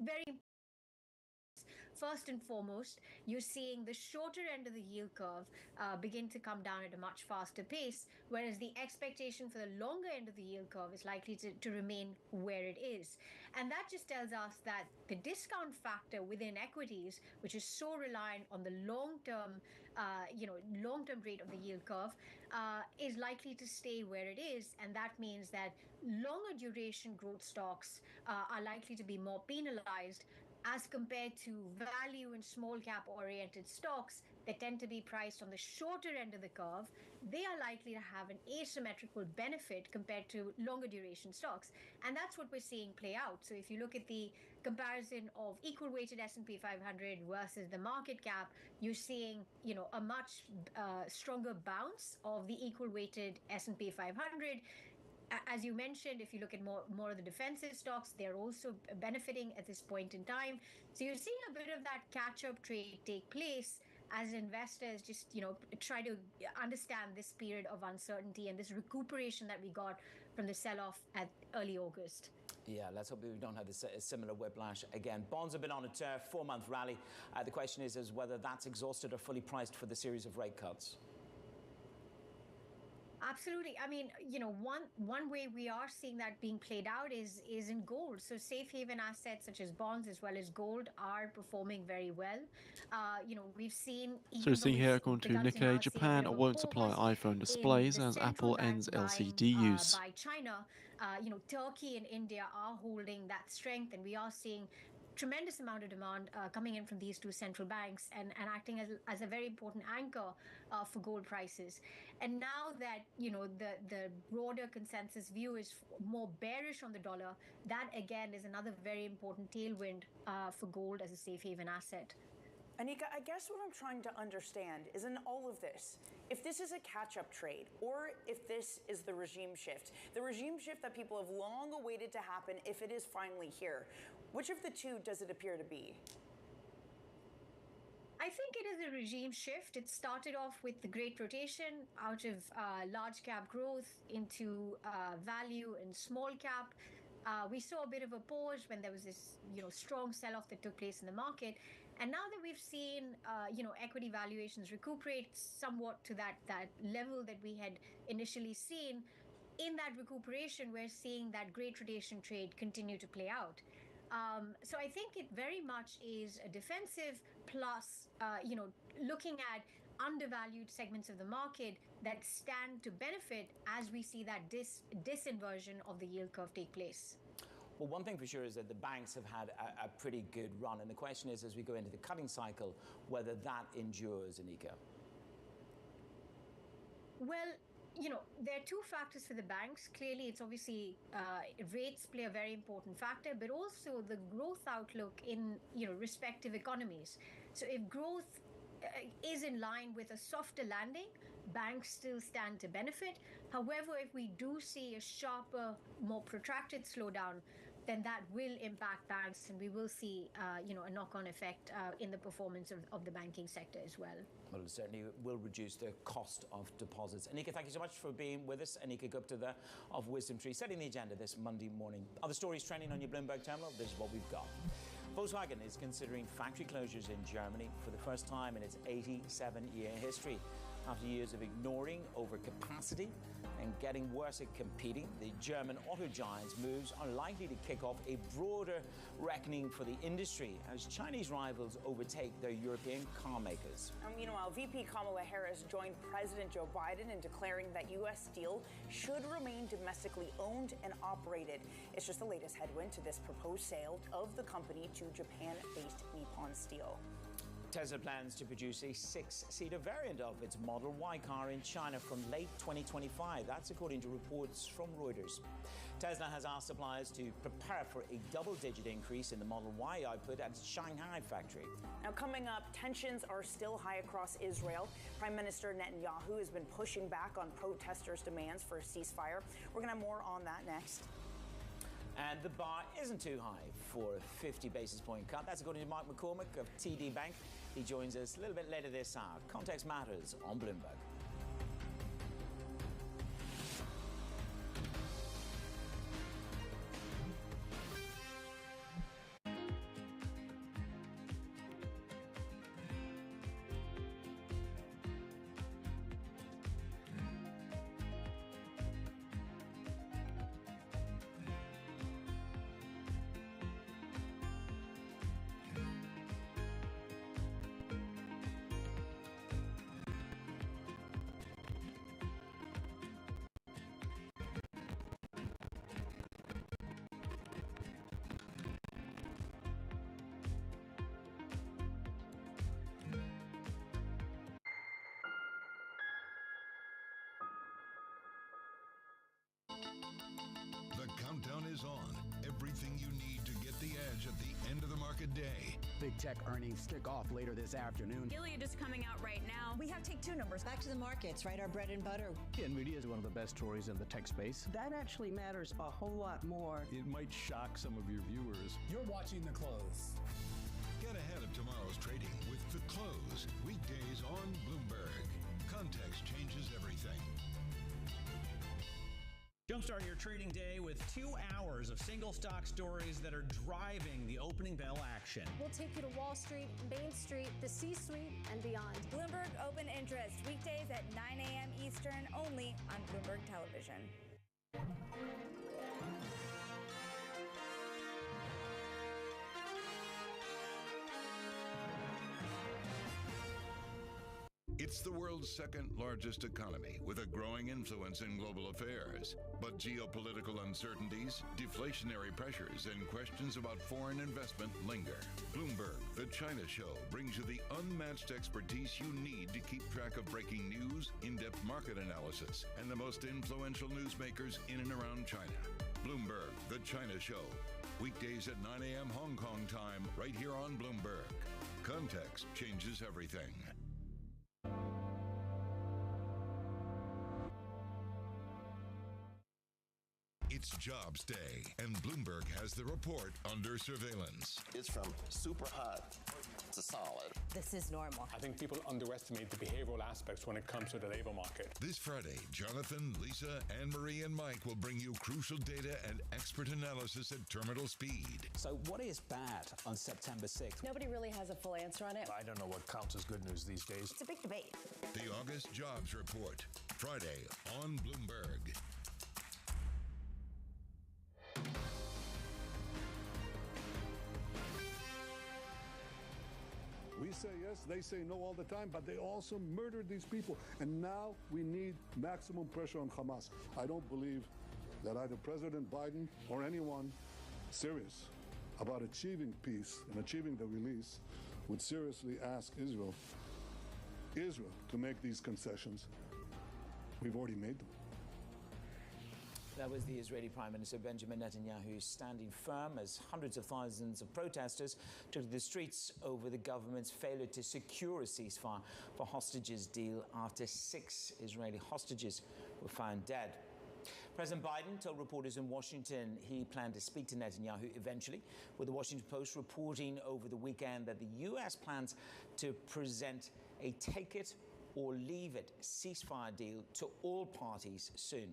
very first and foremost, you're seeing the shorter end of the yield curve begin to come down at a much faster pace, whereas the expectation for the longer end of the yield curve is likely to remain where it is. And that just tells us that the discount factor within equities, which is so reliant on the long-term rate of the yield curve, is likely to stay where it is. And that means that longer duration growth stocks are likely to be more penalized as compared to value and small cap oriented stocks that tend to be priced on the shorter end of the curve. They are likely to have an asymmetrical benefit compared to longer duration stocks. And that's what we're seeing play out. So if you look at the comparison of equal weighted S&P 500 versus the market cap, you're seeing, a much stronger bounce of the equal weighted S&P 500. As you mentioned, if you look at more of the defensive stocks, they're also benefiting at this point in time. So you're seeing a bit of that catch-up trade take place as investors just, try to understand this period of uncertainty and this recuperation that we got from the sell-off at early August. Yeah, let's hope we don't have this similar whiplash again. Bonds have been on a 4-month rally. The question is whether that's exhausted or fully priced for the series of rate cuts. Absolutely. I mean, one way we are seeing that being played out is in gold. So safe haven assets such as bonds as well as gold are performing very well. We've seen. So see here, according to Nikkei, Japan won't supply iPhone displays as Apple ends LCD use. By China, Turkey and India are holding that strength, and we are seeing tremendous amount of demand coming in from these two central banks and acting as a very important anchor for gold prices. And now that, the broader consensus view is more bearish on the dollar, that again is another very important tailwind for gold as a safe haven asset. Anika, I guess what I'm trying to understand is in all of this, if this is a catch-up trade or if this is the regime shift that people have long awaited to happen if it is finally here, which of the two does it appear to be? I think it is a regime shift. It started off with the great rotation out of large cap growth into value and small cap. We saw a bit of a pause when there was this, strong sell-off that took place in the market. And now that we've seen, equity valuations recuperate somewhat to that level that we had initially seen, in that recuperation, we're seeing that great rotation trade continue to play out. So I think it very much is a defensive plus, looking at undervalued segments of the market that stand to benefit as we see that disinversion of the yield curve take place. Well, one thing for sure is that the banks have had a pretty good run. And the question is, as we go into the cutting cycle, whether that endures, Anika. Well, there are two factors for the banks. Clearly, it's obviously rates play a very important factor, but also the growth outlook in, respective economies. So if growth is in line with a softer landing, banks still stand to benefit. However, if we do see a sharper, more protracted slowdown, then that will impact banks, and we will see, a knock-on effect in the performance of the banking sector as well. Well, it certainly will reduce the cost of deposits. Anika, thank you so much for being with us. Anika Gupta of Wisdom Tree, setting the agenda this Monday morning. Other stories trending on your Bloomberg terminal, this is what we've got. Volkswagen is considering factory closures in Germany for the first time in its 87-year history. After years of ignoring overcapacity and getting worse at competing, the German auto giant's moves are likely to kick off a broader reckoning for the industry as Chinese rivals overtake their European car makers. Meanwhile, VP Kamala Harris joined President Joe Biden in declaring that U.S. steel should remain domestically owned and operated. It's just the latest headwind to this proposed sale of the company to Japan-based Nippon Steel. Tesla plans to produce a 6-seater variant of its Model Y car in China from late 2025. That's according to reports from Reuters. Tesla has asked suppliers to prepare for a double-digit increase in the Model Y output at its Shanghai factory. Now, coming up, tensions are still high across Israel. Prime Minister Netanyahu has been pushing back on protesters' demands for a ceasefire. We're going to have more on that next. And the bar isn't too high for a 50 basis point cut. That's according to Mark McCormick of TD Bank. He joins us a little bit later this hour. Context Matters on Bloomberg. edge at the end of the market day. Big tech earnings kick off later this afternoon. Gilead is coming out right now. We have Take-Two numbers. Back to the markets, right? Our bread and butter. NVIDIA is one of the best stories in the tech space. That actually matters a whole lot more. It might shock some of your viewers. You're watching The Close. Get ahead of tomorrow's trading with The Close, weekdays on Bloomberg. Context changes everything. Jumpstart your trading day with 2 hours of single stock stories that are driving the opening bell action. We'll take you to Wall Street, Main Street, the C-suite, and beyond. Bloomberg Open Interest, weekdays at 9 a.m. Eastern, only on Bloomberg Television. It's the world's second largest economy with a growing influence in global affairs. But geopolitical uncertainties, deflationary pressures, and questions about foreign investment linger. Bloomberg, The China Show, brings you the unmatched expertise you need to keep track of breaking news, in-depth market analysis, and the most influential newsmakers in and around China. Bloomberg, The China Show. Weekdays at 9 a.m. Hong Kong time, right here on Bloomberg. Context changes everything. It's Jobs Day, and Bloomberg has the report under surveillance. It's from super hot to solid. This is normal. I think people underestimate the behavioral aspects when it comes to the labor market. This Friday, Jonathan, Lisa, Anne-Marie, and Mike will bring you crucial data and expert analysis at terminal speed. So what is bad on September 6th? Nobody really has a full answer on it. I don't know what counts as good news these days. It's a big debate. The August Jobs Report, Friday on Bloomberg. We say yes, they say no all the time, but they also murdered these people. And now we need maximum pressure on Hamas. I don't believe that either President Biden or anyone serious about achieving peace and achieving the release would seriously ask Israel to make these concessions. We've already made them. That was the Israeli Prime Minister Benjamin Netanyahu standing firm as hundreds of thousands of protesters took to the streets over the government's failure to secure a ceasefire for hostages deal after 6 Israeli hostages were found dead. President Biden told reporters in Washington he planned to speak to Netanyahu eventually, with the Washington Post reporting over the weekend that the U.S. plans to present a take-it or leave it ceasefire deal to all parties soon.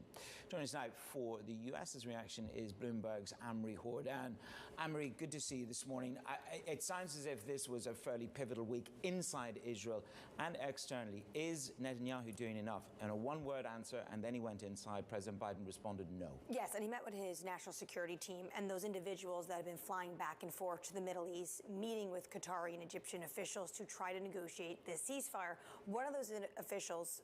Joining us now for the US's reaction is Bloomberg's Anne-Marie Hordan. Anne-Marie, good to see you this morning. It sounds as if this was a fairly pivotal week inside Israel and externally. Is Netanyahu doing enough? And a one-word answer, and then he went inside. President Biden responded no. Yes, and he met with his national security team and those individuals that have been flying back and forth to the Middle East, meeting with Qatari and Egyptian officials to try to negotiate this ceasefire. One of those officials,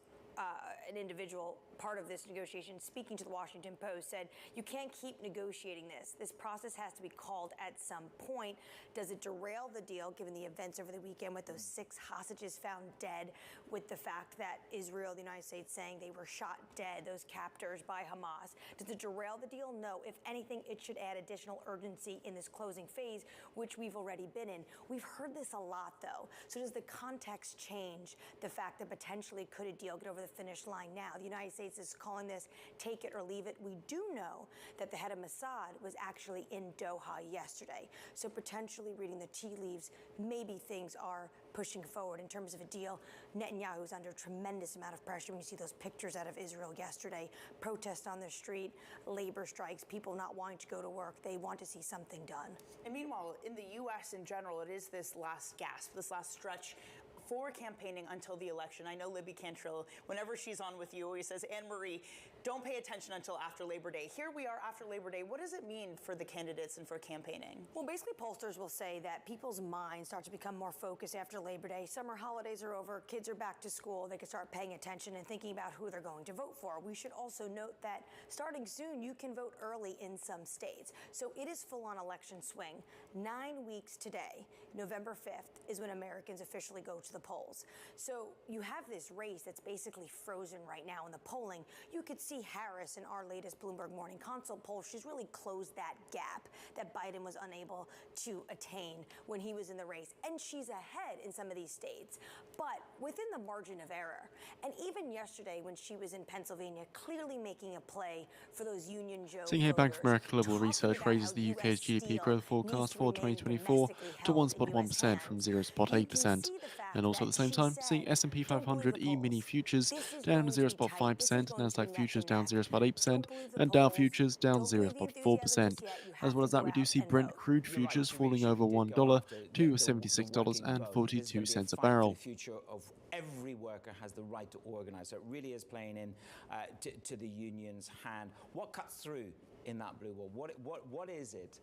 an individual part of this negotiation, speaking to the Washington Post, said, you can't keep negotiating this. This process has to be called at some point. Does it derail the deal, given the events over the weekend with those 6 hostages found dead, with the fact that Israel, the United States, saying they were shot dead, those captors, by Hamas? Does it derail the deal? No. If anything, it should add additional urgency in this closing phase, which we've already been in. We've heard this a lot, though. So does the context change the fact that potentially could a deal get over the finish line now? The United States is calling this take it or leave it. We do know that the head of Mossad was actually in Doha yesterday. So potentially, reading the tea leaves, maybe things are pushing forward in terms of a deal. Netanyahu is under a tremendous amount of pressure. When you see those pictures out of Israel yesterday, protests on the street, labor strikes, people not wanting to go to work. They want to see something done. And meanwhile, in the U.S. in general, it is this last gasp, this last stretch for campaigning until the election. I know Libby Cantrill, whenever she's on with you, always says, Anne-Marie, don't pay attention until after Labor Day. Here we are after Labor Day. What does it mean for the candidates and for campaigning? Well, basically, pollsters will say that people's minds start to become more focused after Labor Day. Summer holidays are over. Kids are back to school. They can start paying attention and thinking about who they're going to vote for. We should also note that starting soon, you can vote early in some states. So it is full-on election swing. 9 weeks today November 5th is when Americans officially go to the polls. So you have this race that's basically frozen right now in the polling. You could see Harris in our latest Bloomberg Morning Consult poll. She's really closed that gap that Biden was unable to attain when he was in the race. And she's ahead in some of these states, but within the margin of error. And even yesterday when she was in Pennsylvania, clearly making a play for those Union Joe Seeing here, Bank of America Global talking Research about raises how the UK's US GDP steel growth forecast needs to for remain 2024 domestically to held in 1.1% US from hands. 0.8%. And also at the same time, seeing S&P 500 E-mini futures down 0.5%, NASDAQ futures down 0.8%, and Dow futures down 0.4%. As well as that, we do see Brent crude futures falling over $1 to $76.42 a barrel. Every worker has the right to organize. So it really is playing in to the union's hand. What cuts through in that blue wall? What is it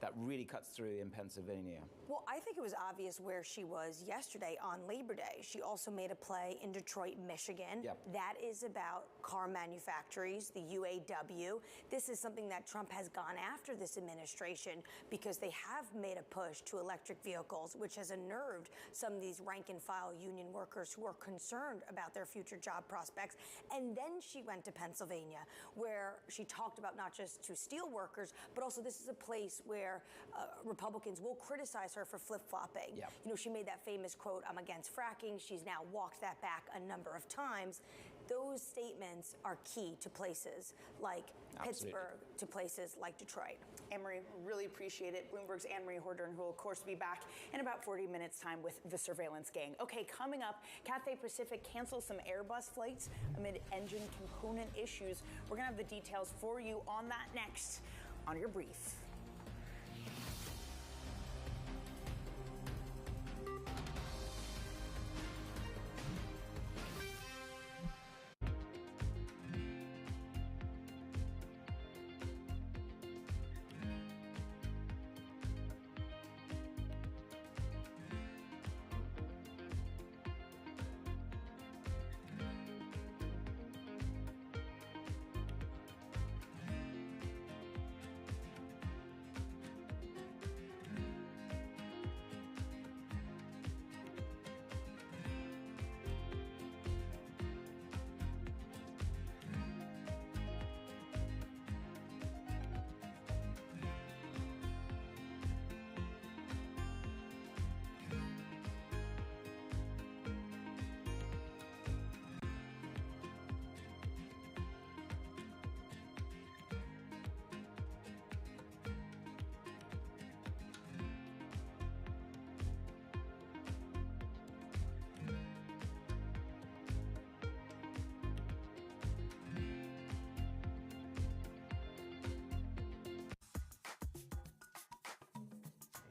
that really cuts through in Pennsylvania? Well, I think it was obvious where she was yesterday on Labor Day. She also made a play in Detroit, Michigan. Yep. That is about car manufacturers, the UAW. This is something that Trump has gone after this administration because they have made a push to electric vehicles, which has unnerved some of these rank and file union workers who are concerned about their future job prospects. And then she went to Pennsylvania, where she talked about not just to steel workers, but also this is a place where Republicans will criticize her for flip-flopping. Yep. You know, she made that famous quote, "I'm against fracking." She's now walked that back a number of times. Those statements are key to places like Pittsburgh, to places like Detroit. Anne-Marie, really appreciate it. Bloomberg's Anne-Marie Horder, who will, of course, be back in about 40 minutes' time with the surveillance gang. Okay, coming up, Cathay Pacific cancels some Airbus flights amid engine component issues. We're going to have the details for you on that next on your brief.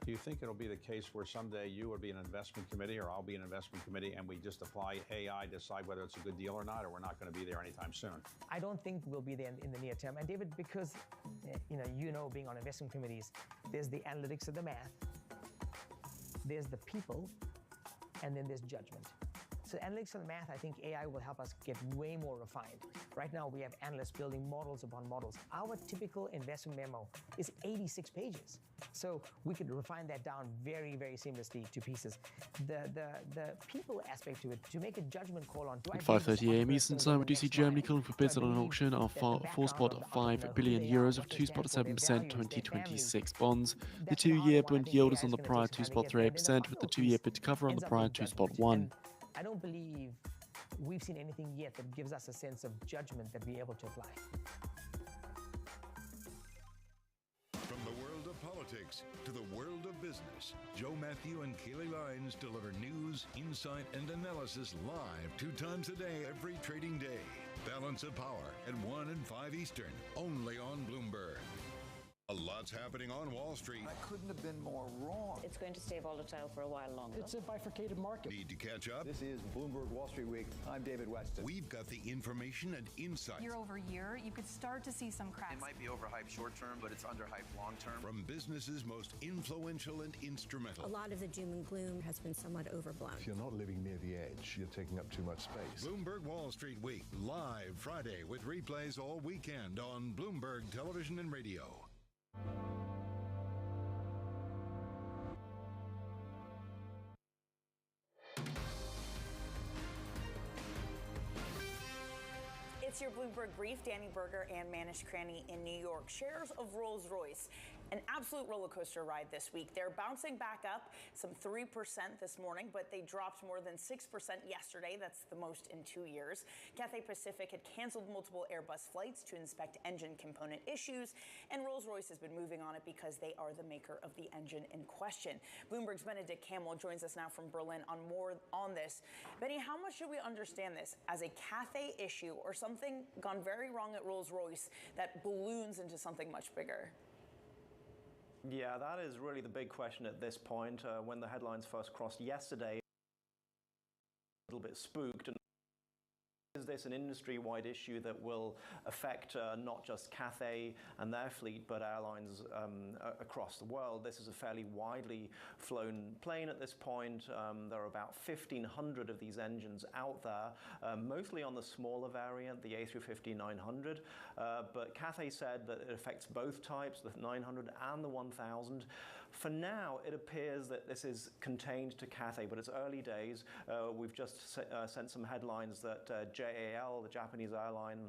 Do you think it'll be the case where someday you would be an investment committee or I'll be an investment committee and we just apply AI, decide whether it's a good deal or not, or we're not going to be there anytime soon? I don't think we'll be there in the near term. And David, because, being on investment committees, there's the analytics of the math, there's the people, and then there's judgment. So analytics and math, I think AI will help us get way more refined. Right now, we have analysts building models upon models. Our typical investment memo is 86 pages. So we could refine that down very, very seamlessly to pieces. The people aspect to it, to make a judgment call on... At 5:30 a.m. Eastern Time, we do see Germany calling for bids on an auction of 4.5 billion euros of 2.7% 2026 bonds. The 2-year Bund yield is on the prior 2.38%, with the 2-year bid to cover on the prior 2.1%. I don't believe we've seen anything yet that gives us a sense of judgment that we're able to apply. From the world of politics to the world of business, Joe Matthew and Kaylee Lyons deliver news, insight, and analysis live 2 times a day every trading day. Balance of Power at 1 and 5 Eastern, only on Bloomberg. A lot's happening on Wall Street. I couldn't have been more wrong. It's going to stay volatile for a while longer. It's a bifurcated market. Need to catch up? This is Bloomberg Wall Street Week. I'm David Weston. We've got the information and insight. Year over year, you could start to see some cracks. It might be overhyped short term, but it's underhyped long term. From businesses most influential and instrumental. A lot of the doom and gloom has been somewhat overblown. If you're not living near the edge, you're taking up too much space. Bloomberg Wall Street Week, live Friday with replays all weekend on Bloomberg Television and Radio. to your Bloomberg Brief. Danny Berger and Manish Cranny in New York. Shares of Rolls-Royce, an absolute roller coaster ride this week. They're bouncing back up some 3% this morning, but they dropped more than 6% yesterday. That's the most in 2 years. Cathay Pacific had canceled multiple Airbus flights to inspect engine component issues, and Rolls-Royce has been moving on it because they are the maker of the engine in question. Bloomberg's Benedict Campbell joins us now from Berlin on more on this. Benny, how much should we understand this as a Cathay issue or something gone very wrong at Rolls-Royce that balloons into something much bigger? Yeah, that is really the big question at this point. When the headlines first crossed yesterday, a little bit spooked. And is this an industry-wide issue that will affect not just Cathay and their fleet, but airlines across the world? This is a fairly widely flown plane at this point. There are about 1,500 of these engines out there, mostly on the smaller variant, the A350-900. But Cathay said that it affects both types, the 900 and the 1000. For now, it appears that this is contained to Cathay, but it's early days. We've just sent some headlines that JAL, the Japanese airline,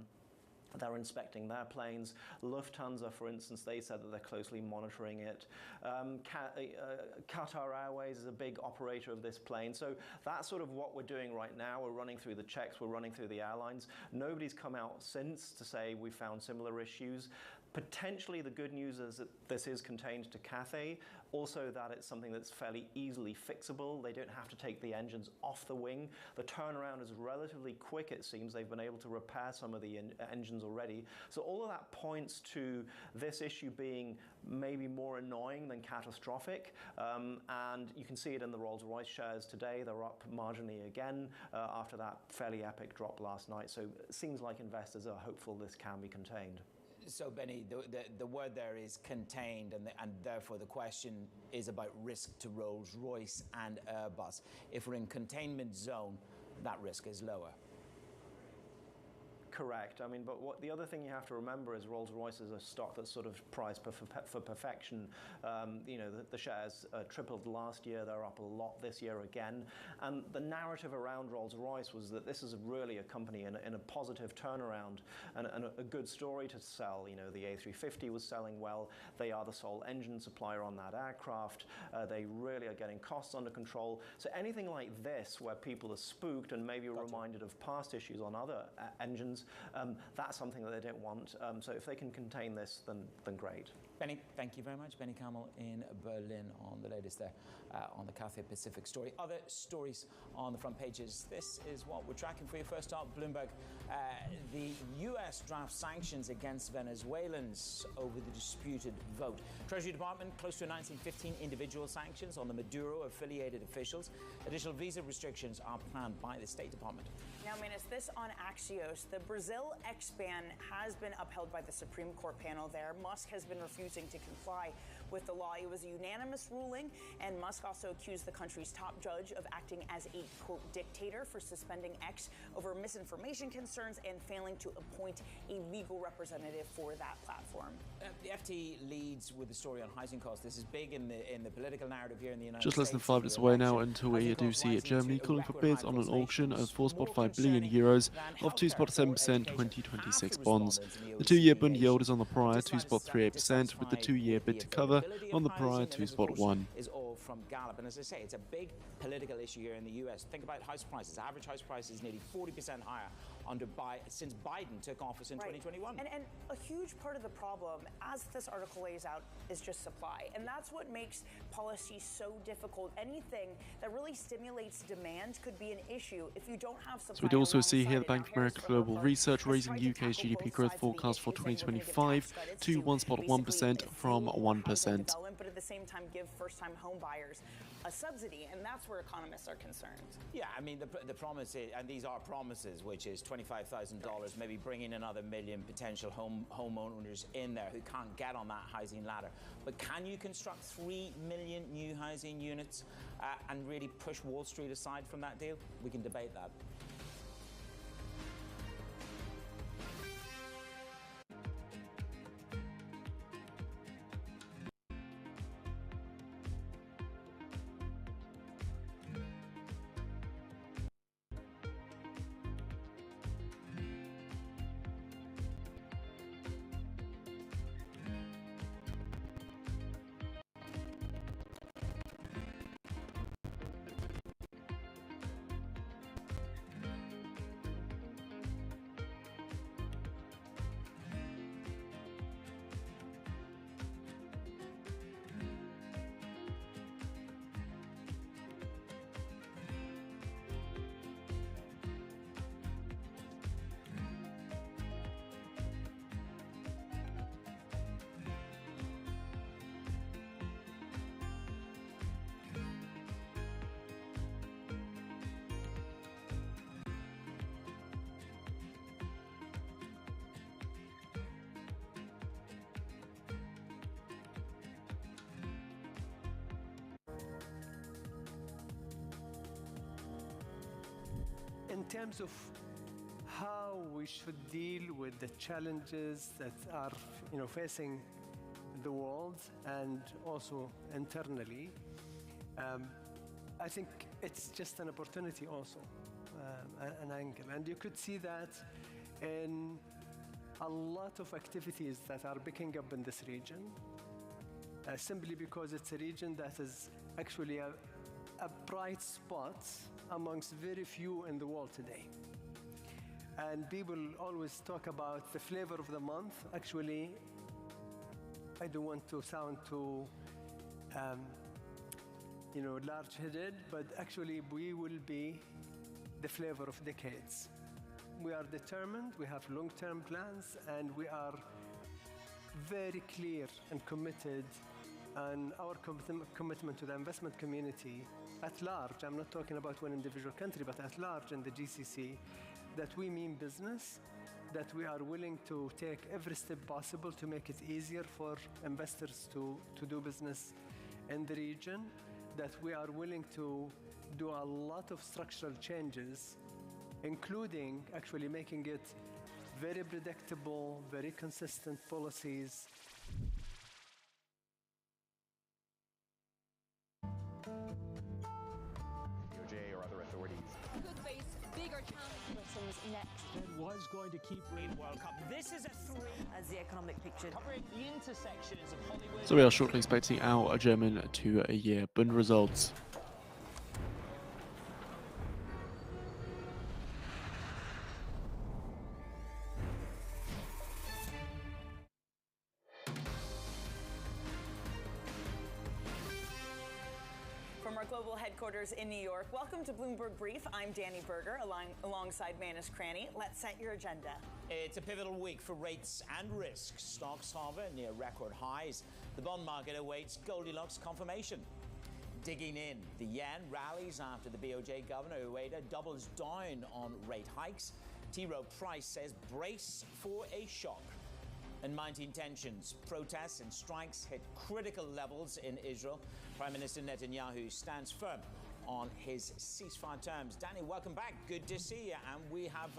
they're inspecting their planes. Lufthansa, for instance, they said that they're closely monitoring it. Qatar Airways is a big operator of this plane. So that's sort of what we're doing right now. We're running through the checks. We're running through the airlines. Nobody's come out since to say we found similar issues. Potentially, the good news is that this is contained to Cathay. Also, that it's something that's fairly easily fixable. They don't have to take the engines off the wing. The turnaround is relatively quick, it seems. They've been able to repair some of the engines already. So all of that points to this issue being maybe more annoying than catastrophic. And you can see it in the Rolls-Royce shares today. They're up marginally again after that fairly epic drop last night. So it seems like investors are hopeful this can be contained. So, Benny, the word there is contained, and therefore the question is about risk to Rolls-Royce and Airbus. If we're in containment zone, that risk is lower. Correct. I mean, but the other thing you have to remember is Rolls-Royce is a stock that's sort of prized for perfection. You know, the shares tripled last year. They're up a lot this year again. And the narrative around Rolls-Royce was that this is really a company in a positive turnaround and a good story to sell. You know, the A350 was selling well. They are the sole engine supplier on that aircraft. They really are getting costs under control. So anything like this, where people are spooked and maybe reminded of past issues on other engines, that's something that they don't want. So if they can contain this, then great. Benny, thank you very much. Benny Campbell in Berlin on the latest there on the Cathay Pacific story. Other stories on the front pages. This is what we're tracking for you. First up, Bloomberg. The U.S. drafts sanctions against Venezuelans over the disputed vote. Treasury Department close to announcing 15 individual sanctions on the Maduro-affiliated officials. Additional visa restrictions are planned by the State Department. Now, Manus, this on Axios. The Brazil X-ban has been upheld by the Supreme Court panel there. Musk has been refusing to comply with the law. It was a unanimous ruling, and Musk also accused the country's top judge of acting as a, quote, dictator for suspending X over misinformation concerns and failing to appoint a legal representative for that platform. The FT leads with the story on housing costs. This is big in the political narrative here in the United Just States. less than 5 minutes away now until we do see it. Germany calling for bids on an auction of €4.5 billion of 2.7% 2026 bonds. The 2-year Bund yield is on the prior 2.38%, with the 2-year bid to cover on the prior 2.1. Is all from Gallup, and as I say, it's a big political issue here in the U.S. Think about house prices. Average house prices nearly 40% higher since Biden took office in 2021. And a huge part of the problem, as this article lays out, is just supply. And that's what makes policy so difficult. Anything that really stimulates demand could be an issue if you don't have supply. So we'd also see here the Bank of America Global Research raising UK's GDP growth forecast for 2025 to 1.1% from 1%. But at the same time, give first-time home buyers a subsidy, and that's where economists are concerned. Yeah, I mean, the promise is, and these are promises, which is $25,000, maybe bringing another million potential homeowners in there who can't get on that housing ladder. But can you construct 3 million new housing units and really push Wall Street aside from that deal? We can debate that. terms of how we should deal with the challenges that are, facing the world and also internally, I think it's just an opportunity also, an angle. And you could see that in a lot of activities that are picking up in this region, simply because it's a region that is actually a bright spot amongst very few in the world today. And people always talk about the flavor of the month. Actually, I don't want to sound too large-headed, but actually we will be the flavor of decades. We are determined, we have long-term plans, and we are very clear and committed on our commitment to the investment community at large. I'm not talking about one individual country, but at large in the GCC, that we mean business, that we are willing to take every step possible to make it easier for investors to do business in the region, that we are willing to do a lot of structural changes, including actually making it very predictable, very consistent policies. DOJ or other authorities could face bigger challenges next. Fed was going to keep rating World Cup. This is a three as the economic picture. Covering the intersections of Hollywood. So we are shortly expecting our German 2-year Bund results. From our global headquarters in New York, welcome to Bloomberg Brief. I'm Danny Berger, alongside Manus Cranny. Let's set your agenda. It's a pivotal week for rates and risks. Stocks hover near record highs. The bond market awaits Goldilocks confirmation. Digging in, the yen rallies after the BOJ governor Ueda doubles down on rate hikes. T. Rowe Price says brace for a shock. And mounting tensions, protests and strikes hit critical levels in Israel. Prime Minister Netanyahu stands firm on his ceasefire terms. Danny, welcome back. Good to see you. And we have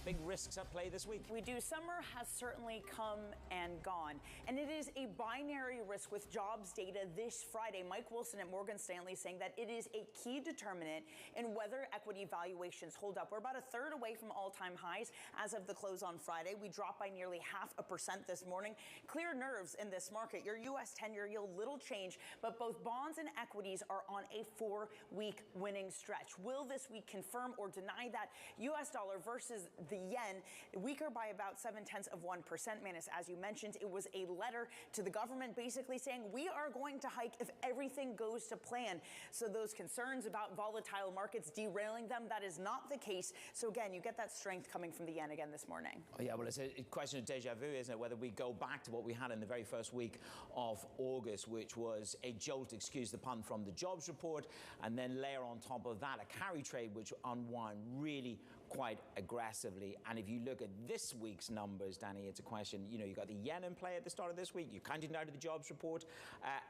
big risks at play this week. We do. Summer has certainly come and gone. And it is a binary risk with jobs data this Friday. Mike Wilson at Morgan Stanley saying that it is a key determinant in whether equity valuations hold up. We're about a third away from all-time highs as of the close on Friday. We dropped by nearly 0.5% this morning. Clear nerves in this market. Your U.S. 10-year yield, little change, but both bonds and equities are on a 4-week winning stretch. Will this week confirm or deny that? U.S. dollar versus the yen, weaker by about 0.7%. Manus, as you mentioned, it was a letter to the government basically saying we are going to hike if everything goes to plan. So those concerns about volatile markets derailing them, that is not the case. So again, you get that strength coming from the yen again this morning. Oh, yeah, well, it's a question of deja vu, isn't it? Whether we go back to what we had in the very first week of August, which was a jolt, excuse the pun, from the jobs report, and then layer on top of that a carry trade which unwound really quite aggressively. And if you look at this week's numbers, Danny, it's a question, you got the yen in play at the start of this week, you're counting down to the jobs report,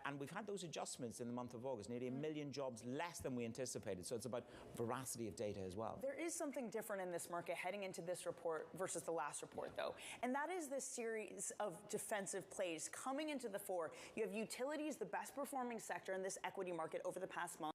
and we've had those adjustments in the month of August, nearly 1 million jobs less than we anticipated. So it's about veracity of data as well. There is something different in this market heading into this report versus the last report, though, and that is this series of defensive plays coming into the fore. You have utilities, the best performing sector in this equity market over the past month.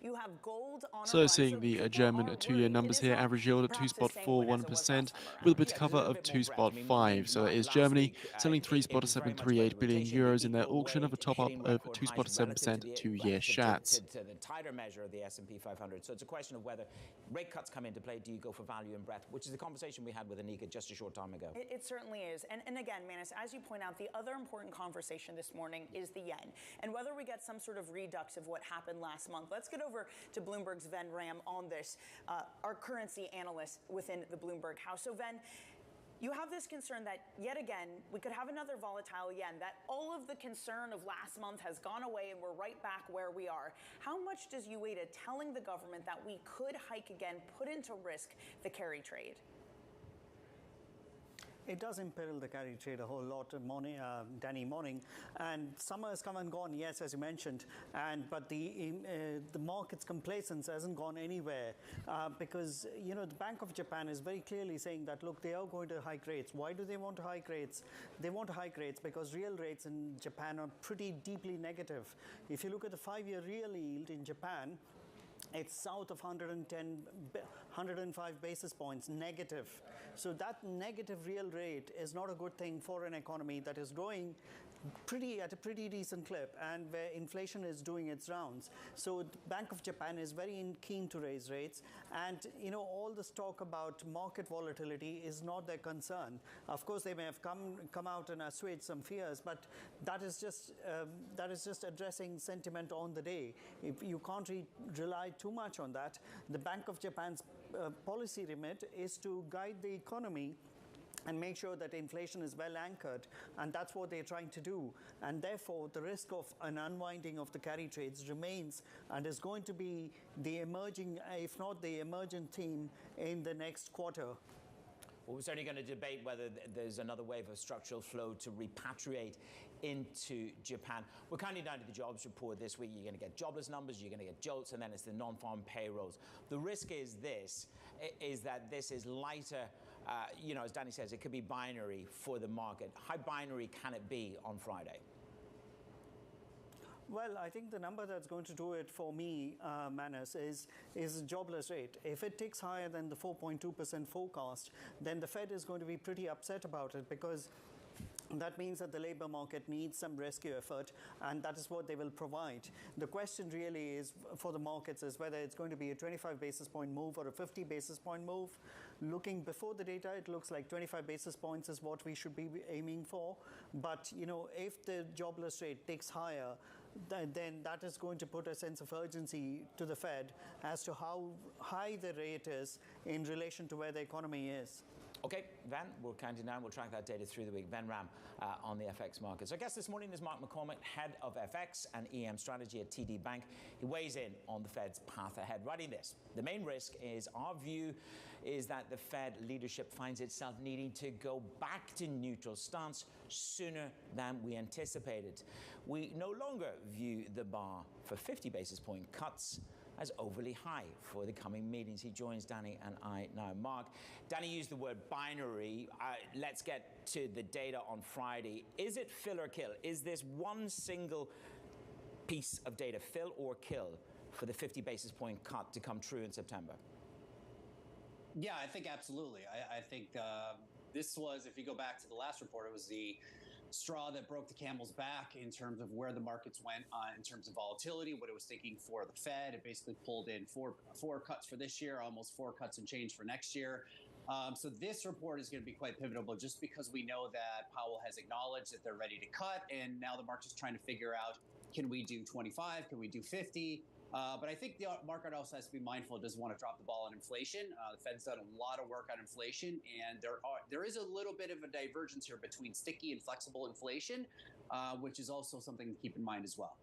You have gold on So seeing the German 2-year numbers here, average yield at 2.41% with a bit cover of 2.5. So it is Germany selling 3.738 billion euros in their auction of a top-up of 2.7% 2-year shats. To the tighter measure of the S&P 500. So it's a question of whether rate cuts come into play. Do you go for value and breadth, which is the conversation we had with Anika just a short time ago. It certainly is. And again, Manus, as you point out, the other important conversation this morning is the yen and whether we get some sort of redux of what happened last month. Let's get over to Bloomberg's Ven Ram on this, our currency analyst within the Bloomberg house. So Ven, you have this concern that yet again, we could have another volatile yen, that all of the concern of last month has gone away and we're right back where we are. How much does UEDA telling the government that we could hike again put into risk the carry trade? it does imperil the carry trade a whole lot, Danny. Morning. And summer has come and gone, yes, as you mentioned, but the market's complacence hasn't gone anywhere because, you know, the Bank of Japan is very clearly saying that, look, they are going to hike rates. Why do they want to hike rates? They want to hike rates because real rates in Japan are pretty deeply negative. If you look at the 5-year real yield in Japan, it's south of 105 basis points negative. So that negative real rate is not a good thing for an economy that is growing at a pretty decent clip and where inflation is doing its rounds. So the Bank of Japan is very keen to raise rates, and you know, all this talk about market volatility is not their concern. Of course, they may have come out and assuaged some fears, but that is just addressing sentiment on the day. If you can't rely too much on that. The Bank of Japan's policy remit is to guide the economy and make sure that inflation is well anchored, and that's what they're trying to do. And therefore, the risk of an unwinding of the carry trades remains and is going to be the emerging, if not the emergent theme in the next quarter. Well, we're certainly going to debate whether there's another wave of structural flow to repatriate into Japan. We're counting down to the jobs report this week. You're going to get jobless numbers, you're going to get JOLTS, and then it's the non-farm payrolls. The risk is that this is lighter. You know, as Danny says, it could be binary for the market. How binary can it be on Friday? Well, I think the number that's going to do it for me, Manus, is jobless rate. If it ticks higher than the 4.2% forecast, then the Fed is going to be pretty upset about it, because that means that the labor market needs some rescue effort, and that is what they will provide. The question really is for the markets is whether it's going to be a 25 basis point move or a 50 basis point move. Looking before the data, it looks like 25 basis points is what we should be aiming for. But, you know, if the jobless rate ticks higher, then that is going to put a sense of urgency to the Fed as to how high the rate is in relation to where the economy is. Okay, Van, we're counting down. We'll track that data through the week. Van Ram on the FX markets. Our guest this morning is Mark McCormick, Head of FX and EM Strategy at TD Bank. He weighs in on the Fed's path ahead, writing this. The main risk is, our view is that the Fed leadership finds itself needing to go back to neutral stance sooner than we anticipated. We no longer view the bar for 50 basis point cuts as overly high for the coming meetings. He joins Danny and I now. Mark, Danny used the word binary. Let's get to the data on Friday. Is it fill or kill? Is this one single piece of data, fill or kill, for the 50 basis point cut to come true in September? Yeah, I think absolutely. I think this was, if you go back to the last report, it was the straw that broke the camel's back in terms of where the markets went in terms of volatility, what it was thinking for the Fed. It basically pulled in four cuts for this year, almost 4 cuts and change for next year. So this report is going to be quite pivotal, just because we know that Powell has acknowledged that they're ready to cut, and now the market's trying to figure out, can we do 25? Can we do 50? But I think the market also has to be mindful. It doesn't want to drop the ball on inflation. The Fed's done a lot of work on inflation, and there is a little bit of a divergence here between sticky and flexible inflation, which is also something to keep in mind as well.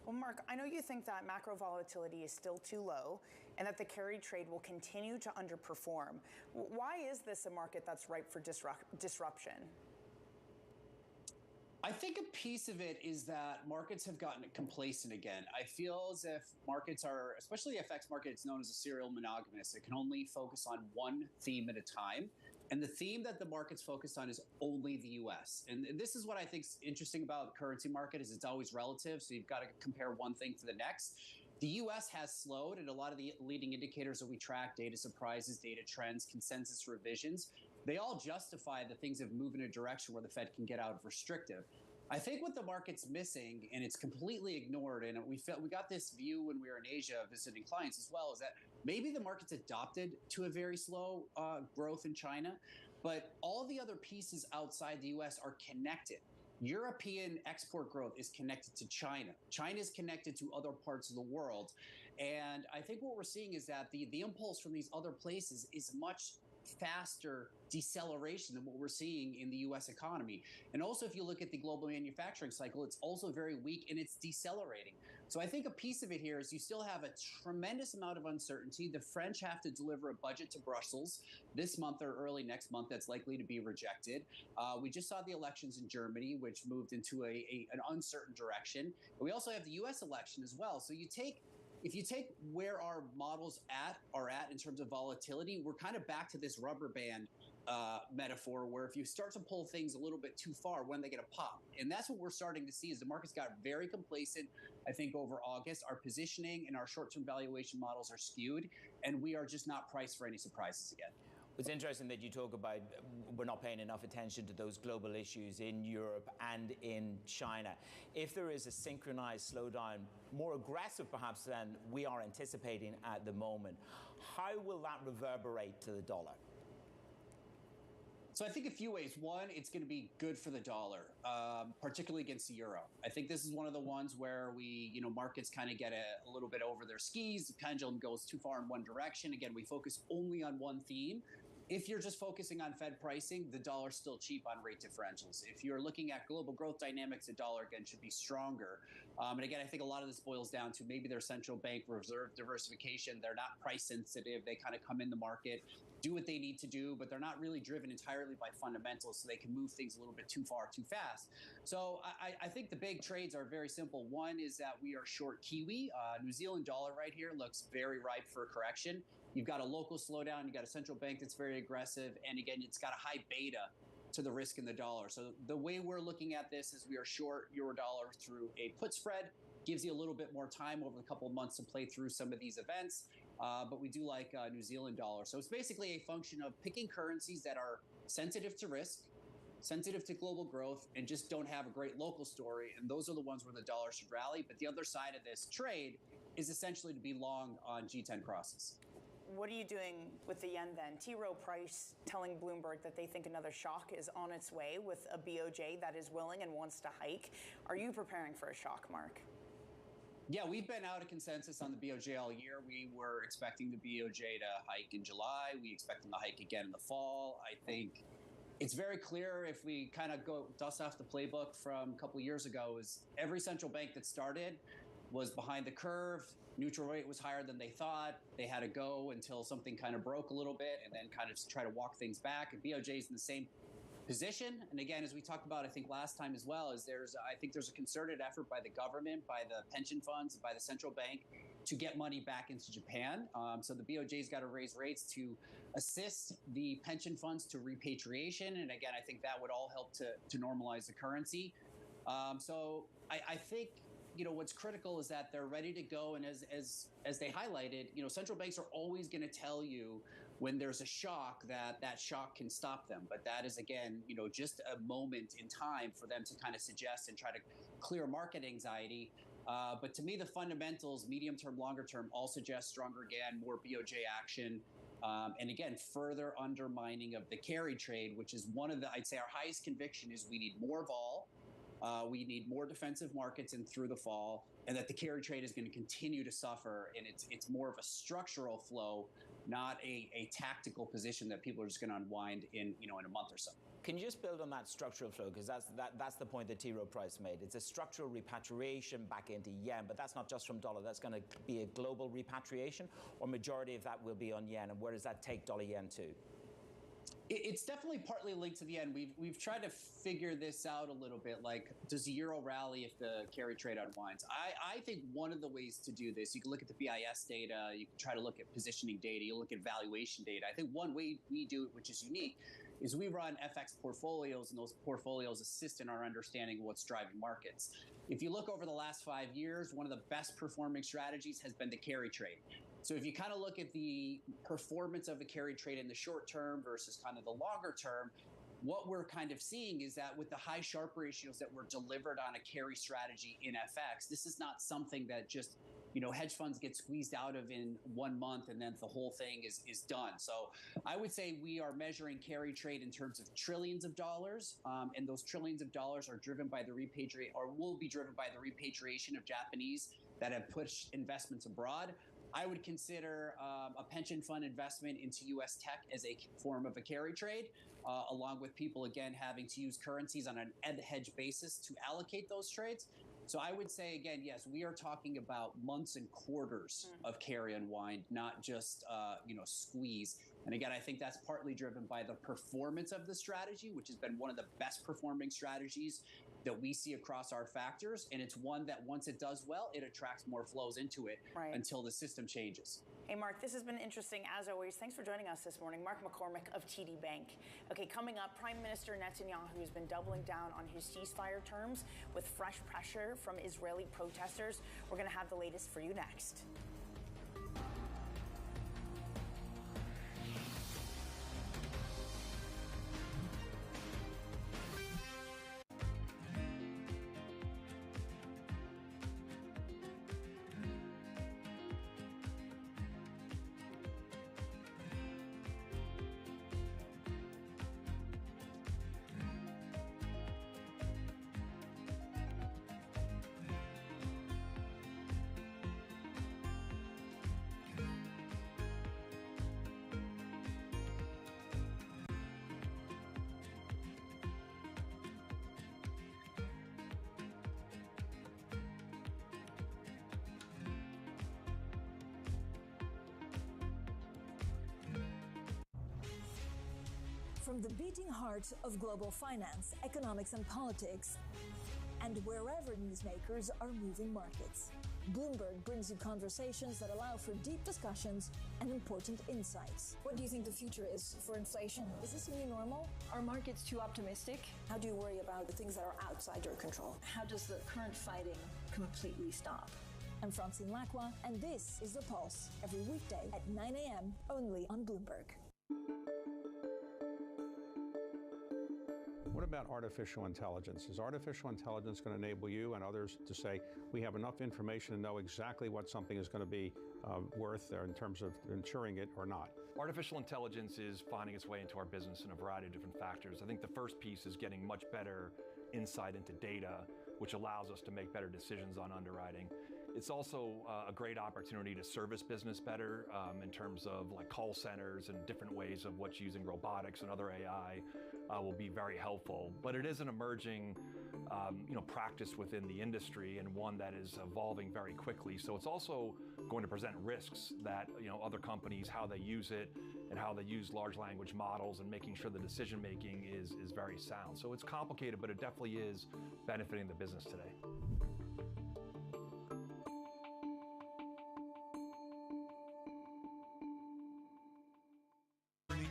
Well, Mark, I know you think that macro volatility is still too low and that the carry trade will continue to underperform. Why is this a market that's ripe for disruption? I think a piece of it is that markets have gotten complacent again. I feel as if markets are, especially the FX market, it's known as a serial monogamous. It can only focus on one theme at a time. And the theme that the market's focused on is only the U.S. And this is what I think is interesting about the currency market, is it's always relative. So you've got to compare one thing to the next. The U.S. has slowed, and a lot of the leading indicators that we track, data surprises, data trends, consensus revisions, they all justify that things have moved in a direction where the Fed can get out of restrictive. I think what the market's missing, and it's completely ignored, and we got this view when we were in Asia visiting clients as well, is that maybe the market's adopted to a very slow growth in China, but all the other pieces outside the U.S. are connected. European export growth is connected to China. China is connected to other parts of the world. And I think what we're seeing is that the impulse from these other places is much faster deceleration than what we're seeing in the U.S. economy. And also, if you look at the global manufacturing cycle, it's also very weak and it's decelerating. So I think a piece of it here is you still have a tremendous amount of uncertainty. The French have to deliver a budget to Brussels this month or early next month that's likely to be rejected. We just saw the elections in Germany, which moved into an uncertain direction. We also have the U.S. election as well. So if you take where our models are at in terms of volatility, we're kind of back to this rubber band metaphor, where if you start to pull things a little bit too far, when they get a pop. And that's what we're starting to see, is the markets got very complacent, I think, over August. Our positioning and our short-term valuation models are skewed, and we are just not priced for any surprises again. It's interesting that you talk about we're not paying enough attention to those global issues in Europe and in China. If there is a synchronized slowdown, more aggressive perhaps than we are anticipating at the moment, how will that reverberate to the dollar? So I think a few ways. One, it's going to be good for the dollar, particularly against the euro. I think this is one of the ones where markets kind of get a little bit over their skis. The pendulum goes too far in one direction. Again, we focus only on one theme. If you're just focusing on Fed pricing, the dollar's still cheap on rate differentials. If you're looking at global growth dynamics, the dollar, again, should be stronger. And again, I think a lot of this boils down to maybe their central bank reserve diversification. They're not price sensitive. They kind of come in the market, do what they need to do, but they're not really driven entirely by fundamentals, so they can move things a little bit too far, too fast. So I think the big trades are very simple. One is that we are short Kiwi. New Zealand dollar right here looks very ripe for a correction. You've got a local slowdown. You've got a central bank that's very aggressive. And again, it's got a high beta to the risk in the dollar. So the way we're looking at this is we are short euro dollar through a put spread. Gives you a little bit more time over a couple of months to play through some of these events. But we do like New Zealand dollar. So it's basically a function of picking currencies that are sensitive to risk, sensitive to global growth, and just don't have a great local story. And those are the ones where the dollar should rally. But the other side of this trade is essentially to be long on G10 crosses. What are you doing with the yen then? T. Rowe Price telling Bloomberg that they think another shock is on its way with a BOJ that is willing and wants to hike. Are you preparing for a shock, Mark? Yeah, we've been out of consensus on the BOJ all year. We were expecting the BOJ to hike in July. We expect them to hike again in the fall. I think it's very clear, if we kind of go dust off the playbook from a couple of years ago, is every central bank that started was behind the curve. Neutral rate was higher than they thought. They had to go until something kind of broke a little bit and then kind of try to walk things back. And BOJ is in the same position. And again, as we talked about, I think last time as well, is I think there's a concerted effort by the government, by the pension funds, by the central bank to get money back into Japan. So the BOJ's got to raise rates to assist the pension funds to repatriation. And again, I think that would all help to normalize the currency. So I think, what's critical is that they're ready to go. And as they highlighted, central banks are always going to tell you when there's a shock that shock can stop them. But that is, again, just a moment in time for them to kind of suggest and try to clear market anxiety. But to me, the fundamentals, medium term, longer term, all suggest stronger again, more BOJ action. And again, further undermining of the carry trade, which is one of I'd say our highest conviction is we need more vol. We need more defensive markets in through the fall, and that the carry trade is going to continue to suffer. And it's more of a structural flow, not a tactical position that people are just going to unwind in a month or so. Can you just build on that structural flow? Because that's the point that T. Rowe Price made. It's a structural repatriation back into yen, but that's not just from dollar. That's going to be a global repatriation, or majority of that will be on yen. And where does that take dollar yen to? It's definitely partly linked to the end. We've tried to figure this out a little bit. Like, does the euro rally if the carry trade unwinds? I think one of the ways to do this, you can look at the BIS data, you can try to look at positioning data, you look at valuation data. I think one way we do it, which is unique, is we run FX portfolios, and those portfolios assist in our understanding of what's driving markets. If you look over the last 5 years, one of the best performing strategies has been the carry trade. So if you kind of look at the performance of the carry trade in the short term versus kind of the longer term, what we're kind of seeing is that with the high Sharpe ratios that were delivered on a carry strategy in FX, this is not something that just, hedge funds get squeezed out of in 1 month and then the whole thing is done. So I would say we are measuring carry trade in terms of trillions of dollars. And those trillions of dollars are driven by the will be driven by the repatriation of Japanese that have pushed investments abroad. I would consider a pension fund investment into U.S. tech as a form of a carry trade, along with people, again, having to use currencies on an hedge basis to allocate those trades. So I would say, again, yes, we are talking about months and quarters of carry unwind, not just, squeeze. And again, I think that's partly driven by the performance of the strategy, which has been one of the best performing strategies that we see across our factors. And it's one that once it does well, it attracts more flows into it until the system changes. Hey, Mark, this has been interesting as always. Thanks for joining us this morning. Mark McCormick of TD Bank. Okay, coming up, Prime Minister Netanyahu has been doubling down on his ceasefire terms with fresh pressure from Israeli protesters. We're going to have the latest for you next. From the beating heart of global finance, economics, and politics, and wherever newsmakers are moving markets, Bloomberg brings you conversations that allow for deep discussions and important insights. What do you think the future is for inflation? Is this a new normal? Are markets too optimistic? How do you worry about the things that are outside your control? How does the current fighting completely stop? I'm Francine Lacroix, and this is The Pulse, every weekday at 9 a.m. only on Bloomberg. What about artificial intelligence? Is artificial intelligence going to enable you and others to say, we have enough information to know exactly what something is going to be worth in terms of insuring it or not? Artificial intelligence is finding its way into our business in a variety of different factors. I think the first piece is getting much better insight into data, which allows us to make better decisions on underwriting. It's also a great opportunity to service business better in terms of like call centers and different ways of what's using robotics and other AI will be very helpful. But it is an emerging practice within the industry and one that is evolving very quickly. So it's also going to present risks that other companies, how they use it and how they use large language models and making sure the decision making is very sound. So it's complicated, but it definitely is benefiting the business today.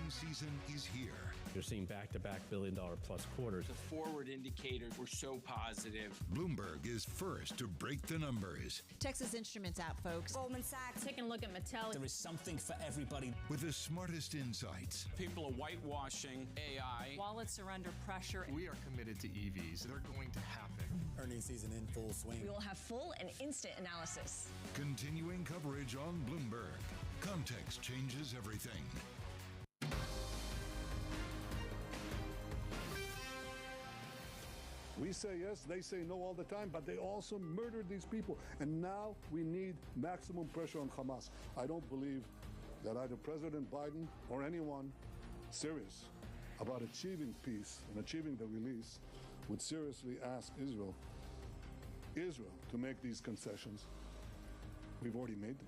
Season is here. You're seeing back-to-back billion-dollar-plus quarters. The forward indicators were so positive. Bloomberg is first to break the numbers. Texas Instruments out, folks. Goldman Sachs. Take a look at Mattel. There is something for everybody. With the smartest insights. People are whitewashing AI. Wallets are under pressure. We are committed to EVs. They're going to happen. Earnings season in full swing. We will have full and instant analysis. Continuing coverage on Bloomberg. Context changes everything. We say yes, they say no all the time, but they also murdered these people. And now we need maximum pressure on Hamas. I don't believe that either President Biden or anyone serious about achieving peace and achieving the release would seriously ask Israel to make these concessions. We've already made them.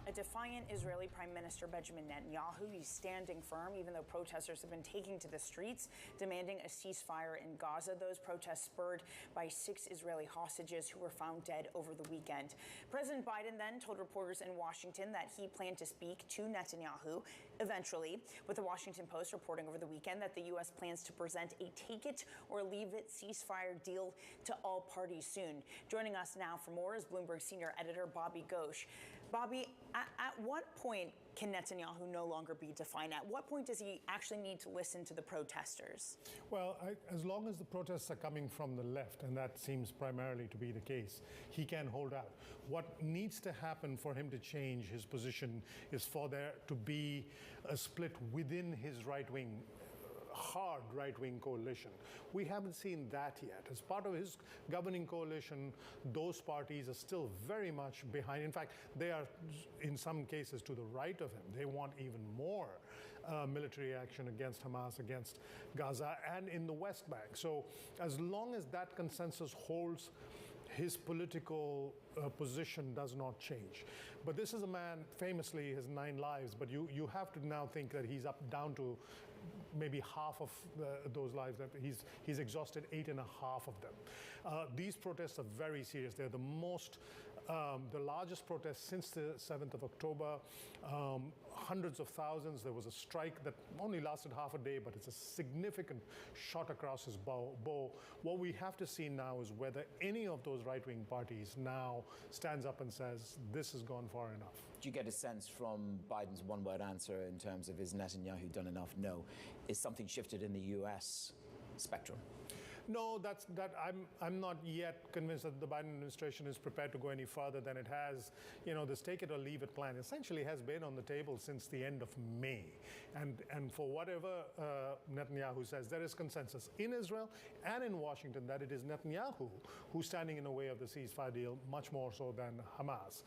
A defiant Israeli Prime Minister Benjamin Netanyahu, he's standing firm even though protesters have been taking to the streets demanding a ceasefire in Gaza. Those protests spurred by 6 Israeli hostages who were found dead over the weekend. President Biden then told reporters in Washington that he planned to speak to Netanyahu eventually, with the Washington Post reporting over the weekend that the U.S. plans to present a take-it-or-leave-it ceasefire deal to all parties soon. Joining us now for more is Bloomberg senior editor Bobby Ghosh. Bobby, at what point can Netanyahu no longer be defiant? At what point does he actually need to listen to the protesters? Well, as long as the protests are coming from the left, and that seems primarily to be the case, he can hold out. What needs to happen for him to change his position is for there to be a split within his right-wing, hard right-wing coalition. We haven't seen that yet. As part of his governing coalition, those parties are still very much behind. In fact, they are, in some cases, to the right of him. They want even more military action against Hamas, against Gaza, and in the West Bank. So as long as that consensus holds, his political position does not change. But this is a man, famously, has 9 lives, but you have to now think that he's down to maybe half of those lives, that he's exhausted 8.5 of them. These protests are very serious. They're the largest protest since the 7th of October. Hundreds of thousands. There was a strike that only lasted half a day, but it's a significant shot across his bow. What we have to see now is whether any of those right-wing parties now stands up and says, this has gone far enough. Do you get a sense from Biden's one-word answer in terms of is Netanyahu done enough? No. Is something shifted in the U.S. spectrum? No, I'm not yet convinced that the Biden administration is prepared to go any further than it has. This take it or leave it plan essentially has been on the table since the end of May. And for whatever Netanyahu says, there is consensus in Israel and in Washington that it is Netanyahu who's standing in the way of the ceasefire deal, much more so than Hamas.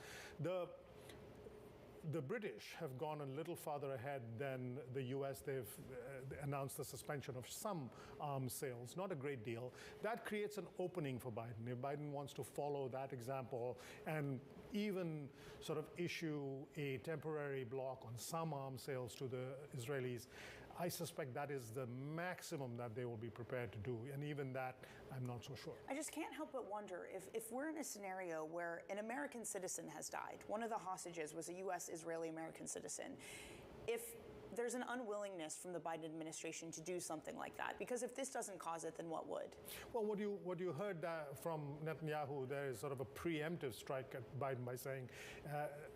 The British have gone a little farther ahead than the U.S. They've announced the suspension of some arms sales, not a great deal. That creates an opening for Biden. If Biden wants to follow that example and even sort of issue a temporary block on some arms sales to the Israelis, I suspect that is the maximum that they will be prepared to do. And even that, I'm not so sure. I just can't help but wonder if we're in a scenario where an American citizen has died, one of the hostages was a U.S. Israeli-American citizen, if there's an unwillingness from the Biden administration to do something like that, because if this doesn't cause it, then what would? Well, what you heard from Netanyahu, there is sort of a preemptive strike at Biden by saying,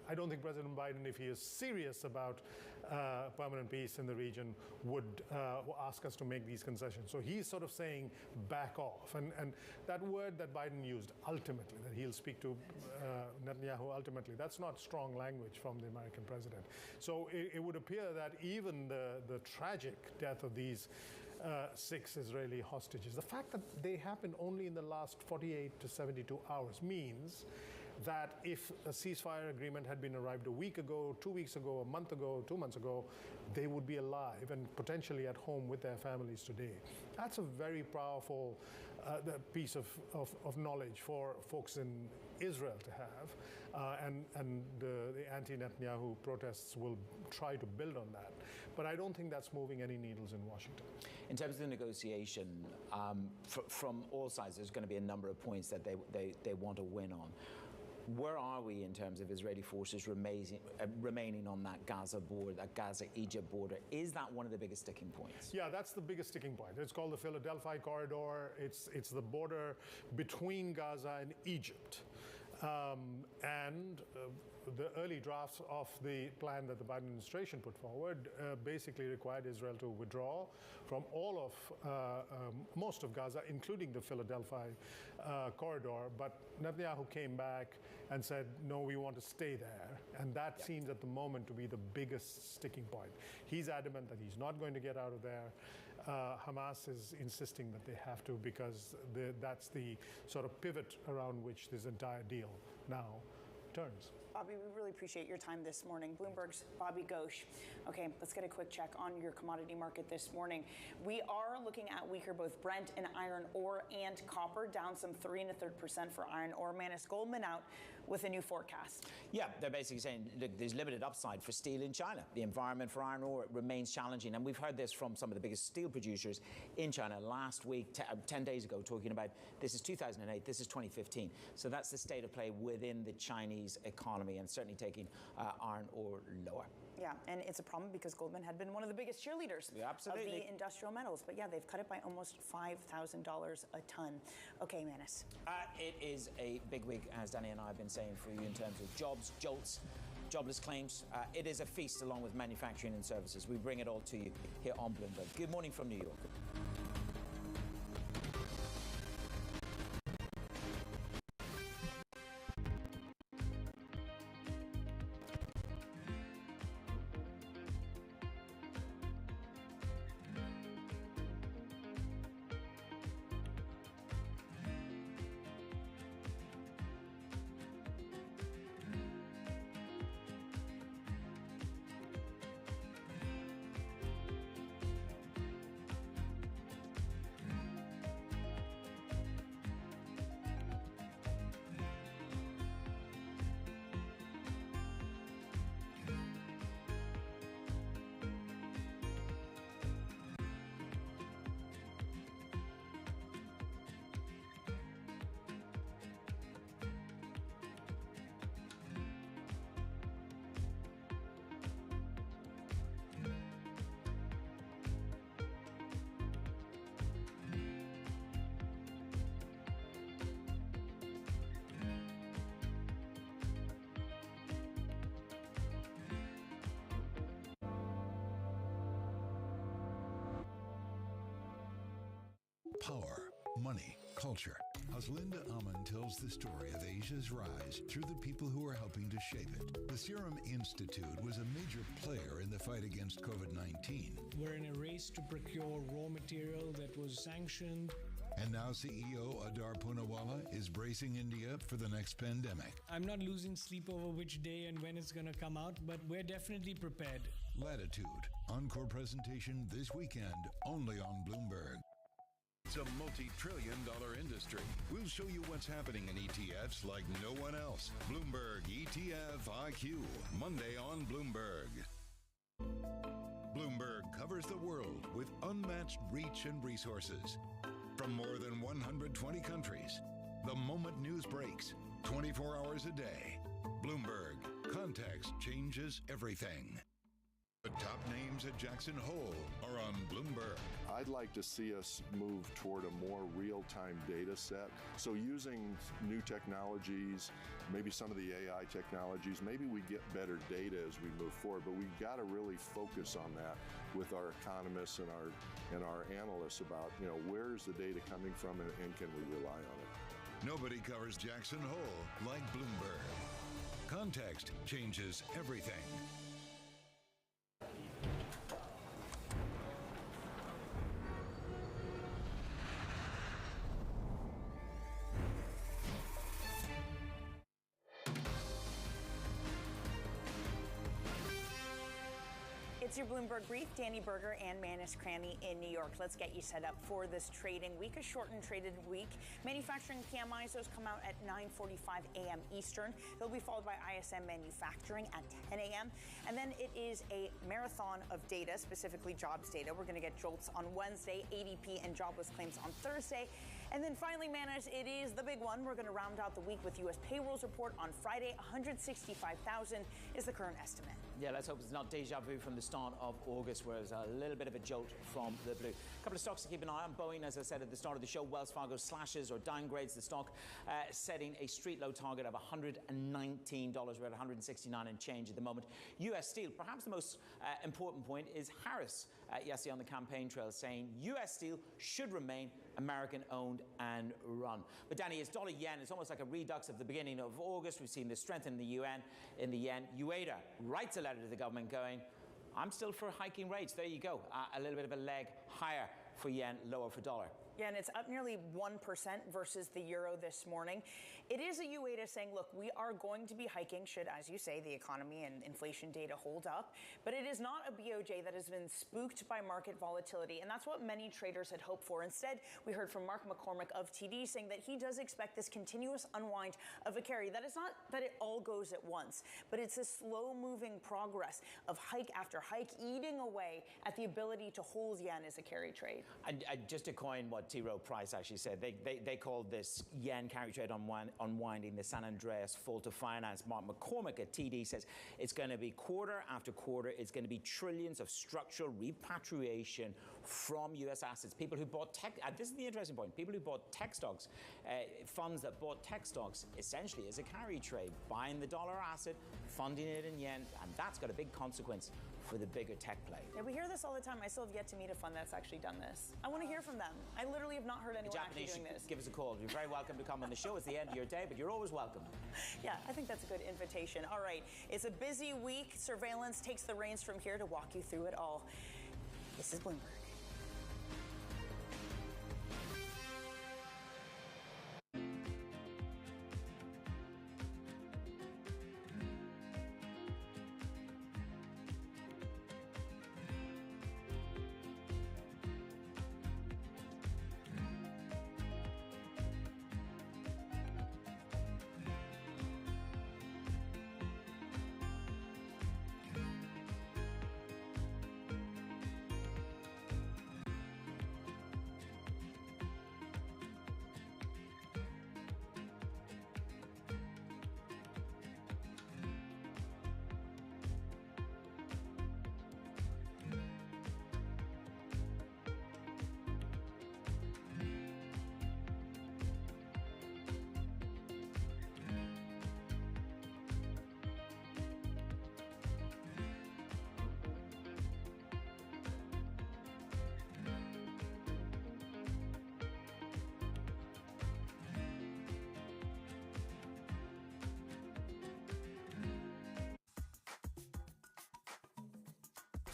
I don't think President Biden, if he is serious about permanent peace in the region, would ask us to make these concessions. So he's sort of saying back off. And that word that Biden used, ultimately, that he'll speak to Netanyahu ultimately, that's not strong language from the American president. So it would appear that even the tragic death of these 6 Israeli hostages, the fact that they happened only in the last 48 to 72 hours means that if a ceasefire agreement had been arrived a week ago, 2 weeks ago, a month ago, 2 months ago, they would be alive and potentially at home with their families today. That's a very powerful piece of knowledge for folks in Israel to have. And the anti-Netanyahu protests will try to build on that. But I don't think that's moving any needles in Washington. In terms of the negotiation, from all sides, there's going to be a number of points that they want to win on. Where are we in terms of Israeli forces remaining on that Gaza border, that Gaza-Egypt border? Is that one of the biggest sticking points? Yeah, that's the biggest sticking point. It's called the Philadelphia corridor. It's the border between Gaza and Egypt. The early drafts of the plan that the Biden administration put forward basically required Israel to withdraw from all of most of Gaza, including the Philadelphia corridor. But Netanyahu came back and said, no, we want to stay there. And that seems at the moment to be the biggest sticking point. He's adamant that he's not going to get out of there. Hamas is insisting that they have to, because that's the sort of pivot around which this entire deal now turns. Bobby, we really appreciate your time this morning. Bloomberg's Bobby Ghosh. Okay, let's get a quick check on your commodity market this morning. We are looking at weaker both Brent and iron ore and copper, down some 3 1/3% for iron ore. Manus Goldman out with a new forecast. Yeah, they're basically saying, look, there's limited upside for steel in China. The environment for iron ore remains challenging. And we've heard this from some of the biggest steel producers in China last week, 10 days ago, talking about this is 2008, this is 2015. So that's the state of play within the Chinese economy, and certainly taking iron ore lower. Yeah, and it's a problem because Goldman had been one of the biggest cheerleaders of the industrial metals. But yeah, they've cut it by almost $5,000 a ton. Okay, Manus. It is a big week, as Danny and I have been saying, for you in terms of jobs, jolts, jobless claims. It is a feast along with manufacturing and services. We bring it all to you here on Bloomberg. Good morning from New York. power, money, culture. As Linda Aman tells the story of Asia's rise through the people who are helping to shape it. The Serum Institute was a major player in the fight against COVID-19. We're in a race to procure raw material that was sanctioned. And now CEO Adar Poonawalla is bracing India for the next pandemic. I'm not losing sleep over which day and when it's going to come out, but we're definitely prepared. Latitude, encore presentation this weekend, only on Bloomberg. It's a multi-trillion-dollar industry. We'll show you what's happening in ETFs like no one else. Bloomberg ETF IQ, Monday on Bloomberg. Bloomberg covers the world with unmatched reach and resources. From more than 120 countries, the moment news breaks, 24 hours a day. Bloomberg, context changes everything. The top names at Jackson Hole are on Bloomberg. I'd like to see us move toward a more real-time data set. So using new technologies, maybe some of the AI technologies, maybe we get better data as we move forward, but we've got to really focus on that with our economists and our analysts about, where is the data coming from and can we rely on it? Nobody covers Jackson Hole like Bloomberg. Context changes everything. It's your Bloomberg Brief. Danny Berger and Manus Cranny in New York. Let's get you set up for this trading week, a shortened traded week. Manufacturing PMIs, those come out at 9:45 a.m. Eastern. They'll be followed by ISM manufacturing at 10 a.m. And then it is a marathon of data, specifically jobs data. We're going to get JOLTS on Wednesday, ADP and jobless claims on Thursday. And then finally, Manus, it is the big one. We're going to round out the week with U.S. payrolls report on Friday. 165,000 is the current estimate. Yeah, let's hope it's not deja vu from the start of August, where it's a little bit of a jolt from the blue. A couple of stocks to keep an eye on. Boeing, as I said at the start of the show, Wells Fargo slashes or downgrades the stock, setting a street low target of $119. We're at 169 and change at the moment. U.S. Steel, perhaps the most important point is Harris, yesterday on the campaign trail, saying U.S. Steel should remain American-owned and run. But Danny, it's dollar-yen. It's almost like a redux of the beginning of August. We've seen the strength in the yen. UADA writes a letter to the government going, I'm still for hiking rates. There you go. A little bit of a leg higher for yen, lower for dollar. Yeah, and it's up nearly 1% versus the euro this morning. It is a UADA saying, look, we are going to be hiking should, as you say, the economy and inflation data hold up. But it is not a BOJ that has been spooked by market volatility, and that's what many traders had hoped for. Instead, we heard from Mark McCormick of TD saying that he does expect this continuous unwind of a carry. That is not that it all goes at once, but it's a slow-moving progress of hike after hike, eating away at the ability to hold yen as a carry trade. And just to coin what T. Rowe Price actually said, they called this yen carry trade unwinding the San Andreas fall to finance. Mark McCormick at TD says it's going to be quarter after quarter. It's going to be trillions of structural repatriation from U.S. assets. People who bought tech, this is the interesting point, people who bought tech stocks, funds that bought tech stocks essentially as a carry trade, buying the dollar asset, funding it in yen, and that's got a big consequence for the bigger tech play. Yeah, we hear this all the time. I still have yet to meet a fund that's actually done this. I want to hear from them. I literally have not heard anyone actually doing this. Give us a call. You're very welcome to come on the show. It's the end of your day, but you're always welcome. Yeah, I think that's a good invitation. All right, it's a busy week. Surveillance takes the reins from here to walk you through it all. This is Bloomberg.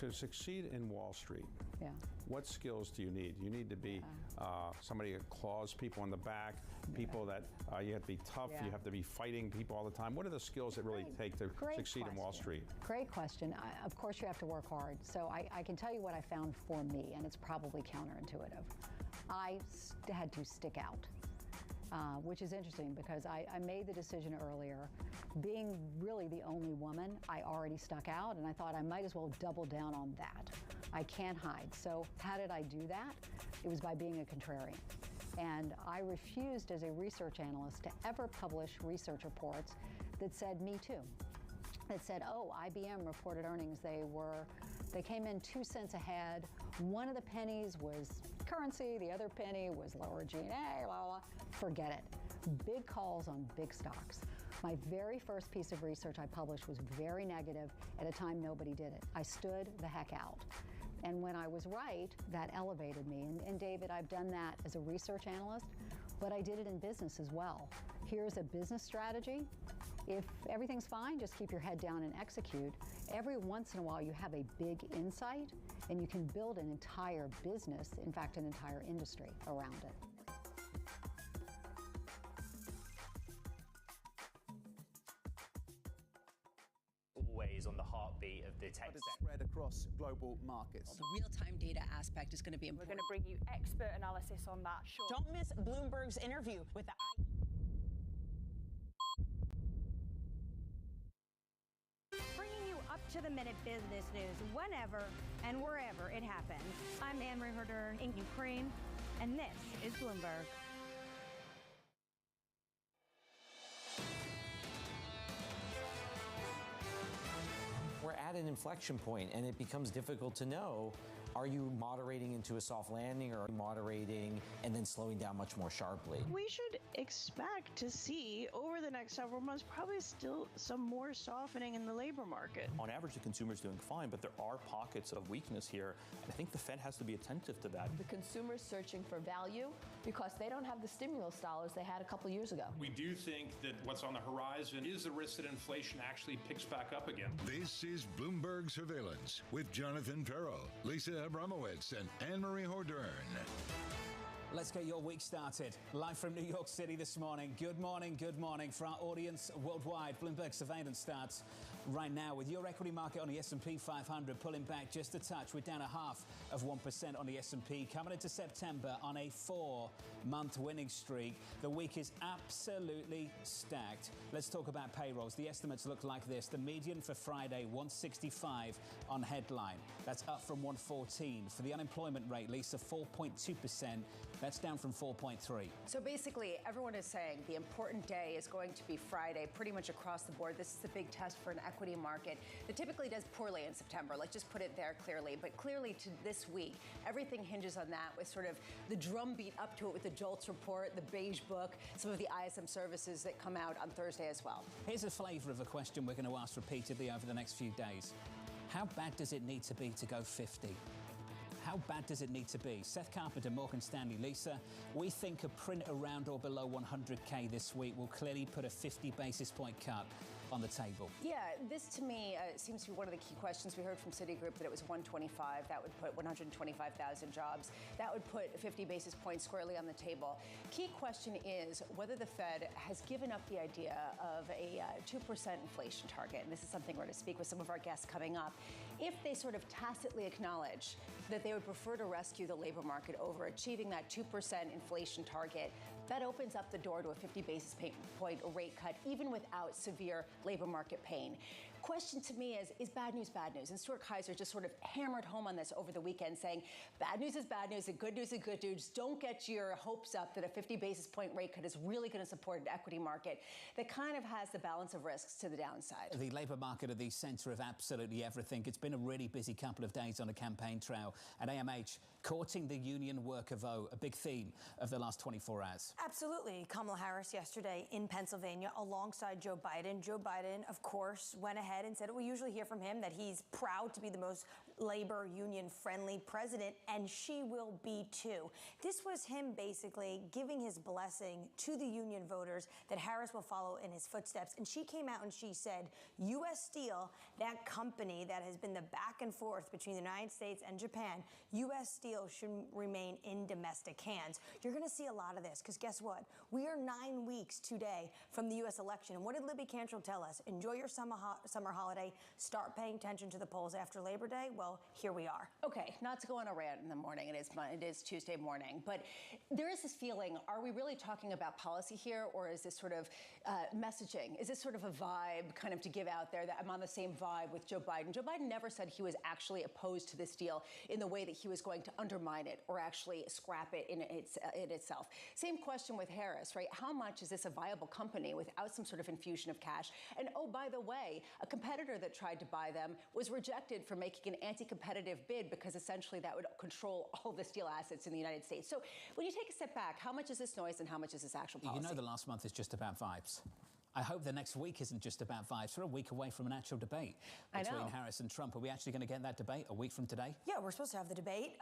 To succeed in Wall Street, what skills do you need? You need to be somebody that claws people in the back, people that you have to be tough, you have to be fighting people all the time. What are the skills that really take to succeed in Wall Street? Great question. Of course, you have to work hard. So I can tell you what I found for me, and it's probably counterintuitive. I had to stick out. Which is interesting because I made the decision earlier. Being really the only woman, I already stuck out, and I thought I might as well double down on that. I can't hide. So how did I do that? It was by being a contrarian. And I refused as a research analyst to ever publish research reports that said me too. That said, oh, IBM reported earnings. They came in 2 cents ahead. One of the pennies was currency, the other penny was lower G&A, blah, blah, blah. Forget it. Big calls on big stocks. My very first piece of research I published was very negative at a time nobody did it. I stood the heck out. And when I was right, that elevated me. And David, I've done that as a research analyst, but I did it in business as well. Here's a business strategy. If everything's fine, just keep your head down and execute. Every once in a while, you have a big insight, and you can build an entire business, in fact, an entire industry around it. Always on the heartbeat of the tech sector. Spread across global markets. The real-time data aspect is going to be important. We're going to bring you expert analysis on that. Sure. Don't miss Bloomberg's interview with the Bringing you up-to-the-minute business news whenever and wherever it happens. I'm Anne-Marie Herder in Ukraine, and this is Bloomberg. We're at an inflection point, and it becomes difficult to know, are you moderating into a soft landing, or are you moderating and then slowing down much more sharply? We should expect to see over the next several months probably still some more softening in the labor market. On average, the consumer's doing fine, but there are pockets of weakness here. And I think the Fed has to be attentive to that. The consumer's searching for value because they don't have the stimulus dollars they had a couple years ago. We do think that what's on the horizon is the risk that inflation actually picks back up again. This is Bloomberg Surveillance with Jonathan Ferro, Lisa Abramowitz, and Anne-Marie Hordern. Let's get your week started. Live from New York City this morning. Good morning, good morning. For our audience worldwide, Bloomberg Surveillance starts right now with your equity market on the S&P 500 pulling back just a touch. We're down 0.5% on the S&P. Coming into September on a 4-month winning streak. The week is absolutely stacked. Let's talk about payrolls. The estimates look like this. The median for Friday, 165 on headline. That's up from 114. For the unemployment rate, Lisa, 4.2%. That's down from 4.3. So basically, everyone is saying the important day is going to be Friday, pretty much across the board. This is the big test for an equity market that typically does poorly in September. Let's just put it there clearly. But clearly to this week, everything hinges on that with sort of the drumbeat up to it with the JOLTS report, the beige book, some of the ISM services that come out on Thursday as well. Here's a flavor of a question we're going to ask repeatedly over the next few days. How bad does it need to be to go 50? How bad does it need to be? Seth Carpenter, Morgan Stanley. Lisa, we think a print around or below 100K this week will clearly put a 50 basis point cut on the table. Yeah, this to me seems to be one of the key questions. We heard from Citigroup that it was 125. That would put 125,000 jobs. That would put 50 basis points squarely on the table. Key question is whether the Fed has given up the idea of a 2% inflation target. And this is something we're going to speak with some of our guests coming up. If they sort of tacitly acknowledge that they would prefer to rescue the labor market over achieving that 2% inflation target, that opens up the door to a 50 basis point rate cut, even without severe labor market pain. Question to me is bad news bad news? And Stuart Kaiser just sort of hammered home on this over the weekend, saying bad news is bad news and good news is good news. Don't get your hopes up that a 50 basis point rate cut is really going to support an equity market that kind of has the balance of risks to the downside. The labour market at the centre of absolutely everything. It's been a really busy couple of days on a campaign trail at AMH, courting the union worker vote, a big theme of the last 24 hours. Absolutely. Kamala Harris yesterday in Pennsylvania alongside Joe Biden. Joe Biden, of course, went ahead and said, we usually hear from him that he's proud to be the most labor union-friendly president, and she will be too. This was him basically giving his blessing to the union voters that Harris will follow in his footsteps. And she came out and she said, U.S. Steel, that company that has been the back and forth between the United States and Japan, U.S. Steel should remain in domestic hands. You're going to see a lot of this because guess what? We are 9 weeks today from the U.S. election. And what did Libby Cantrell tell us? Enjoy your summer holiday. Start paying attention to the polls after Labor Day. Well, here we are. Okay, not to go on a rant in the morning. It is Tuesday morning. But there is this feeling, are we really talking about policy here, or is this sort of messaging? Is this sort of a vibe kind of to give out there that I'm on the same vibe with Joe Biden? Joe Biden never said he was actually opposed to this deal in the way that he was going to undermine it or actually scrap it in itself. Same question with Harris, right? How much is this a viable company without some sort of infusion of cash? And oh, by the way, a competitor that tried to buy them was rejected for making an anti-competitive bid because essentially that would control all the steel assets in the United States. So when you take a step back, how much is this noise and how much is this actual policy? You know, the last month is just about vibes. I hope the next week isn't just about vibes. We're a week away from an actual debate between Harris and Trump. Are we actually going to get that debate a week from today? Yeah, we're supposed to have the debate.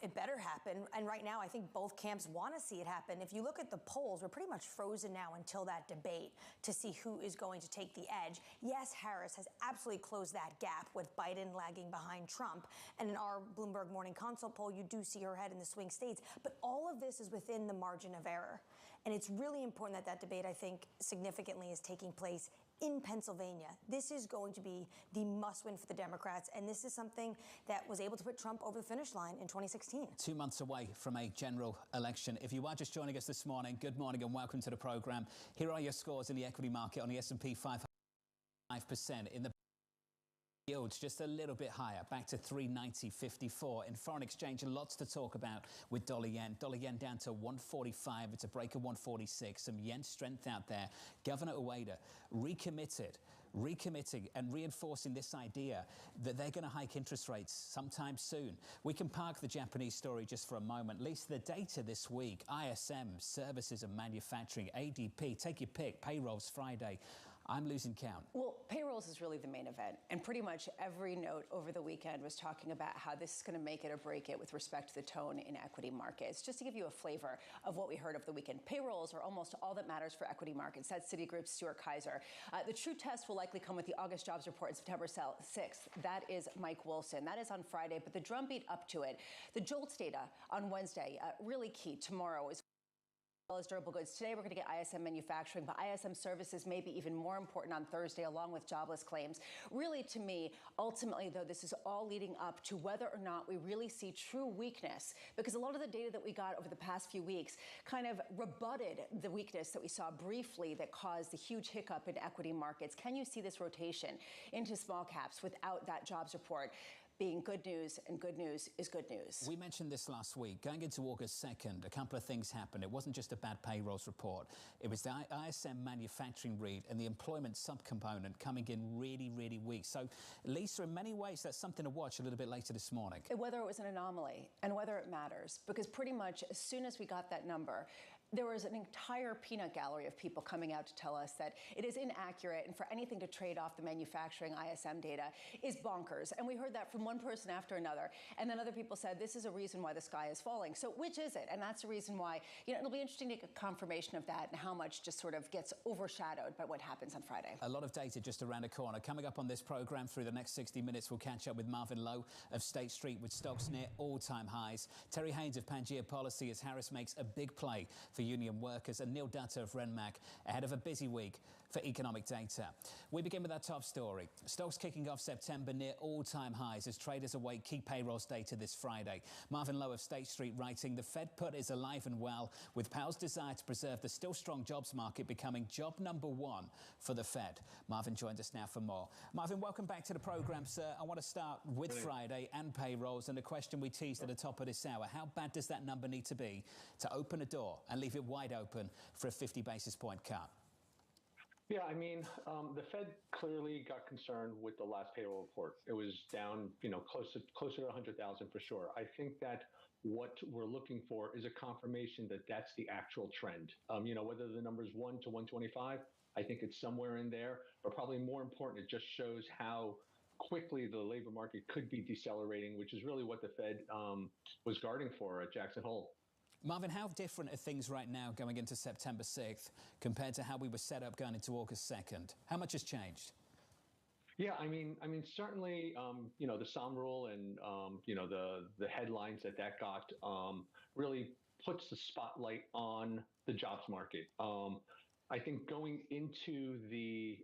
It better happen. And right now, I think both camps want to see it happen. If you look at the polls, we're pretty much frozen now until that debate to see who is going to take the edge. Yes, Harris has absolutely closed that gap with Biden lagging behind Trump. And in our Bloomberg Morning Consult poll, you do see her head in the swing states. But all of this is within the margin of error. And it's really important that that debate, I think, significantly is taking place in Pennsylvania. This is going to be the must-win for the Democrats, and this is something that was able to put Trump over the finish line in 2016. 2 months away from a general election. If you are just joining us this morning, good morning and welcome to the program. Here are your scores in the equity market on the S&P 500, 5% in the yields just a little bit higher, back to 390.54. In foreign exchange, lots to talk about with dollar yen. Dollar yen down to 145. It's a break of 146. Some yen strength out there. Governor Ueda recommitting and reinforcing this idea that they're going to hike interest rates sometime soon. We can park the Japanese story just for a moment. At least the data this week, ISM, services and manufacturing, ADP, take your pick, payrolls Friday. I'm losing count. Well, payrolls is really the main event. And pretty much every note over the weekend was talking about how this is going to make it or break it with respect to the tone in equity markets. Just to give you a flavor of what we heard over the weekend, payrolls are almost all that matters for equity markets. That's Citigroup's Stuart Kaiser. The true test will likely come with the August jobs report on September 6th. That is Mike Wilson. That is on Friday, but the drumbeat up to it. The JOLTS data on Wednesday, really key. Tomorrow is as durable goods. Today, we're going to get ISM manufacturing, but ISM services may be even more important on Thursday, along with jobless claims. Really, to me, ultimately, though, this is all leading up to whether or not we really see true weakness, because a lot of the data that we got over the past few weeks kind of rebutted the weakness that we saw briefly that caused the huge hiccup in equity markets. Can you see this rotation into small caps without that jobs report being good news, and good news is good news? We mentioned this last week. Going into August 2nd, a couple of things happened. It wasn't just a bad payrolls report. It was the ISM manufacturing read and the employment subcomponent coming in really, really weak. So, Lisa, in many ways, that's something to watch a little bit later this morning. Whether it was an anomaly and whether it matters, because pretty much as soon as we got that number, there was an entire peanut gallery of people coming out to tell us that it is inaccurate, and for anything to trade off the manufacturing ISM data is bonkers. And we heard that from one person after another. And then other people said, this is a reason why the sky is falling. So which is it? And that's the reason why, it'll be interesting to get confirmation of that and how much just sort of gets overshadowed by what happens on Friday. A lot of data just around the corner. Coming up on this program through the next 60 minutes, we'll catch up with Marvin Lowe of State Street with stocks near all-time highs. Terry Haynes of Pangea Policy as Harris makes a big play for union workers, and Neil Dutta of Renmac ahead of a busy week for economic data. We begin with our top story. Stocks kicking off September near all-time highs as traders await key payrolls data this Friday. Marvin Lowe of State Street writing, the Fed put is alive and well, with Powell's desire to preserve the still strong jobs market becoming job number one for the Fed. Marvin joins us now for more. Marvin, welcome back to the program, sir. I want to start with Friday and payrolls and the question we teased at the top of this hour. How bad does that number need to be to open a door and leave it wide open for a 50 basis point cut? Yeah, I mean, the Fed clearly got concerned with the last payroll report. It was down, closer to 100,000 for sure. I think that what we're looking for is a confirmation that that's the actual trend. Whether the number is 1 to 125, I think it's somewhere in there. But probably more important, it just shows how quickly the labor market could be decelerating, which is really what the Fed was guarding for at Jackson Hole. Marvin, how different are things right now going into September 6th compared to how we were set up going into August 2nd? How much has changed? Yeah, I mean, certainly, you know, the Somme rule and you know, the headlines that got really puts the spotlight on the jobs market. I think going into the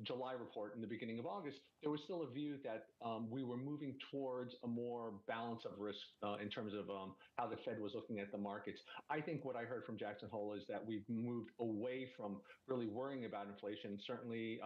July report in the beginning of August, there was still a view that we were moving towards a more balance of risk in terms of how the Fed was looking at the markets. I think what I heard from Jackson Hole is that we've moved away from really worrying about inflation. Certainly,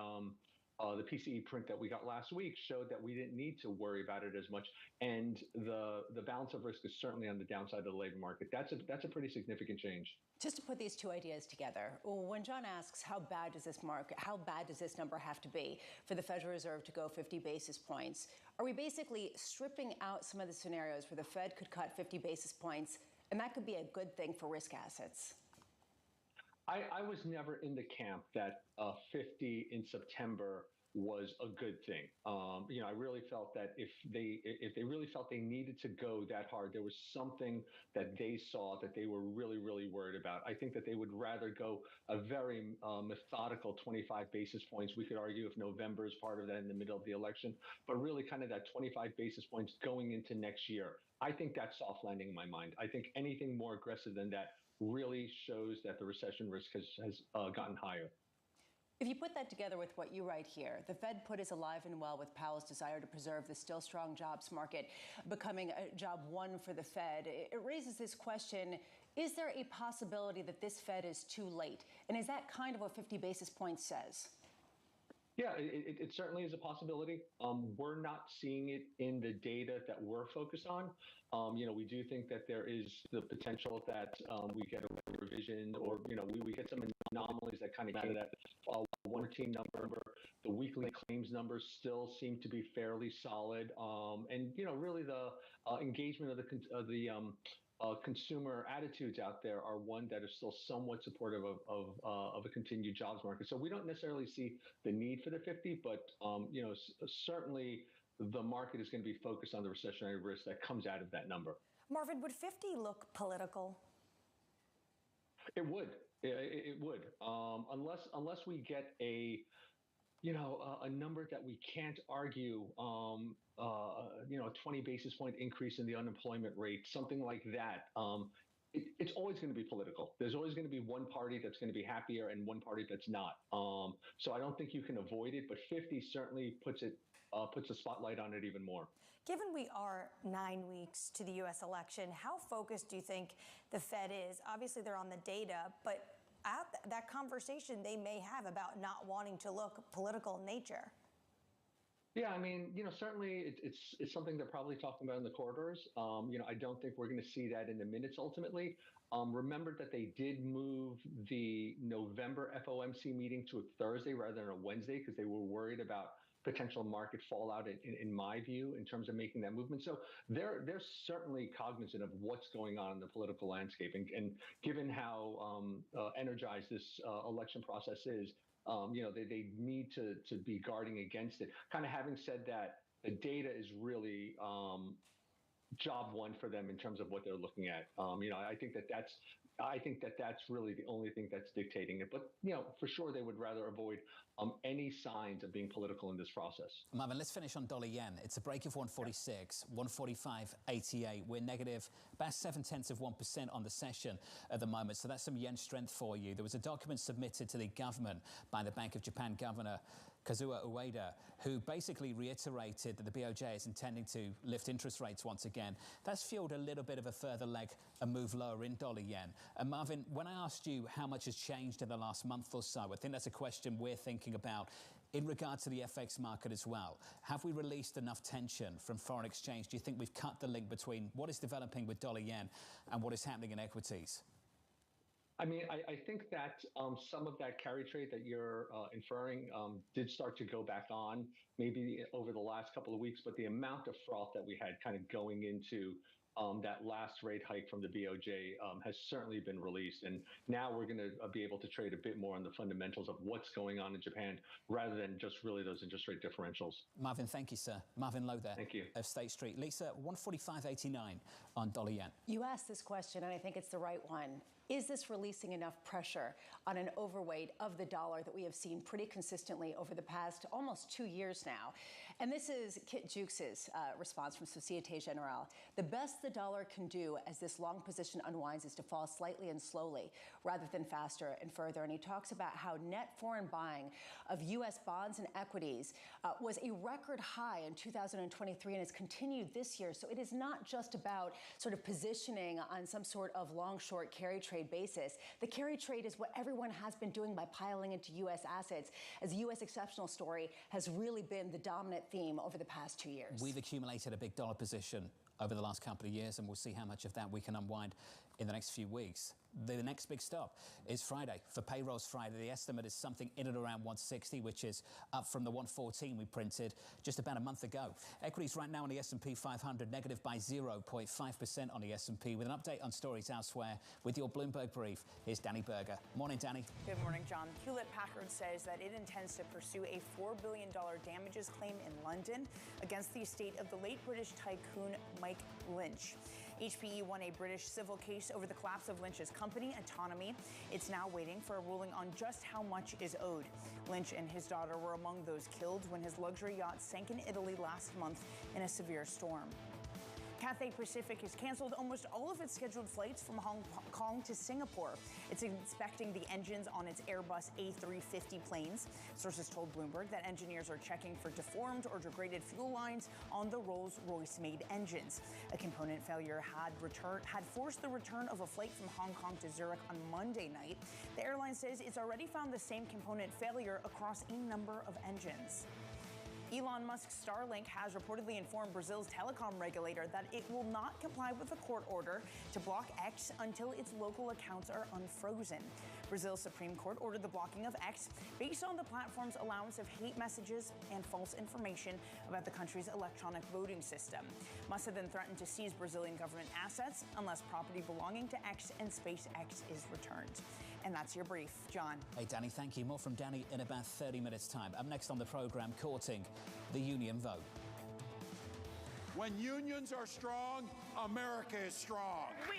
the PCE print that we got last week showed that we didn't need to worry about it as much, and the balance of risk is certainly on the downside of the labor market. That's a pretty significant change. Just to put these two ideas together, when John asks how bad does this number have to be for the Federal Reserve to go 50 basis points, are we basically stripping out some of the scenarios where the Fed could cut 50 basis points, and that could be a good thing for risk assets? I was never in the camp that 50 in September was a good thing. You know, I really felt that if they really felt they needed to go that hard, there was something that they saw that they were really, really worried about. I think that they would rather go a very methodical 25 basis points. We could argue if November is part of that in the middle of the election, but really kind of that 25 basis points going into next year. I think that's soft landing in my mind. I think anything more aggressive than that really shows that the recession risk has gotten higher. If you put that together with what you write here, the Fed put is alive and well with Powell's desire to preserve the still strong jobs market becoming a job one for the Fed. It raises this question, is there a possibility that this Fed is too late? And is that kind of what 50 basis points says? Yeah, it certainly is a possibility. We're not seeing it in the data that we're focused on. You know, we do think that there is the potential that we get a revision, or you know, we get some anomalies that kind of get that 114 number. The weekly claims numbers still seem to be fairly solid, and you know, really the engagement of the consumer attitudes out there are one that are still somewhat supportive of a continued jobs market. So we don't necessarily see the need for the 50, but you know, certainly the market is going to be focused on the recessionary risk that comes out of that number. Marvin, would 50 look political? It would. It would. Unless we get a number that we can't argue, you know, a 20 basis point increase in the unemployment rate, something like that. It's always going to be political. There's always going to be one party that's going to be happier and one party that's not. So I don't think you can avoid it, but 50 certainly puts a spotlight on it even more. Given we are 9 weeks to the U.S. election, how focused do you think the Fed is? Obviously, they're on the data, but at that conversation they may have about not wanting to look political in nature. Yeah, I mean, you know, certainly it's something they're probably talking about in the corridors. You know, I don't think we're going to see that in the minutes ultimately. Remember that they did move the November FOMC meeting to a Thursday rather than a Wednesday because they were worried about potential market fallout, in my view, in terms of making that movement. So they're certainly cognizant of what's going on in the political landscape. And given how energized this election process is, you know, they need to be guarding against it. Kind of having said that, the data is really job one for them in terms of what they're looking at. You know, I think that's really the only thing that's dictating it. But, you know, for sure they would rather avoid any signs of being political in this process. Marvin, let's finish on dollar yen. It's a break of 146, 145.88. We're negative about 0.7% on the session at the moment. So that's some yen strength for you. There was a document submitted to the government by the Bank of Japan Governor Kazuo Ueda, who basically reiterated that the BOJ is intending to lift interest rates once again. That's fueled a little bit of a further leg, a move lower in dollar yen. And Marvin, when I asked you how much has changed in the last month or so, I think that's a question we're thinking about in regard to the FX market as well. Have we released enough tension from foreign exchange? Do you think we've cut the link between what is developing with dollar yen and what is happening in equities? I mean, I think that some of that carry trade that you're inferring did start to go back on maybe over the last couple of weeks, but the amount of froth that we had kind of going into that last rate hike from the BOJ has certainly been released. And now we're going to be able to trade a bit more on the fundamentals of what's going on in Japan rather than just really those interest rate differentials. Marvin, thank you, sir. Marvin Lowe there. Thank you. Of State Street. Lisa, 145.89 on dollar yen. You asked this question, and I think it's the right one. Is this releasing enough pressure on an overweight of the dollar that we have seen pretty consistently over the past almost 2 years now? And this is Kit Jukes' response from Societe Generale. The best the dollar can do as this long position unwinds is to fall slightly and slowly rather than faster and further. And he talks about how net foreign buying of U.S. bonds and equities was a record high in 2023 and has continued this year. So it is not just about sort of positioning on some sort of long-short carry trade basis. The carry trade is what everyone has been doing by piling into U.S. assets, as the U.S. exceptional story has really been the dominant theme over the past 2 years. We've accumulated a big dollar position over the last couple of years, and we'll see how much of that we can unwind in the next few weeks. The next big stop is Friday. For payrolls Friday, the estimate is something in and around 160, which is up from the 114 we printed just about a month ago. Equities right now on the S&P 500 negative by 0.5% on the S&P. With an update on stories elsewhere with your Bloomberg Brief, here's Danny Berger. Morning, Danny. Good morning, John. Hewlett-Packard says that it intends to pursue a $4 billion damages claim in London against the estate of the late British tycoon Mike Lynch. HPE won a British civil case over the collapse of Lynch's company, Autonomy. It's now waiting for a ruling on just how much is owed. Lynch and his daughter were among those killed when his luxury yacht sank in Italy last month in a severe storm. Cathay Pacific has canceled almost all of its scheduled flights from Hong Kong to Singapore. It's inspecting the engines on its Airbus A350 planes. Sources told Bloomberg that engineers are checking for deformed or degraded fuel lines on the Rolls-Royce-made engines. A component failure had forced the return of a flight from Hong Kong to Zurich on Monday night. The airline says it's already found the same component failure across a number of engines. Elon Musk's Starlink has reportedly informed Brazil's telecom regulator that it will not comply with a court order to block X until its local accounts are unfrozen. Brazil's Supreme Court ordered the blocking of X based on the platform's allowance of hate messages and false information about the country's electronic voting system. Musk had then threatened to seize Brazilian government assets unless property belonging to X and SpaceX is returned. And that's your brief, John. Hey, Danny, thank you. More from Danny in about 30 minutes' time. Up next on the program, courting the union vote. When unions are strong, America is strong. We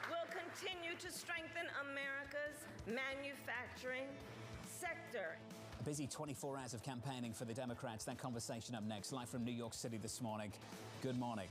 will continue to strengthen America's manufacturing sector. A busy 24 hours of campaigning for the Democrats. That conversation up next, live from New York City this morning. Good morning.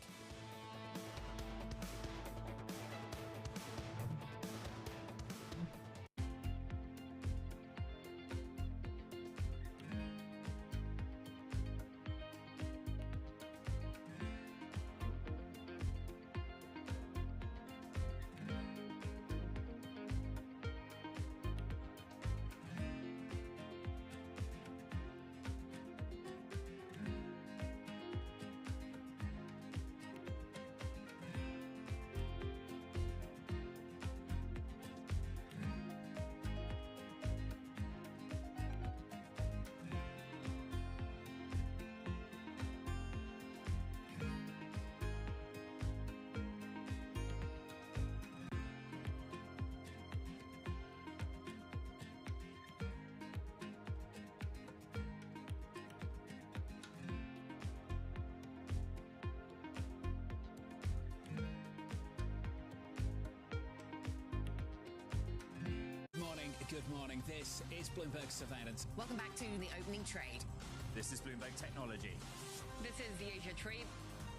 Good morning. This is Bloomberg Surveillance. Welcome back to the opening trade. This is Bloomberg Technology. This is the Asia trade.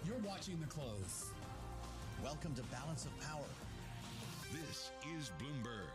You're watching the close. Welcome to Balance of Power. This is Bloomberg.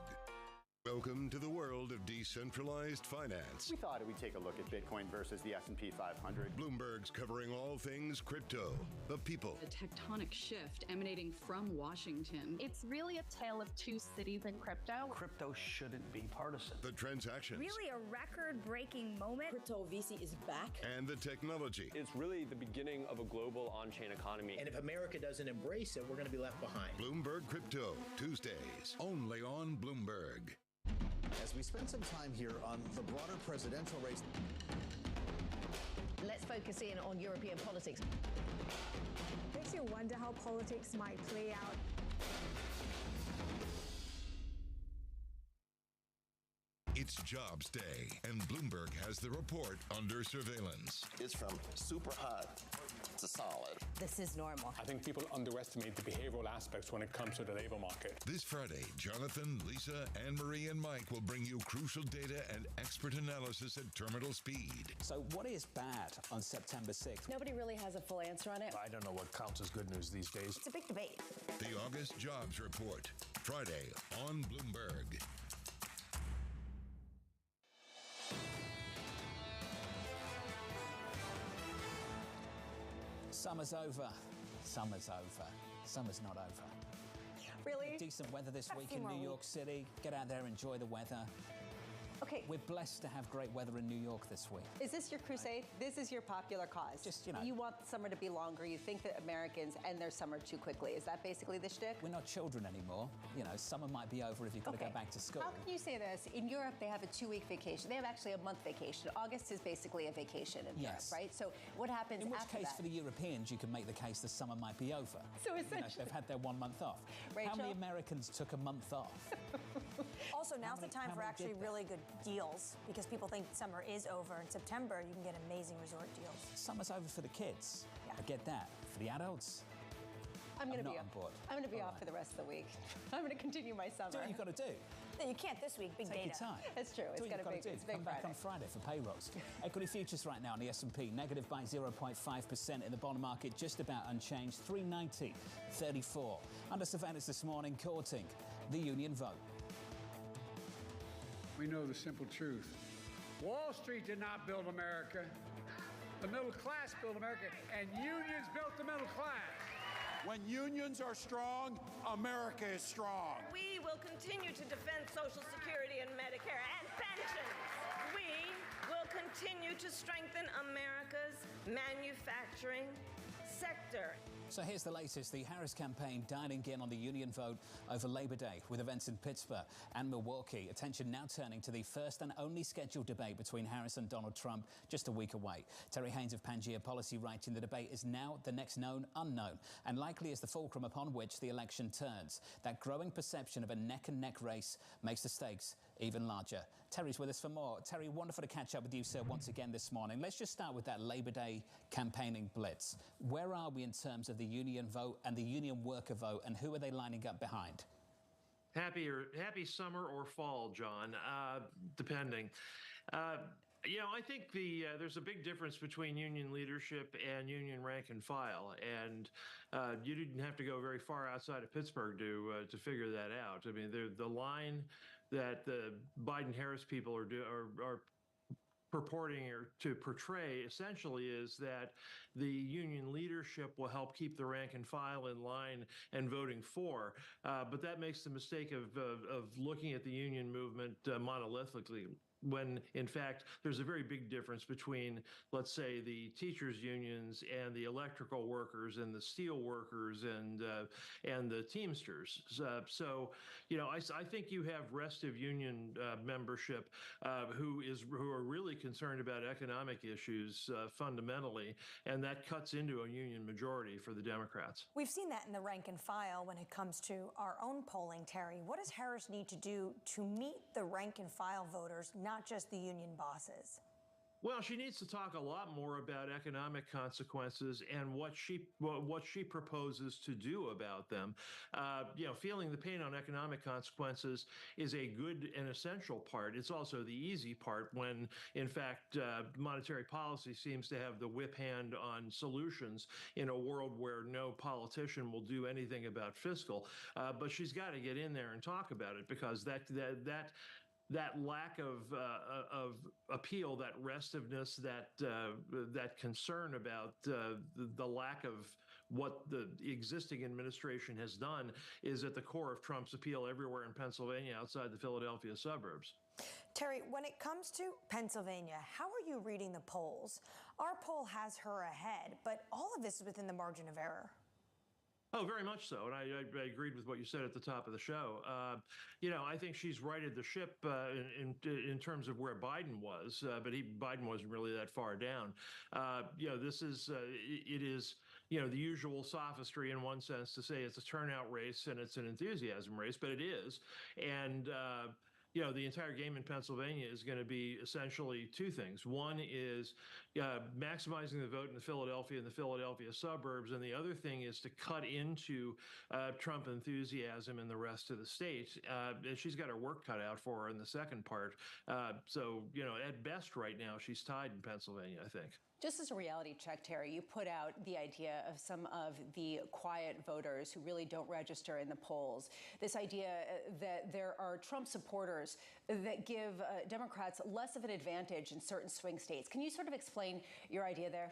Welcome to the world of decentralized finance. We thought we'd take a look at Bitcoin versus the S&P 500. Bloomberg's covering all things crypto, the people. A tectonic shift emanating from Washington. It's really a tale of two cities in crypto. Crypto shouldn't be partisan. The transactions. Really a record-breaking moment. Crypto VC is back. And the technology. It's really the beginning of a global on-chain economy. And if America doesn't embrace it, we're going to be left behind. Bloomberg Crypto, Tuesdays, only on Bloomberg. As we spend some time here on the broader presidential race, let's focus in on European politics. Makes you wonder how politics might play out. It's Jobs Day, and Bloomberg has the report under surveillance. It's from super hot to solid. This is normal. I think people underestimate the behavioral aspects when it comes to the labor market. This Friday, Jonathan, Lisa, Anne-Marie, and Mike will bring you crucial data and expert analysis at terminal speed. So what is bad on September 6th? Nobody really has a full answer on it. I don't know what counts as good news these days. It's a big debate. The August Jobs Report, Friday on Bloomberg. Summer's over. Summer's over. Summer's not over. Really? Decent weather this week in New York City. Get out there, enjoy the weather. Okay. We're blessed to have great weather in New York this week. Is this your crusade? This is your popular cause? Just, you know. You want summer to be longer. You think that Americans end their summer too quickly. Is that basically the shtick? We're not children anymore. You know, summer might be over if you've got to go back to school. How can you say this? In Europe, they have a 2-week vacation. They have actually a month vacation. August is basically a vacation in Europe, right? So what happens in which after case, that? for the Europeans, you can make the case the summer might be over. So essentially, you know, they've had their 1 month off. Rachel? How many Americans took a month off? Also, now's the time for actually really good deals because people think summer is over. In September, you can get amazing resort deals. Summer's over for the kids. Yeah. I get that. For the adults, I'm going to not be on board. I'm going to be off for the rest of the week. I'm going to continue my summer. Do what you've got to do. No, you can't this week. Big Take data. your time. That's true. It's going to be big Come back on Friday for payrolls. Equity futures right now on the S&P negative by 0.5% in the bond market, just about unchanged. 390.34. Under surveillance this morning, courting the union vote. We know the simple truth. Wall Street did not build America. The middle class built America, and unions built the middle class. When unions are strong, America is strong. We will continue to defend Social Security and Medicare and pensions. We will continue to strengthen America's manufacturing sector. So here's the latest. The Harris campaign dining in on the union vote over Labor Day with events in Pittsburgh and Milwaukee. Attention now turning to the first and only scheduled debate between Harris and Donald Trump just a week away. Terry Haynes of Pangea Policy writing the debate is now the next known unknown and likely is the fulcrum upon which the election turns. That growing perception of a neck-and-neck race makes the stakes even larger. Terry's with us for more. Terry, wonderful to catch up with you, sir, once again this morning. Let's just start with that Labor Day campaigning blitz. Where are we in terms of the union vote and the union worker vote, and who are they lining up behind? Happy summer or fall, John, depending. You know, I think there's a big difference between union leadership and union rank and file, and you didn't have to go very far outside of Pittsburgh to figure that out. I mean, the line that the Biden-Harris people are purporting or to portray essentially is that the union leadership will help keep the rank and file in line and voting for, but that makes the mistake of looking at the union movement monolithically, when in fact there's a very big difference between, let's say, the teachers unions and the electrical workers and the steel workers and the Teamsters. So you know, I think you have restive union membership who are really concerned about economic issues fundamentally, and that cuts into a union majority for the Democrats. We've seen that in the rank and file when it comes to our own polling, Terry. What does Harris need to do to meet the rank and file voters, not just the union bosses? Well, she needs to talk a lot more about economic consequences and what she proposes to do about them. You know, feeling the pain on economic consequences is a good and essential part. It's also the easy part when, in fact, monetary policy seems to have the whip hand on solutions in a world where no politician will do anything about fiscal. But she's got to get in there and talk about it, because that lack of appeal, that restiveness, that concern about the lack of what the existing administration has done is at the core of Trump's appeal everywhere in Pennsylvania outside the Philadelphia suburbs. Terry, when it comes to Pennsylvania, how are you reading the polls? Our poll has her ahead, but all of this is within the margin of error. Oh, very much so, and I agreed with what you said at the top of the show. I think she's righted the ship in terms of where Biden was, but Biden wasn't really that far down. This is it is the usual sophistry in one sense to say it's a turnout race and it's an enthusiasm race, but it is, and. The entire game in Pennsylvania is going to be essentially two things. One is maximizing the vote in the Philadelphia suburbs, and the other thing is to cut into Trump enthusiasm in the rest of the state. And she's got her work cut out for her in the second part. At best right now, she's tied in Pennsylvania, I think. Just as a reality check, Terry, you put out the idea of some of the quiet voters who really don't register in the polls. This idea that there are Trump supporters that give Democrats less of an advantage in certain swing states. Can you sort of explain your idea there?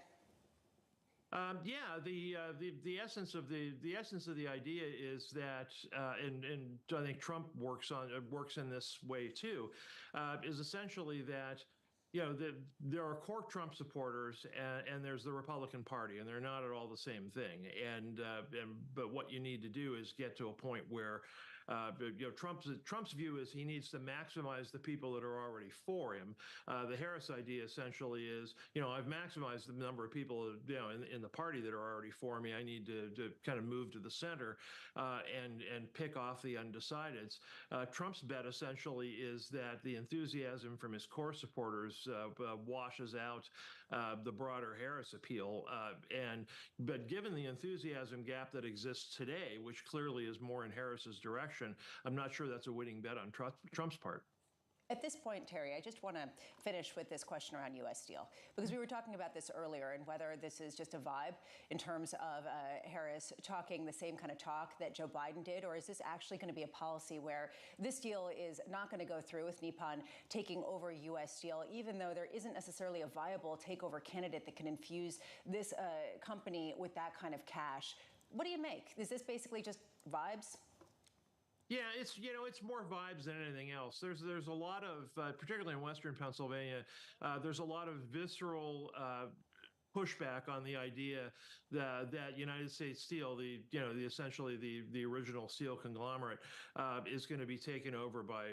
The essence of the idea is that, and I think Trump works in this way too, is essentially that. There are core Trump supporters and there's the Republican Party, and they're not at all the same thing. But what you need to do is get to a point where Trump's view is he needs to maximize the people that are already for him. The Harris idea essentially is, I've maximized the number of people in the party that are already for me. I need to kind of move to the center and pick off the undecideds. Trump's bet essentially is that the enthusiasm from his core supporters washes out the broader Harris appeal. But given the enthusiasm gap that exists today, which clearly is more in Harris's direction, I'm not sure that's a winning bet on Trump's part. At this point, Terry, I just want to finish with this question around U.S. Steel, because we were talking about this earlier and whether this is just a vibe in terms of Harris talking the same kind of talk that Joe Biden did, or is this actually going to be a policy where this deal is not going to go through with Nippon taking over U.S. Steel, even though there isn't necessarily a viable takeover candidate that can infuse this company with that kind of cash? What do you make? Is this basically just vibes? Yeah, it's more vibes than anything else. There's a lot of, particularly in Western Pennsylvania, there's a lot of visceral pushback on the idea that United States Steel, essentially the original steel conglomerate, is going to be taken over by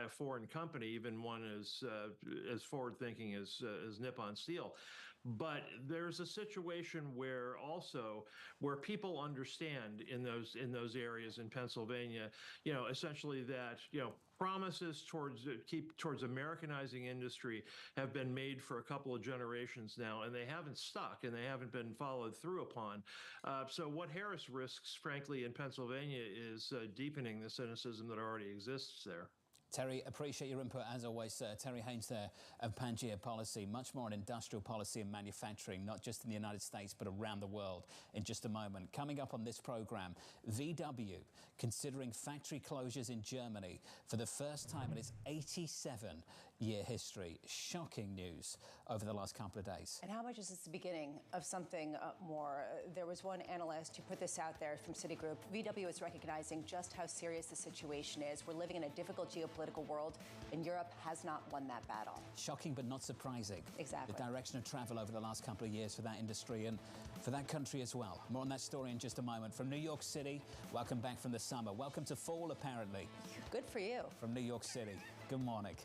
a foreign company, even one as forward thinking as Nippon Steel. But there's a situation where people understand in those areas in Pennsylvania, essentially that promises towards Americanizing industry have been made for a couple of generations now, and they haven't stuck and they haven't been followed through upon. So what Harris risks, frankly, in Pennsylvania is deepening the cynicism that already exists there. Terry, appreciate your input as always. Terry Haynes there of Pangea Policy, much more on industrial policy and manufacturing, not just in the United States, but around the world in just a moment. Coming up on this program, VW considering factory closures in Germany for the first time in its 87-year history. Shocking news over the last couple of days. And how much is this the beginning of something more? There was one analyst who put this out there from Citigroup. VW is recognizing just how serious the situation is. We're living in a difficult geopolitical world, and Europe has not won that battle. Shocking, but not surprising. Exactly. The direction of travel over the last couple of years for that industry and for that country as well. More on that story in just a moment. From New York City, welcome back from the summer. Welcome to fall, apparently. Good for you. From New York City. Good morning.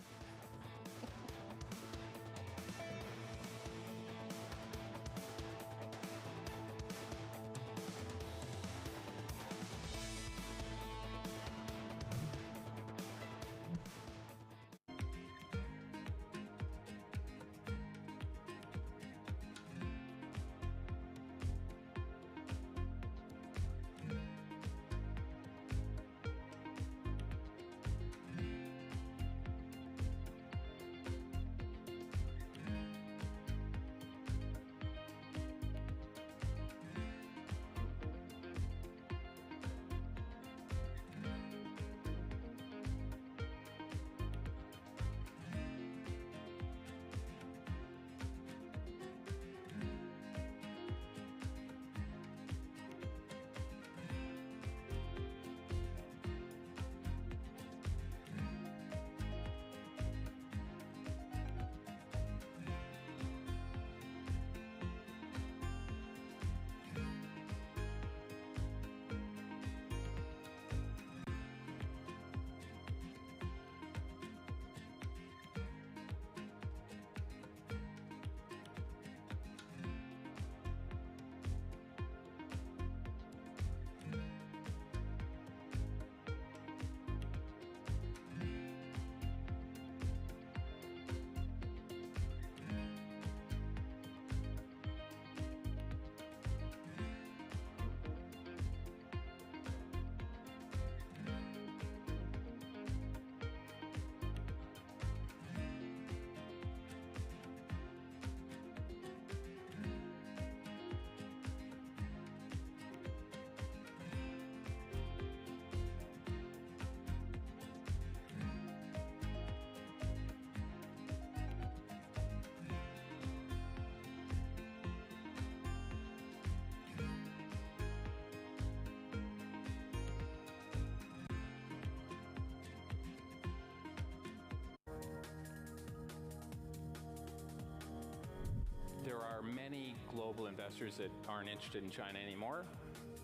many global investors that aren't interested in China anymore,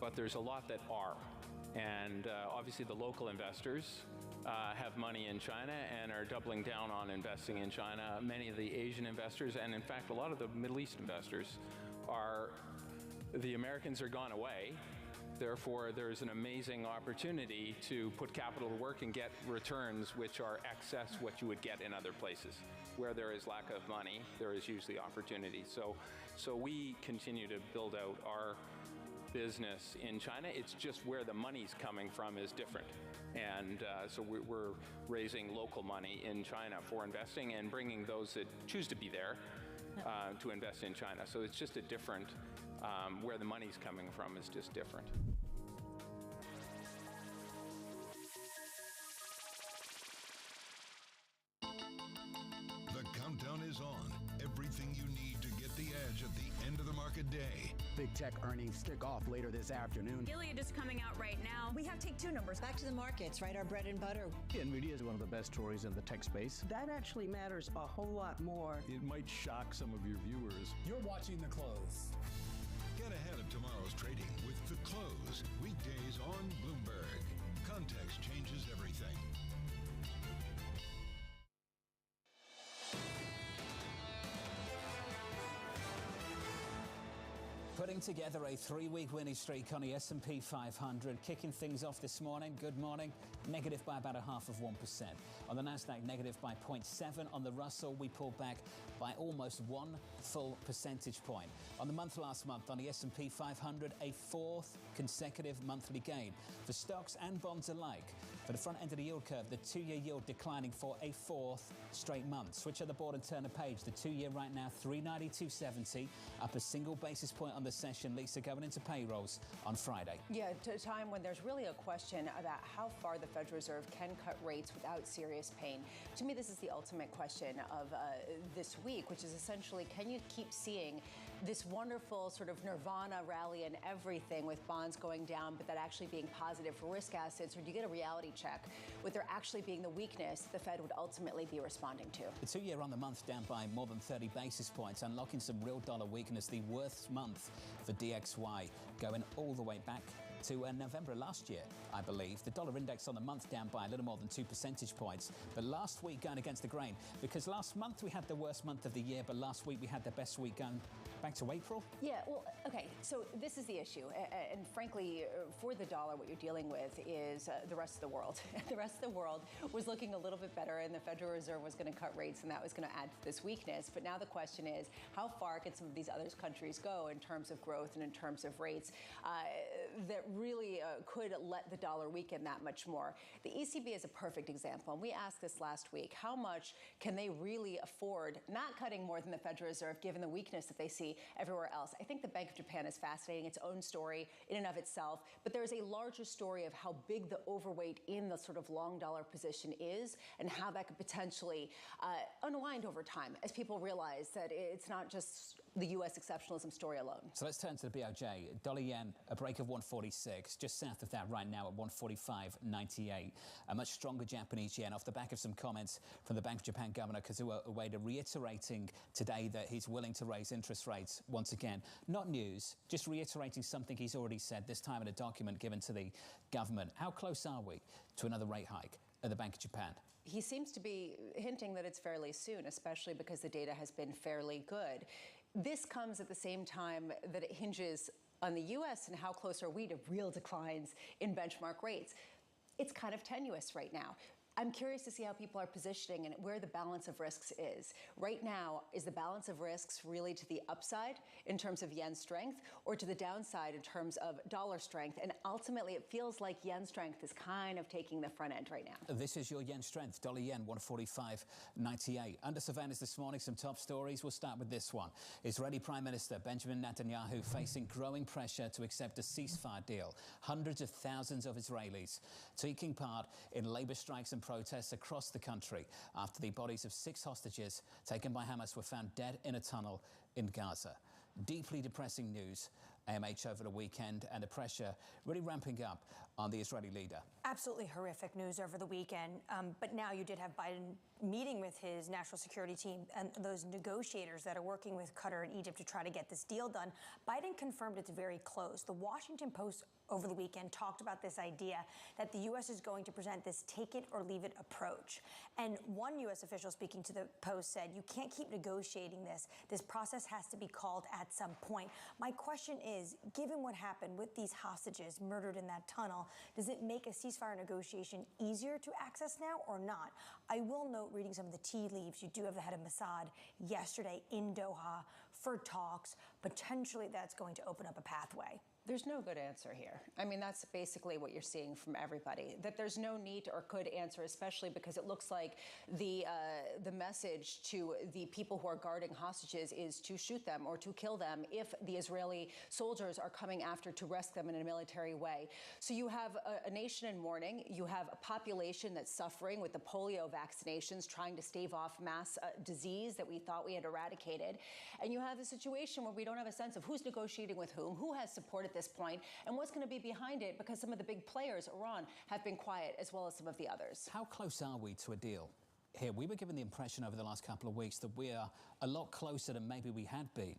but there's a lot that are. And obviously the local investors have money in China and are doubling down on investing in China. Many of the Asian investors, and in fact a lot of the Middle East investors, the Americans are gone away. Therefore, there's an amazing opportunity to put capital to work and get returns which are excess what you would get in other places. Where there is lack of money, there is usually opportunity. So we continue to build out our business in China. It's just where the money's coming from is different. And so we're raising local money in China for investing and bringing those that choose to be there to invest in China. So it's just a different, where the money's coming from is just different. The countdown is on. Everything you need to get the edge at the end of the market day. Big tech earnings kick off later this afternoon. Gilead is coming out right now. We have take two numbers. Back to the markets, right? Our bread and butter. NVIDIA is one of the best stories in the tech space. That actually matters a whole lot more. It might shock some of your viewers. You're watching The Close. Get ahead of tomorrow's trading with The Close. Weekdays on Bloomberg. Context changes everything. Putting together a three-week winning streak on the S&P 500, kicking things off this morning. Good morning. Negative by about 0.5%. On the NASDAQ, negative by 0.7. On the Russell, we pulled back by almost 1 full percentage point. On the month last month, on the S&P 500, a fourth consecutive monthly gain for stocks and bonds alike. For the front end of the yield curve, the two-year yield declining for a fourth straight month. Switch on the board and turn the page. The two-year right now, 392.70, up a single basis point on the session. Lisa, going into payrolls on Friday. Yeah, to a time when there's really a question about how far the Federal Reserve can cut rates without serious pain. To me, this is the ultimate question of this week, which is essentially, can you keep seeing this wonderful sort of nirvana rally and everything with bonds going down, but that actually being positive for risk assets, or do you get a reality check with there actually being the weakness the Fed would ultimately be responding to? The two-year on the month down by more than 30 basis points, unlocking some real dollar weakness, the worst month for DXY, going all the way back to November last year, I believe. The dollar index on the month down by a little more than 2 percentage points. But last week going against the grain, because last month we had the worst month of the year, but last week we had the best week going back to April. Yeah, well, okay, so this is the issue. And frankly, for the dollar, what you're dealing with is the rest of the world. The rest of the world was looking a little bit better, and the Federal Reserve was going to cut rates, and that was going to add to this weakness. But now the question is, how far can some of these other countries go in terms of growth and in terms of rates that really could let the dollar weaken that much more? The ECB is a perfect example, and we asked this last week. How much can they really afford not cutting more than the Federal Reserve, given the weakness that they see everywhere else? I think the Bank of Japan is fascinating, its own story in and of itself, but there's a larger story of how big the overweight in the sort of long dollar position is and how that could potentially unwind over time as people realize that it's not just the U.S. exceptionalism story alone. So let's turn to the BOJ. Dollar yen, a break of 146, just south of that right now at 145.98. A much stronger Japanese yen off the back of some comments from the Bank of Japan Governor Kazuo Ueda reiterating today that he's willing to raise interest rates once again. Not news, just reiterating something he's already said, this time in a document given to the government. How close are we to another rate hike at the Bank of Japan? He seems to be hinting that it's fairly soon, especially because the data has been fairly good. This comes at the same time that it hinges on the U.S. and how close are we to real declines in benchmark rates. It's kind of tenuous right now. I'm curious to see how people are positioning and where the balance of risks is. Right now, is the balance of risks really to the upside in terms of yen strength or to the downside in terms of dollar strength? And ultimately, it feels like yen strength is kind of taking the front end right now. This is your yen strength. Dollar yen, 145.98. Under surveillance this morning, some top stories. We'll start with this one. Israeli Prime Minister Benjamin Netanyahu facing growing pressure to accept a ceasefire deal. Hundreds of thousands of Israelis taking part in labor strikes and protests across the country after the bodies of 6 hostages taken by Hamas were found dead in a tunnel in Gaza. Deeply depressing news AMH over the weekend, and the pressure really ramping up on the Israeli leader. Absolutely horrific news over the weekend. But now you did have Biden meeting with his national security team and those negotiators that are working with Qatar and Egypt to try to get this deal done. Biden confirmed it's very close. The Washington Post over the weekend talked about this idea that the U.S. is going to present this take-it-or-leave-it approach. And one U.S. official speaking to the Post said, you can't keep negotiating this. This process has to be called at some point. My question is, given what happened with these hostages murdered in that tunnel, does it make a ceasefire negotiation easier to access now or not? I will note, reading some of the tea leaves, you do have the head of Mossad yesterday in Doha for talks. Potentially that's going to open up a pathway. There's no good answer here. I mean, that's basically what you're seeing from everybody, that there's no neat or good answer, especially because it looks like the message to the people who are guarding hostages is to shoot them or to kill them if the Israeli soldiers are coming after to rescue them in a military way. So you have a nation in mourning. You have a population that's suffering with the polio vaccinations, trying to stave off mass disease that we thought we had eradicated. And you have a situation where we don't have a sense of who's negotiating with who has supported this point, and what's going to be behind it, because some of the big players, Iran, have been quiet, as well as some of the others. How close are we to a deal here? We were given the impression over the last couple of weeks that we are a lot closer than maybe we had been,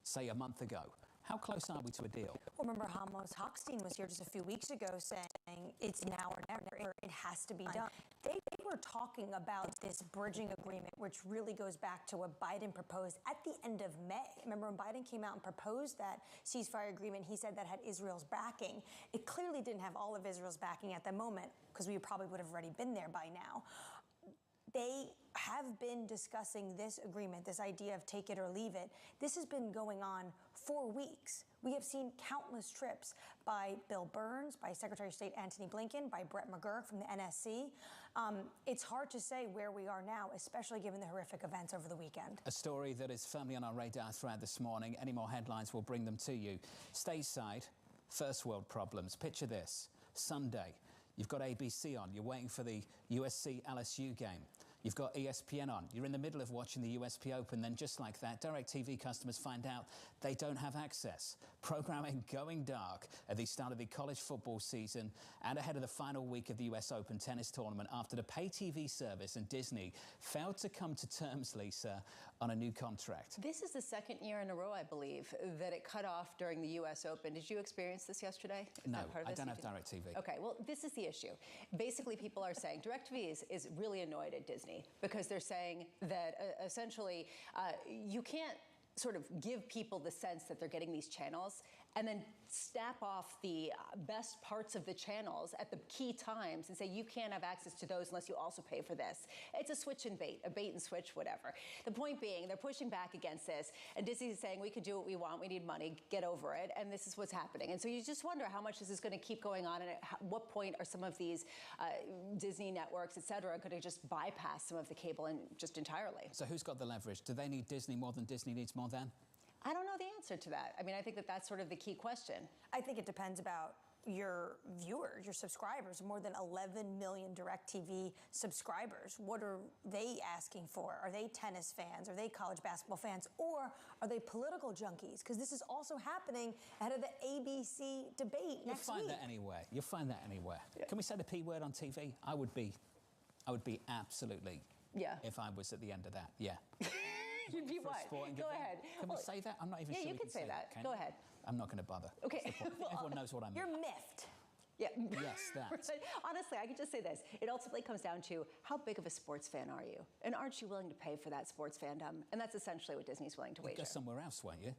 say, a month ago. How close are we to a deal? Well, remember, Amos Hochstein was here just a few weeks ago saying it's now or never, it has to be done. They were talking about this bridging agreement, which really goes back to what Biden proposed at the end of May. Remember, when Biden came out and proposed that ceasefire agreement, he said that had Israel's backing. It clearly didn't have all of Israel's backing at the moment, because we probably would have already been there by now. They have been discussing this agreement, this idea of take it or leave it. This has been going on for weeks. We have seen countless trips by Bill Burns, by Secretary of State Antony Blinken, by Brett McGurk from the NSC. It's hard to say where we are now, especially given the horrific events over the weekend. A story that is firmly on our radar throughout this morning. Any more headlines, we'll bring them to you. Stateside, first world problems. Picture this. Sunday, you've got ABC on. You're waiting for the USC-LSU game. You've got ESPN on. You're in the middle of watching the USP Open. Then just like that, DirecTV customers find out they don't have access. Programming going dark at the start of the college football season and ahead of the final week of the US Open tennis tournament after the pay TV service and Disney failed to come to terms, Lisa, on a new contract. This is the second year in a row, I believe, that it cut off during the US Open. Did you experience this yesterday? No, I don't have DirecTV. Okay, well, this is the issue. Basically, people are saying DirecTV is really annoyed at Disney because they're saying that essentially you can't sort of give people the sense that they're getting these channels and then snap off the best parts of the channels at the key times and say you can't have access to those unless you also pay for this. It's a switch and bait, a bait and switch, whatever. The point being, they're pushing back against this, and Disney's saying we can do what we want, we need money, get over it, and this is what's happening. And so you just wonder how much this is going to keep going on, and at what point are some of these Disney networks, et cetera, going to just bypass some of the cable and just entirely. So who's got the leverage? Do they need Disney more than Disney needs more than? I don't know the answer to that. I mean, I think that that's sort of the key question. I think it depends about your viewers, your subscribers. More than 11 million DirecTV subscribers. What are they asking for? Are they tennis fans? Are they college basketball fans? Or are they political junkies? Because this is also happening ahead of the ABC debate next week. You'll find that anywhere. You'll find that anywhere. Yeah. Can we say the P word on TV? I would be absolutely. Yeah. If I was at the end of that. Yeah. You'd be what? Go ahead. Can we say that? I'm not even sure. Yeah, you can say that. Go ahead. I'm not going to bother. Okay. Everyone knows what I mean. You're miffed. Yeah. Yes, that. Honestly, I could just say this. It ultimately comes down to how big of a sports fan are you? And aren't you willing to pay for that sports fandom? And that's essentially what Disney's willing to wager. You'd go somewhere else, won't you?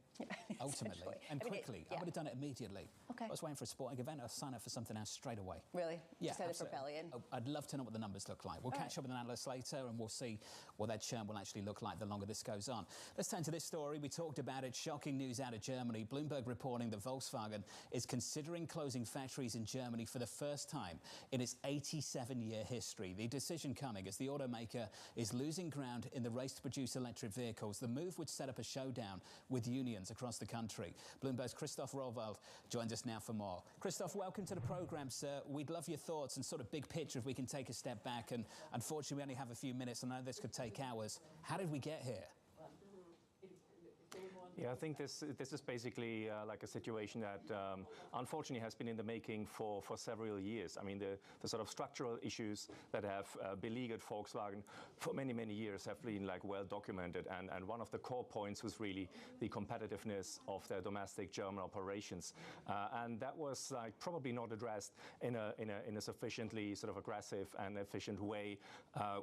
Ultimately. And quickly. I would have done it immediately. Okay. I was waiting for a sporting event. I'd sign up for something else straight away. Really? Yeah, just out of rebellion? I'd love to know what the numbers look like. We'll catch up with an analyst later and we'll see what that churn will actually look like the longer this goes on. Let's turn to this story. We talked about it. Shocking news out of Germany. Bloomberg reporting that Volkswagen is considering closing factories in Germany for the first time in its 87-year history. The decision coming as the automaker is losing ground in the race to produce electric vehicles. The move would set up a showdown with unions across the country. Bloomberg's Christoph Rohwald joins us now for more. Christoph, welcome to the program, sir. We'd love your thoughts and sort of big picture if we can take a step back. And unfortunately, we only have a few minutes. I know this could take hours. How did we get here? Yeah, I think this is basically like a situation that unfortunately has been in the making for several years. I mean, the sort of structural issues that have beleaguered Volkswagen for many, many years have been like well documented, and one of the core points was really the competitiveness of their domestic German operations, and that was like probably not addressed in a sufficiently sort of aggressive and efficient way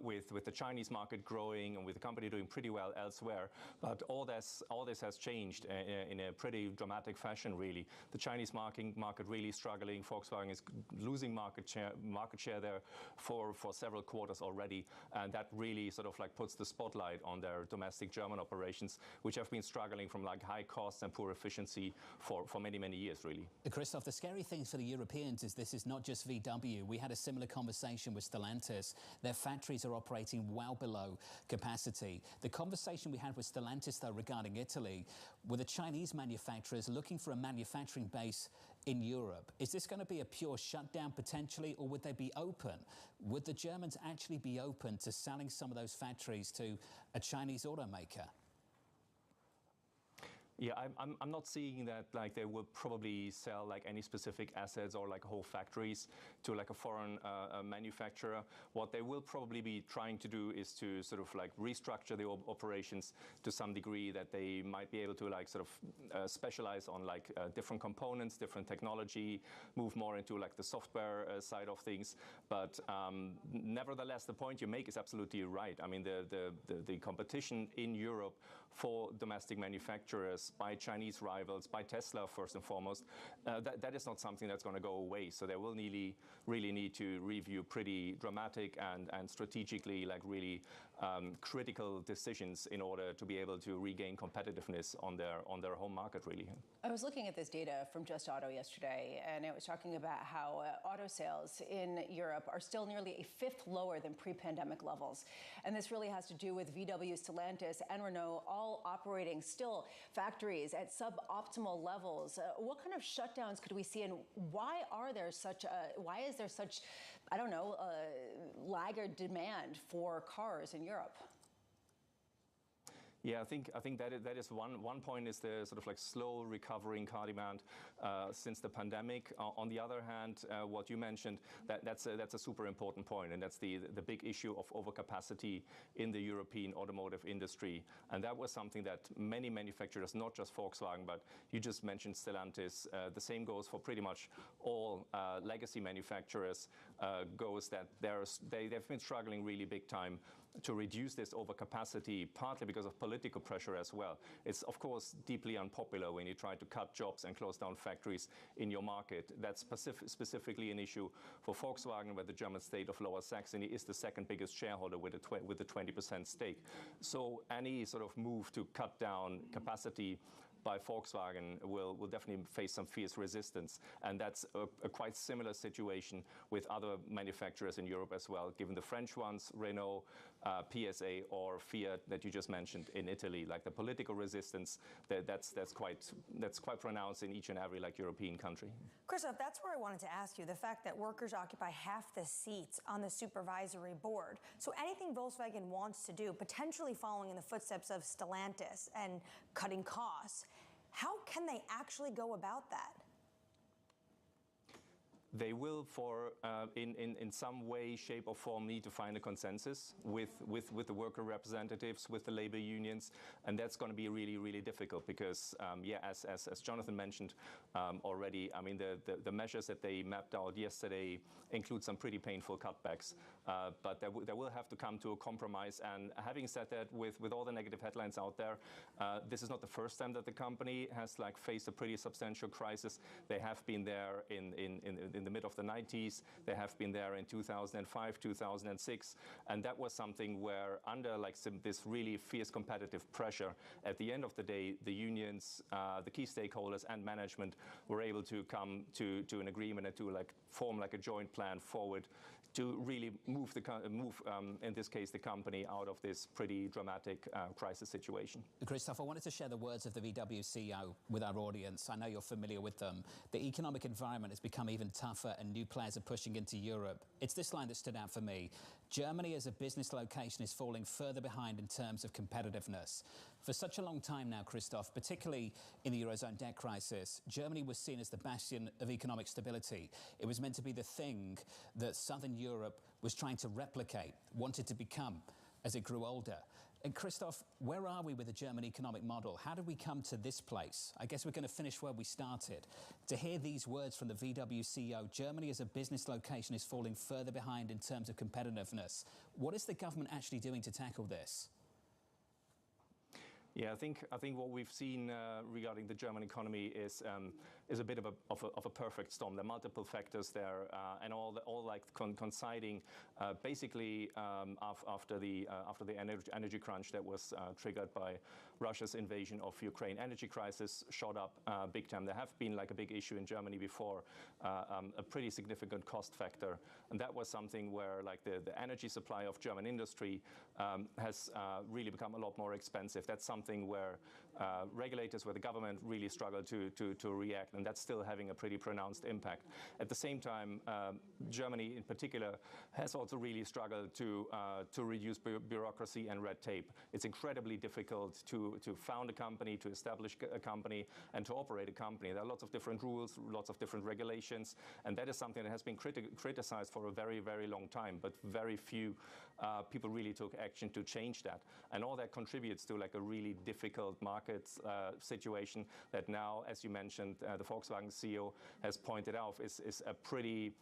with the Chinese market growing and with the company doing pretty well elsewhere. But all this has changed in a pretty dramatic fashion, really. The Chinese market really struggling. Volkswagen is losing market share there for several quarters already, and that really sort of like puts the spotlight on their domestic German operations, which have been struggling from like high costs and poor efficiency for many, many years, really. Christoph, the scary thing for the Europeans is this is not just VW. We had a similar conversation with Stellantis. Their factories are operating well below capacity. The conversation we had with Stellantis, though, regarding Italy, with the Chinese manufacturers looking for a manufacturing base in Europe. Is this going to be a pure shutdown potentially, or would they be open? Would the Germans actually be open to selling some of those factories to a Chinese automaker? Yeah, I'm not seeing that like they will probably sell like any specific assets or like whole factories to like a foreign manufacturer. What they will probably be trying to do is to sort of like restructure the operations to some degree, that they might be able to like sort of specialize on like different components, different technology, move more into like the software side of things. But nevertheless, the point you make is absolutely right. I mean, the competition in Europe for domestic manufacturers by Chinese rivals, by Tesla first and foremost, that is not something that's going to go away. So they will really need to review pretty dramatic and strategically like really critical decisions in order to be able to regain competitiveness on their home market, really. I was looking at this data from Just Auto yesterday, and it was talking about how auto sales in Europe are still nearly a fifth lower than pre-pandemic levels. And this really has to do with VW, Stellantis, and Renault all operating still factories at suboptimal levels. What kind of shutdowns could we see, and why is there such, I don't know, laggard demand for cars in Europe? Yeah, I think that is one point, is the sort of like slow recovering car demand since the pandemic. On the other hand, what you mentioned, that's a super important point, and that's the big issue of overcapacity in the European automotive industry. And that was something that many manufacturers, not just Volkswagen, but you just mentioned Stellantis, the same goes for pretty much all legacy manufacturers, goes that they've been struggling really big time to reduce this overcapacity, partly because of political pressure as well. It's, of course, deeply unpopular when you try to cut jobs and close down factories in your market. That's specifically an issue for Volkswagen, where the German state of Lower Saxony is the second biggest shareholder with a 20% stake. So any sort of move to cut down capacity by Volkswagen will definitely face some fierce resistance. And that's a quite similar situation with other manufacturers in Europe as well, given the French ones, Renault, PSA, or Fiat that you just mentioned in Italy. Like the political resistance, that's quite pronounced in each and every like European country. Christoph, that's where I wanted to ask you, the fact that workers occupy half the seats on the supervisory board. So anything Volkswagen wants to do, potentially following in the footsteps of Stellantis and cutting costs, how can they actually go about that? They will, in some way, shape, or form, need to find a consensus with the worker representatives, with the labor unions, and that's going to be really, really difficult because, as Jonathan mentioned already, I mean, the measures that they mapped out yesterday include some pretty painful cutbacks, but they will have to come to a compromise. And having said that, with all the negative headlines out there, this is not the first time that the company has like faced a pretty substantial crisis. They have been there in the mid of the 90s. They have been there in 2005, 2006, and that was something where, under like this really fierce competitive pressure, at the end of the day, the unions, the key stakeholders, and management were able to come to an agreement and to like form like a joint plan forward to really move in this case the company out of this pretty dramatic crisis situation. Christoph, I wanted to share the words of the VW CEO with our audience. I know you're familiar with them. The economic environment has become even tougher tougher and new players are pushing into Europe. It's this line that stood out for me. Germany as a business location is falling further behind in terms of competitiveness. For such a long time now, Christoph, particularly in the Eurozone debt crisis, Germany was seen as the bastion of economic stability. It was meant to be the thing that Southern Europe was trying to replicate, wanted to become as it grew older. And Christoph, where are we with the German economic model? How did we come to this place? I guess we're going to finish where we started. To hear these words from the VW CEO, Germany as a business location is falling further behind in terms of competitiveness. What is the government actually doing to tackle this? Yeah, I think what we've seen regarding the German economy is a bit of a perfect storm. There are multiple factors there, and all like coinciding. Basically, after the energy crunch that was triggered by Russia's invasion of Ukraine, energy crisis shot up big time. There have been like a big issue in Germany before, a pretty significant cost factor, and that was something where like the energy supply of German industry has really become a lot more expensive. That's something where regulators, where the government really struggled to react, and that's still having a pretty pronounced impact. At the same time, Germany in particular has also really struggled to reduce bureaucracy and red tape. It's incredibly difficult to found a company, to establish a company, and to operate a company. There are lots of different rules, lots of different regulations, and that is something that has been criticized for a very, very long time, but very few people really took action to change that. And all that contributes to like a really difficult market situation that now, as you mentioned, the Volkswagen CEO has pointed out is a pretty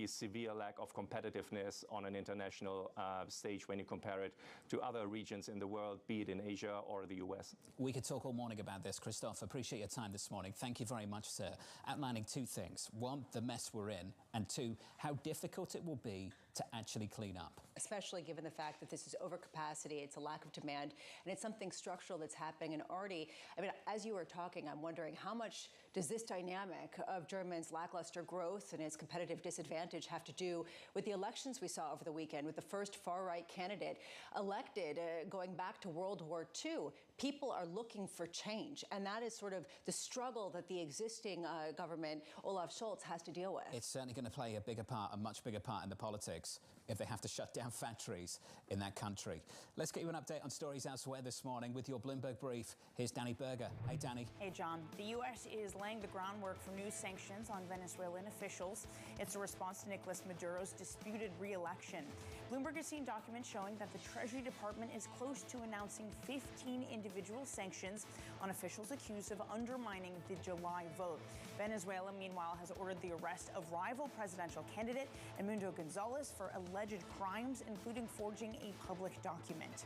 severe lack of competitiveness on an international stage when you compare it to other regions in the world, be it in Asia or the US. We could talk all morning about this, Christoph. Appreciate your time this morning. Thank you very much, sir. Outlining two things. One, the mess we're in, and two, how difficult it will be to actually clean up. Especially given the fact that this is overcapacity, it's a lack of demand, and it's something structural that's happening. And Artie, I mean, as you were talking, I'm wondering how much does this dynamic of Germany's lackluster growth and its competitive disadvantage have to do with the elections we saw over the weekend, with the first far-right candidate elected going back to World War II? People are looking for change, and that is sort of the struggle that the existing government, Olaf Scholz, has to deal with. It's certainly going to play a bigger part, a much bigger part in the politics if they have to shut down factories in that country. Let's get you an update on stories elsewhere this morning with your Bloomberg Brief. Here's Danny Berger. Hey, Danny. Hey, John. The U.S. is laying the groundwork for new sanctions on Venezuelan officials. It's a response to Nicolas Maduro's disputed re-election. Bloomberg has seen documents showing that the Treasury Department is close to announcing 15 individual sanctions on officials accused of undermining the July vote. Venezuela, meanwhile, has ordered the arrest of rival presidential candidate Edmundo Gonzalez for alleged crimes, including forging a public document.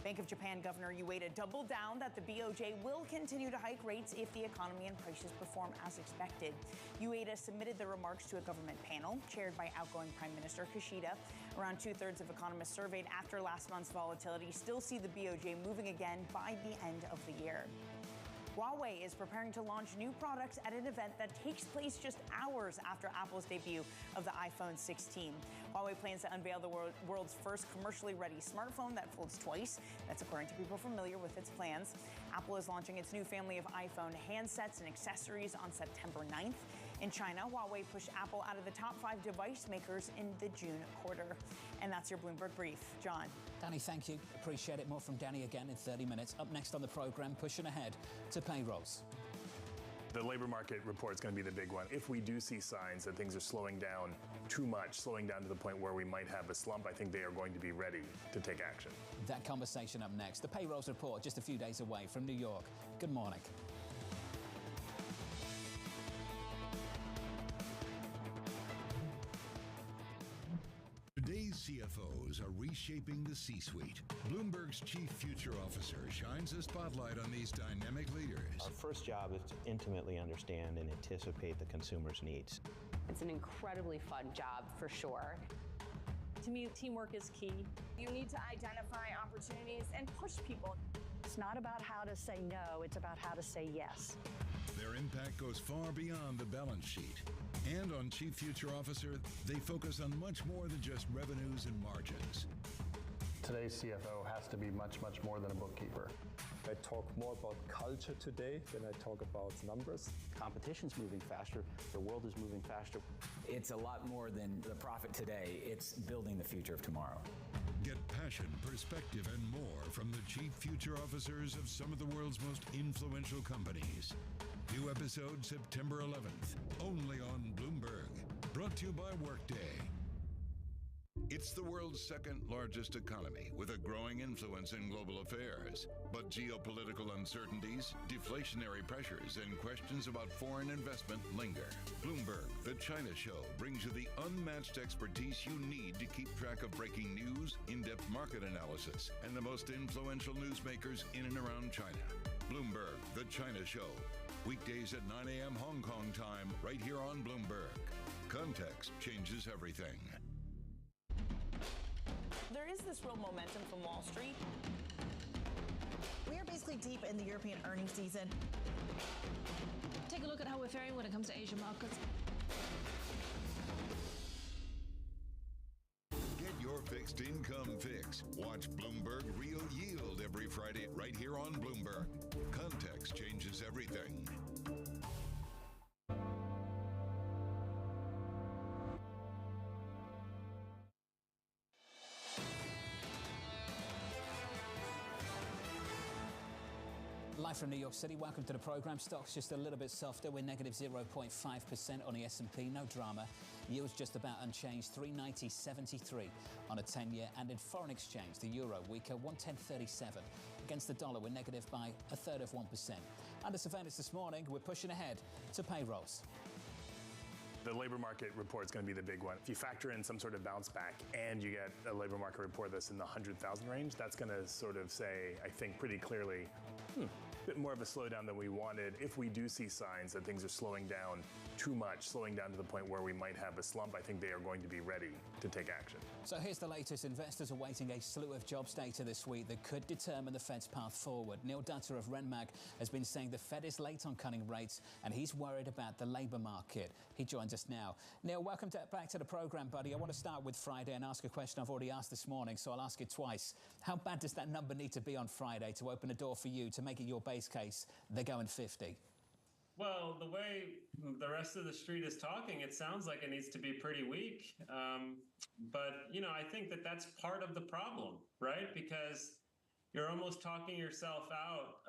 Bank of Japan Governor Ueda doubled down that the BOJ will continue to hike rates if the economy and prices perform as expected. Ueda submitted the remarks to a government panel chaired by outgoing Prime Minister Kishida. Around two-thirds of economists surveyed after last month's volatility still see the BOJ moving again by the end of the year. Huawei is preparing to launch new products at an event that takes place just hours after Apple's debut of the iPhone 16. Huawei plans to unveil the world's first commercially ready smartphone that folds twice. That's according to people familiar with its plans. Apple is launching its new family of iPhone handsets and accessories on September 9th. In China, Huawei pushed Apple out of the top 5 device makers in the June quarter. And that's your Bloomberg Brief. John. Danny, thank you. Appreciate it. More from Danny again in 30 minutes. Up next on the program, pushing ahead to payrolls. The labor market report is going to be the big one. If we do see signs that things are slowing down too much, slowing down to the point where we might have a slump, I think they are going to be ready to take action. That conversation up next. The payrolls report just a few days away from New York. Good morning. Today's CFOs are reshaping the C-suite. Bloomberg's chief future officer shines a spotlight on these dynamic leaders. Our first job is to intimately understand and anticipate the consumer's needs. It's an incredibly fun job, for sure. To me, teamwork is key. You need to identify opportunities and push people. It's not about how to say no, it's about how to say yes. Their impact goes far beyond the balance sheet. And on Chief Future Officer, they focus on much more than just revenues and margins. Today's CFO has to be much, much more than a bookkeeper. I talk more about culture today than I talk about numbers. Competition's moving faster. The world is moving faster. It's a lot more than the profit today. It's building the future of tomorrow. Get passion, perspective, and more from the chief future officers of some of the world's most influential companies. New episode September 11th, only on Bloomberg. Brought to you by Workday. It's the world's second largest economy with a growing influence in global affairs. But geopolitical uncertainties, deflationary pressures, and questions about foreign investment linger. Bloomberg, the China Show, brings you the unmatched expertise you need to keep track of breaking news, in-depth market analysis, and the most influential newsmakers in and around China. Bloomberg, the China Show. Weekdays at 9 a.m. Hong Kong time, right here on Bloomberg. Context changes everything. There is this real momentum from Wall Street. We are basically deep in the European earnings season. Take a look at how we're faring when it comes to Asian markets. Get your fixed income fix. Watch Bloomberg Real Yield every Friday right here on Bloomberg. Context changes everything. Live from New York City, welcome to the program. Stocks just a little bit softer. We're negative 0.5% on the S&P, no drama. Yields just about unchanged, 390.73 on a 10-year. And in foreign exchange, the euro weaker, 110.37. Against the dollar, we're negative by a third of 1%. Under surveillance this morning, we're pushing ahead to payrolls. The labor market report is going to be the big one. If you factor in some sort of bounce back and you get a labor market report that's in the 100,000 range, that's going to sort of say, I think pretty clearly, a bit more of a slowdown than we wanted. If we do see signs that things are slowing down too much, slowing down to the point where we might have a slump, I think they are going to be ready to take action. So here's the latest. Investors are waiting a slew of jobs data this week that could determine the Fed's path forward. Neil Dutter of Renmag has been saying the Fed is late on cutting rates and he's worried about the labor market. He joins us now. Neil, welcome back to the program, buddy. I want to start with Friday and ask a question I've already asked this morning, so I'll ask it twice. How bad does that number need to be on Friday to open a door for you to make it your base case? They're going 50. Well, the way the rest of the street is talking, it sounds like it needs to be pretty weak. But, you know, I think that that's part of the problem, right? Because you're almost talking yourself out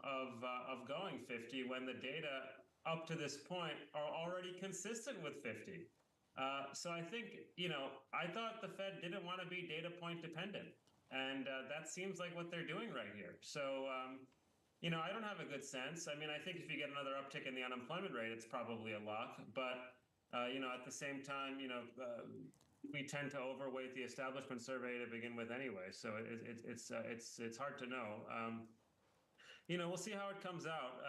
of going 50 when the data up to this point are already consistent with 50. So I think, you know, I thought the Fed didn't want to be data point dependent. And that seems like what they're doing right here. So, you know, I don't have a good sense. I mean, I think if you get another uptick in the unemployment rate, it's probably a lock. But, you know, at the same time, you know, we tend to overweight the establishment survey to begin with anyway. So it's hard to know. You know, we'll see how it comes out.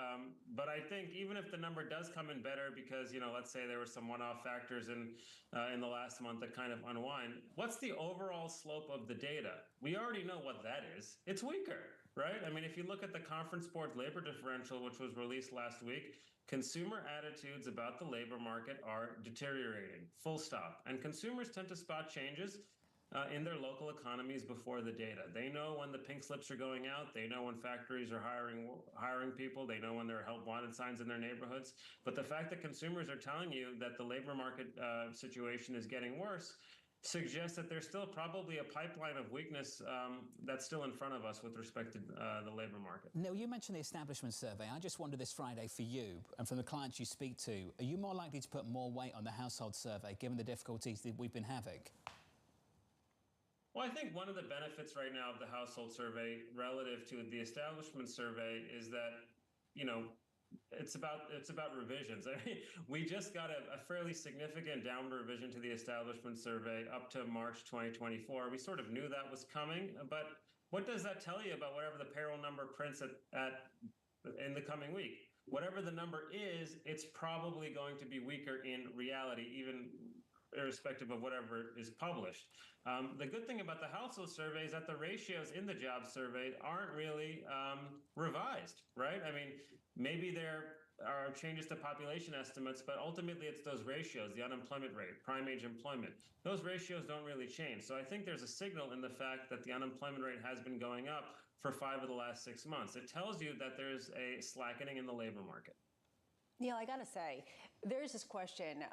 But I think even if the number does come in better because, you know, let's say there were some one-off factors in the last month that kind of unwind, what's the overall slope of the data? We already know what that is. It's weaker, right? I mean, if you look at the Conference Board labor differential, which was released last week, consumer attitudes about the labor market are deteriorating, full stop. And consumers tend to spot changes in their local economies before the data. They know when the pink slips are going out. They know when factories are hiring people. They know when there are help wanted signs in their neighborhoods. But the fact that consumers are telling you that the labor market situation is getting worse suggests that there's still probably a pipeline of weakness that's still in front of us with respect to the labor market. Neil, you mentioned the establishment survey. I just wonder this Friday for you and from the clients you speak to, are you more likely to put more weight on the household survey given the difficulties that we've been having? Well, I think one of the benefits right now of the household survey relative to the establishment survey is that, you know, it's about revisions. I mean, we just got a fairly significant downward revision to the establishment survey up to March 2024. We sort of knew that was coming, but what does that tell you about whatever the payroll number prints in the coming week? Whatever the number is, it's probably going to be weaker in reality, even irrespective of whatever is published. The good thing about the household survey is that the ratios in the job survey aren't really revised, right? I mean, maybe they're are changes to population estimates, but ultimately it's those ratios, the unemployment rate, prime age employment. Those ratios don't really change. So I think there's a signal in the fact that the unemployment rate has been going up for 5 of the last 6 months. It tells you that there's a slackening in the labor market. Neil, I gotta say, there's this question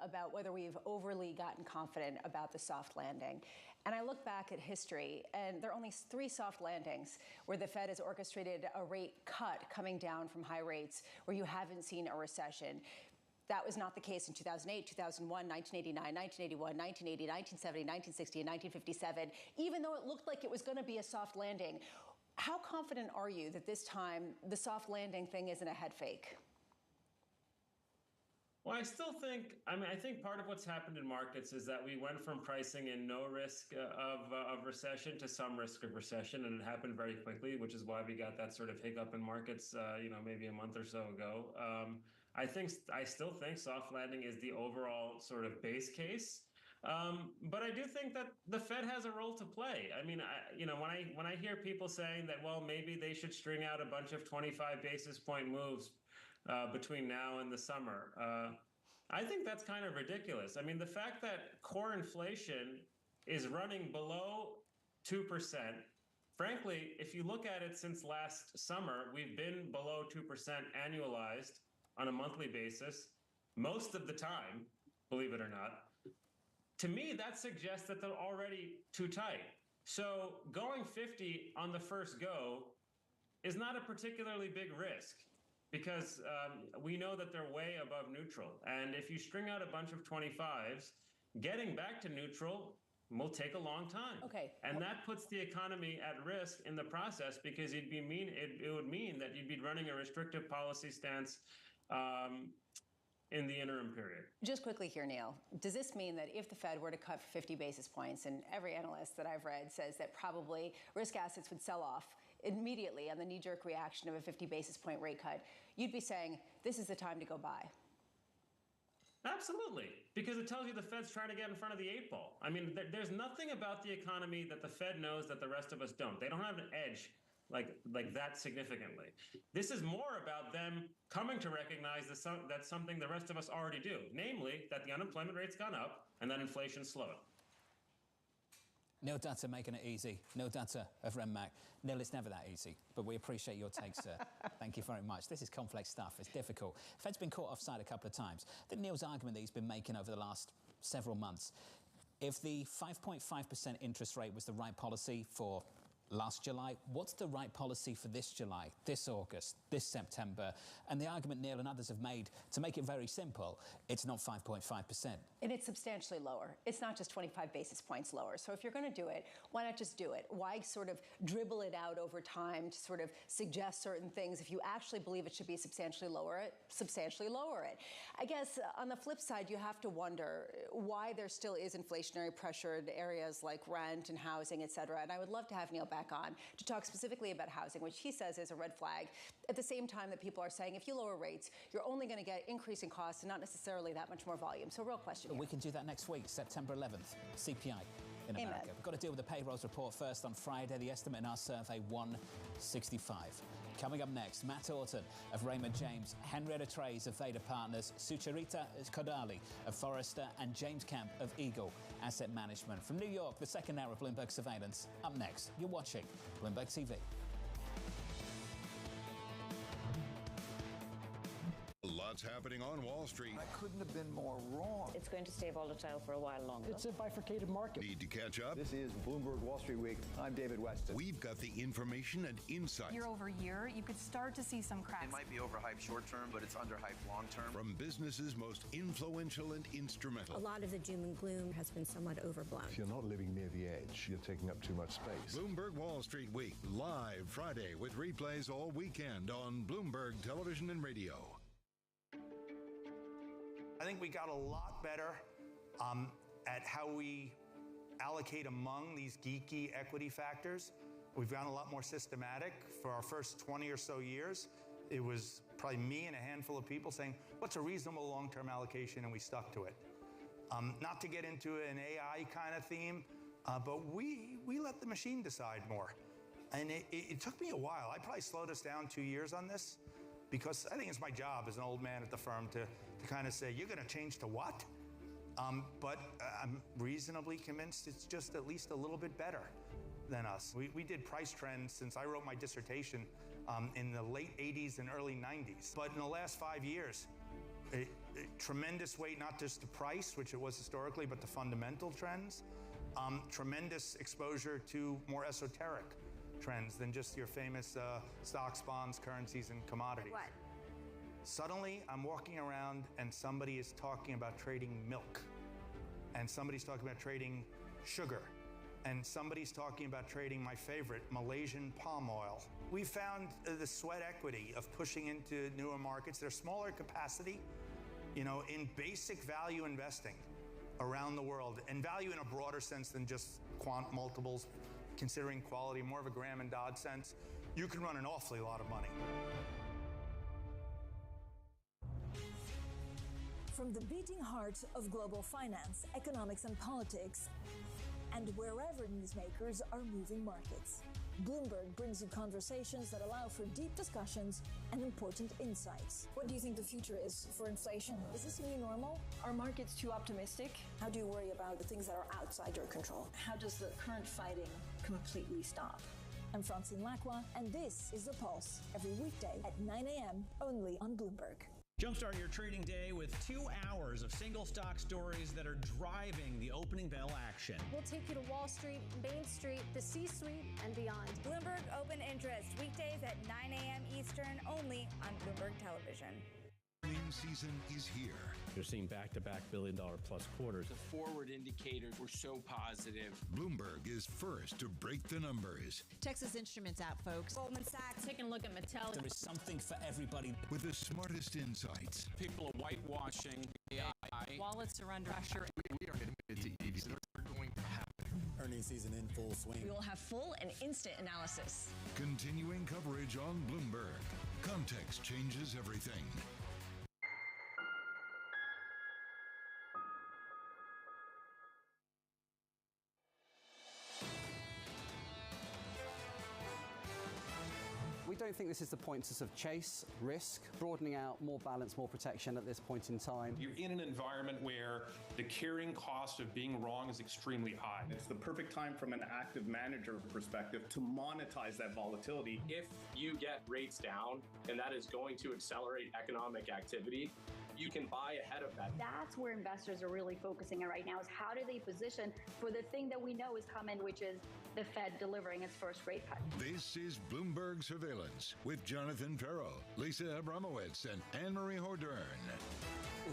about whether we've overly gotten confident about the soft landing. And I look back at history, and there are only 3 soft landings where the Fed has orchestrated a rate cut coming down from high rates where you haven't seen a recession. That was not the case in 2008, 2001, 1989, 1981, 1980, 1970, 1960, and 1957, even though it looked like it was going to be a soft landing. How confident are you that this time the soft landing thing isn't a head fake? Well, I still think, I think part of what's happened in markets is that we went from pricing in no risk of recession to some risk of recession, and it happened very quickly, which is why we got that sort of hiccup in markets, maybe a month or so ago. I still think soft landing is the overall sort of base case. But I do think that the Fed has a role to play. I mean, when I hear people saying that, well, maybe they should string out a bunch of 25 basis point moves between now and the summer. I think that's kind of ridiculous. I mean, the fact that core inflation is running below 2%, frankly, if you look at it since last summer, we've been below 2% annualized on a monthly basis most of the time, believe it or not. To me, that suggests that they're already too tight. So going 50 on the first go is not a particularly big risk, because we know that they're way above neutral. And if you string out a bunch of 25s, getting back to neutral will take a long time. Okay. And that puts the economy at risk in the process, because it would mean that you'd be running a restrictive policy stance in the interim period. Just quickly here, Neil, does this mean that if the Fed were to cut 50 basis points, and every analyst that I've read says that probably risk assets would sell off immediately on the knee-jerk reaction of a 50 basis point rate cut, you'd be saying this is the time to go buy? Absolutely, because it tells you the Fed's trying to get in front of the 8 ball. I mean, there's nothing about the economy that the Fed knows that the rest of us don't. They don't have an edge like that significantly. This is more about them coming to recognize that's something the rest of us already do, namely that the unemployment rate's gone up and that inflation's slowed. Neil Dutta making it easy. Neil Dutta of Renmac. Neil, it's never that easy, but we appreciate your takes, sir. Thank you very much. This is complex stuff. It's difficult. Fed's been caught offside a couple of times. I think Neil's argument that he's been making over the last several months, if the 5.5% interest rate was the right policy for last July, what's the right policy for this July, this August, this September? And the argument Neil and others have made, to make it very simple, it's not 5.5%. And it's substantially lower. It's not just 25 basis points lower. So if you're going to do it, why not just do it? Why sort of dribble it out over time to sort of suggest certain things? If you actually believe it should be substantially lower it. I guess on the flip side, you have to wonder why there still is inflationary pressure in areas like rent and housing, et cetera. And I would love to have Neil back on to talk specifically about housing, which he says is a red flag. At the same time that people are saying if you lower rates, you're only going to get increasing costs and not necessarily that much more volume. So real question. We can do that next week, September 11th, CPI in America. Amen. We've got to deal with the payrolls report first on Friday. The estimate in our survey, 165. Coming up next, Matt Orton of Raymond James, Henrietta Trays of Vader Partners, Sucharita Kodali of Forrester, and James Camp of Eagle Asset Management. From New York, the second hour of Bloomberg Surveillance. Up next, you're watching Bloomberg TV. Lots happening on Wall Street. I couldn't have been more wrong. It's going to stay volatile for a while longer. It's a bifurcated market. Need to catch up? This is Bloomberg Wall Street Week. I'm David Weston. We've got the information and insight. Year over year, you could start to see some cracks. It might be overhyped short term, but it's underhyped long term. From businesses most influential and instrumental. A lot of the doom and gloom has been somewhat overblown. If you're not living near the edge, you're taking up too much space. Bloomberg Wall Street Week, live Friday with replays all weekend on Bloomberg Television and Radio. I think we got a lot better at how we allocate among these geeky equity factors. We've gotten a lot more systematic. For our first 20 or so years, it was probably me and a handful of people saying, what's a reasonable long-term allocation? And we stuck to it. Not to get into an AI kind of theme, but we let the machine decide more. And it took me a while. I probably slowed us down 2 years on this. because I think it's my job as an old man at the firm to kind of say, you're going to change to what? But I'm reasonably convinced it's just at least a little bit better than us. We did price trends since I wrote my dissertation in the late 80s and early 90s. But in the last 5 years, a tremendous weight, not just to price, which it was historically, but to fundamental trends. Tremendous exposure to more esoteric trends than just your famous stocks, bonds, currencies, and commodities. What? Suddenly, I'm walking around and somebody is talking about trading milk. And somebody's talking about trading sugar. And somebody's talking about trading my favorite, Malaysian palm oil. We found the sweat equity of pushing into newer markets. They're smaller capacity, in basic value investing around the world. And value in a broader sense than just quant multiples, considering quality, more of a Graham and Dodd sense. You can run an awfully lot of money. From the beating heart of global finance, economics, and politics, and wherever newsmakers are moving markets, Bloomberg brings you conversations that allow for deep discussions and important insights. What do you think the future is for inflation? Is this a new normal? Are markets too optimistic? How do you worry about the things that are outside your control? How does the current fighting completely stop? I'm Francine Lacroix, and this is The Pulse, every weekday at 9 a.m. only on Bloomberg. Jumpstart your trading day with 2 hours of single stock stories that are driving the opening bell action. We'll take you to Wall Street, Main Street, the C-suite, and beyond. Bloomberg Open Interest, weekdays at 9 a.m. Eastern, only on Bloomberg Television. Earnings season is here. You're seeing back-to-back billion-dollar-plus quarters. The forward indicators were so positive. Bloomberg is first to break the numbers. Texas Instruments out, folks. Goldman Sachs. Taking a look at Mattel. There is something for everybody. With the smartest insights. People are whitewashing AI. Wallets are under pressure. We are admitted to EVs that are going to happen. Earnings season in full swing. We will have full and instant analysis. Continuing coverage on Bloomberg. Context changes everything. We don't think this is the point to sort of chase risk, broadening out, more balance, more protection at this point in time. You're in an environment where the carrying cost of being wrong is extremely high. It's the perfect time from an active manager perspective to monetize that volatility. If you get rates down, and that is going to accelerate economic activity, you can buy ahead of that. That's where investors are really focusing on right now, is how do they position for the thing that we know is coming, which is the Fed delivering its first rate cut. This is Bloomberg Surveillance with Jonathan Ferro, Lisa Abramowitz, and Anne-Marie Hordern.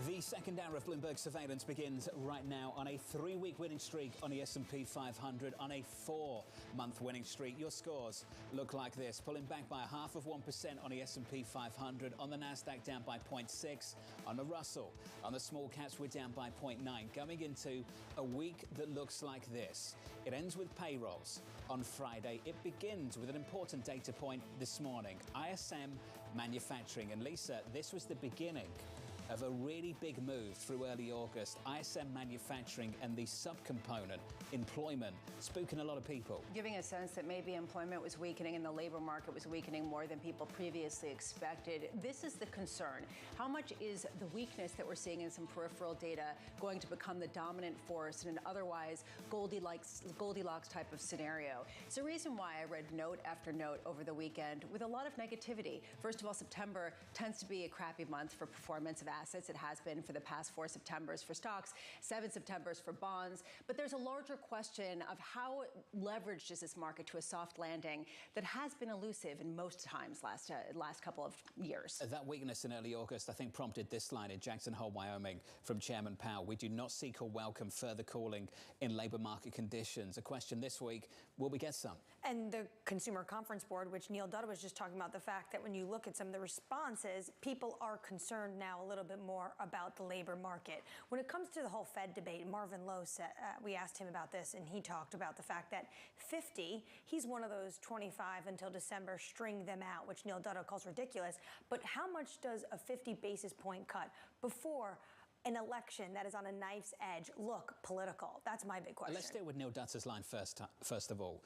The second hour of Bloomberg Surveillance begins right now on a 3-week winning streak on the S&P 500, on a 4-month winning streak. Your scores look like this, pulling back by 0.5% on the S&P 500, on the NASDAQ down by 0.6, on the Russell, on the small caps we're down by 0.9, going into a week that looks like this. It ends with payrolls on Friday. It begins with an important data point this morning, ISM manufacturing. And Lisa, this was the beginning of a really big move through early August. ISM manufacturing and the subcomponent employment spooking a lot of people. Giving a sense that maybe employment was weakening and the labor market was weakening more than people previously expected. This is the concern. How much is the weakness that we're seeing in some peripheral data going to become the dominant force in an otherwise Goldilocks type of scenario? It's a reason why I read note after note over the weekend with a lot of negativity. First of all, September tends to be a crappy month for performance of assets. It has been for the past 4 Septembers for stocks, 7 Septembers for bonds. But there's a larger question of how leveraged is this market to a soft landing that has been elusive in most times last couple of years. That weakness in early August, I think, prompted this line in Jackson Hole, Wyoming, from Chairman Powell. We do not seek or welcome further cooling in labor market conditions. A question this week, will we get some? And the Consumer Conference Board, which Neil Dutta was just talking about, the fact that when you look at some of the responses, people are concerned now a little bit more about the labor market. When it comes to the whole Fed debate, Marvin Lowe said, we asked him about this, and he talked about the fact that 50, he's one of those 25 until December, string them out, which Neil Dutta calls ridiculous. But how much does a 50 basis point cut before an election that is on a knife's edge look political? That's my big question. Let's start with Neil Dutta's line first of all.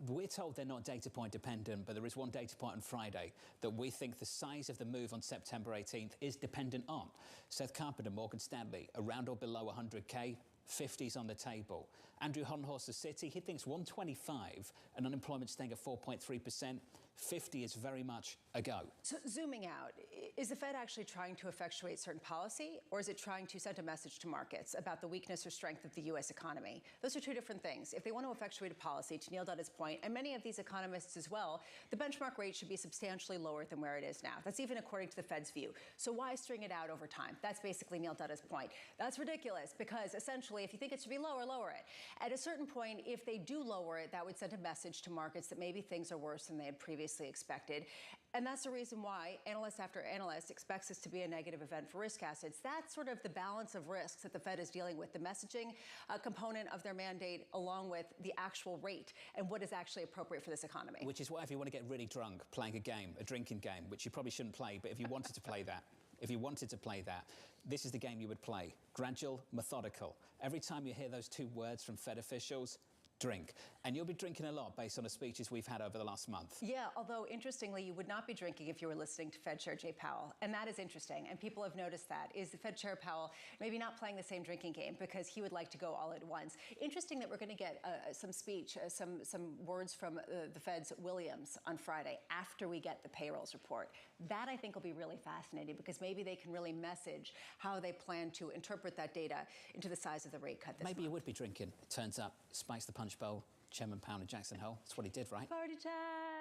We're told they're not data point dependent, but there is one data point on Friday that we think the size of the move on September 18th is dependent on. Seth Carpenter, Morgan Stanley, around or below 100K, 50's on the table. Andrew Honhorst of Citi, he thinks 125 and unemployment staying at 4.3%. 50 is very much a go. So zooming out, is the Fed actually trying to effectuate certain policy, or is it trying to send a message to markets about the weakness or strength of the U.S. economy? Those are two different things. If they want to effectuate a policy, to Neil Dutta's point, and many of these economists as well, the benchmark rate should be substantially lower than where it is now. That's even according to the Fed's view. So why string it out over time? That's basically Neil Dutta's point. That's ridiculous, because essentially, if you think it should be lower, lower it. At a certain point, if they do lower it, that would send a message to markets that maybe things are worse than they had previously expected. And that's the reason why analyst after analyst expects this to be a negative event for risk assets. That's sort of the balance of risks that the Fed is dealing with, the messaging component of their mandate, along with the actual rate and what is actually appropriate for this economy. Which is why if you want to get really drunk playing a game, a drinking game, which you probably shouldn't play, but if you wanted to play that, this is the game you would play. Gradual, methodical. Every time you hear those two words from Fed officials, drink. And you'll be drinking a lot based on the speeches we've had over the last month. Yeah, although interestingly, you would not be drinking if you were listening to Fed Chair Jay Powell. And that is interesting. And people have noticed that. Is the Fed Chair Powell maybe not playing the same drinking game because he would like to go all at once? Interesting that we're going to get some speech, some words from the Fed's Williams on Friday after we get the payrolls report. That I think will be really fascinating because maybe they can really message how they plan to interpret that data into the size of the rate cut this month. Maybe you would be drinking. It turns up, spikes the punch bowl, Chairman Powell and Jackson Hole. That's what he did, right? Party time.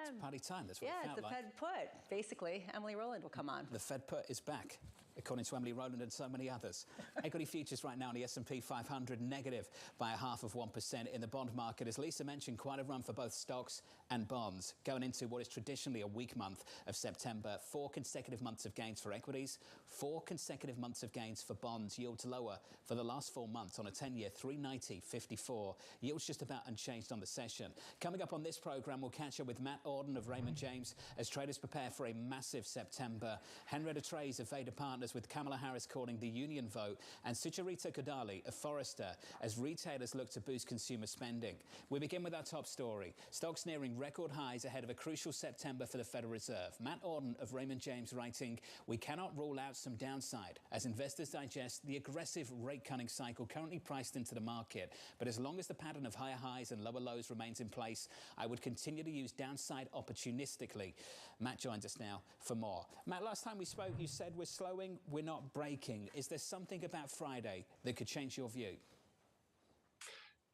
It's party time. That's what it felt it's the like. Fed put. Basically, Emily Rowland will come on. The Fed put is back, according to Emily Rowland and so many others. Equity futures right now on the S&P 500 negative by 0.5% in the bond market. As Lisa mentioned, quite a run for both stocks and bonds. Going into what is traditionally a weak month of September. 4 consecutive months of gains for equities. 4 consecutive months of gains for bonds. Yields lower for the last 4 months on a 10-year, 390.54. Yields just about unchanged on the session. Coming up on this program, we'll catch up with Matt Auden of Raymond James as traders prepare for a massive September. Henrietta Trey's of Vader Partners with Kamala Harris calling the union vote, and Sucharita Kodali of Forrester as retailers look to boost consumer spending. We begin with our top story. Stocks nearing record highs ahead of a crucial September for the Federal Reserve. Matt Auden of Raymond James writing, "We cannot rule out some downside as investors digest the aggressive rate cutting cycle currently priced into the market. But as long as the pattern of higher highs and lower lows remains in place, I would continue to use downside opportunistically." Matt joins us now for more. Matt, last time we spoke, you said we're slowing, we're not breaking. Is there something about Friday that could change your view?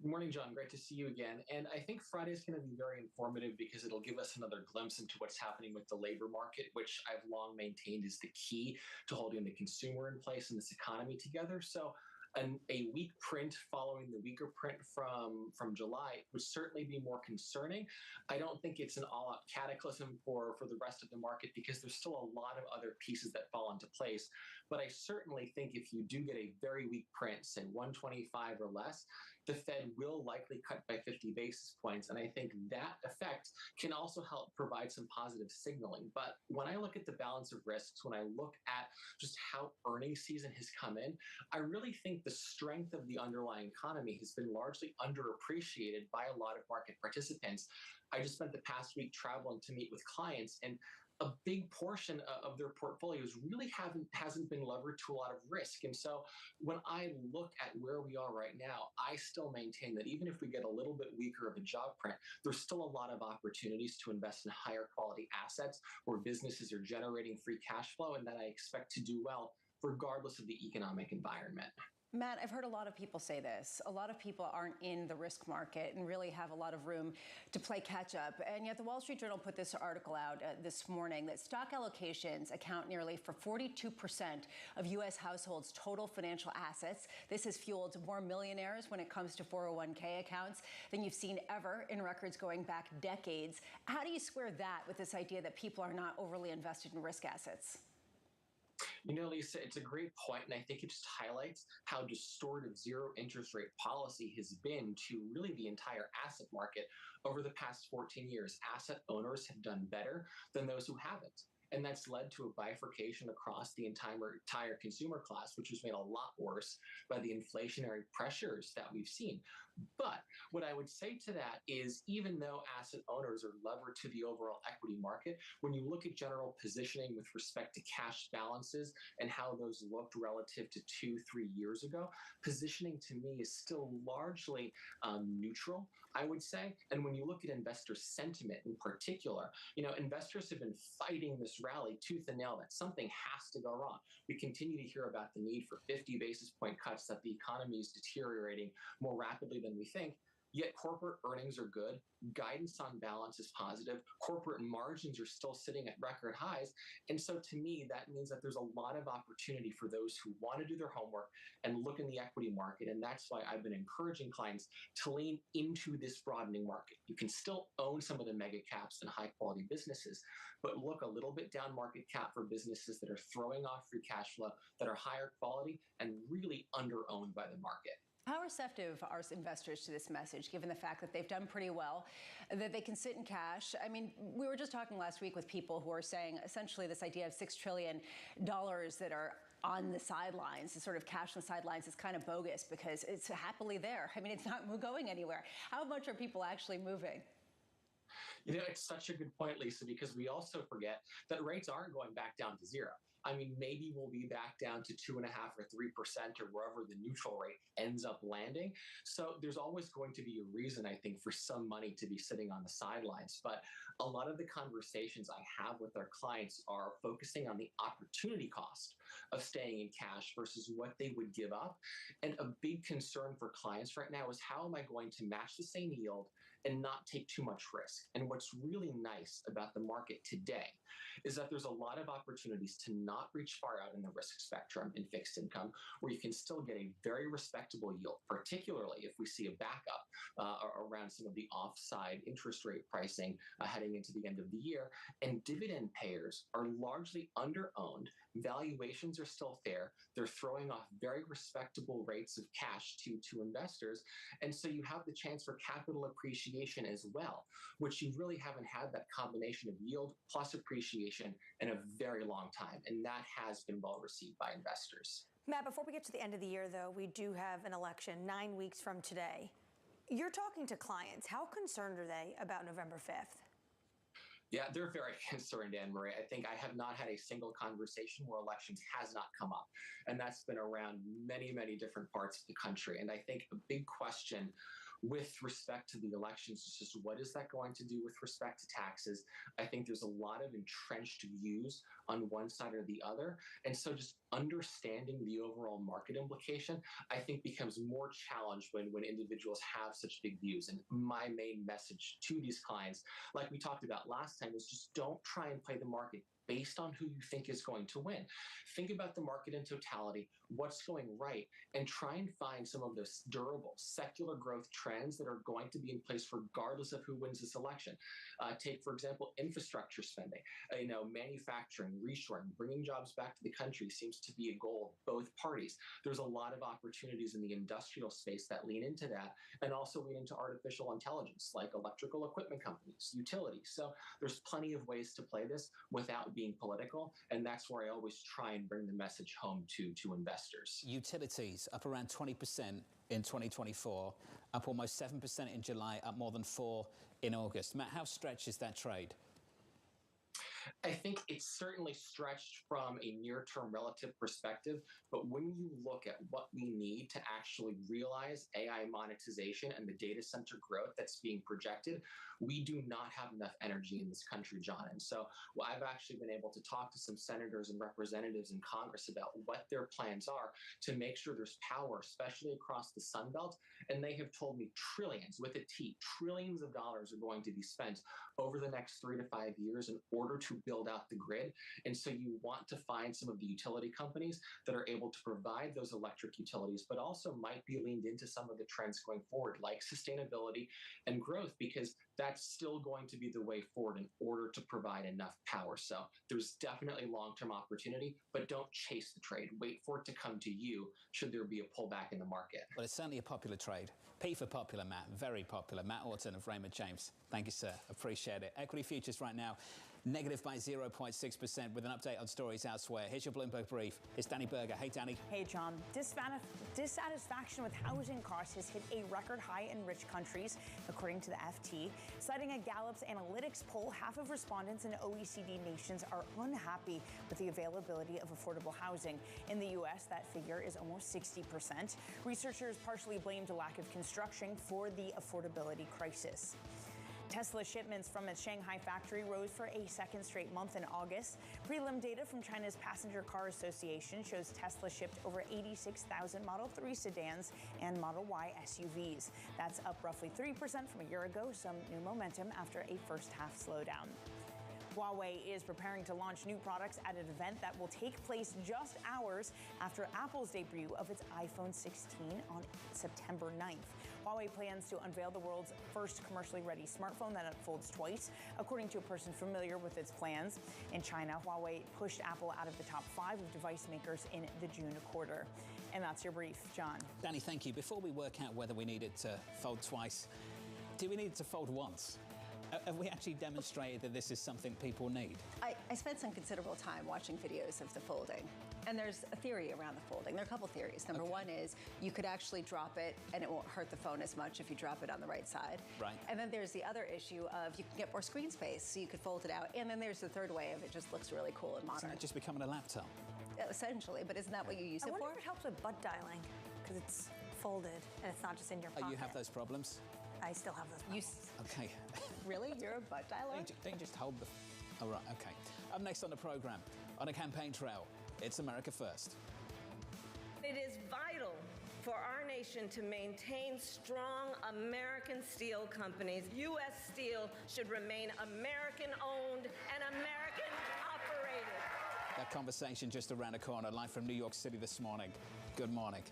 Good morning, John. Great to see you again. And I think Friday is going to be very informative because it'll give us another glimpse into what's happening with the labor market, which I've long maintained is the key to holding the consumer in place and this economy together. So a weak print following the weaker print from July would certainly be more concerning. I don't think it's an all-out cataclysm for the rest of the market because there's still a lot of other pieces that fall into place. But I certainly think if you do get a very weak print, say 125 or less, the Fed will likely cut by 50 basis points. And I think that effect can also help provide some positive signaling. But when I look at the balance of risks, when I look at just how earnings season has come in, I really think the strength of the underlying economy has been largely underappreciated by a lot of market participants. I just spent the past week traveling to meet with clients, and a big portion of their portfolios really hasn't been levered to a lot of risk. And so when I look at where we are right now, I still maintain that even if we get a little bit weaker of a job print, there's still a lot of opportunities to invest in higher quality assets where businesses are generating free cash flow and that I expect to do well regardless of the economic environment. Matt, I've heard a lot of people say this. A lot of people aren't in the risk market and really have a lot of room to play catch up. And yet the Wall Street Journal put this article out this morning that stock allocations account nearly for 42% of U.S. households' total financial assets. This has fueled more millionaires when it comes to 401k accounts than you've seen ever in records going back decades. How do you square that with this idea that people are not overly invested in risk assets? You know, Lisa, it's a great point, and I think it just highlights how distortive zero interest rate policy has been to really the entire asset market over the past 14 years. Asset owners have done better than those who haven't. And that's led to a bifurcation across the entire consumer class, which was made a lot worse by the inflationary pressures that we've seen. But what I would say to that is, even though asset owners are levered to the overall equity market, when you look at general positioning with respect to cash balances and how those looked relative to 2-3 years ago, positioning to me is still largely neutral, I would say. And when you look at investor sentiment in particular, investors have been fighting this rally tooth and nail that something has to go wrong. We continue to hear about the need for 50 basis point cuts, that the economy is deteriorating more rapidly than we think. Yet corporate earnings are good, guidance on balance is positive, corporate margins are still sitting at record highs. And so to me, that means that there's a lot of opportunity for those who want to do their homework and look in the equity market. And that's why I've been encouraging clients to lean into this broadening market. You can still own some of the mega caps and high quality businesses, but look a little bit down market cap for businesses that are throwing off free cash flow, that are higher quality and really under-owned by the market. How receptive are investors to this message, given the fact that they've done pretty well, that they can sit in cash? I mean, we were just talking last week with people who are saying essentially this idea of $6 trillion that are on the sidelines, the sort of cash on the sidelines, is kind of bogus because it's happily there. I mean, it's not going anywhere. How much are people actually moving? It's such a good point, Lisa, because we also forget that rates aren't going back down to zero. I mean, maybe we'll be back down to 2.5% or 3% or wherever the neutral rate ends up landing. So there's always going to be a reason, I think, for some money to be sitting on the sidelines. But a lot of the conversations I have with our clients are focusing on the opportunity cost of staying in cash versus what they would give up. And a big concern for clients right now is, how am I going to match the same yield and not take too much risk? And what's really nice about the market today is that there's a lot of opportunities to not reach far out in the risk spectrum in fixed income, where you can still get a very respectable yield, particularly if we see a backup around some of the offside interest rate pricing heading into the end of the year. And dividend payers are largely under-owned. Valuations are still fair. They're throwing off very respectable rates of cash to investors. And so you have the chance for capital appreciation as well, which you really haven't had that combination of yield plus appreciation in a very long time. And that has been well received by investors. Matt, before we get to the end of the year, though, we do have an election 9 weeks from today. You're talking to clients. How concerned are they about November 5th? Yeah, they're very concerned, Anne-Marie. I think I have not had a single conversation where elections has not come up. And that's been around many, many different parts of the country. And I think a big question with respect to the elections is just, what is that going to do with respect to taxes? I think there's a lot of entrenched views on one side or the other. And so just understanding the overall market implication, I think, becomes more challenged when individuals have such big views. And my main message to these clients, like we talked about last time, is just don't try and play the market based on who you think is going to win. Think about the market in totality, what's going right, and try and find some of those durable secular growth trends that are going to be in place regardless of who wins this election. Take, for example, infrastructure spending. Manufacturing, reshoring, bringing jobs back to the country seems to be a goal of both parties. There's a lot of opportunities in the industrial space that lean into that, and also lean into artificial intelligence, like electrical equipment companies, utilities. So there's plenty of ways to play this without being political, and that's where I always try and bring the message home to investors. Utilities up around 20% in 2024, up almost 7% in July, up more than 4% in August. Matt, how stretched is that trade? I think it's certainly stretched from a near-term relative perspective, but when you look at what we need to actually realize AI monetization and the data center growth that's being projected, we do not have enough energy in this country, John. And so I've actually been able to talk to some senators and representatives in Congress about what their plans are to make sure there's power, especially across the Sun Belt. And they have told me trillions, with a T, trillions of dollars are going to be spent over the next 3 to 5 years in order to build out the grid. And so you want to find some of the utility companies that are able to provide those electric utilities, but also might be leaned into some of the trends going forward, like sustainability and growth, because that's still going to be the way forward in order to provide enough power. So there's definitely long-term opportunity, but don't chase the trade. Wait for it to come to you should there be a pullback in the market. Well, it's certainly a popular trade. P for popular, Matt. Very popular. Matt Orton of Raymond James. Thank you, sir. Appreciate it. Equity futures right now negative by 0.6% with an update on stories elsewhere. Here's your Bloomberg Brief. It's Danny Berger. Hey, Danny. Hey, John. Dissatisfaction with housing costs has hit a record high in rich countries, according to the FT. Citing a Gallup's analytics poll, half of respondents in OECD nations are unhappy with the availability of affordable housing. In the U.S., that figure is almost 60%. Researchers partially blamed a lack of construction for the affordability crisis. Tesla shipments from its Shanghai factory rose for a second straight month in August. Prelim data from China's Passenger Car Association shows Tesla shipped over 86,000 Model 3 sedans and Model Y SUVs. That's up roughly 3% from a year ago, some new momentum after a first-half slowdown. Huawei is preparing to launch new products at an event that will take place just hours after Apple's debut of its iPhone 16 on September 9th. Huawei plans to unveil the world's first commercially ready smartphone that folds twice, according to a person familiar with its plans. In China, Huawei pushed Apple out of the top 5 of device makers in the June quarter. And that's your brief, John. Danny, thank you. Before we work out whether we need it to fold twice, do we need it to fold once? Have we actually demonstrated that this is something people need? I spent some considerable time watching videos of the folding. And there's a theory around the folding. There are a couple theories. Number one is you could actually drop it and it won't hurt the phone as much if you drop it on the right side. Right. And then there's the other issue of you can get more screen space, so you could fold it out. And then there's the third way of it just looks really cool and modern. Isn't it just becoming a laptop? Essentially, but isn't that what you use it for? I wonder if it helps with butt dialing, because it's folded and it's not just in your pocket. Oh, you have those problems? I still have those problems. Okay. Really? You're a butt dialer? Don't you just hold the... Oh, right, okay. Up next on the program, on a campaign trail, it's America First. It is vital for our nation to maintain strong American steel companies. U.S. Steel should remain American-owned and American-operated. That conversation just around the corner, live from New York City this morning. Good morning.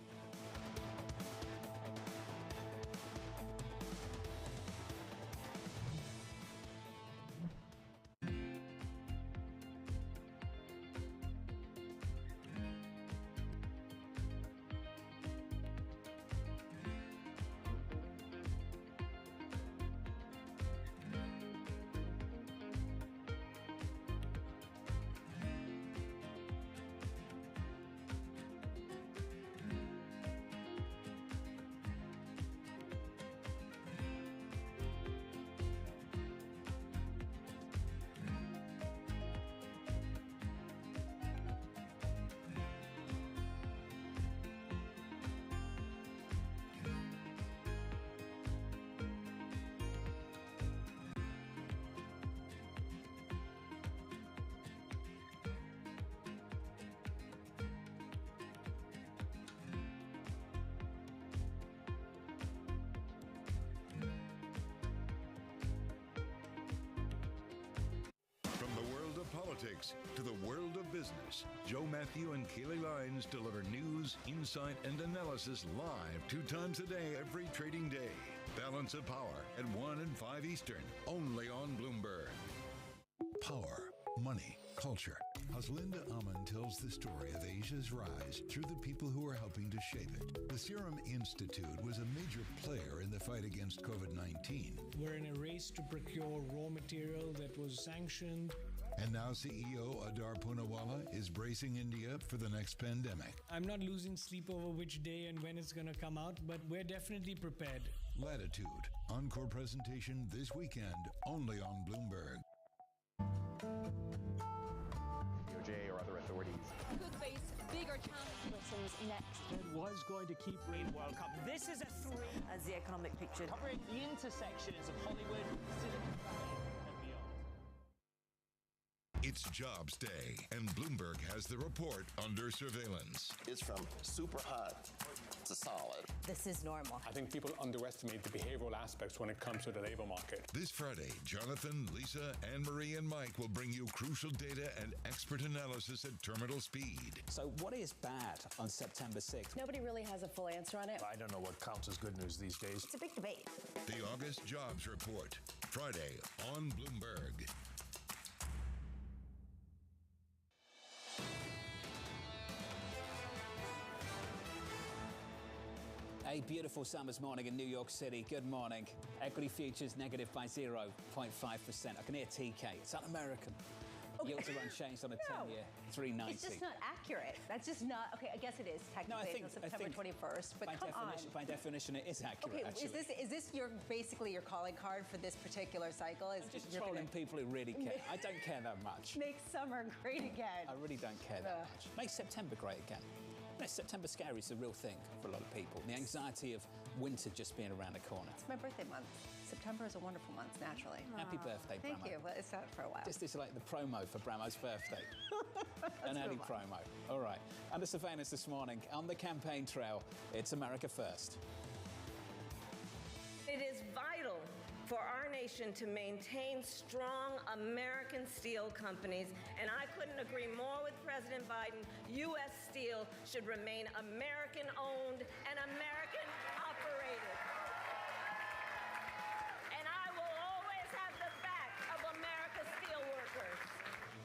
Politics to the world of business. Joe Matthew and Keely Lyons deliver news, insight, and analysis live 2 times a day every trading day. Balance of Power at 1 and 5 Eastern, only on Bloomberg. Power, money, culture. As Linda Aman tells the story of Asia's rise through the people who are helping to shape it. The Serum Institute was a major player in the fight against COVID-19. We're in a race to procure raw material that was sanctioned. And now CEO Adar Poonawalla is bracing India for the next pandemic. I'm not losing sleep over which day and when it's going to come out, but we're definitely prepared. Latitude, encore presentation this weekend, only on Bloomberg. DOJ or other authorities could face bigger challenges next. It was going to keep Rain World Cup. This is a 3 as the economic picture. Covering the intersections of Hollywood, Silicon Valley. It's Jobs Day, and Bloomberg has the report under surveillance. It's from super hot to solid. This is normal. I think people underestimate the behavioral aspects when it comes to the labor market. This Friday, Jonathan, Lisa, Anne-Marie, and Mike will bring you crucial data and expert analysis at terminal speed. So what is bad on September 6th? Nobody really has a full answer on it. I don't know what counts as good news these days. It's a big debate. The August Jobs Report, Friday on Bloomberg. A beautiful summer's morning in New York City. Good morning. Equity futures negative by 0.5%. I can hear TK. It's un-American. Okay. Yields are unchanged on a 10-year, 390. It's just not accurate. That's just not, okay, I guess it is technically until September 21st, but by definition, it is accurate, okay, actually. Is this basically your calling card for this particular cycle? I'm just trolling people who really care. I don't care that much. Make summer great again. I really don't care that much. Make September great again. September scary is a real thing for a lot of people. The anxiety of winter just being around the corner. It's my birthday month. September is a wonderful month, naturally. Happy birthday, Bramo. Thank you. Well, it's not for a while. This is like the promo for Bramo's birthday. An early promo. All right. Under surveillance this morning on the campaign trail, it's America First. It is vital for our nation to maintain strong American steel companies, and I couldn't agree more with President Biden. U.S. Steel should remain American-owned and American-operated. And I will always have the back of America's steel workers.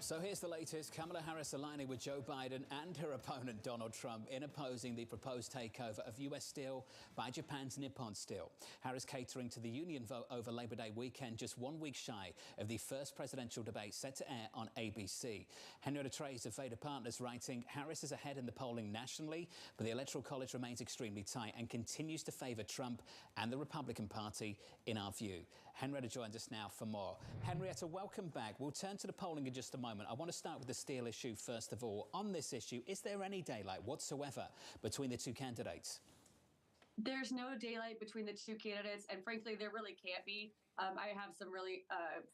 So here's the latest. Kamala Harris aligning with Joe Biden and her opponent Donald Trump in opposing the proposed takeover of U.S. Steel by Japan's Nippon Steel. Harris catering to the union vote over Labor Day weekend, just 1 week shy of the first presidential debate set to air on ABC. Henrietta Trace of Vader Partners writing, Harris is ahead in the polling nationally, but the Electoral College remains extremely tight and continues to favor Trump and the Republican Party in our view. Henrietta joins us now for more. Henrietta, welcome back. We'll turn to the polling in just a moment. I want to start with the steel issue first of all. On this issue, is there any daylight whatsoever between the two candidates? There's no daylight between the two candidates, and frankly, there really can't be. I have some really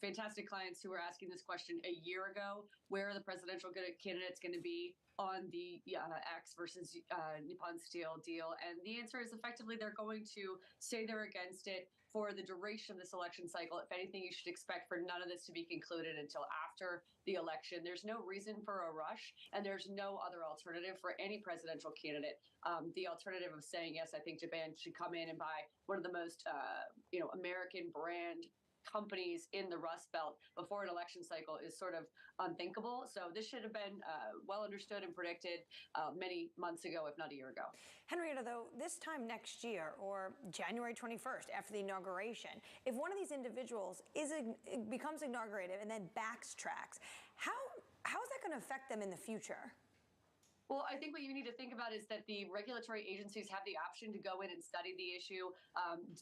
fantastic clients who were asking this question a year ago. Where are the presidential candidates going to be on the X versus Nippon Steel deal? And the answer is effectively they're going to say they're against it for the duration of this election cycle. If anything, you should expect for none of this to be concluded until after the election. There's no reason for a rush, and there's no other alternative for any presidential candidate. The alternative of saying, yes, I think Japan should come in and buy one of the most, American brand companies in the Rust Belt before an election cycle is sort of unthinkable. So this should have been well understood and predicted many months ago, if not a year ago. Henrietta, though, this time next year or January 21st after the inauguration, if one of these individuals becomes inaugurated and then backtracks, how is that going to affect them in the future? Well, I think what you need to think about is that the regulatory agencies have the option to go in and study the issue,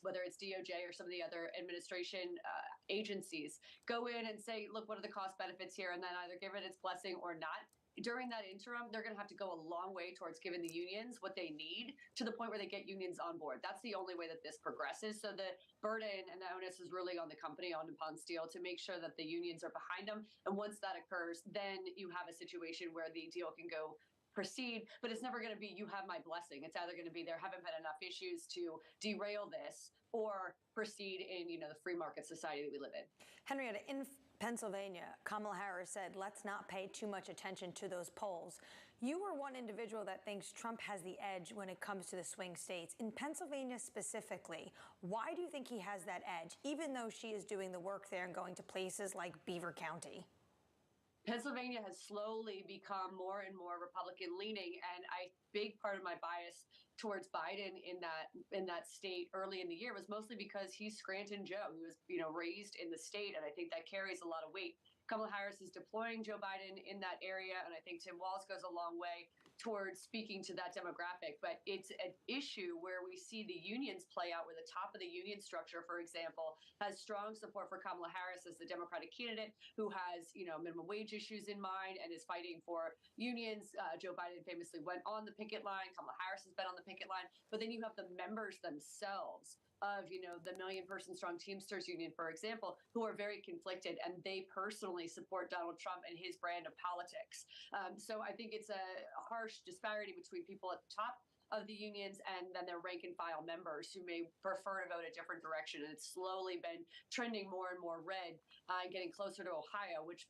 whether it's DOJ or some of the other administration agencies. Go in and say, look, what are the cost benefits here? And then either give it its blessing or not. During that interim, they're going to have to go a long way towards giving the unions what they need to the point where they get unions on board. That's the only way that this progresses. So the burden and the onus is really on the company, on Nippon Steel, to make sure that the unions are behind them. And once that occurs, then you have a situation where the deal can go proceed, but it's never going to be, you have my blessing. It's either going to be, there haven't been enough issues to derail this or proceed in, the free market society that we live in. Henrietta, in Pennsylvania, Kamala Harris said, let's not pay too much attention to those polls. You were one individual that thinks Trump has the edge when it comes to the swing states. In Pennsylvania specifically, why do you think he has that edge, even though she is doing the work there and going to places like Beaver County? Pennsylvania has slowly become more and more Republican leaning, and a big part of my bias towards Biden in that state early in the year was mostly because he's Scranton Joe. He was, raised in the state, and I think that carries a lot of weight. Kamala Harris is deploying Joe Biden in that area, and I think Tim Walz goes a long way towards speaking to that demographic. But it's an issue where we see the unions play out, where the top of the union structure, for example, has strong support for Kamala Harris as the Democratic candidate who has, minimum wage issues in mind and is fighting for unions. Joe Biden famously went on the picket line. Kamala Harris has been on the picket line. But then you have the members themselves of, the million-person strong Teamsters Union, for example, who are very conflicted, and they personally support Donald Trump and his brand of politics. So I think it's a harsh disparity between people at the top of the unions and then their rank and file members who may prefer to vote a different direction. And it's slowly been trending more and more red, getting closer to Ohio, which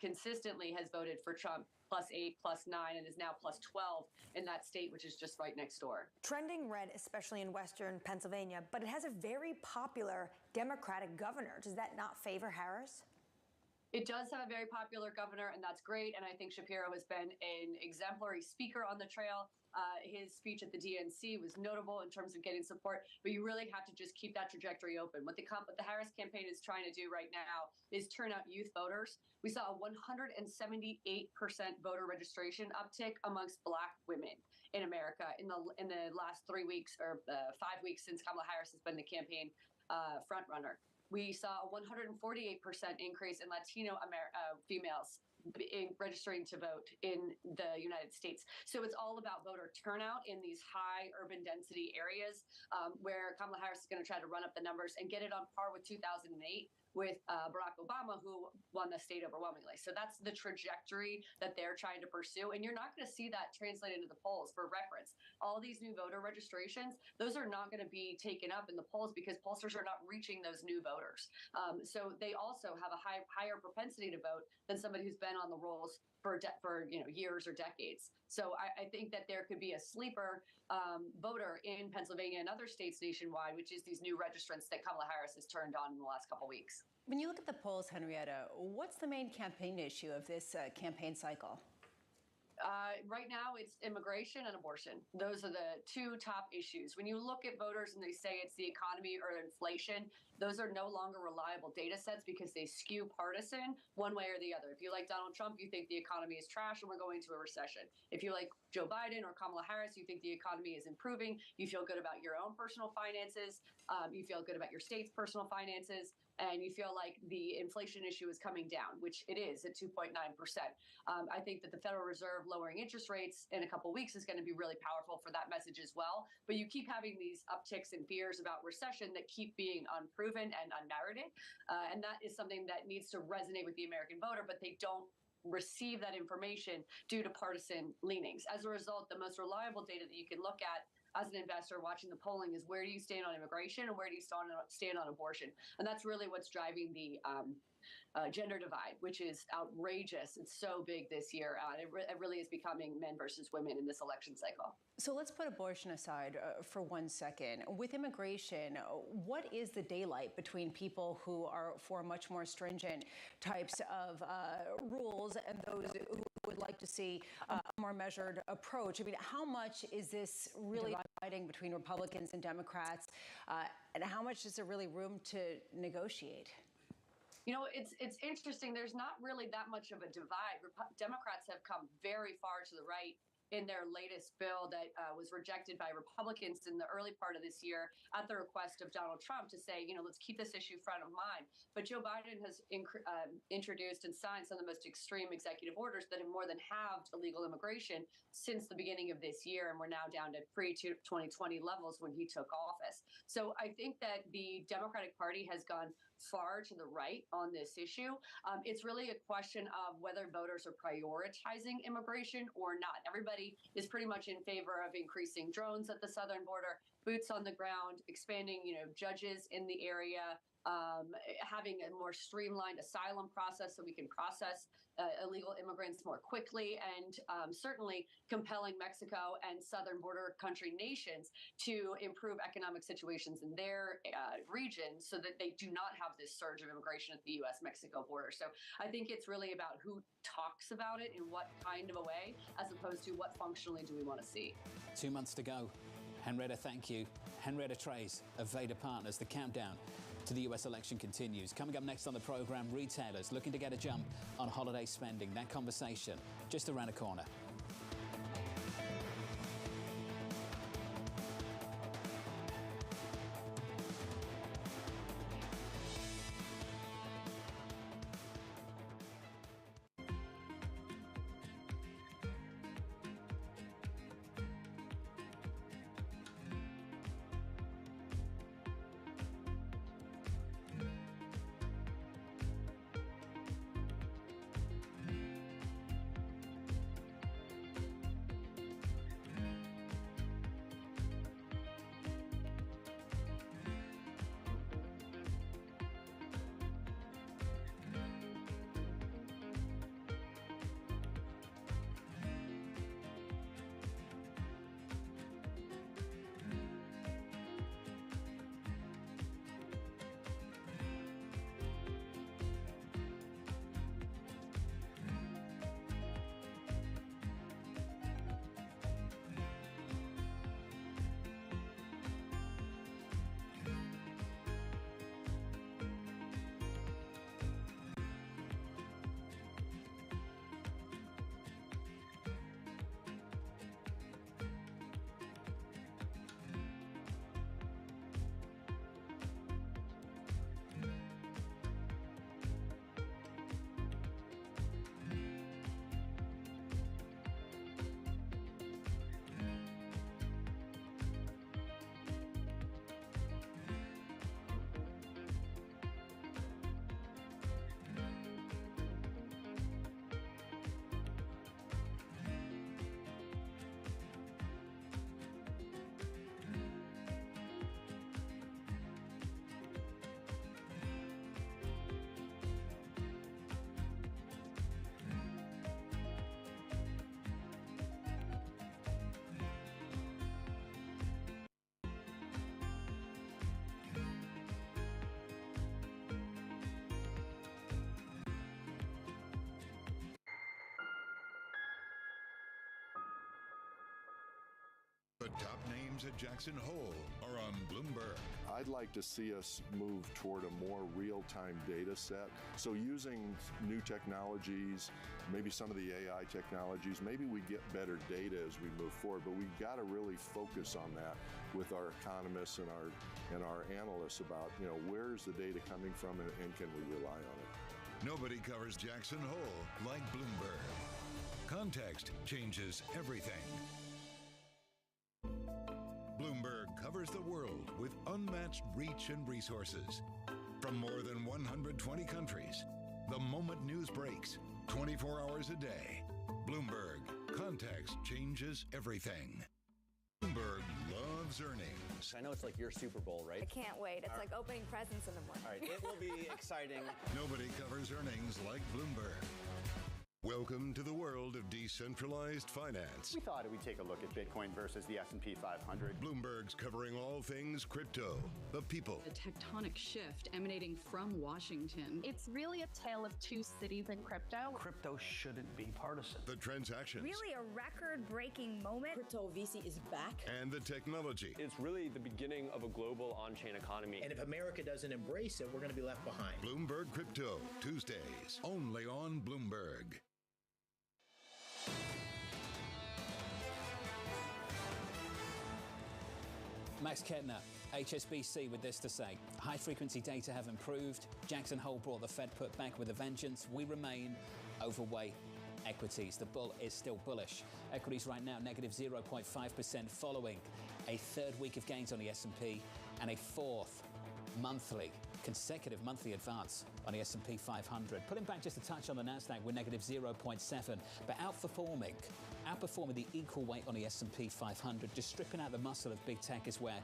consistently has voted for Trump +8, +9, and is now +12 in that state, which is just right next door. Trending red, especially in Western Pennsylvania, but it has a very popular Democratic governor. Does that not favor Harris? It does have a very popular governor, and that's great. And I think Shapiro has been an exemplary speaker on the trail. His speech at the DNC was notable in terms of getting support, but you really have to just keep that trajectory open. What the Harris campaign is trying to do right now is turn out youth voters. We saw a 178% voter registration uptick amongst Black women in America in the last 3 weeks or 5 weeks since Kamala Harris has been the campaign frontrunner. We saw a 148% increase in Latino females in registering to vote in the United States. So it's all about voter turnout in these high urban density areas where Kamala Harris is going to try to run up the numbers and get it on par with 2008 with Barack Obama, who won the state overwhelmingly. So that's the trajectory that they're trying to pursue. And you're not going to see that translate into the polls. For reference, all these new voter registrations, those are not going to be taken up in the polls because pollsters are not reaching those new voters. So they also have a higher propensity to vote than somebody who's been on the rolls for years or decades. So I think that there could be a sleeper voter in Pennsylvania and other states nationwide, which is these new registrants that Kamala Harris has turned on in the last couple of weeks. When you look at the polls, Henrietta, what's the main campaign issue of this campaign cycle? Right now, it's immigration and abortion. Those are the two top issues. When you look at voters and they say it's the economy or inflation, those are no longer reliable data sets because they skew partisan one way or the other. If you like Donald Trump, you think the economy is trash and we're going to a recession. If you like Joe Biden or Kamala Harris, you think the economy is improving. You feel good about your own personal finances. You feel good about your state's personal finances. And you feel like the inflation issue is coming down, which it is at 2.9%. I think that the Federal Reserve lowering interest rates in a couple of weeks is going to be really powerful for that message as well. But you keep having these upticks and fears about recession that keep being unproven and unmerited. And that is something that needs to resonate with the American voter, but they don't receive that information due to partisan leanings. As a result, the most reliable data that you can look at as an investor watching the polling is where do you stand on immigration and where do you stand on abortion? And that's really what's driving the gender divide, which is outrageous. It's so big this year. It really is becoming men versus women in this election cycle. So let's put abortion aside for 1 second. With immigration, what is the daylight between people who are for much more stringent types of rules and those who would like to see a more measured approach? I mean, how much is this really dividing between Republicans and Democrats? And how much is there really room to negotiate? You know, it's interesting. There's not really that much of a divide. Democrats have come very far to the right in their latest bill that was rejected by Republicans in the early part of this year at the request of Donald Trump to say, you know, let's keep this issue front of mind. But Joe Biden has introduced and signed some of the most extreme executive orders that have more than halved illegal immigration since the beginning of this year. And we're now down to pre-2020 levels when he took office. So I think that the Democratic Party has gone far to the right on this issue. It's really a question of whether voters are prioritizing immigration or not. Everybody is pretty much in favor of increasing drones at the southern border, boots on the ground, expanding, judges in the area, having a more streamlined asylum process so we can process illegal immigrants more quickly, and certainly compelling Mexico and southern border country nations to improve economic situations in their region so that they do not have this surge of immigration at the U.S.-Mexico border. So I think it's really about who talks about it in what kind of a way, as opposed to what functionally do we want to see. 2 months to go. Henrietta, thank you. Henrietta Trace of Vader Partners. The countdown to the U.S. election continues. Coming up next on the program, retailers looking to get a jump on holiday spending. That conversation just around the corner. The top names at Jackson Hole are on Bloomberg. I'd like to see us move toward a more real-time data set. So using new technologies, maybe some of the AI technologies, maybe we get better data as we move forward, but we've got to really focus on that with our economists and our analysts about, where's the data coming from and can we rely on it? Nobody covers Jackson Hole like Bloomberg. Context changes everything. Bloomberg covers the world with unmatched reach and resources. From more than 120 countries, the moment news breaks, 24 hours a day. Bloomberg, context changes everything. Bloomberg loves earnings. I know it's like your Super Bowl, right? I can't wait. It's like opening presents in the morning. All right, it will be exciting. Nobody covers earnings like Bloomberg. Welcome to the world of decentralized finance. We thought we'd take a look at Bitcoin versus the S&P 500. Bloomberg's covering all things crypto, the people. A tectonic shift emanating from Washington. It's really a tale of two cities in crypto. Crypto shouldn't be partisan. The transactions. Really a record-breaking moment. Crypto VC is back. And the technology. It's really the beginning of a global on-chain economy. And if America doesn't embrace it, we're going to be left behind. Bloomberg Crypto, Tuesdays, only on Bloomberg. Max Kettner, HSBC, with this to say. High-frequency data have improved. Jackson Hole brought the Fed put back with a vengeance. We remain overweight equities. The bull is still bullish. Equities right now negative 0.5% following a third week of gains on the S&P and a fourth consecutive monthly advance on the S&P 500. Pulling back just a touch on the NASDAQ, we're negative 0.7, but outperforming the equal weight on the S&P 500. Just stripping out the muscle of big tech is where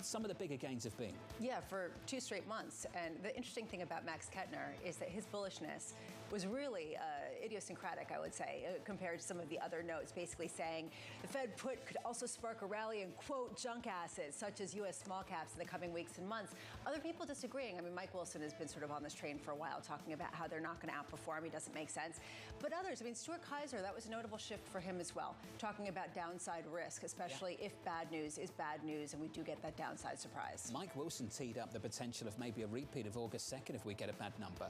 some of the bigger gains have been. Yeah, for 2 straight months. And the interesting thing about Max Kettner is that his bullishness was really idiosyncratic, I would say, compared to some of the other notes, basically saying the Fed put could also spark a rally in, quote, junk assets, such as U.S. small caps in the coming weeks and months. Other people disagreeing. I mean, Mike Wilson has been sort of on this train for a while, talking about how they're not going to outperform. He doesn't make sense. But others, I mean, Stuart Kaiser, that was a notable shift for him as well, talking about downside risk, especially if bad news is bad news and we do get that downside surprise. Mike Wilson teed up the potential of maybe a repeat of August 2nd if we get a bad number.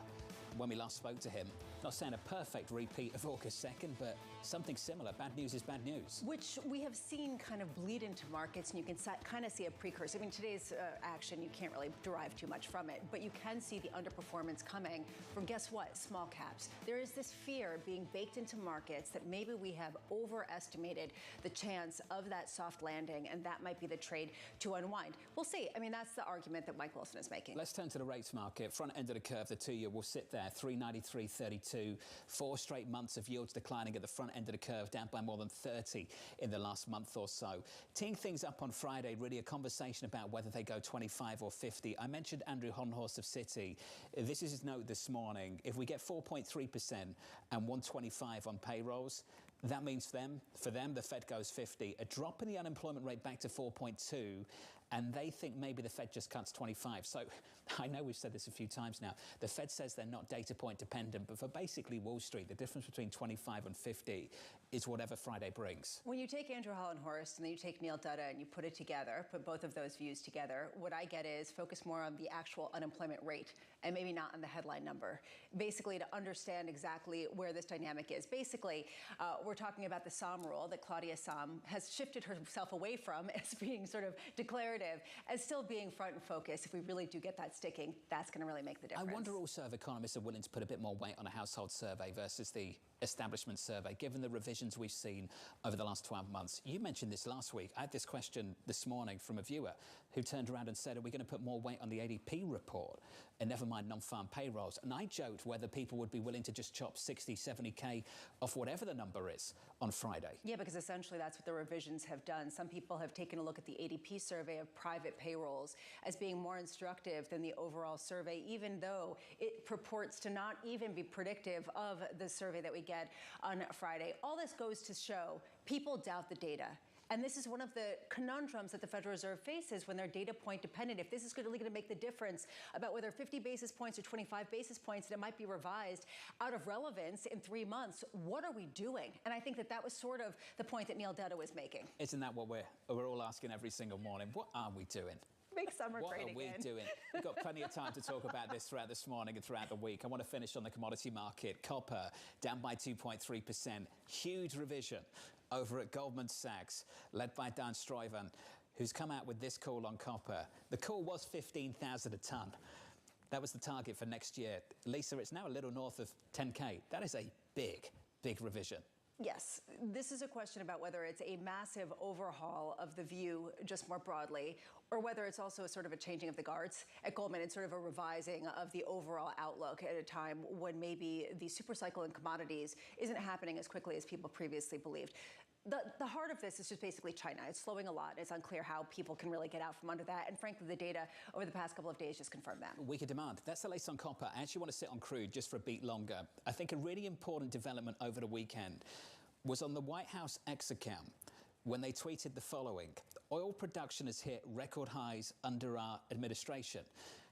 When we last spoke to him, not saying a perfect repeat of August 2nd, but something similar. Bad news is bad news. Which we have seen kind of bleed into markets, and you can kind of see a precursor. I mean, today's action, you can't really derive too much from it, but you can see the underperformance coming from, guess what, small caps. There is this fear being baked into markets that maybe we have overestimated the chance of that soft landing, and that might be the trade to unwind. We'll see. I mean, that's the argument that Mike Wilson is making. Let's turn to the rates market. Front end of the curve, the 2-year will sit there, 393.32. 4 straight months of yields declining at the front end of the curve, down by more than 30 in the last month or so. Teeing things up on Friday, really a conversation about whether they go 25 or 50. I mentioned Andrew Honhorst of Citi. This is his note this morning. If we get 4.3% and 125 on payrolls, that means for them, the Fed goes 50. A drop in the unemployment rate back to 4.2, and they think maybe the Fed just cuts 25. So I know we've said this a few times now. The Fed says they're not data point dependent, but for basically Wall Street, the difference between 25 and 50 is whatever Friday brings. When you take Andrew Hollenhorst and then you take Neil Dutta and you put it together, put both of those views together, what I get is focus more on the actual unemployment rate and maybe not on the headline number. Basically, to understand exactly where this dynamic is. Basically, we're talking about the Sahm rule that Claudia Sahm has shifted herself away from as being sort of declarative, as still being front and focus. If we really do get that sticking, that's going to really make the difference. I wonder also if economists are willing to put a bit more weight on a household survey versus the establishment survey, given the revisions we've seen over the last 12 months. You mentioned this last week. I had this question this morning from a viewer who turned around and said, are we going to put more weight on the ADP report and never mind non-farm payrolls? And I joked whether people would be willing to just chop 60, 70K off whatever the number is on Friday. Yeah, because essentially that's what the revisions have done. Some people have taken a look at the ADP survey of private payrolls as being more instructive than the overall survey, even though it purports to not even be predictive of the survey that we get on Friday. All this goes to show people doubt the data. And this is one of the conundrums that the Federal Reserve faces when they're data point dependent. If this is really going to make the difference about whether 50 basis points or 25 basis points, and it might be revised out of relevance in 3 months, what are we doing? And I think that that was sort of the point that Neil Dutta was making. Isn't that what we're all asking every single morning? What are we doing? Make summer what great are we again. doing? We've got plenty of time to talk about this throughout this morning and throughout the week. I want to finish on the commodity market. Copper down by 2.3%. Huge revision over at Goldman Sachs, led by Dan Stuyven, who's come out with this call on copper. The call was 15,000 a tonne. That was the target for next year. Lisa, it's now a little north of 10K. That is a big, big revision. Yes, this is a question about whether it's a massive overhaul of the view just more broadly, or whether it's also a sort of a changing of the guards at Goldman and sort of a revising of the overall outlook at a time when maybe the supercycle in commodities isn't happening as quickly as people previously believed. The heart of this is just basically China. It's slowing a lot. It's unclear how people can really get out from under that. And frankly, the data over the past couple of days just confirmed that. Weaker demand. That's the latest on copper. I actually want to sit on crude just for a beat longer. I think a really important development over the weekend was on the White House X account when they tweeted the following: oil production has hit record highs under our administration.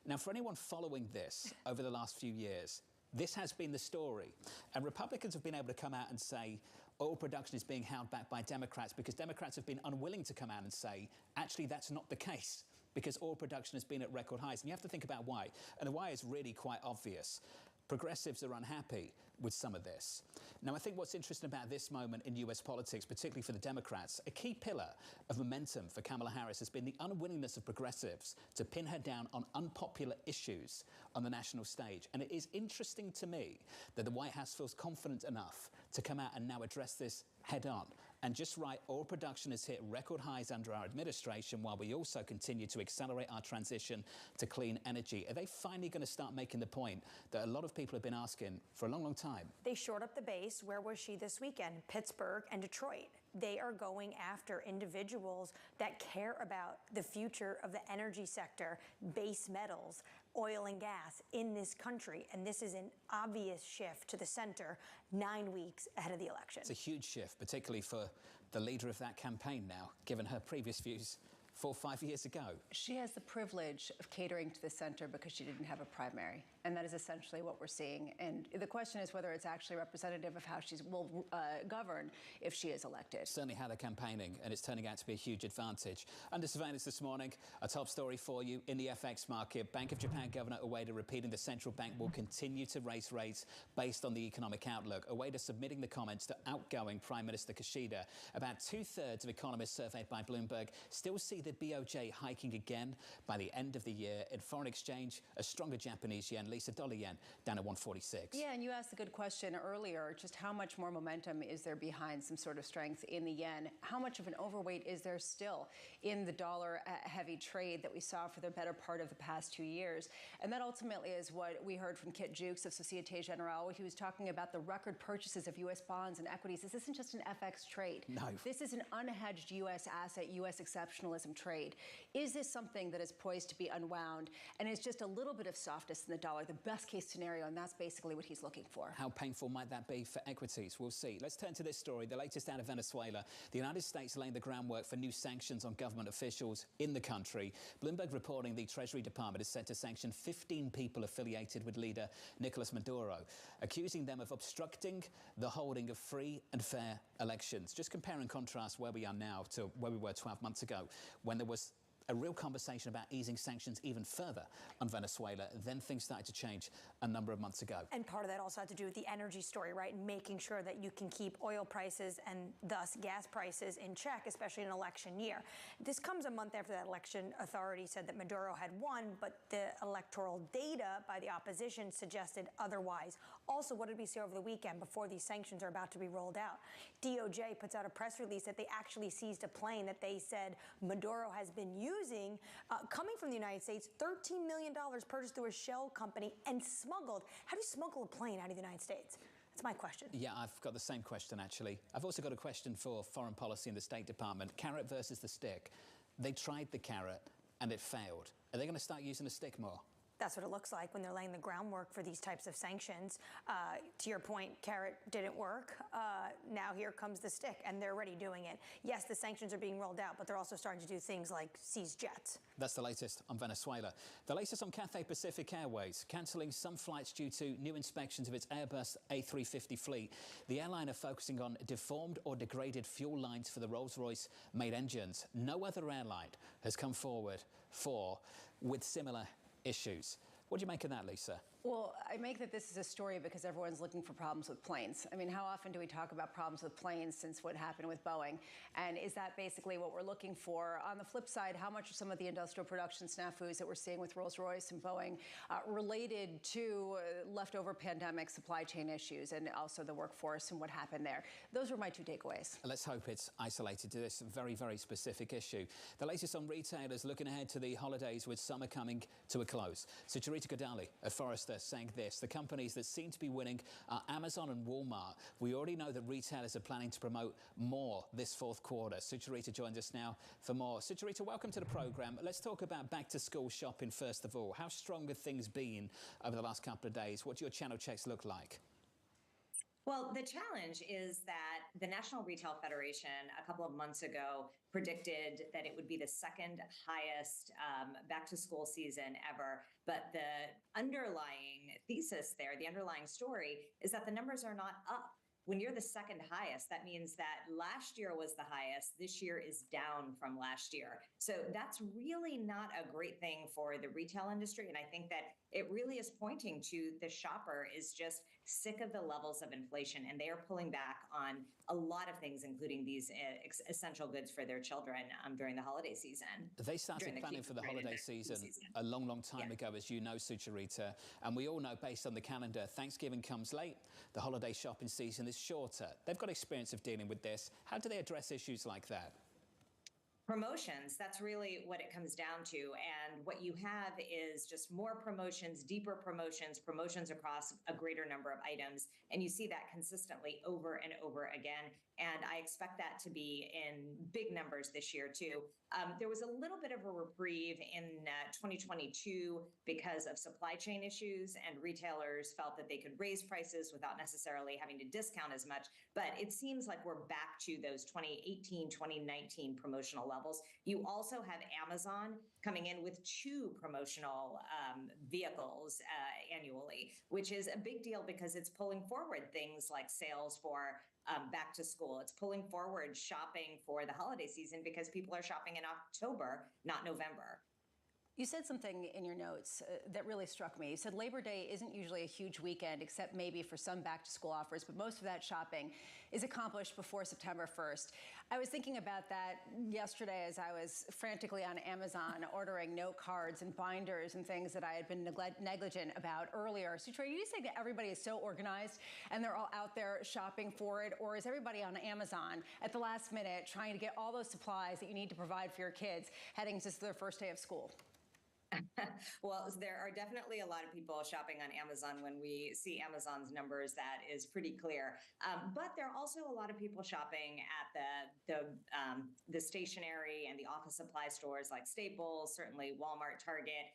Now, for anyone following this over the last few years, this has been the story. And Republicans have been able to come out and say oil production is being held back by Democrats because Democrats have been unwilling to come out and say, actually, that's not the case, because oil production has been at record highs. And you have to think about why. And the why is really quite obvious. Progressives are unhappy with some of this. Now, I think what's interesting about this moment in US politics, particularly for the Democrats, a key pillar of momentum for Kamala Harris has been the unwillingness of progressives to pin her down on unpopular issues on the national stage. And it is interesting to me that the White House feels confident enough to come out and now address this head on. And just right, oil production has hit record highs under our administration while we also continue to accelerate our transition to clean energy. Are they finally going to start making the point that a lot of people have been asking for a long, long time? They shored up the base. Where was she this weekend? Pittsburgh and Detroit. They are going after individuals that care about the future of the energy sector, base metals, oil and gas in this country. And this is an obvious shift to the center 9 weeks ahead of the election. It's a huge shift, particularly for the leader of that campaign now, given her previous views 4 or 5 years ago. She has the privilege of catering to the center because she didn't have a primary. And that is essentially what we're seeing. And the question is whether it's actually representative of how she will govern if she is elected. Certainly how they're campaigning, and it's turning out to be a huge advantage. Under surveillance this morning, a top story for you in the FX market. Bank of Japan Governor Ueda repeating the central bank will continue to raise rates based on the economic outlook. Ueda submitting the comments to outgoing Prime Minister Kishida. About 2/3 of economists surveyed by Bloomberg still see the BOJ hiking again by the end of the year. In foreign exchange, a stronger Japanese yen. Lisa, dollar yen down at 146. Yeah, and you asked a good question earlier, just how much more momentum is there behind some sort of strength in the yen? How much of an overweight is there still in the dollar-heavy trade that we saw for the better part of the past 2 years? And that ultimately is what we heard from Kit Jukes of Societe Generale. He was talking about the record purchases of U.S. bonds and equities. This isn't just an FX trade. No. This is an unhedged U.S. asset, U.S. exceptionalism trade. Is this something that is poised to be unwound? And it's just a little bit of softness in the dollar, the best case scenario, and that's basically what he's looking for. How painful might that be for equities? We'll see. Let's turn to this story, the latest out of Venezuela. The United States laying the groundwork for new sanctions on government officials in the country. Bloomberg reporting the Treasury Department is set to sanction 15 people affiliated with leader Nicolas Maduro, accusing them of obstructing the holding of free and fair elections. Just compare and contrast where we are now to where we were 12 months ago, when there was a real conversation about easing sanctions even further on Venezuela. Then things started to change a number of months ago. And part of that also had to do with the energy story, right? Making sure that you can keep oil prices and thus gas prices in check, especially in an election year. This comes a month after that election authority said that Maduro had won, but the electoral data by the opposition suggested otherwise. Also, what did we see over the weekend before these sanctions are about to be rolled out? DOJ puts out a press release that they actually seized a plane that they said Maduro has been using, coming from the United States, $13 million purchased through a shell company and smuggled. How do you smuggle a plane out of the United States? That's my question. Yeah, I've got the same question, actually. I've also got a question for foreign policy in the State Department. Carrot versus the stick. They tried the carrot and it failed. Are they going to start using the stick more? That's what it looks like when they're laying the groundwork for these types of sanctions. To your point, carrot didn't work. Now here comes the stick, and they're already doing it. Yes, the sanctions are being rolled out, but they're also starting to do things like seize jets. That's the latest on Venezuela. The latest on Cathay Pacific Airways, cancelling some flights due to new inspections of its Airbus A350 fleet. The airline are focusing on deformed or degraded fuel lines for the Rolls-Royce made engines. No other airline has come forward with similar issues. What do you make of that, Lisa? Well, I make that this is a story because everyone's looking for problems with planes. I mean, how often do we talk about problems with planes since what happened with Boeing? And is that basically what we're looking for? On the flip side, how much are some of the industrial production snafus that we're seeing with Rolls-Royce and Boeing related to leftover pandemic supply chain issues and also the workforce and what happened there? Those were my two takeaways. Let's hope it's isolated to this very, very specific issue. The latest on retailers looking ahead to the holidays with summer coming to a close. So Charita Kodali at Forrester saying this: the companies that seem to be winning are Amazon and Walmart. We already know that retailers are planning to promote more this fourth quarter. Sucharita joins us now for more. Sucharita, welcome to the program. Let's talk about back to school shopping first of all. How strong have things been over the last couple of days? What do your channel checks look like? Well, the challenge is that the National Retail Federation a couple of months ago predicted that it would be the second highest back-to-school season ever. But the underlying thesis there, the underlying story, is that the numbers are not up. When you're the second highest, that means that last year was the highest. This year is down from last year. So that's really not a great thing for the retail industry. And I think that it really is pointing to the shopper is just sick of the levels of inflation, and they are pulling back on a lot of things, including these essential goods for their children during the holiday season. They started planning for the holiday season a long, long time ago, as you know, Sucharita. And we all know, based on the calendar, Thanksgiving comes late. The holiday shopping season is shorter. They've got experience of dealing with this. How do they address issues like that? Promotions, that's really what it comes down to. And what you have is just more promotions, deeper promotions, promotions across a greater number of items. And you see that consistently over and over again. And I expect that to be in big numbers this year, too. There was a little bit of a reprieve in 2022 because of supply chain issues, and retailers felt that they could raise prices without necessarily having to discount as much. But it seems like we're back to those 2018, 2019 promotional levels. You also have Amazon coming in with 2 promotional vehicles annually, which is a big deal because it's pulling forward things like sales for back to school. It's pulling forward shopping for the holiday season because people are shopping in October, not November. You said something in your notes that really struck me. You said Labor Day isn't usually a huge weekend, except maybe for some back-to-school offers, but most of that shopping is accomplished before September 1st. I was thinking about that yesterday as I was frantically on Amazon ordering note cards and binders and things that I had been negligent about earlier. So, Trey, you just think that everybody is so organized and they're all out there shopping for it, or is everybody on Amazon at the last minute trying to get all those supplies that you need to provide for your kids heading to their first day of school? Well, there are definitely a lot of people shopping on Amazon. When we see Amazon's numbers, that is pretty clear. But there are also a lot of people shopping at the stationery and the office supply stores like Staples, certainly Walmart, Target,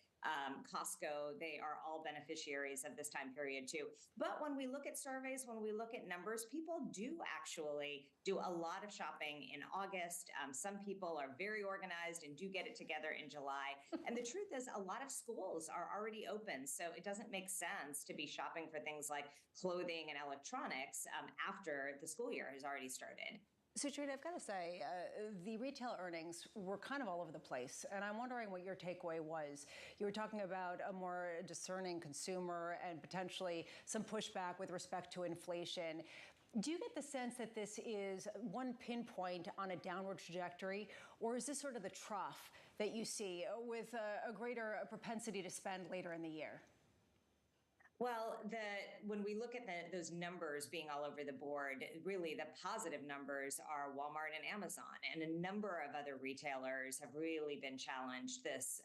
Costco. They are all beneficiaries of this time period too. But when we look at surveys, when we look at numbers, people do actually do a lot of shopping in August. Some people are very organized and do get it together in July. And the truth is, a lot of schools are already open. So it doesn't make sense to be shopping for things like clothing and electronics after the school year has already started. So, Trina, I've got to say, the retail earnings were kind of all over the place. And I'm wondering what your takeaway was. You were talking about a more discerning consumer and potentially some pushback with respect to inflation. Do you get the sense that this is one pinpoint on a downward trajectory, or is this sort of the trough that you see with a greater propensity to spend later in the year? Well, when we look at those numbers being all over the board, really the positive numbers are Walmart and Amazon, and a number of other retailers have really been challenged this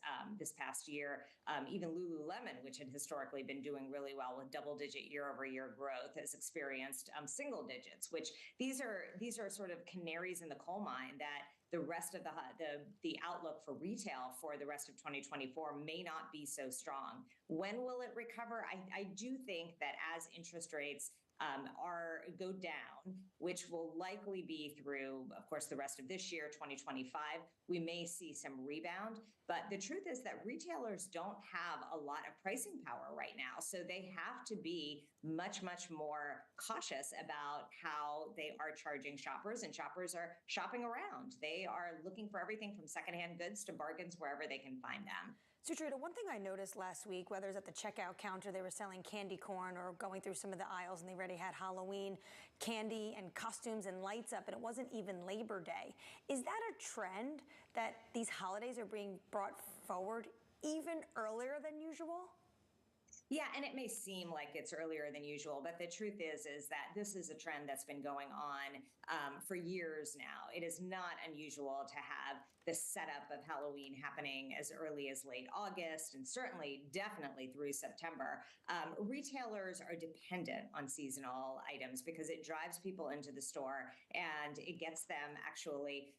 past year. Even Lululemon, which had historically been doing really well with double-digit year-over-year growth, has experienced single digits. Which these are sort of canaries in the coal mine that the rest of the outlook for retail for the rest of 2024 may not be so strong. When will it recover? I do think that as interest rates go down, which will likely be through, of course, the rest of this year, 2025, we may see some rebound. But the truth is that retailers don't have a lot of pricing power right now. So they have to be much, much more cautious about how they are charging shoppers, and shoppers are shopping around. They are looking for everything from secondhand goods to bargains wherever they can find them. Sucharita, one thing I noticed last week, whether it's at the checkout counter, they were selling candy corn, or going through some of the aisles and they already had Halloween candy and costumes and lights up, and it wasn't even Labor Day. Is that a trend that these holidays are being brought forward even earlier than usual? Yeah, and it may seem like it's earlier than usual, but the truth is that this is a trend that's been going on for years now. It is not unusual to have the setup of Halloween happening as early as late August, and certainly, definitely through September. Retailers are dependent on seasonal items because it drives people into the store and it gets them actually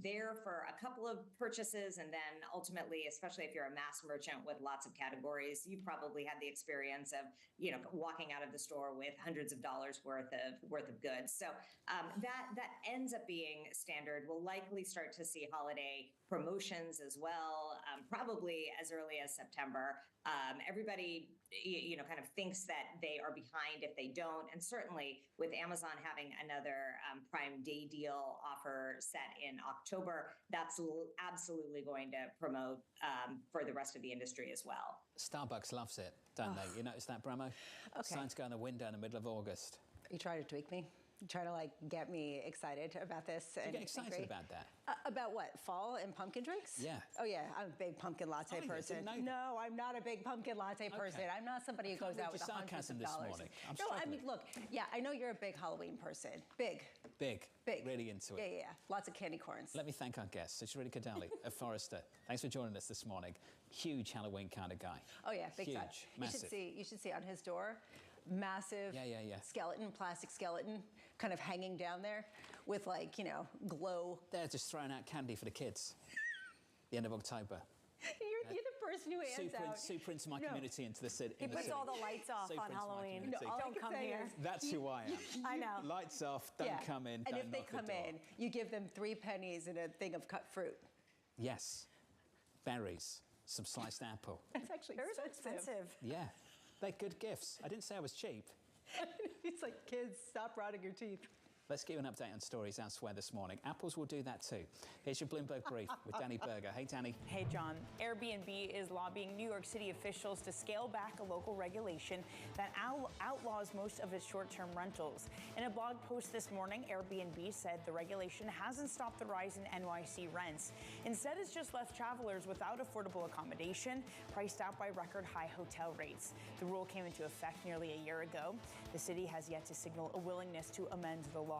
there for a couple of purchases, and then ultimately, especially if you're a mass merchant with lots of categories, you probably had the experience of walking out of the store with hundreds of dollars worth of goods. So that ends up being standard. We'll likely start to see holiday promotions as well, probably as early as September. Everybody, kind of thinks that they are behind if they don't. And certainly with Amazon having another Prime Day deal offer set in October, that's absolutely going to promote for the rest of the industry as well. Starbucks loves it, don't they? You notice that, Bramo? Okay. Signs go in the window in the middle of August. Are you trying to tweak me? Trying to get me excited about this. You get excited about that? About what? Fall and pumpkin drinks? Yeah. Oh yeah, I'm a big pumpkin latte person. No, I'm not a big pumpkin latte person. I'm not somebody who goes out with hundreds of dollars. Morning. No, I mean, look, yeah, I know you're a big Halloween person. Big. Really into it. Yeah. Lots of candy corns. Let me thank our guest, Sucharita Kodali of Forrester. Thanks for joining us this morning. Huge Halloween kind of guy. Oh yeah, big time. Massive. You should see on his door, massive skeleton, plastic skeleton, kind of hanging down there with glow. They're just throwing out candy for the kids. The end of October. You're the person who hands out. Super into my community, into the city. He puts all the lights off on Halloween. Don't come here. That's who I am. I know. Lights off, don't come in, and if they come in, you give them 3 pennies and a thing of cut fruit. Yes. Berries, some sliced apple. That's actually so expensive. Yeah. They're good gifts. I didn't say I was cheap. It's like, kids, stop rotting your teeth. Let's give you an update on stories elsewhere this morning. Apples will do that too. Here's your Bloomberg Brief with Danny Berger. Hey, Danny. Hey, John. Airbnb is lobbying New York City officials to scale back a local regulation that outlaws most of its short-term rentals. In a blog post this morning, Airbnb said the regulation hasn't stopped the rise in NYC rents. Instead, it's just left travelers without affordable accommodation, priced out by record-high hotel rates. The rule came into effect nearly a year ago. The city has yet to signal a willingness to amend the law.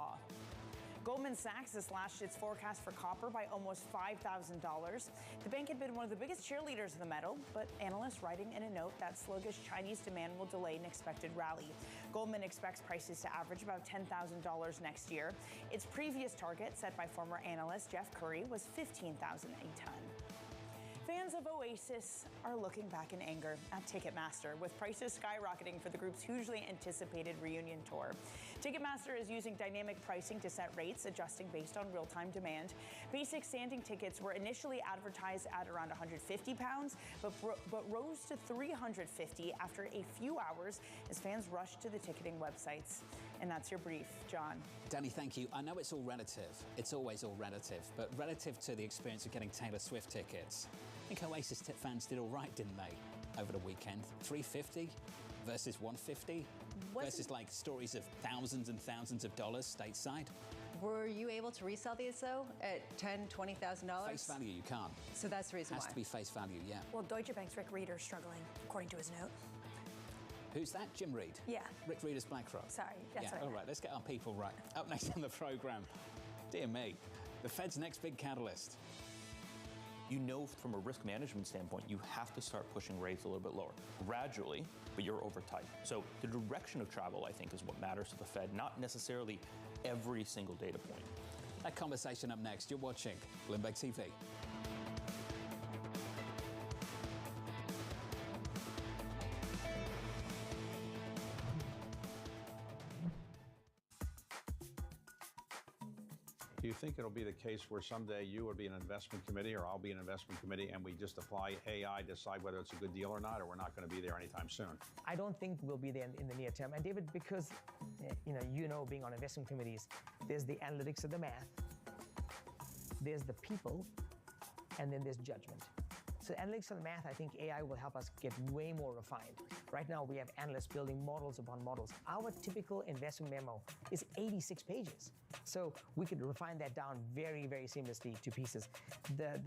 Goldman Sachs has slashed its forecast for copper by almost $5,000. The bank had been one of the biggest cheerleaders of the metal, but analysts writing in a note that sluggish Chinese demand will delay an expected rally. Goldman expects prices to average about $10,000 next year. Its previous target, set by former analyst Jeff Curry, was $15,000 a ton. Fans of Oasis are looking back in anger at Ticketmaster, with prices skyrocketing for the group's hugely anticipated reunion tour. Ticketmaster is using dynamic pricing to set rates, adjusting based on real-time demand. Basic standing tickets were initially advertised at around £150, but rose to $350 after a few hours as fans rushed to the ticketing websites. And that's your brief, John. Danny, thank you. I know it's all relative. It's always all relative. But relative to the experience of getting Taylor Swift tickets, I think Oasis fans did all right, didn't they, over the weekend? $350 versus $150 versus stories of thousands and thousands of dollars stateside. Were you able to resell these, though, at $10,000, $20,000? Face value, you can't. So that's the reason why. Has to be face value, yeah. Well, Deutsche Bank's Rick Reeder is struggling, according to his note. Who's that? Jim Reed? Yeah. Rick Reeder's BlackRock. Sorry, that's all right, let's get our people right. Up next on the program, dear me, the Fed's next big catalyst. You know, from a risk management standpoint, you have to start pushing rates a little bit lower, gradually, but you're over tight. So the direction of travel, I think, is what matters to the Fed, not necessarily every single data point. That conversation up next. You're watching Bloomberg TV. Do you think it'll be the case where someday you will be an investment committee or I'll be an investment committee and we just apply AI, decide whether it's a good deal or not, or we're not going to be there anytime soon? I don't think we'll be there in the near term. And David, because, being on investment committees, there's the analytics of the math, there's the people, and then there's judgment. So analytics of the math, I think AI will help us get way more refined. Right now, we have analysts building models upon models. Our typical investment memo is 86 pages. So we could refine that down very, very seamlessly to pieces. The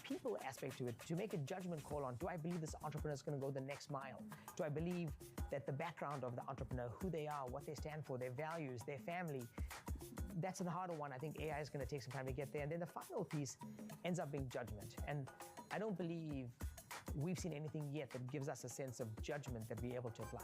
people aspect to it, to make a judgment call on, do I believe this entrepreneur is going to go the next mile? Do I believe that the background of the entrepreneur, who they are, what they stand for, their values, their family, that's the harder one. I think AI is going to take some time to get there. And then the final piece ends up being judgment. And I don't believe we've seen anything yet that gives us a sense of judgment that we're able to apply.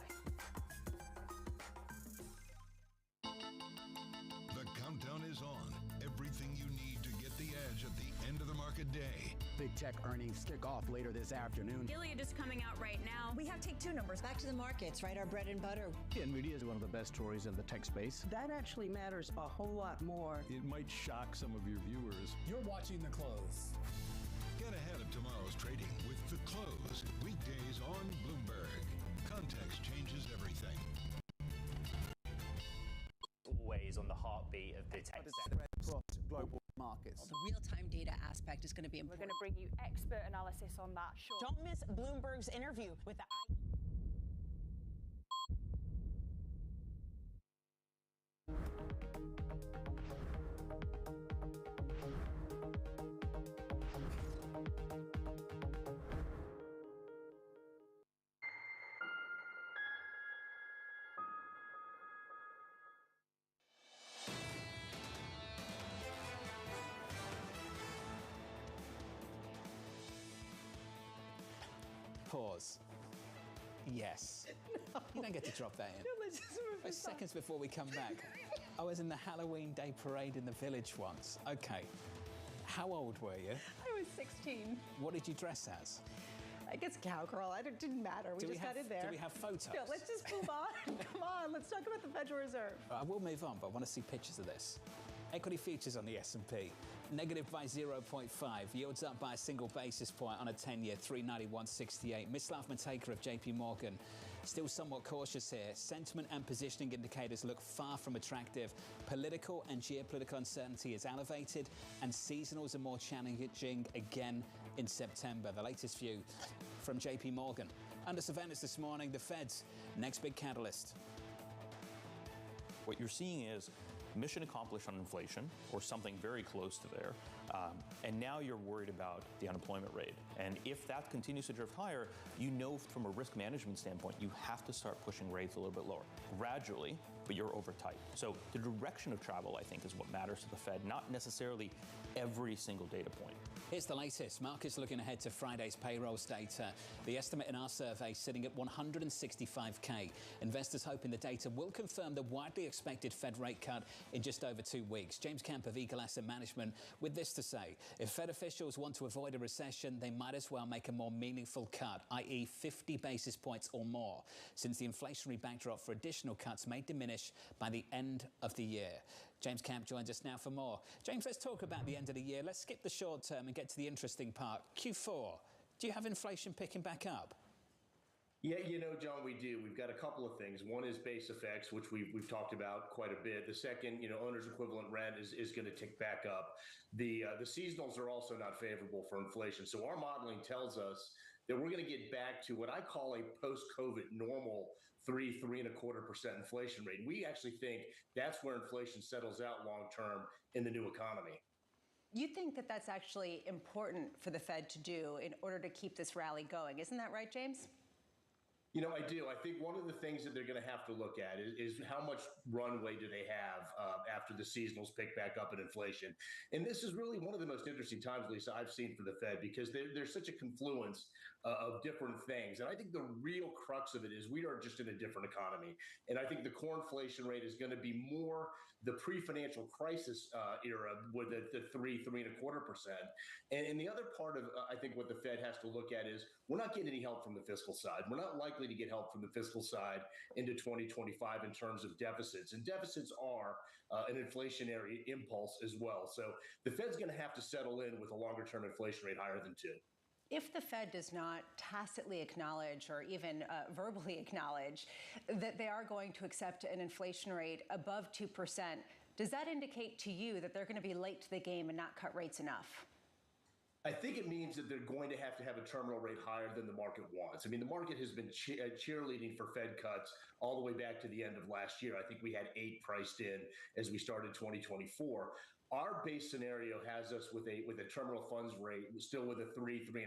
The countdown is on. Everything you need to get the edge at the end of the market day. Big tech earnings kick off later this afternoon. Gilead is coming out right now. We have Take-Two numbers. Back to the markets, right? Our bread and butter. NVIDIA is one of the best stories in the tech space. That actually matters a whole lot more. It might shock some of your viewers. You're watching The Close. Get ahead of tomorrow's trading with The Close. Weekdays on Bloomberg. Context changes everything. Always on the heartbeat of the tech. Across global markets. The real-time data aspect is going to be important. We're going to bring you expert analysis on that. Sure. Don't miss Bloomberg's interview with the Pause. Yes. You don't get to drop that in. No, let's just move 5 seconds before we come back. I was in the Halloween Day parade in the village once. Okay. How old were you? I was 16. What did you dress as? I guess cowgirl. It didn't matter. We just got in there. Do we have photos? No, let's just move on. Come on. Let's talk about the Federal Reserve. I will move on, but I want to see pictures of this. Equity futures on the S&P, negative by 0.5, yields up by a single basis point on a 10-year, 391.68. Mislav Matejka of JP Morgan, still somewhat cautious here. Sentiment and positioning indicators look far from attractive. Political and geopolitical uncertainty is elevated, and seasonals are more challenging again in September. The latest view from JP Morgan. Under surveillance this morning, the Fed's next big catalyst. What you're seeing is mission accomplished on inflation, or something very close to there, and now you're worried about the unemployment rate. And if that continues to drift higher, you know from a risk management standpoint, you have to start pushing rates a little bit lower, gradually, but you're over tight. So the direction of travel, I think, is what matters to the Fed, not necessarily every single data point. Here's the latest. Markets looking ahead to Friday's payrolls data. The estimate in our survey sitting at 165K. Investors hoping the data will confirm the widely expected Fed rate cut in just over 2 weeks. James Camp of Eagle Asset Management with this to say. If Fed officials want to avoid a recession, they might as well make a more meaningful cut, i.e. 50 basis points or more, since the inflationary backdrop for additional cuts may diminish by the end of the year. James Camp joins us now for more. James, let's talk about the end of the year. Let's skip the short term and get to the interesting part. Q4, do you have inflation picking back up? Yeah, John, we do. We've got a couple of things. One is base effects, which we've talked about quite a bit. The second, owner's equivalent rent is going to tick back up. The seasonals are also not favorable for inflation. So our modeling tells us that we're going to get back to what I call a post-COVID normal 3.25% inflation rate. We actually think that's where inflation settles out long term in the new economy. You think that that's actually important for the Fed to do in order to keep this rally going. Isn't that right, James? I do. I think one of the things that they're going to have to look at is how much runway do they have after the seasonals pick back up in inflation. And this is really one of the most interesting times, Lisa, I've seen for the Fed, because there's such a confluence of different things. And I think the real crux of it is we are just in a different economy. And I think the core inflation rate is going to be more the pre-financial crisis era with the 3.25%. And the other part of, I think, what the Fed has to look at is we're not getting any help from the fiscal side. We're not likely to get help from the fiscal side into 2025 in terms of deficits. And deficits are an inflationary impulse as well. So the Fed's going to have to settle in with a longer-term inflation rate higher than 2. If the Fed does not tacitly acknowledge or even verbally acknowledge that they are going to accept an inflation rate above 2%, does that indicate to you that they're going to be late to the game and not cut rates enough? I think it means that they're going to have a terminal rate higher than the market wants. I mean, the market has been cheerleading for Fed cuts all the way back to the end of last year. I think we had 8 priced in as we started 2024. Our base scenario has us with a terminal funds rate still with a 3.5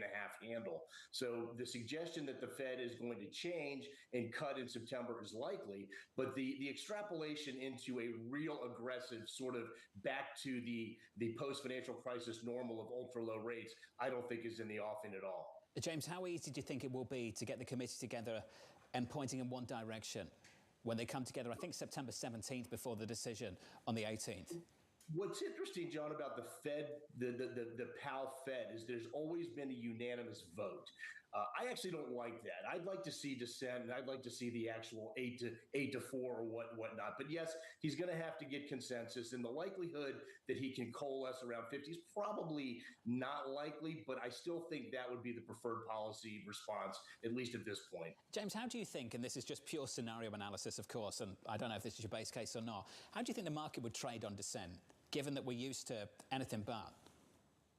handle. So the suggestion that the Fed is going to change and cut in September is likely, but the extrapolation into a real aggressive sort of back to the post-financial crisis normal of ultra low rates, I don't think is in the offing at all. James, how easy do you think it will be to get the committee together and pointing in one direction when they come together, I think September 17th before the decision on the 18th? What's interesting, John, about the Fed, the Powell Fed, is there's always been a unanimous vote. I actually don't like that. I'd like to see dissent, and I'd like to see the actual 8 to 4 or whatnot. But yes, he's going to have to get consensus, and the likelihood that he can coalesce around 50 is probably not likely. But I still think that would be the preferred policy response, at least at this point. James, how do you think, and this is just pure scenario analysis, of course, and I don't know if this is your base case or not, how do you think the market would trade on dissent, given that we're used to anything but?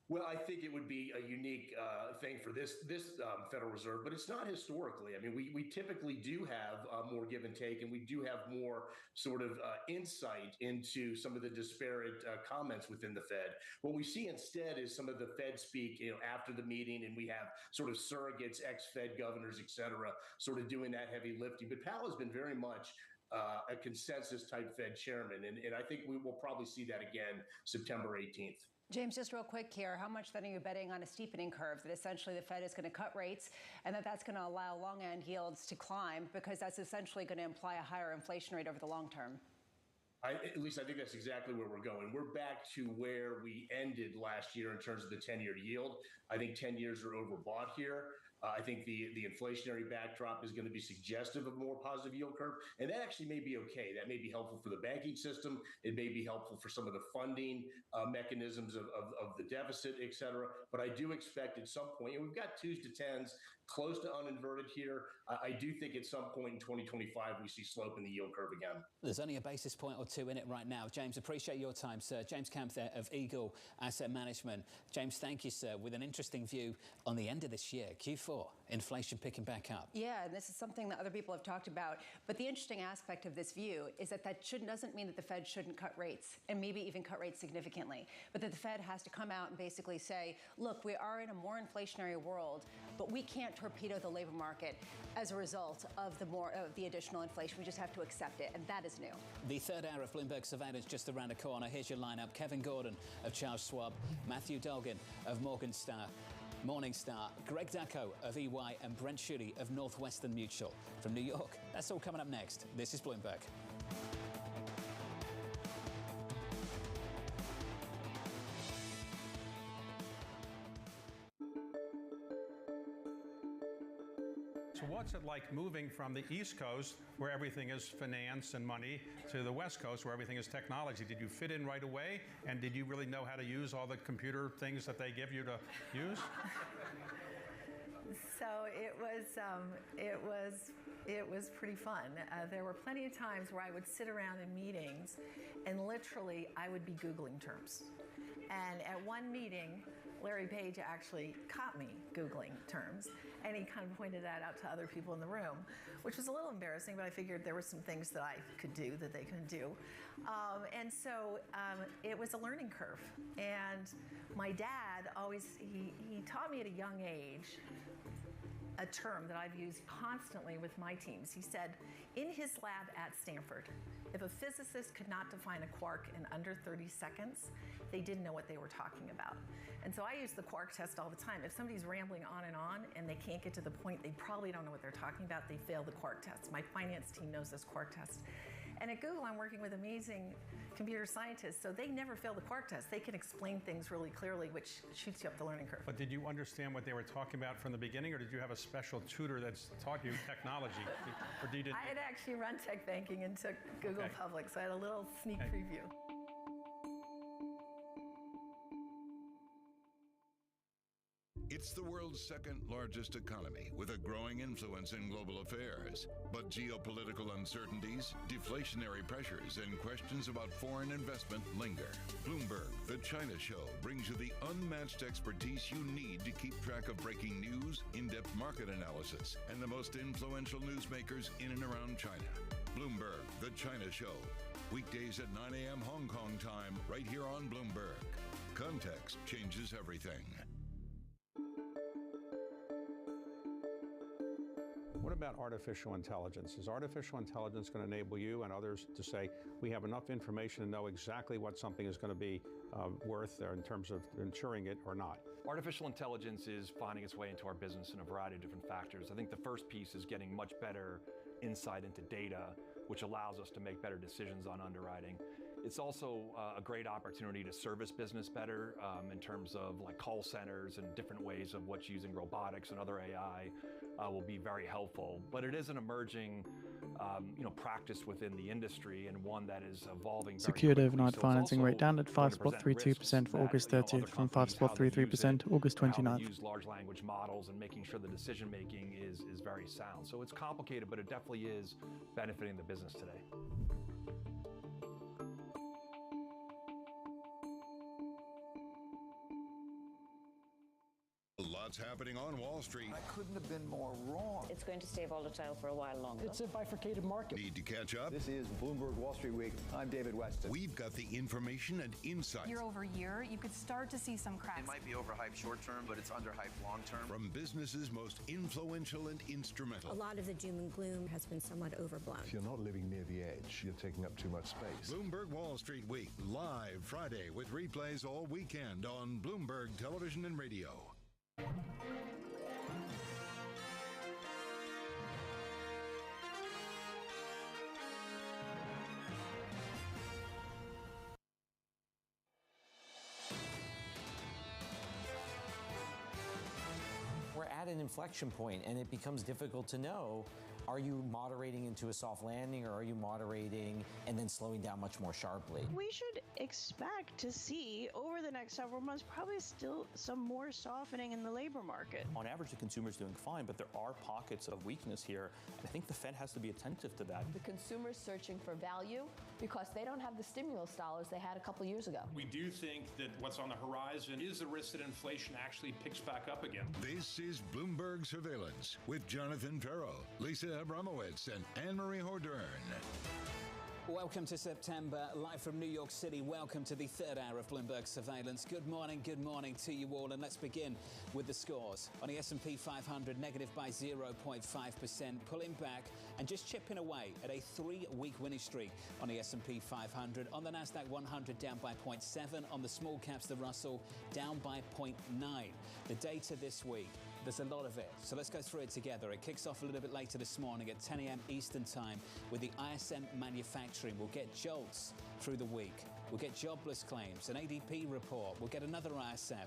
Well, I think it would be a unique thing for this Federal Reserve, but it's not historically. I mean, we typically do have more give and take, and we do have more sort of insight into some of the disparate comments within the Fed. What we see instead is some of the Fed speak, after the meeting, and we have sort of surrogates, ex-Fed governors, et cetera, sort of doing that heavy lifting. But Powell has been very much a consensus type Fed chairman, and I think we will probably see that again September 18th. James, just real quick here, how much then are you betting on a steepening curve, that essentially the Fed is going to cut rates and that's going to allow long end yields to climb, because that's essentially going to imply a higher inflation rate over the long term? At least I think that's exactly where we're going. We're back to where we ended last year in terms of the 10-year yield. I think 10 years are overbought here. I think the inflationary backdrop is going to be suggestive of a more positive yield curve, and that actually may be okay. That may be helpful for the banking system. It may be helpful for some of the funding mechanisms of the deficit, et cetera. But I do expect at some point, and we've got 2s to 10s close to uninverted here. I do think at some point in 2025 we see slope in the yield curve again. There's only a basis point or 2 in it right now. James, appreciate your time, sir. James Camp there of Eagle Asset Management. James, thank you, sir, with an interesting view on the end of this year, Q4, inflation picking back up. Yeah, and this is something that other people have talked about. But the interesting aspect of this view is that doesn't mean that the Fed shouldn't cut rates, and maybe even cut rates significantly, but that the Fed has to come out and basically say, look, we are in a more inflationary world, but we can't torpedo the labor market as a result of the additional inflation. We just have to accept it, and that is new. The third hour of Bloomberg Surveillance just around the corner. Here's your lineup: Kevin Gordon of Charles Schwab, Matthew Dolgin of Morningstar, Greg Dacko of EY, and Brent Schutte of Northwestern Mutual. From New York, that's all coming up next. This is Bloomberg. So what's it like moving from the East Coast, where everything is finance and money, to the West Coast, where everything is technology? Did you fit in right away? And did you really know how to use all the computer things that they give you to use? So it was pretty fun. There were plenty of times where I would sit around in meetings and literally I would be Googling terms. And at one meeting, Larry Page actually caught me Googling terms, and he kind of pointed that out to other people in the room, which was a little embarrassing, but I figured there were some things that I could do that they couldn't do. And so it was a learning curve. And my dad always, he taught me at a young age a term that I've used constantly with my teams. He said, in his lab at Stanford, if a physicist could not define a quark in under 30 seconds, they didn't know what they were talking about. And so I use the quark test all the time. If somebody's rambling on and they can't get to the point, they probably don't know what they're talking about, they fail the quark test. My finance team knows this quark test. And at Google, I'm working with amazing computer scientists, so they never fail the quark test. They can explain things really clearly, which shoots you up the learning curve. But did you understand what they were talking about from the beginning, or did you have a special tutor that's taught you technology? Or did you I had actually run tech banking and took Google Public, so I had a little sneak preview. It's the world's second largest economy with a growing influence in global affairs. But geopolitical uncertainties, deflationary pressures, and questions about foreign investment linger. Bloomberg, the China Show, brings you the unmatched expertise you need to keep track of breaking news, in-depth market analysis, and the most influential newsmakers in and around China. Bloomberg, the China Show. Weekdays at 9 a.m. Hong Kong time, right here on Bloomberg. Context changes everything. What about artificial intelligence? Is artificial intelligence going to enable you and others to say, we have enough information to know exactly what something is going to be worth in terms of insuring it or not? Artificial intelligence is finding its way into our business in a variety of different factors. I think the first piece is getting much better insight into data, which allows us to make better decisions on underwriting. It's also a great opportunity to service business better in terms of like call centers and different ways of what's using robotics and other AI will be very helpful. But it is an emerging practice within the industry and one that is evolving very Secured quickly. overnight So financing rate down at 5.32% for August 30th from 5.33% August 29th. Use large language models and making sure the decision making is very sound. So it's complicated, but it definitely is benefiting the business today. Lots happening on Wall Street. I couldn't have been more wrong. It's going to stay volatile for a while longer. It's a bifurcated market. Need to catch up? This is Bloomberg Wall Street Week. I'm David Weston. We've got the information and insight. Year over year, you could start to see some cracks. It might be overhyped short term, but it's underhyped long term. From businesses most influential and instrumental. A lot of the doom and gloom has been somewhat overblown. If you're not living near the edge, you're taking up too much space. Bloomberg Wall Street Week, live Friday with replays all weekend on Bloomberg Television and Radio. We're at an inflection point, and it becomes difficult to know, are you moderating into a soft landing, or are you moderating and then slowing down much more sharply? We should expect to see over the next several months probably still some more softening in the labor market. On average, the consumer's doing fine, but there are pockets of weakness here. I think the Fed has to be attentive to that. The consumer's searching for value because they don't have the stimulus dollars they had a couple years ago. We do think that what's on the horizon is the risk that inflation actually picks back up again. This is Bloomberg Surveillance with Jonathan Ferro, Lisa Abramowitz, and Anne-Marie Hordern. Welcome to September, live from New York City. Welcome to the third hour of Bloomberg Surveillance. Good morning to you all. And let's begin with the scores. On the S&P 500, negative by 0.5%, pulling back and just chipping away at a 3-week winning streak on the S&P 500. On the NASDAQ 100, down by 0.7. On the small caps, the Russell, down by 0.9. The data this week, there's a lot of it, so let's go through it together. It kicks off a little bit later this morning at 10 a.m. Eastern Time with the ISM manufacturing. We'll get jolts through the week. We'll get jobless claims, an ADP report. We'll get another ISM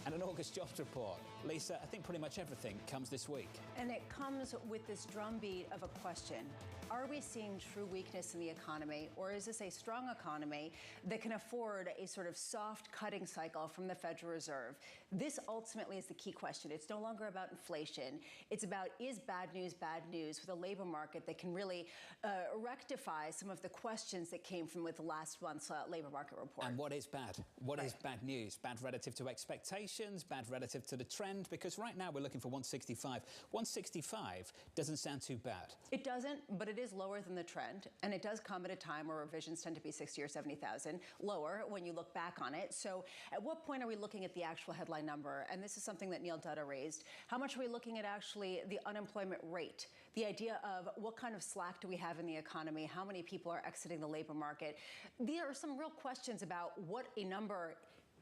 and an August jobs report. Lisa, I think pretty much everything comes this week. And it comes with this drumbeat of a question. Are we seeing true weakness in the economy, or is this a strong economy that can afford a sort of soft cutting cycle from the Federal Reserve? This ultimately is the key question. It's no longer about inflation. It's about, is bad news with a labor market that can really rectify some of the questions that came from with last month's labor market report. And what is bad? What is bad news? Bad relative to expectations, bad relative to the trend, trend? Because right now we're looking for 165. 165 doesn't sound too bad. It doesn't, but it is lower than the trend, and it does come at a time where revisions tend to be 60 or 70,000 lower when you look back on it. So at what point are we looking at the actual headline number? And this is something that Neil Dutta raised. How much are we looking at actually the unemployment rate? The idea of what kind of slack do we have in the economy? How many people are exiting the labor market? There are some real questions about what a number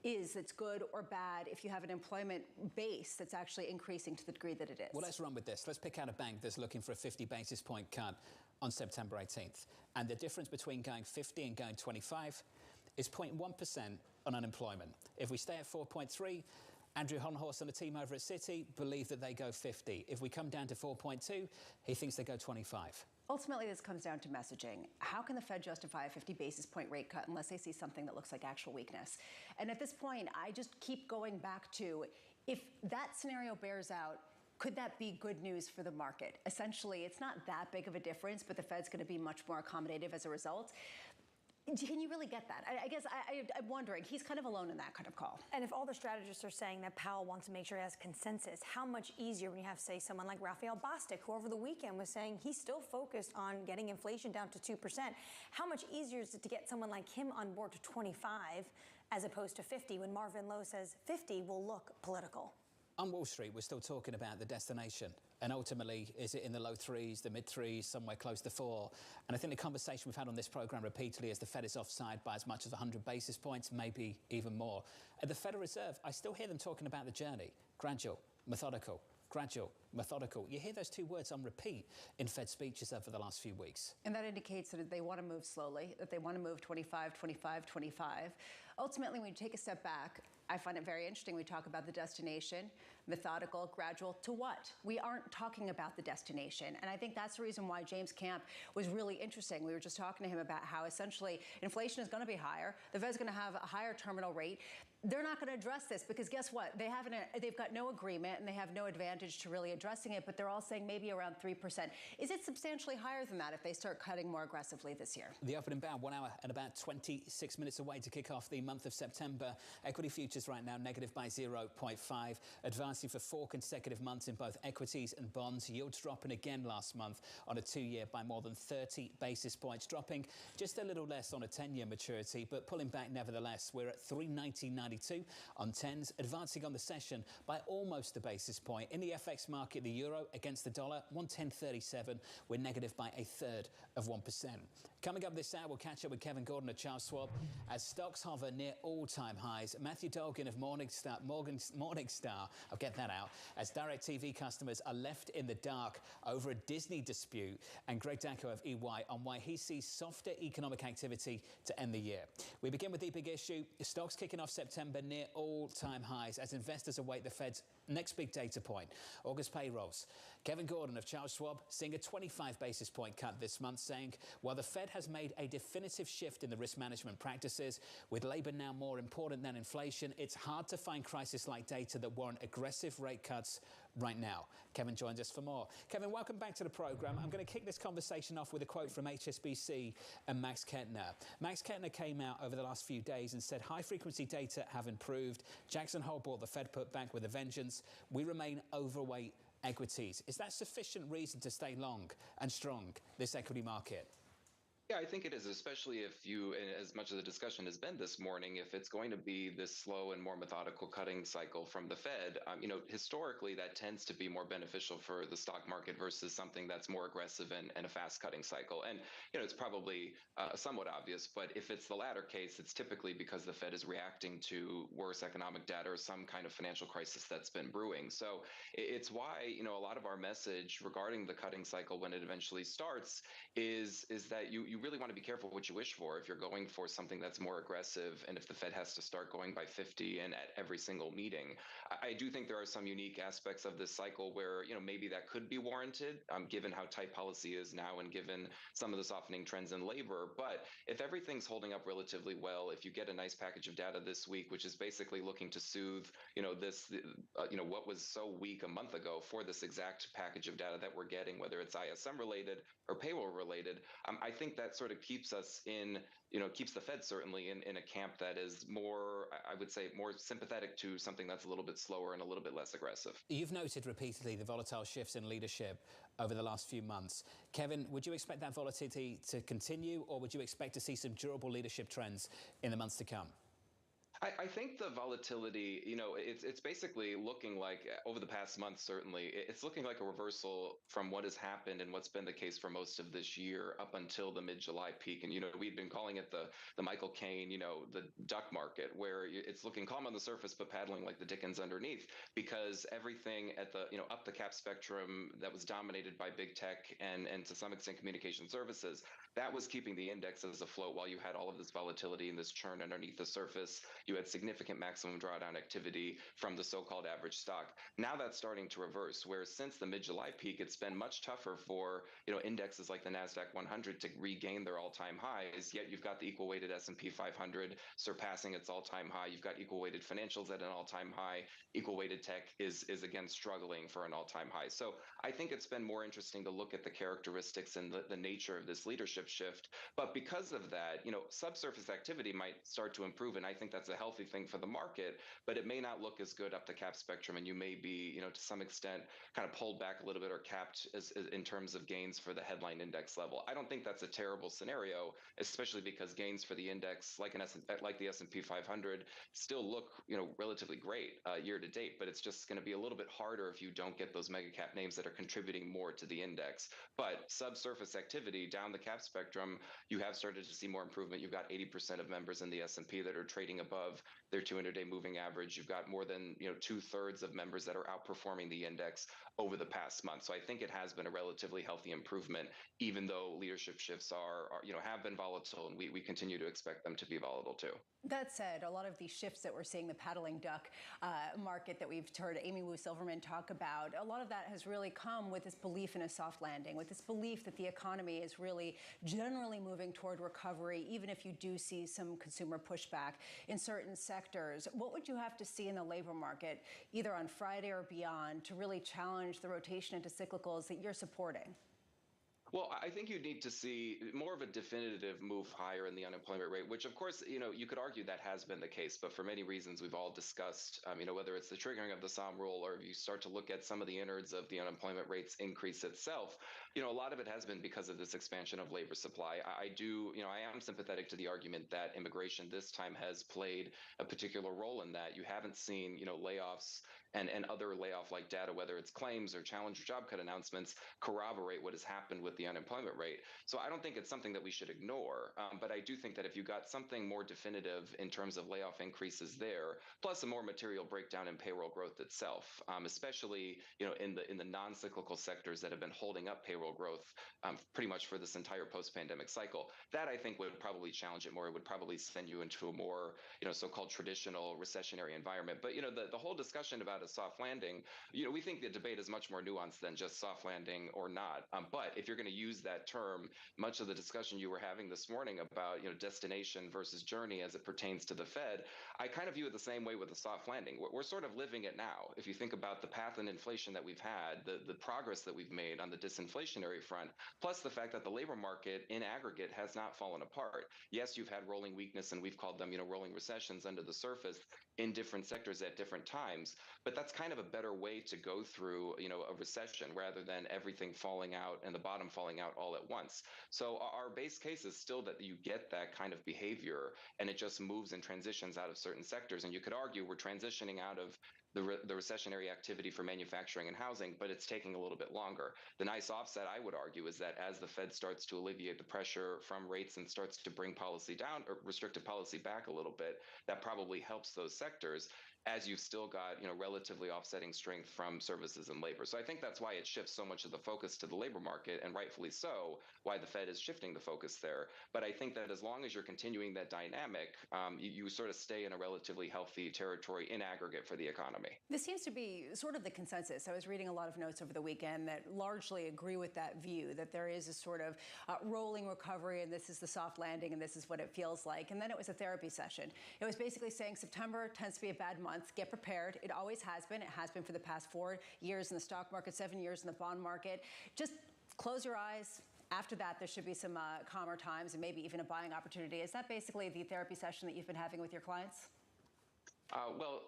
is that's good or bad if you have an employment base that's actually increasing to the degree that it is. Well, let's run with this. Let's pick out a bank that's looking for a 50 basis point cut on September 18th. And the difference between going 50 and going 25 is 0.1% on unemployment. If we stay at 4.3, Andrew Honhorst and the team over at Citi believe that they go 50. If we come down to 4.2, he thinks they go 25. Ultimately, this comes down to messaging. How can the Fed justify a 50 basis point rate cut unless they see something that looks like actual weakness? And at this point, I just keep going back to, if that scenario bears out, could that be good news for the market? Essentially, it's not that big of a difference, but the Fed's going to be much more accommodative as a result. Can you really get that? I guess I'm wondering. He's kind of alone in that kind of call. And if all the strategists are saying that Powell wants to make sure he has consensus, how much easier when you have, say, someone like Raphael Bostic, who over the weekend was saying he's still focused on getting inflation down to 2%. How much easier is it to get someone like him on board to 25 as opposed to 50 when Marvin Lowe says 50 will look political? On Wall Street, we're still talking about the destination. And ultimately, is it in the low threes, the mid threes, somewhere close to 4? And I think the conversation we've had on this program repeatedly is the Fed is offside by as much as 100 basis points, maybe even more. At the Federal Reserve, I still hear them talking about the journey. Gradual, methodical, gradual, methodical. You hear those two words on repeat in Fed speeches over the last few weeks. And that indicates that they want to move slowly, that they want to move 25, 25, 25. Ultimately, when you take a step back, I find it very interesting. We talk about the destination, methodical, gradual, to what? We aren't talking about the destination. And I think that's the reason why James Camp was really interesting. We were just talking to him about how essentially inflation is going to be higher. The Fed's going to have a higher terminal rate. They're not going to address this because guess what? They've got no agreement and they have no advantage to really addressing it, but they're all saying maybe around 3%. Is it substantially higher than that if they start cutting more aggressively this year? The opening bound 1 hour and about 26 minutes away to kick off the month of September. Equity futures right now negative by 0.5, advancing for 4 consecutive months in both equities and bonds. Yields dropping again last month on a 2-year by more than 30 basis points, dropping just a little less on a 10-year maturity, but pulling back nevertheless. We're at 390.92 on 10s, advancing on the session by almost a basis point. In the FX market, the euro against the dollar, 110.37. We're negative by 1/3%. Coming up this hour, we'll catch up with Kevin Gordon of Charles Schwab as stocks hover near all-time highs. Matthew Dolgin of Morningstar, I'll get that out, as DirecTV customers are left in the dark over a Disney dispute, and Greg Dacko of EY on why he sees softer economic activity to end the year. We begin with the big issue. Stocks kicking off September near all-time highs as investors await the Fed's next big data point, August payrolls. Kevin Gordon of Charles Schwab seeing a 25 basis point cut this month, saying while the Fed has made a definitive shift in the risk management practices, with labor now more important than inflation, it's hard to find crisis-like data that warrant aggressive rate cuts right now. Kevin joins us for more. Kevin, welcome back to the program. I'm going to kick this conversation off with a quote from HSBC and Max Kettner. Max Kettner came out over the last few days and said high-frequency data have improved. Jackson Hole bought the Fed put back with a vengeance. We remain overweight equities. Is that sufficient reason to stay long and strong this equity market? Yeah, I think it is, especially if you, as much of the discussion has been this morning, if it's going to be this slow and more methodical cutting cycle from the Fed, historically that tends to be more beneficial for the stock market versus something that's more aggressive and a fast cutting cycle. And, it's probably somewhat obvious, but if it's the latter case, it's typically because the Fed is reacting to worse economic data or some kind of financial crisis that's been brewing. So it's why, a lot of our message regarding the cutting cycle when it eventually starts is that you really want to be careful what you wish for if you're going for something that's more aggressive, and if the Fed has to start going by 50 and at every single meeting. I do think there are some unique aspects of this cycle where, maybe that could be warranted, given how tight policy is now and given some of the softening trends in labor. But if everything's holding up relatively well, if you get a nice package of data this week, which is basically looking to soothe, what was so weak a month ago for this exact package of data that we're getting, whether it's ISM related or payroll related, I think that that sort of keeps us in, keeps the Fed certainly in a camp that is more, I would say, more sympathetic to something that's a little bit slower and a little bit less aggressive. You've noted repeatedly the volatile shifts in leadership over the last few months. Kevin, would you expect that volatility to continue, or would you expect to see some durable leadership trends in the months to come? I think the volatility, it's basically looking like, over the past month, certainly, it's looking like a reversal from what has happened and what's been the case for most of this year up until the mid-July peak. And, we've been calling it the Michael Caine, the duck market, where it's looking calm on the surface, but paddling like the Dickens underneath, because everything at the, up the cap spectrum that was dominated by big tech and to some extent communication services, that was keeping the indexes afloat while you had all of this volatility and this churn underneath the surface. You had significant maximum drawdown activity from the so-called average stock. Now that's starting to reverse, where since the mid-July peak, it's been much tougher for indexes like the NASDAQ 100 to regain their all-time highs, yet you've got the equal-weighted S&P 500 surpassing its all-time high. You've got equal-weighted financials at an all-time high. Equal-weighted tech is again struggling for an all-time high. So I think it's been more interesting to look at the characteristics and the nature of this leadership shift. But because of that, subsurface activity might start to improve, and I think that's a healthy thing for the market, but it may not look as good up the cap spectrum, and you may be, to some extent, kind of pulled back a little bit or capped in terms of gains for the headline index level. I don't think that's a terrible scenario, especially because gains for the index, like the S&P 500, still look, relatively great year to date. But it's just going to be a little bit harder if you don't get those mega cap names that are contributing more to the index. But subsurface activity down the cap spectrum, you have started to see more improvement. You've got 80% of members in the S&P that are trading above their 200-day moving average. You've got more than 2/3 of members that are outperforming the index over the past month. So I think it has been a relatively healthy improvement, even though leadership shifts have been volatile, and we continue to expect them to be volatile too. That said, a lot of these shifts that we're seeing, the paddling duck market that we've heard Amy Wu Silverman talk about, a lot of that has really come with this belief in a soft landing, with this belief that the economy is really generally moving toward recovery, even if you do see some consumer pushback in certain sectors. What would you have to see in the labor market, either on Friday or beyond, to really challenge the rotation into cyclicals that you're supporting? Well, I think you need to see more of a definitive move higher in the unemployment rate, which, of course, you could argue that has been the case. But for many reasons we've all discussed, whether it's the triggering of the Somme rule, or if you start to look at some of the innards of the unemployment rates increase itself, a lot of it has been because of this expansion of labor supply. I am sympathetic to the argument that immigration this time has played a particular role in that. You haven't seen, layoffs and other layoff-like data, whether it's claims or challenger job cut announcements, corroborate what has happened with the unemployment rate. So I don't think it's something that we should ignore. But I do think that if you got something more definitive in terms of layoff increases there, plus a more material breakdown in payroll growth itself, especially in the non-cyclical sectors that have been holding up payroll growth pretty much for this entire post-pandemic cycle, that I think would probably challenge it more. It would probably send you into a more so-called traditional recessionary environment. But the whole discussion about a soft landing, we think the debate is much more nuanced than just soft landing or not. But if you're going to use that term, much of the discussion you were having this morning about destination versus journey as it pertains to the Fed, I kind of view it the same way with the soft landing. We're sort of living it now. If you think about the path in inflation that we've had, the progress that we've made on the disinflationary front, plus the fact that the labor market in aggregate has not fallen apart. Yes, you've had rolling weakness, and we've called them rolling recessions under the surface in different sectors at different times, but that's kind of a better way to go through a recession rather than everything falling out and the bottom falling out all at once. So our base case is still that you get that kind of behavior, and it just moves and transitions out of certain sectors. And you could argue we're transitioning out of the recessionary activity for manufacturing and housing, but it's taking a little bit longer. The nice offset, I would argue, is that as the Fed starts to alleviate the pressure from rates and starts to bring policy down or restrictive policy back a little bit, that probably helps those sectors, as you've still got relatively offsetting strength from services and labor. So I think that's why it shifts so much of the focus to the labor market, and rightfully so, why the Fed is shifting the focus there. But I think that as long as you're continuing that dynamic, you sort of stay in a relatively healthy territory in aggregate for the economy. This seems to be sort of the consensus. I was reading a lot of notes over the weekend that largely agree with that view, that there is a sort of rolling recovery, and this is the soft landing, and this is what it feels like. And then it was a therapy session. It was basically saying September tends to be a bad month. Get prepared. It always has been. It has been for the past 4 years in the stock market, 7 years in the bond market. Just close your eyes, After that, there should be some calmer times and maybe even a buying opportunity. Is that basically the therapy session that you've been having with your clients? Well,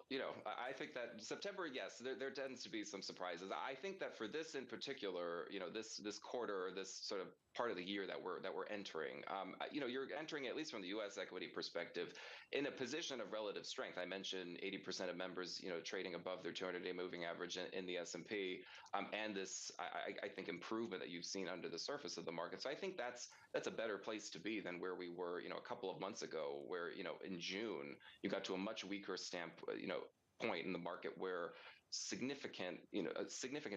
I think that September, yes, there tends to be some surprises. I think that for this in particular, this quarter, this sort of part of the year that we're entering, you're entering, at least from the U.S. equity perspective, in a position of relative strength. I mentioned 80% of members, trading above their 200-day moving average in the S&P, and this, I think, improvement that you've seen under the surface of the market. So I think that's a better place to be than where we were, a couple of months ago, where in June you got to a much weaker point in the market where significant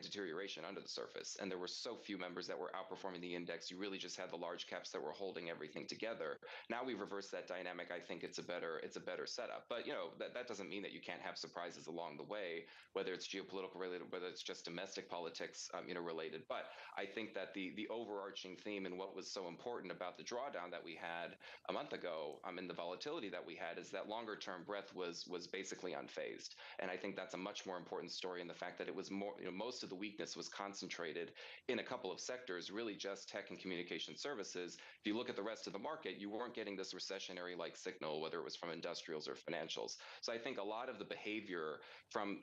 deterioration under the surface, and there were so few members that were outperforming the index. You really just had the large caps that were holding everything together. Now we've reversed that dynamic. I think it's a better setup. But that doesn't mean that you can't have surprises along the way, whether it's geopolitical related, whether it's just domestic politics related. But I think that the overarching theme and what was so important about the drawdown that we had a month ago, and the volatility that we had, is that longer term breadth was basically unfazed. And I think that's a much more important story in the fact that it was more, most of the weakness was concentrated in a couple of sectors, really just tech and communication services. If you look at the rest of the market, you weren't getting this recessionary like signal, whether it was from industrials or financials. So I think a lot of the behavior from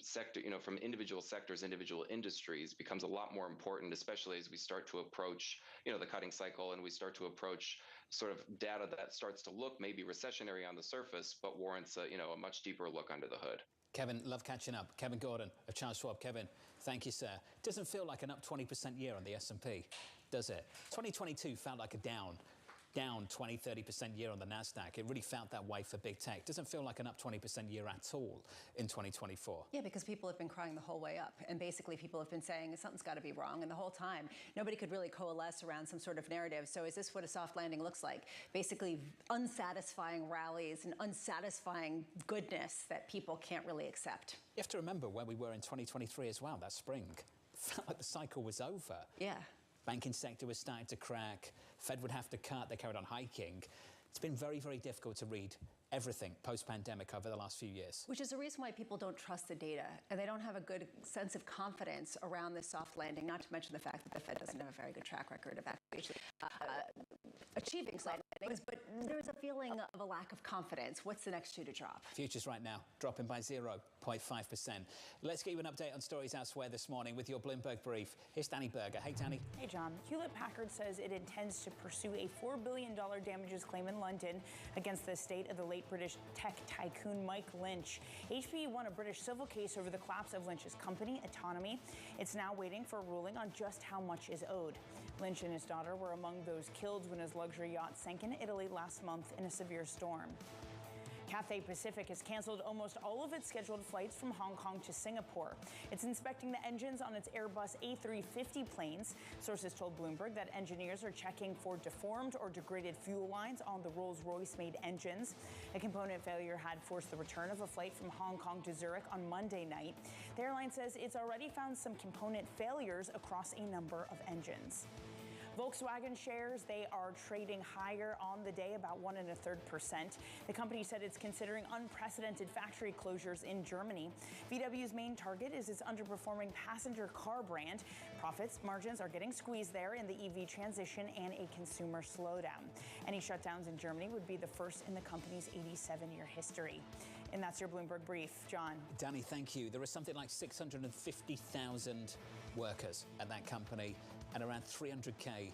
from individual sectors, individual industries becomes a lot more important, especially as we start to approach, the cutting cycle, and we start to approach sort of data that starts to look maybe recessionary on the surface, but warrants a much deeper look under the hood. Kevin, love catching up. Kevin Gordon of Charles Schwab. Kevin, thank you, sir. Doesn't feel like an up 20% year on the S&P, does it? 2022 felt like a down 20, 30% year on the NASDAQ. It really felt that way for big tech. Doesn't feel like an up 20% year at all in 2024. Yeah, because people have been crying the whole way up. And basically people have been saying something's got to be wrong. And the whole time, nobody could really coalesce around some sort of narrative. So is this what a soft landing looks like? Basically unsatisfying rallies and unsatisfying goodness that people can't really accept. You have to remember where we were in 2023 as well, that spring. Felt like the cycle was over. Yeah. Banking sector was starting to crack. Fed would have to cut. They carried on hiking. It's been very, very difficult to read everything post-pandemic over the last few years. Which is the reason why people don't trust the data, and they don't have a good sense of confidence around this soft landing, not to mention the fact that the Fed doesn't have a very good track record of actually achieving soft landings, but there's a feeling of a lack of confidence. What's the next shoe to drop? Futures right now dropping by 0.5%. Let's get you an update on stories elsewhere this morning with your Bloomberg Brief. Here's Danny Berger. Hey, Danny. Hey, John. Hewlett-Packard says it intends to pursue a $4 billion damages claim in London against the estate of the late British tech tycoon Mike Lynch. HPE won a British civil case over the collapse of Lynch's company, Autonomy. It's now waiting for a ruling on just how much is owed. Lynch and his daughter were among those killed when his luxury yacht sank in Italy last month in a severe storm. Cathay Pacific has canceled almost all of its scheduled flights from Hong Kong to Singapore. It's inspecting the engines on its Airbus A350 planes. Sources told Bloomberg that engineers are checking for deformed or degraded fuel lines on the Rolls-Royce-made engines. A component failure had forced the return of a flight from Hong Kong to Zurich on Monday night. The airline says it's already found some component failures across a number of engines. Volkswagen shares, they are trading higher on the day, about 1 1/3%. The company said it's considering unprecedented factory closures in Germany. VW's main target is its underperforming passenger car brand. Profits, margins are getting squeezed there in the EV transition and a consumer slowdown. Any shutdowns in Germany would be the first in the company's 87-year history. And that's your Bloomberg Brief. John. Danny, thank you. There are something like 650,000 workers at that company, and around 300K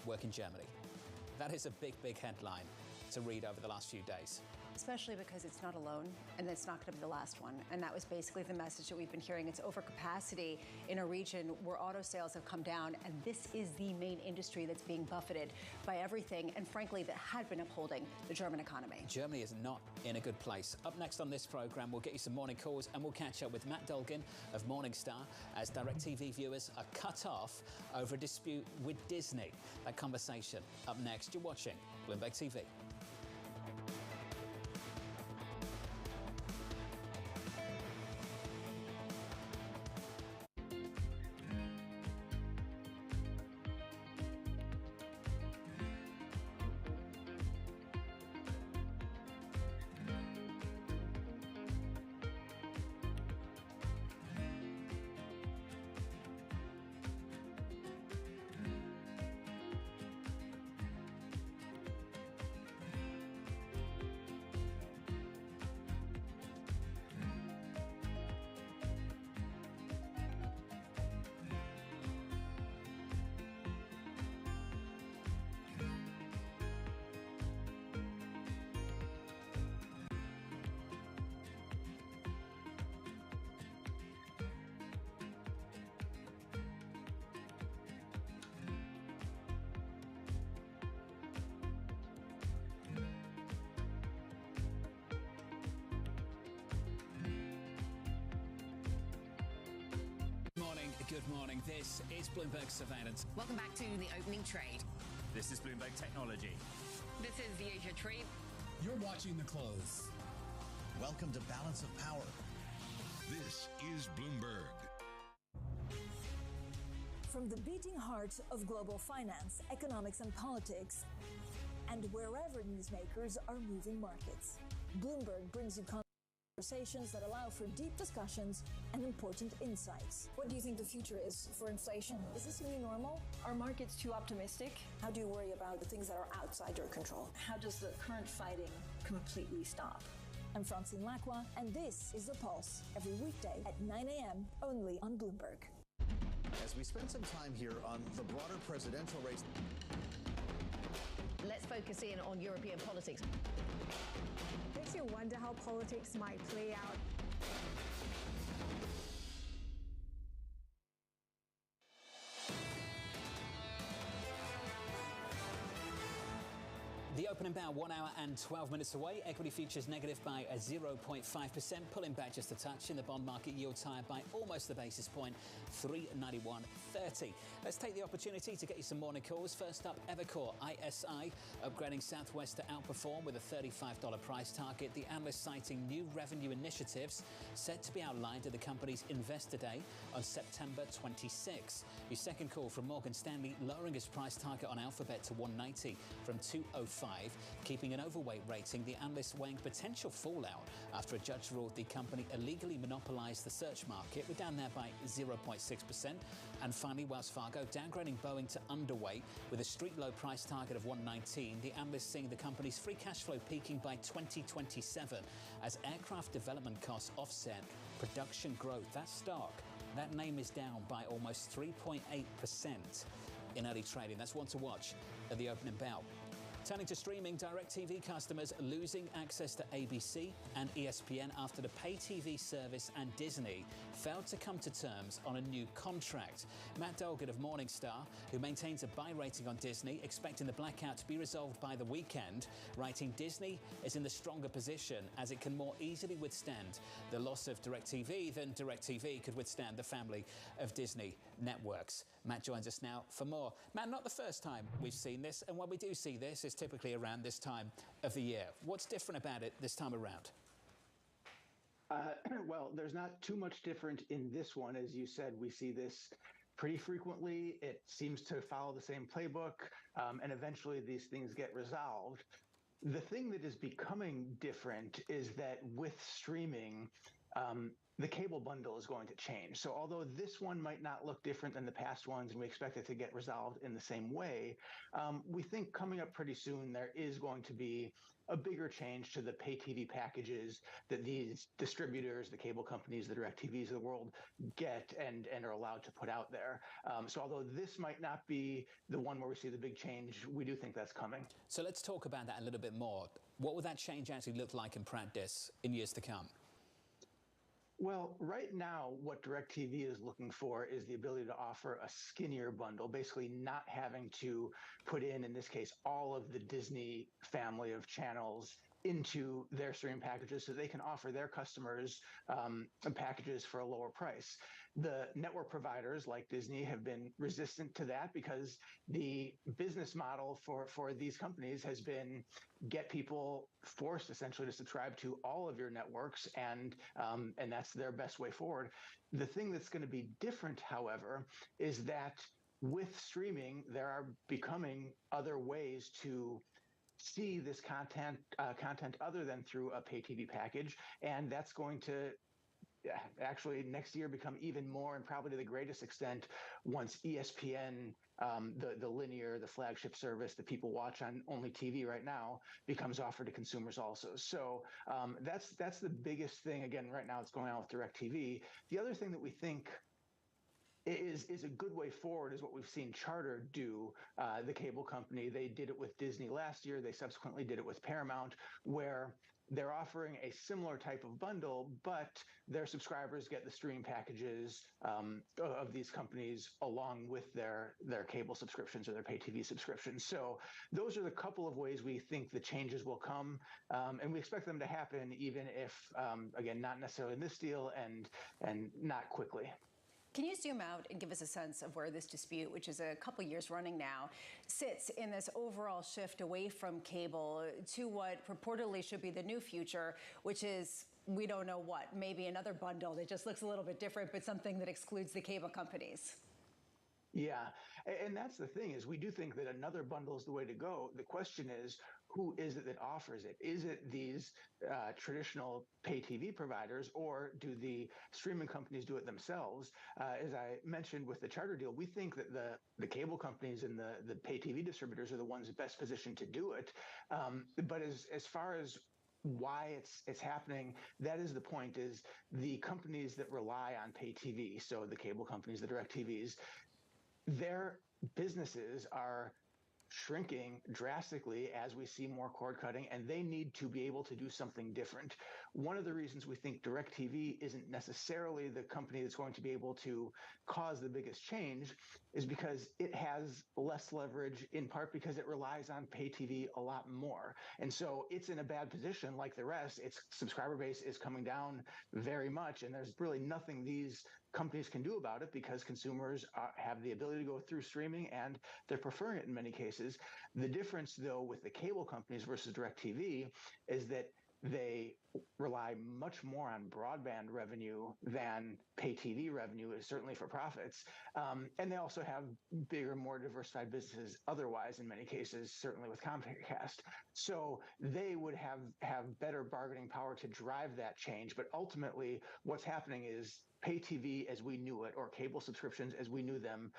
work in Germany. That is a big, big headline to read over the last few days. Especially because it's not alone, and it's not going to be the last one. And that was basically the message that we've been hearing. It's overcapacity in a region where auto sales have come down, and this is the main industry that's being buffeted by everything, and frankly, that had been upholding the German economy. Germany is not in a good place. Up next on this program, we'll get you some morning calls, and we'll catch up with Matt Dolgin of Morningstar as DirecTV viewers are cut off over a dispute with Disney. That conversation up next. You're watching Bloomberg TV. morning. Good morning. This is Bloomberg Surveillance. Welcome back to the opening trade. This is Bloomberg Technology. This is the Asia trade. You're watching the close. Welcome to Balance of Power. This is Bloomberg. From the beating heart of global finance, economics, and politics, and wherever newsmakers are moving markets, Bloomberg brings you conversations that allow for deep discussions and important insights. What do you think the future is for inflation? Is this a new normal? Are markets too optimistic? How do you worry about the things that are outside your control? How does the current fighting completely stop? I'm Francine Lacqua, and this is The Pulse, every weekday at 9 a.m. only on Bloomberg. As we spend some time here on the broader presidential race. Let's focus in on European politics. Makes you wonder how politics might play out. The opening bow 1 hour and 12 minutes away. Equity futures negative by 0.5%, pulling back just a touch in the bond market. Yields higher by almost a basis point, 391.30. Let's take the opportunity to get you some morning calls. First up, Evercore ISI upgrading Southwest to outperform with a $35 price target. The analyst citing new revenue initiatives set to be outlined at the company's Investor Day on September 26. Your second call from Morgan Stanley lowering its price target on Alphabet to 190 from 205. Keeping an overweight rating, the analysts weighing potential fallout after a judge ruled the company illegally monopolized the search market. We're down there by 0.6%. And finally, Wells Fargo downgrading Boeing to underweight with a street low price target of 119. The analysts seeing the company's free cash flow peaking by 2027 as aircraft development costs offset production growth. That stock, that name is down by almost 3.8% in early trading. That's one to watch at the opening bell. Turning to streaming, DirecTV customers losing access to ABC and ESPN after the pay TV service and Disney failed to come to terms on a new contract. Matt Dolgett of Morningstar, who maintains a buy rating on Disney, expecting the blackout to be resolved by the weekend, writing Disney is in the stronger position as it can more easily withstand the loss of DirecTV than DirecTV could withstand the family of Disney networks. Matt joins us now for more. Matt, not the first time we've seen this, and when we do see this, it's typically around this time of the year. What's different about it this time around? Well, there's not too much different in this one. As you said, we see this pretty frequently. It seems to follow the same playbook, and eventually these things get resolved. The thing that is becoming different is that with streaming, the cable bundle is going to change. So although this one might not look different than the past ones, and we expect it to get resolved in the same way, we think coming up pretty soon there is going to be a bigger change to the pay TV packages that these distributors, the cable companies, the DirecTVs of the world get and are allowed to put out there. So although this might not be the one where we see the big change, we do think that's coming. So let's talk about that a little bit more. What will that change actually look like in practice in years to come? Well, right now, what DirecTV is looking for is the ability to offer a skinnier bundle, basically not having to put in this case, all of the Disney family of channels into their streaming packages so they can offer their customers packages for a lower price. The network providers like Disney have been resistant to that because the business model for these companies has been get people forced essentially to subscribe to all of your networks, and that's their best way forward. The thing that's going to be different, however, is that with streaming, there are becoming other ways to see this content other than through a pay TV package, and that's going to actually next year become even more, and probably to the greatest extent once ESPN, the linear, the flagship service that people watch on only TV right now, becomes offered to consumers also. So that's the biggest thing, again, right now that's going on with DirecTV. The other thing that we think is a good way forward is what we've seen Charter do, the cable company. They did it with Disney last year. They subsequently did it with Paramount, where they're offering a similar type of bundle, but their subscribers get the streaming packages of these companies along with their cable subscriptions or their pay TV subscriptions. So those are the couple of ways we think the changes will come, and we expect them to happen even if, again, not necessarily in this deal and not quickly. Can you zoom out and give us a sense of where this dispute, which is a couple years running now, sits in this overall shift away from cable to what purportedly should be the new future, which is, we don't know what, maybe another bundle that just looks a little bit different, but something that excludes the cable companies? Yeah, and that's the thing is we do think that another bundle is the way to go. The question is, who is it that offers it? Is it these traditional pay TV providers, or do the streaming companies do it themselves? As I mentioned with the Charter deal, we think that the cable companies and the pay TV distributors are the ones best positioned to do it. But as far as why it's happening, that is the point, is the companies that rely on pay TV, so the cable companies, the direct TVs, their businesses are shrinking drastically as we see more cord cutting, and they need to be able to do something different. One of the reasons we think DirecTV isn't necessarily the company that's going to be able to cause the biggest change is because it has less leverage, in part because it relies on pay TV a lot more. And so it's in a bad position like the rest. Its subscriber base is coming down very much, and there's really nothing these companies can do about it because consumers have the ability to go through streaming and they're preferring it in many cases. The difference, though, with the cable companies versus DirecTV is that they rely much more on broadband revenue than pay TV revenue, is certainly for profits. And they also have bigger, more diversified businesses otherwise, in many cases, certainly with Comcast. So they would have better bargaining power to drive that change. But ultimately, what's happening is pay TV as we knew it, or cable subscriptions as we knew them,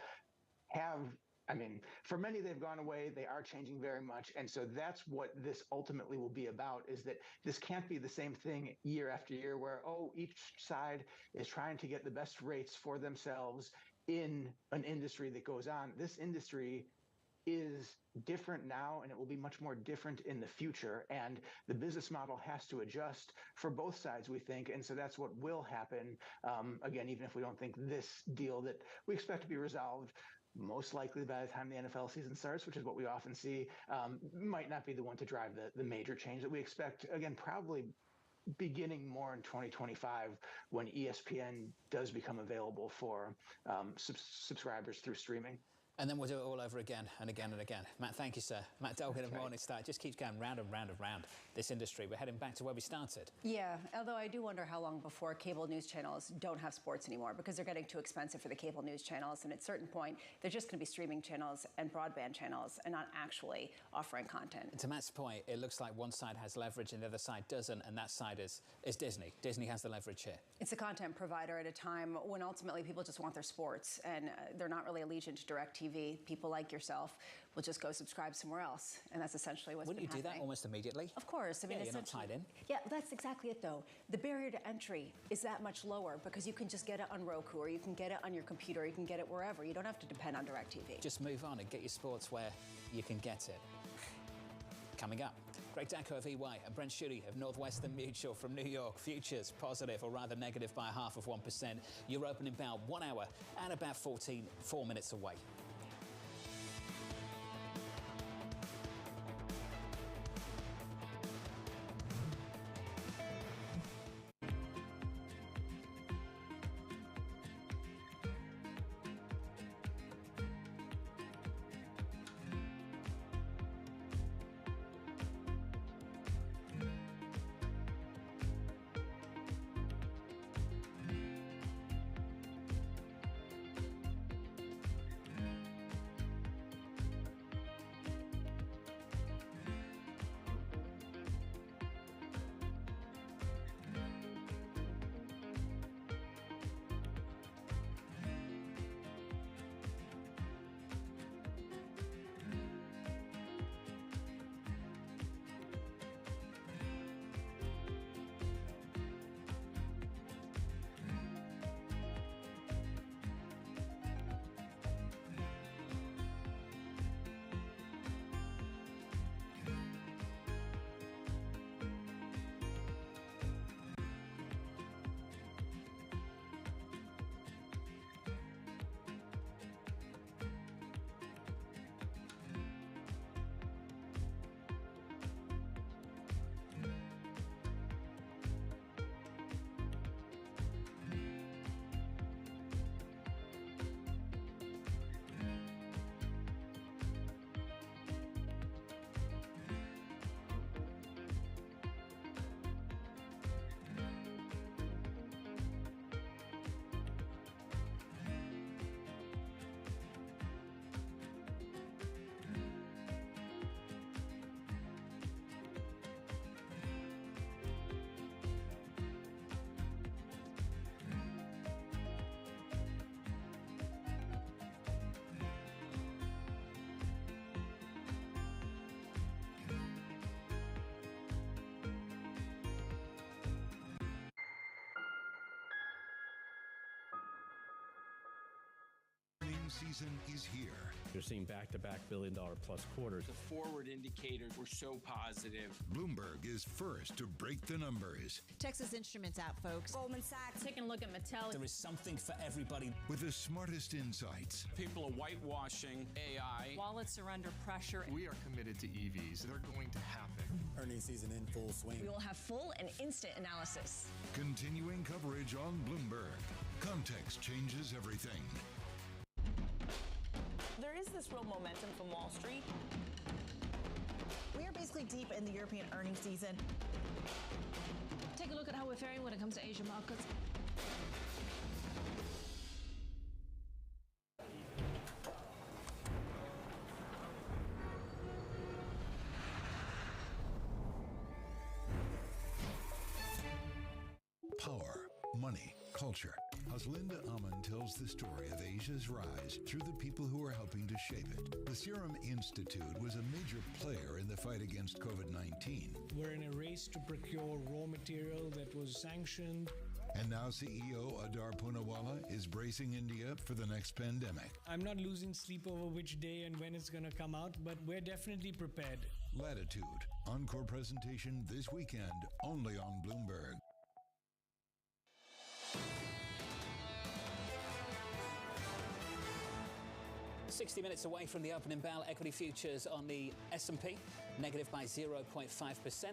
for many, they've gone away. They are changing very much. And so that's what this ultimately will be about, is that this can't be the same thing year after year where, each side is trying to get the best rates for themselves in an industry that goes on. This industry is different now, and it will be much more different in the future. And the business model has to adjust for both sides, we think. And so that's what will happen. Again, even if we don't think this deal that we expect to be resolved most likely by the time the NFL season starts, which is what we often see, might not be the one to drive the major change that we expect, again, probably beginning more in 2025 when ESPN does become available for subscribers through streaming. And then we'll do it all over again and again and again. Matt, thank you, sir. Matt Dolgan of Morningstar. It just keeps going round and round and round, this industry. We're heading back to where we started. Yeah, although I do wonder how long before cable news channels don't have sports anymore, because they're getting too expensive for the cable news channels. And at a certain point, they're just going to be streaming channels and broadband channels and not actually offering content. And to Matt's point, it looks like one side has leverage and the other side doesn't, and that side is Disney. Disney has the leverage here. It's a content provider at a time when ultimately people just want their sports, and they're not really allegiant to DirecTV. People like yourself will just go subscribe somewhere else, and that's essentially what's Wouldn't been you do happening. that almost immediately? Of course. I mean, you're not tied in. Yeah, that's exactly it, though. The barrier to entry is that much lower because you can just get it on Roku, or you can get it on your computer, you can get it wherever. You don't have to depend on DirecTV. Just move on and get your sports where you can get it. Coming up, Greg Dacko of EY and Brent Schutte of Northwestern Mutual from New York. Futures positive, or rather negative by 0.5%. Your opening bell 1 hour and about 4 minutes away. season is here. You're seeing back-to-back billion-dollar-plus quarters. The forward indicators were so positive. Bloomberg is first to break the numbers. Texas Instruments out, folks. Goldman Sachs. Taking a look at Mattel. There is something for everybody. With the smartest insights. People are whitewashing AI. Wallets are under pressure. We are committed to EVs. They're going to happen. Earnings season in full swing. We will have full and instant analysis. Continuing coverage on Bloomberg. Context changes everything. There is this real momentum from Wall Street. We are basically deep in the European earnings season. Take a look at how we're faring when it comes to Asian markets. Power, money, culture. As Linda Aman tells the story of Asia's rise through the people who are helping to shape it. The Serum Institute was a major player in the fight against COVID-19. We're in a race to procure raw material that was sanctioned. And now CEO Adar Poonawalla is bracing India for the next pandemic. I'm not losing sleep over which day and when it's going to come out, but we're definitely prepared. Latitude, encore presentation this weekend, only on Bloomberg. 60 minutes away from the opening bell, equity futures on the S&P negative by 0.5%.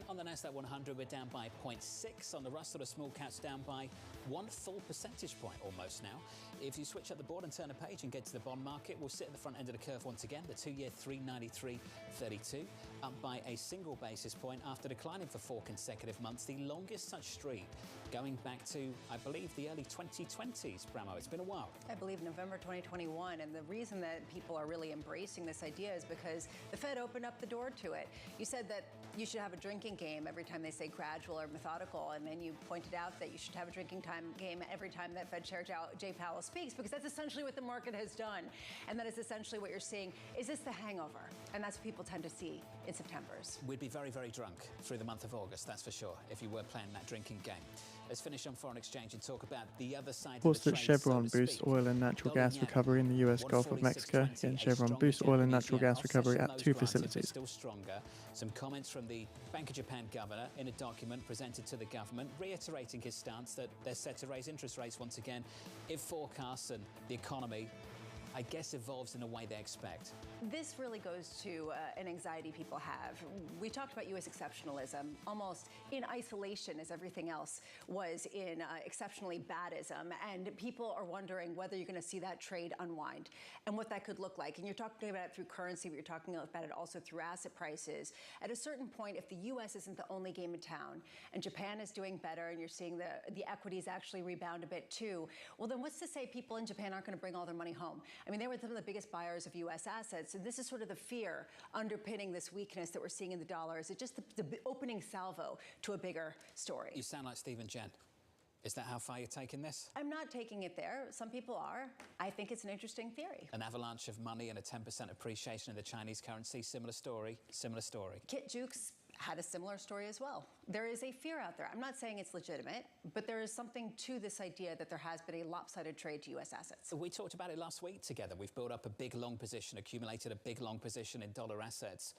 On the NASDAQ 100, we're down by 0.6. On the Russell, the small caps down by 1 full percentage point almost now. If you switch up the board and turn a page and get to the bond market, we'll sit at the front end of the curve once again. The 2-year 393.32, up by a single basis point after declining for 4 consecutive months. The longest such streak going back to, I believe, the early 2020s, Bramo. It's been a while. I believe November 2021, and the reason that people are really embracing this idea is because the Fed opened up the door to it. You said that you should have a drinking game every time they say gradual or methodical, and then you pointed out that you should have a drinking game every time that Fed Chair Jay Powell speaks, because that's essentially what the market has done, and that is essentially what you're seeing. Is this the hangover? And that's what people tend to see in September's. We'd be very, very drunk through the month of August, that's for sure, if you were playing that drinking game. Let's finish on foreign exchange and talk about the other side Reports of the that trade, Chevron so to boosts speak. oil and natural gas recovery in the US Gulf of Mexico. Again, Chevron boosts oil and natural gas recovery at 2 facilities. Still stronger. Some comments from the Bank of Japan governor in a document presented to the government, reiterating his stance that they're set to raise interest rates once again if forecasts and the economy, I guess, evolves in the way they expect. This really goes to an anxiety people have. We talked about U.S. exceptionalism, almost in isolation as everything else was in exceptionally badism. And people are wondering whether you're going to see that trade unwind and what that could look like. And you're talking about it through currency, but you're talking about it also through asset prices. At a certain point, if the U.S. isn't the only game in town and Japan is doing better and you're seeing the equities actually rebound a bit too, well, then what's to say people in Japan aren't going to bring all their money home? I mean, they were some of the biggest buyers of U.S. assets. So this is sort of the fear underpinning this weakness that we're seeing in the dollar. Is it just the opening salvo to a bigger story? You sound like Stephen Jen. Is that how far you're taking this? I'm not taking it there. Some people are. I think it's an interesting theory. An avalanche of money and a 10% appreciation in the Chinese currency. Similar story, similar story. Kit Jukes had a similar story as well. There is a fear out there. I'm not saying it's legitimate, but there is something to this idea that there has been a lopsided trade to U.S. assets. We talked about it last week together. We've built up a big long position, accumulated a big long position in dollar assets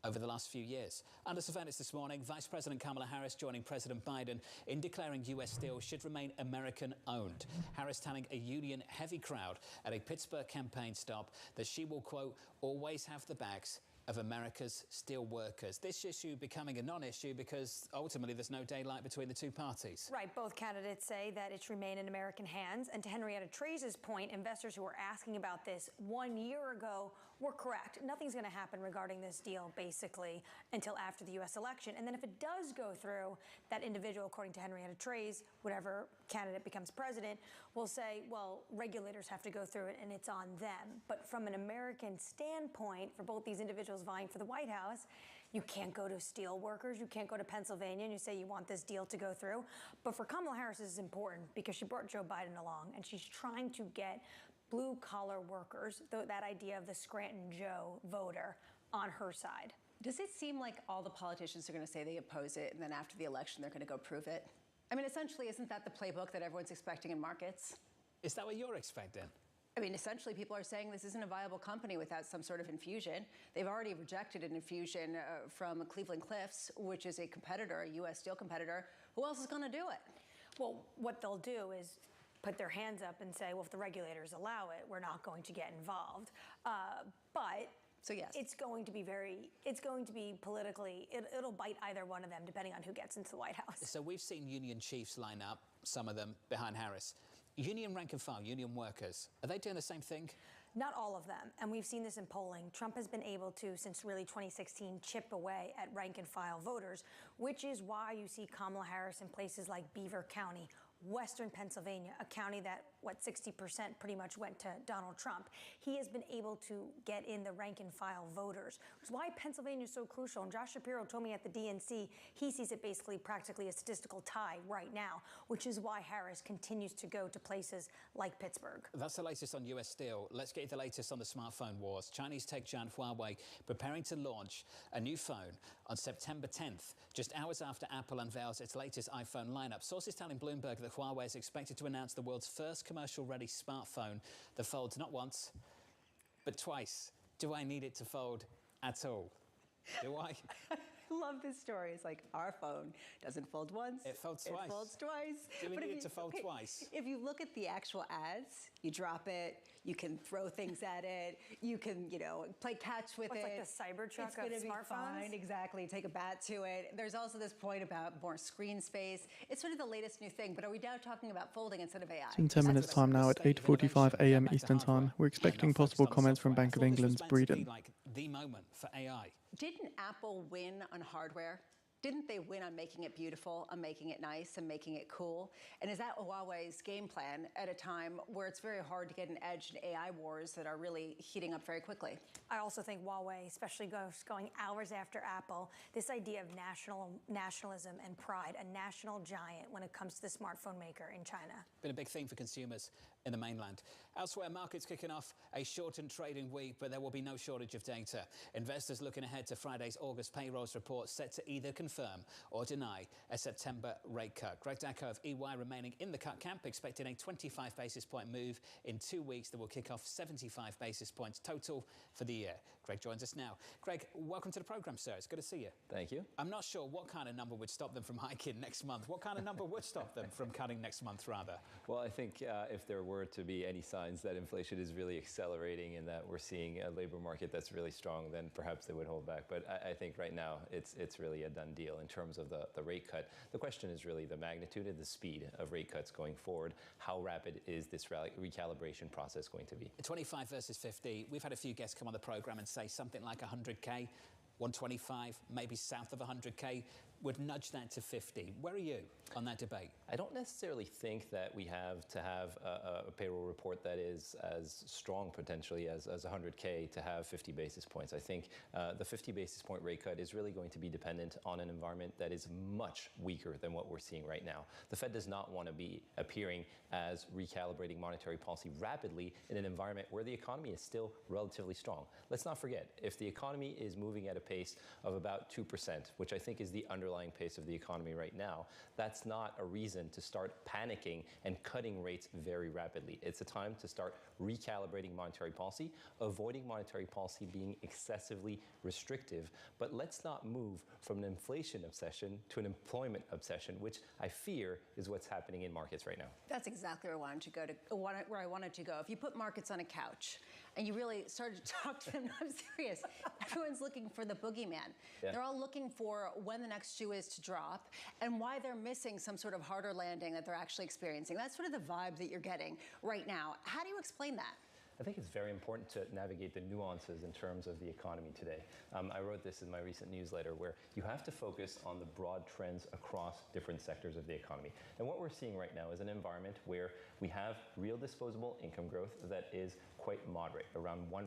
over the last few years. Under surveillance this morning, Vice President Kamala Harris joining President Biden in declaring U.S. steel should remain American-owned. Harris telling a union-heavy crowd at a Pittsburgh campaign stop that she will, quote, always have the backs of America's steel workers. This issue becoming a non-issue because ultimately there's no daylight between the two parties. Right. Both candidates say that it should remain in American hands. And to Henrietta Treis's point, investors who were asking about this 1 year ago were correct. Nothing's going to happen regarding this deal, basically, until after the U.S. election. And then if it does go through, that individual, according to Henrietta Treis, whatever candidate becomes president, will say, well, regulators have to go through it and it's on them. But from an American standpoint, for both these individuals vying for the White House, you can't go to steel workers, you can't go to Pennsylvania and you say you want this deal to go through. But for Kamala Harris, this is important because she brought Joe Biden along and she's trying to get blue-collar workers, that idea of the Scranton Joe voter, on her side. Does it seem like all the politicians are going to say they oppose it and then after the election they're going to go prove it? I mean, essentially, isn't that the playbook that everyone's expecting in markets? Is that what you're expecting? I mean, essentially, people are saying this isn't a viable company without some sort of infusion. They've already rejected an infusion from Cleveland Cliffs, which is a competitor, a U.S. steel competitor. Who else is going to do it? Well, what they'll do is put their hands up and say, well, if the regulators allow it, we're not going to get involved. So yes, it's going to be politically, it'll bite either one of them depending on who gets into the White House. So we've seen union chiefs line up, some of them behind Harris. Union rank and file, union workers, are they doing the same thing? Not all of them, and we've seen this in polling. Trump has been able to, since really 2016, chip away at rank and file voters, which is why you see Kamala Harris in places like Beaver County, Western Pennsylvania, a county that, 60% pretty much went to Donald Trump. He has been able to get in the rank and file voters, which is why Pennsylvania is so crucial. And Josh Shapiro told me at the DNC, he sees it basically practically a statistical tie right now, which is why Harris continues to go to places like Pittsburgh. That's the latest on US Steel. Let's get you the latest on the smartphone wars. Chinese tech giant Huawei preparing to launch a new phone on September 10th, just hours after Apple unveils its latest iPhone lineup. Sources telling Bloomberg that Huawei is expected to announce the world's first commercial-ready smartphone that folds not once, but twice. Do I need it to fold at all? Do I? Love this story. It's like, our phone doesn't fold once. It folds twice. It folds twice. Do we need it to fold twice? If you look at the actual ads, you drop it, you can throw things at it, you can, play catch with it. It's like the Cybertruck it's gonna of be smartphones? Fine, exactly. Take a bat to it. There's also this point about more screen space. It's sort of the latest new thing, but are we now talking about folding instead of AI? It's in 10 minutes time now at 8:45 a.m. Eastern time. We're expecting possible comments from Bank of England's Breeden. Like the moment for AI. Didn't Apple win on hardware? Didn't they win on making it beautiful, on making it nice, and making it cool? And is that Huawei's game plan at a time where it's very hard to get an edge in AI wars that are really heating up very quickly? I also think Huawei, especially going hours after Apple, this idea of nationalism and pride, a national giant when it comes to the smartphone maker in China. Been a big theme for consumers in the mainland. Elsewhere, markets kicking off a shortened trading week, but there will be no shortage of data. Investors looking ahead to Friday's August payrolls report set to either confirm or deny a September rate cut. Greg Dacko of EY remaining in the cut camp, expecting a 25 basis point move in 2 weeks that will kick off 75 basis points total for the year. Greg joins us now. Greg, welcome to the program, sir. It's good to see you. Thank you. I'm not sure what kind of number would stop them from hiking next month. What kind of number would stop them from cutting next month, rather? Well, I think if there were to be any signs that inflation is really accelerating and that we're seeing a labor market that's really strong, then perhaps they would hold back. But I think right now it's really a done deal in terms of the rate cut. The question is really the magnitude and the speed of rate cuts going forward. How rapid is this recalibration process going to be? 25 versus 50. We've had a few guests come on the program and say something like 100K, 125, maybe south of 100K, would nudge that to 50. Where are you on that debate? I don't necessarily think that we have to have a payroll report that is as strong potentially as 100K to have 50 basis points. I think the 50 basis point rate cut is really going to be dependent on an environment that is much weaker than what we're seeing right now. The Fed does not want to be appearing as recalibrating monetary policy rapidly in an environment where the economy is still relatively strong. Let's not forget, if the economy is moving at a pace of about 2%, which I think is the underlying pace of the economy right now, that's not a reason to start panicking and cutting rates very rapidly. It's a time to start recalibrating monetary policy, avoiding monetary policy being excessively restrictive. But let's not move from an inflation obsession to an employment obsession, which I fear is what's happening in markets right now. That's exactly where I wanted to go. If you put markets on a couch and you really started to talk to them, I'm serious, everyone's looking for the boogeyman. Yeah. They're all looking for when the next shoe is to drop and why they're missing some sort of harder landing that they're actually experiencing. That's sort of the vibe that you're getting right now. How do you explain that? I think it's very important to navigate the nuances in terms of the economy today. I wrote this in my recent newsletter where you have to focus on the broad trends across different sectors of the economy. And what we're seeing right now is an environment where we have real disposable income growth that is quite moderate, around 1%.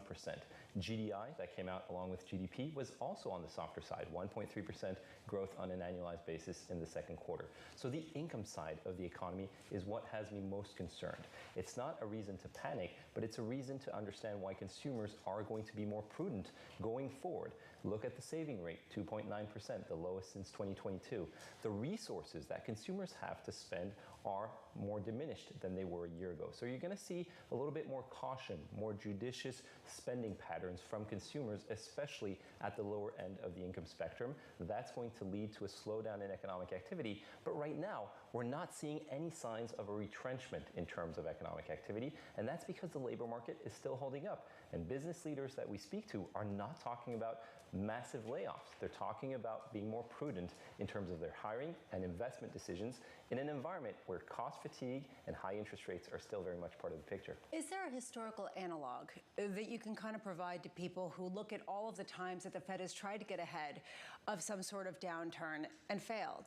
GDI that came out along with GDP was also on the softer side, 1.3% growth on an annualized basis in the second quarter. So the income side of the economy is what has me most concerned. It's not a reason to panic, but it's a reason to understand why consumers are going to be more prudent going forward. Look at the saving rate, 2.9%, the lowest since 2022. The resources that consumers have to spend are more diminished than they were a year ago. So you're going to see a little bit more caution, more judicious spending patterns from consumers, especially at the lower end of the income spectrum. That's going to lead to a slowdown in economic activity. But right now, we're not seeing any signs of a retrenchment in terms of economic activity, and that's because the labor market is still holding up. And business leaders that we speak to are not talking about massive layoffs. They're talking about being more prudent in terms of their hiring and investment decisions in an environment where cost fatigue and high interest rates are still very much part of the picture. Is there a historical analog that you can kind of provide to people who look at all of the times that the Fed has tried to get ahead of some sort of downturn and failed?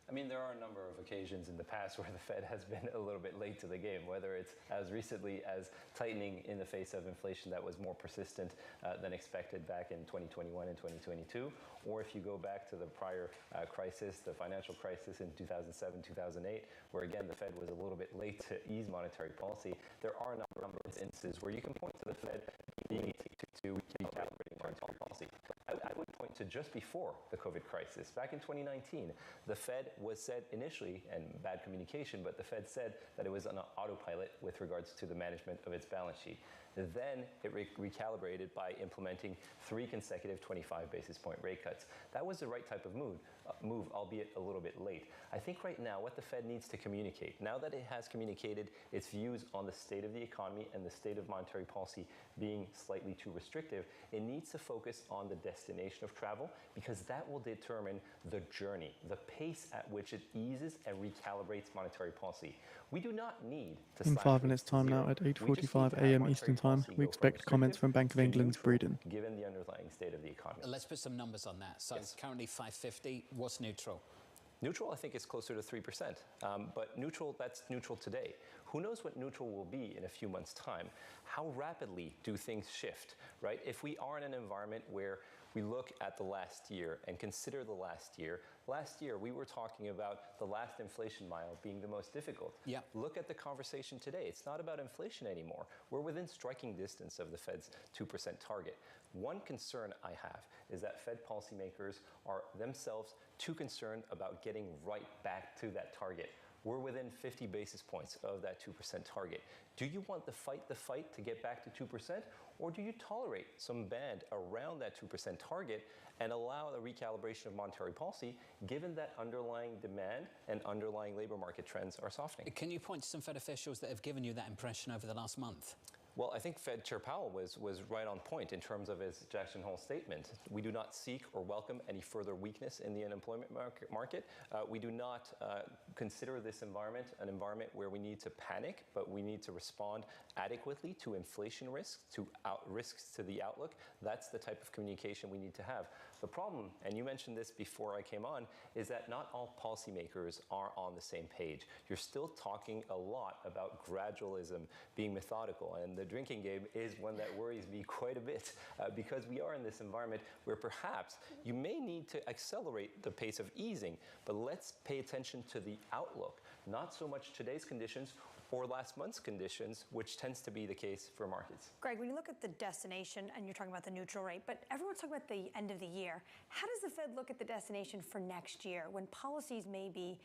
I mean, there are a number of occasions in the past where the Fed has been a little bit late to the game, whether it's as recently as tightening in the face of inflation that was more persistent than expected back in 2021 and 2022, or if you go back to the prior crisis, the financial crisis in 2007, 2008, where again, the Fed was a little bit late to ease monetary policy. There are a number of instances where you can point to the Fed being to recalibrating monetary policy. I would point to just before the COVID crisis. Back in 2019, the Fed was said initially, and bad communication, but the Fed said that it was on autopilot with regards to the management of its balance sheet. Then it recalibrated by implementing 3 consecutive 25 basis point rate cuts. That was the right type of move, albeit a little bit late. I think right now what the Fed needs to communicate, now that it has communicated its views on the state of the economy and the state of monetary policy being slightly too restrictive, it needs to focus on the destination of travel, because that will determine the journey, the pace at which it eases and recalibrates monetary policy. We do not need to In 5 minutes time now at 8:45 a.m. Eastern Time, we expect comments from Bank of England's Breeden. Given the underlying state of the economy. Let's put some numbers on that. So it's currently 550. What's neutral? Neutral, I think, is closer to 3%. But neutral, that's neutral today. Who knows what neutral will be in a few months' time? How rapidly do things shift, right? If we are in an environment where we look at the last year and consider the last year we were talking about the last inflation mile being the most difficult. Yeah. Look at the conversation today. It's not about inflation anymore. We're within striking distance of the Fed's 2% target. One concern I have is that Fed policymakers are themselves too concerned about getting right back to that target. We're within 50 basis points of that 2% target. Do you want to fight the fight to get back to 2%? Or do you tolerate some band around that 2% target and allow the recalibration of monetary policy, given that underlying demand and underlying labor market trends are softening? Can you point to some Fed officials that have given you that impression over the last month? Well, I think Fed Chair Powell was right on point in terms of his Jackson Hole statement. We do not seek or welcome any further weakness in the unemployment market. We do not consider this environment an environment where we need to panic, but we need to respond adequately to inflation risks, risks to the outlook. That's the type of communication we need to have. The problem, and you mentioned this before I came on, is that not all policymakers are on the same page. You're still talking a lot about gradualism, being methodical, and the drinking game is one that worries me quite a bit because we are in this environment where perhaps you may need to accelerate the pace of easing, but let's pay attention to the outlook, not so much today's conditions or last month's conditions, which tends to be the case for markets. Greg, when you look at the destination, and you're talking about the neutral rate, but everyone's talking about the end of the year, how does the Fed look at the destination for next year when policies may be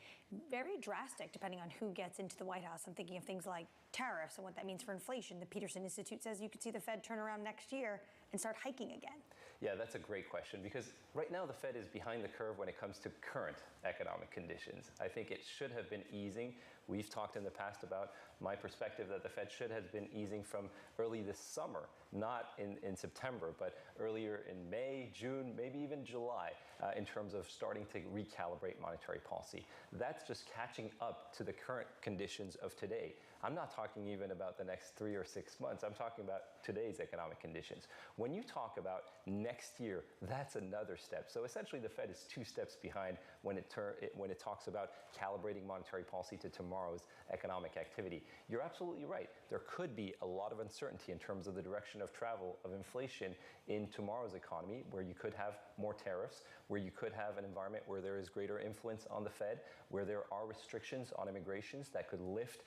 very drastic depending on who gets into the White House? I'm thinking of things like tariffs and what that means for inflation. The Peterson Institute says you could see the Fed turn around next year and start hiking again. Yeah, that's a great question, because right now the Fed is behind the curve when it comes to current economic conditions. I think it should have been easing. We've talked in the past about my perspective that the Fed should have been easing from early this summer, not in September, but earlier in May, June, maybe even July, in terms of starting to recalibrate monetary policy. That's just catching up to the current conditions of today. I'm not talking even about the next 3 or 6 months. I'm talking about today's economic conditions. When you talk about next year, that's another step. So essentially the Fed is 2 steps behind when it talks about calibrating monetary policy to tomorrow's economic activity. You're absolutely right. There could be a lot of uncertainty in terms of the direction of travel of inflation in tomorrow's economy, where you could have more tariffs, where you could have an environment where there is greater influence on the Fed, where there are restrictions on immigrations that could lift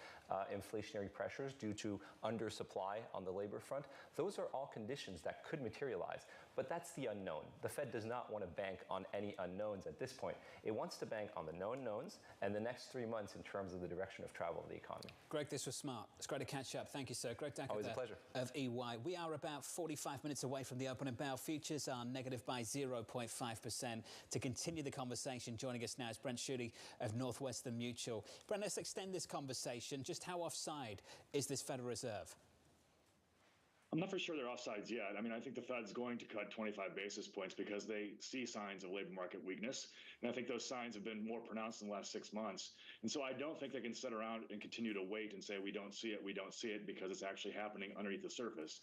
inflationary pressures due to undersupply on the labor front. Those are all conditions that could materialize. but that's the unknown. The Fed does not want to bank on any unknowns at this point. It wants to bank on the known knowns and the next 3 months in terms of the direction of travel of the economy. Greg, this was smart. It's great to catch up. Thank you, sir. Greg Decker Always a pleasure. of EY. We are about 45 minutes away from the opening bell. Futures are negative by 0.5%. To continue the conversation, joining us now is Brent Schutte of Northwestern Mutual. Brent, let's extend this conversation. Just how offside is this Federal Reserve? I'm not for sure they're offsides yet. I mean, I think the Fed's going to cut 25 basis points because they see signs of labor market weakness. And I think those signs have been more pronounced in the last 6 months. And so I don't think they can sit around and continue to wait and say, we don't see it, because it's actually happening underneath the surface.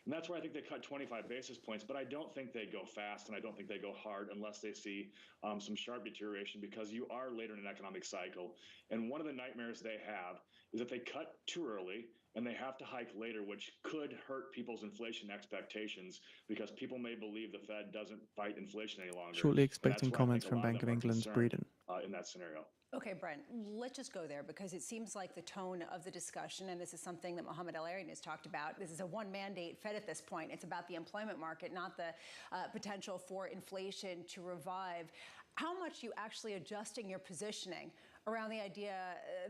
And that's where I think they cut 25 basis points, but I don't think they go fast and I don't think they go hard unless they see some sharp deterioration, because you are later in an economic cycle. And one of the nightmares they have is that they cut too early and they have to hike later, which could hurt people's inflation expectations because people may believe the Fed doesn't fight inflation any longer. Shortly expecting comments from Bank of England's Breeden. In that scenario. Okay, Brent, let's just go there because it seems like the tone of the discussion, and this is something that Mohamed El-Erian has talked about, this is a one-mandate Fed at this point. It's about the employment market, not the potential for inflation to revive. How much are you actually adjusting your positioning around the idea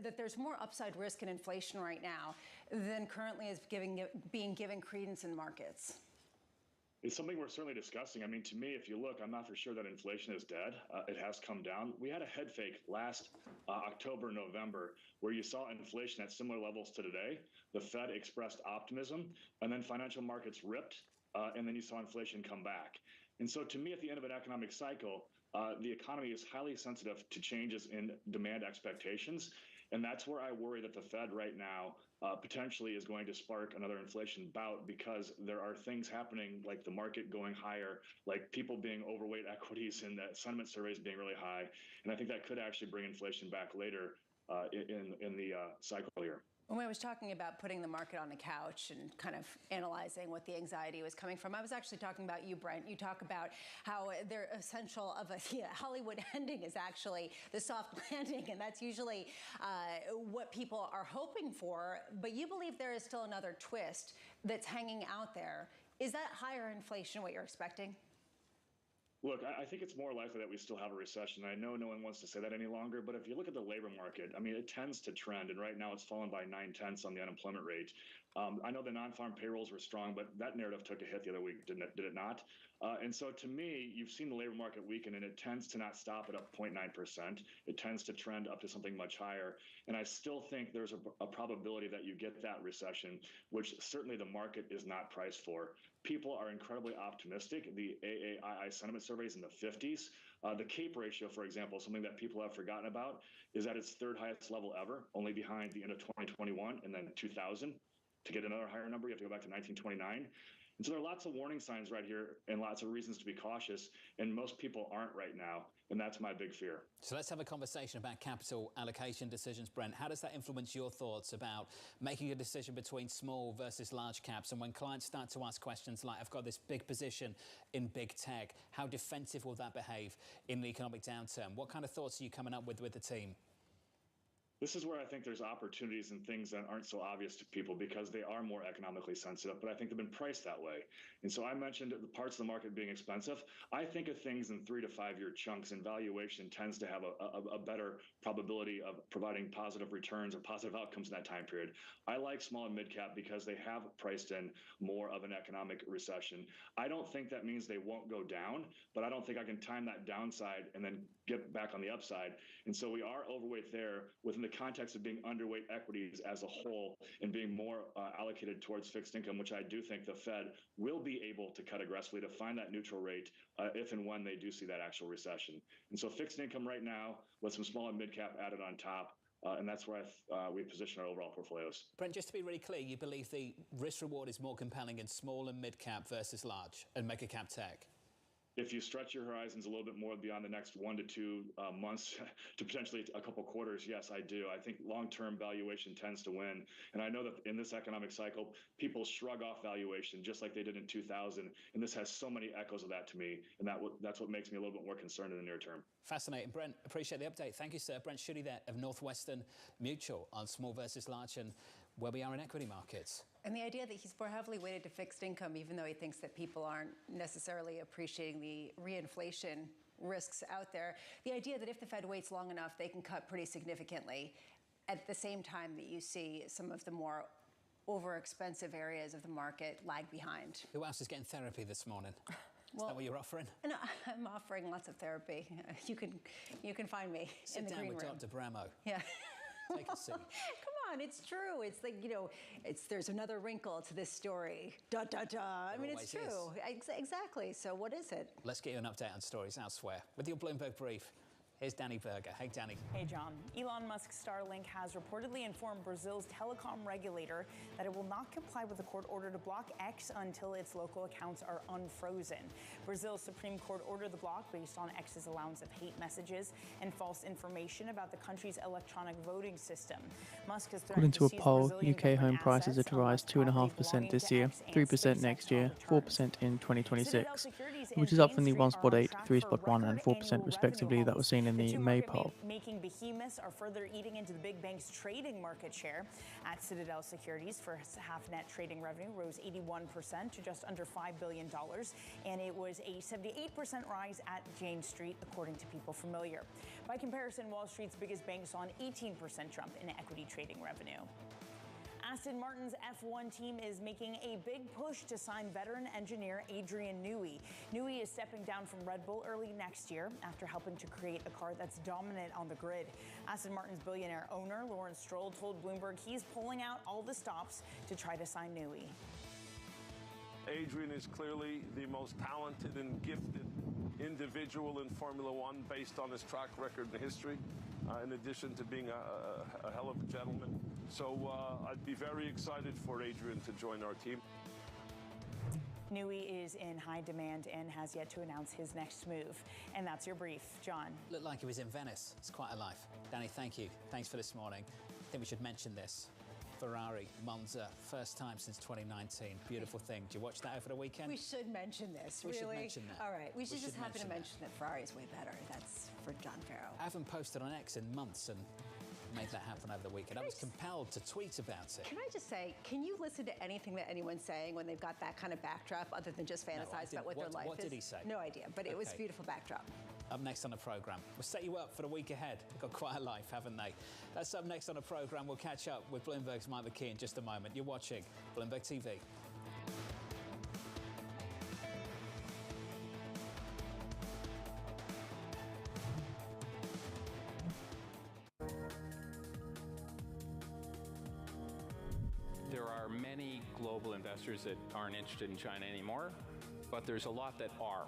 that there's more upside risk in inflation right now than currently is being given credence in markets? It's something we're certainly discussing. I mean, to me, if you look, I'm not for sure that inflation is dead. It has come down. We had a head fake last October, November, where you saw inflation at similar levels to today. The Fed expressed optimism, and then financial markets ripped, and then you saw inflation come back. And so to me, at the end of an economic cycle, the economy is highly sensitive to changes in demand expectations. And that's where I worry that the Fed right now potentially is going to spark another inflation bout, because there are things happening like the market going higher, like people being overweight equities and that sentiment surveys being really high. And I think that could actually bring inflation back later in the cycle here. When I was talking about putting the market on the couch and kind of analyzing what the anxiety was coming from, I was actually talking about you, Brent. You talk about how they're essential of a Hollywood ending is actually the soft landing, and that's usually what people are hoping for. But you believe there is still another twist that's hanging out there. Is that higher inflation what you're expecting? Look, I think it's more likely that we still have a recession. I know no one wants to say that any longer, but if you look at the labor market, I mean, it tends to trend, and right now it's fallen by 9/10 on the unemployment rate. I know the non-farm payrolls were strong, but that narrative took a hit the other week, did it not? And so to me, you've seen the labor market weaken, and it tends to not stop at up 0.9%. It tends to trend up to something much higher. And I still think there's a probability that you get that recession, which certainly the market is not priced for. People are incredibly optimistic. The AAII sentiment surveys in the 50s. The CAPE ratio, for example, something that people have forgotten about, is at its third highest level ever, only behind the end of 2021 and then 2000. To get another higher number, you have to go back to 1929. And so there are lots of warning signs right here and lots of reasons to be cautious, and most people aren't right now, and that's my big fear. So let's have a conversation about capital allocation decisions, Brent. How does that influence your thoughts about making a decision between small versus large caps? And when clients start to ask questions like, I've got this big position in big tech, how defensive will that behave in the economic downturn? What kind of thoughts are you coming up with the team? This is where I think there's opportunities and things that aren't so obvious to people because they are more economically sensitive, but I think they've been priced that way. And so I mentioned the parts of the market being expensive. I think of things in 3 to 5 year chunks, and valuation tends to have a better probability of providing positive returns or positive outcomes in that time period. I like small and mid cap because they have priced in more of an economic recession. I don't think that means they won't go down, but I don't think I can time that downside and then get back on the upside. And so we are overweight there within the context of being underweight equities as a whole and being more allocated towards fixed income, which I do think the Fed will be able to cut aggressively to find that neutral rate if and when they do see that actual recession. And so fixed income right now with some small and mid cap added on top. And that's where we position our overall portfolios. Brent, just to be really clear, you believe the risk reward is more compelling in small and mid cap versus large and mega cap tech? If you stretch your horizons a little bit more beyond the next 1 to 2 months to potentially a couple quarters, yes, I do. I think long-term valuation tends to win. And I know that in this economic cycle, people shrug off valuation just like they did in 2000. And this has so many echoes of that to me. And that's what makes me a little bit more concerned in the near term. Fascinating. Brent, appreciate the update. Thank you, sir. Brent Schutte there of Northwestern Mutual on small versus large and where we are in equity markets. And the idea that he's more heavily weighted to fixed income, even though he thinks that people aren't necessarily appreciating the reinflation risks out there. The idea that if the Fed waits long enough, they can cut pretty significantly at the same time that you see some of the more overexpensive areas of the market lag behind. Who else is getting therapy this morning? Is that what you're offering? No, I'm offering lots of therapy. You can find me in the green room. Sit down with Dr. Bramo. Yeah. Take a seat. Come on, it's true. It's like, there's another wrinkle to this story. I mean, it's true. Exactly. So what is it? Let's get you an update on stories elsewhere with your Bloomberg Brief. Here's Danny Berger. Hey, Danny. Hey, John. Elon Musk's Starlink has reportedly informed Brazil's telecom regulator that it will not comply with a court order to block X until its local accounts are unfrozen. Brazil's Supreme Court ordered the block based on X's allowance of hate messages and false information about the country's electronic voting system. Musk has According to a poll, UK home prices are to rise 2.5% this year, 3% next year, 4% in 2026, which is up from the 1.8, 3.1 and 4% respectively that was seen in the May poll. Making behemoths are further eating into the big bank's trading market share. At Citadel Securities, first half net trading revenue rose 81% to just under $5 billion, and it was a 78% rise at Jane Street, according to people familiar. By comparison, Wall Street's biggest bank saw an 18% jump in equity trading revenue. Aston Martin's F1 team is making a big push to sign veteran engineer Adrian Newey. Newey is stepping down from Red Bull early next year after helping to create a car that's dominant on the grid. Aston Martin's billionaire owner, Lawrence Stroll, told Bloomberg he's pulling out all the stops to try to sign Newey. Adrian is clearly the most talented and gifted individual in Formula One based on his track record and history, in addition to being a hell of a gentleman. So I'd be very excited for Adrian to join our team. Newey is in high demand and has yet to announce his next move. And that's your brief. John. Looked like he was in Venice. It's quite a life. Danny, thank you. Thanks for this morning. I think we should mention this. Ferrari, Monza, first time since 2019. Beautiful thing. Did you watch that over the weekend? We should mention this, really. We should mention that. All right. We should just happen to mention that Ferrari is way better. That's for John Farrow. I haven't posted on X in months and made that happen over the weekend. I was compelled to tweet about it. Can I just say, can you listen to anything that anyone's saying when they've got that kind of backdrop other than just fantasize about what their life is? What did he say? No idea, but it was a beautiful backdrop. Up next on the programme. We'll set you up for the week ahead. They've got quite a life, haven't they? That's up next on the programme. We'll catch up with Bloomberg's Mike McKee in just a moment. You're watching Bloomberg TV. There are many global investors that aren't interested in China anymore, but there's a lot that are.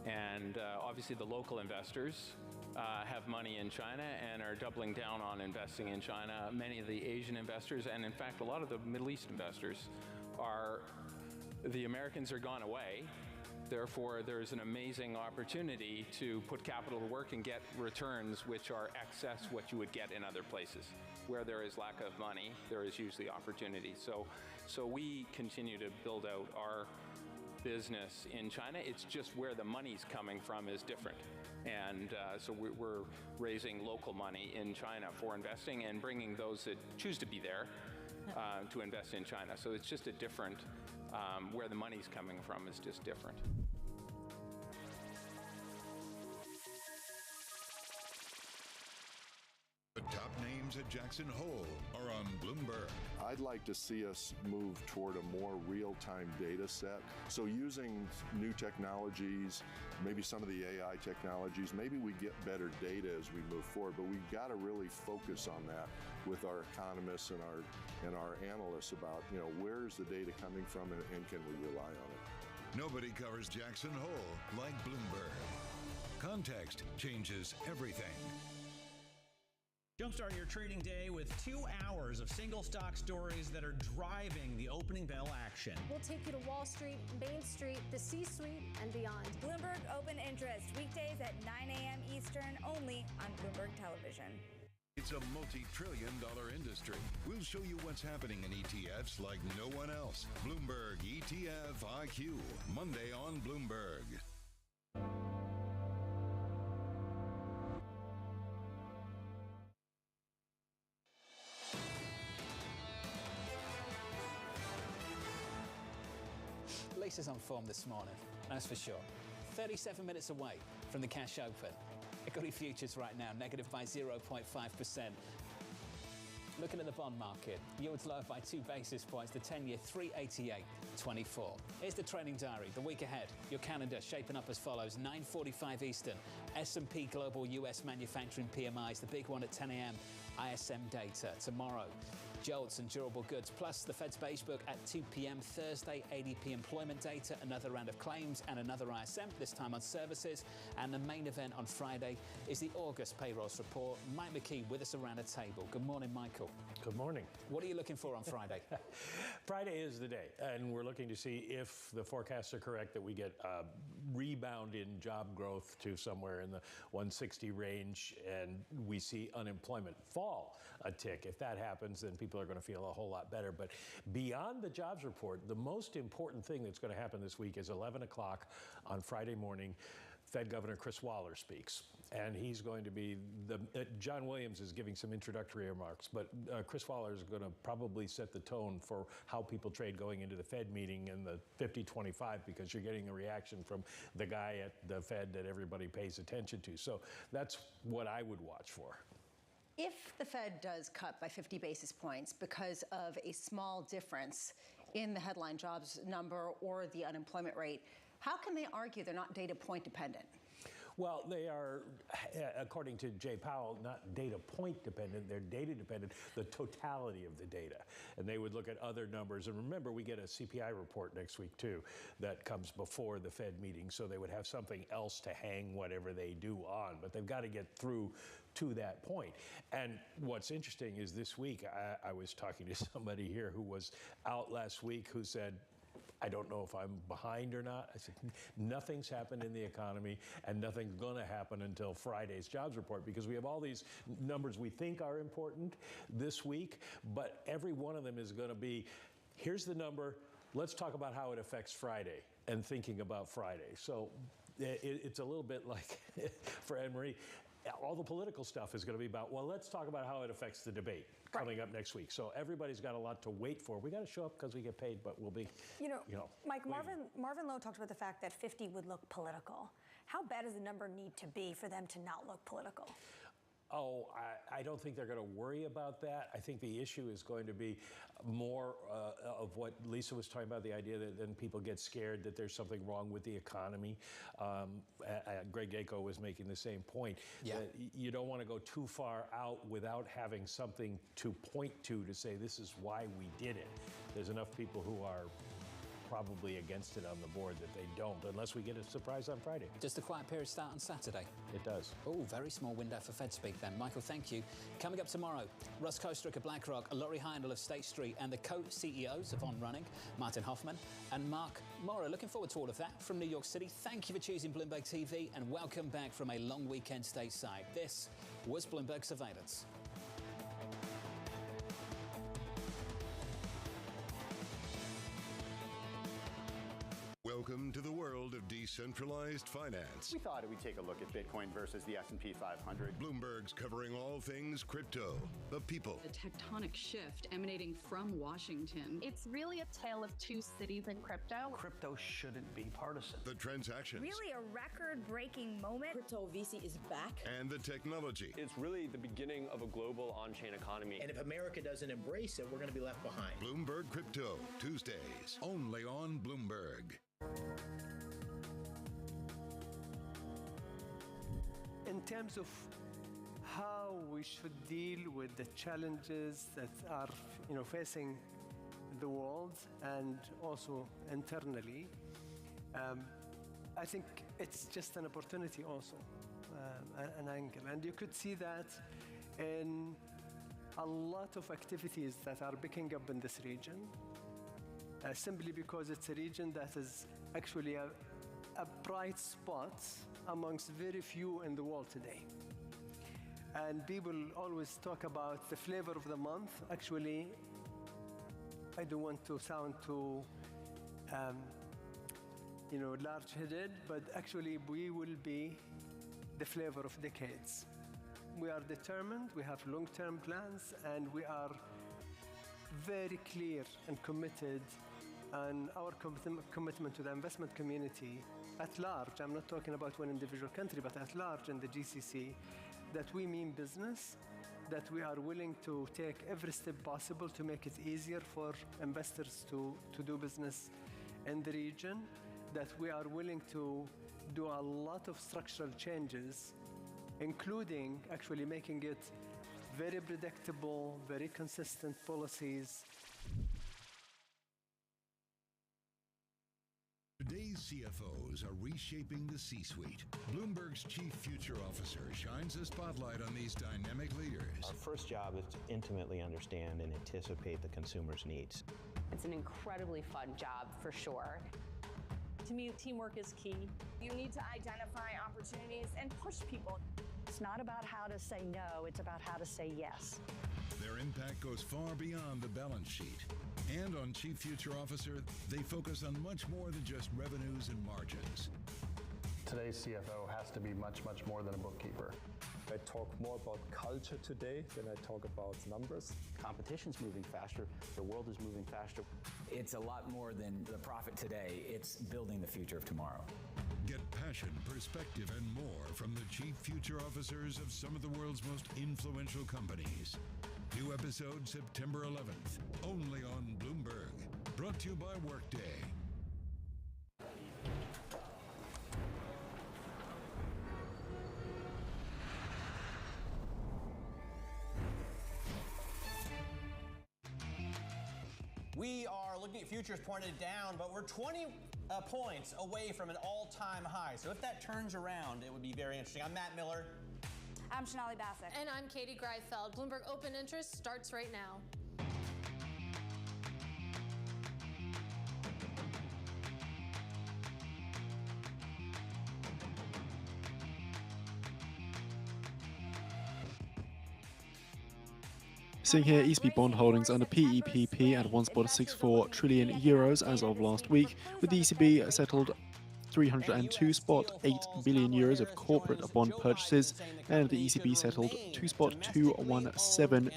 And obviously the local investors have money in China and are doubling down on investing in China. Many of the Asian investors, and in fact a lot of the Middle East investors, the Americans are gone away. Therefore, there's an amazing opportunity to put capital to work and get returns which are excess what you would get in other places. Where there is lack of money, there is usually opportunity. So we continue to build out our business in China. It's just where the money's coming from is different. And so we're raising local money in China for investing and bringing those that choose to be there to invest in China. So it's just a different, where the money's coming from is just different. The top names at Jackson Hole are on Bloomberg. I'd like to see us move toward a more real-time data set. So using new technologies, maybe some of the AI technologies, maybe we get better data as we move forward, but we've got to really focus on that with our economists and our analysts about, where's the data coming from and can we rely on it? Nobody covers Jackson Hole like Bloomberg. Context changes everything. Jumpstart your trading day with 2 hours of single stock stories that are driving the opening bell action. We'll take you to Wall Street, Main Street, the C-suite, and beyond. Bloomberg Open Interest, weekdays at 9 a.m. Eastern, only on Bloomberg Television. It's a multi-trillion-dollar industry. We'll show you what's happening in ETFs like no one else. Bloomberg ETF IQ, Monday on Bloomberg. Lisa's on form this morning, that's for sure. 37 minutes away from the cash open. Equity futures right now, negative by 0.5%. Looking at the bond market, yields lower by 2 basis points, the 10-year 388.24. Here's the trading diary, the week ahead. Your calendar shaping up as follows: 9:45 Eastern, S&P Global US Manufacturing PMIs, the big one at 10 a.m. ISM data. Tomorrow, jolts and durable goods, plus the Fed's beige book at 2 p.m. Thursday, ADP employment data, another round of claims and another ISM, this time on services. And the main event on Friday is the August payrolls report. Mike McKee with us around a table. Good morning, Michael. Good morning. What are you looking for on Friday? Friday is the day, and we're looking to see if the forecasts are correct that we get a rebound in job growth to somewhere in the 160 range, and we see unemployment fall a tick. If that happens, then people are going to feel a whole lot better. But beyond the jobs report, the most important thing that's going to happen this week is 11 o'clock on Friday morning. Fed Governor Chris Waller speaks, and he's going to be John Williams is giving some introductory remarks, but Chris Waller is going to probably set the tone for how people trade going into the Fed meeting in the 50-25, because you're getting a reaction from the guy at the Fed that everybody pays attention to. So that's what I would watch for. If the Fed does cut by 50 basis points because of a small difference in the headline jobs number or the unemployment rate, how can they argue they're not data point dependent? Well, they are, according to Jay Powell, not data point dependent, they're data dependent, the totality of the data. And they would look at other numbers. And remember, we get a CPI report next week, too, that comes before the Fed meeting. So they would have something else to hang whatever they do on. But they've got to get through to that point. And what's interesting is this week, I was talking to somebody here who was out last week who said, I don't know if I'm behind or not. I said, nothing's happened in the economy, and nothing's going to happen until Friday's jobs report, because we have all these numbers we think are important this week, but every one of them is going to be, here's the number, let's talk about how it affects Friday, and thinking about Friday. So it's a little bit like, for Anne-Marie, all the political stuff is going to be about, well, let's talk about how it affects the debate coming up next week. So everybody's got a lot to wait for. We got to show up because we get paid, but we'll be, Mike, Marvin Lowe talked about the fact that 50 would look political. How bad does the number need to be for them to not look political? Oh, I don't think they're going to worry about that. I think the issue is going to be more of what Lisa was talking about, the idea that then people get scared that there's something wrong with the economy. Greg Gako was making the same point. Yeah. You don't want to go too far out without having something to point to say this is why we did it. There's enough people who are probably against it on the board that they don't, unless we get a surprise on Friday. Does the quiet period start on Saturday? It does. Oh, very small window for Fed speak then. Michael, thank you. Coming up tomorrow, Russ Kostrick of BlackRock, Laurie Heindel of State Street, and the co-CEOs of OnRunning, Martin Hoffman and Mark Morrow. Looking forward to all of that from New York City. Thank you for choosing Bloomberg TV, and welcome back from a long weekend stateside. This was Bloomberg Surveillance. Welcome to the world of decentralized finance. We thought we'd take a look at Bitcoin versus the S&P 500. Bloomberg's covering all things crypto, the people. A tectonic shift emanating from Washington. It's really a tale of two cities in crypto. Crypto shouldn't be partisan. The transactions. Really a record-breaking moment. Crypto VC is back. And the technology. It's really the beginning of a global on-chain economy. And if America doesn't embrace it, we're going to be left behind. Bloomberg Crypto, Tuesdays, only on Bloomberg. In terms of how we should deal with the challenges that are, facing the world and also internally, I think it's just an opportunity also, an angle. And you could see that in a lot of activities that are picking up in this region, simply because it's a region that is actually a bright spot amongst very few in the world today. And people always talk about the flavor of the month. Actually, I don't want to sound too, large-headed, but actually we will be the flavor of decades. We are determined, we have long-term plans, and we are very clear and committed and our commitment to the investment community at large, I'm not talking about one individual country, but at large in the GCC, that we mean business, that we are willing to take every step possible to make it easier for investors to do business in the region, that we are willing to do a lot of structural changes, including actually making it very predictable, very consistent policies. Today's CFOs are reshaping the C-suite. Bloomberg's chief future officer shines a spotlight on these dynamic leaders. Our first job is to intimately understand and anticipate the consumer's needs. It's an incredibly fun job for sure. To me, teamwork is key. You need to identify opportunities and push people. It's not about how to say no, it's about how to say yes. Their impact goes far beyond the balance sheet. And on Chief Future Officer, they focus on much more than just revenues and margins. Today's CFO has to be much, much more than a bookkeeper. I talk more about culture today than I talk about numbers. Competition's moving faster. The world is moving faster. It's a lot more than the profit today. It's building the future of tomorrow. Get passion, perspective, and more from the chief future officers of some of the world's most influential companies. New episode September 11th, only on Bloomberg. Brought to you by Workday. We are looking at futures pointed down, but we're 20 points away from an all-time high. So if that turns around, it would be very interesting. I'm Matt Miller. I'm Shonali Bassett. And I'm Katie Greifeld. Bloomberg Open Interest starts right now. Seeing here ECB bond holdings under PEPP at 1.64 trillion euros as of last week, with the ECB settled 302.8 billion euros of corporate bond purchases, and the ECB settled 2.217.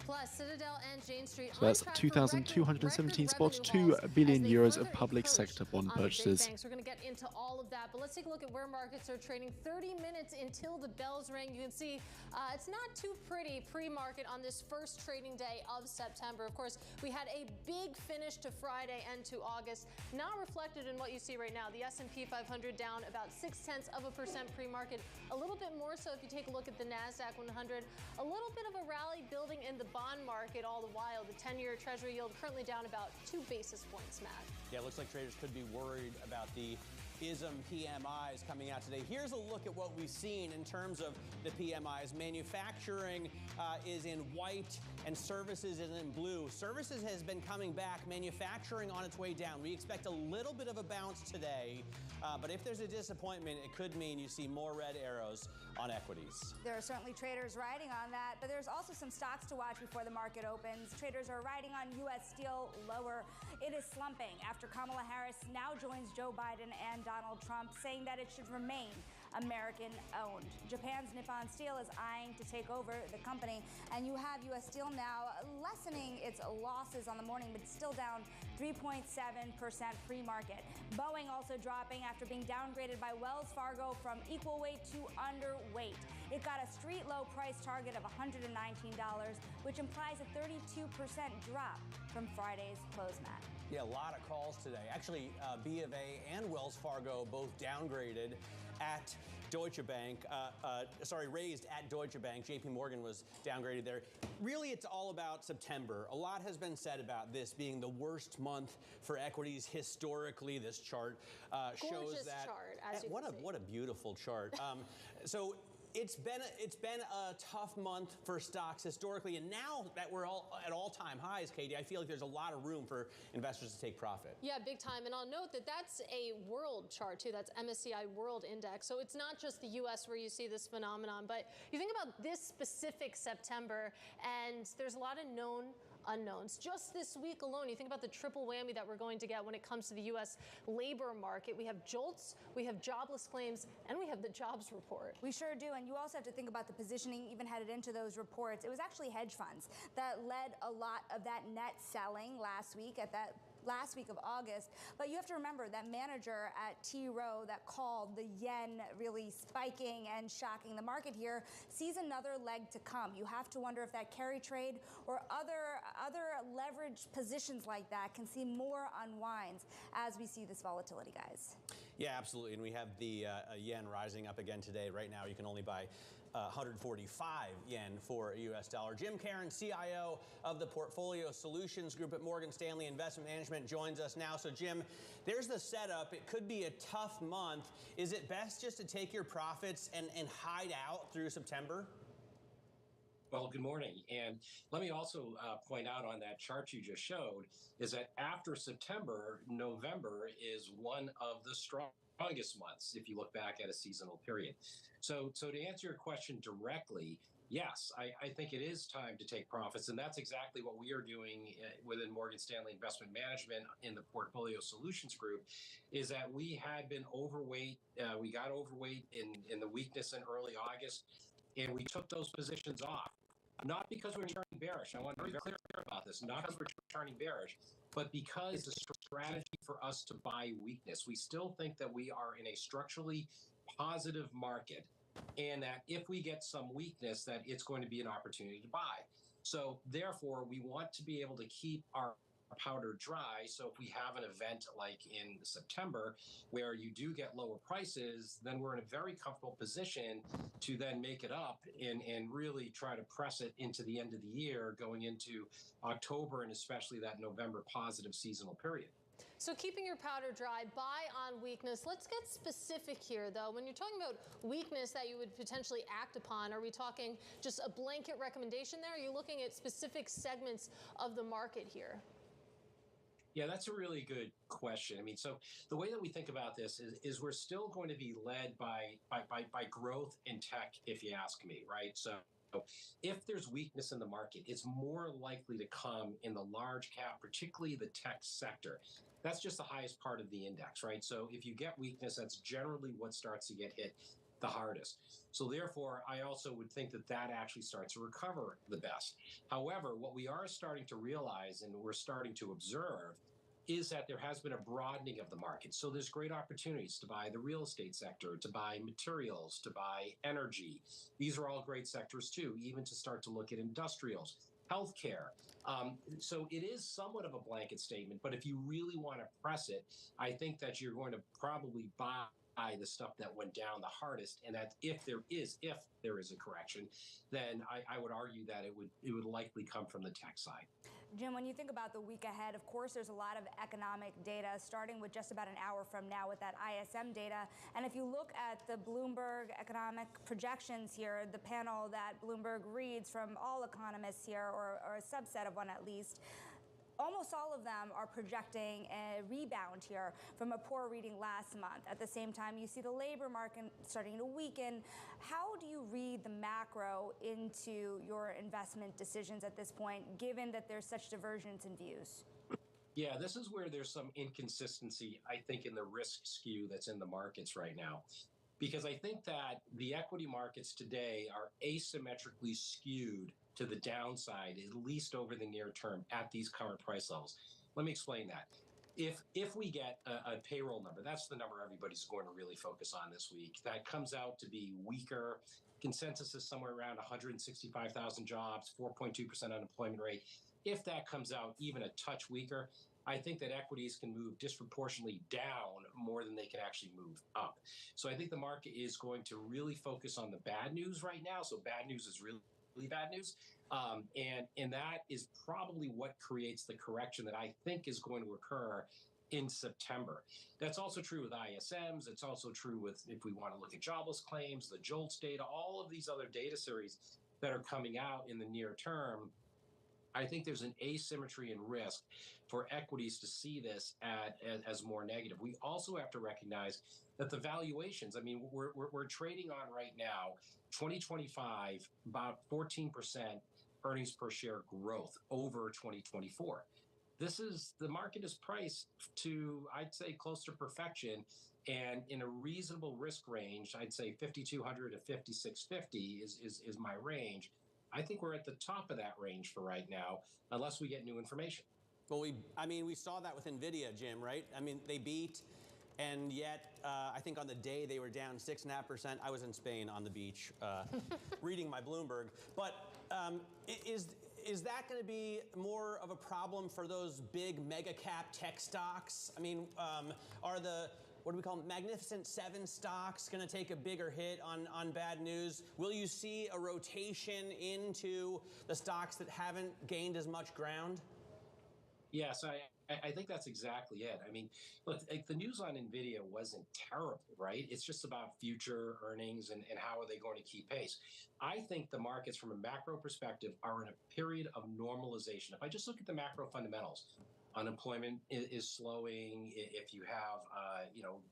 Plus, Citadel and Jane Street. So that's 2,217.2 billion euros of public sector bond purchases. We're going to get into all of that, but let's take a look at where markets are trading 30 minutes until the bells ring. You can see it's not too pretty pre-market on this first trading day of September. Of course, we had a big finish to Friday and to August, not reflected in what you see right now. The S&P 500 down about 0.6% pre-market, a little bit more so if you take a look at the NASDAQ 100. A little bit of a rally building in the bond market all the while. The 10-year Treasury yield currently down about 2 basis points, Matt. Yeah, it looks like traders could be worried about the ISM PMIs coming out today. Here's a look at what we've seen in terms of the PMIs. Manufacturing is in white and services is in blue. Services has been coming back. Manufacturing on its way down. We expect a little bit of a bounce today, but if there's a disappointment, it could mean you see more red arrows on equities. There are certainly traders riding on that, but there's also some stocks to watch before the market opens. Traders are riding on U.S. steel lower. It is slumping after Kamala Harris now joins Joe Biden and Donald Trump, saying that it should remain American-owned. Japan's Nippon Steel is eyeing to take over the company, and you have U.S. Steel now lessening its losses on the morning, but still down 3.7% pre-market. Boeing also dropping after being downgraded by Wells Fargo from equal weight to underweight. It got a street low price target of $119, which implies a 32% drop from Friday's close, Matt. Yeah, a lot of calls today. Actually, B of A and Wells Fargo both downgraded at Deutsche Bank, raised at Deutsche Bank. JP Morgan was downgraded there. Really, it's all about September. A lot has been said about this being the worst month for equities historically. This chart shows that. Chart, as you what a beautiful chart. So it's been a tough month for stocks historically, and now that we're all at all-time highs, Katie, I feel like there's a lot of room for investors to take profit. Yeah, big time. And I'll note that that's a world chart too. That's MSCI World Index. So it's not just the U.S. where you see this phenomenon, but you think about this specific September, and there's a lot of known unknowns. Just this week alone, you think about the triple whammy that we're going to get when it comes to the U.S. labor market. We have JOLTS, we have jobless claims, and we have the jobs report. We sure do, and you also have to think about the positioning even headed into those reports. It was actually hedge funds that led a lot of that net selling last week at that last week of August. But you have to remember that manager at T. Rowe that called the yen really spiking and shocking the market here sees another leg to come. You have to wonder if that carry trade or other leveraged positions like that can see more unwinds as we see this volatility, guys. Yeah, absolutely. And we have the yen rising up again today. Right now, you can only buy 145 yen for a U.S. dollar. Jim Caron, CIO of the Portfolio Solutions Group at Morgan Stanley Investment Management, joins us now. So, Jim, there's the setup. It could be a tough month. Is it best just to take your profits and hide out through September? Well, good morning. And let me also point out on that chart you just showed is that after September, November is one of the strongest months if you look back at a seasonal period. So to answer your question directly, yes, I think it is time to take profits. And that's exactly what we are doing within Morgan Stanley Investment Management in the Portfolio Solutions Group, is that we had been overweight. We got overweight in the weakness in early August, and we took those positions off. Not because we're turning bearish. I want to be very clear about this. Not because we're turning bearish, but because the strategy for us to buy weakness. We still think that we are in a structurally positive market, and that if we get some weakness, that it's going to be an opportunity to buy. So therefore, we want to be able to keep our powder dry. So if we have an event like in September where you do get lower prices, then we're in a very comfortable position to then make it up and really try to press it into the end of the year, going into October and especially that November positive seasonal period. So keeping your powder dry, buy on weakness. Let's get specific here, though. When you're talking about weakness that you would potentially act upon, are we talking just a blanket recommendation there? Are you looking at specific segments of the market here? Yeah, that's a really good question. I mean, so the way that we think about this is we're still going to be led by growth in tech, if you ask me, right? So if there's weakness in the market, it's more likely to come in the large cap, particularly the tech sector. That's just the highest part of the index, right? So if you get weakness, that's generally what starts to get hit the hardest. So therefore, I also would think that that actually starts to recover the best. However, what we are starting to realize and we're starting to observe is that there has been a broadening of the market. So there's great opportunities to buy the real estate sector, to buy materials, to buy energy. These are all great sectors too, even to start to look at industrials, healthcare. So it is somewhat of a blanket statement, but if you really want to press it, I think that you're going to probably buy the stuff that went down the hardest, and that if there is a correction, then I would argue that it would likely come from the tech side. Jim, when you think about the week ahead, of course, there's a lot of economic data, starting with just about an hour from now with that ISM data. And if you look at the Bloomberg economic projections here, the panel that Bloomberg reads from all economists here, or a subset of one at least, almost all of them are projecting a rebound here from a poor reading last month. At the same time, you see the labor market starting to weaken. How do you read the macro into your investment decisions at this point, given that there's such divergence in views? Yeah, this is where there's some inconsistency, I think, in the risk skew that's in the markets right now. Because I think that the equity markets today are asymmetrically skewed to the downside, at least over the near term, at these current price levels. Let me explain that. If we get a payroll number, that's the number everybody's going to really focus on this week, that comes out to be weaker. Consensus is somewhere around 165,000 jobs, 4.2% unemployment rate. If that comes out even a touch weaker, I think that equities can move disproportionately down more than they can actually move up. So I think the market is going to really focus on the bad news right now. So bad news is really bad news. And that is probably what creates the correction that I think is going to occur in September. That's also true with ISMs. It's also true with, if we want to look at jobless claims, the JOLTS data, all of these other data series that are coming out in the near term. I think there's an asymmetry in risk for equities to see this as more negative. We also have to recognize that the valuations, I mean, we're trading on right now, 2025, about 14% earnings per share growth over 2024. The market is priced to, I'd say, close to perfection, and in a reasonable risk range, I'd say 5,200 to 5,650 is my range. I think we're at the top of that range for right now, unless we get new information. Well, we saw that with NVIDIA, Jim, right? I mean, they beat, and yet I think on the day they were down 6.5%. I was in Spain on the beach reading my Bloomberg. But is that going to be more of a problem for those big mega cap tech stocks? I mean, are the, what do we call them, Magnificent Seven stocks going to take a bigger hit on bad news? Will you see a rotation into the stocks that haven't gained as much ground? Yes, I think that's exactly it. I mean, look, the news on NVIDIA wasn't terrible, right? It's just about future earnings and how are they going to keep pace. I think the markets from a macro perspective are in a period of normalization. If I just look at the macro fundamentals, unemployment is slowing. If you have,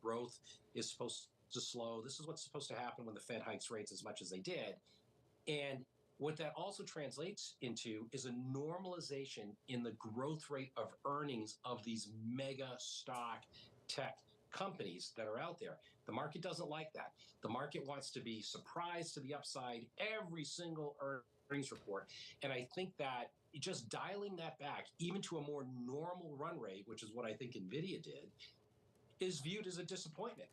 growth is supposed to slow. This is what's supposed to happen when the Fed hikes rates as much as they did. And what that also translates into is a normalization in the growth rate of earnings of these mega stock tech companies that are out there. The market doesn't like that. The market wants to be surprised to the upside every single earnings report. And I think that just dialing that back, even to a more normal run rate, which is what I think NVIDIA did, is viewed as a disappointment.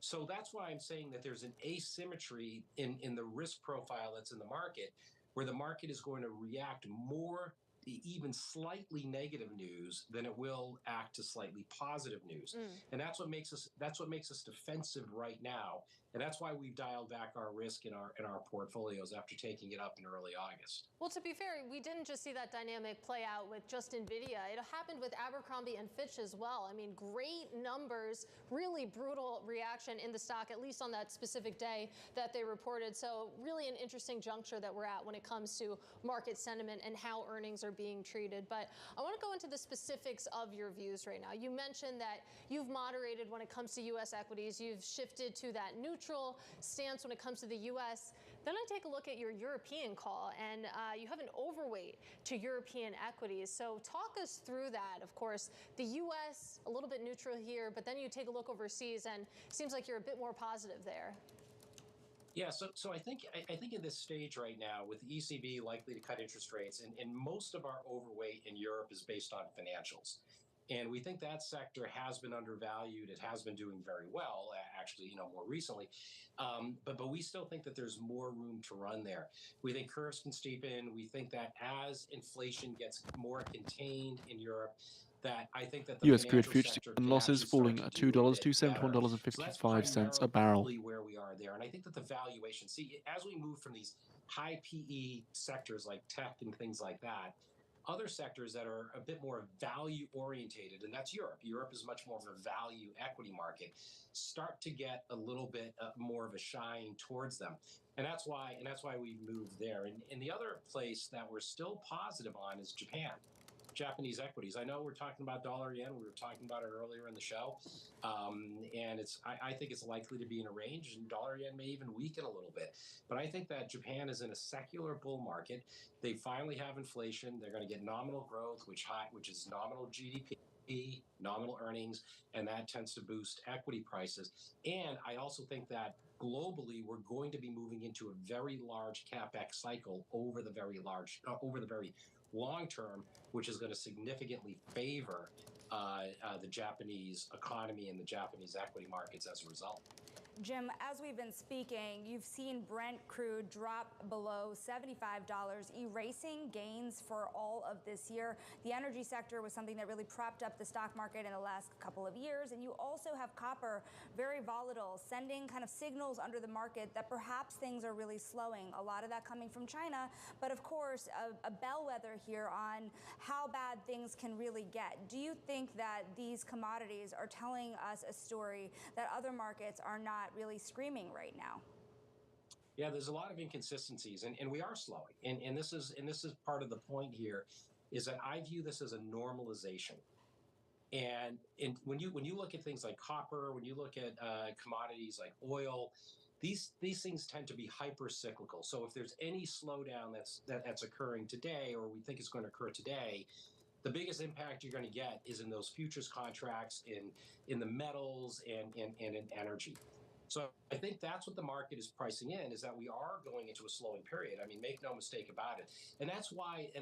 So that's why I'm saying that there's an asymmetry in the risk profile that's in the market, where the market is going to react more to even slightly negative news than it will act to slightly positive news. And that's what makes us defensive right now. And that's why we've dialed back our risk in our portfolios after taking it up in early August. Well, to be fair, we didn't just see that dynamic play out with just NVIDIA. It happened with Abercrombie and Fitch as well. I mean, great numbers, really brutal reaction in the stock, at least on that specific day that they reported. So really an interesting juncture that we're at when it comes to market sentiment and how earnings are being treated. But I want to go into the specifics of your views right now. You mentioned that you've moderated when it comes to U.S. equities. You've shifted to that neutral stance when it comes to the U.S. Then I take a look at your European call, and you have an overweight to European equities. So talk us through that. Of course, the U.S., a little bit neutral here, but then you take a look overseas, and it seems like you're a bit more positive there. Yeah, so I think in this stage right now, with the ECB likely to cut interest rates, and most of our overweight in Europe is based on financials. And we think that sector has been undervalued. It has been doing very well, actually, more recently. But we still think that there's more room to run there. We think curves can steepen. We think that as inflation gets more contained in Europe, that I think that the U.S. crude financial futures sector and can losses actually start falling to at do a $2 to bit better. So that's $71.55 a barrel. primarily where we are there. And I think that the valuation, see, as we move from these high PE sectors like tech and things like that, other sectors that are a bit more value orientated, and that's Europe. Europe is much more of a value equity market, start to get a little bit more of a shine towards them. And that's why we've moved there. And the other place that we're still positive on is Japan. Japanese equities. I know we're talking about dollar yen. We were talking about it earlier in the show. And I think it's likely to be in a range, and dollar yen may even weaken a little bit. But I think that Japan is in a secular bull market. They finally have inflation. They're going to get nominal growth, which is nominal GDP, nominal earnings, and that tends to boost equity prices. And I also think that globally, we're going to be moving into a very large capex cycle over the very long term, which is going to significantly favor the Japanese economy and the Japanese equity markets as a result. Jim, as we've been speaking, you've seen Brent crude drop below $75, erasing gains for all of this year. The energy sector was something that really propped up the stock market in the last couple of years. And you also have copper, very volatile, sending kind of signals under the market that perhaps things are really slowing. A lot of that coming from China, but of course, a bellwether here on how bad things can really get. Do you think that these commodities are telling us a story that other markets are not really screaming right now? Yeah, there's a lot of inconsistencies, and we are slowing. And this is part of the point here, is that I view this as a normalization. And when you look at things like copper, when you look at commodities like oil, these things tend to be hyper cyclical. So if there's any slowdown that's occurring today, or we think it's going to occur today, the biggest impact you're going to get is in those futures contracts, in the metals, and in energy. So I think that's what the market is pricing in, is that we are going into a slowing period. I mean, make no mistake about it. And that's why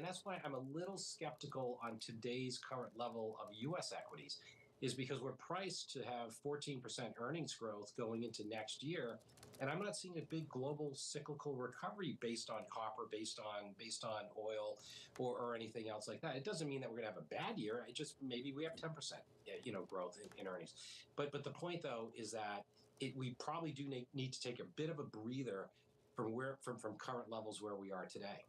I'm a little skeptical on today's current level of U.S. equities, is because we're priced to have 14% earnings growth going into next year. And I'm not seeing a big global cyclical recovery based on copper, based on oil, or anything else like that. It doesn't mean that we're going to have a bad year. It just maybe we have 10%, growth in earnings. But the point though is that we probably do need to take a bit of a breather from current levels where we are today.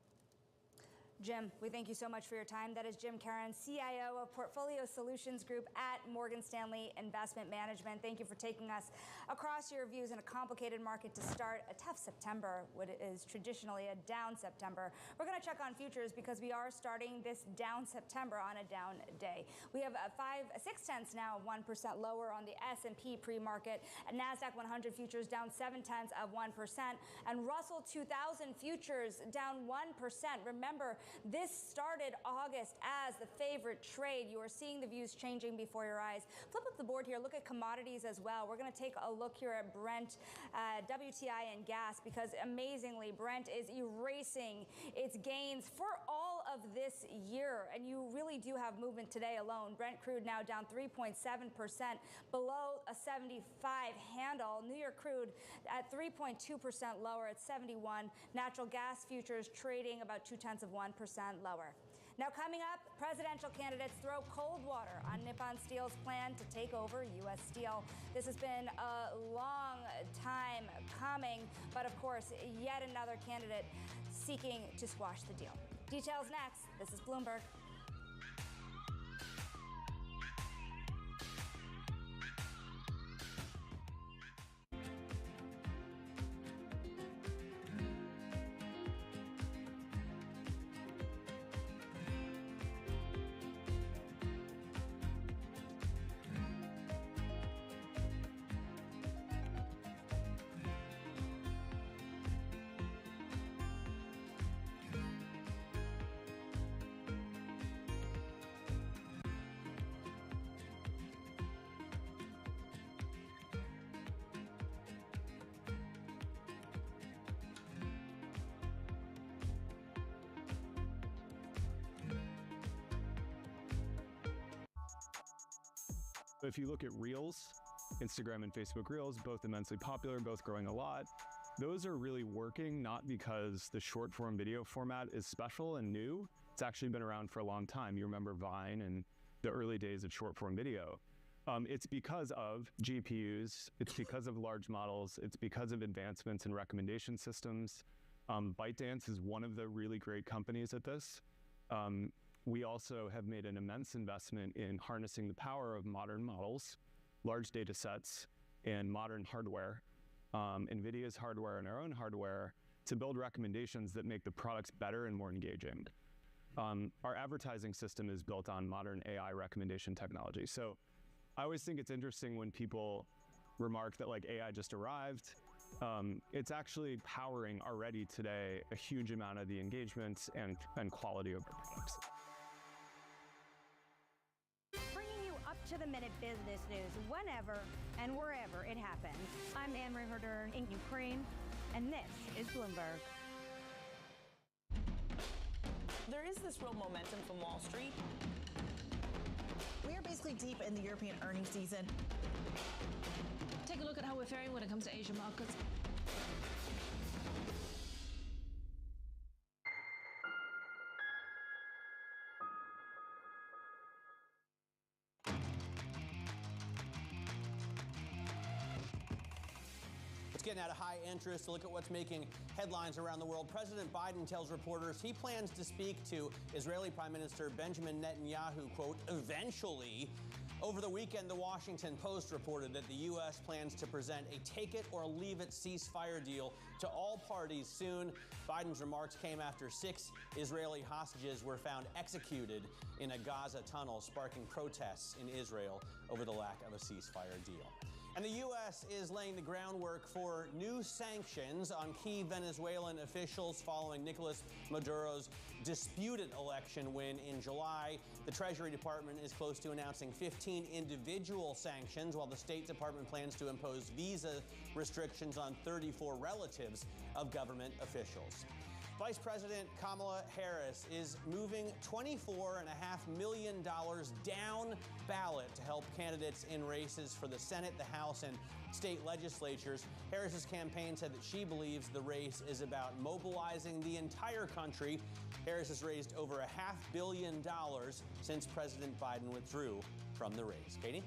Jim, we thank you so much for your time. That is Jim Caron, CIO of Portfolio Solutions Group at Morgan Stanley Investment Management. Thank you for taking us across your views in a complicated market to start a tough September, what is traditionally a down September. We're going to check on futures because we are starting this down September on a down day. We have 6/10 now, 1% lower on the S&P pre-market. NASDAQ 100 futures down 0.7%, and Russell 2000 futures down 1%. Remember, this started August as the favorite trade. You are seeing the views changing before your eyes. Flip up the board here. Look at commodities as well. We're going to take a look here at Brent, WTI, and gas, because amazingly, Brent is erasing its gains for all of this year. And you really do have movement today alone. Brent crude now down 3.7%, below a 75 handle. New York crude at 3.2% lower at 71. Natural gas futures trading about 0.2% lower. Now coming up, presidential candidates throw cold water on Nippon Steel's plan to take over U.S. Steel. This has been a long time coming, but of course, yet another candidate seeking to squash the deal. Details next. This is Bloomberg. If you look at Reels, Instagram and Facebook Reels, both immensely popular, both growing a lot, those are really working not because the short form video format is special and new. It's actually been around for a long time. You remember Vine and the early days of short form video. It's because of GPUs, it's because of large models, it's because of advancements in recommendation systems. ByteDance is one of the really great companies at this. We also have made an immense investment in harnessing the power of modern models, large data sets, and modern hardware, NVIDIA's hardware and our own hardware, to build recommendations that make the products better and more engaging. Our advertising system is built on modern AI recommendation technology. So I always think it's interesting when people remark that like AI just arrived. It's actually powering already today a huge amount of the engagement and quality of our products. To the minute business news whenever and wherever it happens. I'm Anne-Marie Herder in Ukraine, and this is Bloomberg. There is this real momentum from Wall Street. We are basically deep in the European earnings season. Take a look at how we're faring when it comes to Asian markets. Getting out of high interest to look at what's making headlines around the world. President Biden tells reporters he plans to speak to Israeli Prime Minister Benjamin Netanyahu, quote, eventually. Over the weekend, the Washington Post reported that the U.S. plans to present a take-it-or-leave-it ceasefire deal to all parties soon. Biden's remarks came after 6 Israeli hostages were found executed in a Gaza tunnel, sparking protests in Israel over the lack of a ceasefire deal. And the U.S. is laying the groundwork for new sanctions on key Venezuelan officials following Nicolas Maduro's disputed election win in July. The Treasury Department is close to announcing 15 individual sanctions, while the State Department plans to impose visa restrictions on 34 relatives of government officials. Vice President Kamala Harris is moving $24.5 million down ballot to help candidates in races for the Senate, the House, and state legislatures. Harris's campaign said that she believes the race is about mobilizing the entire country. Harris has raised over $500 million since President Biden withdrew from the race. Katie?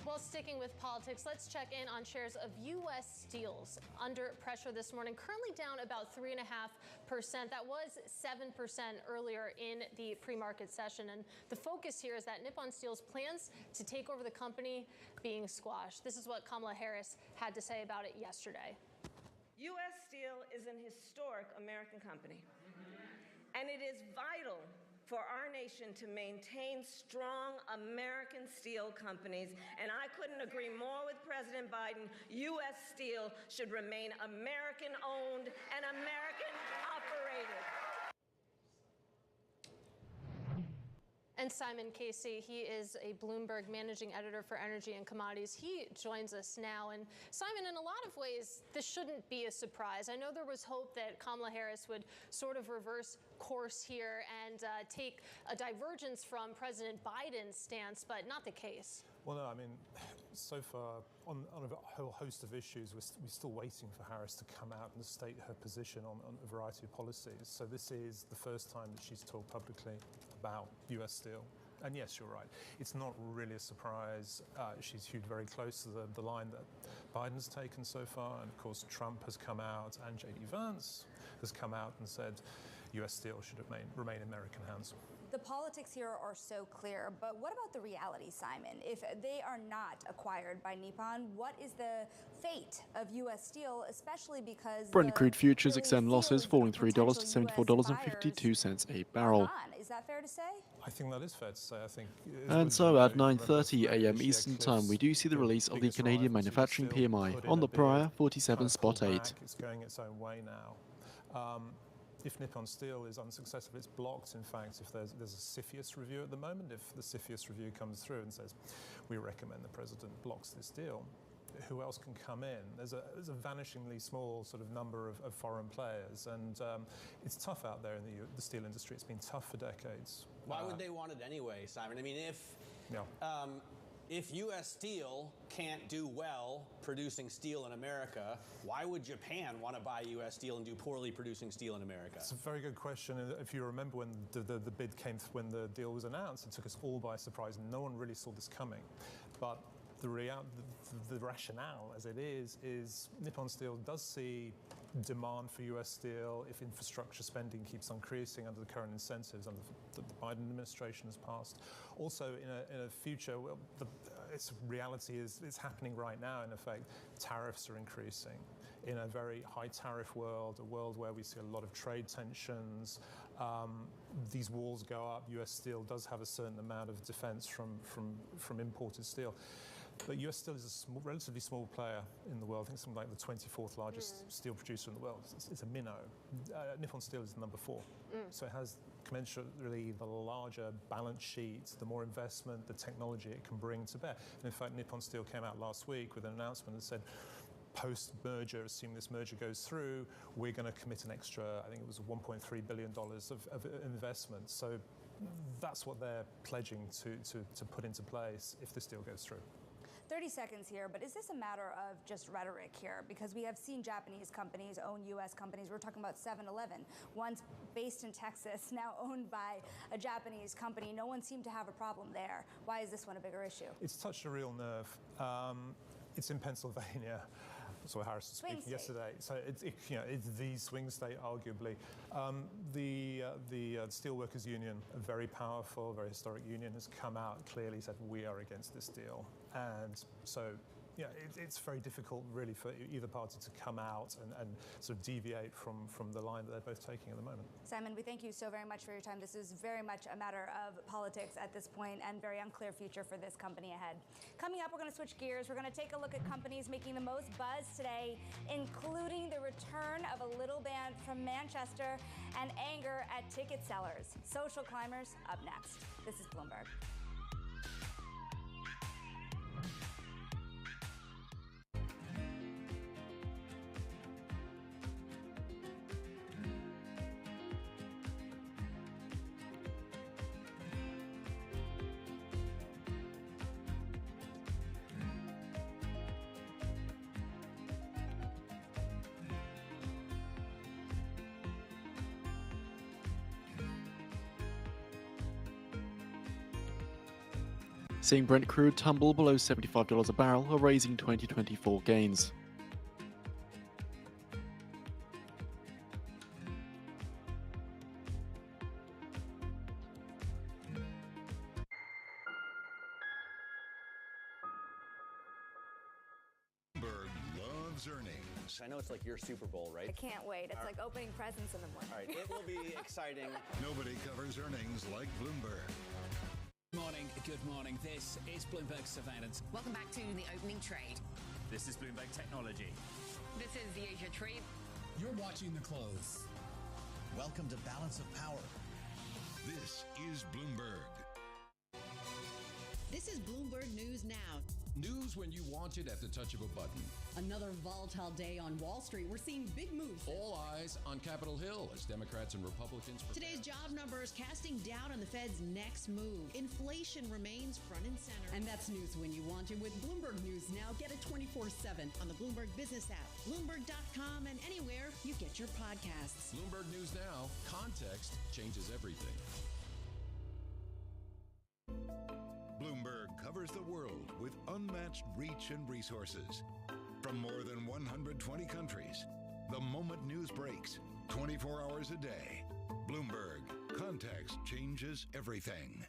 Well, sticking with politics, let's check in on shares of U.S. Steels under pressure this morning, currently down about 3.5%. That was 7% earlier in the pre-market session. And the focus here is that Nippon Steel's plans to take over the company being squashed. This is what Kamala Harris had to say about it yesterday. U.S. Steel is an historic American company, and it is vital for our nation to maintain strong American steel companies, and I couldn't agree more with President Biden. U.S. Steel should remain American-owned and American-operated. And Simon Casey, he is a Bloomberg managing editor for energy and commodities. He joins us now. And Simon, in a lot of ways, this shouldn't be a surprise. I know there was hope that Kamala Harris would sort of reverse course here and take a divergence from President Biden's stance, but not the case. Well, no, I mean, so far on a whole host of issues, we're still waiting for Harris to come out and state her position on a variety of policies. So this is the first time that she's talked publicly about U.S. Steel. And yes, you're right. It's not really a surprise. She's hewed very close to the line that Biden's taken so far. And of course, Trump has come out and J.D. Vance has come out and said U.S. Steel should remain in American hands. The politics here are so clear, but what about the reality, Simon? If they are not acquired by Nippon, what is the fate of U.S. Steel, especially because Brent crude futures extend losses, falling $3 to $74.52 a barrel. Is that fair to say? I think that is fair to say. I think. And so at 9:30 a.m. Eastern Time, we do see the release of the Canadian manufacturing PMI on the prior 47.8. It's going its own way now. If Nippon Steel is unsuccessful, it's blocked. In fact, if there's a CFIUS review at the moment, if the CFIUS review comes through and says, we recommend the president blocks this deal, who else can come in? There's a vanishingly small sort of number of foreign players, and it's tough out there in the steel industry. It's been tough for decades. Why would they want it anyway, Simon? I mean, if U.S. Steel can't do well producing steel in America, why would Japan want to buy U.S. Steel and do poorly producing steel in America? It's a very good question. If you remember when the bid came, when the deal was announced, it took us all by surprise. No one really saw this coming. But the rationale, as it is Nippon Steel does see demand for U.S. steel if infrastructure spending keeps increasing under the current incentives under the Biden administration has passed. Also, in a future, well, its reality is it's happening right now. In effect, tariffs are increasing in a very high tariff world, a world where we see a lot of trade tensions. These walls go up. U.S. Steel does have a certain amount of defense from imported steel. But U.S. Steel is a relatively small player in the world. I think something like the 24th largest steel producer in the world. It's a minnow. Nippon Steel is number 4. So it has commensurately the larger balance sheet, the more investment, the technology it can bring to bear. And in fact, Nippon Steel came out last week with an announcement that said, post-merger, assuming this merger goes through, we're going to commit an extra, I think it was $1.3 billion of investment. So that's what they're pledging to put into place if this deal goes through. 30 seconds here, but is this a matter of just rhetoric here? Because we have seen Japanese companies own U.S. companies. We're talking about 7-Eleven, once based in Texas, now owned by a Japanese company. No one seemed to have a problem there. Why is this one a bigger issue? It's touched a real nerve. It's in Pennsylvania. That's what Harris was speaking yesterday. So it's the swing state, arguably. The Steelworkers Union, a very powerful, very historic union, has come out clearly said we are against this deal, and so it's very difficult really for either party to come out and sort of deviate from the line that they're both taking at the moment. Simon, we thank you so very much for your time. This is very much a matter of politics at this point and very unclear future for this company ahead. Coming up, we're going to switch gears. We're going to take a look at companies making the most buzz today, including the return of a little band from Manchester and anger at ticket sellers. Social climbers up next. This is Bloomberg. Seeing Brent crude tumble below $75 a barrel, erasing 2024 gains. Bloomberg loves earnings. I know it's like your Super Bowl, right? I can't wait. It's like opening presents in the morning. All right, it will be exciting. Nobody covers earnings like Bloomberg. Good morning. This is Bloomberg Surveillance. Welcome back to the opening trade. This is Bloomberg Technology. This is the Asia trade. You're watching the close. Welcome to Balance of Power. This is Bloomberg. This is Bloomberg News Now. News when you want it at the touch of a button. Another volatile day on Wall Street. We're seeing big moves. All eyes on Capitol Hill as Democrats and Republicans prepare. Today's job numbers casting doubt on the Fed's next move. Inflation remains front and center. And that's news when you want it with Bloomberg News Now. Get it 24/7 on the Bloomberg Business app, Bloomberg.com, and anywhere you get your podcasts. Bloomberg News Now. Context changes everything. Bloomberg covers the world with unmatched reach and resources. From more than 120 countries, the moment news breaks, 24 hours a day. Bloomberg, context changes everything.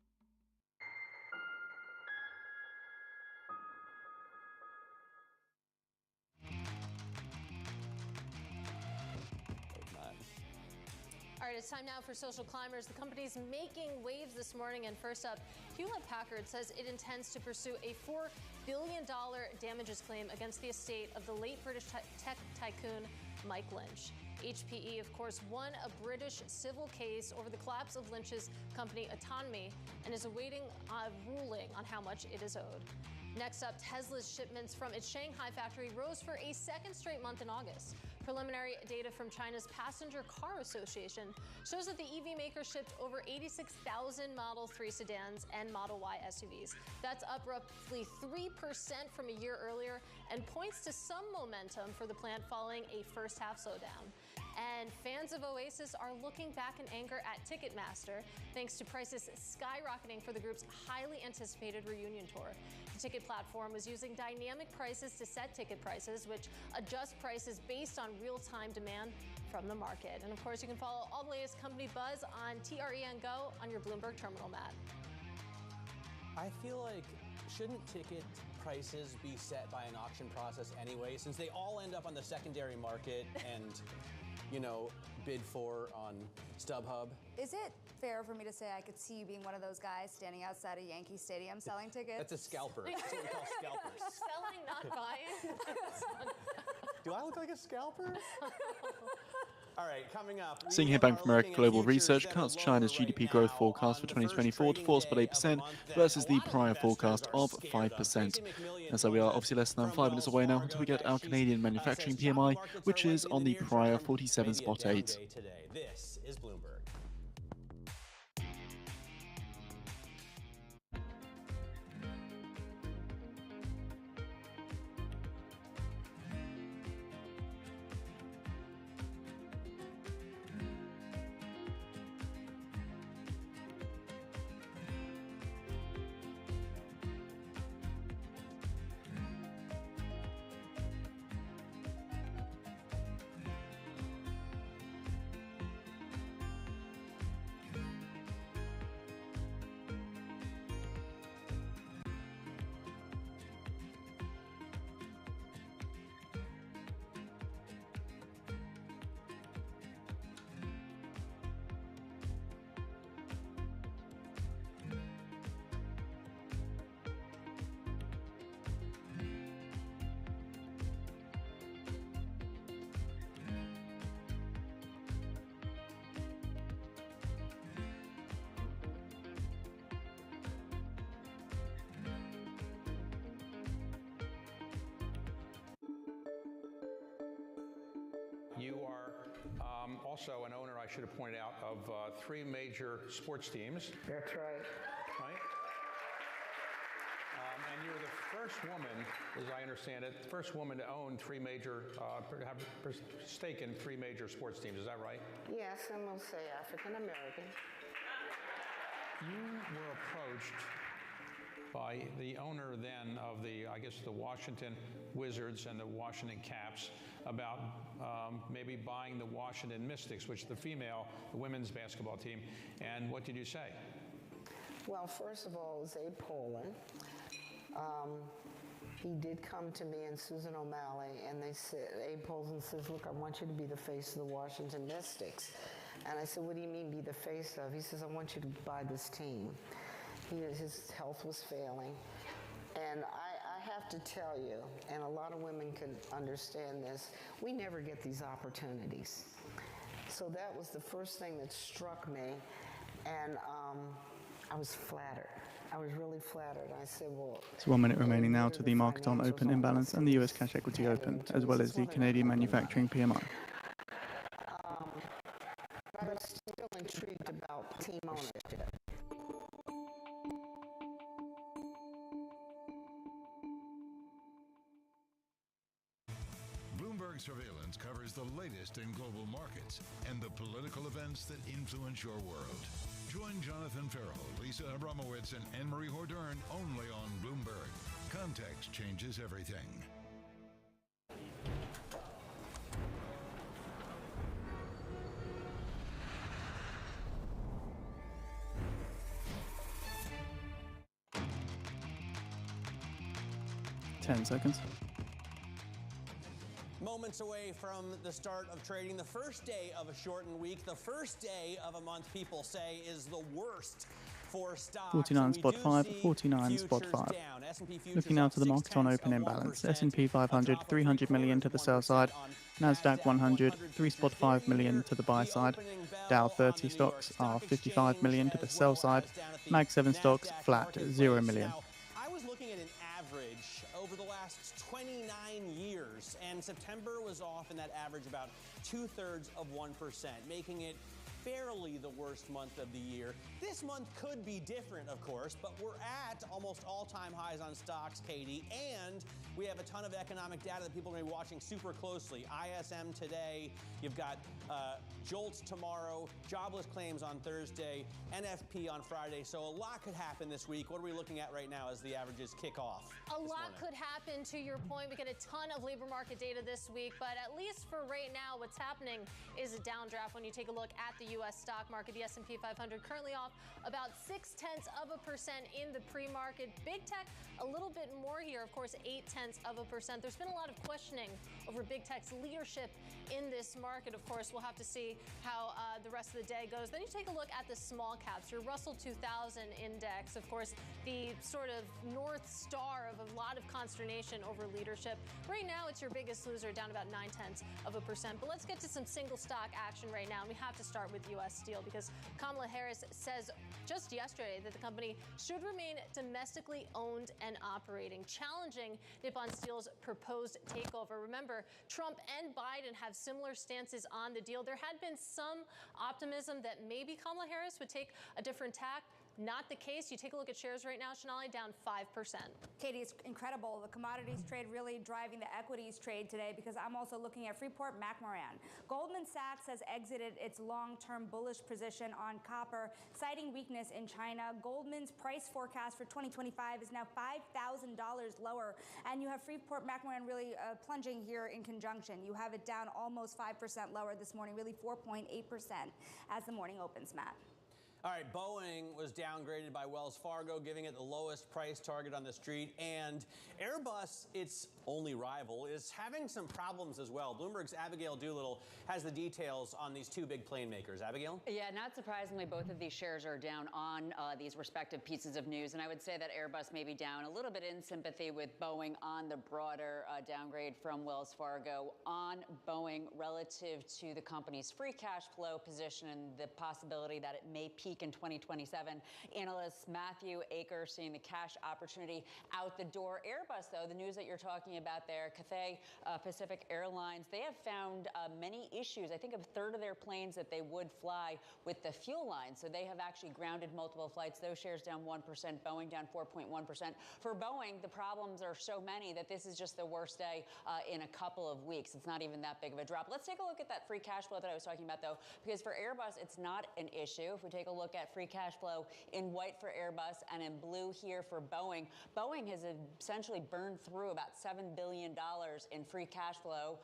All right, it's time now for Social Climbers. The company's making waves this morning. And first up, Hewlett-Packard says it intends to pursue a $4 billion damages claim against the estate of the late British tech tycoon Mike Lynch. HPE, of course, won a British civil case over the collapse of Lynch's company Autonomy and is awaiting a ruling on how much it is owed. Next up, Tesla's shipments from its Shanghai factory rose for a second straight month in August. Preliminary data from China's Passenger Car Association shows that the EV maker shipped over 86,000 Model 3 sedans and Model Y SUVs. That's up roughly 3% from a year earlier and points to some momentum for the plant following a first half slowdown. And fans of Oasis are looking back in anger at Ticketmaster thanks to prices skyrocketing for the group's highly anticipated reunion tour. The ticket platform was using dynamic prices to set ticket prices, which adjust prices based on real-time demand from the market. And of course, you can follow all the latest company buzz on TREN Go on your Bloomberg terminal, Matt. I feel like shouldn't ticket prices be set by an auction process anyway, since they all end up on the secondary market and, you know, bid for on StubHub? Is it fair for me to say I could see you being one of those guys standing outside a Yankee Stadium selling tickets? That's a scalper. That's what we call scalpers. Selling, not buying. Do I look like a scalper? All right, coming up. Seeing here, Bank of America Global Research cuts China's GDP growth forecast for 2024 to 4.8% versus the prior forecast of 5%. And so we are obviously less than 5 minutes away now until we get our Canadian manufacturing PMI, which is on the prior 47.8. This is Bloomberg. Also an owner, I should have pointed out, of 3 major sports teams. That's right. Right? And you're the first woman, as I understand it, first woman to own 3 major, have a stake in 3 major sports teams. Is that right? Yes, and we'll say African American. You were approached by the owner then of the, I guess, the Washington Wizards and the Washington Caps about maybe buying the Washington Mystics, which is the women's basketball team. And what did you say? Well, first of all, it was Abe Pollin. He did come to me and Susan O'Malley, and they said, Abe Pollin says, look, I want you to be the face of the Washington Mystics. And I said, what do you mean be the face of? He says, I want you to buy this team. His health was failing. And I have to tell you, and a lot of women can understand this, we never get these opportunities. So that was the first thing that struck me, and I was flattered. I was really flattered. I said, well... It's 1 minute remaining now to the market on open imbalance and the US cash equity open, as well as the Canadian manufacturing PMI. But I'm still intrigued about team ownership. Bloomberg Surveillance covers the latest in global markets and the political events that influence your world. Join Jonathan Farrell, Lisa Abramowitz, and Anne-Marie Hordern only on Bloomberg. Context changes everything. Ten seconds. Moments away from the start of trading, the first day of a shortened week, the first day of a month people say is the worst for stocks. 49 spot 5, 49 spot 5. Looking now to the market on open imbalance. S&P 500, 300 million to the sell side. NASDAQ 100, 3 spot 5 million to the buy side. Dow 30 stocks are 55 million to the sell side. Mag 7 stocks flat, 0 million. I was looking at an average over the last 29 years, and September was off in that average about 2/3 of 1%, making it barely the worst month of the year. This month could be different, of course, but we're at almost all-time highs on stocks, Katie, and we have a ton of economic data that people are going to be watching super closely. ISM today, you've got JOLTS tomorrow, jobless claims on Thursday, NFP on Friday, so a lot could happen this week. What are we looking at right now as the averages kick off? A lot could happen, to your point. We get a ton of labor market data this week, but at least for right now, what's happening is a downdraft when you take a look at the U.S. stock market. The S&P 500 currently off about 0.6% in the pre-market. Big tech a little bit more here, of course, 0.8%. There's been a lot of questioning over big tech's leadership in this market. Of course, we'll have to see how the rest of the day goes. Then you take a look at the small caps, your Russell 2000 index, of course, the sort of north star of a lot of consternation over leadership. Right now, it's your biggest loser, down about 0.9%. But let's get to some single stock action right now. And we have to start with U.S. Steel, because Kamala Harris says just yesterday that the company should remain domestically owned and operating, challenging Nippon Steel's proposed takeover. Remember, Trump and Biden have similar stances on the deal. There had been some optimism that maybe Kamala Harris would take a different tack. Not the case. You take a look at shares right now, Shanali, down 5%. Katie, it's incredible. The commodities trade really driving the equities trade today, because I'm also looking at Freeport-McMoRan. Goldman Sachs has exited its long-term bullish position on copper, citing weakness in China. Goldman's price forecast for 2025 is now $5,000 lower, and you have Freeport-McMoRan really plunging here in conjunction. You have it down almost 5% lower this morning, really 4.8% as the morning opens, Matt. All right, Boeing was downgraded by Wells Fargo, giving it the lowest price target on the street. And Airbus, its only rival, is having some problems as well. Bloomberg's Abigail Doolittle has the details on these two big plane makers. Abigail? Yeah, not surprisingly, both of these shares are down on these respective pieces of news. And I would say that Airbus may be down a little bit in sympathy with Boeing on the broader downgrade from Wells Fargo on Boeing relative to the company's free cash flow position and the possibility that it may peak peak in 2027. Analyst Matthew Akers seeing the cash opportunity out the door. Airbus, though, the news that you're talking about there, Cathay Pacific Airlines, they have found many issues. I think a third of their planes that they would fly with the fuel line. So they have actually grounded multiple flights. Those shares down 1%, Boeing down 4.1%. For Boeing, the problems are so many that this is just the worst day in a couple of weeks. It's not even that big of a drop. Let's take a look at that free cash flow that I was talking about, though, because for Airbus, it's not an issue. If we take a look at free cash flow in white for Airbus and in blue here for Boeing, Boeing has essentially burned through about $7 billion in free cash flow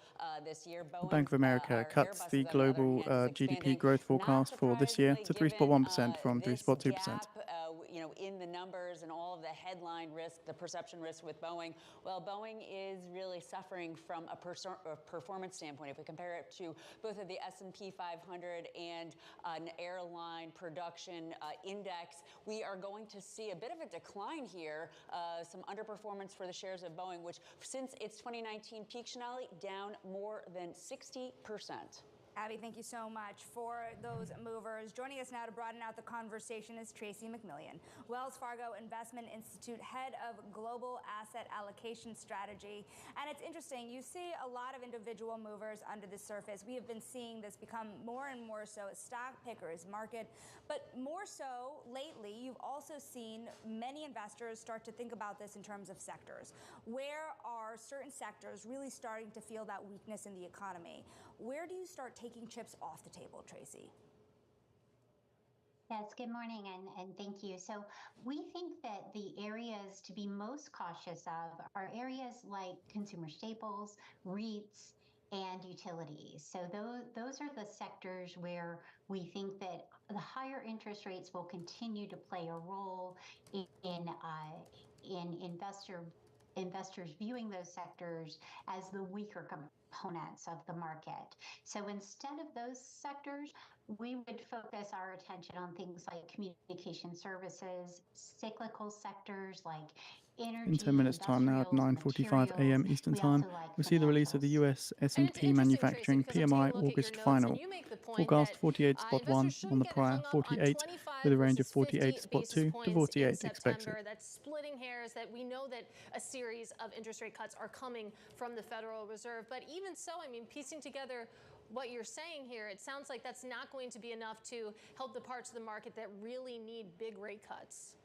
this year. Bank of America cuts the global GDP growth forecast for this year to 3.1% from 3.2%. In the numbers and all of the headline risk, the perception risk with Boeing, well, Boeing is really suffering from a performance standpoint. If we compare it to both of the S&P 500 and an airline production index, we are going to see a bit of a decline here, some underperformance for the shares of Boeing, which since its 2019 peak, Shanali, down more than 60%. Abby, thank you so much for those movers. Joining us now to broaden out the conversation is Tracy McMillian, Wells Fargo Investment Institute Head of Global Asset Allocation Strategy. And it's interesting, you see a lot of individual movers under the surface. We have been seeing this become more and more so a stock pickers market, but more so lately, you've also seen many investors start to think about this in terms of sectors. Where are certain sectors really starting to feel that weakness in the economy? Where do you start taking chips off the table, Tracy? Yes, good morning, and thank you. So we think that the areas to be most cautious of are areas like consumer staples, REITs, and utilities. So those are the sectors where we think that the higher interest rates will continue to play a role in investors viewing those sectors as the weaker components of the market. So instead of those sectors, we would focus our attention on things like communication services, cyclical sectors like energy. In 10 minutes' time now at 9:45 a.m. Eastern Time, we'll see the release of the US S&P manufacturing PMI August final. Forecast 48.1 on the prior 48, with a range of 48.2 to 48 expected. That's splitting hairs, that we know that a series of interest rate cuts are coming from the Federal Reserve. But even so, I mean, piecing together what you're saying here, it sounds like that's not going to be enough to help the parts of the market that really need big rate cuts.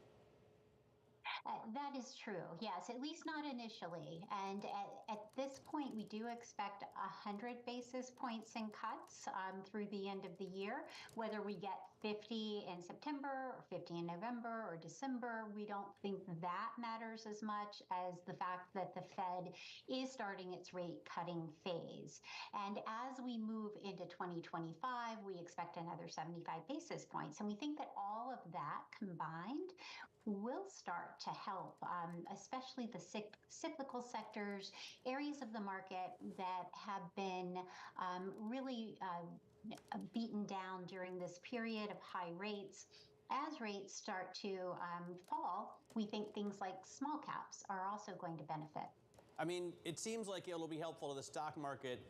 That is true, yes, at least not initially. And at this point, we do expect 100 basis points in cuts through the end of the year. Whether we get 50 in September or 50 in November or December, we don't think that matters as much as the fact that the Fed is starting its rate cutting phase. And as we move into 2025, we expect another 75 basis points. And we think that all of that combined will start to help, especially the cyclical sectors, areas of the market that have been really beaten down during this period of high rates. As rates start to fall, we think things like small caps are also going to benefit. I mean, it seems like it'll be helpful to the stock market.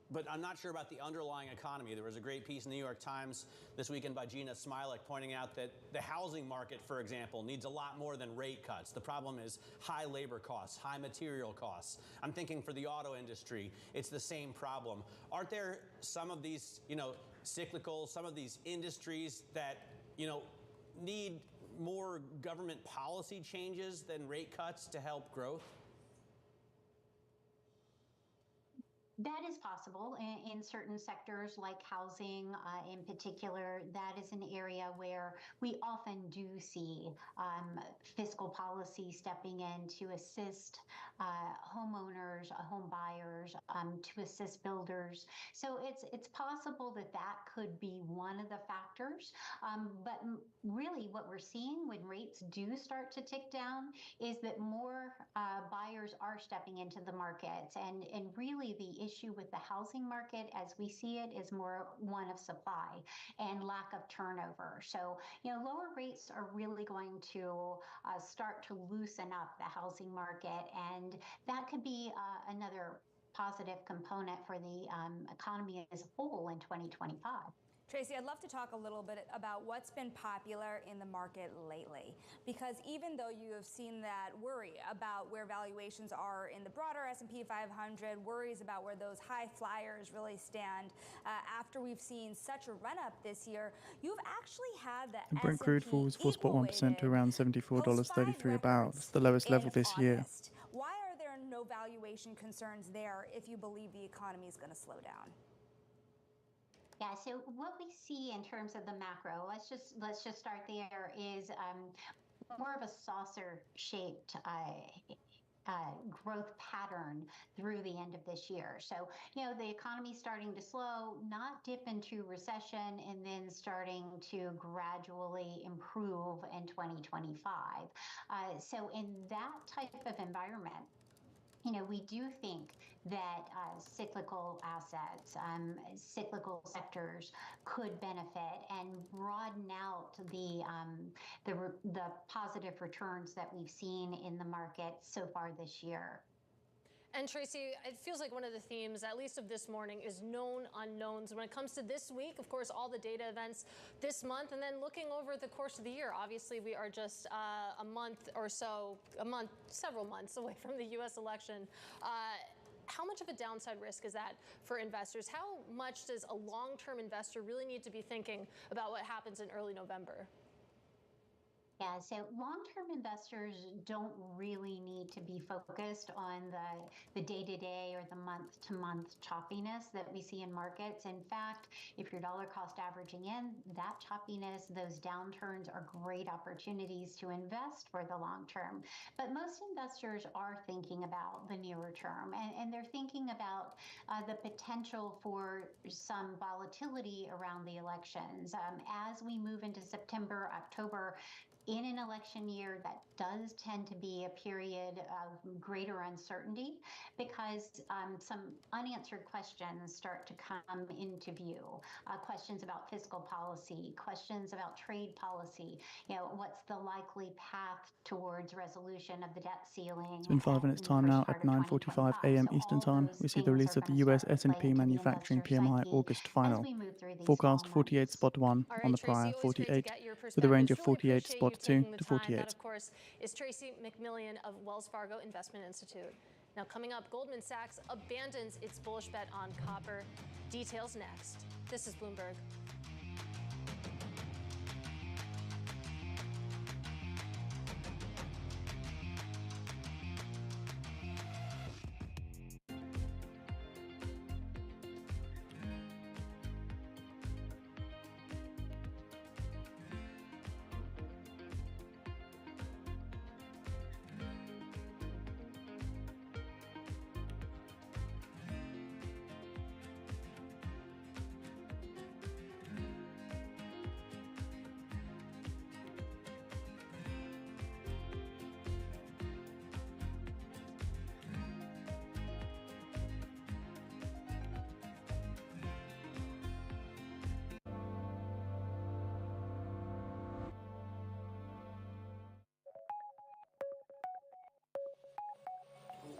But I'm not sure about the underlying economy. There was a great piece in the New York Times this weekend by Gina Smilik pointing out that the housing market, for example, needs a lot more than rate cuts. The problem is high labor costs, high material costs. I'm thinking for the auto industry, it's the same problem. Aren't there some of these, cyclical, some of these industries that, need more government policy changes than rate cuts to help growth? That is possible in certain sectors like housing in particular. That is an area where we often do see fiscal policy stepping in to assist homeowners, home buyers, to assist builders. So it's possible that that could be one of the factors. But really what we're seeing when rates do start to tick down is that more buyers are stepping into the market. And really the issue with the housing market as we see it is more one of supply and lack of turnover. So, lower rates are really going to start to loosen up the housing market, and that could be another positive component for the economy as a whole in 2025. Tracy, I'd love to talk a little bit about what's been popular in the market lately, because even though you have seen that worry about where valuations are in the broader S&P 500, worries about where those high flyers really stand, after we've seen such a run-up this year, you've actually had the And Brent crude falls 4.1% to around $74.33 a barrel. It's the lowest level this year. Why are there no valuation concerns there if you believe the economy is going to slow down? Yeah, so what we see in terms of the macro, let's just start there, is more of a saucer-shaped growth pattern through the end of this year. So, the economy's starting to slow, not dip into recession, and then starting to gradually improve in 2025. So in that type of environment, we do think that cyclical assets, cyclical sectors could benefit and broaden out the positive returns that we've seen in the market so far this year. And Tracy, it feels like one of the themes, at least of this morning, is known unknowns. When it comes to this week, of course, all the data events this month, and then looking over the course of the year. Obviously, we are just a month or so, several months away from the U.S. election. How much of a downside risk is that for investors? How much does a long-term investor really need to be thinking about what happens in early November? Yeah, so long-term investors don't really need to be focused on the day-to-day or the month-to-month choppiness that we see in markets. In fact, if you're dollar cost averaging in, that choppiness, those downturns are great opportunities to invest for the long term. But most investors are thinking about the nearer term, and they're thinking about the potential for some volatility around the elections. As we move into September, October, in an election year, that does tend to be a period of greater uncertainty because some unanswered questions start to come into view. Questions about fiscal policy, questions about trade policy, what's the likely path towards resolution of the debt ceiling? It's been 5 minutes time now at 9:45 a.m. Eastern Time. We see the release of the US S&P manufacturing PMI August final. Forecast 48.1 on the prior 48, with a range of 48.2 to 48. That, of course, is Tracy McMillan of Wells Fargo Investment Institute. Now, coming up, Goldman Sachs abandons its bullish bet on copper. Details next. This is Bloomberg.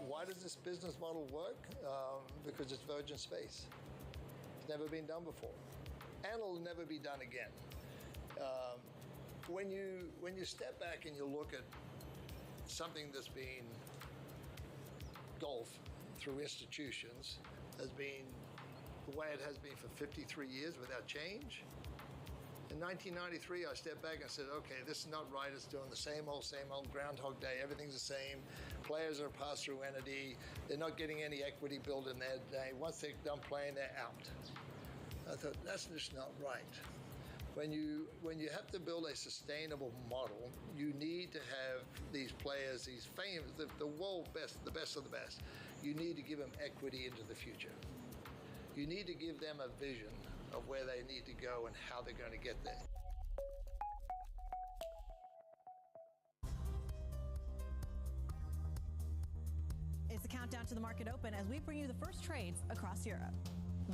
Why does this business model work? Because it's virgin space. It's never been done before, and it'll never be done again. When you step back and you look at something that's been golf through institutions has been the way it has been for 53 years without change. In 1993, I stepped back and said, okay, this is not right. It's doing the same old Groundhog Day. Everything's the same. Players are a pass-through entity. They're not getting any equity built in their day. Once they're done playing, they're out. I thought, that's just not right. When you have to build a sustainable model, you need to have these players, these famous, the world best, the best of the best. You need to give them equity into the future. You need to give them a vision of where they need to go and how they're going to get there. It's the countdown to the market open as we bring you the first trades across Europe.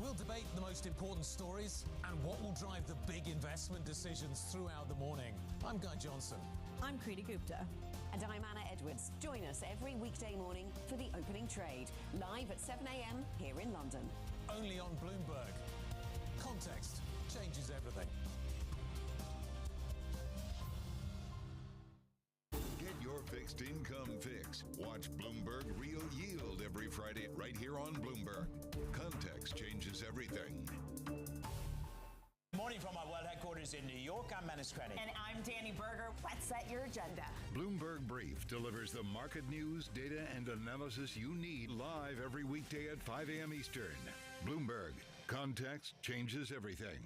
We'll debate the most important stories and what will drive the big investment decisions throughout the morning. I'm Guy Johnson. I'm Kriti Gupta. And I'm Anna Edwards. Join us every weekday morning for the opening trade, live at 7 a.m. here in London. Only on Bloomberg. Context changes Fixed Income Fix. Watch Bloomberg Real Yield every Friday right here on Bloomberg. Context changes everything. Morning from our world headquarters in New York. I'm Menace Credit. And I'm Danny Berger. Let's set your agenda. Bloomberg Brief delivers the market news, data, and analysis you need live every weekday at 5 a.m. Eastern. Bloomberg. Context changes everything.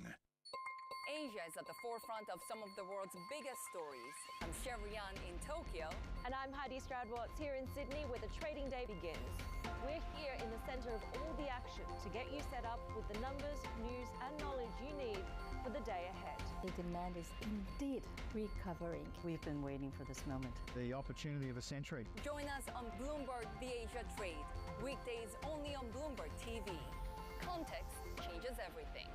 Asia is at the forefront of some of the world's biggest stories. I'm Sherrian in Tokyo. And I'm Heidi Stroud-Watts here in Sydney, where the trading day begins. We're here in the center of all the action to get you set up with the numbers, news, and knowledge you need for the day ahead. The demand is indeed recovering. We've been waiting for this moment. The opportunity of a century. Join us on Bloomberg The Asia Trade. Weekdays only on Bloomberg TV. Context changes everything.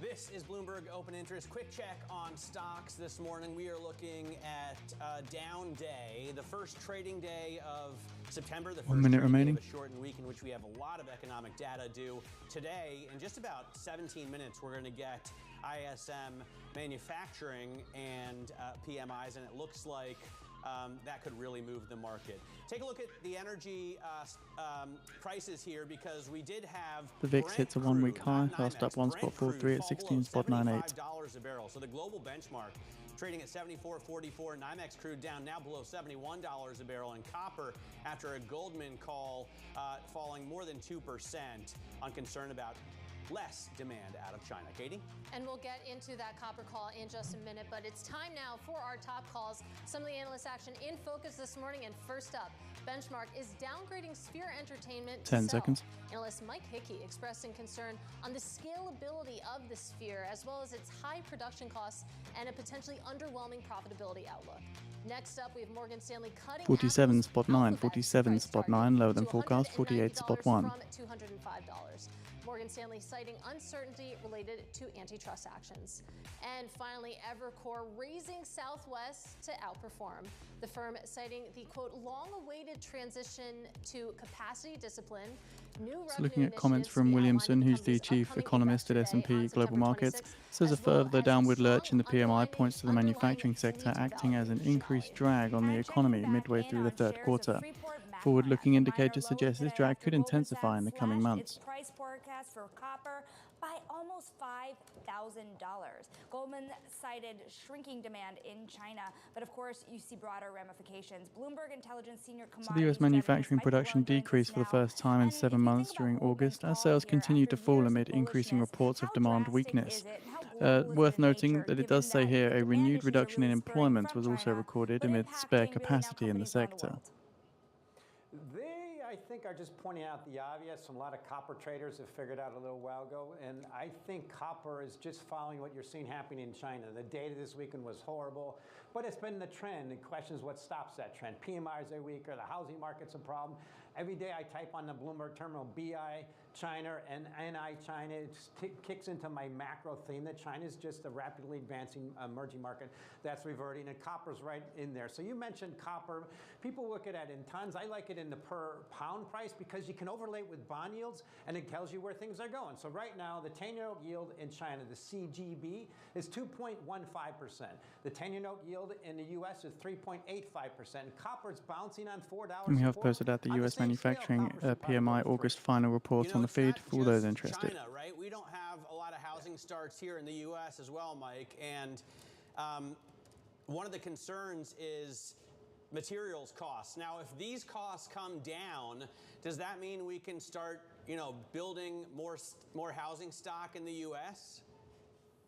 This is Bloomberg Open Interest. Quick check on stocks this morning. We are looking at a down day, the first trading day of September, the first 1 minute remaining. Day of a shortened week in which we have a lot of economic data due. Today, in just about 17 minutes, we're going to get ISM manufacturing and PMIs, and it looks like that could really move the market. Take a look at the energy prices here, because we did have The VIX hits a one-week high, last up 1.43 at 16.98. $75 a barrel. So the global benchmark trading at 74.44. NYMEX crude down now below $71 a barrel, and copper, after a Goldman call, falling more than 2% on concern about less demand out of China. Katie? And we'll get into that copper call in just a minute, but it's time now for our top calls. Some of the analyst action in focus this morning, and first up, Benchmark is downgrading Sphere Entertainment to 10 sell. seconds. Analyst Mike Hickey expressing concern on the scalability of the Sphere, as well as its high production costs and a potentially underwhelming profitability outlook. Next up, we have Morgan Stanley cutting 47.9, 47.9, lower than forecast, 48.1. from $205. Morgan Stanley citing uncertainty related to antitrust actions. And finally, Evercore raising Southwest to outperform. The firm citing the, quote, long-awaited transition to capacity discipline, new So looking at comments from Williamson, who's the chief economist at S&P Global Markets, says a further downward lurch in the PMI points to the manufacturing sector acting as an increased drag on the economy midway through the third quarter. Forward-looking indicators suggest this drag could intensify in the coming months. Price forecast for copper by almost $5,000. Goldman cited shrinking demand in China, but of course you see broader ramifications. Bloomberg Intelligence senior So the US manufacturing production decreased for the first time in 7 months during August, as sales continued to fall amid increasing reports of demand weakness. Worth noting that it does say here a renewed reduction in employment was also recorded amid spare capacity in the sector. I think are just pointing out the obvious. A lot of copper traders have figured out a little while ago, and I think copper is just following what you're seeing happening in China. The data this weekend was horrible, but it's been the trend. The question is what stops that trend. PMIs are weaker, the housing market's a problem. Every day I type on the Bloomberg terminal BI China and NI China. It kicks into my macro theme that China is just a rapidly advancing emerging market that's reverting, and copper's right in there. So you mentioned copper. People look at it in tons. I like it in the per pound price because you can overlay it with bond yields, and it tells you where things are going. So right now, the 10-year note yield in China, the CGB, is 2.15%. The 10-year note yield in the U.S. is 3.85%. Copper's bouncing on $4. And we have posted out the US manufacturing PMI August final report on the feed for those interested. China, right? We don't have a lot of housing starts here in the U.S. as well, Mike. And one of the concerns is materials costs. Now, if these costs come down, does that mean we can start, building more housing stock in the U.S.?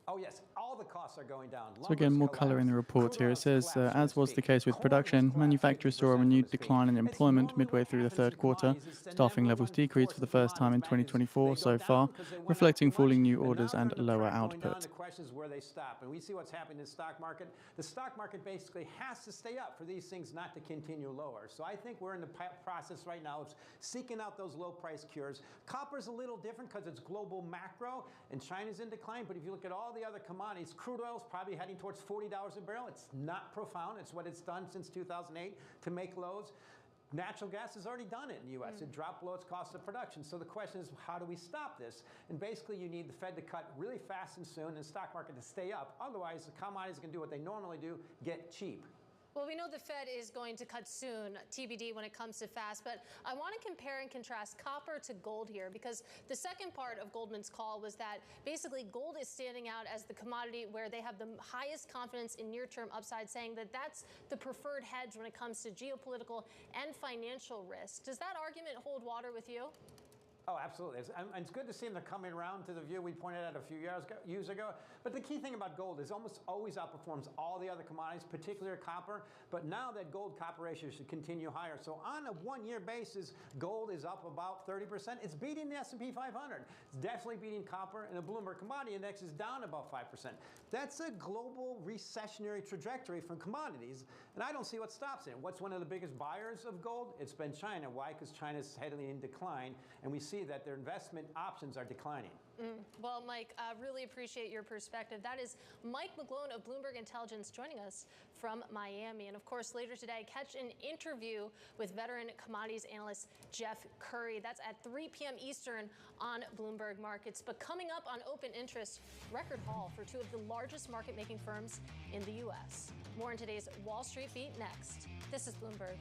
Oh, yes. All the costs are going down. So again, more color in the report here. It says, as was the case with production, manufacturers saw a renewed decline in employment midway through the third quarter. Staffing levels decreased for the first time in 2024 so far, reflecting falling new orders and lower output. The question is where they stop. And we see what's happening in the stock market. The stock market basically has to stay up for these things not to continue lower. So I think we're in the process right now of seeking out those low price cures. Copper's a little different because it's global macro and China's in decline. But if you look at all the other commodities, crude oil is probably heading towards $40 a barrel. It's not profound. It's what it's done since 2008 to make lows. Natural gas has already done it in the U.S. It dropped below its cost of production. So the question is, how do we stop this? And basically, you need the Fed to cut really fast and soon and the stock market to stay up. Otherwise, the commodities can do what they normally do, get cheap. Well, we know the Fed is going to cut soon, TBD when it comes to fast, but I want to compare and contrast copper to gold here, because the second part of Goldman's call was that basically gold is standing out as the commodity where they have the highest confidence in near-term upside, saying that that's the preferred hedge when it comes to geopolitical and financial risk. Does that argument hold water with you? Oh, absolutely. And it's good to see them coming around to the view we pointed out a few years ago. But the key thing about gold is almost always outperforms all the other commodities, particularly copper. But now that gold-copper ratio should continue higher. So on a one-year basis, gold is up about 30%. It's beating the S&P 500. It's definitely beating copper, and the Bloomberg Commodity Index is down about 5%. That's a global recessionary trajectory from commodities, and I don't see what stops it. What's one of the biggest buyers of gold? It's been China. Why? Because China's heavily in decline, and we see that their investment options are declining. Well, Mike, really appreciate your perspective. That is Mike McGlone of Bloomberg Intelligence joining us from Miami. And of course, later today, catch an interview with veteran commodities analyst Jeff Curry. That's at 3 p.m. Eastern on Bloomberg Markets. But coming up on Open Interest, record haul for two of the largest market-making firms in the U.S. More in today's Wall Street Beat next. This is Bloomberg.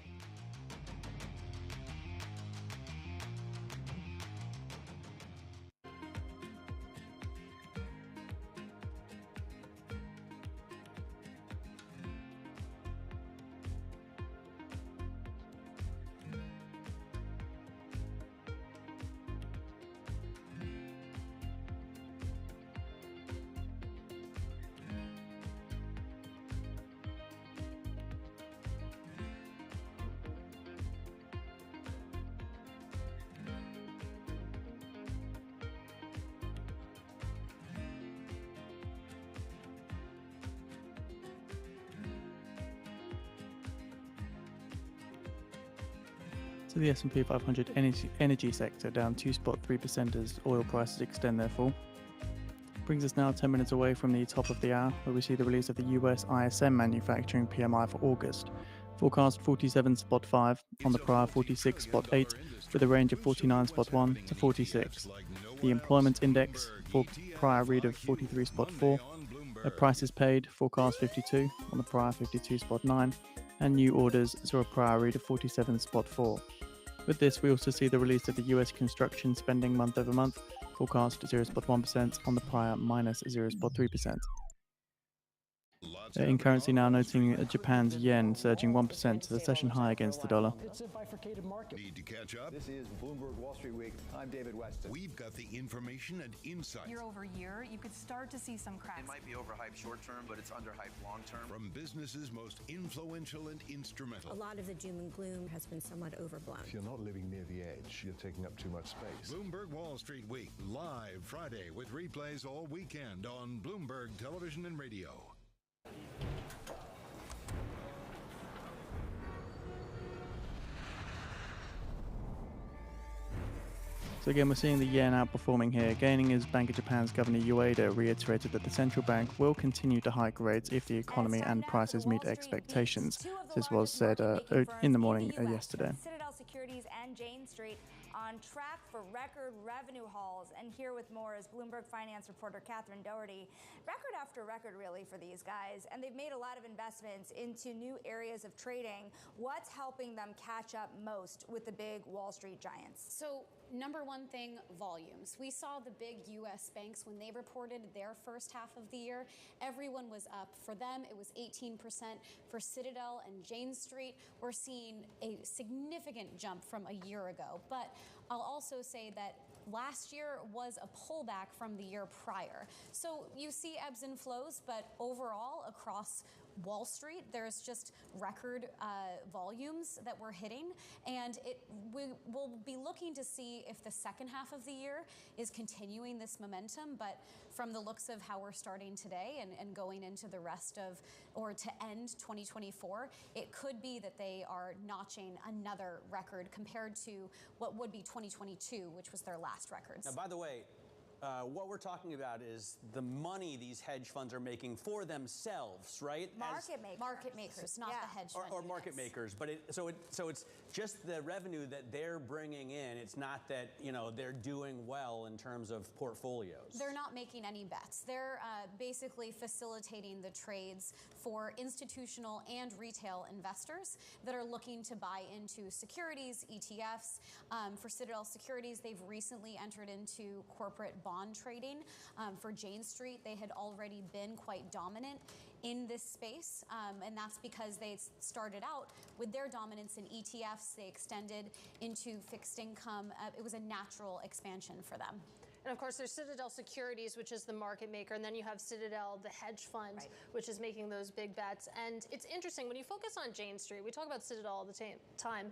So the S&P 500 energy sector down 2.3% as oil prices extend their fall. Brings us now 10 minutes away from the top of the hour, where we see the release of the US ISM manufacturing PMI for August. Forecast 47.5 on the prior 46.8, with a range of 49.1 to 46. The employment index for prior read of 43.4. Prices paid forecast 52 on the prior 52.9, and new orders saw a prior read of 47.4. With this, we also see the release of the US construction spending month over month, forecast 0.1% on the prior minus 0.3%. In currency now, noting Japan's yen surging 1% to the session high against the dollar. It's a bifurcated market. Need to catch up? This is Bloomberg Wall Street Week. I'm David Weston. We've got the information and insight. Year over year, you could start to see some cracks. It might be overhyped short term, but it's underhyped long term. From businesses most influential and instrumental. A lot of the doom and gloom has been somewhat overblown. If you're not living near the edge, you're taking up too much space. Bloomberg Wall Street Week, live Friday with replays all weekend on Bloomberg Television and Radio. So again, we're seeing the yen outperforming here, gaining as Bank of Japan's Governor Ueda reiterated that the central bank will continue to hike rates if the economy and prices meet expectations. This was said in the morning yesterday. Citadel Securities and Jane Street on track for record revenue hauls. And here with more is Bloomberg finance reporter Catherine Doherty. Record after record, really, for these guys. And they've made a lot of investments into new areas of trading. What's helping them catch up most with the big Wall Street giants? So, number one thing, volumes. We saw the big U.S. banks when they reported their first half of the year. Everyone was up. For them, it was 18%. For Citadel and Jane Street, we're seeing a significant jump from a year ago. But I'll also say that last year was a pullback from the year prior. So you see ebbs and flows, but overall across Wall Street, there's just record volumes that we're hitting, and we will be looking to see if the second half of the year is continuing this momentum. But from the looks of how we're starting today and going into the rest of, or to end 2024, it could be that they are notching another record compared to what would be 2022, which was their last records. Now, by the way, what we're talking about is the money these hedge funds are making for themselves, right? Market makers, not the hedge fund or market makers. But so it's just the revenue that they're bringing in. It's not that they're doing well in terms of portfolios. They're not making any bets. They're basically facilitating the trades for institutional and retail investors that are looking to buy into securities, ETFs. For Citadel Securities, they've recently entered into corporate bond trading. For Jane Street, they had already been quite dominant in this space, and that's because they started out with their dominance in ETFs. They extended into fixed income. It was a natural expansion for them. And of course, there's Citadel Securities, which is the market maker, and then you have Citadel, the hedge fund, which is making those big bets. And it's interesting, when you focus on Jane Street, we talk about Citadel all the time.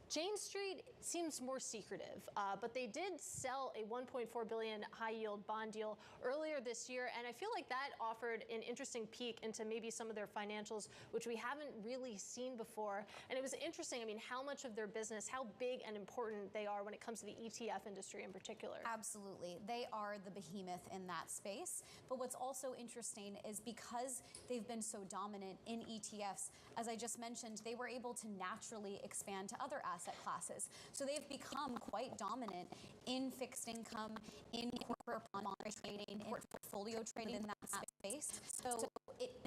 Jane Street seems more secretive, but they did sell a $1.4 billion high-yield bond deal earlier this year, and I feel like that offered an interesting peek into maybe some of their financials, which we haven't really seen before. And it was interesting, I mean, how much of their business, how big and important they are when it comes to the ETF industry in particular. Absolutely. They are the behemoth in that space. But what's also interesting is because they've been so dominant in ETFs, as I just mentioned, they were able to naturally expand to other asset classes. So they've become quite dominant in fixed income, in corporate bond trading, in portfolio trading in that space. So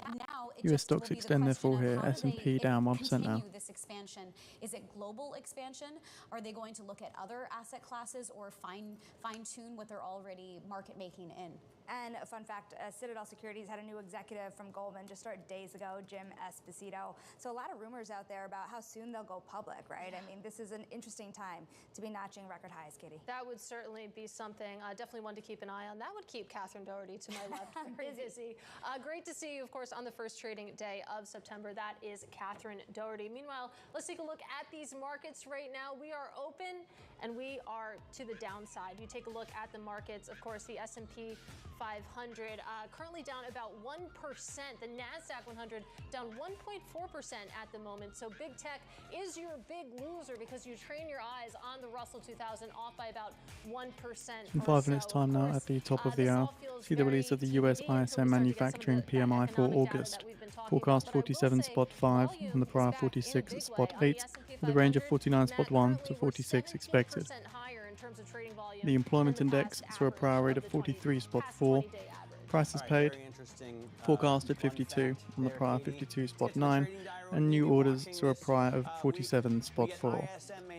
now it US just will stocks be the extend their question fall of here, how do S&P they down 1% now. continue this expansion. Is it global expansion? Are they going to look at other asset classes or fine-tune what they're already market making in? And a fun fact, Citadel Securities had a new executive from Goldman just started days ago, Jim Esposito. So a lot of rumors out there about how soon they'll go public, right? I mean, this is an interesting time to be notching record highs, Katie. That would certainly be something definitely one to keep an eye on. That would keep Catherine Doherty to my left very busy. Great to see you, of course, on the first trading day of September. That is Catherine Doherty. Meanwhile, let's take a look at these markets right now. We are open and we are to the downside. You take a look at the markets, of course, the S&P 500 currently down about 1%. The NASDAQ 100 down 1.4% at the moment. So big tech is your big loser because you train your eyes on the Russell 2000 off by about 1%. In 5 minutes time now at the top of the hour, see the release of the US ISM manufacturing PMI for August. Forecast 47 spot 5 on the prior 46 spot 8, with a range of 49 spot 1 to 46 expected. The employment index saw a prior rate of 43 spot 4. Prices paid forecasted 52 on the prior 52 spot 9, and new orders saw a prior of 47 spot 4.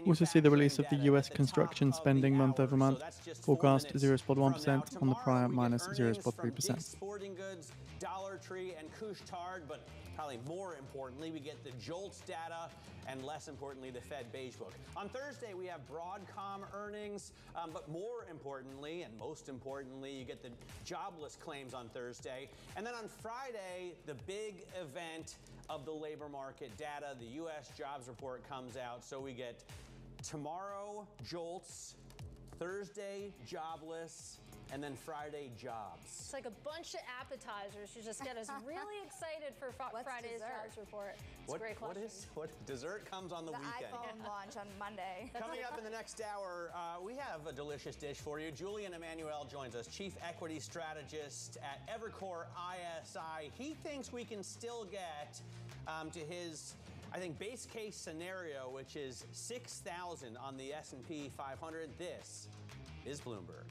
Also see the release of the US construction spending month over month, forecast 0.1% on the prior minus 0.3%. Sporting Goods, Dollar Tree, and Couche-Tard, but probably more importantly, we get the JOLTS data, and less importantly, the Fed Beige Book. On Thursday, we have Broadcom earnings, but more importantly, and most importantly, you get the jobless claims on Thursday. And then on Friday, the big event of the labor market data, the U.S. jobs report comes out. So we get tomorrow, JOLTS, Thursday, jobless, and then Friday, jobs. It's like a bunch of appetizers to just get us really excited for Friday's jobs report. It's a great question. What dessert comes on the weekend? The iPhone launch on Monday. Coming up in the next hour, we have a delicious dish for you. Julian Emmanuel joins us, Chief Equity Strategist at Evercore ISI. He thinks we can still get to his, I think, base case scenario, which is 6,000 on the S&P 500. This is Bloomberg.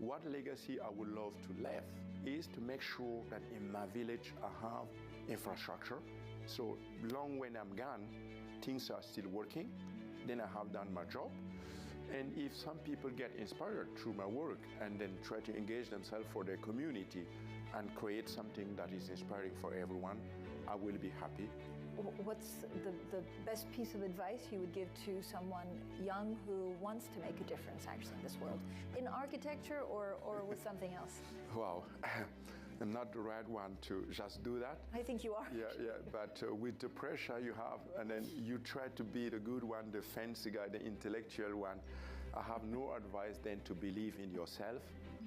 what legacy I would love to leave is to make sure that in my village I have infrastructure. So long when I'm gone, things are still working, then I have done my job. And if some people get inspired through my work and then try to engage themselves for their community and create something that is inspiring for everyone, I will be happy. What's the best piece of advice you would give to someone young who wants to make a difference actually in this world? In architecture or with something else? Wow. I'm not the right one to just do that. I think you are. Yeah, but with the pressure you have, and then you try to be the good one, the fancy guy, the intellectual one, I have no advice then to believe in yourself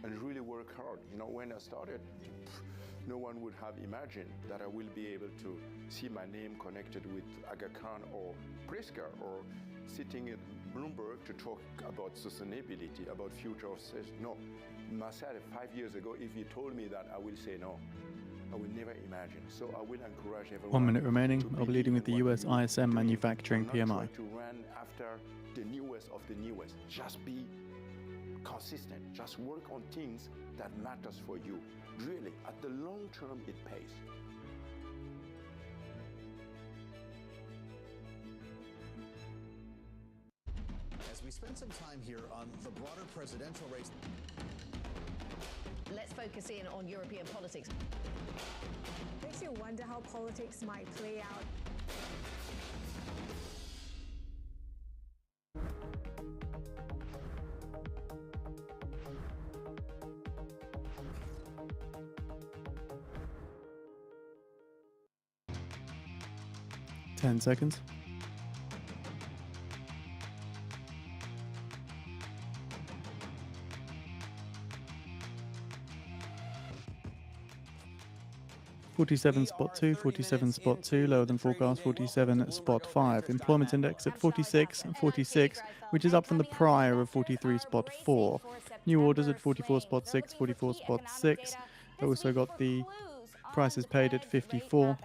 and really work hard. You know, when I started, no one would have imagined that I will be able to see my name connected with Aga Khan or Pritzker or sitting in Bloomberg to talk about sustainability, about future of sales. No, myself 5 years ago, if you told me that, I will say no. I will never imagine. So I will encourage everyone. 1 minute remaining. I'll be leading with the US ISM manufacturing PMI. Not try to run after the newest of the newest. Just be consistent. Just work on things that matters for you. Really, at the long term, it pays. As we spend some time here on the broader presidential race. Let's focus in on European politics. Makes you wonder how politics might play out. Ten seconds. $47.2, 47.2, lower than forecast, 47.5. Employment index at 46.46, which is up from the prior of 43.4. New orders at 44.6, 44.6. Also got the prices paid at 54,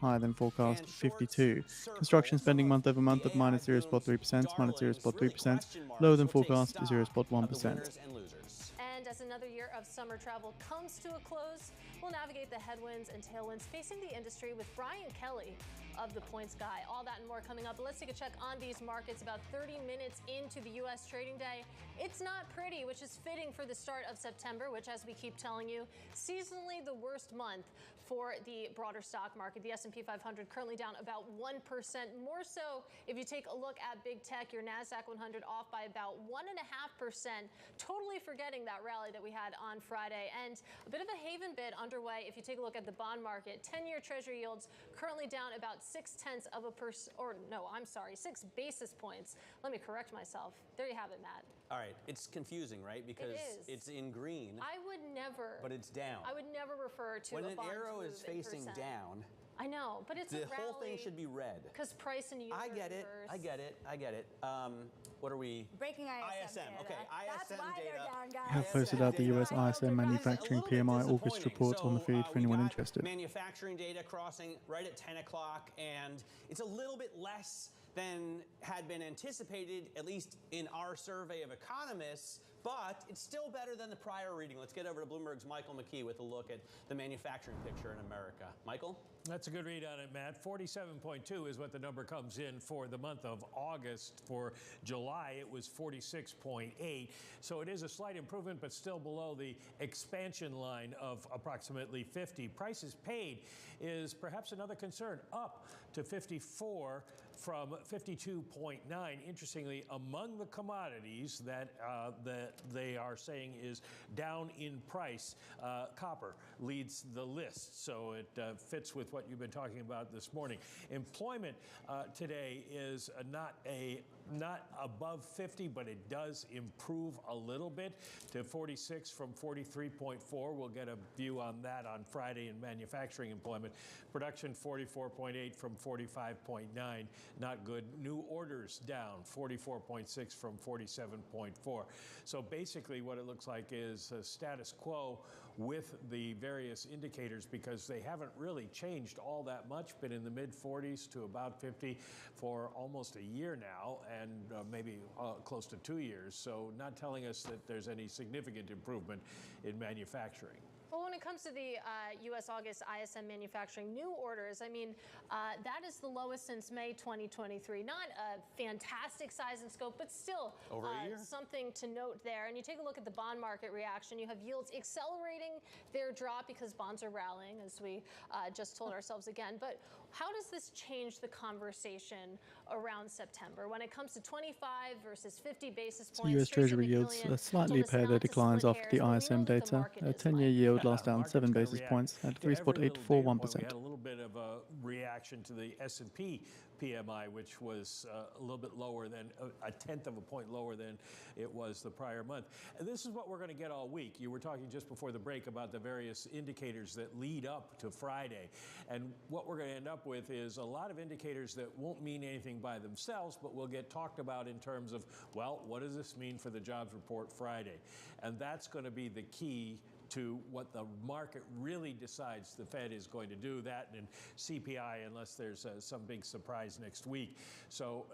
higher than forecast, 52. Construction spending month over month at minus 0.3%, minus 0.3%, lower than forecast, 0.1%. And as another year of summer travel comes to a close, we'll navigate the headwinds and tailwinds facing the industry with Brian Kelly of The Points Guy. All that and more coming up. But let's take a check on these markets about 30 minutes into the U.S. trading day. It's not pretty, which is fitting for the start of September, which, as we keep telling you, seasonally the worst month for the broader stock market. The S&P 500 currently down about 1%. More so if you take a look at big tech, your NASDAQ 100 off by about 1.5%, totally forgetting that rally that we had on Friday. And a bit of a haven bid underway if you take a look at the bond market. 10-year Treasury yields currently down about 0.6%, or no, I'm sorry, 6 basis points. Let me correct myself. There you have it, Matt. All right, it's confusing, right? Because it's in green. I would never. But it's down. I would never refer to when a an bond arrow move is facing in %. down. I know, but it's the a rally. whole thing should be red. Because price and yield. I get it. I get it. What are we? Breaking ISM. Okay, That's ISM why data. they're down, guys. I have posted out the US ISM manufacturing PMI August report on the feed for anyone interested. Manufacturing data crossing right at 10 o'clock, and it's a little bit less than had been anticipated, at least in our survey of economists, but it's still better than the prior reading. Let's get over to Bloomberg's Michael McKee with a look at the manufacturing picture in America. Michael? That's a good read on it, Matt. 47.2 is what the number comes in for the month of August. For July, it was 46.8. So it is a slight improvement, but still below the expansion line of approximately 50. Prices paid is perhaps another concern, up to 54 from 52.9. Interestingly, among the commodities that they are saying is down in price, copper leads the list. So it fits with what you've been talking about this morning. Employment today is not above 50, but it does improve a little bit to 46 from 43.4. We'll get a view on that on Friday in manufacturing employment. Production 44.8 from 45.9. Not good. New orders down 44.6 from 47.4. So basically what it looks like is a status quo with the various indicators, because they haven't really changed all that much, been in the mid 40s to about 50 for almost a year now, and maybe close to 2 years. So not telling us that there's any significant improvement in manufacturing. Well, when it comes to the U.S. August ISM manufacturing new orders, I mean, that is the lowest since May 2023. Not a fantastic size and scope, but still over a year. Something to note there. And you take a look at the bond market reaction. You have yields accelerating their drop because bonds are rallying, as we just told ourselves again. But how does this change the conversation around September when it comes to 25 versus 50 basis points? So U.S. Treasury yields slightly paired their declines after the ISM data. A 10-year yield lost down 7 basis points at 3.841%. We had a little bit of a reaction to the S&P PMI, which was a little bit lower than a tenth of a point lower than it was the prior month. And this is what we're going to get all week. You were talking just before the break about the various indicators that lead up to Friday. And what we're going to end up with is a lot of indicators that won't mean anything by themselves, but will get talked about in terms of, well, what does this mean for the jobs report Friday? And that's going to be the key to what the market really decides the Fed is going to do, that and CPI, unless there's some big surprise next week. So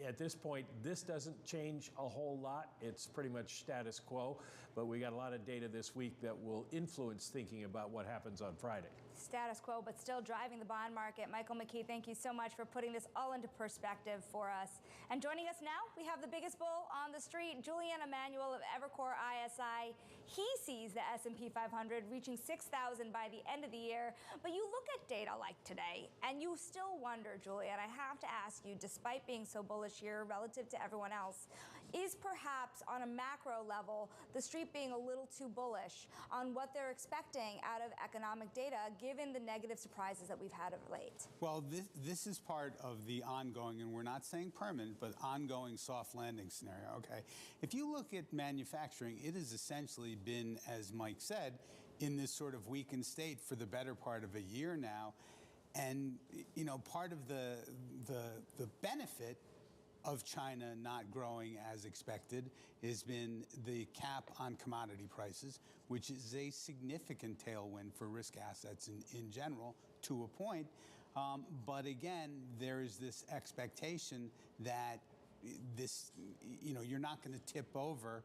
at this point, this doesn't change a whole lot. It's pretty much status quo, but we got a lot of data this week that will influence thinking about what happens on Friday. Status quo, but still driving the bond market. Michael McKee, thank you so much for putting this all into perspective for us. And joining us now, we have the biggest bull on the street, Julian Emanuel of Evercore ISI. He sees the S&P 500 reaching 6,000 by the end of the year. But you look at data like today, and you still wonder, Julian, I have to ask you, despite being so bullish here relative to everyone else, is perhaps on a macro level, the street being a little too bullish on what they're expecting out of economic data, given the negative surprises that we've had of late? Well, this is part of the ongoing, and we're not saying permanent, but ongoing soft landing scenario, okay? If you look at manufacturing, it has essentially been, as Mike said, in this sort of weakened state for the better part of a year now. And, you know, part of the benefit of China not growing as expected has been the cap on commodity prices, which is a significant tailwind for risk assets in general to a point. But again, there is this expectation that this, you know, you're not going to tip over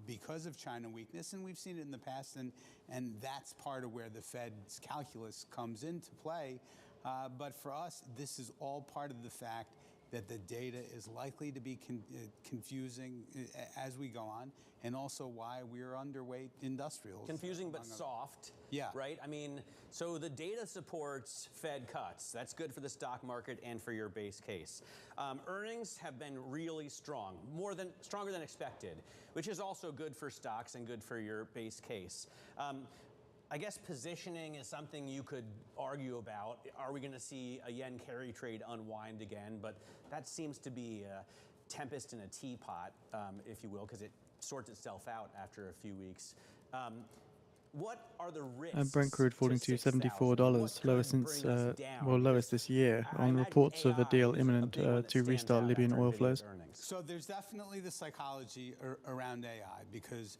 because of China weakness, and we've seen it in the past, and that's part of where the Fed's calculus comes into play. But for us, this is all part of the fact that the data is likely to be confusing as we go on, and also why we're underweight industrials. Confusing but soft. Yeah. Right? I mean, so the data supports Fed cuts. That's good for the stock market and for your base case. Earnings have been really strong, stronger than expected, which is also good for stocks and good for your base case. I guess positioning is something you could argue about. Are we going to see a yen carry trade unwind again? But that seems to be a tempest in a teapot, if you will, because it sorts itself out after a few weeks. What are the risks? Brent crude falling to $74, lowest since, lowest this year, on reports of a deal imminent to restart Libyan oil flows. So there's definitely the psychology around AI because,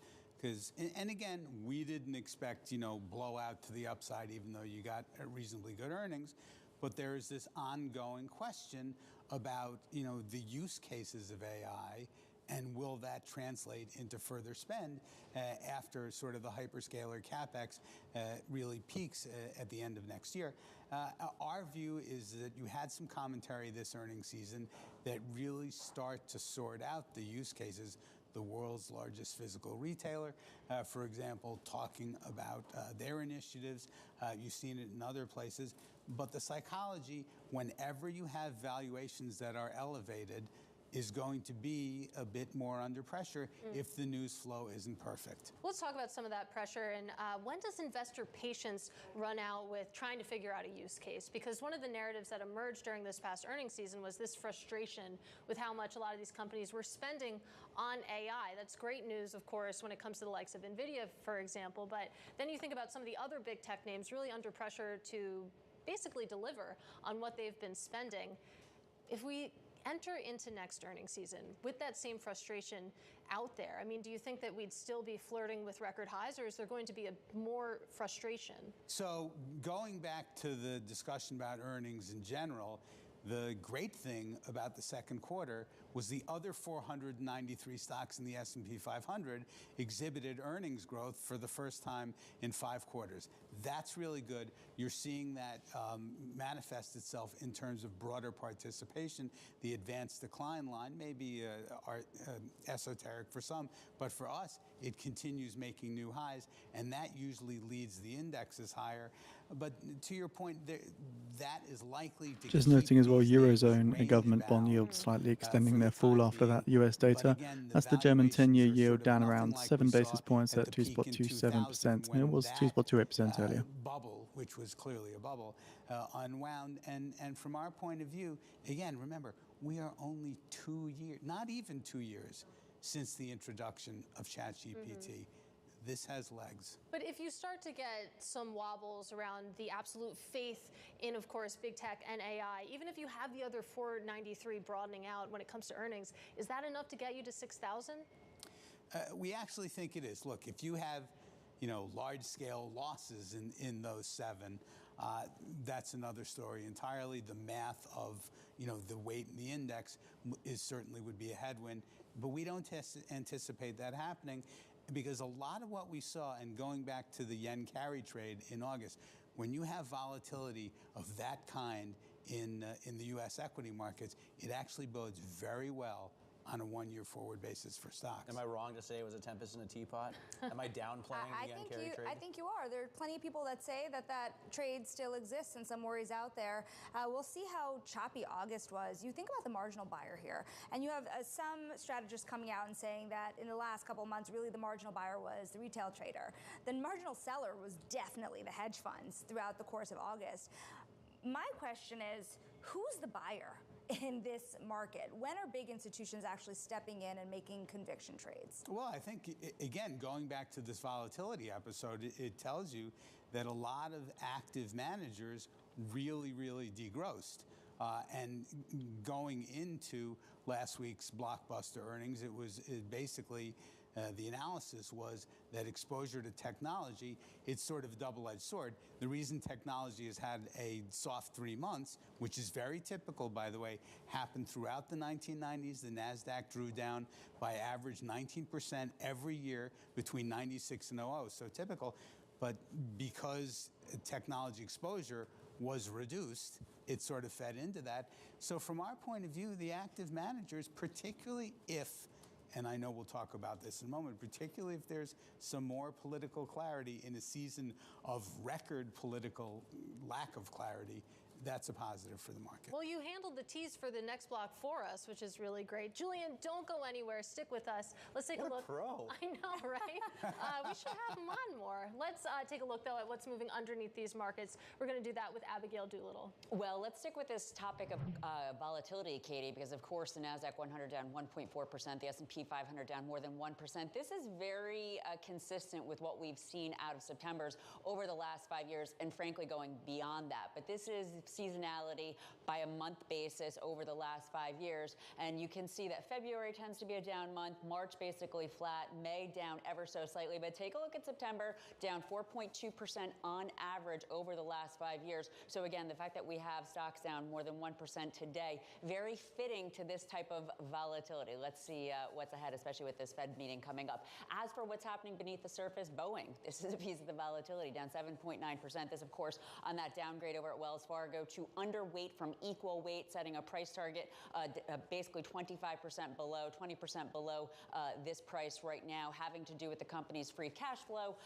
and again, we didn't expect, you know, blowout to the upside, even though you got reasonably good earnings. But there is this ongoing question about, you know, the use cases of AI, and will that translate into further spend after sort of the hyperscaler CapEx really peaks at the end of next year. Our view is that you had some commentary this earnings season that really start to sort out the use cases. The world's largest physical retailer, for example, talking about their initiatives. You've seen it in other places. But the psychology, whenever you have valuations that are elevated, is going to be a bit more under pressure if the news flow isn't perfect. Let's talk about some of that pressure. And when does investor patience run out with trying to figure out a use case? Because one of the narratives that emerged during this past earnings season was this frustration with how much a lot of these companies were spending on AI. That's great news, of course, when it comes to the likes of NVIDIA, for example. But then you think about some of the other big tech names really under pressure to basically deliver on what they've been spending. If we enter into next earnings season with that same frustration out there, I mean, do you think that we'd still be flirting with record highs, or is there going to be more frustration? So going back to the discussion about earnings in general, the great thing about the second quarter was the other 493 stocks in the S&P 500 exhibited earnings growth for the first time in 5 quarters. That's really good. You're seeing that manifest itself in terms of broader participation. The advanced decline line may be esoteric for some, but for us, it continues making new highs, and that usually leads the indexes higher. But to your point, that is likely to Just noting as well, Eurozone government bond yields slightly extending their fall after that US data. That's the German 10-year yield down around 7 basis points at 2.27%. It was 2.28% earlier. Bubble, which was clearly a bubble, unwound. And from our point of view, again, remember, we are only 2 years, not even 2 years, since the introduction of ChatGPT. This has legs. But if you start to get some wobbles around the absolute faith in, of course, big tech and AI, even if you have the other 493 broadening out when it comes to earnings, is that enough to get you to 6,000? We actually think it is. Look, if you have, large-scale losses in those 7, that's another story entirely. The math of, the weight in the index certainly would be a headwind, but we don't anticipate that happening. Because a lot of what we saw, and going back to the yen carry trade in August, when you have volatility of that kind in the U.S. equity markets, it actually bodes very well on a 1-year forward basis for stocks. Am I wrong to say it was a tempest in a teapot? Am I downplaying the yen carry trade? I think you are. There are plenty of people that say that trade still exists and some worries out there. We'll see how choppy August was. You think about the marginal buyer here, and you have some strategists coming out and saying that in the last couple of months, really the marginal buyer was the retail trader. The marginal seller was definitely the hedge funds throughout the course of August. My question is, who's the buyer in this market? When are big institutions actually stepping in and making conviction trades? Well, I think, again, going back to this volatility episode, it tells you that a lot of active managers really, really degrossed. And going into last week's blockbuster earnings, it basically the analysis was that exposure to technology, it's sort of a double-edged sword. The reason technology has had a soft 3 months, which is very typical, by the way, happened throughout the 1990s. The NASDAQ drew down by average 19% every year between 96 and 00, so typical. But because technology exposure was reduced, it sort of fed into that. So from our point of view, the active managers, particularly if, and I know we'll talk about this in a moment, particularly if there's some more political clarity in a season of record political lack of clarity, that's a positive for the market. Well, you handled the tease for the next block for us, which is really great. Julian, don't go anywhere. Stick with us. Let's take a look. Pro. I know, right? We should have him on more. Let's take a look, though, at what's moving underneath these markets. We're going to do that with Abigail Doolittle. Well, let's stick with this topic of volatility, Katie, because, of course, the NASDAQ 100 down 1.4%, the S&P 500 down more than 1%. This is very consistent with what we've seen out of September's over the last 5 years, and frankly, going beyond that. But this is seasonality by a month basis over the last 5 years. And you can see that February tends to be a down month, March basically flat, May down ever so slightly. But take a look at September, down 4.2% on average over the last 5 years. So again, the fact that we have stocks down more than 1% today, very fitting to this type of volatility. Let's see what's ahead, especially with this Fed meeting coming up. As for what's happening beneath the surface, Boeing, this is a piece of the volatility, down 7.9%. This, of course, on that downgrade over at Wells Fargo to underweight from equal weight, setting a price target basically 25% below, 20% below this price right now, having to do with the company's free cash flow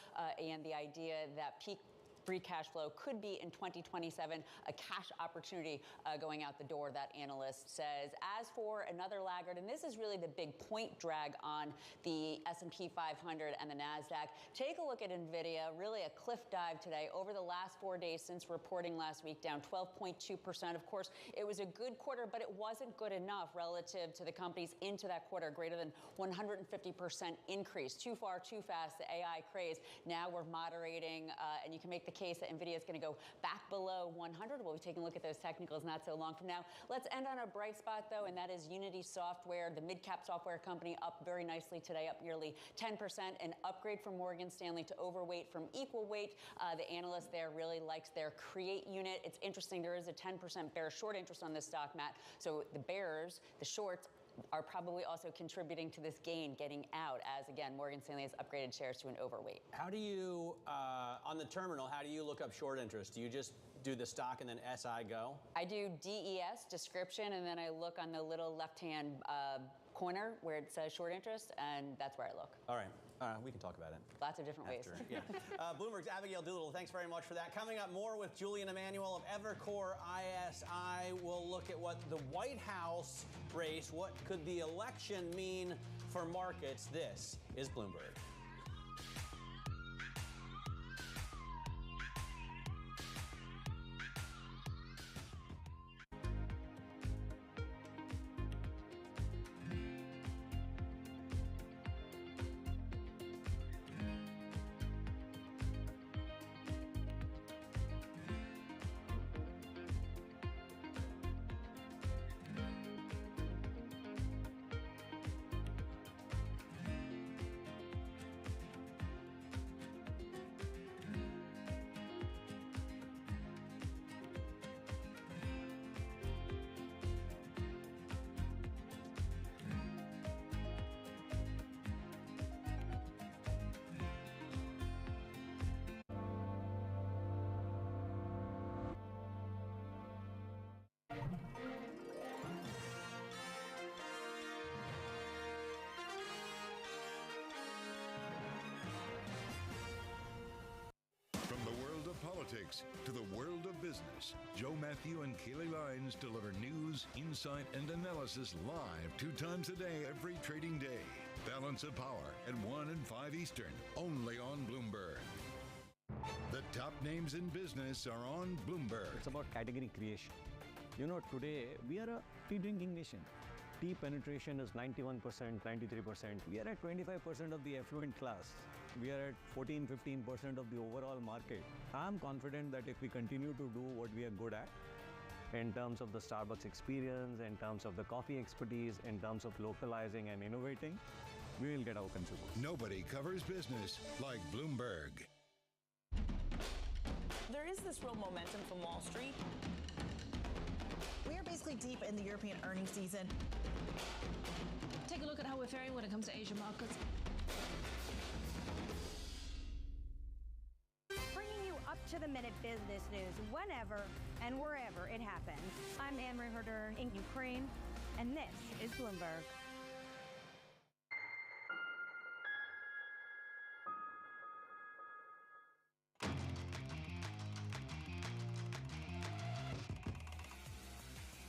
and the idea that peak free cash flow could be in 2027, a cash opportunity going out the door, that analyst says. As for another laggard, and this is really the big point drag on the S&P 500 and the NASDAQ, take a look at NVIDIA, really a cliff dive today over the last 4 days since reporting last week, down 12.2%. Of course, it was a good quarter, but it wasn't good enough relative to the companies into that quarter, greater than 150% increase. Too far, too fast, the AI craze. Now we're moderating, and you can make the case that NVIDIA is going to go back below 100. We'll be taking a look at those technicals not so long from now. Let's end on a bright spot, though, and that is Unity Software, the mid-cap software company, up very nicely today, up nearly 10%. An upgrade from Morgan Stanley to overweight from equal weight. The analyst there really likes their Create unit. It's interesting, there is a 10% bear short interest on this stock, Matt. So the bears, the shorts, are probably also contributing to this gain getting out as, again, Morgan Stanley has upgraded shares to an overweight. How do you, on the terminal, how do you look up short interest? Do you just do the stock and then SI go? I do DES, description, and then I look on the little left-hand corner where it says short interest, and that's where I look. All right. We can talk about it. Lots of different ways. Yeah. Bloomberg's Abigail Doolittle, thanks very much for that. Coming up, more with Julian Emanuel of Evercore ISI. We'll look at what the White House race, what could the election mean for markets. This is Bloomberg. Politics to the world of business. Joe Matthew and Kaylee Lines deliver news, insight, and analysis live 2 times a day, every trading day. Balance of Power at 1 and 5 Eastern, only on Bloomberg. The top names in business are on Bloomberg. It's about category creation. You know, today we are a tea drinking nation. Tea penetration is 91%, 93%. We are at 25% of the affluent class. We are at 14-15% of the overall market. I'm confident that if we continue to do what we are good at, in terms of the Starbucks experience, in terms of the coffee expertise, in terms of localizing and innovating, we will get our consumers. Nobody covers business like Bloomberg. There is this real momentum from Wall Street. We are basically deep in the European earnings season. Take a look at how we're faring when it comes to Asian markets. Bringing you up-to-the-minute business news whenever and wherever it happens. I'm Anne-Marie Herder in Ukraine, and this is Bloomberg.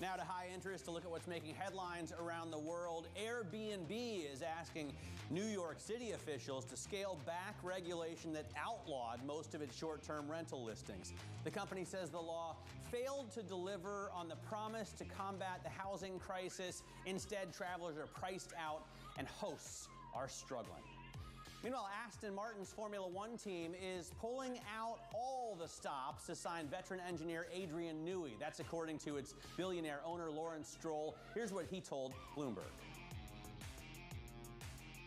Now to high interest, to look at what's making headlines around the world. Airbnb is asking New York City officials to scale back regulation that outlawed most of its short-term rental listings. The company says the law failed to deliver on the promise to combat the housing crisis. Instead, travelers are priced out and hosts are struggling. Meanwhile, Aston Martin's Formula One team is pulling out all the stops to sign veteran engineer Adrian Newey. That's according to its billionaire owner, Lawrence Stroll. Here's what he told Bloomberg.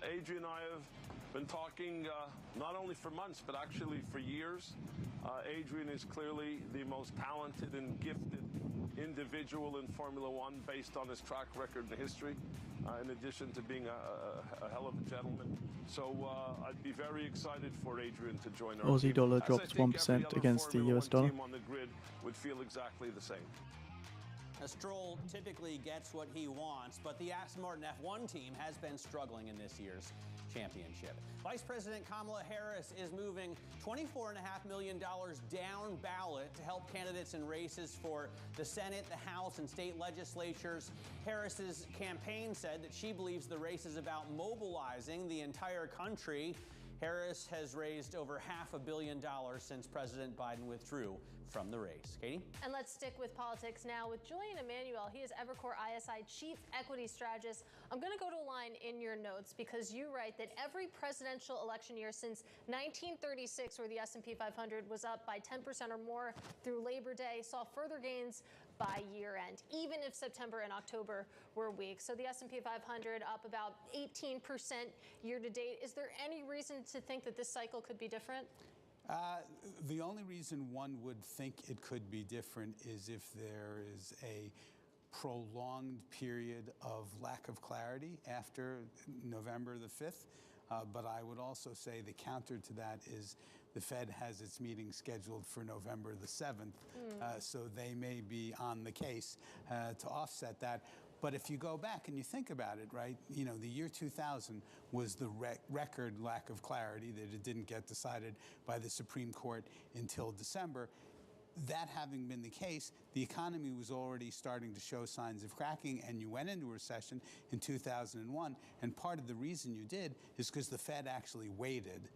Adrian and I have been talking not only for months, but actually for years. Adrian is clearly the most talented and gifted individual in Formula One based on his track record and history, in addition to being a hell of a gentleman. So I'd be very excited for Adrian to join our Aussie team. dollar As drops I think 1% every other against the Formula US One dollar. team on the grid would feel exactly the same. Stroll typically gets what he wants, but the Aston Martin F1 team has been struggling in this year's championship. Vice President Kamala Harris is moving $24.5 million down ballot to help candidates in races for the Senate, the House, and state legislatures. Harris's campaign said that she believes the race is about mobilizing the entire country. Harris has raised over $500 million since President Biden withdrew from the race. Katie? And let's stick with politics now with Julian Emanuel. He is Evercore ISI Chief Equity Strategist. I'm going to go to a line in your notes because you write that every presidential election year since 1936, where the S&P 500 was up by 10% or more through Labor Day, saw further gains by year end, even if September and October were weak. So the S&P 500 up about 18% year to date. Is there any reason to think that this cycle could be different? The only reason one would think it could be different is if there is a prolonged period of lack of clarity after November the 5th. But I would also say the counter to that is the Fed has its meeting scheduled for November the 7th. So they may be on the case to offset that. But if you go back and you think about it, right, you know, the year 2000 was the record lack of clarity that it didn't get decided by the Supreme Court until December. That having been the case, the economy was already starting to show signs of cracking, and you went into a recession in 2001. And part of the reason you did is because the Fed actually waited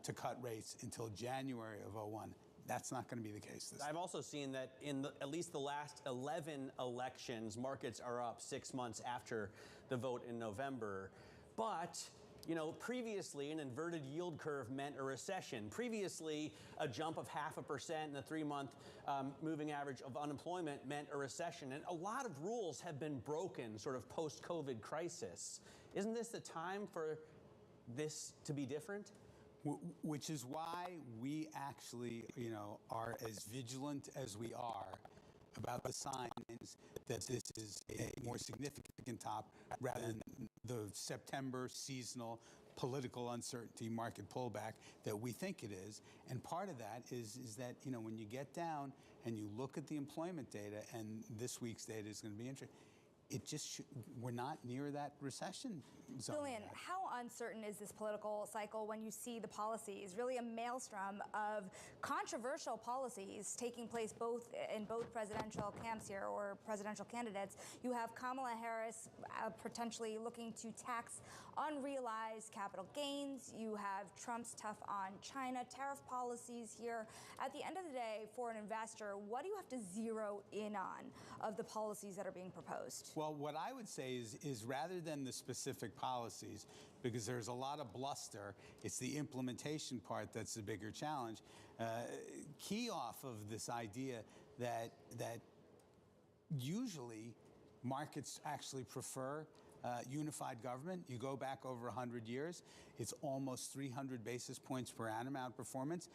to cut rates until January of 2001. That's not going to be the case this time. I've also seen that in at least the last 11 elections, markets are up 6 months after the vote in November. But, you know, previously an inverted yield curve meant a recession. Previously, a jump of 0.5% in the 3-month moving average of unemployment meant a recession. And a lot of rules have been broken sort of post-COVID crisis. Isn't this the time for this to be different? Which is why we actually, you know, are as vigilant as we are about the signs that this is a more significant top rather than the September seasonal political uncertainty market pullback that we think it is. And part of that is that, you know, when you get down and you look at the employment data, and this week's data is going to be interesting, it just we're not near that recession zone. Julian, how uncertain is this political cycle when you see the policies, really a maelstrom of controversial policies taking place in both presidential camps here, or presidential candidates? You have Kamala Harris potentially looking to tax unrealized capital gains. You have Trump's tough on China tariff policies here. At the end of the day, for an investor, what do you have to zero in on of the policies that are being proposed? Well, what I would say is rather than the specific policies, because there's a lot of bluster, it's the implementation part that's the bigger challenge. Key off of this idea that usually markets actually prefer unified government. You go back over 100 years, it's almost 300 basis points per annum outperformance,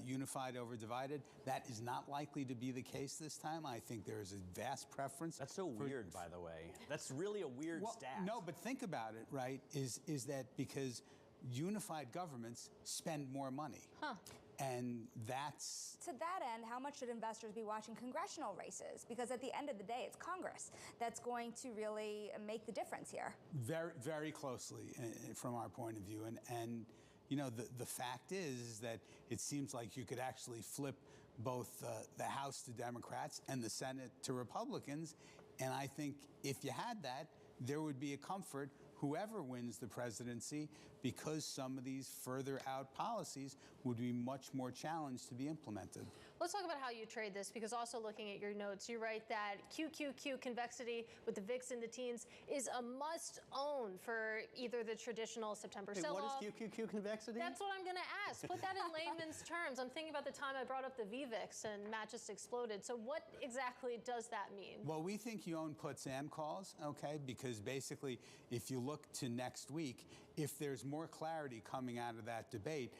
unified over divided. That is not likely to be the case this time. I think there is a vast preference. That's so weird, by the way. That's really a weird stat. No, but think about it, right, is that because unified governments spend more money. Huh. And that's... To that end, how much should investors be watching congressional races? Because at the end of the day, it's Congress that's going to really make the difference here. Very, very closely from our point of view. And you know, the fact is that it seems like you could actually flip both the House to Democrats and the Senate to Republicans. And I think if you had that, there would be a comfort whoever wins the presidency, because some of these further out policies would be much more challenged to be implemented. Let's talk about how you trade this, because also looking at your notes, you write that QQQ convexity with the VIX in the teens is a must own for either the traditional September sell-off. What is QQQ convexity? That's what I'm going to ask. Put that in layman's terms. I'm thinking about the time I brought up the VVIX and Matt just exploded. So what exactly does that mean? Well, we think you own puts and calls, okay? Because basically, if you look to next week, if there's more clarity coming out of that debate,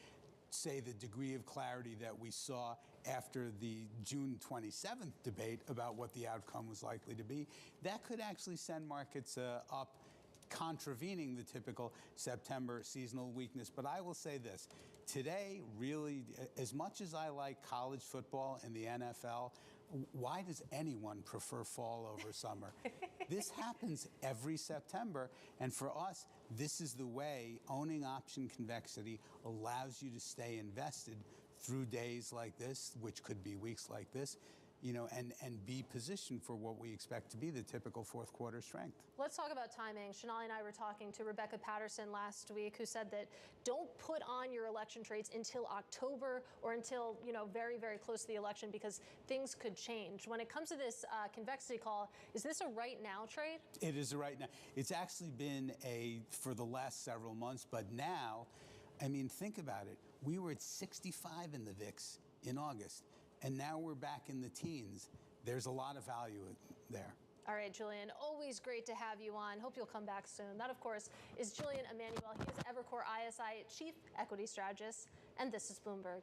say the degree of clarity that we saw after the June 27th debate about what the outcome was likely to be, that could actually send markets up, contravening the typical September seasonal weakness. But I will say this, today, really, as much as I like college football and the NFL, why does anyone prefer fall over summer? This happens every September, and for us, this is the way owning option convexity allows you to stay invested through days like this, which could be weeks like this, you know, and be positioned for what we expect to be the typical fourth quarter strength. Let's talk about timing. Shonali and I were talking to Rebecca Patterson last week, who said that don't put on your election trades until October or until, you know, very, very close to the election, because things could change. When it comes to this convexity call, is this a right now trade? It is a right now. It's actually been for the last several months, but now, I mean, think about it. We were at 65 in the VIX in August. And now we're back in the teens. There's a lot of value there. All right, Julian, always great to have you on. Hope you'll come back soon. That, of course, is Julian Emanuel. He is Evercore ISI Chief Equity Strategist, and this is Bloomberg.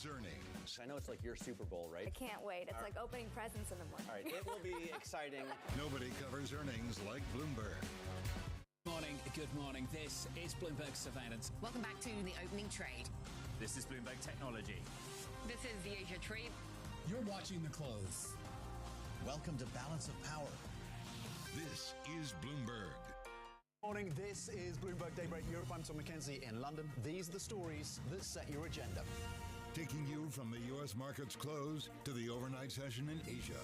covers earnings. I know it's like your Super Bowl, right? I can't wait. It's like opening presents in the morning. All right, it will be exciting. Nobody covers earnings like Bloomberg. Good morning. This is Bloomberg Surveillance. Welcome back to the opening trade. This is Bloomberg Technology. This is the Asia trade. You're watching the close. Welcome to Balance of Power. This is Bloomberg. Morning, this is Bloomberg Daybreak Europe. I'm Tom McKenzie in London. These are the stories that set your agenda. Taking you from the U.S. market's close to the overnight session in Asia.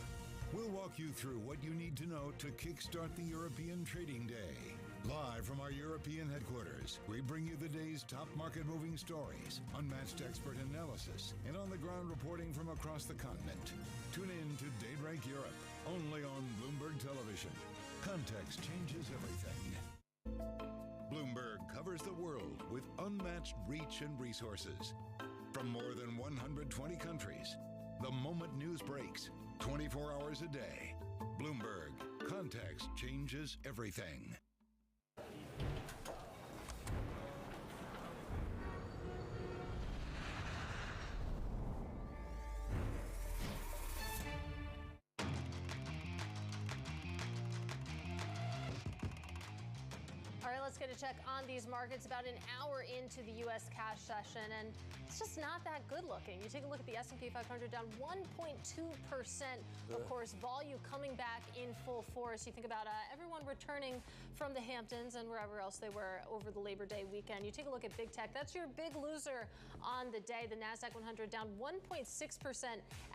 We'll walk you through what you need to know to kickstart the European trading day. Live from our European headquarters, we bring you the day's top market-moving stories, unmatched expert analysis, and on-the-ground reporting from across the continent. Tune in to Daybreak Europe, only on Bloomberg Television. Context changes everything. Bloomberg covers the world with unmatched reach and resources. From more than 120 countries, the moment news breaks, 24 hours a day. Bloomberg, context changes everything. All right, let's get a check on these markets about an hour into the U.S. cash session, and it's just not that good looking. You take a look at the S&P 500 down 1.2%. Of course, volume coming back in full force. You think about everyone returning from the Hamptons and wherever else they were over the Labor Day weekend. You take a look at big tech. That's your big loser on the day. The NASDAQ 100 down 1.6%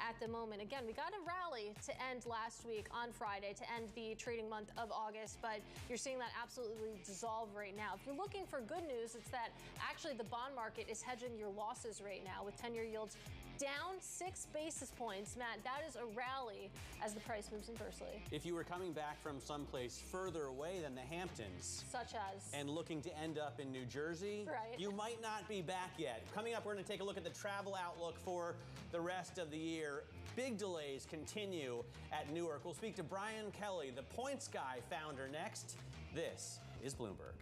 at the moment. Again, we got a rally to end last week on Friday to end the trading month of August, but you're seeing that absolutely dissolve right now. If you're looking for good news, it's that actually the bond market is hedging your losses right now with 10-year yields down 6 basis points. Matt, that is a rally as the price moves inversely. If you were coming back from someplace further away than the Hamptons, such as, and looking to end up in New Jersey, right, you might not be back yet. Coming up, we're going to take a look at the travel outlook for the rest of the year. Big delays continue at Newark. We'll speak to Brian Kelly, the Points Guy founder, next. This is Bloomberg.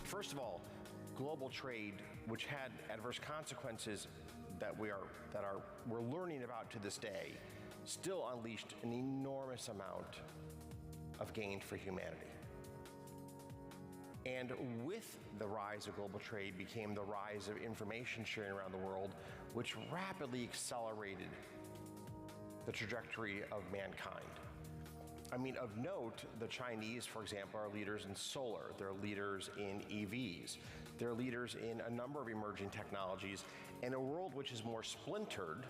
First of all, global trade, which had adverse consequences that we're learning about to this day, still unleashed an enormous amount of gain for humanity. And with the rise of global trade became the rise of information sharing around the world, which rapidly accelerated the trajectory of mankind. I mean, of note, the Chinese, for example, are leaders in solar. They're leaders in EVs. They're leaders in a number of emerging technologies. In a world which is more splintered,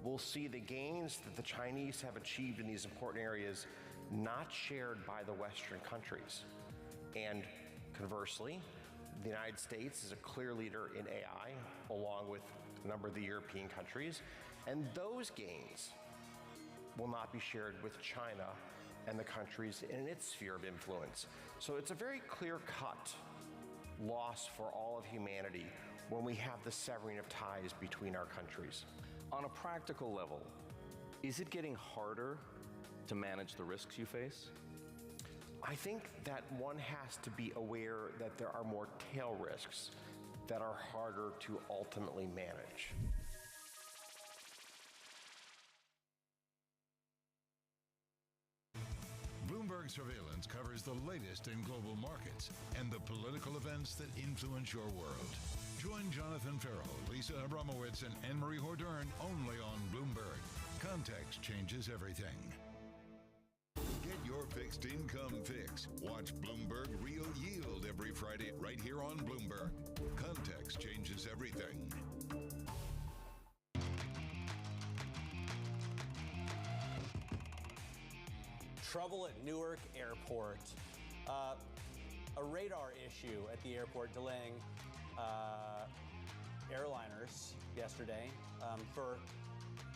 we'll see the gains that the Chinese have achieved in these important areas not shared by the Western countries. And conversely, the United States is a clear leader in AI, along with a number of the European countries. And those gains will not be shared with China and the countries in its sphere of influence. So it's a very clear-cut loss for all of humanity when we have the severing of ties between our countries. On a practical level, is it getting harder to manage the risks you face? I think that one has to be aware that there are more tail risks that are harder to ultimately manage. Bloomberg Surveillance covers the latest in global markets and the political events that influence your world. Join Jonathan Farrell, Lisa Abramowitz, and Anne-Marie Hordern only on Bloomberg. Context changes everything. Get your fixed income fix. Watch Bloomberg Real Yield every Friday right here on Bloomberg. Context changes everything. Trouble at Newark Airport. A radar issue at the airport delaying airliners yesterday. For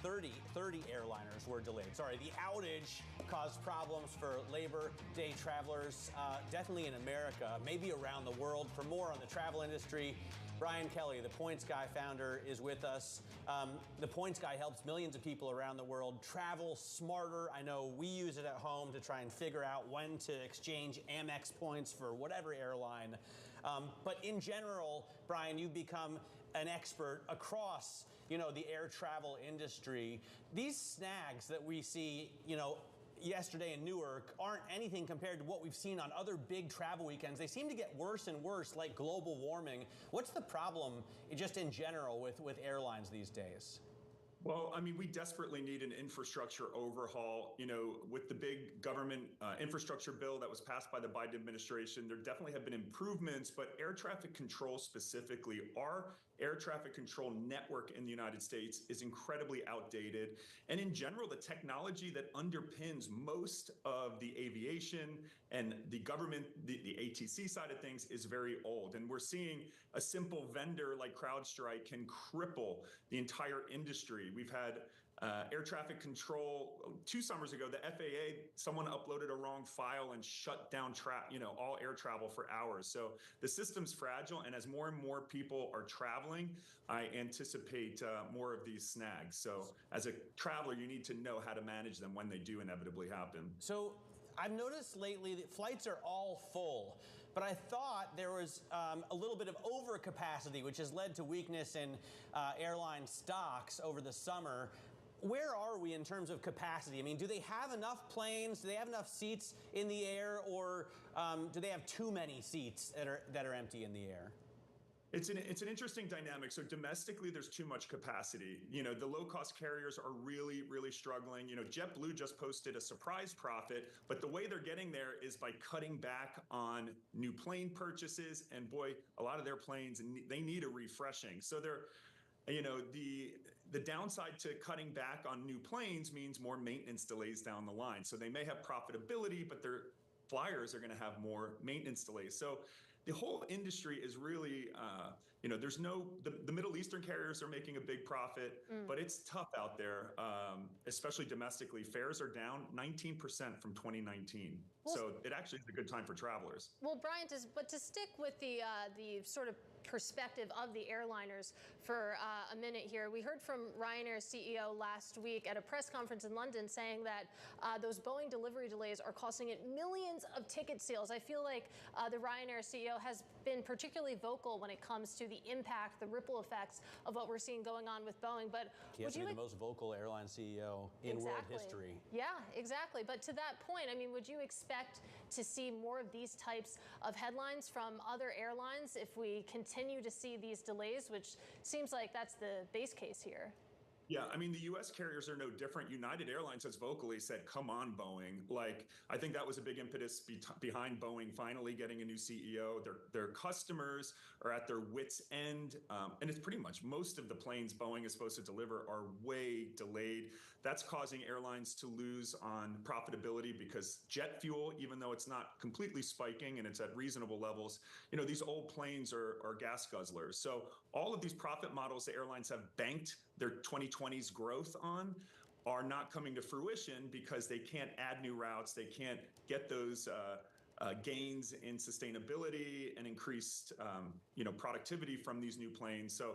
30 airliners were delayed. Sorry, the outage caused problems for Labor Day travelers, definitely in America, maybe around the world. For more on the travel industry, Brian Kelly, the Points Guy founder, is with us. The Points Guy helps millions of people around the world travel smarter. I know we use it at home to try and figure out when to exchange Amex points for whatever airline. But in general, Brian, you've become an expert across, the air travel industry. These snags that we see, yesterday in Newark aren't anything compared to what we've seen on other big travel weekends. They seem to get worse and worse, like global warming. What's the problem just in general with airlines these days? Well, I mean, we desperately need an infrastructure overhaul. With the big government infrastructure bill that was passed by the Biden administration, there definitely have been improvements, but air traffic control specifically, our air traffic control network in the United States is incredibly outdated. And in general, the technology that underpins most of the aviation and the government, the ATC side of things is very old. And we're seeing a simple vendor like CrowdStrike can cripple the entire industry. We've had air traffic control 2 summers ago. The FAA, someone uploaded a wrong file and shut down all air travel for hours. So the system's fragile, and as more and more people are traveling, I anticipate more of these snags. So as a traveler, you need to know how to manage them when they do inevitably happen. So I've noticed lately that flights are all full, but I thought there was a little bit of overcapacity, which has led to weakness in airline stocks over the summer. Where are we in terms of capacity? I mean, do they have enough planes? Do they have enough seats in the air, or do they have too many seats that are empty in the air? It's an interesting dynamic. So domestically, there's too much capacity. The low-cost carriers are really, really struggling. JetBlue just posted a surprise profit, but the way they're getting there is by cutting back on new plane purchases. And boy, a lot of their planes, they need a refreshing. So the downside to cutting back on new planes means more maintenance delays down the line. So they may have profitability, but their flyers are going to have more maintenance delays. So the whole industry is really, the Middle Eastern carriers are making a big profit, but it's tough out there, especially domestically. Fares are down 19% from 2019. So it actually is a good time for travelers. Well, Brian, to stick with the sort of perspective of the airliners for a minute here, we heard from Ryanair's CEO last week at a press conference in London saying that those Boeing delivery delays are costing it millions of ticket sales. I feel like the Ryanair CEO has been particularly vocal when it comes to the impact, the ripple effects of what we're seeing going on with Boeing. But he has to be the most vocal airline CEO in world history. Yeah, exactly. But to that point, I mean, would you expect to see more of these types of headlines from other airlines if we continue to see these delays, which seems like that's the base case here? Yeah, I mean, the U.S. carriers are no different. United Airlines has vocally said, come on, Boeing. Like, I think that was a big impetus behind Boeing finally getting a new CEO. Their customers are at their wits' end. And it's pretty much most of the planes Boeing is supposed to deliver are way delayed. That's causing airlines to lose on profitability because jet fuel, even though it's not completely spiking and it's at reasonable levels, you know, these old planes are gas guzzlers. So all of these profit models the airlines have banked their 2020s growth on are not coming to fruition because they can't add new routes. They can't get those gains in sustainability and increased productivity from these new planes. So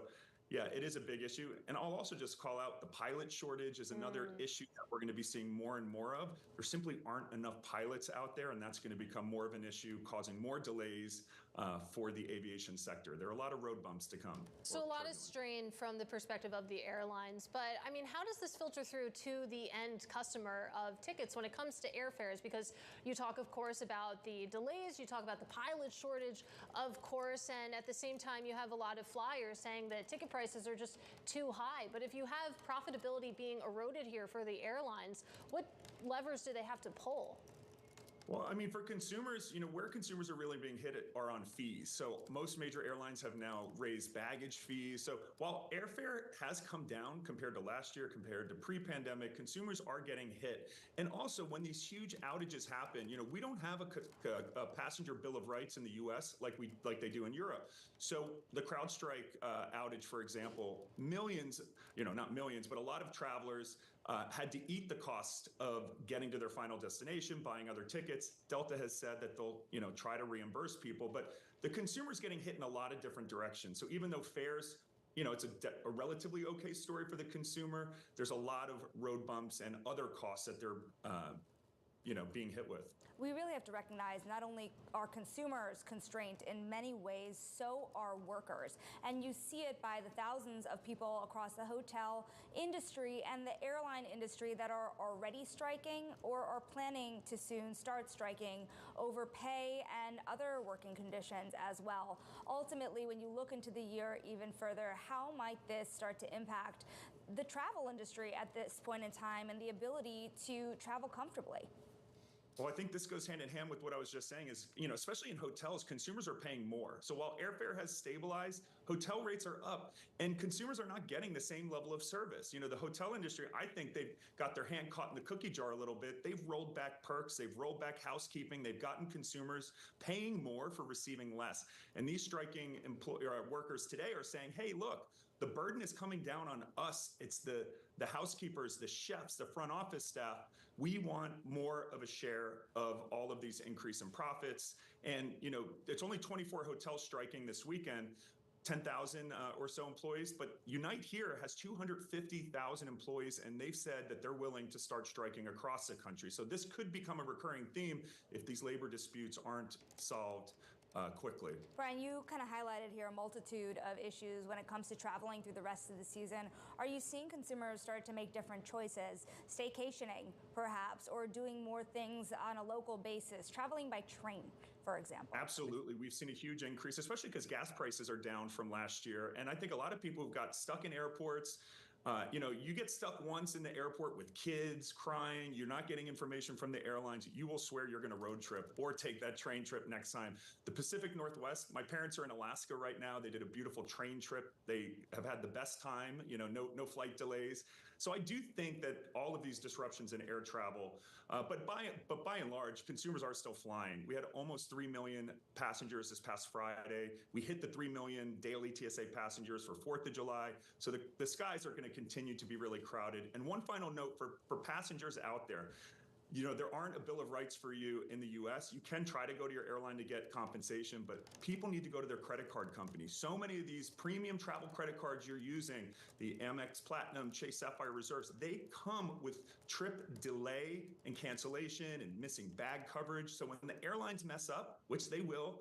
yeah, it is a big issue. And I'll also just call out the pilot shortage is another issue that we're going to be seeing more and more of. There simply aren't enough pilots out there, and that's going to become more of an issue, causing more delays for the aviation sector. There are a lot of road bumps to come. So a lot of strain from the perspective of the airlines. But, I mean, how does this filter through to the end customer of tickets when it comes to airfares? Because you talk, of course, about the delays. You talk about the pilot shortage, of course. And at the same time, you have a lot of flyers saying that ticket prices are just too high. But if you have profitability being eroded here for the airlines, what levers do they have to pull? Well, I mean, for consumers, you know, where consumers are really being hit are on fees. So most major airlines have now raised baggage fees. So while airfare has come down compared to last year, compared to pre-pandemic, consumers are getting hit. And also, when these huge outages happen, you know, we don't have a passenger bill of rights in the U.S. like they do in Europe. So the CrowdStrike outage, for example, millions, you know, not millions, but a lot of travelers had to eat the cost of getting to their final destination, buying other tickets. Delta has said that they'll, you know, try to reimburse people, but the consumer's getting hit in a lot of different directions. So even though fares, you know, it's a relatively okay story for the consumer, there's a lot of road bumps and other costs that they're, being hit with. We really have to recognize not only are consumers constrained in many ways, so are workers. And you see it by the thousands of people across the hotel industry and the airline industry that are already striking or are planning to soon start striking over pay and other working conditions as well. Ultimately, when you look into the year even further, how might this start to impact the travel industry at this point in time and the ability to travel comfortably? Well, I think this goes hand in hand with what I was just saying is, you know, especially in hotels, consumers are paying more. So while airfare has stabilized, hotel rates are up and consumers are not getting the same level of service. You know, the hotel industry, I think they've got their hand caught in the cookie jar a little bit. They've rolled back perks. They've rolled back housekeeping. They've gotten consumers paying more for receiving less. And these striking workers today are saying, hey, look, the burden is coming down on us. It's the housekeepers, the chefs, the front office staff. We want more of a share of all of these increase in profits. And, you know, it's only 24 hotels striking this weekend, 10,000 or so employees, but Unite here has 250,000 employees, and they've said that they're willing to start striking across the country. So this could become a recurring theme if these labor disputes aren't solved quickly. Brian, you kind of highlighted here a multitude of issues when it comes to traveling through the rest of the season. Are you seeing consumers start to make different choices, staycationing perhaps, or doing more things on a local basis, traveling by train, for example? Absolutely. We've seen a huge increase, especially because gas prices are down from last year. And I think a lot of people who've got stuck in airports, you get stuck once in the airport with kids crying, you're not getting information from the airlines, you will swear you're going to road trip or take that train trip next time. The Pacific Northwest, my parents are in Alaska right now. They did a beautiful train trip. They have had the best time, no flight delays. So I do think that all of these disruptions in air travel, but by and large, consumers are still flying. We had almost 3 million passengers this past Friday. We hit the 3 million daily TSA passengers for 4th of July. So the skies are going to continue to be really crowded. And one final note for passengers out there, there aren't a Bill of Rights for you in the U.S. You can try to go to your airline to get compensation, but people need to go to their credit card company. So many of these premium travel credit cards you're using, the Amex Platinum, Chase Sapphire Reserves, they come with trip delay and cancellation and missing bag coverage. So when the airlines mess up, which they will,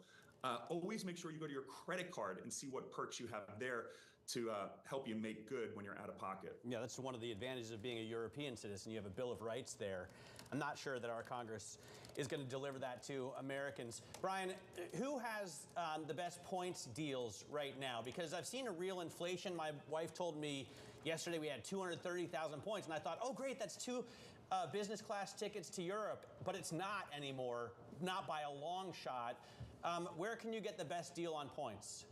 always make sure you go to your credit card and see what perks you have there to help you make good when you're out of pocket. Yeah, that's one of the advantages of being a European citizen. You have a Bill of Rights there. I'm not sure that our Congress is going to deliver that to Americans. Brian, who has the best points deals right now? Because I've seen a real inflation. My wife told me yesterday we had 230,000 points, and I thought, oh, great, that's 2 business class tickets to Europe. But it's not anymore, not by a long shot. Where can you get the best deal on points?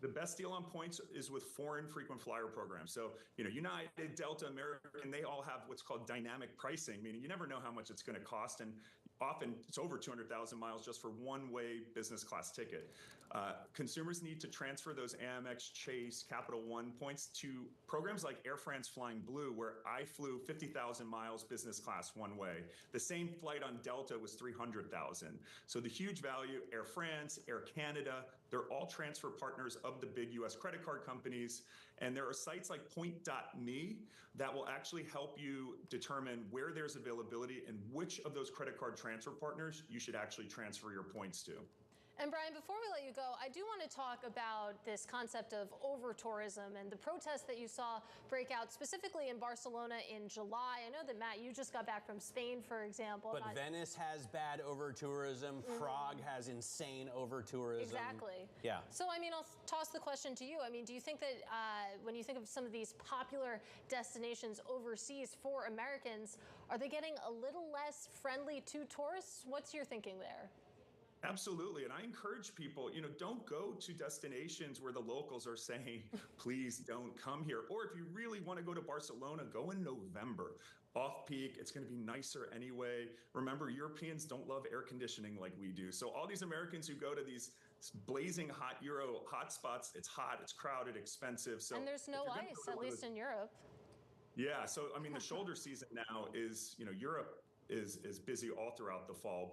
The best deal on points is with foreign frequent flyer programs. So, United, Delta, American, they all have what's called dynamic pricing, meaning you never know how much it's going to cost. And often it's over 200,000 miles just for one-way business class ticket. Consumers need to transfer those Amex, Chase, Capital One points to programs like Air France Flying Blue, where I flew 50,000 miles business class one way. The same flight on Delta was 300,000. So the huge value, Air France, Air Canada, they're all transfer partners of the big US credit card companies. And there are sites like point.me that will actually help you determine where there's availability and which of those credit card transfer partners you should actually transfer your points to. And Brian, before we let you go, I do want to talk about this concept of over-tourism and the protests that you saw break out specifically in Barcelona in July. I know that, Matt, you just got back from Spain, for example. But Venice has bad over-tourism. Prague has insane over-tourism. Exactly. Yeah. So, I mean, I'll toss the question to you. I mean, do you think that when you think of some of these popular destinations overseas for Americans, are they getting a little less friendly to tourists? What's your thinking there? Absolutely. And I encourage people, don't go to destinations where the locals are saying, please don't come here. Or if you really want to go to Barcelona, go in November. Off peak, it's going to be nicer anyway. Remember, Europeans don't love air conditioning like we do. So all these Americans who go to these blazing hot Euro hotspots, it's hot, it's crowded, expensive. So and there's no ice, at least in Europe. Yeah. So, I mean, the shoulder season now is, Europe is busy all throughout the fall.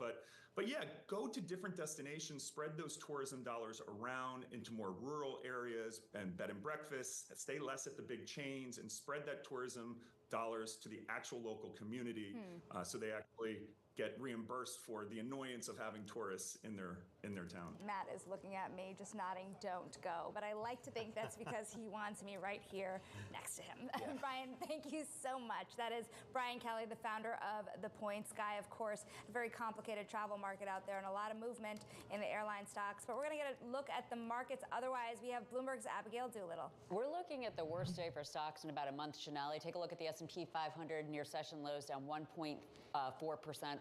But yeah, go to different destinations, spread those tourism dollars around into more rural areas and bed and breakfasts, stay less at the big chains, and spread that tourism dollars to the actual local community so they actually get reimbursed for the annoyance of having tourists in their town. Matt is looking at me, just nodding, don't go. But I like to think that's because he wants me right here next to him. Yeah. Brian, thank you so much. That is Brian Kelly, the founder of The Points Guy. Of course, a very complicated travel market out there and a lot of movement in the airline stocks. But we're going to get a look at the markets. Otherwise, we have Bloomberg's Abigail Doolittle. We're looking at the worst day for stocks in about a month, Shanali. Take a look at the S&P 500 near session lows, down 1.4%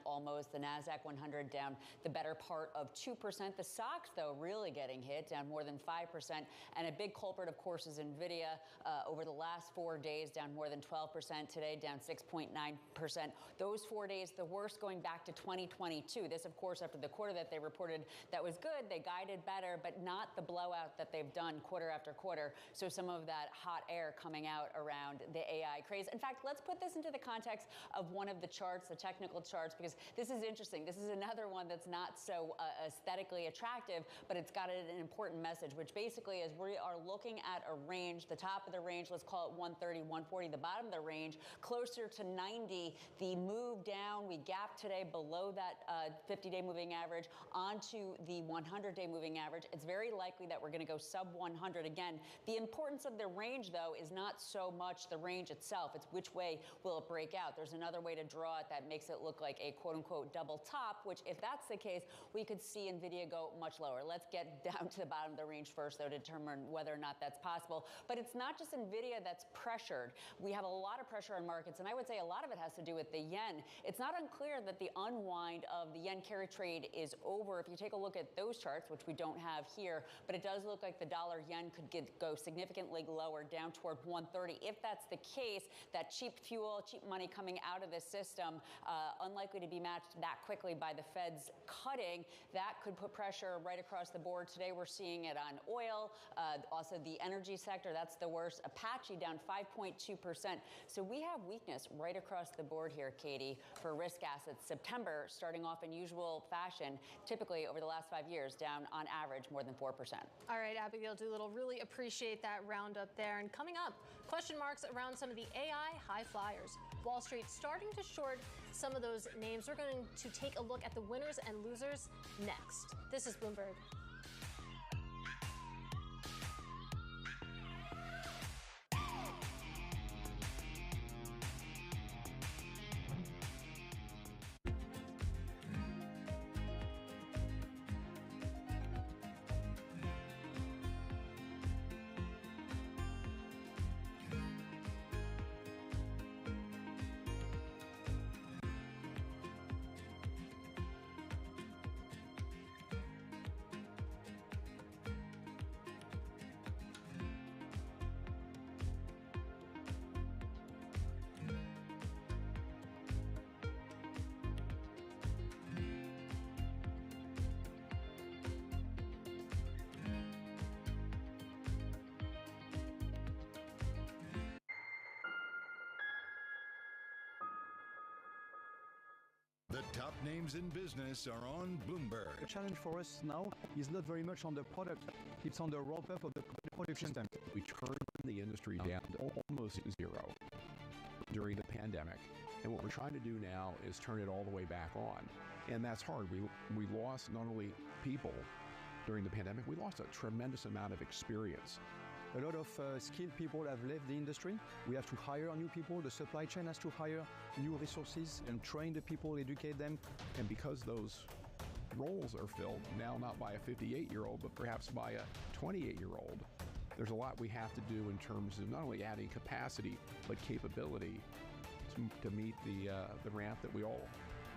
almost. The NASDAQ 100 down the better part of 2%. The stocks, though, really getting hit, down more than 5%. And a big culprit, of course, is NVIDIA. Over the last 4 days, down more than 12%. Today, down 6.9%. Those 4 days, the worst going back to 2022. This, of course, after the quarter that they reported that was good. They guided better, but not the blowout that they've done quarter after quarter. So some of that hot air coming out around the AI craze. In fact, let's put this into the context of one of the charts, the technical charts, because this is interesting. This is another one that's not so aesthetically attractive, but it's got an important message, which basically is we are looking at a range. The top of the range, let's call it 130, 140. The bottom of the range, closer to 90. The move down, we gapped today below that 50-day moving average onto the 100-day moving average. It's very likely that we're going to go sub 100 again. The importance of the range, though, is not so much the range itself. It's which way will it break out. There's another way to draw it that makes it look like a quote-unquote double top, which if that's the case, we could see NVIDIA go much lower. Let's get down to the bottom of the range first, though, to determine whether or not that's possible. But it's not just NVIDIA that's pressured. We have a lot of pressure on markets, and I would say a lot of it has to do with the yen. It's not unclear that the unwind of the yen carry trade is over. If you take a look at those charts, which we don't have here, but it does look like the dollar-yen could go significantly lower, down toward 130. If that's the case, that cheap fuel, cheap money coming out of the system, unlikely to be matched that quickly by the Fed's cutting, that could put pressure right across the board. Today we're seeing it on oil, also the energy sector, that's the worst. Apache down 5.2%. So we have weakness right across the board here, Katie, for risk assets. September starting off in usual fashion, typically over the last 5 years, down on average more than 4%. All right, Abigail Doolittle, really appreciate that roundup there. And coming up, question marks around some of the AI high flyers. Wall Street starting to short some of those names. We're going to take a look at the winners and losers next. This is Bloomberg. The top names in business are on Bloomberg. The challenge for us now is not very much on the product, it's on the ramp-up of the production time. We turned the industry down to almost zero during the pandemic. And what we're trying to do now is turn it all the way back on. And that's hard. We lost not only people during the pandemic, we lost a tremendous amount of experience. A lot of skilled people have left the industry. We have to hire new people. The supply chain has to hire new resources and train the people, educate them. And because those roles are filled now not by a 58-year-old, but perhaps by a 28-year-old, there's a lot we have to do in terms of not only adding capacity, but capability to meet the ramp that we all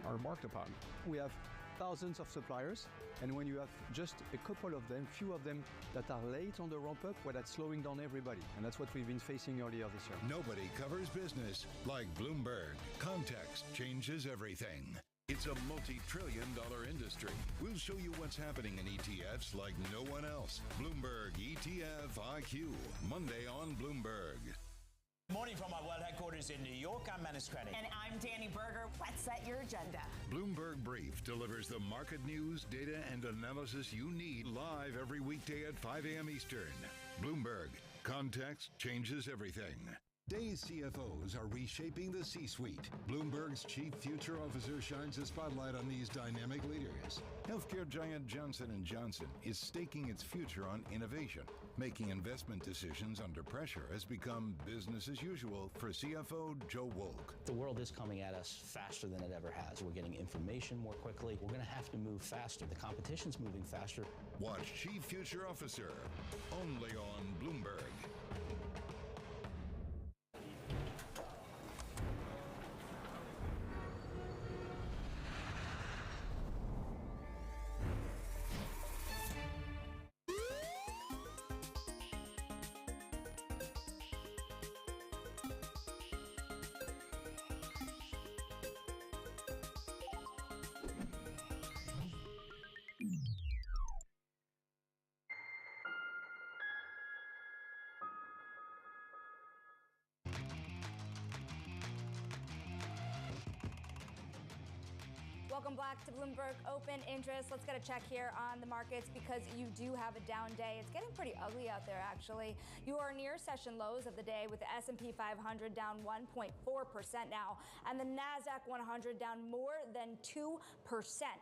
are embarked upon. We have thousands of suppliers, and when you have just a couple of them, few of them that are late on the ramp-up, well, that's slowing down everybody, and that's what we've been facing earlier this year. Nobody covers business like Bloomberg. Context changes everything. It's a multi-trillion-dollar industry. We'll show you what's happening in ETFs like no one else. Bloomberg ETF IQ, Monday on Bloomberg. Good morning from our world headquarters in New York. I'm Manus Krennic. And I'm Danny Berger. Let's set your agenda. Bloomberg Brief delivers the market news, data, and analysis you need live every weekday at 5 a.m. Eastern. Bloomberg. Context changes everything. Today's CFOs are reshaping the C-suite. Bloomberg's chief future officer shines a spotlight on these dynamic leaders. Healthcare giant Johnson & Johnson is staking its future on innovation. Making investment decisions under pressure has become business as usual for CFO Joe Wolk. The world is coming at us faster than it ever has. We're getting information more quickly. We're going to have to move faster. The competition's moving faster. Watch Chief Future Officer only on Bloomberg. Welcome back to Bloomberg Open Interest. Let's get a check here on the markets because you do have a down day. It's getting pretty ugly out there, actually. You are near session lows of the day with the S&P 500 down 1.4% now and the NASDAQ 100 down more than 2%.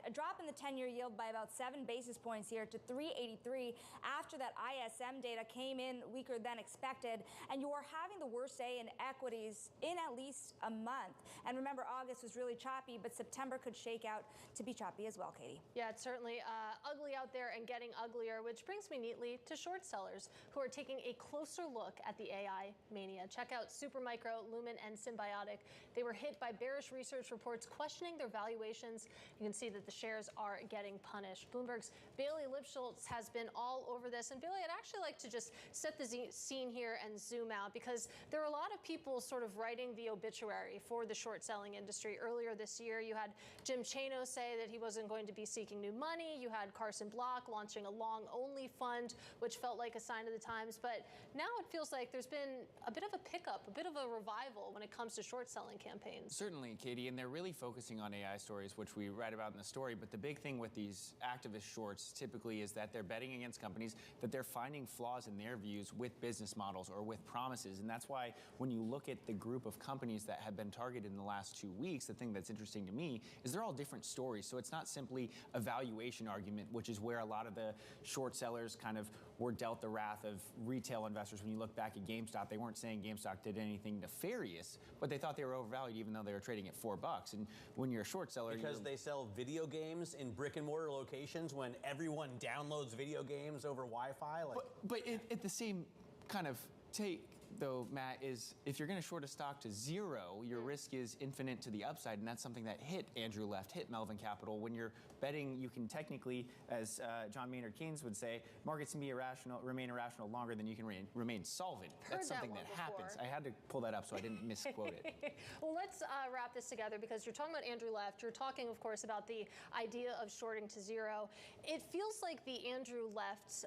A drop in the 10-year yield by about 7 basis points here to 383 after that ISM data came in weaker than expected. And you are having the worst day in equities in at least a month. And remember, August was really choppy, but September could shake out to be choppy as well, Katie. Yeah, it's certainly ugly out there and getting uglier, which brings me neatly to short sellers who are taking a closer look at the AI mania. Check out Supermicro, Lumen, and Symbiotic. They were hit by bearish research reports questioning their valuations. You can see that the shares are getting punished. Bloomberg's Bailey Lipschultz has been all over this. And Bailey, I'd actually like to just set the scene here and zoom out because there are a lot of people sort of writing the obituary for the short selling industry. Earlier this year, you had Jim Chano say that he wasn't going to be seeking new money. You had Carson Block launching a long-only fund, which felt like a sign of the times. But now it feels like there's been a bit of a pickup, a bit of a revival when it comes to short-selling campaigns. Certainly, Katie, and they're really focusing on AI stories, which we write about in the story. But the big thing with these activist shorts typically is that they're betting against companies, that they're finding flaws in their views with business models or with promises. And that's why when you look at the group of companies that have been targeted in the last 2 weeks, the thing that's interesting to me is they're all different stories. So it's not simply a valuation argument, which is where a lot of the short sellers kind of were dealt the wrath of retail investors. When you look back at GameStop, they weren't saying GameStop did anything nefarious, but they thought they were overvalued even though they were trading at $4. And when you're a short seller, because they sell video games in brick and mortar locations when everyone downloads video games over Wi-Fi. Like, but at the same kind of take, though, Matt, is if you're going to short a stock to zero, your risk is infinite to the upside, and that's something that hit Andrew Left, hit Melvin Capital. When you're betting, you can technically, as John Maynard Keynes would say, markets can be remain irrational longer than you can remain solvent. That's something that happens. I had to pull that up so I didn't misquote it. Well, let's wrap this together because you're talking about Andrew Left. You're talking, of course, about the idea of shorting to zero. It feels like the Andrew Left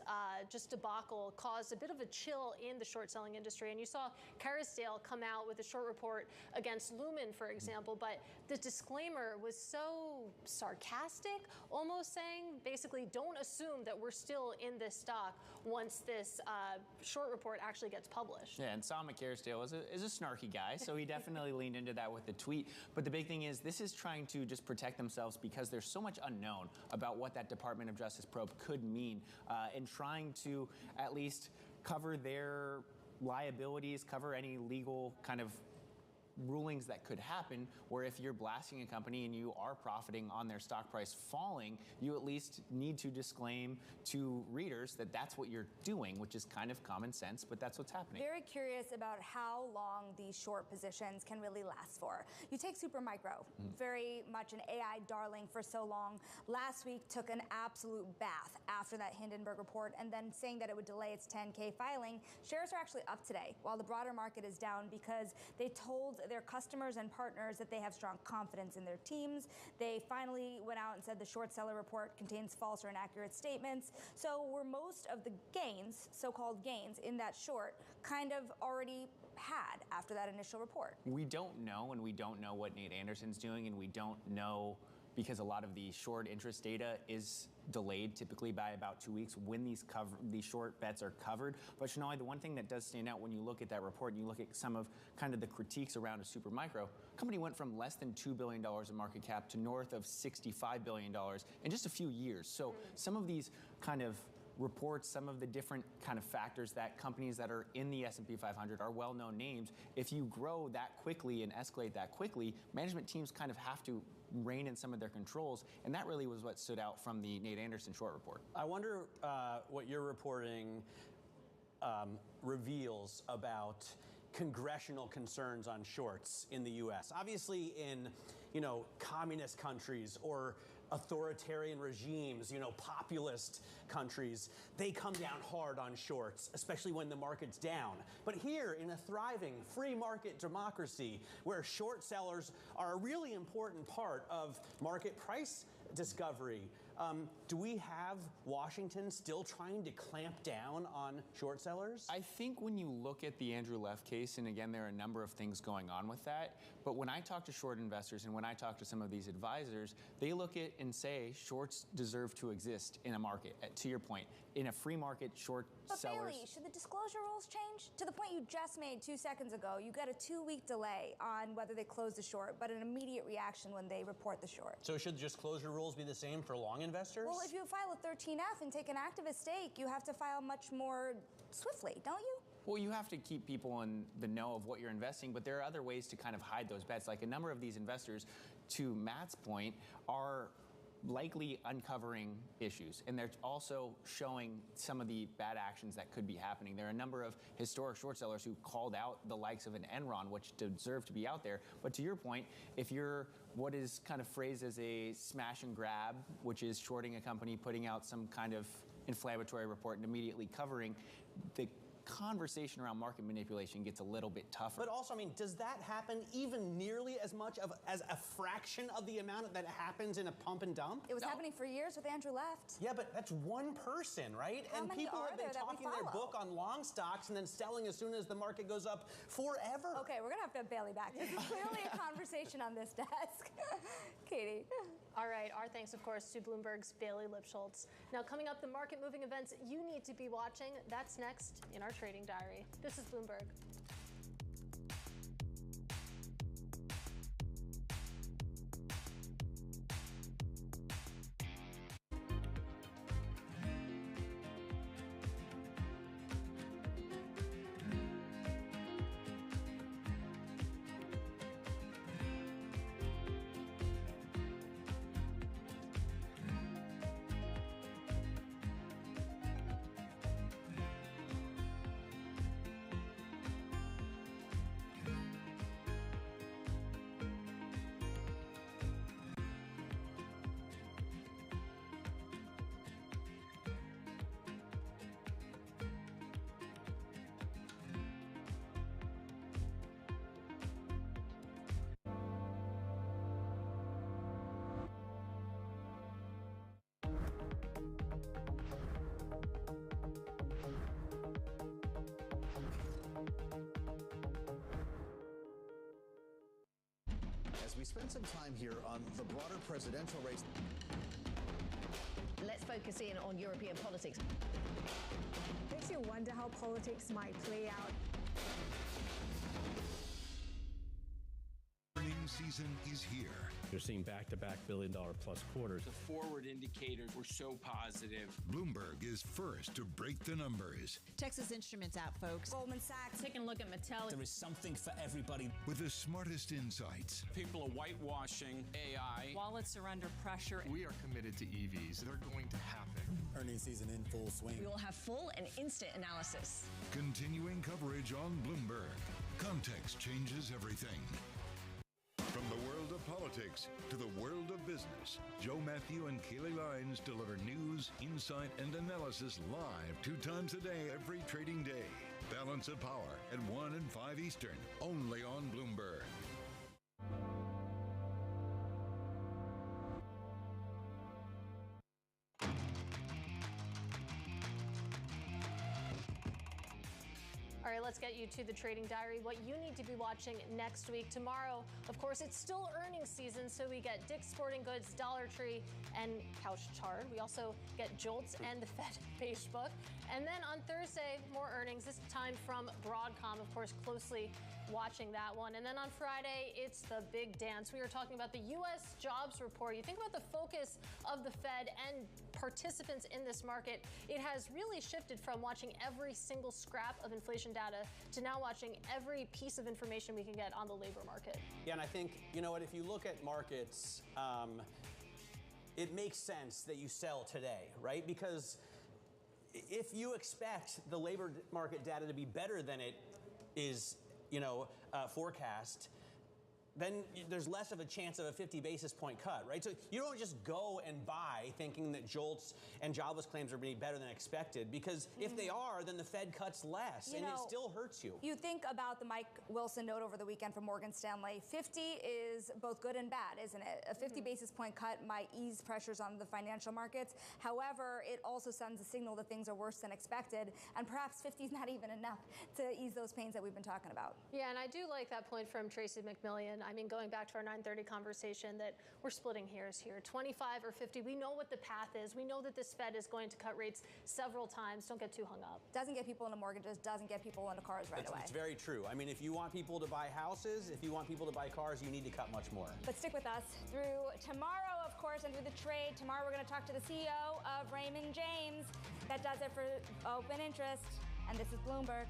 just debacle caused a bit of a chill in the short selling industry. And you saw Kerrisdale come out with a short report against Lumen, for example, but the disclaimer was so sarcastic, almost saying basically don't assume that we're still in this stock once this short report actually gets published. Yeah, and Sam Kerrisdale is a snarky guy, so he definitely leaned into that with the tweet. But the big thing is this is trying to just protect themselves because there's so much unknown about what that Department of Justice probe could mean in trying to at least cover their liabilities, cover any legal kind of rulings that could happen, where if you're blasting a company and you are profiting on their stock price falling, you at least need to disclaim to readers that that's what you're doing, which is kind of common sense, but that's what's happening. Very curious about how long these short positions can really last for. You take Supermicro, very much an AI darling for so long. Last week took an absolute bath after that Hindenburg report, and then saying that it would delay its 10K filing. Shares are actually up today, while the broader market is down because they told their customers and partners that they have strong confidence in their teams. They finally went out and said the short seller report contains false or inaccurate statements. So were most of the gains, so-called gains, in that short kind of already had after that initial report? We don't know, and we don't know what Nate Anderson's doing, and we don't know because a lot of the short interest data is delayed typically by about 2 weeks when these short bets are covered. But Shonali, the one thing that does stand out when you look at that report and you look at some of kind of the critiques around a Supermicro, company went from less than $2 billion in market cap to north of $65 billion in just a few years. So some of these kind of reports, some of the different kind of factors that companies that are in the S&P 500 are well-known names. If you grow that quickly and escalate that quickly, management teams kind of have to rein in some of their controls, and that really was what stood out from the Nate Anderson short report. I wonder what your reporting reveals about congressional concerns on shorts in the U.S. Obviously, in communist countries or authoritarian regimes, populist countries, they come down hard on shorts, especially when the market's down. But here, in a thriving free market democracy, where short sellers are a really important part of market price discovery, do we have Washington still trying to clamp down on short sellers? I think when you look at the Andrew Leff case, and again, there are a number of things going on with that, but when I talk to short investors and when I talk to some of these advisors, they look at and say shorts deserve to exist in a market. To your point, in a free market, short sellers... But Bailey, should the disclosure rules change? To the point you just made 2 seconds ago, you got a 2-week delay on whether they close the short, but an immediate reaction when they report the short. So should disclosure rules be the same for long investors? Well, if you file a 13F and take an activist stake, you have to file much more swiftly, don't you? Well, you have to keep people in the know of what you're investing, but there are other ways to kind of hide those bets. Like a number of these investors, to Matt's point, are likely uncovering issues, and they're also showing some of the bad actions that could be happening. There are a number of historic short sellers who called out the likes of an Enron, which deserve to be out there. But to your point, if you're what is kind of phrased as a smash and grab, which is shorting a company, putting out some kind of inflammatory report and immediately covering, the conversation around market manipulation gets a little bit tougher. But also, I mean, does that happen even nearly as much as a fraction of the amount that happens in a pump and dump? It was happening for years with Andrew Leff. Yeah, but that's one person, right? How and many people are have been there that we talking their follow? book on long stocks and then selling as soon as the market goes up forever. Okay, we're gonna have to have Bailey back. This is clearly a conversation on this desk. Katie. All right, our thanks, of course, to Bloomberg's Bailey Lipschultz. Now, coming up, the market-moving events you need to be watching. That's next in our trading diary. This is Bloomberg. as we spend some time here on the broader presidential race. Let's focus in on European politics. Makes you wonder how politics might play out. Earnings season is here. You're seeing back-to-back billion-dollar-plus quarters. The forward indicators were so positive. Bloomberg is first to break the numbers. Texas Instruments out, folks. Goldman Sachs. Taking a look at Mattel. There is something for everybody. With the smartest insights. People are whitewashing AI. Wallets are under pressure. We are committed to EVs. They're going to happen. Earnings season in full swing. We will have full and instant analysis. Continuing coverage on Bloomberg. Context changes everything. From the world of politics to the world of business, Joe Matthew and Kaylee Lines deliver news, insight, and analysis live 2 times a day every trading day. Balance of Power at 1 and 5 Eastern, only on Bloomberg. All right, let's get you to the Trading Diary. What you need to be watching next week. Tomorrow, of course, it's still earnings season, so we get Dick's Sporting Goods, Dollar Tree, and Couch Chart. We also get Jolts and the Fed Facebook. And then on Thursday, more earnings, this time from Broadcom, of course, closely watching that one. And then on Friday, it's the big dance. We are talking about the U.S. jobs report. You think about the focus of the Fed and participants in this market, it has really shifted from watching every single scrap of inflation data to now watching every piece of information we can get on the labor market. Yeah, and I think, you know what, if you look at markets, it makes sense that you sell today, right? Because if you expect the labor market data to be better than it is, forecast, then there's less of a chance of a 50 basis point cut, right? So you don't just go and buy thinking that jolts and jobless claims are being better than expected, because if they are, then the Fed cuts less, and it still hurts you. You think about the Mike Wilson note over the weekend from Morgan Stanley. 50 is both good and bad, isn't it? A 50 basis point cut might ease pressures on the financial markets. However, it also sends a signal that things are worse than expected, and perhaps 50 is not even enough to ease those pains that we've been talking about. Yeah, and I do like that point from Tracy McMillian. I mean, going back to our 9:30 conversation, that we're splitting hairs here. 25 or 50, we know what the path is. We know that this Fed is going to cut rates several times. Don't get too hung up. Doesn't get people into mortgages, doesn't get people into cars right away. It's very true. I mean, if you want people to buy houses, if you want people to buy cars, you need to cut much more. But stick with us through tomorrow, of course, and through the trade. Tomorrow we're going to talk to the CEO of Raymond James. That does it for Open Interest, and this is Bloomberg.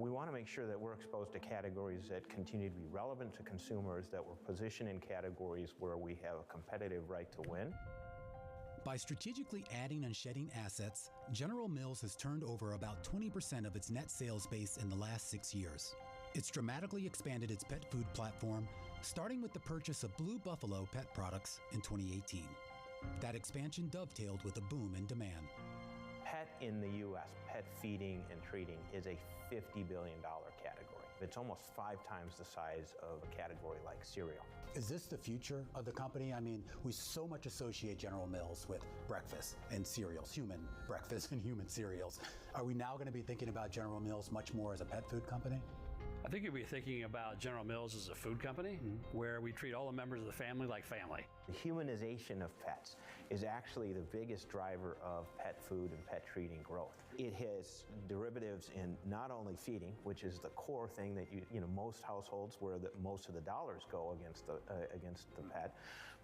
We want to make sure that we're exposed to categories that continue to be relevant to consumers, that we're positioned in categories where we have a competitive right to win. By strategically adding and shedding assets, General Mills has turned over about 20% of its net sales base in the last 6 years. It's dramatically expanded its pet food platform, starting with the purchase of Blue Buffalo Pet Products in 2018. That expansion dovetailed with a boom in demand. Pet in the U.S., pet feeding and treating, is a $50 billion category. It's almost 5 times the size of a category like cereal. Is this the future of the company? I mean, we so much associate General Mills with breakfast and cereals, human breakfast and human cereals. Are we now going to be thinking about General Mills much more as a pet food company? I think you'll be thinking about General Mills as a food company where we treat all the members of the family like family. The humanization of pets is actually the biggest driver of pet food and pet treating growth. It has derivatives in not only feeding, which is the core thing that you know most households where most of the dollars go against the pet,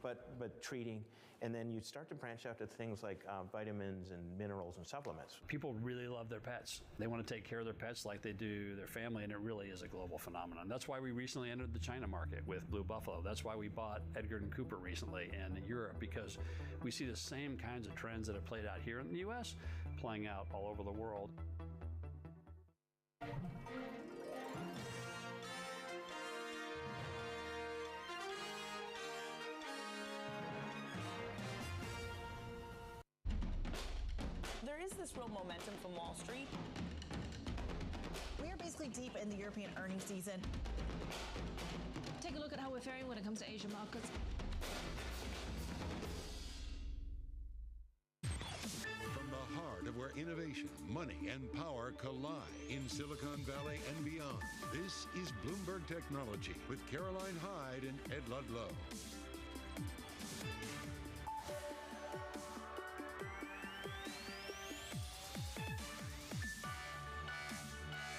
but treating, and then you start to branch out to things like vitamins and minerals and supplements. People really love their pets. They want to take care of their pets like they do their family, and it really is a global phenomenon. That's why we recently entered the China market with Blue Buffalo. That's why we bought Edgar & Cooper recently in Europe, because we see the same kinds of trends that have played out here in the U.S. playing out all over the world. There is this real momentum from Wall Street. We are basically deep in the European earnings season. Take a look at how we're faring when it comes to Asian markets. From the heart of where innovation, money, and power collide in Silicon Valley and beyond, this is Bloomberg Technology with Caroline Hyde and Ed Ludlow.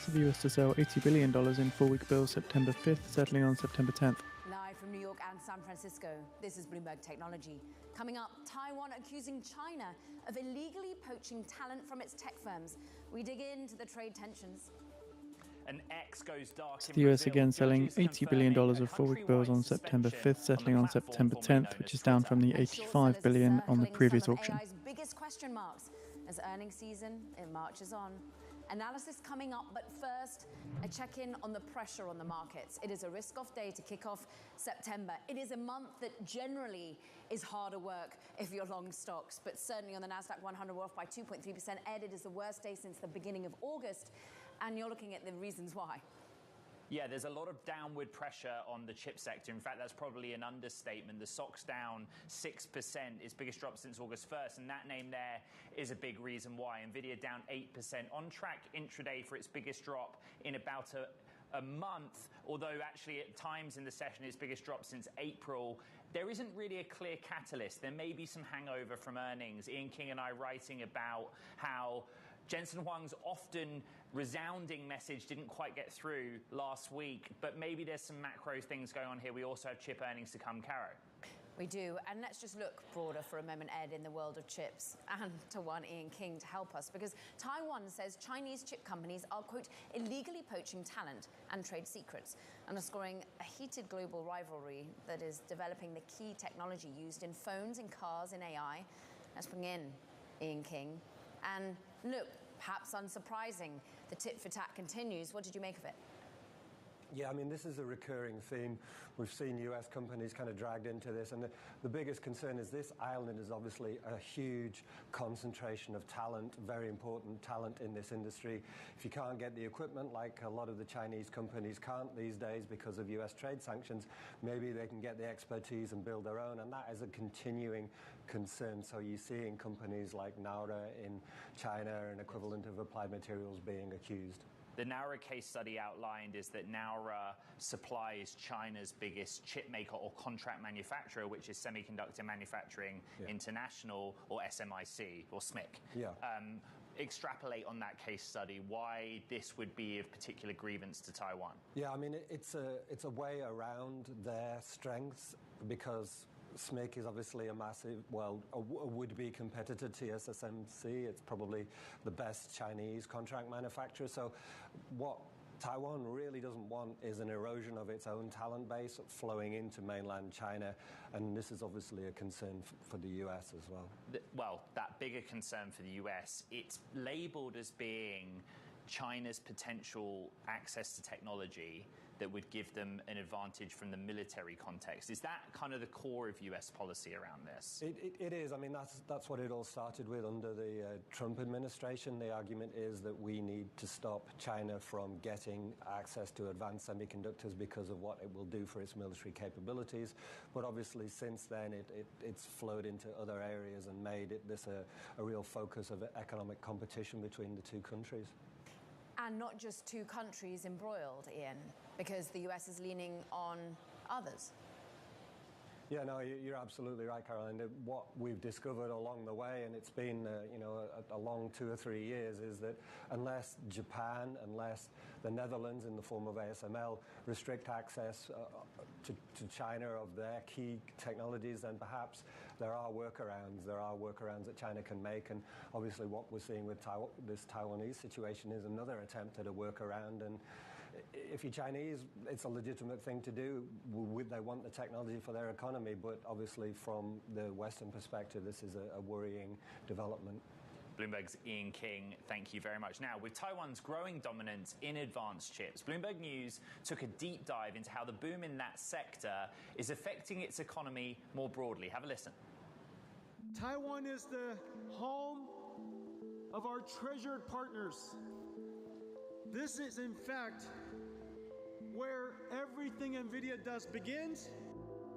The US to sell $80 billion in 4-week bills September 5th, settling on September 10th. Live from New York and San Francisco, this is Bloomberg Technology. Coming up, Taiwan accusing China of illegally poaching talent from its tech firms. We dig into the trade tensions. An X goes dark the US again selling $80 billion of 4-week bills on September 5th, settling on September 10th, which is down from the $85 billion on the previous auction. AI's biggest question marks as earnings season, it marches on. Analysis coming up, but first, a check-in on the pressure on the markets. It is a risk-off day to kick off September. It is a month that generally is harder work if you're long stocks, but certainly on the NASDAQ 100, we're off by 2.3%. Ed, it is the worst day since the beginning of August, and you're looking at the reasons why. Yeah, there's a lot of downward pressure on the chip sector. In fact, that's probably an understatement. The SOX down 6%, its biggest drop since August 1st, and that name there is a big reason why. Nvidia down 8%, on track intraday for its biggest drop in about a month, although actually at times in the session its biggest drop since April. There isn't really a clear catalyst. There may be some hangover from earnings. Ian King and I writing about how Jensen Huang's often resounding message didn't quite get through last week, but maybe there's some macro things going on here. We also have chip earnings to come, Caro. We do, and let's just look broader for a moment, Ed, in the world of chips, and to one Ian King to help us, because Taiwan says Chinese chip companies are, quote, illegally poaching talent and trade secrets, underscoring a heated global rivalry that is developing the key technology used in phones, in cars, in AI. Let's bring in Ian King. And look, perhaps unsurprising, the tit for tat continues. What did you make of it? Yeah, I mean, this is a recurring theme. We've seen US companies kind of dragged into this, and the biggest concern is this island is obviously a huge concentration of talent, very important talent in this industry. If you can't get the equipment, like a lot of the Chinese companies can't these days because of US trade sanctions, maybe they can get the expertise and build their own, and that is a continuing concern. So you're seeing companies like Naura in China, an equivalent of Applied Materials, being accused. The Naura case study outlined is that Naura supplies China's biggest chip maker or contract manufacturer, which is Semiconductor Manufacturing International, or SMIC, or SMIC. Yeah. Extrapolate on that case study why this would be of particular grievance to Taiwan. Yeah, I mean, it's a way around their strengths, because SMIC is obviously a massive, well, a would-be competitor to TSMC. It's probably the best Chinese contract manufacturer. So what Taiwan really doesn't want is an erosion of its own talent base flowing into mainland China, and this is obviously a concern for the US as well. Well, that bigger concern for the US, it's labeled as being China's potential access to technology that would give them an advantage from the military context. Is that kind of the core of US policy around this? It is. I mean, that's what it all started with under the Trump administration. The argument is that we need to stop China from getting access to advanced semiconductors because of what it will do for its military capabilities. But obviously, since then, it's flowed into other areas and made this a real focus of economic competition between the two countries. and not just two countries embroiled, Ian, because the US is leaning on others. Yeah, no, you're absolutely right, Caroline. What we've discovered along the way, and it's been a long 2 or 3 years, is that unless Japan, unless the Netherlands in the form of ASML restrict access to China of their key technologies, then perhaps there are workarounds. There are workarounds that China can make, and obviously what we're seeing with this Taiwanese situation is another attempt at a workaround. And if you're Chinese, it's a legitimate thing to do. They want the technology for their economy, but obviously from the Western perspective, this is a worrying development. Bloomberg's Ian King, thank you very much. Now, with Taiwan's growing dominance in advanced chips, Bloomberg News took a deep dive into how the boom in that sector is affecting its economy more broadly. Have a listen. Taiwan is the home of our treasured partners. This is, in fact, where everything NVIDIA does begins.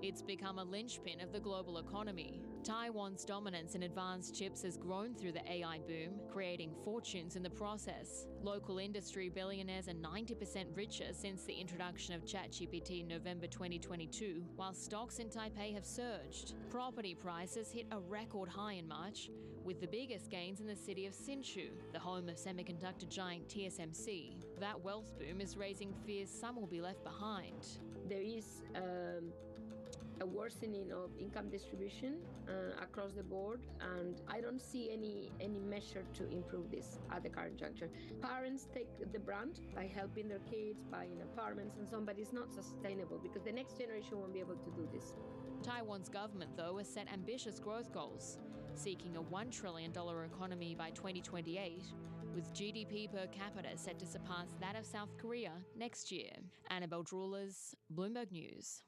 It's become a linchpin of the global economy. Taiwan's dominance in advanced chips has grown through the AI boom, creating fortunes in the process. Local industry billionaires are 90% richer since the introduction of ChatGPT in November 2022, while stocks in Taipei have surged. Property prices hit a record high in March, with the biggest gains in the city of Hsinchu, the home of semiconductor giant TSMC. That wealth boom is raising fears some will be left behind. There is a worsening of income distribution across the board, and I don't see any measure to improve this at the current juncture. Parents take the brunt by helping their kids, buying apartments and so on, but it's not sustainable because the next generation won't be able to do this. Taiwan's government, though, has set ambitious growth goals, seeking a $1 trillion economy by 2028, with GDP per capita set to surpass that of South Korea next year. Annabelle Drulers, Bloomberg News.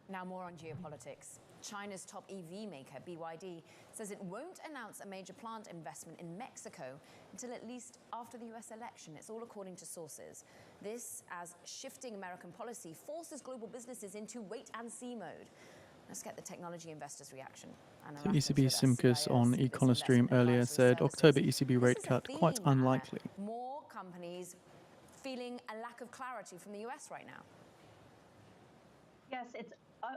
Now more on geopolitics. China's top EV maker, BYD, says it won't announce a major plant investment in Mexico until at least after the US election. It's all according to sources. This as shifting American policy forces global businesses into wait-and-see mode. Let's get the technology investors' reaction. So ECB Simkus on Econostream earlier said October ECB rate cut quite unlikely. More companies feeling a lack of clarity from the US right now. Yes, it's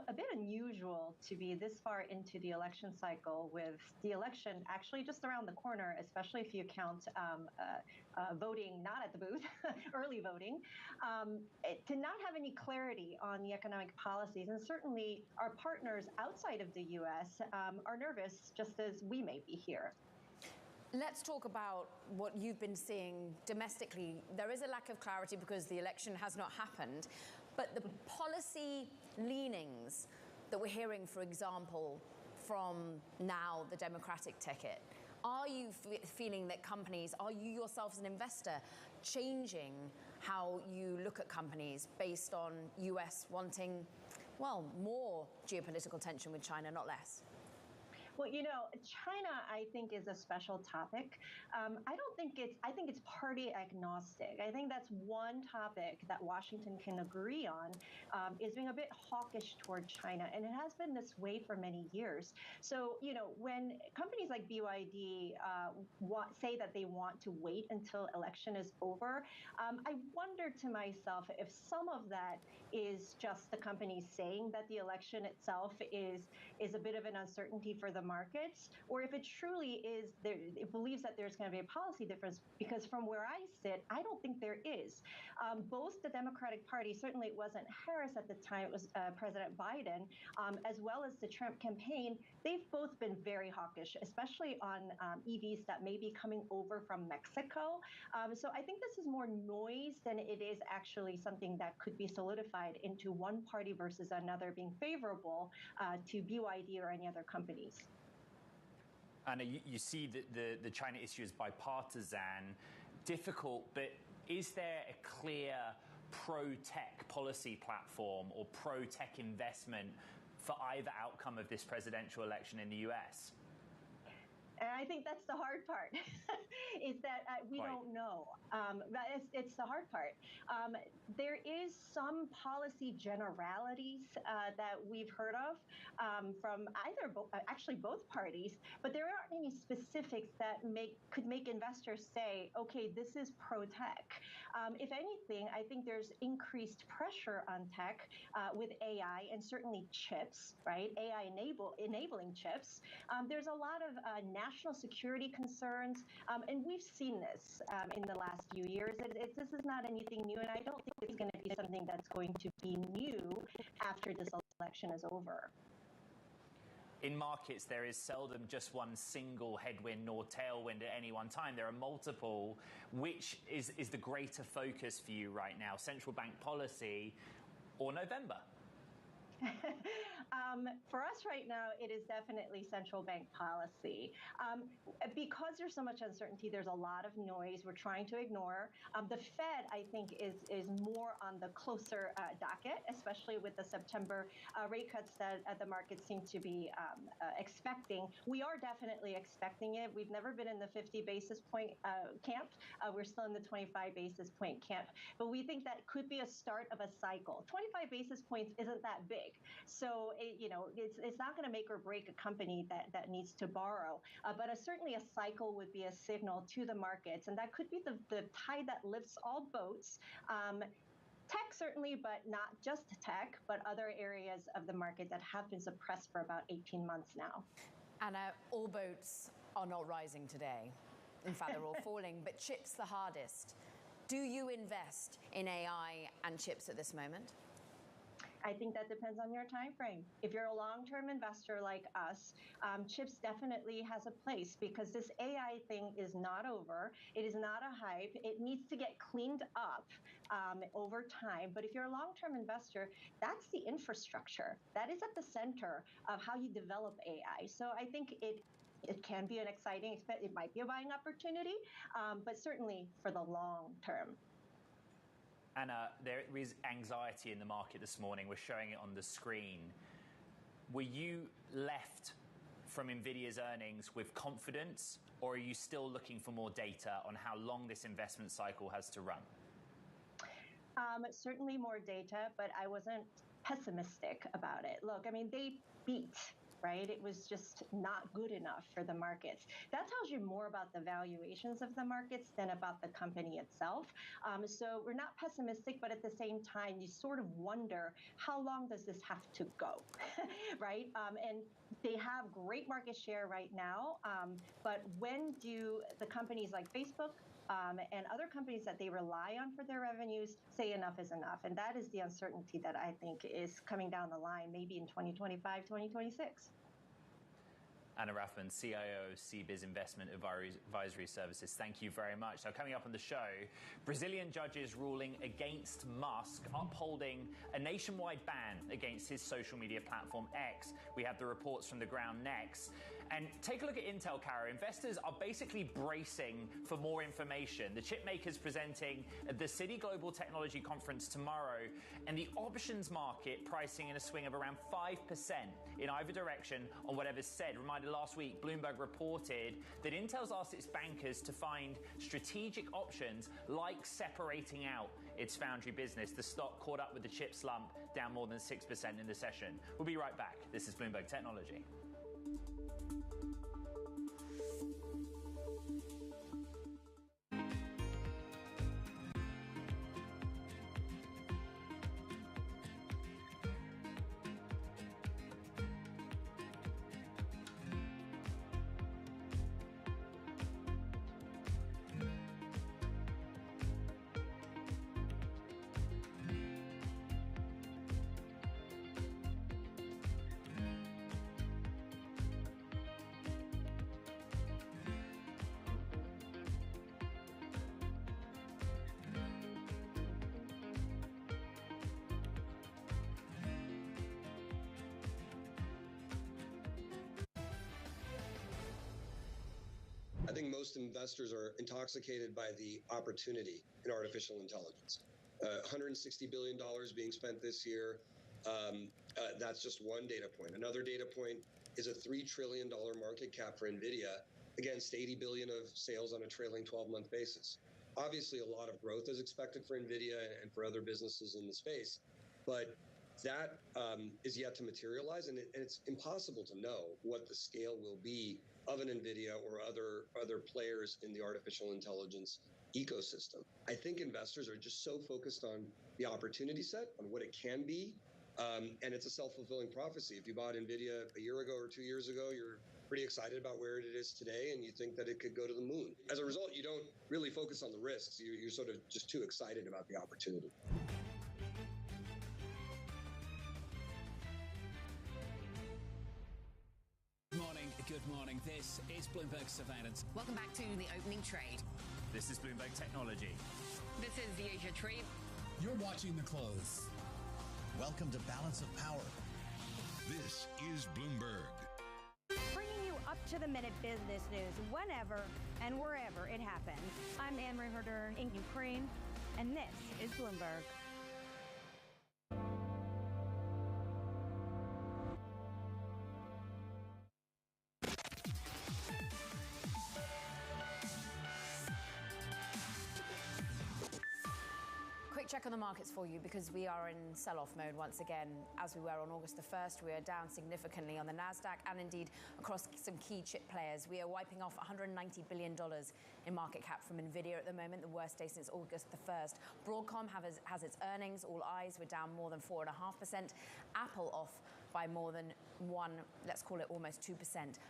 a bit unusual to be this far into the election cycle with the election actually just around the corner, especially if you count voting not at the booth, early voting, to not have any clarity on the economic policies. And certainly our partners outside of the U.S. Are nervous, just as we may be here. Let's talk about what you've been seeing domestically. There is a lack of clarity because the election has not happened, but the policy leanings that we're hearing, for example, from now the Democratic ticket, are you feeling that companies, are you yourself as an investor changing how you look at companies based on US wanting, well, more geopolitical tension with China, not less? Well, you know, China, I think, is a special topic. I think it's party agnostic. I think that's one topic that Washington can agree on, is being a bit hawkish toward China. And it has been this way for many years. So, you know, when companies like BYD say that they want to wait until election is over, I wonder to myself if some of that is just the company saying that the election itself is a bit of an uncertainty for the markets, or if it truly is, it believes that there's going to be a policy difference, because from where I sit, I don't think there is. Both the Democratic Party, certainly it wasn't Harris at the time, it was President Biden, as well as the Trump campaign, they've both been very hawkish, especially on EVs that may be coming over from Mexico. So I think this is more noise than it is actually something that could be solidified into one party versus another being favorable to BYD or any other companies. Anna, you see that the China issue is bipartisan, difficult, but is there a clear pro-tech policy platform or pro-tech investment for either outcome of this presidential election in the US? And I think that's the hard part, is that we don't know. It's the hard part. There is some policy generalities that we've heard of from actually both parties, but there aren't any specifics that could make investors say, okay, this is pro-tech. If anything, I think there's increased pressure on tech with AI and certainly chips, right? AI enabling chips. There's a lot of national security concerns, and we've seen this in the last few years. This is not anything new, and I don't think it's going to be something that's going to be new after this election is over. In markets, there is seldom just one single headwind nor tailwind at any one time. There are multiple. Which is the greater focus for you right now, central bank policy or November? For us right now, it is definitely central bank policy. Because there's so much uncertainty, there's a lot of noise we're trying to ignore. The Fed, I think, is more on the closer docket, especially with the September rate cuts that the markets seem to be expecting. We are definitely expecting it. We've never been in the 50 basis point camp. We're still in the 25 basis point camp. But we think that could be a start of a cycle. 25 basis points isn't that big. So, it's not going to make or break a company that needs to borrow. But certainly a cycle would be a signal to the markets. And that could be the tide that lifts all boats. Tech certainly, but not just tech, but other areas of the market that have been suppressed for about 18 months now. Anna, all boats are not rising today. In fact, they're all falling, but chips the hardest. Do you invest in AI and chips at this moment? I think that depends on your time frame. If you're a long-term investor like us, chips definitely has a place because this AI thing is not over. It is not a hype. It needs to get cleaned up over time. But if you're a long-term investor, that's the infrastructure. That is at the center of how you develop AI. So I think it can be an exciting, it might be a buying opportunity, but certainly for the long term. Anna, there is anxiety in the market this morning. We're showing it on the screen. Were you left from NVIDIA's earnings with confidence, or are you still looking for more data on how long this investment cycle has to run? Certainly more data, but I wasn't pessimistic about it. Look, I mean, they beat. Right? It was just not good enough for the markets. That tells you more about the valuations of the markets than about the company itself. So we're not pessimistic, but at the same time, you sort of wonder, how long does this have to go? Right? And they have great market share right now. But when do the companies like Facebook and other companies that they rely on for their revenues say enough is enough? And that is the uncertainty that I think is coming down the line, maybe in 2025, 2026. Anna Raffman, CIO of CBIZ Investment Advisory Services, thank you very much. So coming up on the show, Brazilian judges ruling against Musk, upholding a nationwide ban against his social media platform X. We have the reports from the ground next. And take a look at Intel, Kara. Investors are basically bracing for more information. The chip makers presenting at the Citi Global Technology Conference tomorrow, and the options market pricing in a swing of around 5% in either direction on whatever's said. Reminder, last week, Bloomberg reported that Intel's asked its bankers to find strategic options like separating out its foundry business. The stock caught up with the chip slump, down more than 6% in the session. We'll be right back. This is Bloomberg Technology. I think most investors are intoxicated by the opportunity in artificial intelligence. $160 billion being spent this year. That's just one data point. Another data point is a $3 trillion market cap for NVIDIA against 80 billion of sales on a trailing 12-month basis. Obviously, a lot of growth is expected for NVIDIA and for other businesses in the space, but that is yet to materialize, and it's impossible to know what the scale will be of an NVIDIA or other players in the artificial intelligence ecosystem. I think investors are just so focused on the opportunity set, on what it can be, and it's a self-fulfilling prophecy. If you bought NVIDIA a year ago or 2 years ago, you're pretty excited about where it is today, and you think that it could go to the moon. As a result, you don't really focus on the risks. You're sort of just too excited about the opportunity. Good morning. This is Bloomberg Surveillance. Welcome back to the opening trade. This is Bloomberg Technology. This is the Asia trade. You're watching the close. Welcome to Balance of Power. This is Bloomberg. Bringing you up-to-the-minute business news whenever and wherever it happens. I'm Anne-Marie Herder in Ukraine, and this is Bloomberg. Check on the markets for you because we are in sell-off mode once again. As we were on August the 1st, we are down significantly on the NASDAQ and indeed across some key chip players. We are wiping off $190 billion in market cap from NVIDIA at the moment, the worst day since August the 1st. Broadcom has its earnings. All eyes were down more than 4.5%. Apple off by more than let's call it almost 2%.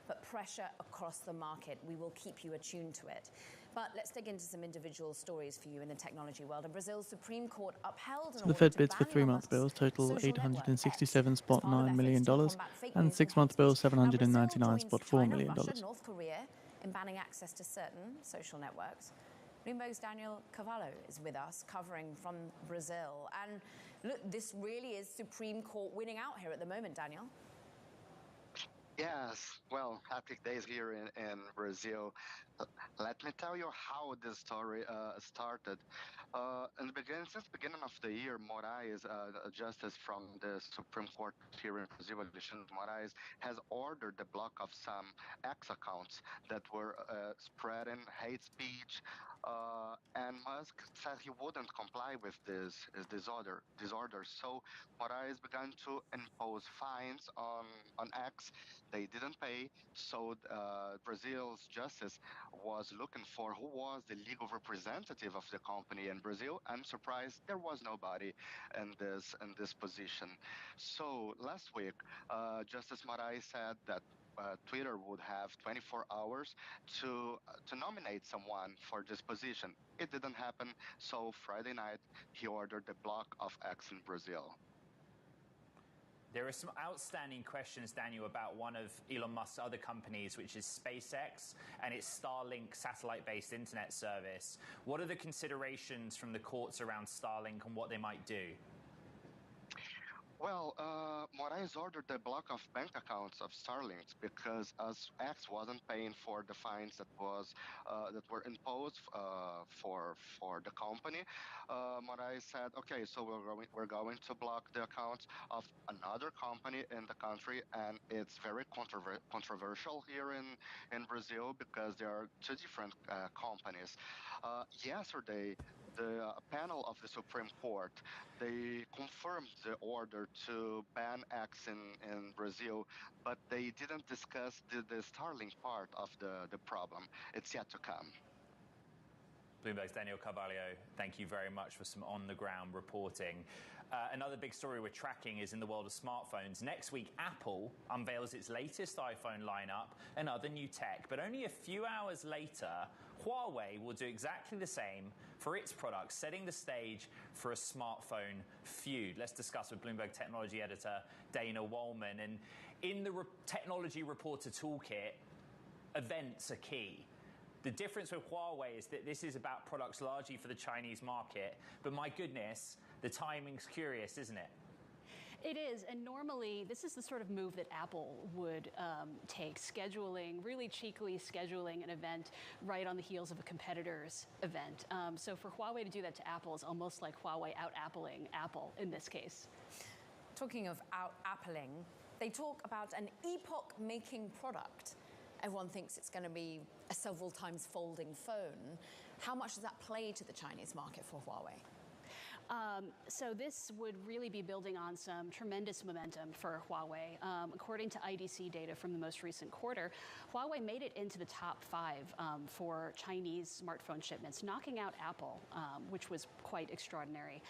But pressure across the market. We will keep you attuned to it. But let's dig into some individual stories for you in the technology world. And Brazil's Supreme Court upheld So the Fed bids for 3-month bills total $867.9 million, and 6-month bills $799.4 million. North Korea in banning access to certain social networks. Bloomberg's Daniel Cavallo is with us, covering from Brazil. And look, this really is Supreme Court winning out here at the moment, Daniel. Yes, well, hectic days here in Brazil. Let me tell you how this story started. Since the beginning of the year, Moraes, a justice from the Supreme Court here in Brazil, Moraes, has ordered the block of some X accounts that were spreading hate speech, and Musk said he wouldn't comply with this order. So Moraes began to impose fines on X. They didn't pay, so Brazil's justice was looking for who was the legal representative of the company in Brazil. I'm surprised there was nobody in this position. So last week, Justice Moraes said that Twitter would have 24 hours to nominate someone for this position. It didn't happen, so Friday night he ordered the block of X in Brazil. There are some outstanding questions, Daniel, about one of Elon Musk's other companies, which is SpaceX, and its Starlink satellite-based internet service. What are the considerations from the courts around Starlink and what they might do? Well, Moraes ordered the block of bank accounts of Starlink because as X wasn't paying for the fines that were imposed for the company, Moraes said, okay, so we're going to block the accounts of another company in the country, and it's very controversial here in Brazil because there are two different companies. Yesterday, the panel of the Supreme Court, they confirmed the order to ban X in Brazil, but they didn't discuss the Starlink part of the problem. It's yet to come. Bloomberg's Daniel Carvalho, thank you very much for some on-the-ground reporting. Another big story we're tracking is in the world of smartphones. Next week, Apple unveils its latest iPhone lineup and other new tech. But only a few hours later, Huawei will do exactly the same for its products, setting the stage for a smartphone feud. Let's discuss with Bloomberg technology editor Dana Wollman. And in the Technology Reporter Toolkit, events are key. The difference with Huawei is that this is about products largely for the Chinese market. But my goodness, the timing's curious, isn't it? It is, and normally this is the sort of move that Apple would take, really cheekily scheduling an event right on the heels of a competitor's event. So for Huawei to do that to Apple is almost like Huawei out-appling Apple in this case. Talking of out-appling, they talk about an epoch-making product. Everyone thinks it's going to be a several times folding phone. How much does that play to the Chinese market for Huawei? So this would really be building on some tremendous momentum for Huawei. According to IDC data from the most recent quarter, Huawei made it into the top 5 for Chinese smartphone shipments, knocking out Apple, which was quite extraordinary.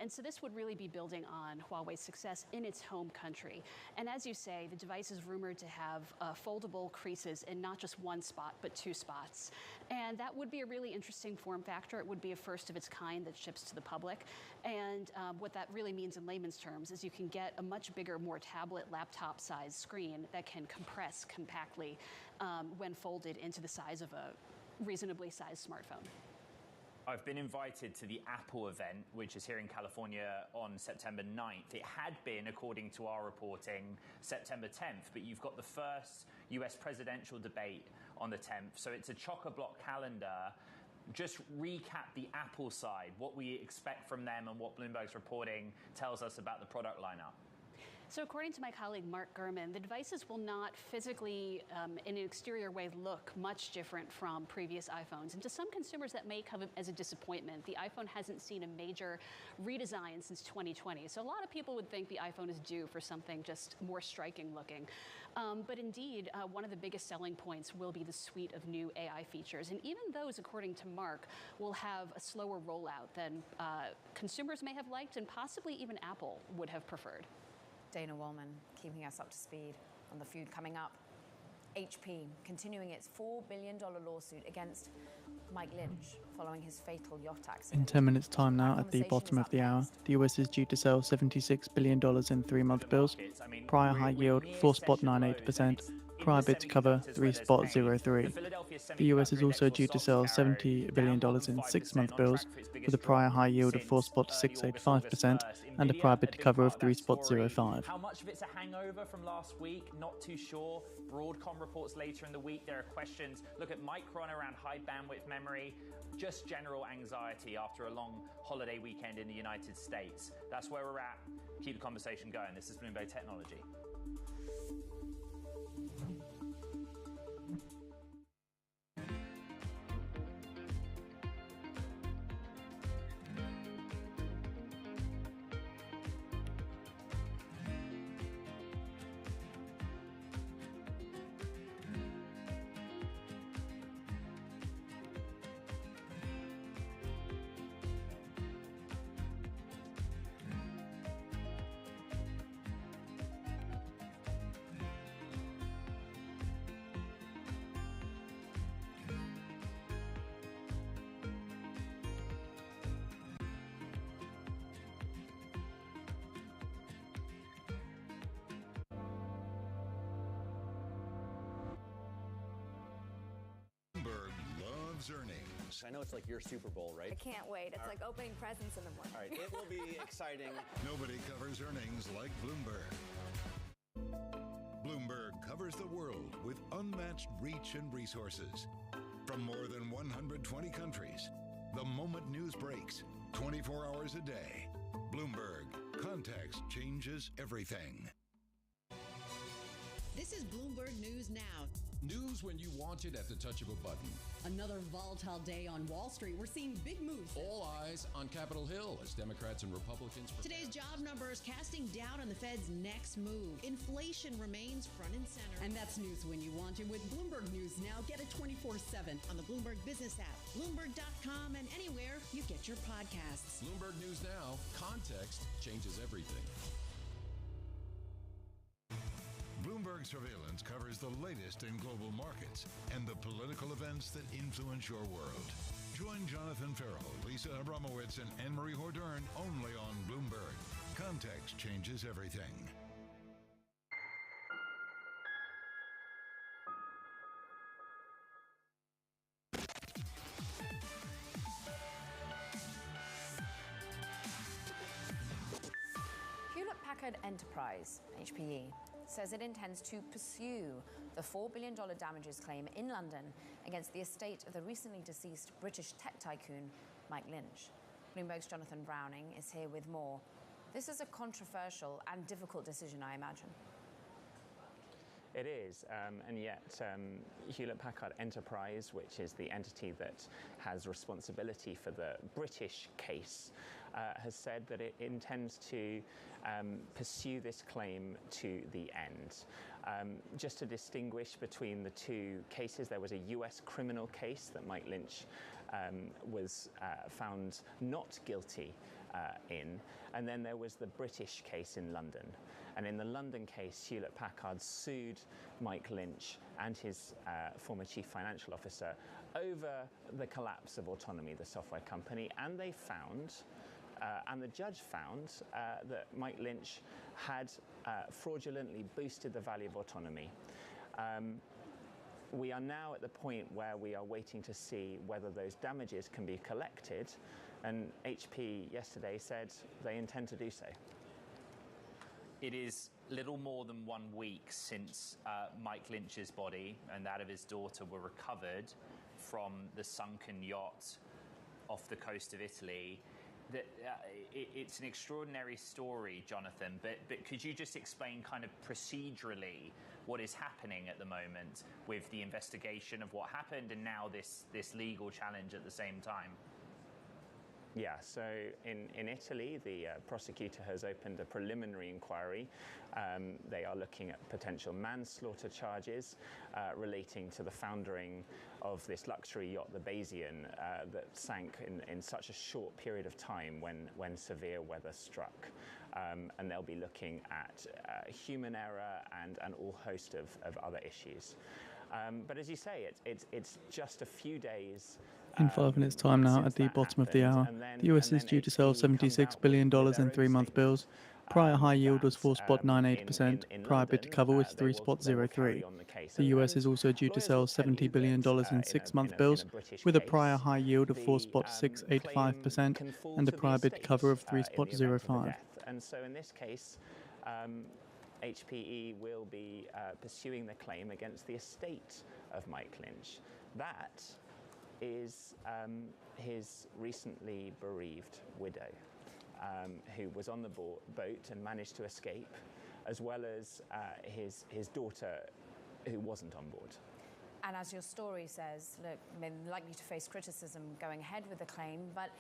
And so this would really be building on Huawei's success in its home country. And as you say, the device is rumored to have foldable creases in not just one spot, but 2 spots. And that would be a really interesting form factor. It would be a first of its kind that ships to the public. And what that really means in layman's terms is you can get a much bigger, more tablet, laptop-sized screen that can compress compactly when folded into the size of a reasonably sized smartphone. I've been invited to the Apple event, which is here in California on September 9th. It had been, according to our reporting, September 10th, but you've got the first US presidential debate on the 10th. So it's a chock-a-block calendar. Just recap the Apple side, what we expect from them and what Bloomberg's reporting tells us about the product lineup. So according to my colleague Mark Gurman, the devices will not physically, in an exterior way, look much different from previous iPhones. And to some consumers, that may come as a disappointment. The iPhone hasn't seen a major redesign since 2020. So a lot of people would think the iPhone is due for something just more striking looking. But indeed, one of the biggest selling points will be the suite of new AI features. And even those, according to Mark, will have a slower rollout than consumers may have liked and possibly even Apple would have preferred. Dana Wollman keeping us up to speed on the feud coming up. HP continuing its $4 billion lawsuit against Mike Lynch following his fatal yacht accident. In 10 minutes' time now, at the bottom of the hour, the US is due to sell $76 billion in 3-month bills. Prior high yield 4.98%. Prior bid to cover 3.03. The US is also due to sell $70 billion in 6-month bills, with a prior high yield of 4.685% and a prior bid to cover of 3.05. How much of it's a hangover from last week? Not too sure. Broadcom reports later in the week. There are questions. Look at Micron around high bandwidth memory. Just general anxiety after a long holiday weekend in the United States. That's where we're at. Keep the conversation going. This is Bloomberg Technology. Earnings. I know it's like your Super Bowl, right? I can't wait. It's like opening presents in the morning. All right, it will be exciting. Nobody covers earnings like Bloomberg. Bloomberg covers the world with unmatched reach and resources. From more than 120 countries, the moment news breaks, 24 hours a day. Bloomberg. Context changes everything. This is Bloomberg News Now. News when you want it at the touch of a button. Another volatile day on Wall Street. We're seeing big moves. All eyes on Capitol Hill as Democrats and Republicans. Today's job numbers casting doubt on the Fed's next move. Inflation remains front and center. And that's news when you want it with Bloomberg News Now. Get it 24/7 on the Bloomberg Business app, Bloomberg.com, and anywhere you get your podcasts. Bloomberg News Now. Context changes everything. Bloomberg Surveillance covers the latest in global markets and the political events that influence your world. Join Jonathan Farrell, Lisa Abramowitz, and Anne-Marie Hordern only on Bloomberg. Context changes everything. Hewlett-Packard Enterprise, HPE, says it intends to pursue the $4 billion damages claim in London against the estate of the recently deceased British tech tycoon, Mike Lynch. Bloomberg's Jonathan Browning is here with more. This is a controversial and difficult decision, I imagine. It is, and yet Hewlett-Packard Enterprise, which is the entity that has responsibility for the British case, has said that it intends to pursue this claim to the end. Just to distinguish between the two cases, there was a US criminal case that Mike Lynch was found not guilty in, and then there was the British case in London. And in the London case, Hewlett-Packard sued Mike Lynch and his former chief financial officer over the collapse of Autonomy, the software company, and they found, and the judge found, that Mike Lynch had fraudulently boosted the value of Autonomy. We are now at the point where we are waiting to see whether those damages can be collected, and HP yesterday said they intend to do so. It is little more than 1 week since Mike Lynch's body and that of his daughter were recovered from the sunken yacht off the coast of Italy. It's an extraordinary story, Jonathan, but could you just explain kind of procedurally what is happening at the moment with the investigation of what happened and now this legal challenge at the same time? Yeah, so in Italy, the prosecutor has opened a preliminary inquiry. They are looking at potential manslaughter charges relating to the foundering of this luxury yacht, the Bayesian, that sank in such a short period of time when severe weather struck. And they'll be looking at human error and all host of other issues. But as you say, it's just a few days. In 5 minutes' time now, at the bottom of the hour, the US is due to sell $76 billion in 3-month bills. Prior high yield was 4.98%, prior bid to cover was 3.03%. The US is also due to sell $70 billion in 6-month bills, with a prior high yield of 4.685% and a prior bid to cover of 3.05%. And so in this case, HPE will be pursuing the claim against the estate of Mike Lynch. That is his recently bereaved widow, who was on the boat and managed to escape, as well as his daughter, who wasn't on board. And as your story says, look, they're likely to face criticism going ahead with the claim, but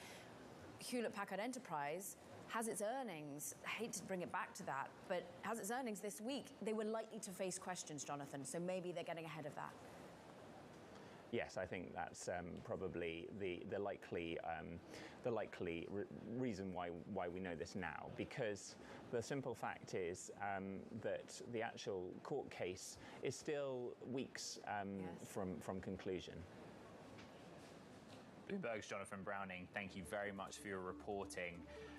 Hewlett-Packard Enterprise has its earnings. I hate to bring it back to that, but has its earnings this week. They were likely to face questions, Jonathan, so maybe they're getting ahead of that. Yes, I think that's probably the likely reason why we know this now, because the simple fact is that the actual court case is still weeks from conclusion. Bloomberg's Jonathan Browning, thank you very much for your reporting.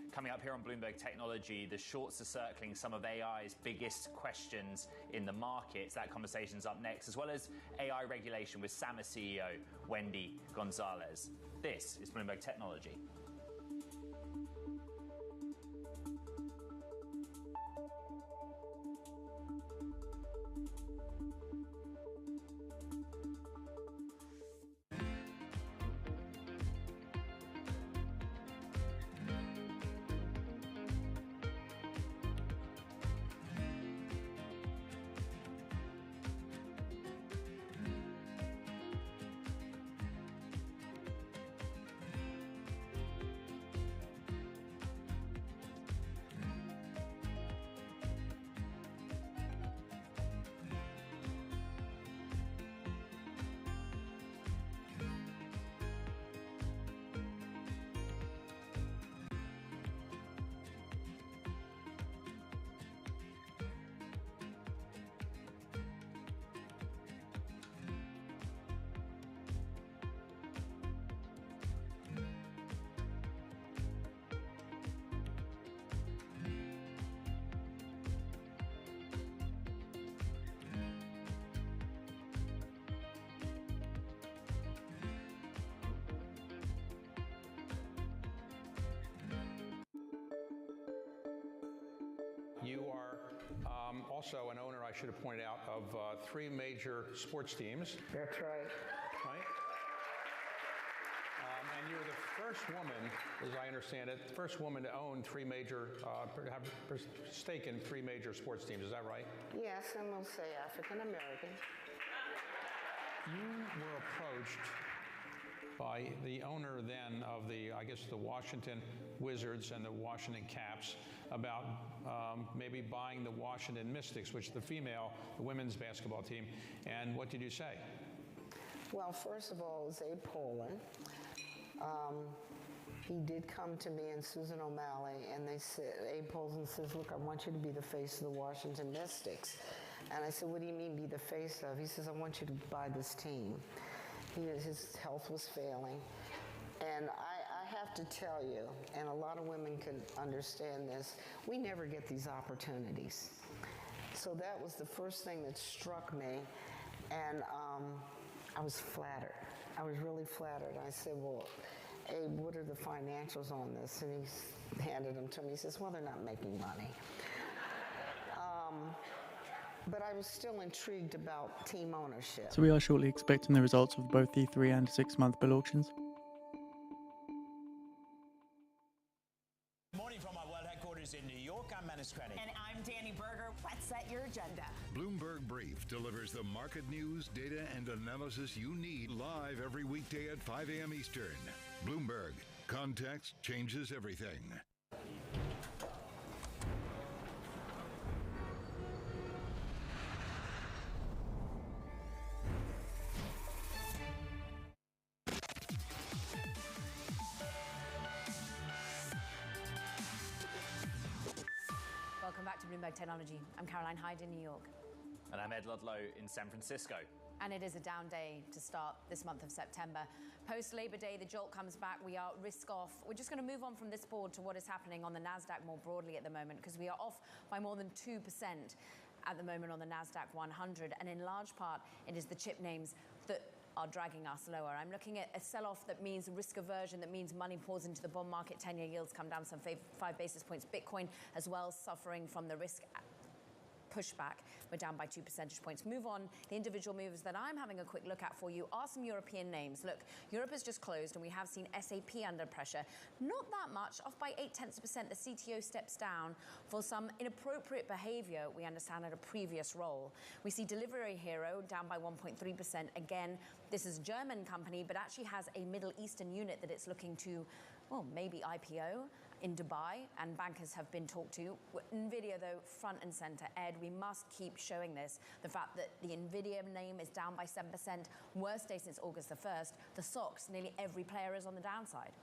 Coming up here on Bloomberg Technology, the shorts are circling some of AI's biggest questions in the markets. That conversation's up next, as well as AI regulation with SAMA CEO Wendy Gonzalez. This is Bloomberg Technology. You are also an owner, I should have pointed out, of 3 major sports teams. That's right. Right? And And you're the first woman, as I understand it, first woman to own have stake in 3 major sports teams. Is that right? Yes, and we'll say African American. You were approached by the owner then of the Washington Wizards and the Washington Caps about maybe buying the Washington Mystics, which is the women's basketball team. And what did you say? Well, first of all, it was Abe Pollin. He did come to me and Susan O'Malley, and they said, Abe Pollin says, look, I want you to be the face of the Washington Mystics. And I said, what do you mean be the face of? He says, I want you to buy this team. His health was failing. And I have to tell you, and a lot of women can understand this, we never get these opportunities. So that was the first thing that struck me. And I was flattered. I was really flattered. I said, well, Abe, what are the financials on this? And he handed them to me. He says, well, they're not making money. But I was still intrigued about team ownership. So we are shortly expecting the results of both the 3- and 6-month bill auctions. Good morning from our world headquarters in New York. I'm Manus Krennic. And I'm Danny Berger. Let's set your agenda. Bloomberg Brief delivers the market news, data, and analysis you need live every weekday at 5 a.m. Eastern. Bloomberg. Context changes everything. Welcome back to Bloomberg Technology. I'm Caroline Hyde in New York. And I'm Ed Ludlow in San Francisco. And it is a down day to start this month of September. Post-Labor Day, the jolt comes back. We are risk off. We're just going to move on from this board to what is happening on the NASDAQ more broadly at the moment, because we are off by more than 2% at the moment on the NASDAQ 100. And in large part, it is the chip names that are dragging us lower. I'm looking at a sell-off that means risk aversion, that means money pours into the bond market. 10-year yields come down some 5 basis points. Bitcoin as well suffering from the risk pushback. We're down by 2 percentage points. Move on. The individual movers that I'm having a quick look at for you are some European names. Look, Europe has just closed and we have seen SAP under pressure. Not that much, off by 0.8%. The CTO steps down for some inappropriate behavior, we understand, at a previous role. We see Delivery Hero down by 1.3%. Again, this is a German company, but actually has a Middle Eastern unit that it's looking to, well, maybe IPO in Dubai, and bankers have been talked to. NVIDIA, though, front and center. Ed, we must keep showing this. The fact that the NVIDIA name is down by 7%, worst day since August the 1st. The SOX, nearly every player is on the downside.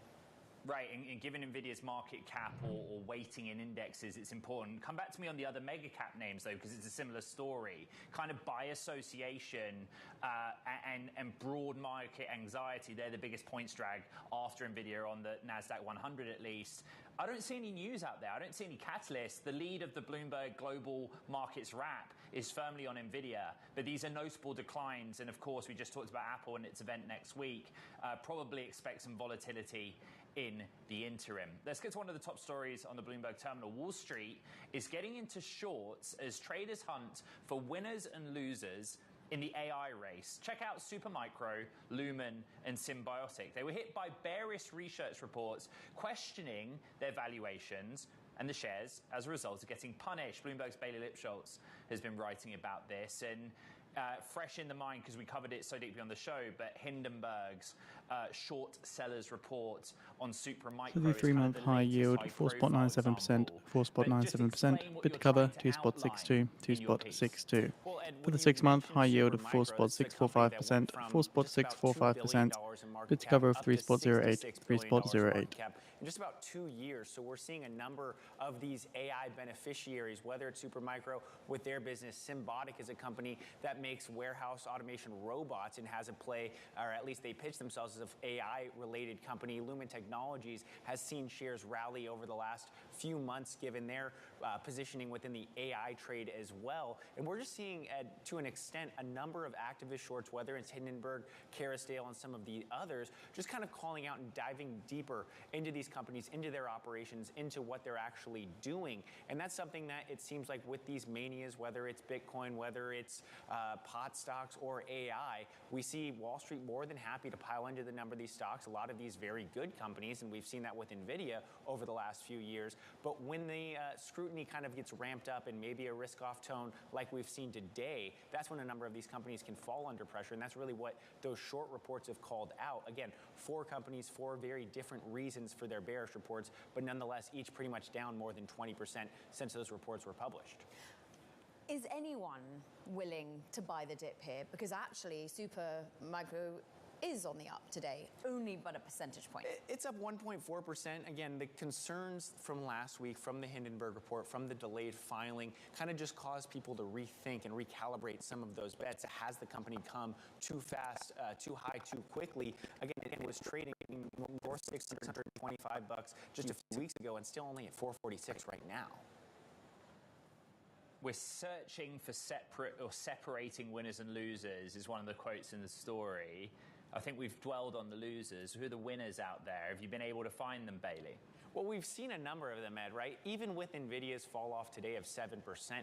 Right, and given NVIDIA's market cap or weighting in indexes, it's important. Come back to me on the other mega cap names, though, because it's a similar story. Kind of by association and broad market anxiety, they're the biggest points drag after NVIDIA on the NASDAQ 100 at least. I don't see any news out there. I don't see any catalysts. The lead of the Bloomberg Global Markets wrap is firmly on NVIDIA, but these are notable declines. And of course, we just talked about Apple and its event next week. Probably expect some volatility in the interim. Let's get to one of the top stories on the Bloomberg terminal. Wall Street is getting into shorts as traders hunt for winners and losers in the AI race. Check out Supermicro, Lumen, and Symbiotic. They were hit by bearish research reports questioning their valuations, and the shares, as a result, are getting punished. Bloomberg's Bailey Lipschultz has been writing about this, and fresh in the mind because we covered it so deeply on the show, but Hindenburg's short sellers report on Supermicro. So the 3-month high yield, 4.97%, 4.97%, bid to cover, 2.62, 2.62. For the 6-month high yield of 4.645%, 4.645%, bid to cover of 3.08, 3.08. In just about 2 years. So we're seeing a number of these AI beneficiaries, whether it's Supermicro with their business. Symbiotic is a company that makes warehouse automation robots and has a play, or at least they pitch themselves as an AI-related company. Lumen Technologies has seen shares rally over the last few months, given their positioning within the AI trade as well. And we're just seeing, to an extent, a number of activist shorts, whether it's Hindenburg, Kerrisdale, and some of the others, just kind of calling out and diving deeper into these companies, into their operations, into what they're actually doing. And that's something that it seems like with these manias, whether it's Bitcoin, whether it's pot stocks or AI, we see Wall Street more than happy to pile into the number of these stocks, a lot of these very good companies, and we've seen that with NVIDIA over the last few years. But when the scrutiny kind of gets ramped up and maybe a risk-off tone like we've seen today, that's when a number of these companies can fall under pressure, and that's really what those short reports have called out. Again, 4 companies, 4 very different reasons for their bearish reports, but nonetheless, each pretty much down more than 20% since those reports were published. Is anyone willing to buy the dip here? Because actually, Super Micro is on the up today, only but a percentage point. It's up 1.4%. Again, the concerns from last week, from the Hindenburg report, from the delayed filing, kind of just caused people to rethink and recalibrate some of those bets. Has the company come too fast, too high, too quickly? Again, it was trading north $625 just a few weeks ago and still only at $446 right now. We're searching for separating winners and losers is one of the quotes in the story. I think we've dwelled on the losers. Who are the winners out there? Have you been able to find them, Bailey? Well, we've seen a number of them, Ed, right? Even with NVIDIA's fall off today of 7%,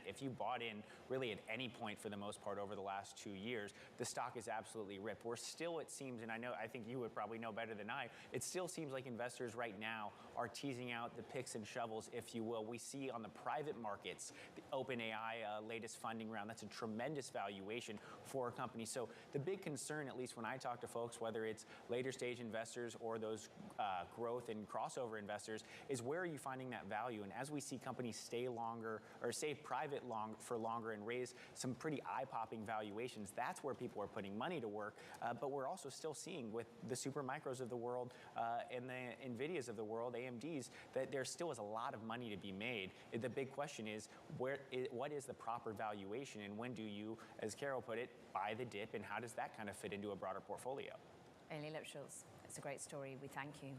if you bought in really at any point for the most part over the last 2 years, the stock is absolutely ripped. We're still, it seems, and I think you would probably know better than I, it still seems like investors right now are teasing out the picks and shovels, if you will. We see on the private markets, the OpenAI latest funding round, that's a tremendous valuation for a company. So the big concern, at least when I talk to folks, whether it's later stage investors or those growth and crossover investors, is where are you finding that value? And as we see companies stay longer or stay private for longer and raise some pretty eye-popping valuations, that's where people are putting money to work. But we're also still seeing with the super micros of the world and the NVIDIAs of the world, AMDs, that there still is a lot of money to be made. The big question is, what is the proper valuation, and when do you, as Carol put it, buy the dip, and how does that kind of fit into a broader portfolio? Bailey Lipschutz, it's a great story. We thank you.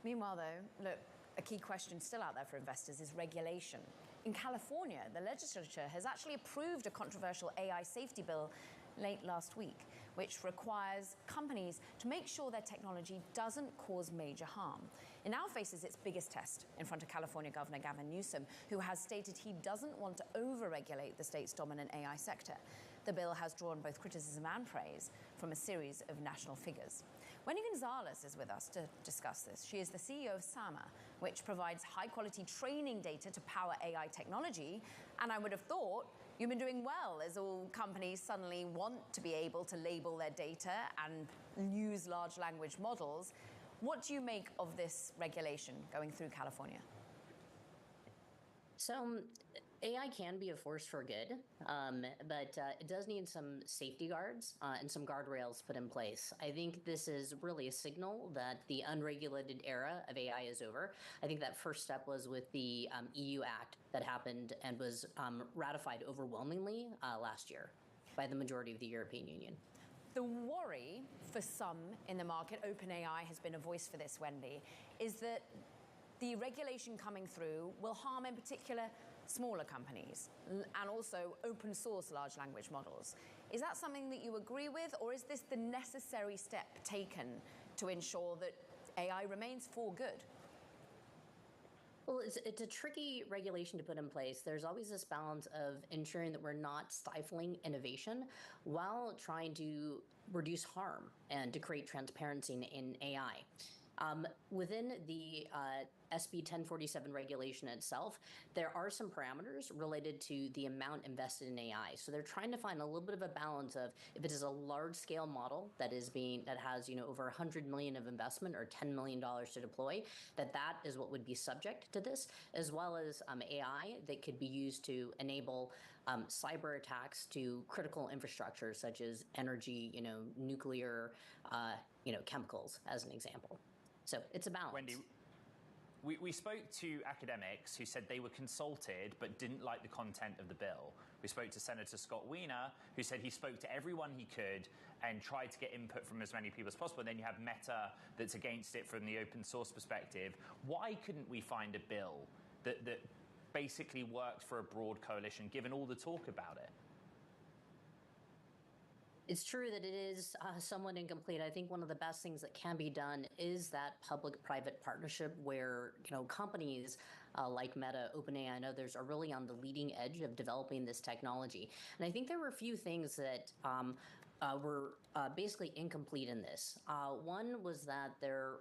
Meanwhile, though, look, a key question still out there for investors is regulation. In California, the legislature has actually approved a controversial AI safety bill late last week, which requires companies to make sure their technology doesn't cause major harm. It now faces its biggest test in front of California Governor Gavin Newsom, who has stated he doesn't want to over-regulate the state's dominant AI sector. The bill has drawn both criticism and praise from a series of national figures. Wendy Gonzalez is with us to discuss this. She is the CEO of SAMA, which provides high-quality training data to power AI technology. And I would have thought you've been doing well as all companies suddenly want to be able to label their data and use large language models. What do you make of this regulation going through California? So AI can be a force for good, but it does need some safety guards and some guardrails put in place. I think this is really a signal that the unregulated era of AI is over. I think that first step was with the EU Act that happened and was ratified overwhelmingly last year by the majority of the European Union. The worry for some in the market, OpenAI has been a voice for this, Wendy, is that the regulation coming through will harm in particular smaller companies and also open source large language models. Is that something that you agree with, or is this the necessary step taken to ensure that AI remains for good? Well, it's a tricky regulation to put in place. There's always this balance of ensuring that we're not stifling innovation while trying to reduce harm and to create transparency in AI. Within the SB 1047 regulation itself, there are some parameters related to the amount invested in AI. So they're trying to find a little bit of a balance of if it is a large-scale model that has over 100 million of investment or $10 million to deploy, that is what would be subject to this, as well as AI that could be used to enable cyber attacks to critical infrastructure such as energy, nuclear, chemicals, as an example. So it's a balance. Wendy, we spoke to academics who said they were consulted but didn't like the content of the bill. We spoke to Senator Scott Wiener, who said he spoke to everyone he could and tried to get input from as many people as possible. And then you have Meta that's against it from the open source perspective. Why couldn't we find a bill that basically worked for a broad coalition, given all the talk about it? It's true that it is somewhat incomplete. I think one of the best things that can be done is that public-private partnership where, companies like Meta, OpenAI, and others are really on the leading edge of developing this technology. And I think there were a few things that were basically incomplete in this. One was that there,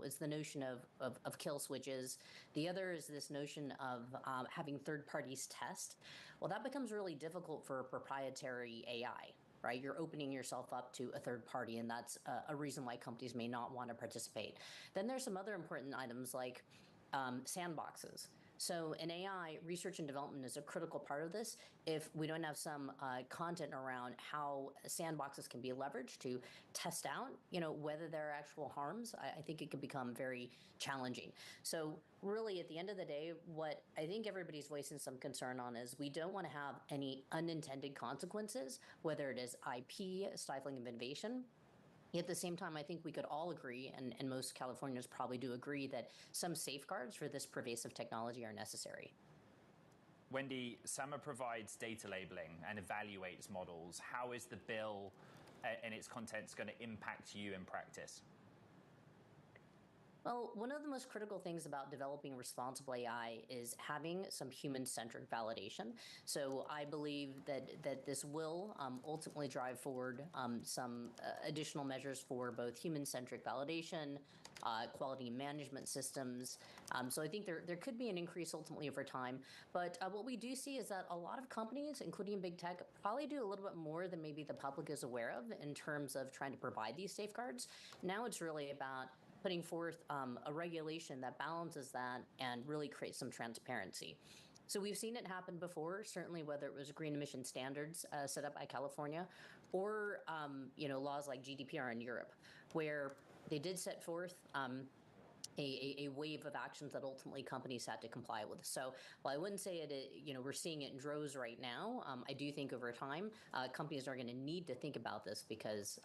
is the notion of kill switches. The other is this notion of having third parties test. Well, that becomes really difficult for proprietary AI. Right? You're opening yourself up to a third party, and that's a reason why companies may not want to participate. Then there's some other important items like sandboxes. So in AI, research and development is a critical part of this. If we don't have some content around how sandboxes can be leveraged to test out, whether there are actual harms, I think it can become very challenging. So really, at the end of the day, what I think everybody's voicing some concern on is we don't want to have any unintended consequences, whether it is IP, stifling of innovation. At the same time, I think we could all agree, and most Californians probably do agree, that some safeguards for this pervasive technology are necessary. Wendy, SAMA provides data labeling and evaluates models. How is the bill and its contents going to impact you in practice? Well, one of the most critical things about developing responsible AI is having some human-centric validation. So I believe that this will ultimately drive forward some additional measures for both human-centric validation, quality management systems. So I think there could be an increase ultimately over time. But what we do see is that a lot of companies, including big tech, probably do a little bit more than maybe the public is aware of in terms of trying to provide these safeguards. Now it's really about putting forth a regulation that balances that and really creates some transparency. So we've seen it happen before, certainly whether it was green emission standards set up by California or laws like GDPR in Europe, where they did set forth a wave of actions that ultimately companies had to comply with. So while I wouldn't say we're seeing it in droves right now, I do think over time companies are going to need to think about this because,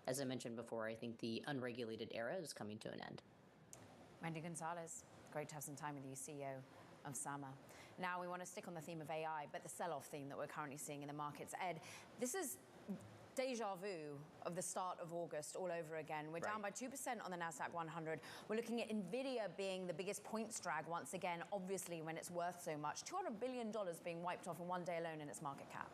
as I mentioned before, I think the unregulated era is coming to an end. Wendy Gonzalez, great to have some time with you, CEO of SAMA. Now we want to stick on the theme of AI, but the sell-off theme that we're currently seeing in the markets. Ed, this is deja vu of the start of August all over again. We're down by 2% on the NASDAQ 100. We're looking at NVIDIA being the biggest points drag once again, obviously when it's worth so much. $200 billion being wiped off in one day alone in its market cap.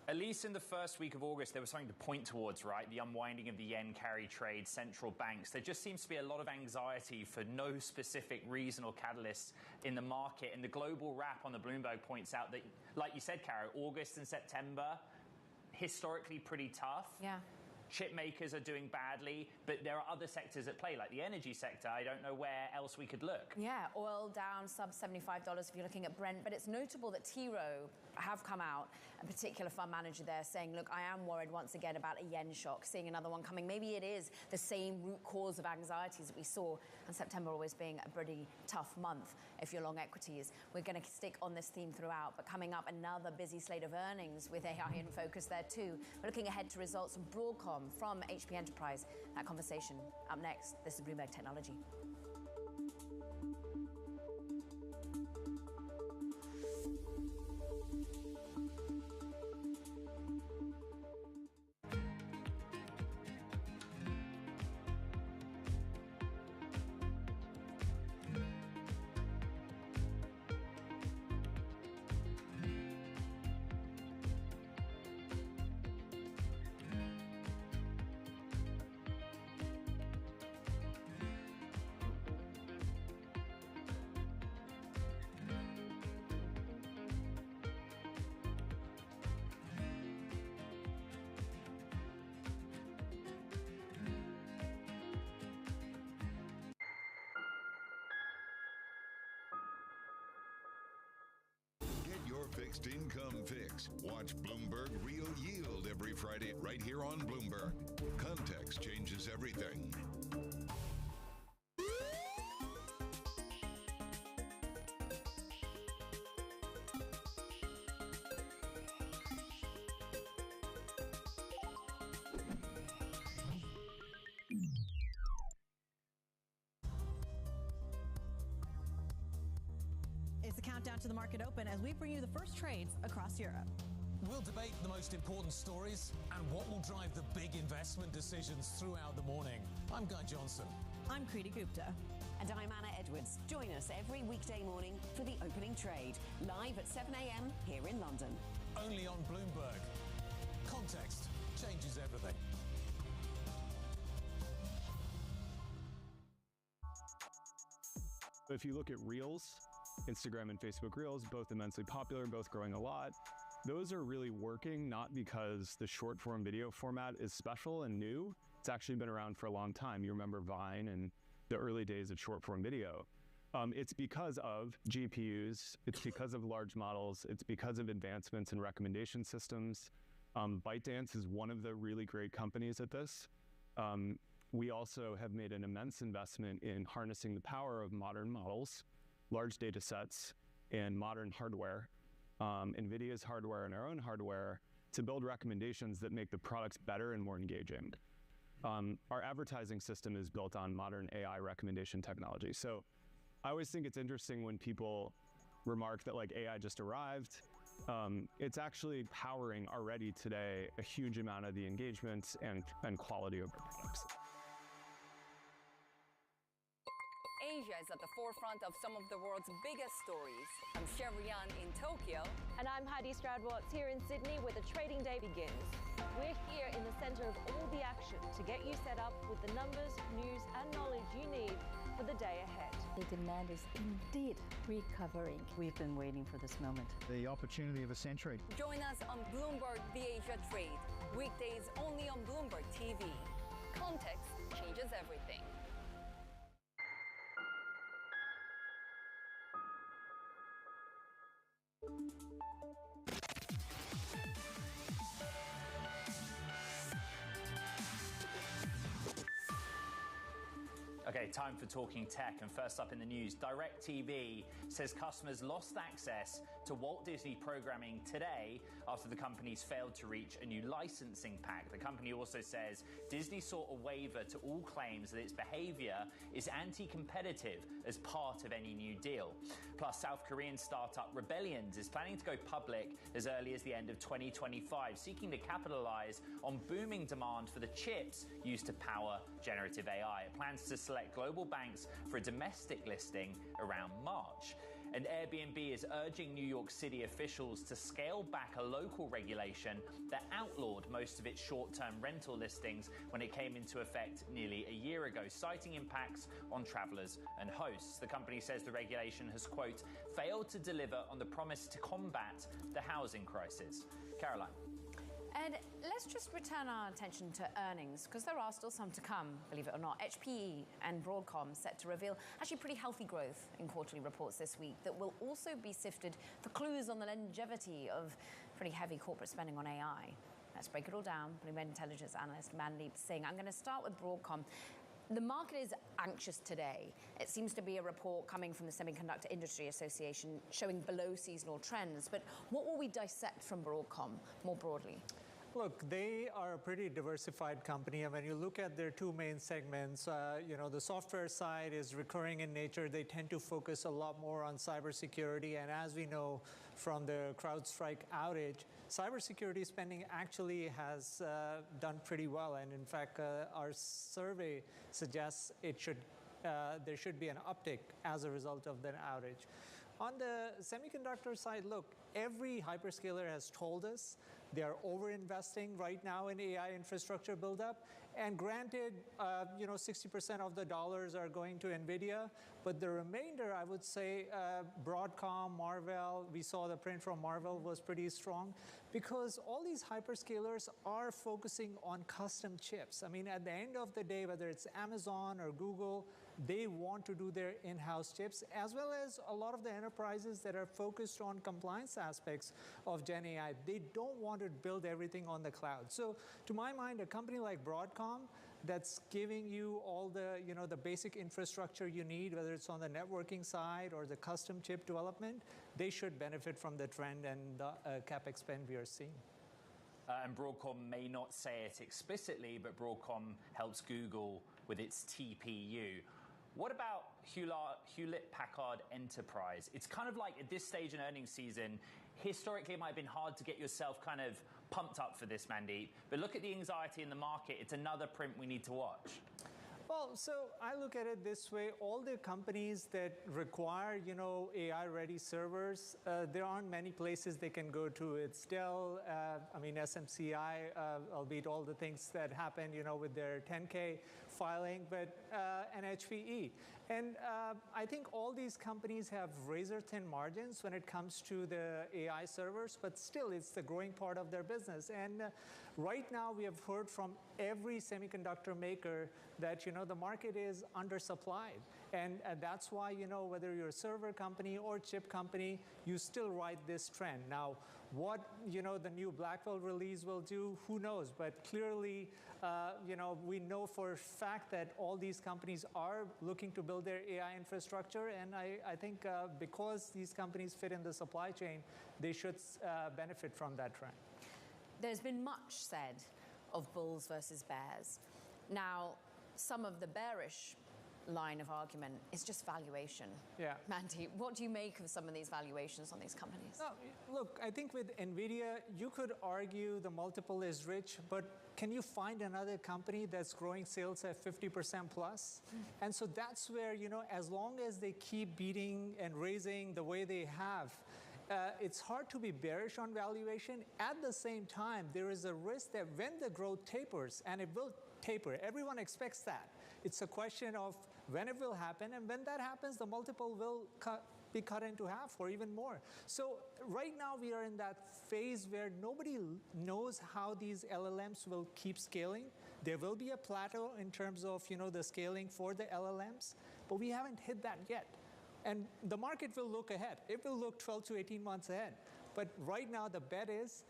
At least in the first week of August, there was something to point towards, right? The unwinding of the yen carry trade, central banks. There just seems to be a lot of anxiety for no specific reason or catalyst in the market. And the global wrap on the Bloomberg points out that, like you said, Caro, August and September, historically pretty tough. Yeah. Chip makers are doing badly, but there are other sectors at play, like the energy sector. I don't know where else we could look. Yeah, oil down sub $75 if you're looking at Brent, but it's notable that T. Rowe have come out, a particular fund manager there, saying, look, I am worried once again about a yen shock, seeing another one coming. Maybe it is the same root cause of anxieties that we saw, and September always being a pretty tough month if you're long equities. We're going to stick on this theme throughout, but coming up, another busy slate of earnings with AI in focus there too. We're looking ahead to results from Broadcom, from HP Enterprise. That conversation up next. This is Bloomberg Technology. Fixed income fix. Watch Bloomberg Real Yield every Friday right here on Bloomberg. Context changes everything. the countdown to the market open as we bring you the first trades across Europe. We'll debate the most important stories and what will drive the big investment decisions throughout the morning. I'm Guy Johnson. I'm Kriti Gupta. And I'm Anna Edwards. Join us every weekday morning for the opening trade, live at 7 a.m. here in London. Only on Bloomberg. Context changes everything. If you look at Reels, Instagram and Facebook Reels, both immensely popular, both growing a lot. Those are really working not because the short form video format is special and new. It's actually been around for a long time. You remember Vine and the early days of short form video. It's because of GPUs, it's because of large models, it's because of advancements in recommendation systems. ByteDance is one of the really great companies at this. We also have made an immense investment in harnessing the power of modern models, large data sets, and modern hardware, NVIDIA's hardware and our own hardware, to build recommendations that make the products better and more engaging. Our advertising system is built on modern AI recommendation technology. So I always think it's interesting when people remark that like AI just arrived. It's actually powering already today a huge amount of the engagement and quality of our products. Asia is at the forefront of some of the world's biggest stories. I'm Sherrian in Tokyo. And I'm Heidi Stroud-Watts here in Sydney, where the trading day begins. We're here in the center of all the action to get you set up with the numbers, news, and knowledge you need for the day ahead. The demand is indeed recovering. We've been waiting for this moment. The opportunity of a century. Join us on Bloomberg The Asia Trade. Weekdays only on Bloomberg TV. Context changes everything. Okay, time for Talking Tech, and first up in the news, DirecTV says customers lost access to Walt Disney programming today after the company's failed to reach a new licensing pact. The company also says Disney sought a waiver to all claims that its behavior is anti-competitive as part of any new deal. Plus, South Korean startup Rebellions is planning to go public as early as the end of 2025, seeking to capitalize on booming demand for the chips used to power generative AI. It plans to select global banks for a domestic listing around March. And Airbnb is urging New York City officials to scale back a local regulation that outlawed most of its short-term rental listings when it came into effect nearly a year ago, citing impacts on travelers and hosts. The company says the regulation has, quote, failed to deliver on the promise to combat the housing crisis. Caroline. And let's just return our attention to earnings, because there are still some to come, believe it or not. HPE and Broadcom set to reveal actually pretty healthy growth in quarterly reports this week that will also be sifted for clues on the longevity of pretty heavy corporate spending on AI. Let's break it all down. Bloomberg Intelligence analyst Mandeep Singh. I'm going to start with Broadcom. The market is anxious today. It seems to be a report coming from the Semiconductor Industry Association showing below seasonal trends. But what will we dissect from Broadcom more broadly? Look, they are a pretty diversified company, and when you look at their two main segments, the software side is recurring in nature. They tend to focus a lot more on cybersecurity, and as we know from the CrowdStrike outage, cybersecurity spending actually has done pretty well, and in fact, our survey suggests there should be an uptick as a result of that outage. On the semiconductor side, look, every hyperscaler has told us they are over-investing right now in AI infrastructure buildup. And granted, 60% of the dollars are going to NVIDIA, but the remainder, I would say, Broadcom, Marvell, we saw the print from Marvell was pretty strong, because all these hyperscalers are focusing on custom chips. I mean, at the end of the day, whether it's Amazon or Google, they want to do their in-house chips, as well as a lot of the enterprises that are focused on compliance aspects of Gen AI. They don't want to build everything on the cloud. So to my mind, a company like Broadcom that's giving you all the, the basic infrastructure you need, whether it's on the networking side or the custom chip development, they should benefit from the trend and CapEx spend we are seeing. And Broadcom may not say it explicitly, but Broadcom helps Google with its TPU. What about Hewlett-Packard Enterprise. It's kind of like at this stage in earnings season, historically it might have been hard to get yourself kind of pumped up for this, Mandeep. But look at the anxiety in the market. It's another print we need to watch. Well, so I look at it this way. All the companies that require, AI-ready servers, there aren't many places they can go to. It's Dell, SMCI, albeit all the things that happen, with their 10K filing, but and HPE. And I think all these companies have razor-thin margins when it comes to the AI servers, but still it's the growing part of their business. And right now we have heard from every semiconductor maker that, the market is undersupplied. And that's why, whether you're a server company or chip company, you still ride this trend. Now, what, the new Blackwell release will do, who knows? But clearly, we know for a fact that all these companies are looking to build their AI infrastructure. And I think because these companies fit in the supply chain, they should benefit from that trend. There's been much said of bulls versus bears. Now, some of the bearish line of argument is just valuation. Yeah. Mandeep, what do you make of some of these valuations on these companies? Look, I think with NVIDIA, you could argue the multiple is rich, but can you find another company that's growing sales at 50% plus? And so that's where, as long as they keep beating and raising the way they have, it's hard to be bearish on valuation. At the same time, there is a risk that when the growth tapers, and it will taper, everyone expects that. It's a question of when it will happen, and when that happens, the multiple will be cut into half or even more. So right now we are in that phase where nobody knows how these LLMs will keep scaling. There will be a plateau in terms of the scaling for the LLMs, but we haven't hit that yet. And the market will look ahead. It will look 12 to 18 months ahead. But right now the bet is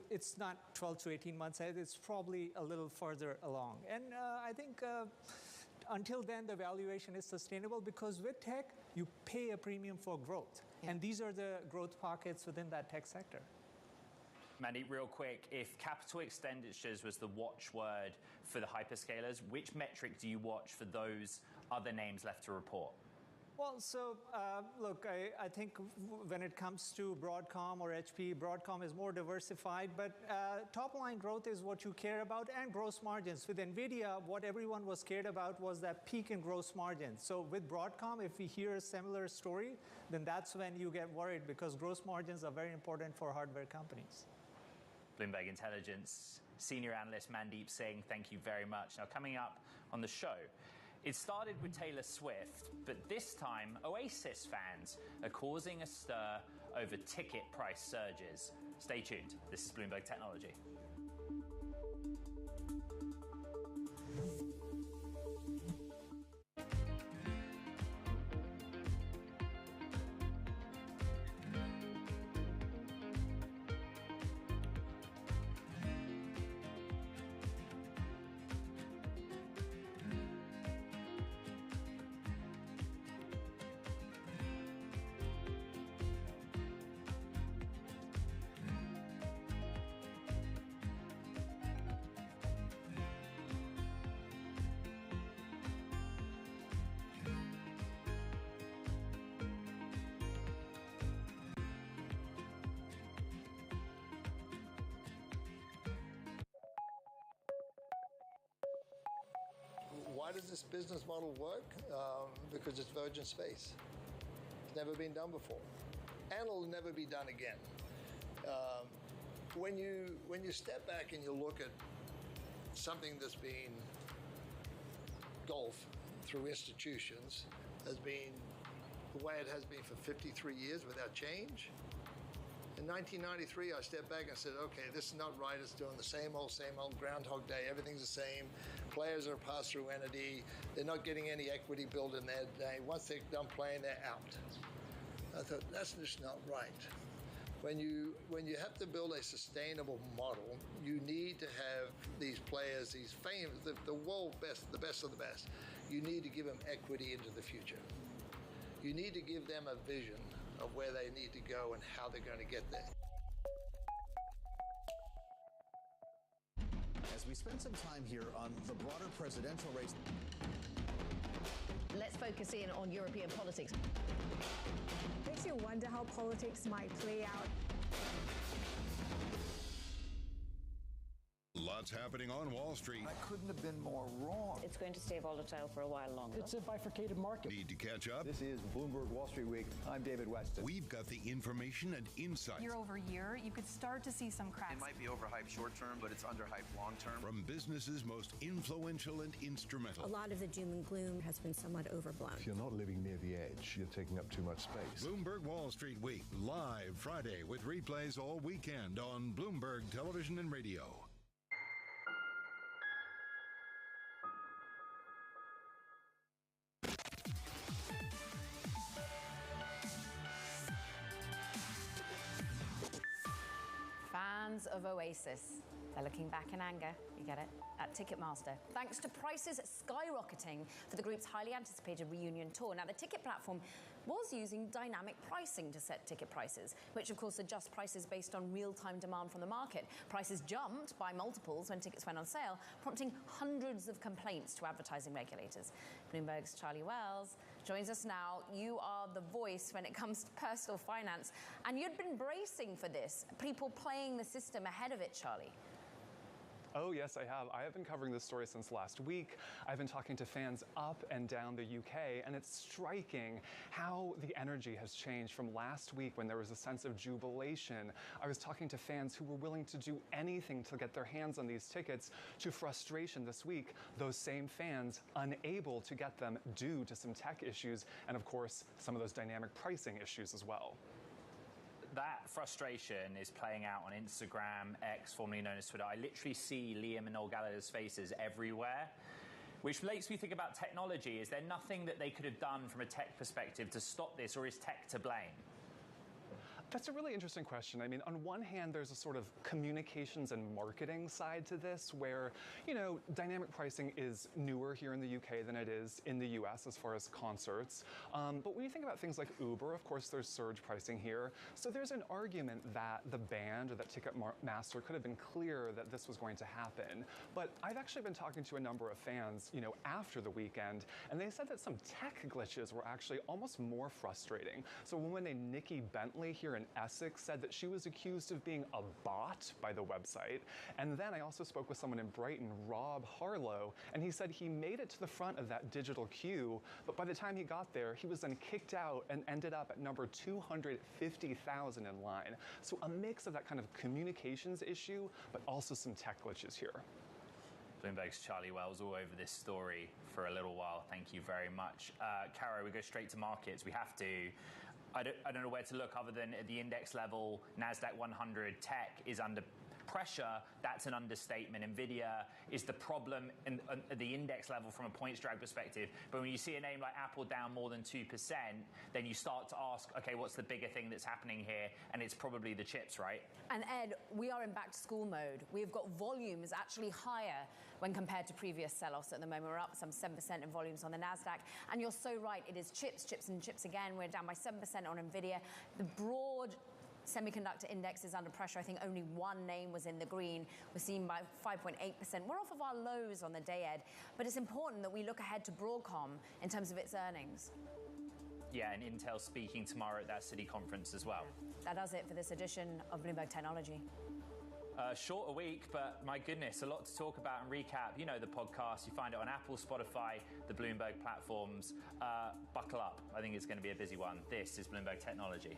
it's not 12 to 18 months ahead. It's probably a little further along. And I think until then, the valuation is sustainable because with tech, you pay a premium for growth. Yeah. And these are the growth pockets within that tech sector. Mandeep, real quick, if capital expenditures was the watchword for the hyperscalers, which metric do you watch for those other names left to report? Well, so look, I think when it comes to Broadcom or HP, Broadcom is more diversified, but top-line growth is what you care about, and gross margins. With NVIDIA, what everyone was scared about was that peak in gross margins. So with Broadcom, if we hear a similar story, then that's when you get worried because gross margins are very important for hardware companies. Bloomberg Intelligence senior analyst Mandeep Singh, thank you very much. Now, coming up on the show, it started with Taylor Swift, but this time Oasis fans are causing a stir over ticket price surges. Stay tuned. This is Bloomberg Technology. Why does this business model work? Because it's virgin space. It's never been done before, and it'll never be done again. When you step back and you look at something that's been golf through institutions, has been the way it has been for 53 years without change. In 1993, I stepped back and said, okay, this is not right. It's doing the same old Groundhog Day. Everything's the same. Players are a pass-through entity. They're not getting any equity built in their day. Once they're done playing, they're out. I thought, that's just not right. When you have to build a sustainable model, you need to have these players, these famous, the world best, the best of the best. You need to give them equity into the future. You need to give them a vision of where they need to go and how they're going to get there. As we spend some time here on the broader presidential race, Let's focus in on European politics. Makes you wonder how politics might play out. Lots happening on Wall Street. I couldn't have been more wrong. It's going to stay volatile for a while longer. It's a bifurcated market. Need to catch up? This is Bloomberg Wall Street Week. I'm David Weston. We've got the information and insight. Year over year, you could start to see some cracks. It might be overhyped short term, but it's underhyped long term. From businesses most influential and instrumental. A lot of the doom and gloom has been somewhat overblown. If you're not living near the edge, you're taking up too much space. Bloomberg Wall Street Week, live Friday with replays all weekend on Bloomberg Television and Radio. Fans of Oasis. They're looking back in anger, you get it, at Ticketmaster. Thanks to prices skyrocketing for the group's highly anticipated reunion tour. Now, the ticket platform was using dynamic pricing to set ticket prices, which of course adjusts prices based on real-time demand from the market. Prices jumped by multiples when tickets went on sale, prompting hundreds of complaints to advertising regulators. Bloomberg's Charlie Wells joins us now. You are the voice when it comes to personal finance, and you'd been bracing for this, people playing the system ahead of it, Charlie. Oh, yes, I have. I have been covering this story since last week. I've been talking to fans up and down the UK, and it's striking how the energy has changed from last week when there was a sense of jubilation. I was talking to fans who were willing to do anything to get their hands on these tickets, to frustration this week, those same fans unable to get them due to some tech issues, and of course, some of those dynamic pricing issues as well. That frustration is playing out on Instagram, X, formerly known as Twitter. I literally see Liam and Noel Gallagher's faces everywhere, which makes me think about technology. Is there nothing that they could have done from a tech perspective to stop this, or is tech to blame? That's a really interesting question. I mean, on one hand, there's a sort of communications and marketing side to this where, you know, dynamic pricing is newer here in the UK than it is in the US as far as concerts. But when you think about things like Uber, of course, there's surge pricing here. So there's an argument that the band or that Ticketmaster could have been clear that this was going to happen. But I've actually been talking to a number of fans, you know, after the weekend, and they said that some tech glitches were actually almost more frustrating. So when Nikki Bentley here in Essex said that she was accused of being a bot by the website. And then I also spoke with someone in Brighton, Rob Harlow, and he said he made it to the front of that digital queue, but by the time he got there, he was then kicked out and ended up at number 250,000 in line. So a mix of that kind of communications issue, but also some tech glitches here. Bloomberg's Charlie Wells all over this story for a little while. Thank you very much. Caro, we go straight to markets. We have to. I don't know where to look other than at the index level. NASDAQ 100 tech is under pressure. That's an understatement. Nvidia is the problem at the index level from a points drag perspective. But when you see a name like Apple down more than 2%, then you start to ask, okay, what's the bigger thing that's happening here? And it's probably the chips, right? And Ed, we are in back to school mode. We've got volumes actually higher when compared to previous sell-offs at the moment. We're up some 7% in volumes on the NASDAQ. And you're so right, it is chips again. We're down by 7% on Nvidia. The broad semiconductor index is under pressure. I think only one name was in the green. We're seeing by 5.8%. We're off of our lows on the day, Ed. But it's important that we look ahead to Broadcom in terms of its earnings. Yeah, and Intel speaking tomorrow at that Citi conference as well. That does it for this edition of Bloomberg Technology. Short a week, but my goodness, a lot to talk about and recap. You know the podcast. You find it on Apple, Spotify, the Bloomberg platforms. Buckle up. I think it's going to be a busy one. This is Bloomberg Technology.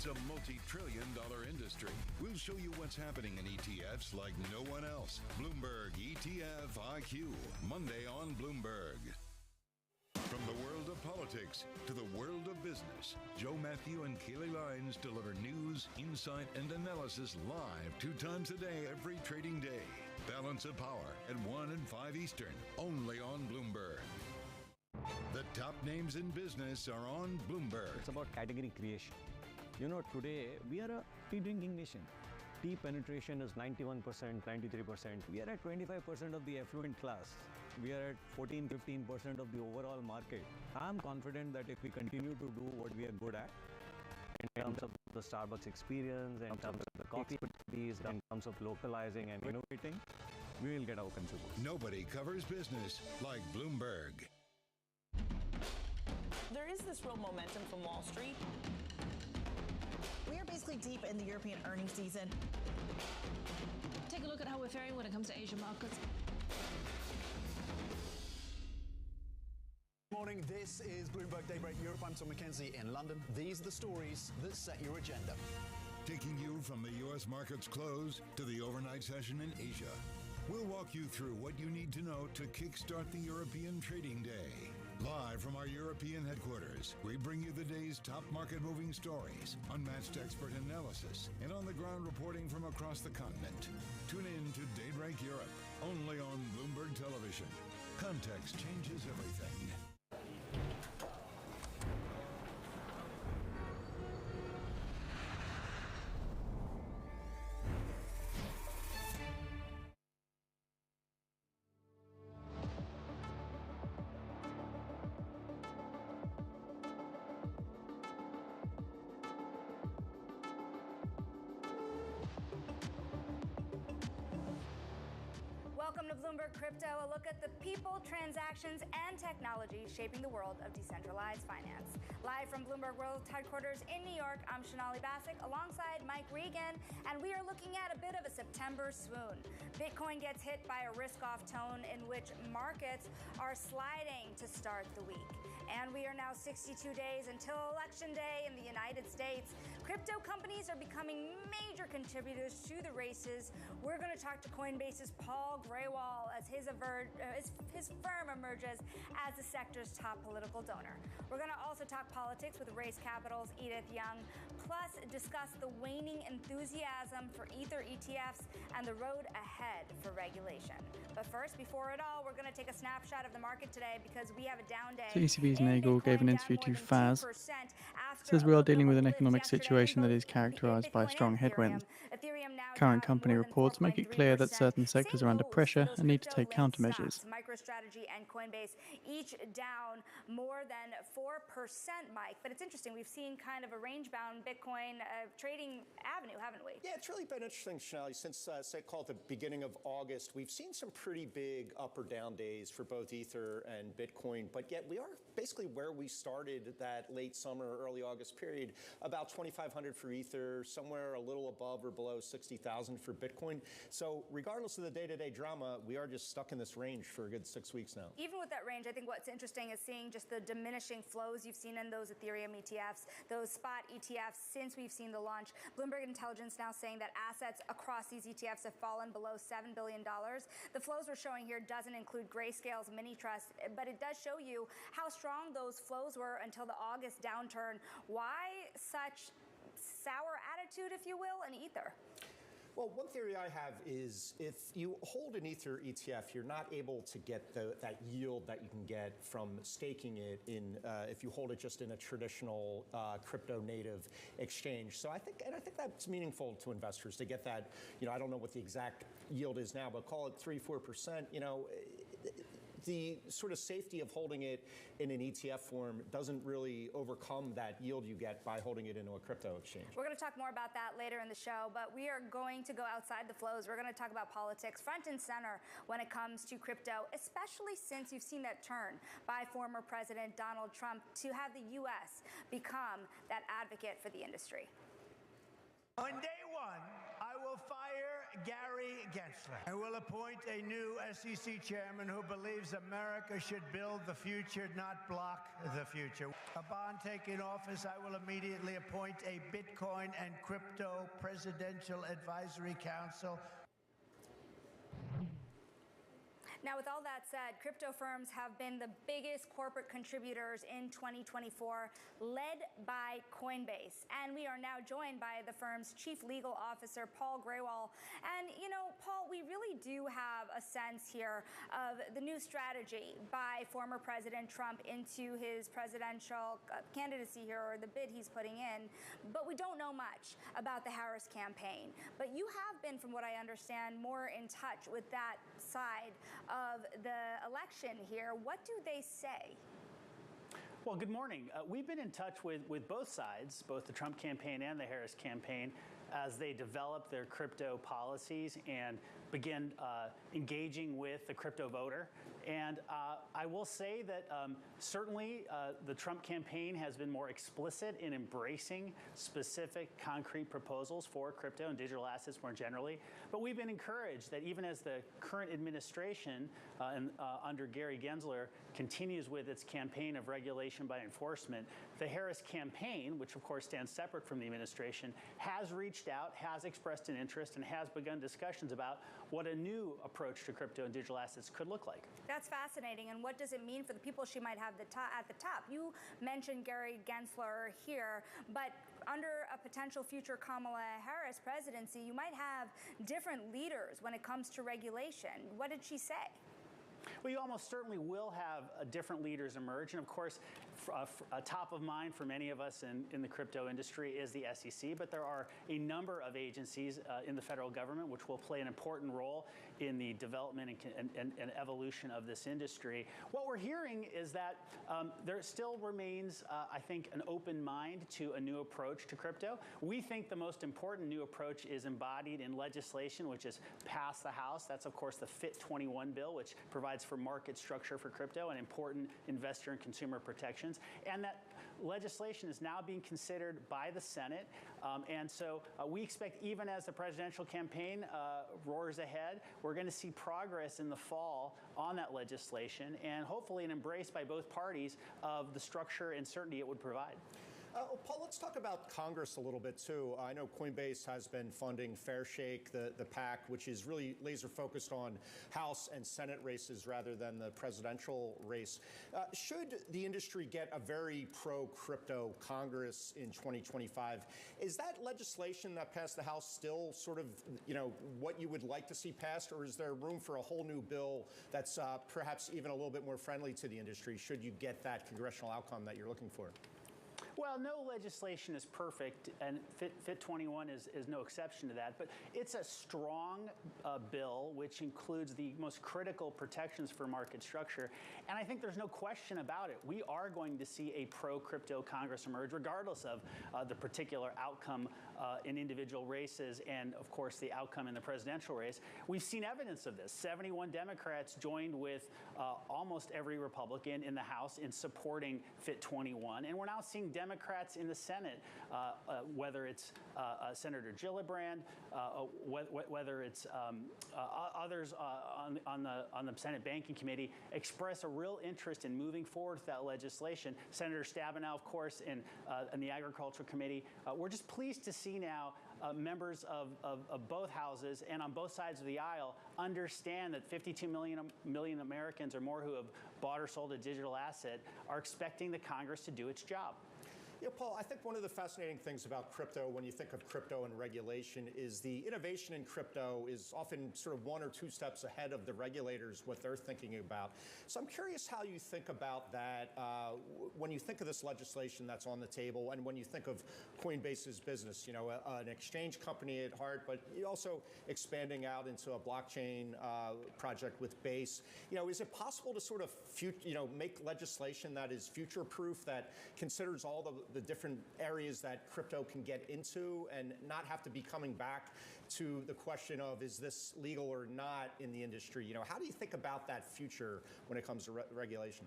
It's a multi-trillion-dollar industry. We'll show you what's happening in ETFs like no one else. Bloomberg ETF IQ, Monday on Bloomberg. From the world of politics to the world of business, Joe Matthew and Keely Lines deliver news, insight, and analysis live 2 times a day every trading day. Balance of Power at 1 and 5 Eastern, only on Bloomberg. The top names in business are on Bloomberg. It's about category creation. You know, today we are a tea drinking nation. Tea penetration is 91%, 93%. We are at 25% of the affluent class. We are at 14-15% of the overall market. I'm confident that if we continue to do what we are good at, in terms of the Starbucks experience, in terms of the coffee expertise, in terms of localizing and innovating, we will get our consumers. Nobody covers business like Bloomberg. There is this real momentum from Wall Street. We are basically deep in the European earnings season. Take a look at how we're faring when it comes to Asian markets. Good morning, this is Bloomberg Daybreak Europe. I'm Tom McKenzie in London. These are the stories that set your agenda. Taking you from the U.S. market's close to the overnight session in Asia. We'll walk you through what you need to know to kickstart the European trading day. Live from our European headquarters, we bring you the day's top market-moving stories, unmatched expert analysis, and on-the-ground reporting from across the continent. Tune in to Daybreak Europe, only on Bloomberg Television. Context changes everything. Welcome to Bloomberg Crypto, a look at the people, transactions, and technology shaping the world of decentralized finance. Live from Bloomberg World Headquarters in New York, I'm Shonali Bassick alongside Mike Regan, and we are looking at a bit of a September swoon. Bitcoin gets hit by a risk-off tone in which markets are sliding to start the week. And we are now 62 days until Election Day in the United States. Crypto companies are becoming major contributors to the races. We're going to talk to Coinbase's Paul Grewal as his firm emerges as the sector's top political donor. We're going to also talk politics with Race Capital's Edith Young, plus discuss the waning enthusiasm for Ether ETFs and the road ahead for regulation. But first, before it all, we're going to take a snapshot of the market today because we have a down day. So ECB's Nagel gave an interview to FAS. Says we are dealing with an economic situation that is characterized by strong headwinds. Current company reports make it clear that certain sectors are under pressure and need to take countermeasures. MicroStrategy and Coinbase each down more than 4%, Mike. But it's interesting. We've seen kind of a range-bound Bitcoin trading avenue, haven't we? Yeah, it's really been interesting, Shonali. Since, say, call it the beginning of August, we've seen some pretty big up or down days for both Ether and Bitcoin. But yet we are basically where we started that late summer, early August period, about 2,500 for Ether, somewhere a little above or below 60,000 for Bitcoin. So regardless of the day-to-day drama, we are just stuck in this range for a good 6 weeks now. Even with that range, I think what's interesting is seeing just the diminishing flows you've seen in those Ethereum ETFs, those spot ETFs since we've seen the launch. Bloomberg Intelligence now saying that assets across these ETFs have fallen below $7 billion. The flows we're showing here doesn't include Grayscale's mini trust, but it does show you how strong those flows were until the August downturn. Why such sour attitude, if you will, in Ether? Well, one theory I have is if you hold an Ether ETF, you're not able to get that yield that you can get from staking it in if you hold it just in a traditional crypto native exchange. So I think that's meaningful to investors to get that. I don't know what the exact yield is now, but call it 3-4%. The sort of safety of holding it in an ETF form doesn't really overcome that yield you get by holding it into a crypto exchange. We're going to talk more about that later in the show, but we are going to go outside the flows. We're going to talk about politics front and center when it comes to crypto, especially since you've seen that turn by former President Donald Trump to have the U.S. become that advocate for the industry. On day one, I will fire Gary Gensler. I will appoint a new SEC chairman who believes America should build the future, not block the future. Upon taking office, I will immediately appoint a Bitcoin and crypto presidential advisory council. Now, with all that said, crypto firms have been the biggest corporate contributors in 2024, led by Coinbase. And we are now joined by the firm's chief legal officer, Paul Grewal. And, you know, Paul, we really do have a sense here of the new strategy by former President Trump into his presidential candidacy here, or the bid he's putting in. But we don't know much about the Harris campaign. But you have been, from what I understand, more in touch with that side of the election here. What do they say? Well, good morning. We've been in touch with both sides, both the Trump campaign and the Harris campaign, as they develop their crypto policies and begin engaging with the crypto voter. And I will say that certainly the Trump campaign has been more explicit in embracing specific concrete proposals for crypto and digital assets more generally. But we've been encouraged that even as the current administration under Gary Gensler continues with its campaign of regulation by enforcement, the Harris campaign, which of course stands separate from the administration, has reached out, has expressed an interest, and has begun discussions about what a new approach to crypto and digital assets could look like. That's fascinating. And what does it mean for the people she might have at the top? You mentioned Gary Gensler here, but under a potential future Kamala Harris presidency, you might have different leaders when it comes to regulation. What did she say? Well, you almost certainly will have different leaders emerge. And of course, top of mind for many of us in the crypto industry is the SEC, but there are a number of agencies in the federal government which will play an important role in the development and evolution of this industry. What we're hearing is that there still remains, I think, an open mind to a new approach to crypto. We think the most important new approach is embodied in legislation which has passed the House. That's, of course, the FIT21 bill, which provides for market structure for crypto and important investor and consumer protections. And that legislation is now being considered by the Senate. And so we expect, even as the presidential campaign roars ahead, we're going to see progress in the fall on that legislation and hopefully an embrace by both parties of the structure and certainty it would provide. Paul, let's talk about Congress a little bit, too. I know Coinbase has been funding Fair Shake, the PAC, which is really laser focused on House and Senate races rather than the presidential race. Should the industry get a very pro-crypto Congress in 2025, is that legislation that passed the House still sort of, you know, what you would like to see passed, or is there room for a whole new bill that's perhaps even a little bit more friendly to the industry should you get that congressional outcome that you're looking for? Well, no legislation is perfect, and FIT21 is no exception to that. But it's a strong bill, which includes the most critical protections for market structure. And I think there's no question about it. We are going to see a pro-crypto Congress emerge, regardless of the particular outcome in individual races and, of course, the outcome in the presidential race. We've seen evidence of this. 71 Democrats joined with almost every Republican in the House in supporting FIT21. And we're now seeing Democrats in the Senate, whether it's Senator Gillibrand, whether it's others on the Senate Banking Committee, express a real interest in moving forward with that legislation. Senator Stabenow, of course, in the Agriculture Committee. We're just pleased to see now members of both houses and on both sides of the aisle understand that 52 million Americans or more who have bought or sold a digital asset are expecting the Congress to do its job. Yeah, Paul, I think one of the fascinating things about crypto, when you think of crypto and regulation, is the innovation in crypto is often sort of 1 or 2 steps ahead of the regulators, what they're thinking about. So I'm curious how you think about that when you think of this legislation that's on the table and when you think of Coinbase's business, you know, an exchange company at heart, but also expanding out into a blockchain project with Base. You know, is it possible to sort of make legislation that is future-proof, that considers all the different areas that crypto can get into and not have to be coming back to the question of, is this legal or not in the industry? You know, how do you think about that future when it comes to regulation?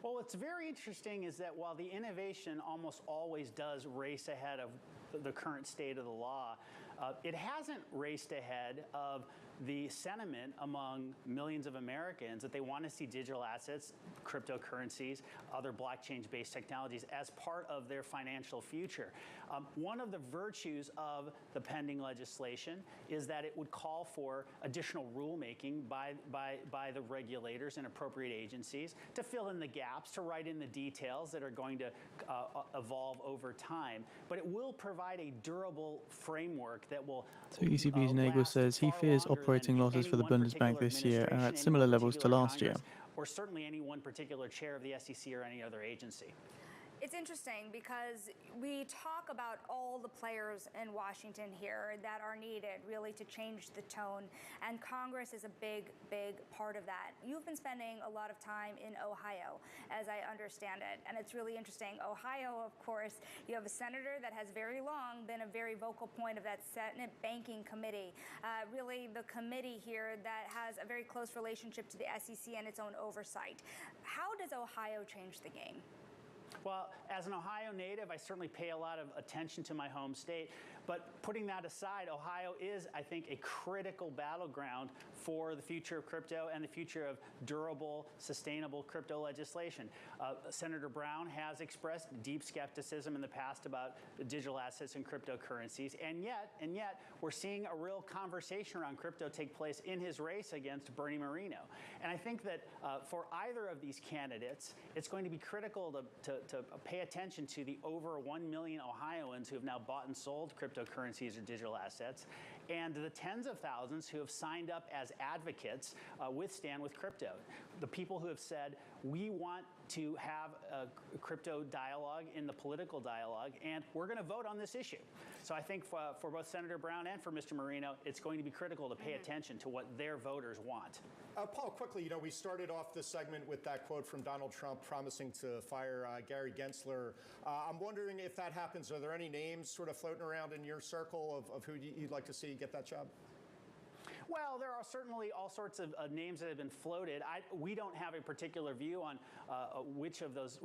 Well, what's very interesting is that while the innovation almost always does race ahead of the current state of the law, it hasn't raced ahead of the sentiment among millions of Americans that they want to see digital assets, cryptocurrencies, other blockchain-based technologies as part of their financial future. One of the virtues of the pending legislation is that it would call for additional rulemaking by the regulators and appropriate agencies to fill in the gaps, to write in the details that are going to evolve over time. But it will provide a durable framework that will So ECB's Nagel says he fears operating losses for the Bundesbank this year are at similar levels to last year. Or certainly any one particular chair of the SEC or any other agency. It's interesting because we talk about all the players in Washington here that are needed really to change the tone, and Congress is a big, big part of that. You've been spending a lot of time in Ohio, as I understand it, and it's really interesting. Ohio, of course, you have a senator that has very long been a very vocal point of that Senate Banking Committee, really the committee here that has a very close relationship to the SEC and its own oversight. How does Ohio change the game? Well, as an Ohio native, I certainly pay a lot of attention to my home state. But putting that aside, Ohio is, I think, a critical battleground for the future of crypto and the future of durable, sustainable crypto legislation. Senator Brown has expressed deep skepticism in the past about digital assets and cryptocurrencies, and yet we're seeing a real conversation around crypto take place in his race against Bernie Moreno. And I think that for either of these candidates, it's going to be critical to pay attention to the over 1 million Ohioans who have now bought and sold cryptocurrencies or digital assets, and the tens of thousands who have signed up as advocates with Stand With Crypto. The people who have said, we want to have a crypto dialogue in the political dialogue, and we're going to vote on this issue. So I think for both Senator Brown and for Mr. Moreno, it's going to be critical to pay attention to what their voters want. Paul, quickly, we started off this segment with that quote from Donald Trump promising to fire Gary Gensler. I'm wondering if that happens, are there any names sort of floating around in your circle of who you'd like to see get that job? Well, there are certainly all sorts of names that have been floated. We don't have a particular view on which of those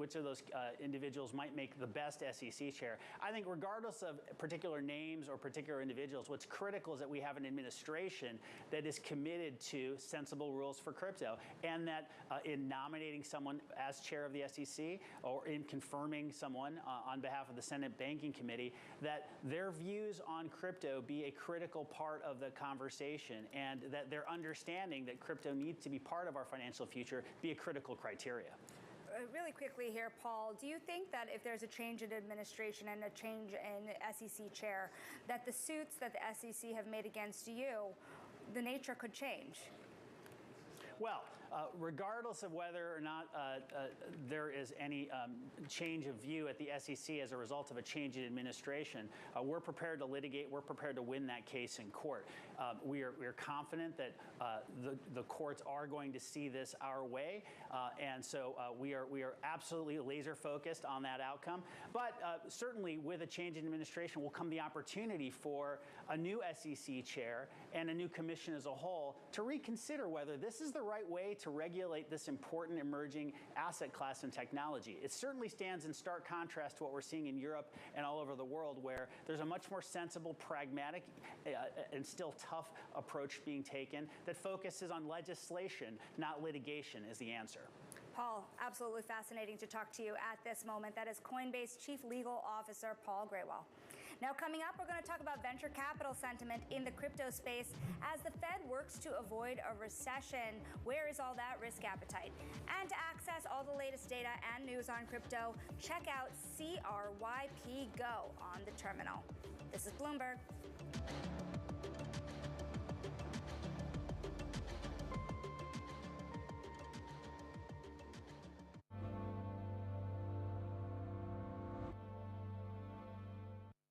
individuals might make the best SEC chair. I think regardless of particular names or particular individuals, what's critical is that we have an administration that is committed to sensible rules for crypto, and that in nominating someone as chair of the SEC or in confirming someone on behalf of the Senate Banking Committee, that their views on crypto be a critical part of the conversation, and that their understanding that crypto needs to be part of our financial future be a critical criteria. Really quickly here, Paul, do you think that if there's a change in administration and a change in SEC chair, that the suits that the SEC have made against you, the nature could change? Well, regardless of whether or not there is any change of view at the SEC as a result of a change in administration, we're prepared to litigate. We're prepared to win that case in court. We are confident that the courts are going to see this our way, and so we are absolutely laser focused on that outcome. But certainly, with a change in administration will come the opportunity for a new SEC chair and a new commission as a whole to reconsider whether this is the right way to regulate this important emerging asset class and technology. It certainly stands in stark contrast to what we're seeing in Europe and all over the world, where there's a much more sensible, pragmatic, and still tough approach being taken that focuses on legislation, not litigation, is the answer. Paul, absolutely fascinating to talk to you at this moment. That is Coinbase Chief Legal Officer Paul Graywall. Now, coming up, we're going to talk about venture capital sentiment in the crypto space as the Fed works to avoid a recession. Where is all that risk appetite? And to access all the latest data and news on crypto, check out CRYP Go on the terminal. This is Bloomberg.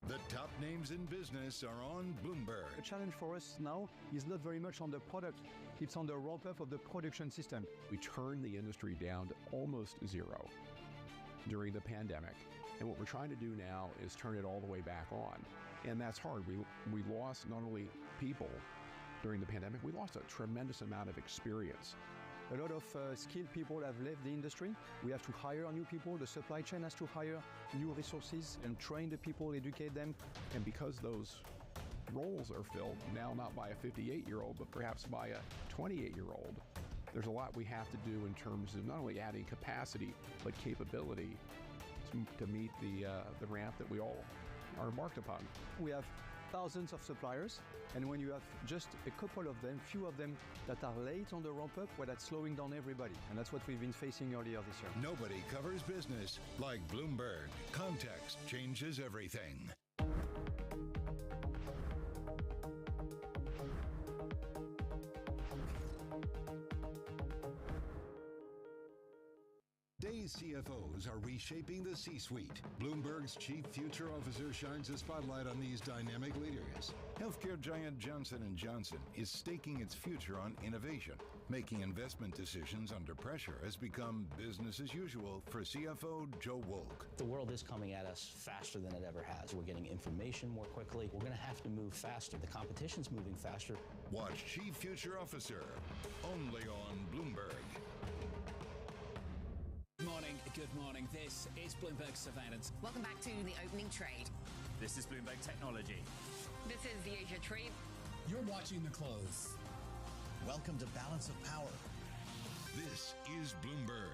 The top names in business are on Bloomberg. The challenge for us now is not very much on the product, it's on the ramp-up of the production system. We turned the industry down to almost zero during the pandemic. And what we're trying to do now is turn it all the way back on. And that's hard. We lost not only people during the pandemic, we lost a tremendous amount of experience. A lot of skilled people have left the industry. We have to hire new people. The supply chain has to hire new resources and train the people, educate them. And because those roles are filled now not by a 58-year-old, but perhaps by a 28-year-old. There's a lot we have to do in terms of not only adding capacity, but capability to meet the ramp that we all are embarked upon. We have thousands of suppliers, and when you have just a couple of them, few of them that are late on the ramp up, well, that's slowing down everybody. And that's what we've been facing earlier this year. Nobody covers business like Bloomberg. Context changes everything. Today's CFOs are reshaping the C-suite. Bloomberg's chief future officer shines a spotlight on these dynamic leaders. Healthcare giant Johnson & Johnson is staking its future on innovation. Making investment decisions under pressure has become business as usual for CFO Joe Wolk. The world is coming at us faster than it ever has. We're getting information more quickly. We're going to have to move faster. The competition's moving faster. Watch Chief Future Officer, only on Bloomberg. Good morning. This is Bloomberg Surveillance. Welcome back to the opening trade. This is Bloomberg Technology. This is the Asia trade. You're watching the close. Welcome to Balance of Power. This is Bloomberg.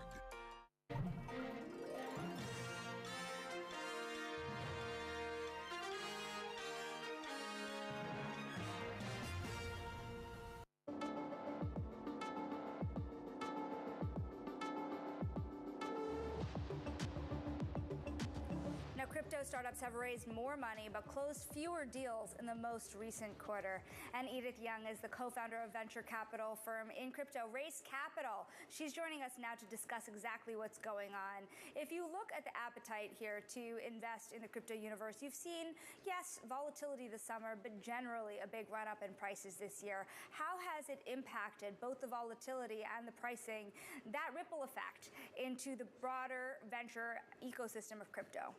Crypto startups have raised more money but closed fewer deals in the most recent quarter. And Edith Young is the co-founder of venture capital firm In Crypto Race Capital. She's joining us now to discuss exactly what's going on. If you look at the appetite here to invest in the crypto universe, you've seen, yes, volatility this summer, but generally a big run-up in prices this year. How has it impacted both the volatility and the pricing, that ripple effect into the broader venture ecosystem of crypto?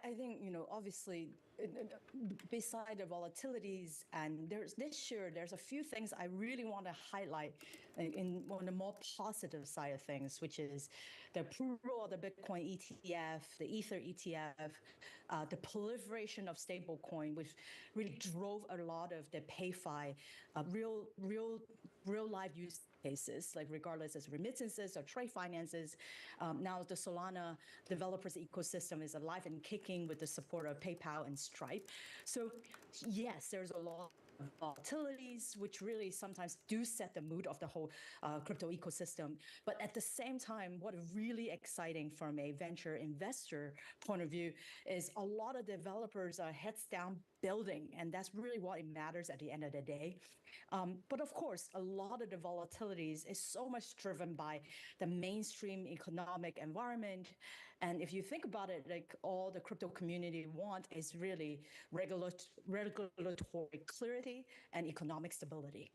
I think, obviously, beside the volatilities, and this year, there's a few things I really want to highlight on the more positive side of things, which is the approval of the Bitcoin ETF, the Ether ETF, the proliferation of stablecoin, which really drove a lot of the PayFi, real life use cases, like regardless as remittances or trade finances. Now the Solana developers ecosystem is alive and kicking with the support of PayPal and Stripe. So yes, there's a lot of volatilities, which really sometimes do set the mood of the whole crypto ecosystem. But at the same time, what is really exciting from a venture investor point of view is a lot of developers are heads down building, and that's really what it matters at the end of the day. But of course, a lot of the volatilities is so much driven by the mainstream economic environment. And if you think about it, like all the crypto community want is really regulatory clarity and economic stability.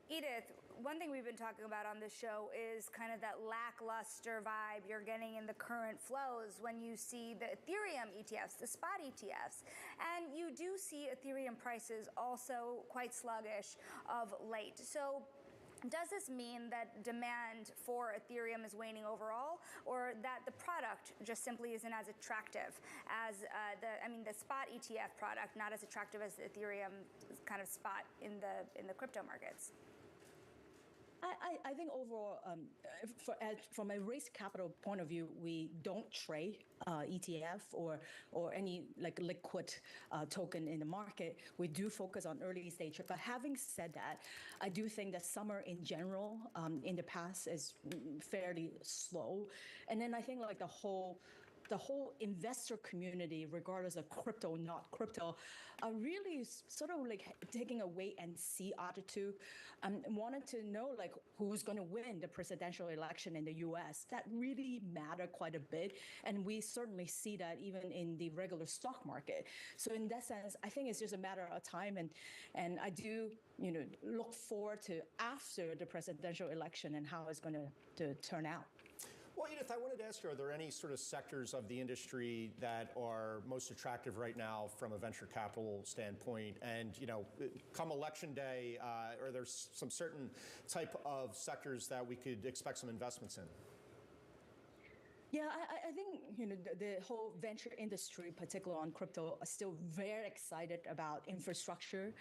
Edith, one thing we've been talking about on this show is kind of that lackluster vibe you're getting in the current flows when you see the Ethereum ETFs, the spot ETFs. And you do see Ethereum prices also quite sluggish of late. So does this mean that demand for Ethereum is waning overall, or that the product just simply isn't as attractive as the spot ETF product, not as attractive as the Ethereum kind of spot in the crypto markets? I think overall, from a race capital point of view, we don't trade ETF or any like liquid token in the market. We do focus on early stage. But having said that, I do think that summer in general in the past is fairly slow. And then I think like the whole investor community, regardless of crypto, not crypto, are really sort of like taking a wait and see attitude and wanted to know like who's going to win the presidential election in the US. That really mattered quite a bit. And we certainly see that even in the regular stock market. So in that sense, I think it's just a matter of time. And I do, look forward to after the presidential election and how it's going to turn out. Well, Edith, I wanted to ask you, are there any sort of sectors of the industry that are most attractive right now from a venture capital standpoint? And, come election day, are there some certain type of sectors that we could expect some investments in? Yeah, I think the whole venture industry, particularly on crypto, are still very excited about infrastructure,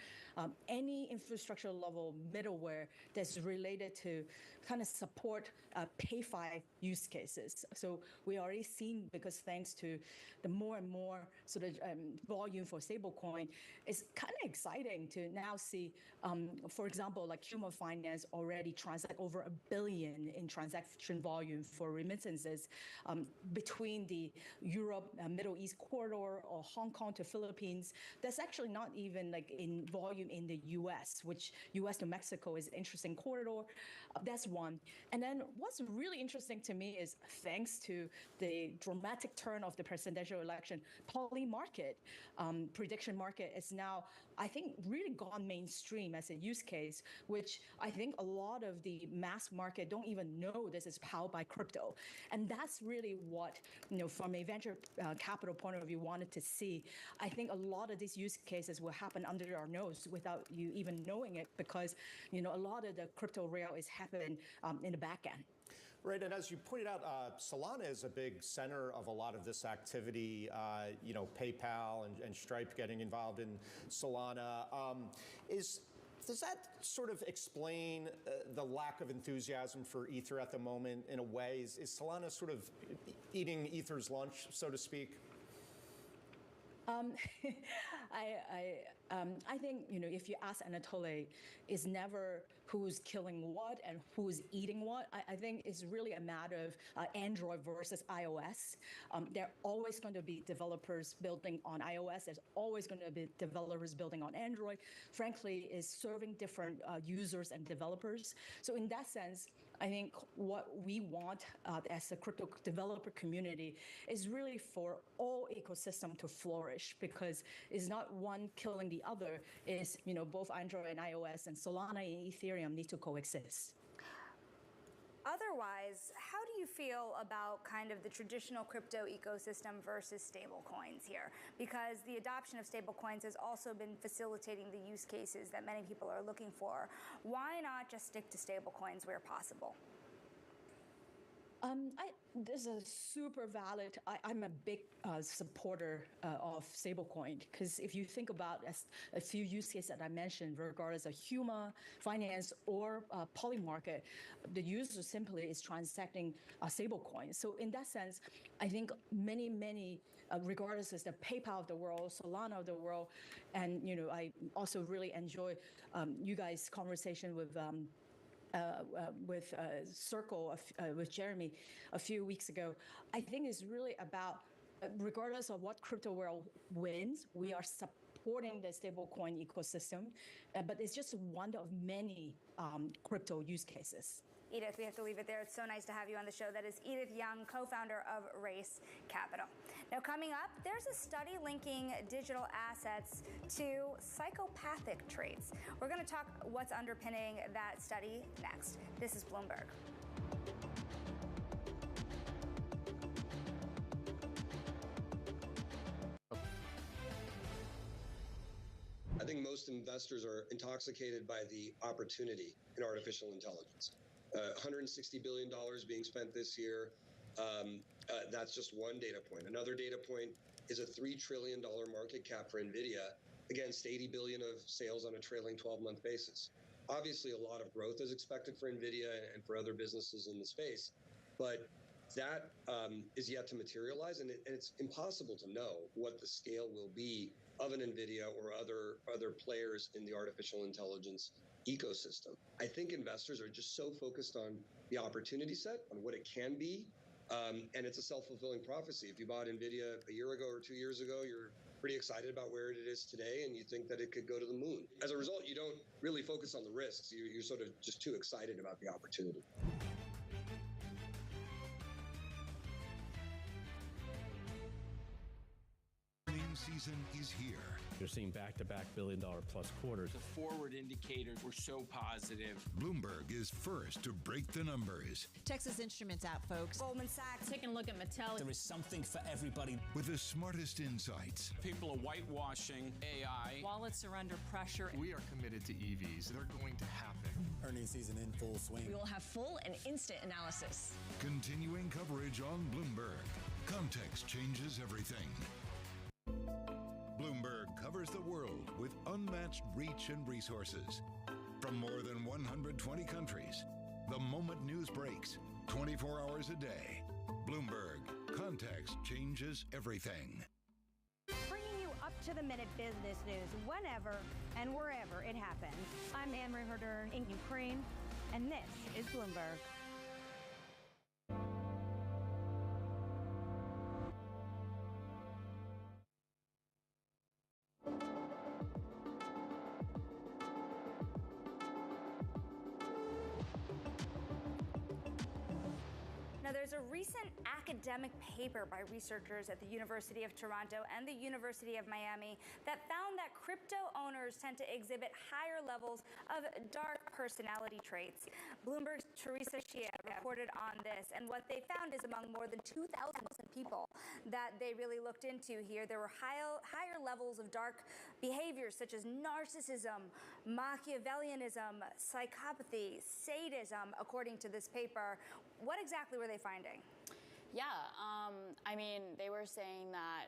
any infrastructure level middleware that's related to kind of support PayFi use cases. So we already seen, because thanks to the more and more sort of volume for stablecoin, it's kind of exciting to now see, for example, like Human Finance already transact over $1 billion in transaction volume for remittances between the Europe, Middle East corridor, or Hong Kong to Philippines. That's actually not even like in volume in the US, which US to Mexico is an interesting corridor. That's one. And then what's really interesting to me is, thanks to the dramatic turn of the presidential election, poly market, prediction market is now, I think, really gone mainstream as a use case, which I think a lot of the mass market don't even know this is powered by crypto. And that's really what, from a venture capital point of view, wanted to see. I think a lot of these use cases will happen under our nose without you even knowing it, because, a lot of the crypto rail is happening in the back end. Right, and as you pointed out, Solana is a big center of a lot of this activity. PayPal and Stripe getting involved in Solana. Does that sort of explain the lack of enthusiasm for Ether at the moment in a way? Is Solana sort of eating Ether's lunch, so to speak? I think, if you ask Anatoly, it's never who's killing what and who's eating what. I think it's really a matter of Android versus iOS. There are always going to be developers building on iOS. There's always going to be developers building on Android. Frankly, it's serving different users and developers. So in that sense, I think what we want as a crypto developer community is really for all ecosystem to flourish, because it's not one killing the other. It's, both Android and iOS and Solana and Ethereum need to coexist. Otherwise, how do you feel about kind of the traditional crypto ecosystem versus stablecoins here? Because the adoption of stablecoins has also been facilitating the use cases that many people are looking for. Why not just stick to stablecoins where possible? This is super valid. I'm a big supporter of stablecoin, because if you think about a few use cases that I mentioned, regardless of Human Finance or poly market, the user simply is transacting a stablecoin. So in that sense, I think many, regardless of the PayPal of the world, Solana of the world, and I also really enjoy you guys' conversation with Circle, with Jeremy a few weeks ago. I think it's really about, regardless of what crypto world wins, we are supporting the stablecoin ecosystem, but it's just one of many crypto use cases. Edith, we have to leave it there. It's so nice to have you on the show. That is Edith Young, co-founder of Race Capital. Now, coming up, there's a study linking digital assets to psychopathic traits. We're going to talk what's underpinning that study next. This is Bloomberg. I think most investors are intoxicated by the opportunity in artificial intelligence. $160 billion being spent this year. That's just one data point. Another data point is a $3 trillion market cap for NVIDIA against $80 billion of sales on a trailing 12-month basis. Obviously, a lot of growth is expected for NVIDIA and for other businesses in the space, but that is yet to materialize, and it's impossible to know what the scale will be of an NVIDIA or other players in the artificial intelligence ecosystem. I think investors are just so focused on the opportunity set, on what it can be, and it's a self-fulfilling prophecy. If you bought NVIDIA a year ago or 2 years ago, you're pretty excited about where it is today, and you think that it could go to the moon. As a result, you don't really focus on the risks. You're sort of just too excited about the opportunity. trading season is here. You're seeing back-to-back billion-dollar-plus quarters. The forward indicators were so positive. Bloomberg is first to break the numbers. Texas Instruments out, folks. Goldman Sachs. Taking a look at Mattel. There is something for everybody. With the smartest insights. People are whitewashing AI. Wallets are under pressure. We are committed to EVs. They're going to happen. Earnings season in full swing. We will have full and instant analysis. Continuing coverage on Bloomberg. Context changes everything. Bloomberg covers the world with unmatched reach and resources. From more than 120 countries, the moment news breaks, 24 hours a day. Bloomberg. Context changes everything. Bringing you up-to-the-minute business news whenever and wherever it happens. I'm Anne-Marie Herder in Ukraine, and this is Bloomberg. There's a recent academic paper by researchers at the University of Toronto and the University of Miami that found that crypto owners tend to exhibit higher levels of dark personality traits. Bloomberg's Teresa Shea reported on this, and what they found is among more than 2,000 people that they really looked into here, there were higher levels of dark behaviors such as narcissism, Machiavellianism, psychopathy, sadism, according to this paper. What exactly were they finding? Yeah, I mean, they were saying that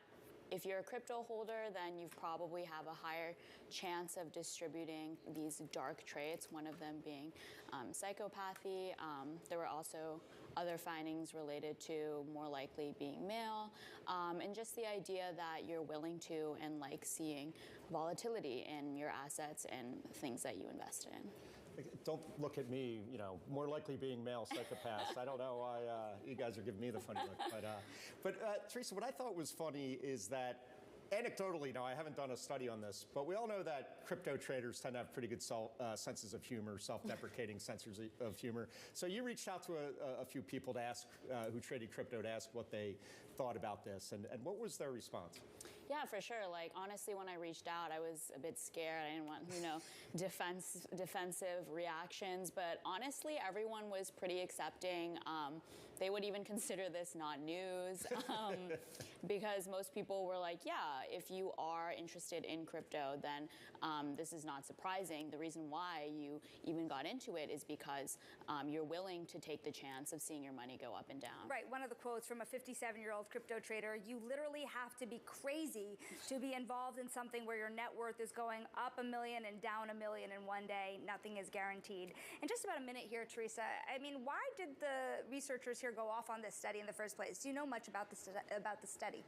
if you're a crypto holder, then you probably have a higher chance of distributing these dark traits, one of them being psychopathy. There were also other findings related to more likely being male, and just the idea that you're willing to and like seeing volatility in your assets and things that you invest in. Don't look at me, more likely being male psychopaths. I don't know why you guys are giving me the funny look. But Teresa, what I thought was funny is that anecdotally, now I haven't done a study on this, but we all know that crypto traders tend to have pretty good senses of humor, self-deprecating senses of humor. So you reached out to a few people to ask, who traded crypto, to ask what they thought about this, and what was their response? Yeah, for sure. Like, honestly, when I reached out, I was a bit scared. I didn't want, defensive reactions. But honestly, everyone was pretty accepting. They would even consider this not news because most people were like, yeah, if you are interested in crypto, then this is not surprising. The reason why you even got into it is because you're willing to take the chance of seeing your money go up and down. Right. One of the quotes from a 57-year-old crypto trader, you literally have to be crazy to be involved in something where your net worth is going up $1 million and down $1 million in one day. Nothing is guaranteed. In just about a minute here, Teresa, I mean, why did the researchers here go off on this study in the first place? Do you know much about the study?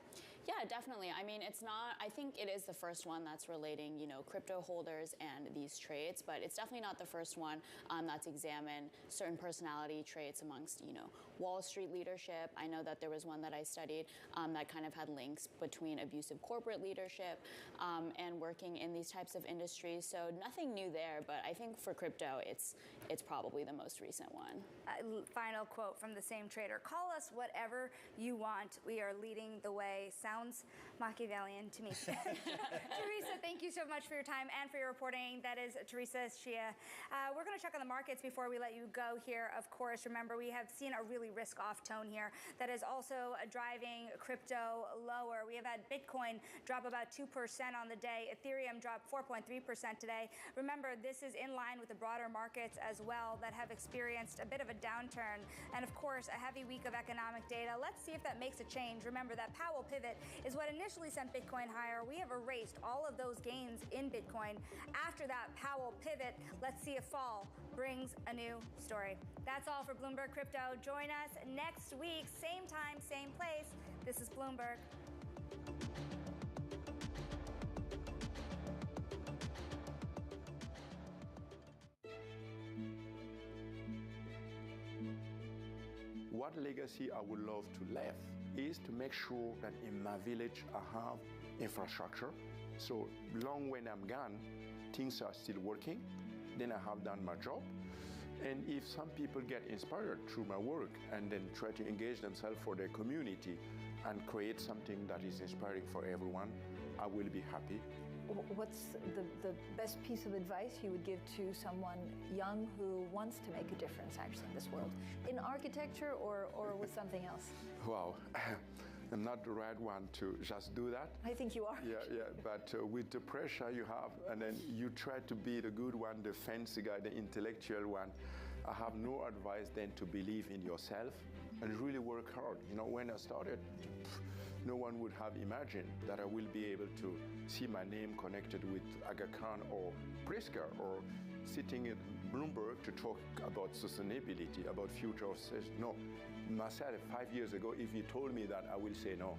Yeah, definitely. I mean, it's not, I think it is the first one that's relating, crypto holders and these traits, but it's definitely not the first one that's examined certain personality traits amongst, Wall Street leadership. I know that there was one that I studied that kind of had links between abusive corporate leadership and working in these types of industries. So nothing new there, but I think for crypto, it's probably the most recent one. Final quote from the same trader. Call us whatever you want. We are leading the way. Sounds Machiavellian to me. Teresa, thank you so much for your time and for your reporting. That is Teresa Shea. We're going to check on the markets before we let you go here. Of course, remember, we have seen a really risk-off tone here that is also driving crypto lower. We have had Bitcoin drop about 2% on the day. Ethereum dropped 4.3% today. Remember, this is in line with the broader markets as well that have experienced a bit of a downturn. And of course, a heavy week of economic data. Let's see if that makes a change. Remember, that Powell pivot is what initially sent Bitcoin higher. We have erased all of those gains in Bitcoin. After that Powell pivot, let's see if fall brings a new story. That's all for Bloomberg Crypto. Join us next week, same time, same place. This is Bloomberg. What legacy I would love to leave is to make sure that in my village I have infrastructure. So long when I'm gone, things are still working, then I have done my job. And if some people get inspired through my work and then try to engage themselves for their community, and create something that is inspiring for everyone, I will be happy. What's the best piece of advice you would give to someone young who wants to make a difference actually in this world? In architecture or with something else? Wow. I'm not the right one to just do that. I think you are. Yeah, but with the pressure you have, and then you try to be the good one, the fancy guy, the intellectual one, I have no advice than to believe in yourself and really work hard. You know, when I started, no one would have imagined that I will be able to see my name connected with Aga Khan or Pritzker or sitting at Bloomberg to talk about sustainability, about future of sales. No, myself 5 years ago, if you told me that, I will say no.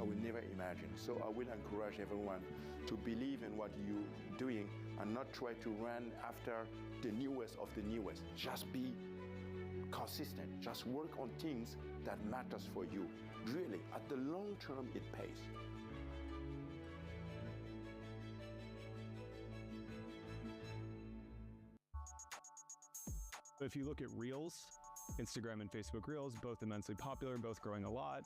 I will never imagine. So I will encourage everyone to believe in what you're doing and not try to run after the newest of the newest. Just be consistent. Just work on things that matters for you. Really, at the long term, it pays. If you look at Reels, Instagram and Facebook Reels, both immensely popular, both growing a lot,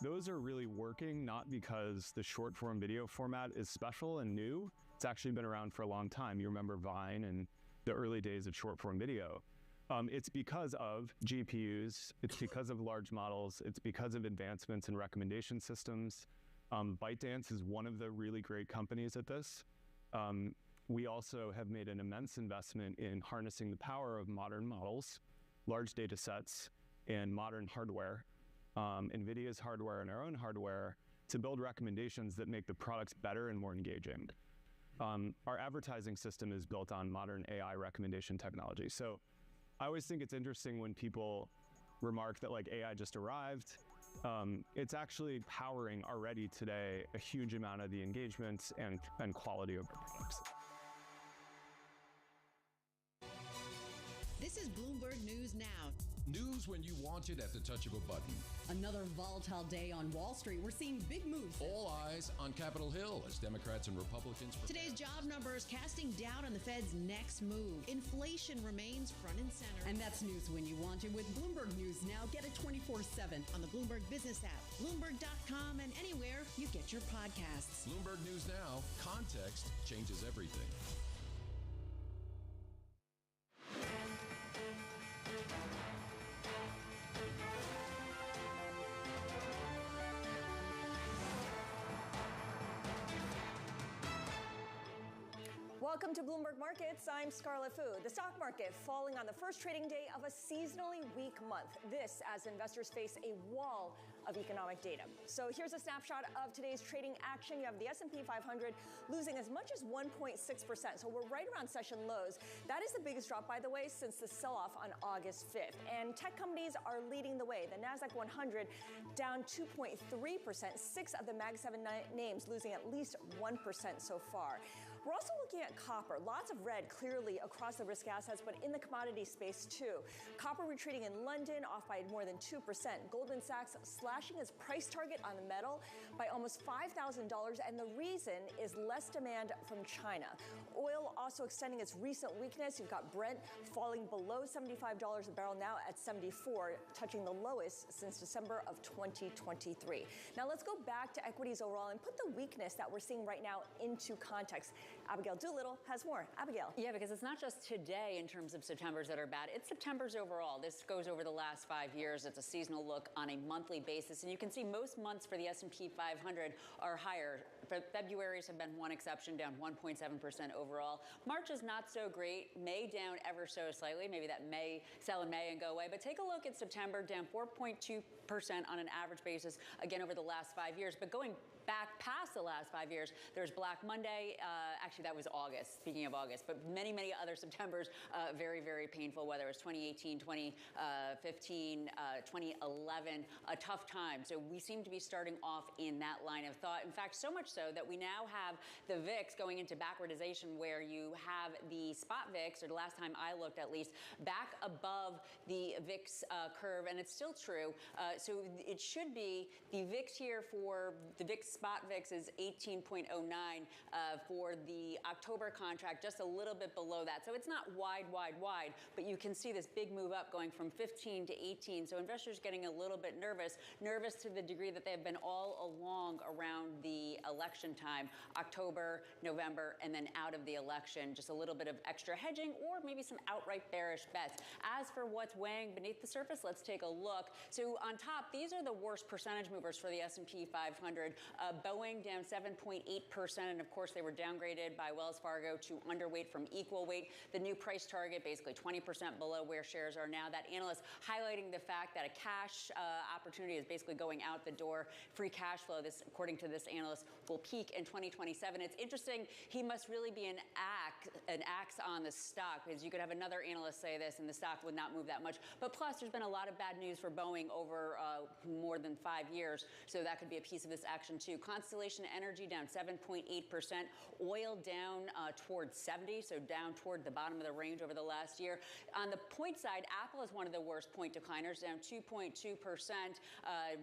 those are really working not because the short form video format is special and new. It's actually been around for a long time. You remember Vine and the early days of short form video. It's because of GPUs, it's because of large models, it's because of advancements in recommendation systems. ByteDance is one of the really great companies at this. We also have made an immense investment in harnessing the power of modern models, large data sets, and modern hardware, NVIDIA's hardware and our own hardware, to build recommendations that make the products better and more engaging. Our advertising system is built on modern AI recommendation technology. So I always think it's interesting when people remark that like AI just arrived. It's actually powering already today a huge amount of the engagement and quality of our products. This is Bloomberg News Now. News when you want it at the touch of a button. Another volatile day on Wall Street. We're seeing big moves. All eyes on Capitol Hill as Democrats and Republicans prepare. Today's job numbers casting doubt on the Fed's next move. Inflation remains front and center. And that's news when you want it with Bloomberg News Now. Get it 24/7 on the Bloomberg Business app, Bloomberg.com, and anywhere you get your podcasts. Bloomberg News Now. Context changes everything. Welcome to Bloomberg Markets. I'm Scarlett Fu. The stock market falling on the first trading day of a seasonally weak month. This as investors face a wall of economic data. So here's a snapshot of today's trading action. You have the S&P 500 losing as much as 1.6%. So we're right around session lows. That is the biggest drop, by the way, since the sell-off on August 5th. And tech companies are leading the way. The NASDAQ 100 down 2.3%. 6 of the Mag 7 names losing at least 1% so far. We're also looking at copper. Lots of red clearly across the risk assets, but in the commodity space too. Copper retreating in London, off by more than 2%. Goldman Sachs slashing its price target on the metal by almost $5,000, and the reason is less demand from China. Oil also extending its recent weakness. You've got Brent falling below $75 a barrel, now at 74, touching the lowest since December of 2023. Now let's go back to equities overall and put the weakness that we're seeing right now into context. Abigail Doolittle has more. Abigail. Yeah, because it's not just today in terms of Septembers that are bad. It's Septembers overall. This goes over the last 5 years. It's a seasonal look on a monthly basis. And you can see most months for the S&P 500 are higher. February's have been one exception, down 1.7% overall. March is not so great. May down ever so slightly. Maybe that may sell in May and go away. But take a look at September, down 4.2% on an average basis, again, over the last 5 years. But going back past the last 5 years, there's Black Monday. Actually, that was August, speaking of August. But many, many other Septembers, very, very painful, whether it was 2018, 2015, 2011, a tough time. So we seem to be starting off in that line of thought. In fact, so much so so that we now have the VIX going into backwardization, where you have the spot VIX, or the last time I looked at least, back above the VIX curve, and it's still true. So it should be the VIX here for the VIX spot VIX is 18.09 for the October contract, just a little bit below that. So it's not wide, but you can see this big move up going from 15 to 18. So investors getting a little bit nervous to the degree that they've been all along around the election time, October, November, and then out of the election, just a little bit of extra hedging or maybe some outright bearish bets. As for what's weighing beneath the surface, let's take a look. So on top, these are the worst percentage movers for the S&P 500. Boeing down 7.8%, and of course they were downgraded by Wells Fargo to underweight from equal weight. The new price target basically 20% below where shares are now. That analyst highlighting the fact that a cash opportunity is basically going out the door. Free cash flow, this, according to this analyst, will peak in 2027. It's interesting. He must really be an axe on the stock, because you could have another analyst say this and the stock would not move that much. But plus, there's been a lot of bad news for Boeing over more than 5 years, so that could be a piece of this action too. Constellation Energy down 7.8%. Oil down towards 70, so down toward the bottom of the range over the last year. On the point side, Apple is one of the worst point decliners, down 2.2%,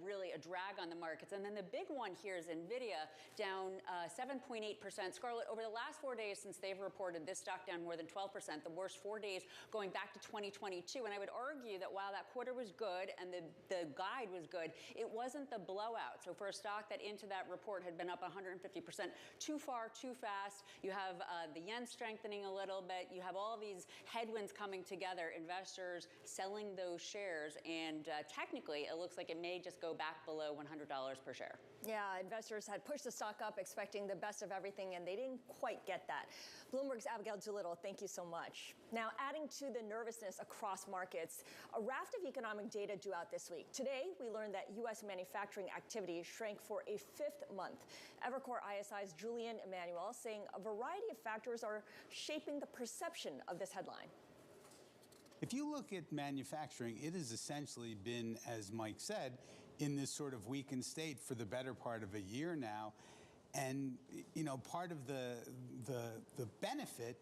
really a drag on the markets. And then the big one here is NVIDIA, down 7.8%. Scarlett, over the last 4 days since they've reported, this stock down more than 12%, the worst 4 days going back to 2022. And I would argue that while that quarter was good and the guide was good, it wasn't the blowout. So for a stock that into that report had been up 150%, too far, too fast. You have the yen strengthening a little bit. You have all these headwinds coming together, investors selling those shares, and technically it looks like it may just go back below $100 per share. Yeah, investors had pushed the stock up expecting the best of everything, and they didn't quite get that. Bloomberg's Abigail Doolittle, thank you so much. Now, adding to the nervousness across markets, a raft of economic data due out this week. Today, we learned that U.S. manufacturing activity shrank for a 5th month. Evercore ISI's Julian Emanuel saying a variety of factors are shaping the perception of this headline. If you look at manufacturing, it has essentially been, as Mike said, in this sort of weakened state for the better part of a year now. And, you know, part of the benefit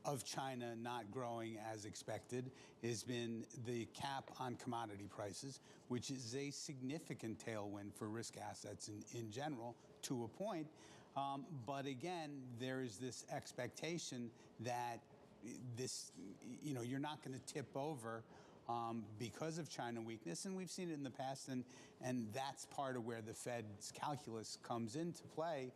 of China not growing as expected has been the cap on commodity prices, which is a significant tailwind for risk assets in general, to a point. But again, there is this expectation that this, you know, you're not going to tip over because of China weakness, and we've seen it in the past, and that's part of where the Fed's calculus comes into play.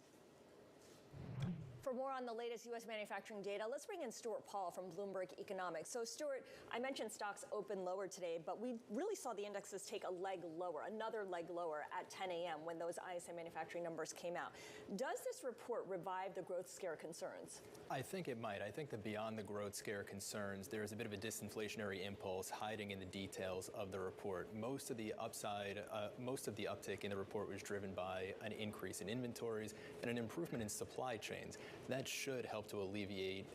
For more on the latest U.S. manufacturing data, let's bring in Stuart Paul from Bloomberg Economics. So, Stuart, I mentioned stocks open lower today, but we really saw the indexes take a leg lower, another leg lower at 10 a.m. when those ISM manufacturing numbers came out. Does this report revive the growth scare concerns? I think it might. I think that beyond the growth scare concerns, there is a bit of a disinflationary impulse hiding in the details of the report. Most of the upside, most of the uptick in the report was driven by an increase in inventories and an improvement in supply chains. That should help to alleviate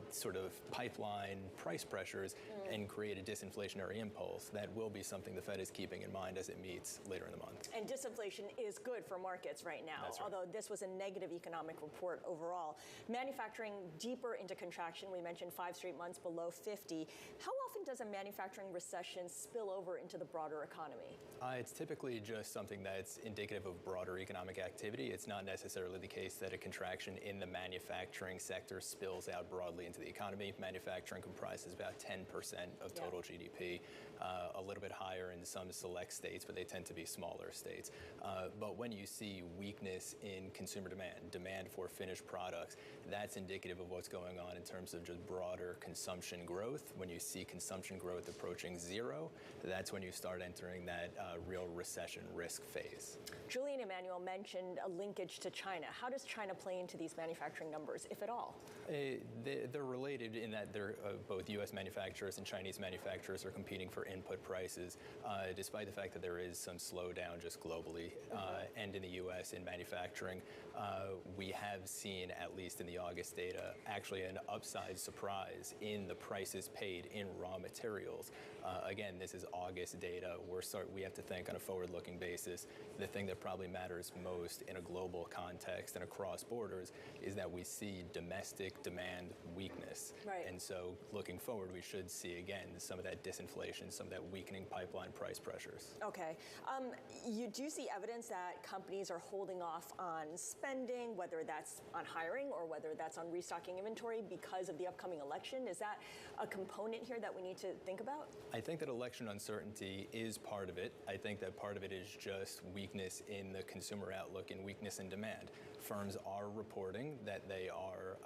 sort of pipeline price pressures and create a disinflationary impulse. That will be something the Fed is keeping in mind as it meets later in the month. And disinflation is good for markets right now, That's right. Although this was a negative economic report overall. Manufacturing deeper into contraction. We mentioned 5 straight months below 50. How often does a manufacturing recession spill over into the broader economy? It's typically just something that's indicative of broader economic activity. It's not necessarily the case that a contraction in the manufacturing sector spills out broadly into the economy. Manufacturing comprises about 10% of total GDP, a little bit higher in some select states, but they tend to be smaller states. But when you see weakness in consumer demand for finished products, that's indicative of what's going on in terms of just broader consumption growth. When you see consumption growth approaching zero, that's when you start entering that real recession risk phase. Julian Emanuel mentioned a linkage to China. How does China play into these manufacturing numbers, if at all? They're related in that they're both U.S. manufacturers and Chinese manufacturers are competing for input prices, despite the fact that there is some slowdown just globally and in the U.S. in manufacturing. We have seen, at least in the August data, actually an upside surprise in the prices paid in raw materials. Again, this is August data. We have to think on a forward-looking basis, the thing that probably matters most in a global context and across borders is that we see domestic demand weakness. Right. And so looking forward, we should see, again, some of that disinflation, some of that weakening pipeline price pressures. Okay. You do see evidence that companies are holding off on spending, whether that's on hiring or whether that's on restocking inventory because of the upcoming election. Is that a component here that we need to think about? I think that election uncertainty is part of it. I think that part of it is just weakness in the consumer outlook and weakness in demand. Firms are reporting that they are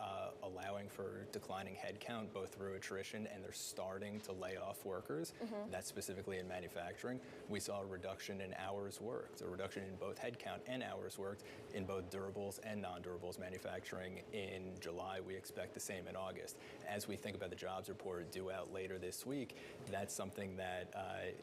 allowing for declining headcount, both through attrition, and they're starting to lay off workers. That's specifically in manufacturing. We saw a reduction in hours worked, a reduction in both headcount and hours worked in both durables and non-durables manufacturing in July. We expect the same in August. As we think about the jobs report due out later this week, that's something that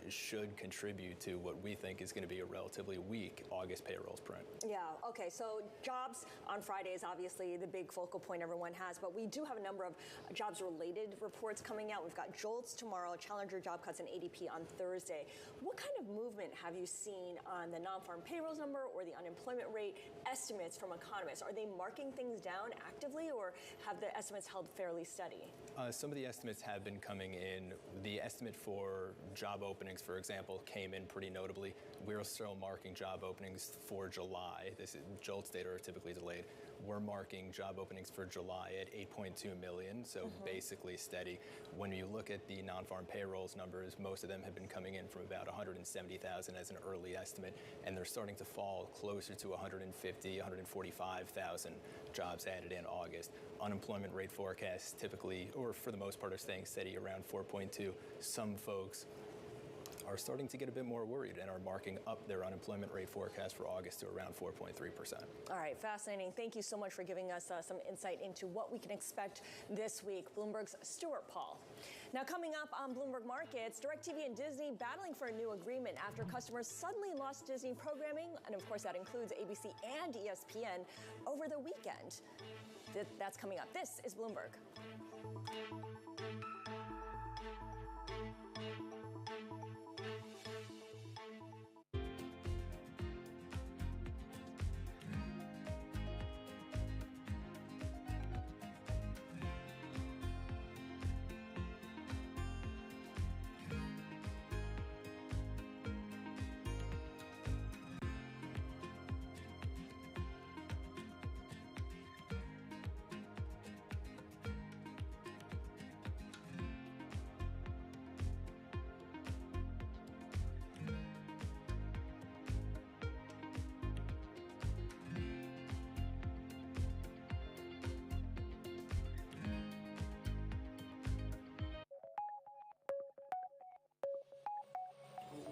should contribute to what we think is going to be a relatively weak August payrolls print. Yeah, okay, so jobs on Friday is obviously the big focal point everyone has, but we do have a number of jobs-related reports coming out. We've got JOLTS tomorrow, Challenger job cuts, and ADP on Thursday. What kind of movement have you seen on the non-farm payrolls number or the unemployment rate estimates from economists? Are they marking things down actively, or have the estimates held fairly steady? Some of the estimates have been coming in. The estimate for job openings, for example, came in pretty notably. We're still marking job openings for July. JOLTS data are typically delayed. We're marking job openings for July at 8.2 million, so basically steady. When you look at the non-farm payrolls numbers, most of them have been coming in from about 170,000 as an early estimate, and they're starting to fall closer to 150, 145,000 jobs added in August. Unemployment rate forecasts typically, or for the most part, are staying steady around 4.2. Some folks are starting to get a bit more worried and are marking up their unemployment rate forecast for August to around 4.3%. All right, fascinating. Thank you so much for giving us some insight into what we can expect this week. Bloomberg's Stuart Paul. Now, coming up on Bloomberg Markets, DirecTV and Disney battling for a new agreement after customers suddenly lost Disney programming, and of course that includes ABC and ESPN, over the weekend. That's coming up. This is Bloomberg.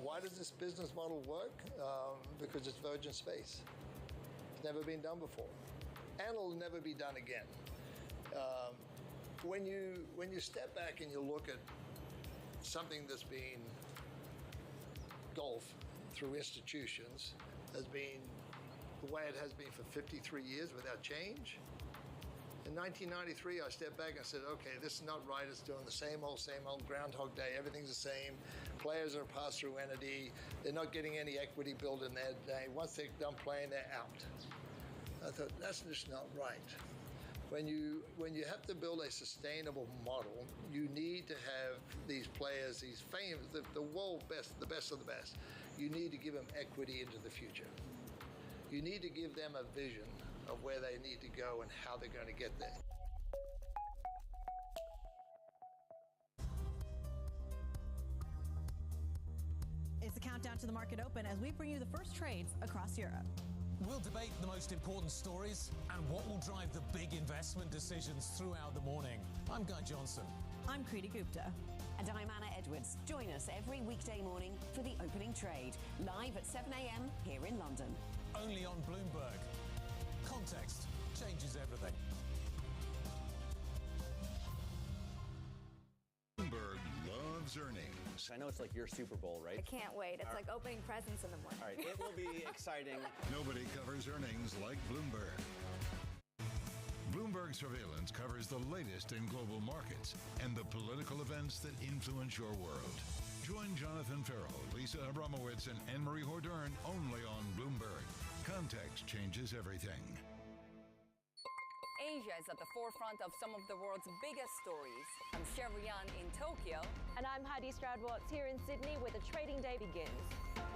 Why does this business model work? Because it's virgin space. It's never been done before, and it'll never be done again. When you step back and you look at something that's been golf through institutions has been the way it has been for 53 years without change. In 1993, I stepped back and said, okay, this is not right. It's doing the same old Groundhog Day. Everything's the same. Players are a pass-through entity. They're not getting any equity built in their day. Once they're done playing, they're out. I thought, that's just not right. When you have to build a sustainable model, you need to have these players, these famous, the world best, the best of the best. You need to give them equity into the future. You need to give them a vision of where they need to go and how they're going to get there. It's the countdown to the market open as we bring you the first trades across Europe. We'll debate the most important stories and what will drive the big investment decisions throughout the morning. I'm Guy Johnson. I'm Kriti Gupta. And I'm Anna Edwards. Join us every weekday morning for the opening trade, live at 7 a.m. here in London. Only on Bloomberg. Context changes everything. Bloomberg loves earnings. I know it's like your Super Bowl, right? I can't wait. It's like opening presents in the morning. All right, it will be exciting. Nobody covers earnings like Bloomberg. Bloomberg Surveillance covers the latest in global markets and the political events that influence your world. Join Jonathan Farrell, Lisa Abramowitz, and Anne-Marie Hordern only on Bloomberg. Context changes everything. Asia is at the forefront of some of the world's biggest stories. I'm Chevrian in Tokyo. And I'm Heidi Stroud-Watts here in Sydney, where the trading day begins.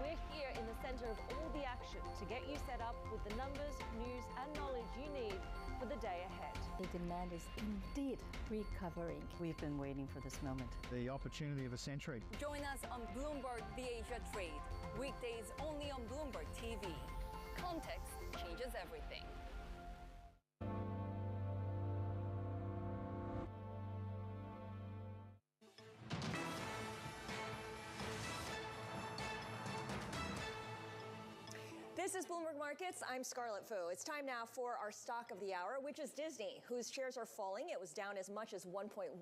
We're here in the center of all the action to get you set up with the numbers, news, and knowledge you need for the day ahead. The demand is indeed recovering. We've been waiting for this moment. The opportunity of a century. Join us on Bloomberg The Asia Trade. Weekdays only on Bloomberg TV. Context changes everything. This is Bloomberg Markets. I'm Scarlett Fu. It's time now for our stock of the hour, which is Disney, whose shares are falling. It was down as much as 1.1%,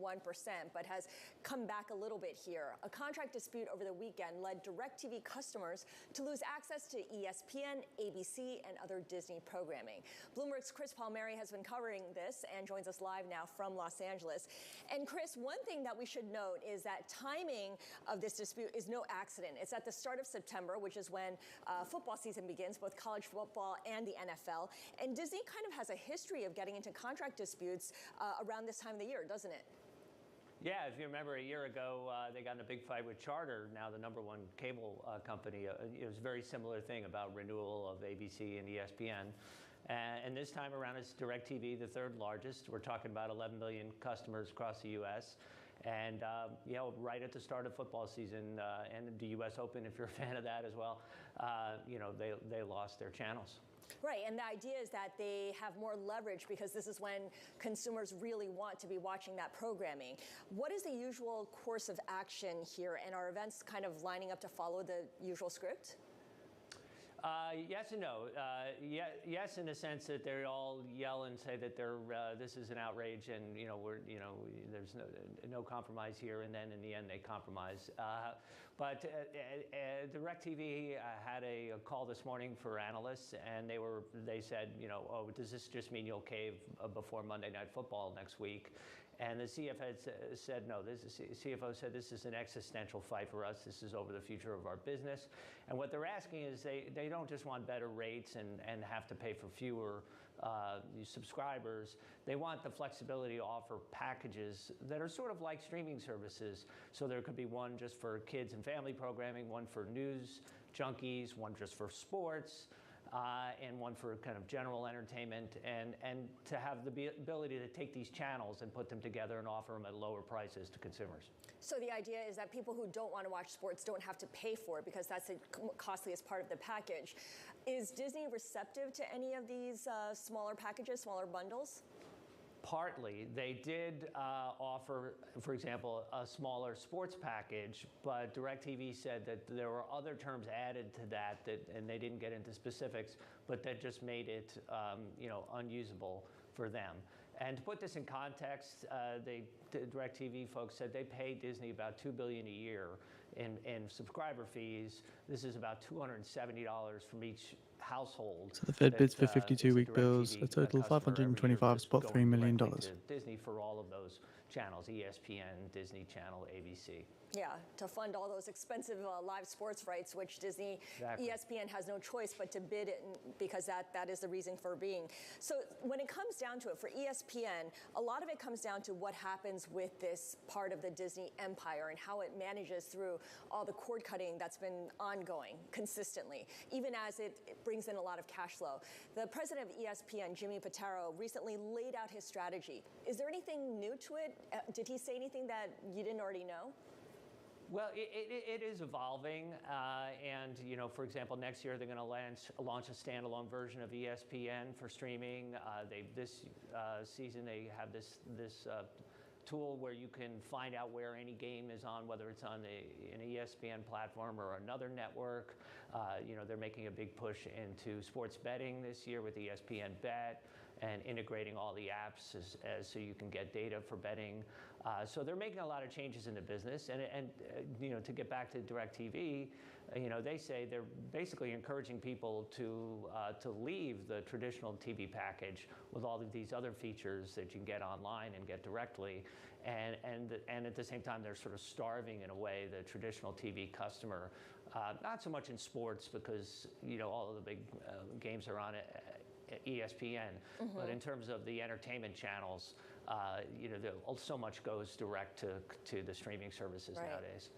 but has come back a little bit here. A contract dispute over the weekend led DirecTV customers to lose access to ESPN, ABC, and other Disney programming. Bloomberg's Chris Palmieri has been covering this and joins us live now from Los Angeles. And Chris, one thing that we should note is that timing of this dispute is no accident. It's at the start of September, which is when football season begins, both college football and the NFL. And Disney kind of has a history of getting into contract disputes around this time of the year, doesn't it? Yeah, if you remember a year ago, they got in a big fight with Charter, now the #1 cable company. It was a very similar thing about renewal of ABC and ESPN. And this time around, it's DirecTV, the third largest. We're talking about 11 million customers across the U.S. And, right at the start of football season and the U.S. Open, if you're a fan of that as well, they lost their channels. Right, and the idea is that they have more leverage because this is when consumers really want to be watching that programming. What is the usual course of action here, and are events kind of lining up to follow the usual script? Yes and no. Yes, in the sense that they all yell and say that this is an outrage, and there's no compromise here. And then in the end, they compromise. But DirecTV had a call this morning for analysts, and they said, oh, does this just mean you'll cave before Monday Night Football next week? And the CFO said, no, CFO said this is an existential fight for us. This is over the future of our business. And what they're asking is they don't just want better rates and have to pay for fewer subscribers. They want the flexibility to offer packages that are sort of like streaming services. So there could be one just for kids and family programming, one for news junkies, one just for sports, and one for kind of general entertainment, and to have the ability to take these channels and put them together and offer them at lower prices to consumers. So the idea is that people who don't want to watch sports don't have to pay for it because that's the costliest part of the package. Is Disney receptive to any of these smaller packages, smaller bundles? Partly. They did offer, for example, a smaller sports package, but DirecTV said that there were other terms added to that, and they didn't get into specifics, but that just made it unusable for them. And to put this in context, the DirecTV folks said they pay Disney about $2 billion a year in subscriber fees. This is about $270 from each household. So the Fed bids for 52-week bills, a total $525.3 million. Disney for all of those channels, ESPN, Disney Channel, ABC. Yeah, to fund all those expensive live sports rights, which Disney, exactly. ESPN has no choice but to bid it because that is the reason for being. So when it comes down to it, for ESPN, a lot of it comes down to what happens with this part of the Disney empire and how it manages through all the cord cutting that's been ongoing consistently, even as it brings in a lot of cash flow. The president of ESPN, Jimmy Pitaro, recently laid out his strategy. Is there anything new to it? Did he say anything that you didn't already know? Well, it is evolving, and for example, next year they're going to launch a standalone version of ESPN for streaming. This season they have this tool where you can find out where any game is on, whether it's on an ESPN platform or another network. They're making a big push into sports betting this year with ESPN Bet and integrating all the apps so you can get data for betting. So they're making a lot of changes in the business, and to get back to DirecTV, they say they're basically encouraging people to leave the traditional TV package with all of these other features that you can get online and get directly, and at the same time they're sort of starving in a way the traditional TV customer. Not so much in sports because all of the big games are on ESPN, but in terms of the entertainment channels, so much goes direct to the streaming services nowadays.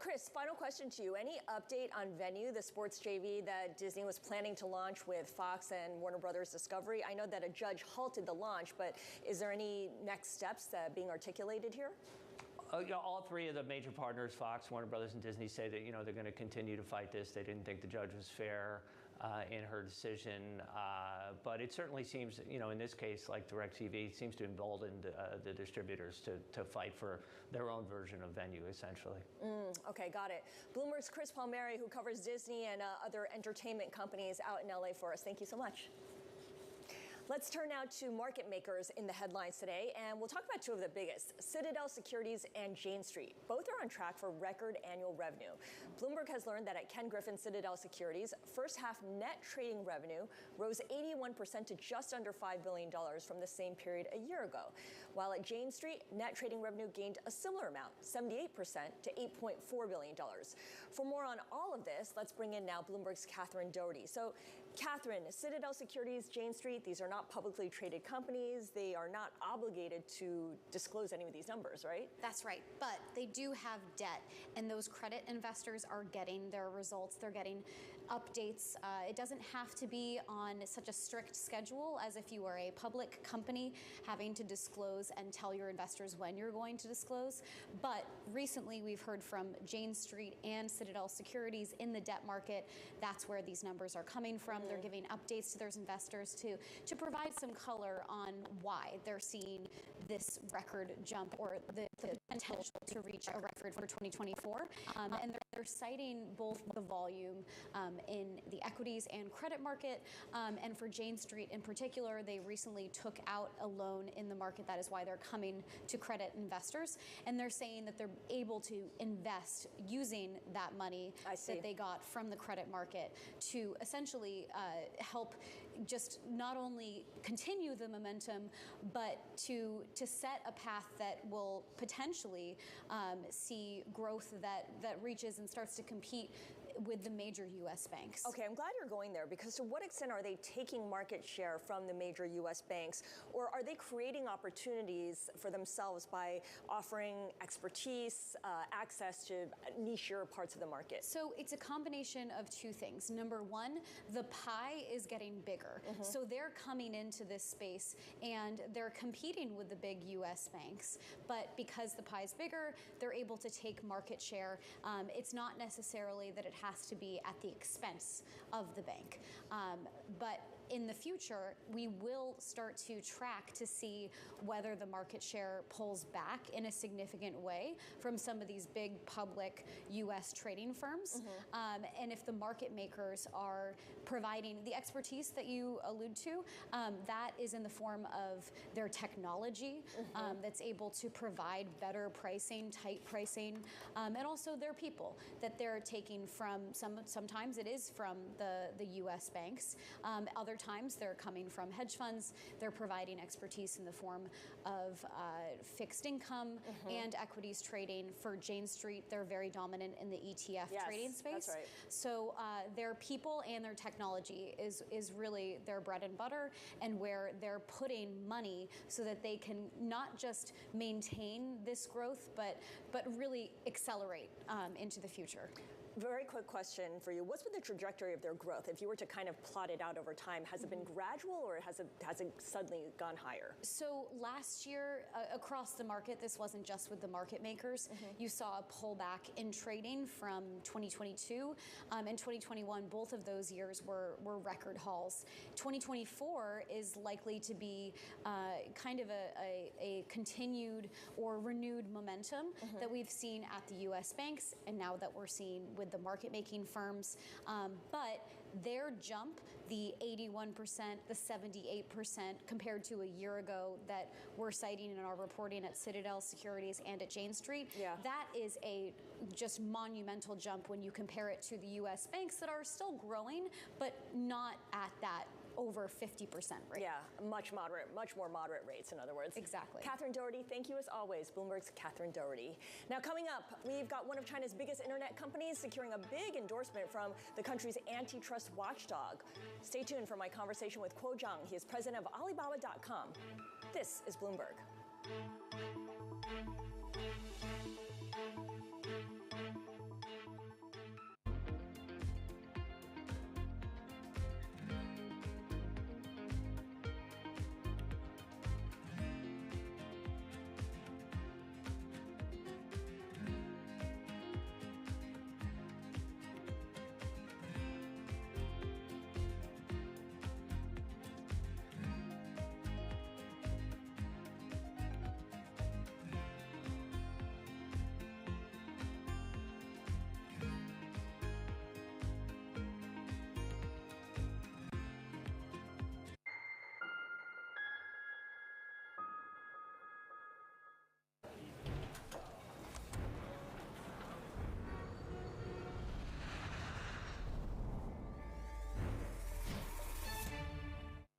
Chris, final question to you. Any update on Venue, the sports JV that Disney was planning to launch with Fox and Warner Brothers Discovery? I know that a judge halted the launch, but is there any next steps being articulated here? All three of the major partners, Fox, Warner Brothers, and Disney, say that they're going to continue to fight this. They didn't think the judge was fair in her decision, but it certainly seems, in this case, like DirecTV, seems to embolden the distributors to fight for their own version of Venue, essentially. Okay, got it. Bloomberg's Chris Palmieri, who covers Disney and other entertainment companies out in LA for us. Thank you so much. Let's turn now to market makers in the headlines today, and we'll talk about two of the biggest, Citadel Securities and Jane Street. Both are on track for record annual revenue. Bloomberg has learned that at Ken Griffin Citadel Securities, first half net trading revenue rose 81% to just under $5 billion from the same period a year ago. While at Jane Street, net trading revenue gained a similar amount, 78% to $8.4 billion. For more on all of this, let's bring in now Bloomberg's Catherine Doherty. So, Catherine, Citadel Securities, Jane Street, these are not publicly traded companies. They are not obligated to disclose any of these numbers, right? That's right, but they do have debt, and those credit investors are getting their results. They're getting updates. It doesn't have to be on such a strict schedule as if you were a public company having to disclose and tell your investors when you're going to disclose. But recently we've heard from Jane Street and Citadel Securities in the debt market. That's where these numbers are coming from. They're giving updates to those investors to provide some color on why they're seeing this record jump or the potential to reach a record for 2024. And they're citing both the volume in the equities and credit market. And for Jane Street in particular, they recently took out a loan in the market. That is why they're coming to credit investors. And they're saying that they're able to invest using that money that they got from the credit market to essentially help just not only continue the momentum, but to set a path that will potentially see growth that reaches and starts to compete with the major U.S. banks. Okay, I'm glad you're going there, because to what extent are they taking market share from the major U.S. banks, or are they creating opportunities for themselves by offering expertise, access to nichier parts of the market? So it's a combination of two things. Number one, the pie is getting bigger. So they're coming into this space and they're competing with the big U.S. banks, but because the pie is bigger, they're able to take market share. It's not necessarily that it has to be at the expense of the bank. But in the future, we will start to track to see whether the market share pulls back in a significant way from some of these big public U.S. trading firms. And if the market makers are providing the expertise that you allude to, that is in the form of their technology that's able to provide better pricing, tight pricing, and also their people that they're taking from sometimes it is from the U.S. banks. Other times they're coming from hedge funds. They're providing expertise in the form of fixed income and equities trading. For Jane Street, they're very dominant in the ETF trading space. That's right. So their people and their technology is really their bread and butter, and where they're putting money so that they can not just maintain this growth, but really accelerate into the future. Very quick question for you. What's been the trajectory of their growth? If you were to kind of plot it out over time, has it been gradual or has it suddenly gone higher? So last year, across the market, this wasn't just with the market makers. You saw a pullback in trading from 2022 and 2021. Both of those years were record hauls. 2024 is likely to be kind of a continued or renewed momentum that we've seen at the U.S. banks and now that we're seeing with the market-making firms. But their jump, the 81%, the 78% compared to a year ago that we're citing in our reporting at Citadel Securities and at Jane Street, that is a just monumental jump when you compare it to the U.S. banks that are still growing, but not at that over 50% rate. Yeah, much more moderate rates, in other words. Exactly. Catherine Doherty, thank you as always. Bloomberg's Catherine Doherty. Now, coming up, we've got one of China's biggest internet companies securing a big endorsement from the country's antitrust watchdog. Stay tuned for my conversation with Kuo Zhang. He is president of Alibaba.com. This is Bloomberg.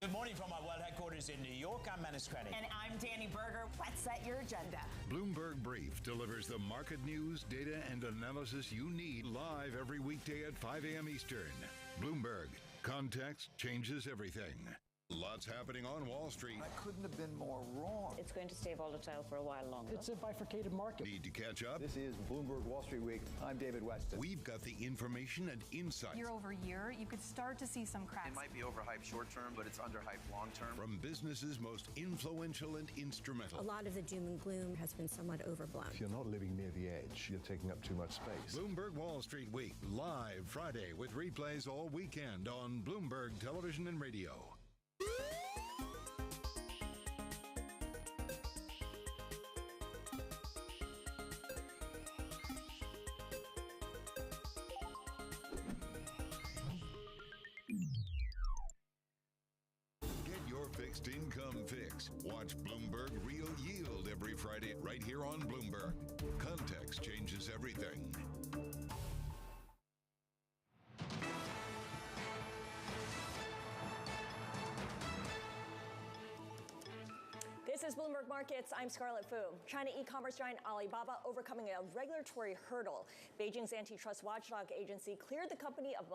Good morning from our world headquarters in New York. I'm Menace Credit. And I'm Danny Berger. Let's set your agenda. Bloomberg Brief delivers the market news, data, and analysis you need live every weekday at 5 a.m. Eastern. Bloomberg. Context changes everything. Lots happening on Wall Street. I couldn't have been more wrong. It's going to stay volatile for a while longer. It's a bifurcated market. Need to catch up? This is Bloomberg Wall Street Week. I'm David Weston. We've got the information and insight. Year over year, you could start to see some cracks. It might be overhyped short term, but it's underhyped long term. From businesses most influential and instrumental. A lot of the doom and gloom has been somewhat overblown. If you're not living near the edge, you're taking up too much space. Bloomberg Wall Street Week, live Friday with replays all weekend on Bloomberg Television and Radio. Fixed income fix. Watch Bloomberg Real Yield every Friday right here on Bloomberg. Context changes everything. This is Bloomberg Markets. I'm Scarlett Fu. China e-commerce giant Alibaba overcoming a regulatory hurdle. Beijing's antitrust watchdog agency cleared the company of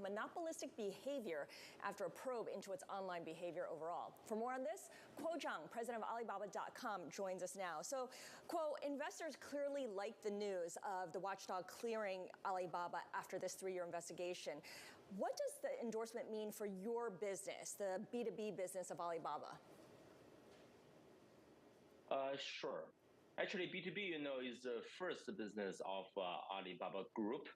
monopolistic behavior after a probe into its online behavior overall. For more on this, Kuo Zhang, president of Alibaba.com, joins us now. So, Kuo, investors clearly like the news of the watchdog clearing Alibaba after this 3-year investigation. What does the endorsement mean for your business, the B2B business of Alibaba? Sure. Actually, B2B, is the first business of Alibaba Group,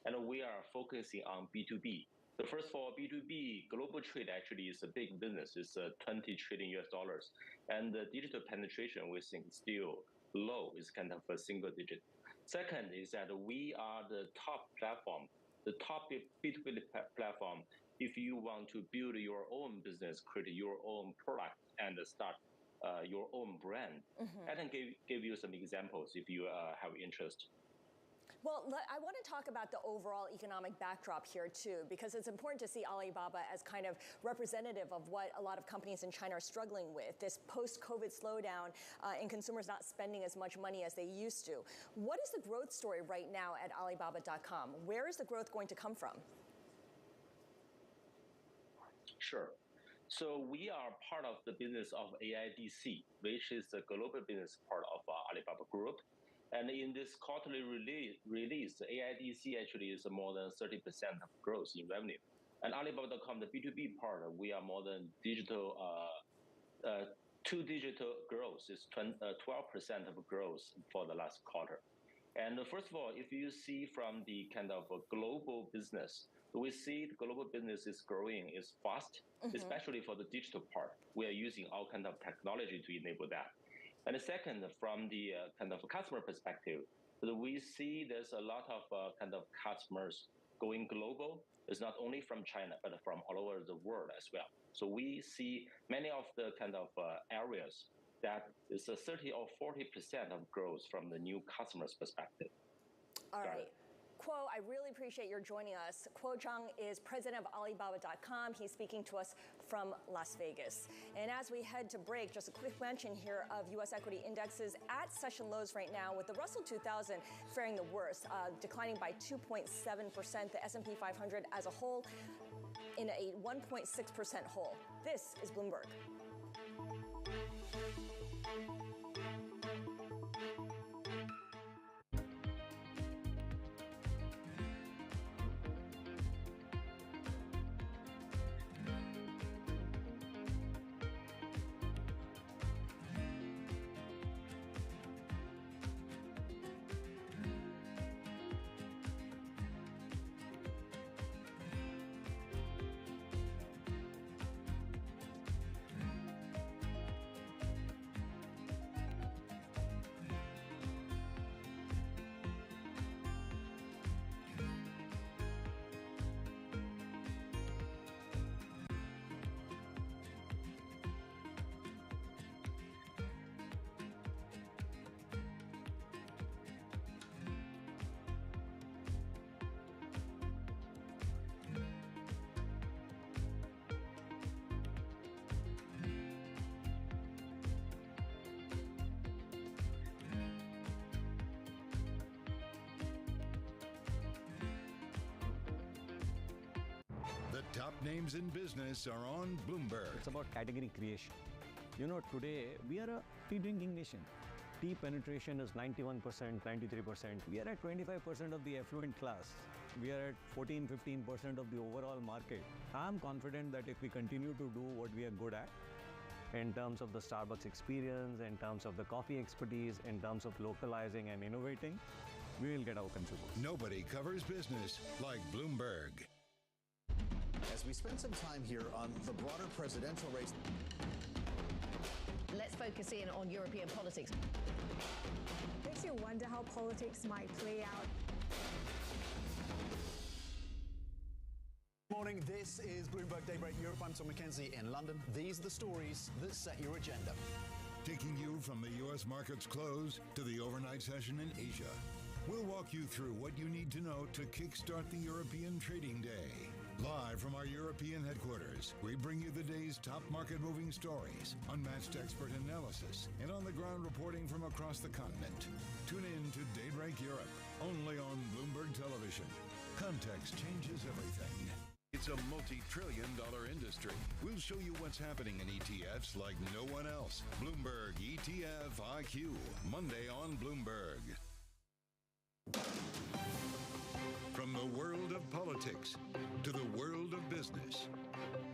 and we are focusing on B2B. So first of all, B2B global trade actually is a big business. It's $20 trillion, and the digital penetration we think is still low. It's kind of a single digit. Second is that we are the top platform, the top B2B platform. If you want to build your own business, create your own product, and start your own brand. I can give you some examples if you have interest. Well, I want to talk about the overall economic backdrop here, too, because it's important to see Alibaba as kind of representative of what a lot of companies in China are struggling with, this post-COVID slowdown and consumers not spending as much money as they used to. What is the growth story right now at Alibaba.com? Where is the growth going to come from? Sure. So we are part of the business of AIDC, which is the global business part of Alibaba Group. And in this quarterly release, AIDC actually is more than 30% of growth in revenue. And Alibaba.com, the B2B part, we are more than digital, two digital growth is 12% of growth for the last quarter. And first of all, if you see from the kind of global business, we see the global business is growing, is fast, especially for the digital part. We are using all kind of technology to enable that. And the second, from the kind of customer perspective, we see there's a lot of kind of customers going global is not only from China, but from all over the world as well. So we see many of the kind of areas that is a 30 or 40% of growth from the new customers' perspective. All right. Kuo, I really appreciate your joining us. Kuo Zhang is president of Alibaba.com. He's speaking to us from Las Vegas. And as we head to break, just a quick mention here of U.S. equity indexes at session lows right now, with the Russell 2000 faring the worst, declining by 2.7%. The S&P 500 as a whole in a 1.6% hole. This is Bloomberg. The top names in business are on Bloomberg. It's about category creation. You know, today we are a tea drinking nation. Tea penetration is 91%, 93%. We are at 25% of the affluent class. We are at 14-15% of the overall market. I'm confident that if we continue to do what we are good at, in terms of the Starbucks experience, in terms of the coffee expertise, in terms of localizing and innovating, we will get our consumers. Nobody covers business like Bloomberg. As we spend some time here on the broader presidential race. Let's focus in on European politics. Makes you wonder how politics might play out. Good morning, this is Bloomberg Daybreak Europe. I'm Tom McKenzie in London. These are the stories that set your agenda. Taking you from the U.S. market's close to the overnight session in Asia. We'll walk you through what you need to know to kickstart the European trading day. Live from our European headquarters, we bring you the day's top market-moving stories, unmatched expert analysis, and on-the-ground reporting from across the continent. Tune in to Daybreak Europe, only on Bloomberg Television. Context changes everything. It's a multi-trillion-dollar industry. We'll show you what's happening in ETFs like no one else. Bloomberg ETF IQ, Monday on Bloomberg. From the world of politics to the world of business,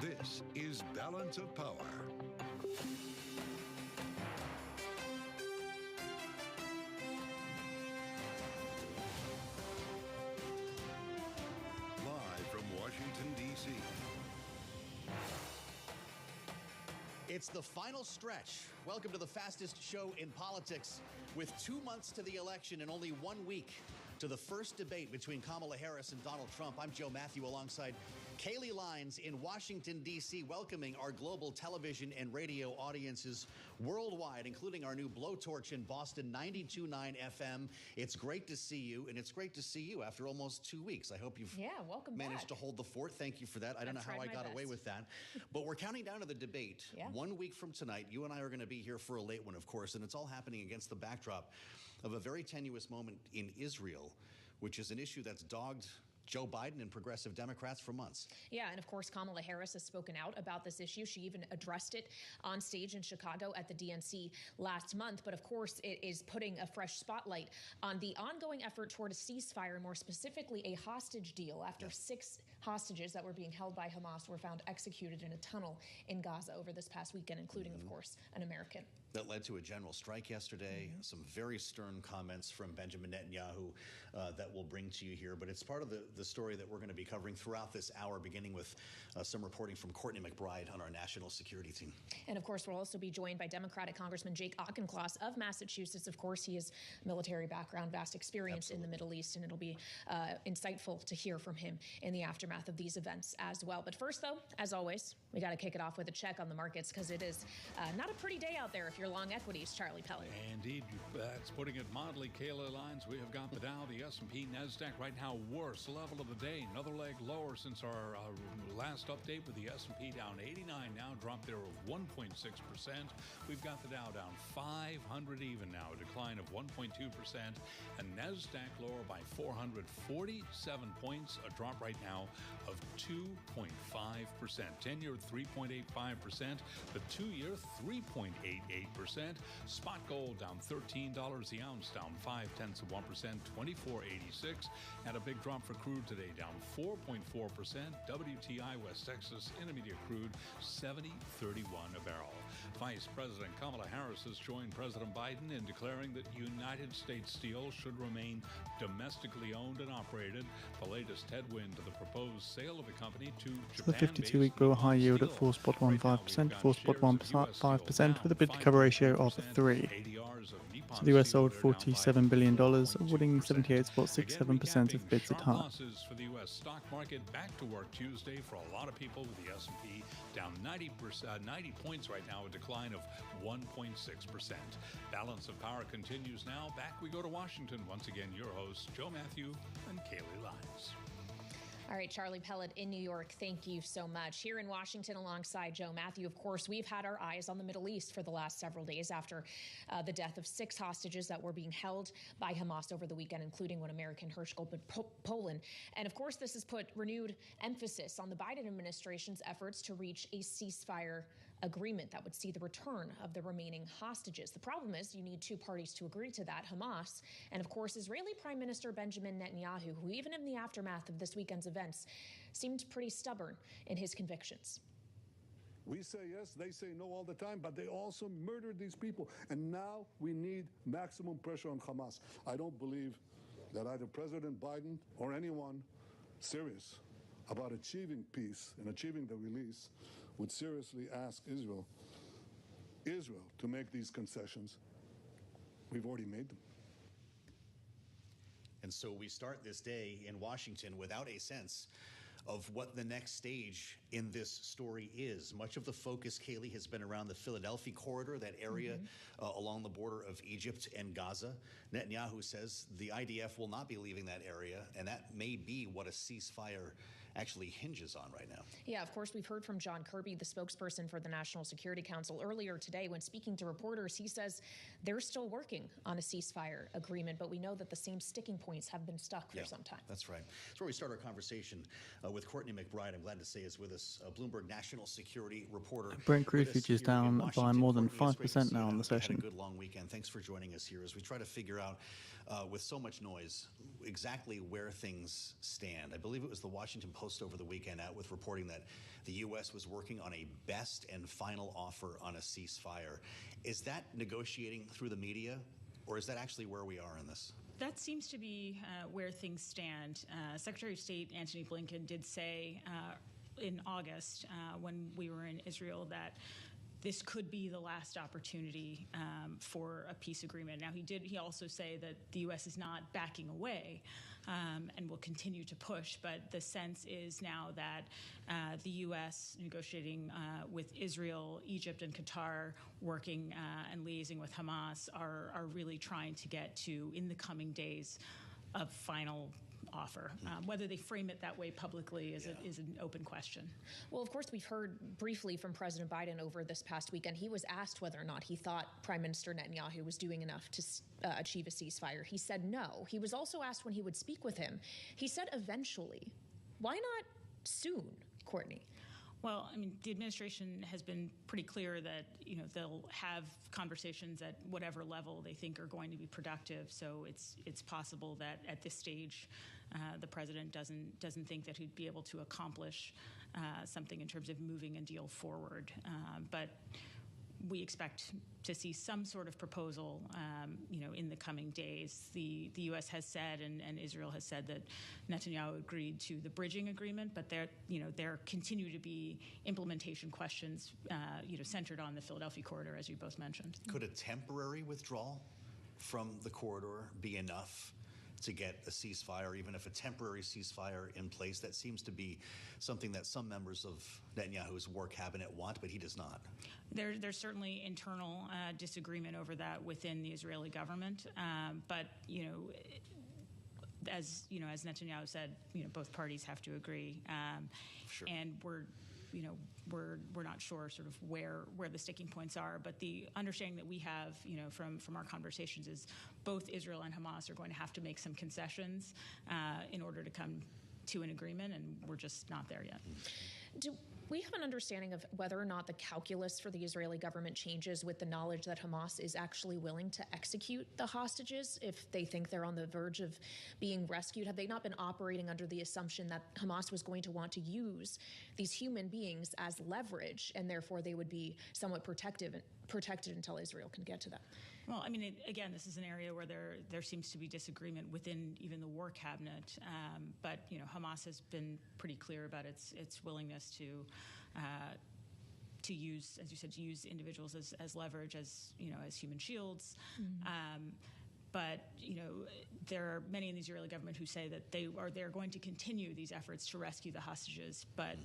this is Balance of Power. Live from Washington, D.C. It's the final stretch. Welcome to the fastest show in politics. With 2 months to the election and only 1 week to the first debate between Kamala Harris and Donald Trump, I'm Joe Matthew alongside Kaylee Lines in Washington, D.C., welcoming our global television and radio audiences worldwide, including our new blowtorch in Boston, 92.9 FM. It's great to see you, and it's great to see you after almost 2 weeks. I hope you've managed to hold the fort. Thank you for that. I don't know how I got away with that. But we're counting down to the debate. 1 week from tonight, you and I are going to be here for a late one, of course, and it's all happening against the backdrop of a very tenuous moment in Israel, which is an issue that's dogged Joe Biden and progressive Democrats for months. Yeah, and of course, Kamala Harris has spoken out about this issue. She even addressed it on stage in Chicago at the DNC last month. But of course, it is putting a fresh spotlight on the ongoing effort toward a ceasefire, more specifically a hostage deal after 6 hostages that were being held by Hamas were found executed in a tunnel in Gaza over this past weekend, including, of course, an American. That led to a general strike yesterday. Some very stern comments from Benjamin Netanyahu that we'll bring to you here. But it's part of the story that we're going to be covering throughout this hour, beginning with some reporting from Courtney McBride on our national security team. And, of course, we'll also be joined by Democratic Congressman Jake Auchincloss of Massachusetts. Of course, he has military background, vast experience in the Middle East, and it'll be insightful to hear from him in the aftermath of these events as well. But first, though, as always, we got to kick it off with a check on the markets because it is not a pretty day out there if you're long equities. Charlie Pellet. Indeed, that's putting it mildly. Kayla Lines, we have got the Dow, the S&P, NASDAQ right now worst level of the day. Another leg lower since our last update with the S&P down 89 now, dropped there of 1.6%. We've got the Dow down 500 even now, a decline of 1.2%. And NASDAQ lower by 447 points, a drop right now of 2.5%. 10-year 3.85%, the 2-year 3.88%. Spot gold down $13 the ounce, down 0.5%, 24.86, and a big drop for crude today, down 4.4%. WTI West Texas Intermediate crude 70.31 a barrel. Vice President Kamala Harris has joined President Biden in declaring that United States Steel should remain domestically owned and operated. The latest headwind to the proposed sale of the company to So the 52-week bill high yield at 4.15%, 4.15% with a bid to cover ratio of 3. So the US sold $47 billion, awarding 78.67% of bids at heart. Losses for the U.S. stock market back to work Tuesday for a lot of people with the S&P down 90 points right now, a decline of 1.6%. Balance of power continues now. Back we go to Washington. Once again, your hosts, Joe Matthew and Kaylee Lines. All right, Charlie Pellet in New York, thank you so much. Here in Washington alongside Joe Matthew, of course, we've had our eyes on the Middle East for the last several days after the death of 6 hostages that were being held by Hamas over the weekend, including one American, Hershkol, but Poland. And of course, this has put renewed emphasis on the Biden administration's efforts to reach a ceasefire agreement that would see the return of the remaining hostages. The problem is you need 2 parties to agree to that, Hamas and, of course, Israeli Prime Minister Benjamin Netanyahu, who even in the aftermath of this weekend's events seemed pretty stubborn in his convictions. We say yes, they say no all the time, but they also murdered these people. And now we need maximum pressure on Hamas. I don't believe that either President Biden or anyone serious about achieving peace and achieving the release would seriously ask Israel to make these concessions. We've already made them. And so we start this day in Washington without a sense of what the next stage in this story is. Much of the focus, Kaylee, has been around the Philadelphia corridor, that area along the border of Egypt and Gaza. Netanyahu says the IDF will not be leaving that area, and that may be what a ceasefire actually hinges on right now. Yeah, of course, we've heard from John Kirby, the spokesperson for the National Security Council, earlier today when speaking to reporters. He says they're still working on a ceasefire agreement, but we know that the same sticking points have been stuck for some time. That's right. That's where we start our conversation with Courtney McBride. I'm glad to say is with us, Bloomberg national security reporter. Brent crude futures down by more than 5% now on the session. Had a good long weekend. Thanks for joining us here as we try to figure out, with so much noise, exactly where things stand. I believe it was the Washington Post over the weekend out with reporting that the U.S. was working on a best and final offer on a ceasefire. Is that negotiating through the media, or is that actually where we are in this? That seems to be where things stand. Secretary of State Antony Blinken did say in August when we were in Israel that this could be the last opportunity for a peace agreement. Now, he also say that the U.S. is not backing away and will continue to push, but the sense is now that the U.S. negotiating with Israel, Egypt, and Qatar, working and liaising with Hamas, are really trying to get to, in the coming days, a final offer. Whether they frame it that way publicly is an open question. Well, of course, we've heard briefly from President Biden over this past weekend. He was asked whether or not he thought Prime Minister Netanyahu was doing enough to achieve a ceasefire. He said no. He was also asked when he would speak with him. He said eventually. Why not soon, Courtney? Well, I mean, the administration has been pretty clear that, you know, they'll have conversations at whatever level they think are going to be productive. So it's possible that at this stage, the president doesn't think that he'd be able to accomplish something in terms of moving a deal forward. But we expect to see some sort of proposal, you know, in the coming days. The U.S. has said, and Israel has said, that Netanyahu agreed to the bridging agreement, but there continue to be implementation questions, you know, centered on the Philadelphia corridor, as you both mentioned. Could a temporary withdrawal from the corridor be enough to get a ceasefire, even if a temporary ceasefire in place? That seems to be something that some members of Netanyahu's war cabinet want, but he does not. There's certainly internal disagreement over that within the Israeli government, but you know, as Netanyahu said, you know, both parties have to agree, Sure. And we're not sure sort of where the sticking points are, but the understanding that we have, you know, from our conversations is both Israel and Hamas are going to have to make some concessions in order to come to an agreement, and we're just not there yet. Do we have an understanding of whether or not the calculus for the Israeli government changes with the knowledge that Hamas is actually willing to execute the hostages if they think they're on the verge of being rescued? Have they not been operating under the assumption that Hamas was going to want to use these human beings as leverage, and therefore they would be somewhat protected until Israel can get to them? Well, I mean, again, this is an area where there seems to be disagreement within even the war cabinet. But you know, Hamas has been pretty clear about its willingness to use, as you said, to use individuals as leverage, as you know, as human shields. Mm-hmm. But you know, there are many in the Israeli government who say that they're going to continue these efforts to rescue the hostages, but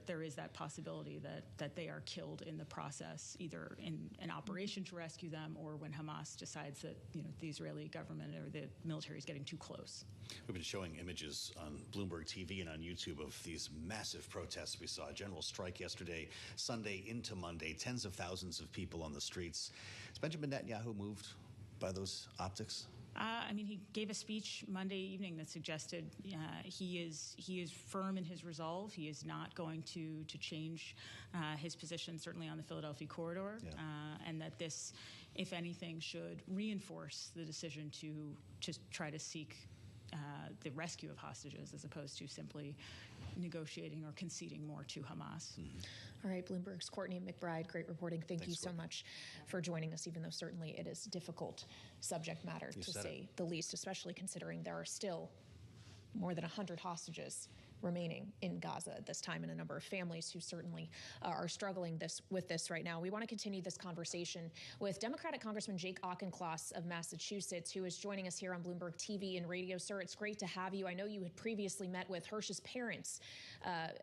there is that possibility that they are killed in the process, either in an operation to rescue them or when Hamas decides that, you know, the Israeli government or the military is getting too close. We've been showing images on Bloomberg TV and on YouTube of these massive protests we saw. A general strike yesterday, Sunday into Monday, tens of thousands of people on the streets. Is Benjamin Netanyahu moved by those optics? I mean, he gave a speech Monday evening that suggested he is firm in his resolve. He is not going to change his position, certainly on the Philadelphia corridor, and that this, if anything, should reinforce the decision to try to seek the rescue of hostages as opposed to simply negotiating or conceding more to Hamas. Mm-hmm. All right, Bloomberg's Courtney McBride, great reporting. Thanks you so much for joining us, even though certainly it is difficult subject matter, to say the least, especially considering there are still more than 100 hostages remaining in Gaza at this time, and a number of families who certainly are struggling with this right now. We want to continue this conversation with Democratic Congressman Jake Auchincloss of Massachusetts, who is joining us here on Bloomberg TV and radio. Sir, it's great to have you. I know you had previously met with Hirsch's parents,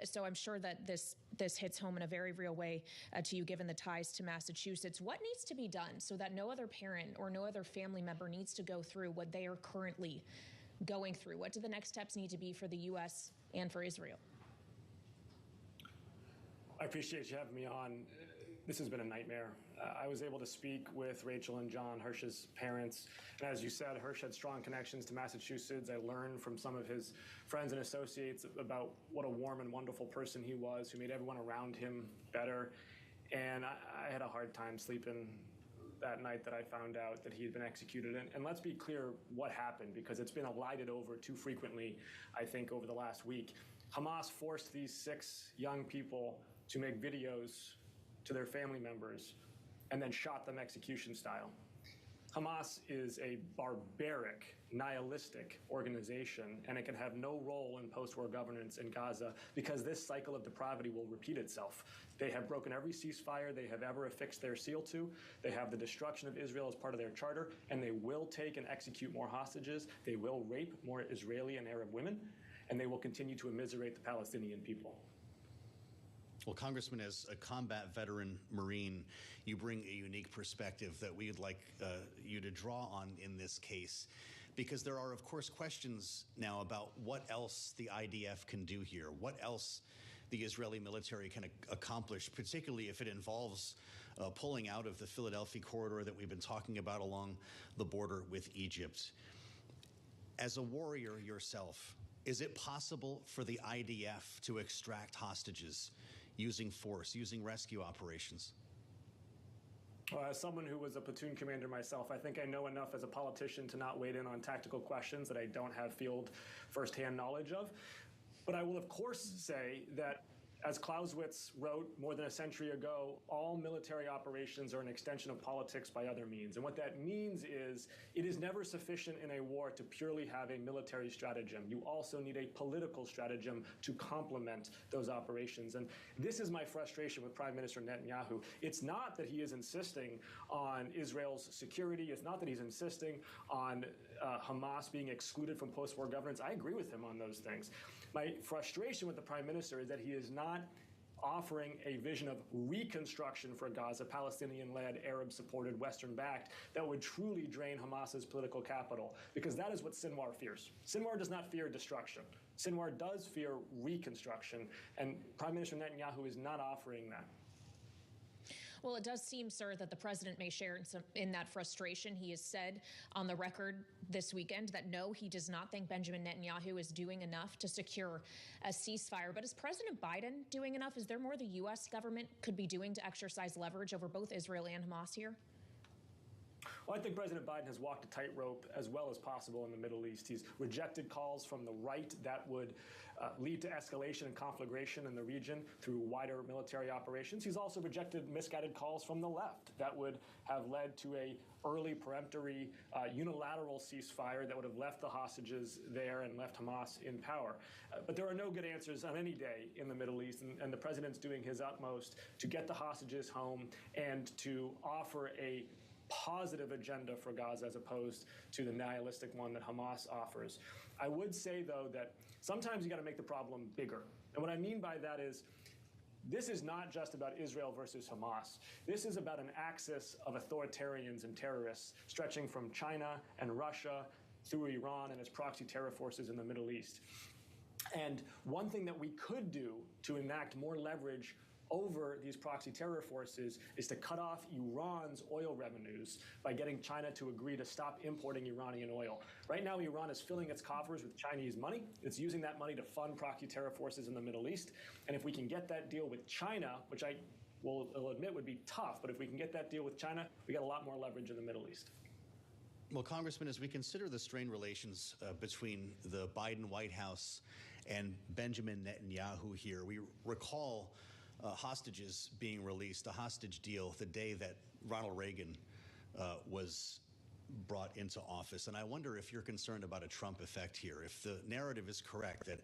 so I'm sure that this hits home in a very real way to you, given the ties to Massachusetts. What needs to be done so that no other parent or no other family member needs to go through what they are currently going through? What do the next steps need to be for the U.S. and for Israel? I appreciate you having me on. This has been a nightmare. I was able to speak with Rachel and John, Hirsch's parents. And as you said, Hirsch had strong connections to Massachusetts. I learned from some of his friends and associates about what a warm and wonderful person he was, who made everyone around him better. And I had a hard time sleeping that night that I found out that he had been executed. And let's be clear what happened, because it's been elided over too frequently, I think, over the last week. Hamas forced these 6 young people to make videos to their family members and then shot them execution style. Hamas is a barbaric, nihilistic organization, and it can have no role in post-war governance in Gaza, because this cycle of depravity will repeat itself. They have broken every ceasefire they have ever affixed their seal to. They have the destruction of Israel as part of their charter, and they will take and execute more hostages. They will rape more Israeli and Arab women, and they will continue to immiserate the Palestinian people. Well, Congressman, as a combat veteran Marine, you bring a unique perspective that we would like you to draw on in this case, because there are, of course, questions now about what else the IDF can do here, what else the Israeli military can accomplish, particularly if it involves pulling out of the Philadelphia corridor that we've been talking about along the border with Egypt. As a warrior yourself, Is it possible for the IDF to extract hostages using force, using rescue operations? Well, as someone who was a platoon commander myself, I think I know enough as a politician to not wade in on tactical questions that I don't have field firsthand knowledge of. But I will, of course, say that, as Clausewitz wrote more than a century ago, all military operations are an extension of politics by other means. And what that means is it is never sufficient in a war to purely have a military stratagem. You also need a political stratagem to complement those operations. And this is my frustration with Prime Minister Netanyahu. It's not that he is insisting on Israel's security. It's not that he's insisting on Hamas being excluded from post-war governance. I agree with him on those things. My frustration with the Prime Minister is that he is not offering a vision of reconstruction for Gaza, Palestinian-led, Arab-supported, Western-backed, that would truly drain Hamas's political capital, because that is what Sinwar fears. Sinwar does not fear destruction. Sinwar does fear reconstruction, and Prime Minister Netanyahu is not offering that. Well, it does seem, sir, that the president may share in that frustration. He has said on the record this weekend that no, he does not think Benjamin Netanyahu is doing enough to secure a ceasefire. But is President Biden doing enough? Is there more the U.S. government could be doing to exercise leverage over both Israel and Hamas here? Well, I think President Biden has walked a tightrope as well as possible in the Middle East. He's rejected calls from the right that would lead to escalation and conflagration in the region through wider military operations. He's also rejected misguided calls from the left that would have led to a early peremptory unilateral ceasefire that would have left the hostages there and left Hamas in power. But there are no good answers on any day in the Middle East, and the president's doing his utmost to get the hostages home and to offer a positive agenda for Gaza as opposed to the nihilistic one that Hamas offers. I would say, though, that sometimes you got to make the problem bigger. And what I mean by that is this is not just about Israel versus Hamas. This is about an axis of authoritarians and terrorists stretching from China and Russia through Iran and its proxy terror forces in the Middle East. And one thing that we could do to enact more leverage over these proxy terror forces is to cut off Iran's oil revenues by getting China to agree to stop importing Iranian oil. Right now, Iran is filling its coffers with Chinese money. It's using that money to fund proxy terror forces in the Middle East. And if we can get that deal with China, which I will admit would be tough, but if we can get that deal with China, we got a lot more leverage in the Middle East. Well, Congressman, as we consider the strained relations between the Biden White House and Benjamin Netanyahu here, we recall hostages being released, a hostage deal the day that Ronald Reagan was brought into office. And I wonder if you're concerned about a Trump effect here, if the narrative is correct that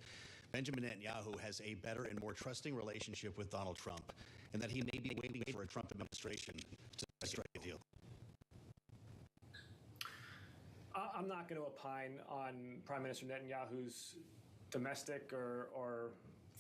Benjamin Netanyahu has a better and more trusting relationship with Donald Trump, and that he may be waiting for a Trump administration to strike a deal. I'm not going to opine on Prime Minister Netanyahu's domestic or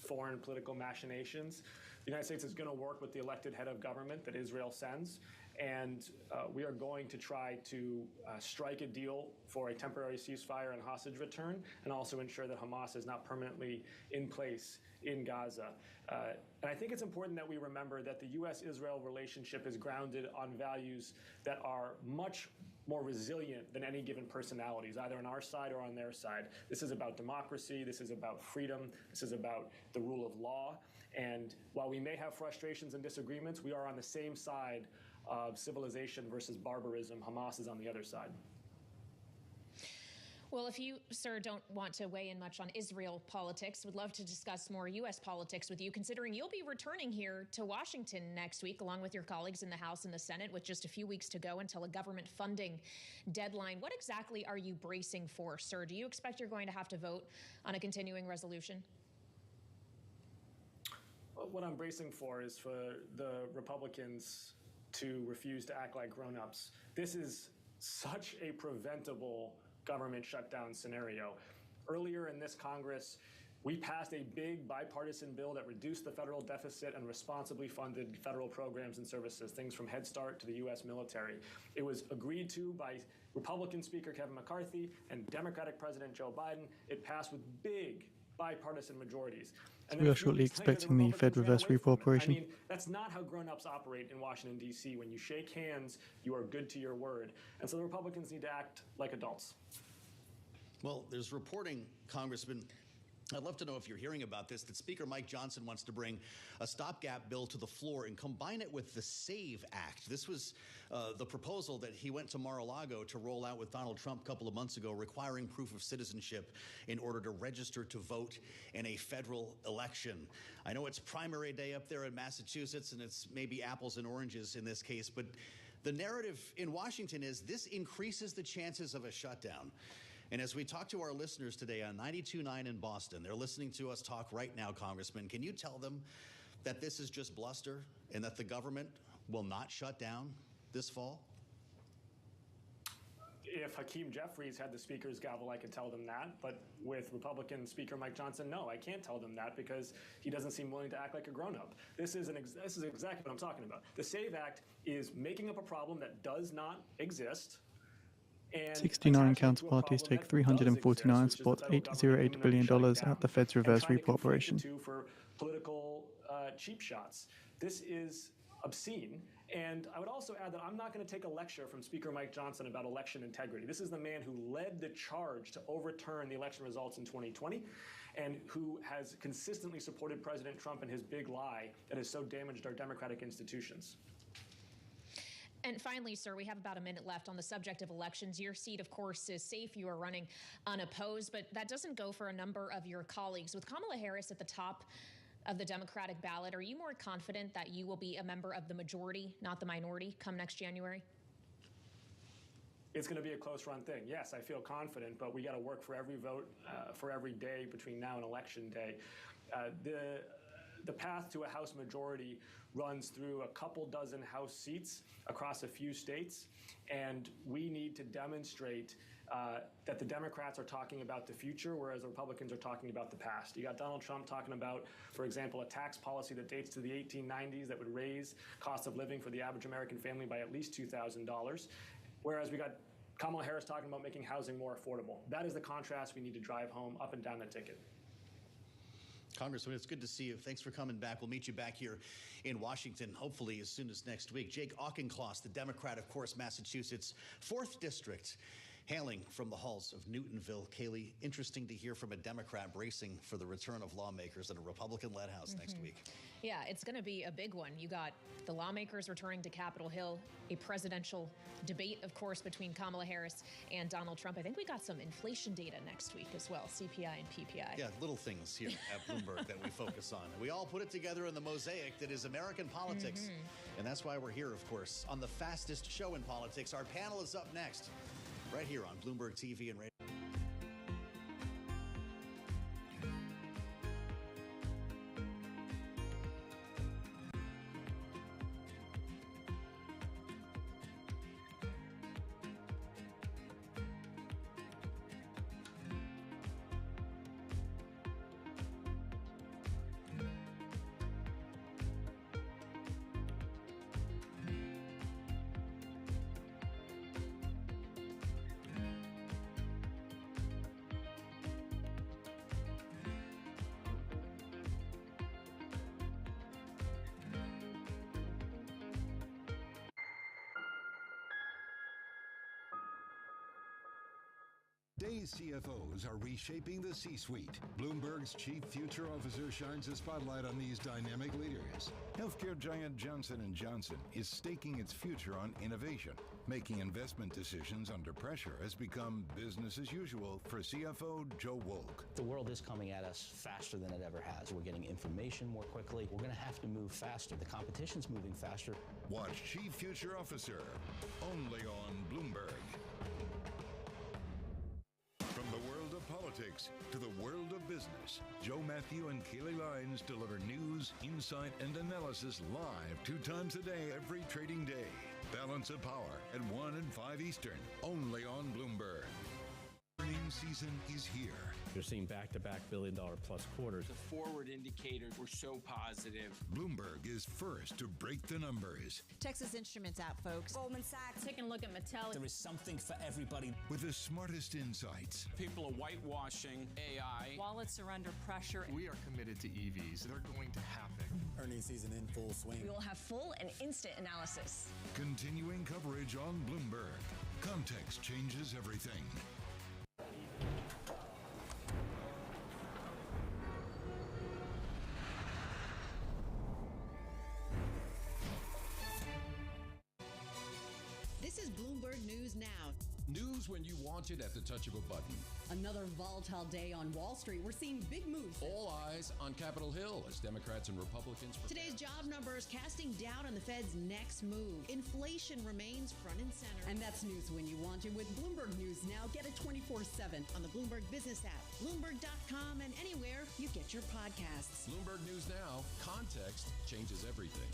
foreign political machinations. The United States is going to work with the elected head of government that Israel sends, and we are going to try to strike a deal for a temporary ceasefire and hostage return, and also ensure that Hamas is not permanently in place in Gaza. And I think it's important that we remember that the U.S.-Israel relationship is grounded on values that are much more resilient than any given personalities, either on our side or on their side. This is about democracy. This is about freedom. This is about the rule of law. And while we may have frustrations and disagreements, we are on the same side of civilization versus barbarism. Hamas is on the other side. Well, if you, sir, don't want to weigh in much on Israel politics, would love to discuss more U.S. politics with you, considering you'll be returning here to Washington next week, along with your colleagues in the House and the Senate, with just a few weeks to go until a government funding deadline. What exactly are you bracing for, sir? Do you expect you're going to have to vote on a continuing resolution? What I'm bracing for is for the Republicans to refuse to act like grown-ups. This is such a preventable government shutdown scenario. Earlier in this Congress, we passed a big bipartisan bill that reduced the federal deficit and responsibly funded federal programs and services, things from Head Start to the U.S. military. It was agreed to by Republican Speaker Kevin McCarthy and Democratic President Joe Biden. It passed with big bipartisan majorities. So we are shortly expecting the Fed reverse repo operation. I mean, that's not how grown-ups operate in Washington, D.C. When you shake hands, you are good to your word. And so the Republicans need to act like adults. Well, there's reporting, Congressman, I'd love to know if you're hearing about this, that Speaker Mike Johnson wants to bring a stopgap bill to the floor and combine it with the SAVE Act. This was the proposal that he went to Mar-a-Lago to roll out with Donald Trump a couple of months ago, requiring proof of citizenship in order to register to vote in a federal election. I know it's primary day up there in Massachusetts, and it's maybe apples and oranges in this case, but the narrative in Washington is this increases the chances of a shutdown. And as we talk to our listeners today on 92.9 in Boston, they're listening to us talk right now, Congressman. Can you tell them that this is just bluster and that the government will not shut down this fall? If Hakeem Jeffries had the speaker's gavel, I could tell them that. But with Republican Speaker Mike Johnson, no, I can't tell them that because he doesn't seem willing to act like a grown-up. This is exactly what I'm talking about. The SAVE Act is making up a problem that does not exist. 69 counterparties take 349 spots $808 billion at the Fed's reverse repo operation. For political cheap shots. This is obscene. And I would also add that I'm not going to take a lecture from Speaker Mike Johnson about election integrity. This is the man who led the charge to overturn the election results in 2020 and who has consistently supported President Trump and his big lie that has so damaged our democratic institutions. And finally, sir, we have about a minute left on the subject of elections. Your seat, of course, is safe. You are running unopposed, but that doesn't go for a number of your colleagues. With Kamala Harris at the top of the Democratic ballot, are you more confident that you will be a member of the majority, not the minority, come next January? It's going to be a close-run thing. Yes, I feel confident, but we got to work for every vote, for every day between now and Election Day. The path to a House majority runs through a couple dozen House seats across a few states, and we need to demonstrate that the Democrats are talking about the future, whereas the Republicans are talking about the past. You got Donald Trump talking about, for example, a tax policy that dates to the 1890s that would raise cost of living for the average American family by at least $2,000, whereas we got Kamala Harris talking about making housing more affordable. That is the contrast we need to drive home up and down the ticket. Congressman, it's good to see you. Thanks for coming back. We'll meet you back here in Washington, hopefully as soon as next week. Jake Auchincloss, the Democrat, of course, Massachusetts, 4th District, hailing from the halls of Newtonville. Kaylee, interesting to hear from a Democrat bracing for the return of lawmakers in a Republican-led House next week. Yeah, it's going to be a big one. You got the lawmakers returning to Capitol Hill, a presidential debate, of course, between Kamala Harris and Donald Trump. I think we got some inflation data next week as well, CPI and PPI. Yeah, little things here at Bloomberg that we focus on. We all put it together in the mosaic that is American politics. And that's why we're here, of course, on the fastest show in politics. Our panel is up next, right here on Bloomberg TV and radio. Today's CFOs are reshaping the C-suite. Bloomberg's chief future officer shines a spotlight on these dynamic leaders. Healthcare giant Johnson & Johnson is staking its future on innovation. Making investment decisions under pressure has become business as usual for CFO Joe Wolk. The world is coming at us faster than it ever has. We're getting information more quickly. We're going to have to move faster. The competition's moving faster. Watch Chief Future Officer, only on Bloomberg. From the world of politics to the world of business, Joe Matthew and Kaylee Lines deliver news, insight, and analysis live 2 times a day every trading day. Balance of Power at 1 and 5 Eastern, only on Bloomberg. Earnings season is here. You're seeing back-to-back billion-dollar-plus quarters. The forward indicators were so positive. Bloomberg is first to break the numbers. Texas Instruments out, folks. Goldman Sachs. Taking a look at Mattel. There is something for everybody. With the smartest insights. People are whitewashing AI. Wallets are under pressure. We are committed to EVs. They're going to happen. Earnings season in full swing. We will have full and instant analysis. Continuing coverage on Bloomberg. Context changes everything. Bloomberg News Now. News when you want it at the touch of a button. Another volatile day on Wall Street. We're seeing big moves. All eyes on Capitol Hill as Democrats and Republicans prepare. Today's job numbers casting doubt on the Fed's next move. Inflation remains front and center. And that's news when you want it with Bloomberg News Now. Get it 24/7 on the Bloomberg Business app, Bloomberg.com, and anywhere you get your podcasts. Bloomberg News Now. Context changes everything.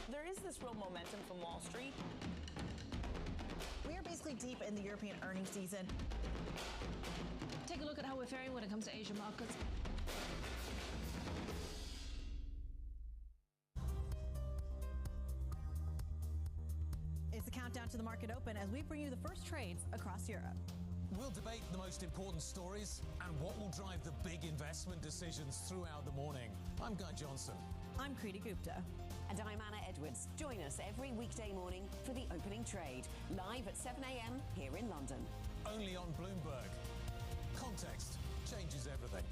There is this real momentum from Wall Street. We are basically deep in the European earnings season. Take a look at how we're faring when it comes to Asian markets. It's the countdown to the market open as we bring you the first trades across Europe. We'll debate the most important stories and what will drive the big investment decisions throughout the morning. I'm Guy Johnson. I'm Kriti Gupta. And I'm Anna Edwards. Join us every weekday morning for the opening trade, live at 7 a.m. here in London. Only on Bloomberg. Context changes everything.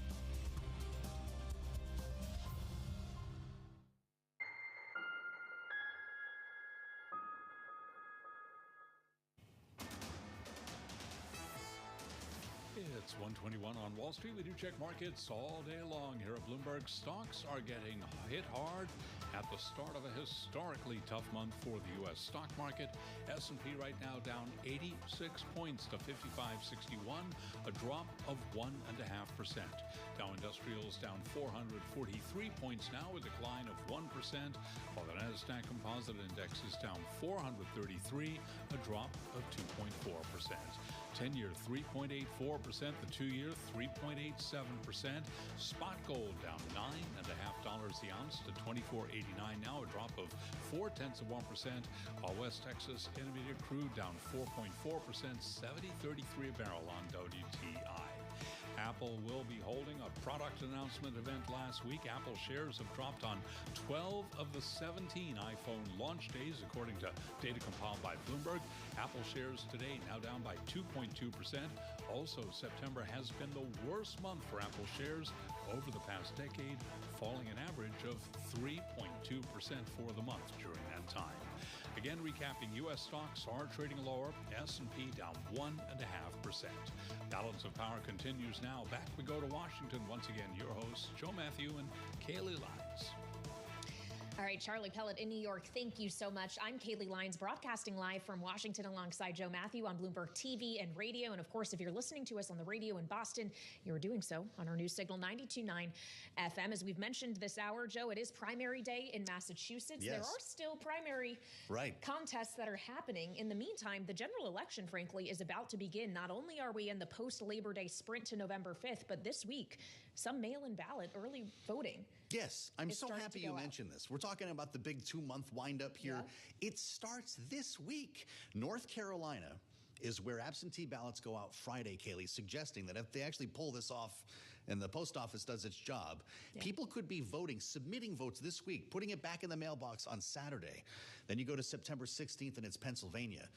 It's 121 on Wall Street. We do check markets all day long here at Bloomberg. Stocks are getting hit hard at the start of a historically tough month for the U.S. stock market. S&P right now down 86 points to 55.61, a drop of 1.5%. Dow Industrials down 443 points now, a decline of 1%, while the NASDAQ Composite Index is down 433, a drop of 2.4%. 10-year 3.84%, the 2-year 3.87%. Spot gold down $9.50 the ounce to $24.89 now, a drop of 0.4%. While West Texas Intermediate crude down 4.4%, $70.33 a barrel on WTI. Apple will be holding a product announcement event last week. Apple shares have dropped on 12 of the 17 iPhone launch days, according to data compiled by Bloomberg. Apple shares today now down by 2.2%. Also, September has been the worst month for Apple shares over the past decade, falling an average of 3.2% for the month during that time. Again, recapping, U.S. stocks are trading lower. S&P down 1.5%. Balance of power continues now. Back we go to Washington. Once again, your hosts, Joe Matthew and Kaylee Lyons. All right, Charlie Pellet in New York, thank you so much. I'm Kaylee Lyons, broadcasting live from Washington alongside Joe Matthew on Bloomberg TV and radio. And of course, if you're listening to us on the radio in Boston, you're doing so on our news signal 92.9 FM. As we've mentioned this hour, Joe, it is primary day in Massachusetts. Yes. There are still primary contests that are happening. In the meantime, the general election, frankly, is about to begin. Not only are we in the post-Labor Day sprint to November 5th, but this week, some mail-in ballot early voting. Yes, I'm so happy you mentioned this. We're talking about the big 2-month windup here. Yeah. It starts this week. North Carolina is where absentee ballots go out Friday, Kaylee, suggesting that if they actually pull this off and the post office does its job, people could be voting, submitting votes this week, putting it back in the mailbox on Saturday. Then you go to September 16th and it's Pennsylvania.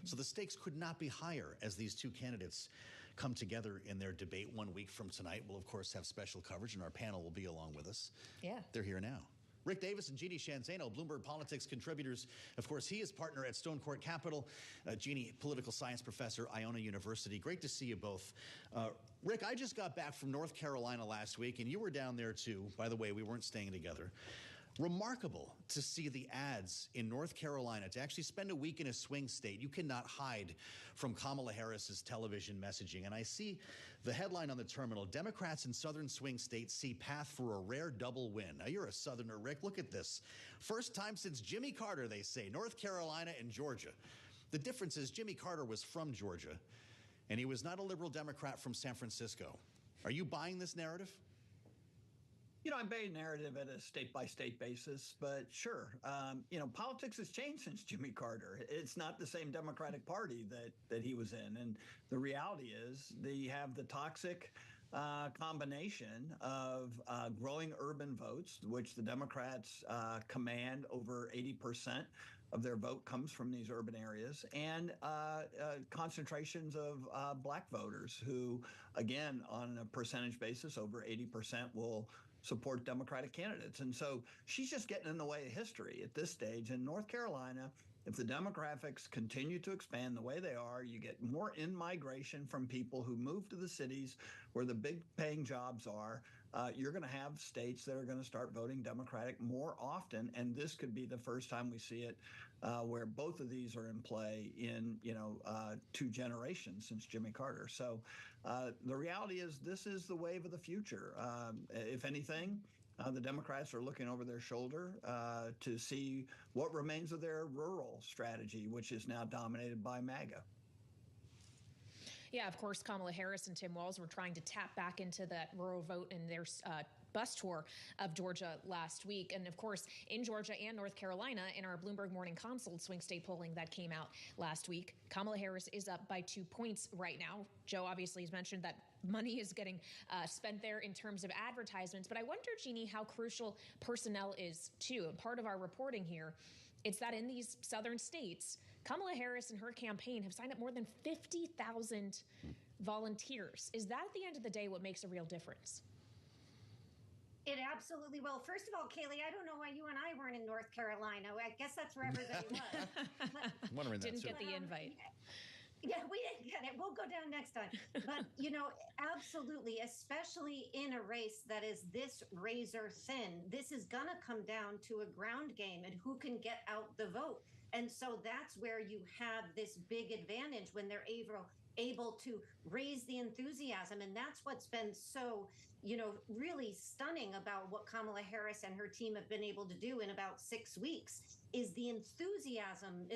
So the stakes could not be higher as these two candidates come together in their debate 1 week from tonight. We'll, of course, have special coverage, and our panel will be along with us. Yeah. They're here now. Rick Davis and Jeannie Shanzano, Bloomberg Politics contributors. Of course, he is partner at Stone Court Capital. Jeannie, political science professor, Iona University. Great to see you both. Rick, I just got back from North Carolina last week, and you were down there too. By the way, we weren't staying together. Remarkable to see the ads in North Carolina to actually spend a week in a swing state. You cannot hide from Kamala Harris's television messaging. And I see the headline on the terminal, Democrats in southern swing states see path for a rare double win. Now, you're a southerner, Rick. Look at this. First time since Jimmy Carter, they say, North Carolina and Georgia. The difference is Jimmy Carter was from Georgia, and he was not a liberal Democrat from San Francisco. Are you buying this narrative? You know, I'm buying narrative at a state-by-state basis, but sure. Politics has changed since Jimmy Carter. It's not the same Democratic Party that he was in. And the reality is that you have the toxic combination of growing urban votes, which the Democrats command over 80% of their vote comes from these urban areas, and concentrations of black voters who, again, on a percentage basis, over 80% will support Democratic candidates. And so she's just getting in the way of history at this stage. In North Carolina, if the demographics continue to expand the way they are, you get more in-migration from people who move to the cities where the big paying jobs are. You're going to have states that are going to start voting Democratic more often. And this could be the first time we see it where both of these are in play in, 2 generations since Jimmy Carter. So the reality is this is the wave of the future. If anything, the Democrats are looking over their shoulder to see what remains of their rural strategy, which is now dominated by MAGA. Yeah, of course, Kamala Harris and Tim Walz were trying to tap back into that rural vote in their bus tour of Georgia last week. And of course, in Georgia and North Carolina, in our Bloomberg Morning Consult swing state polling that came out last week, Kamala Harris is up by 2 points right now. Joe obviously has mentioned that money is getting spent there in terms of advertisements. But I wonder, Jeannie, how crucial personnel is too. And part of our reporting here, it's that in these southern states, Kamala Harris and her campaign have signed up more than 50,000 volunteers. Is that at the end of the day what makes a real difference? It absolutely will. First of all, Kaylee, I don't know why you and I weren't in North Carolina. I guess that's where everybody was. But, didn't get the invite. Yeah, we didn't get it. We'll go down next time. But, absolutely, especially in a race that is this razor thin, this is going to come down to a ground game and who can get out the vote. And so that's where you have this big advantage when they're able to raise the enthusiasm. And that's what's been so, really stunning about what Kamala Harris and her team have been able to do in about 6 weeks is the enthusiasm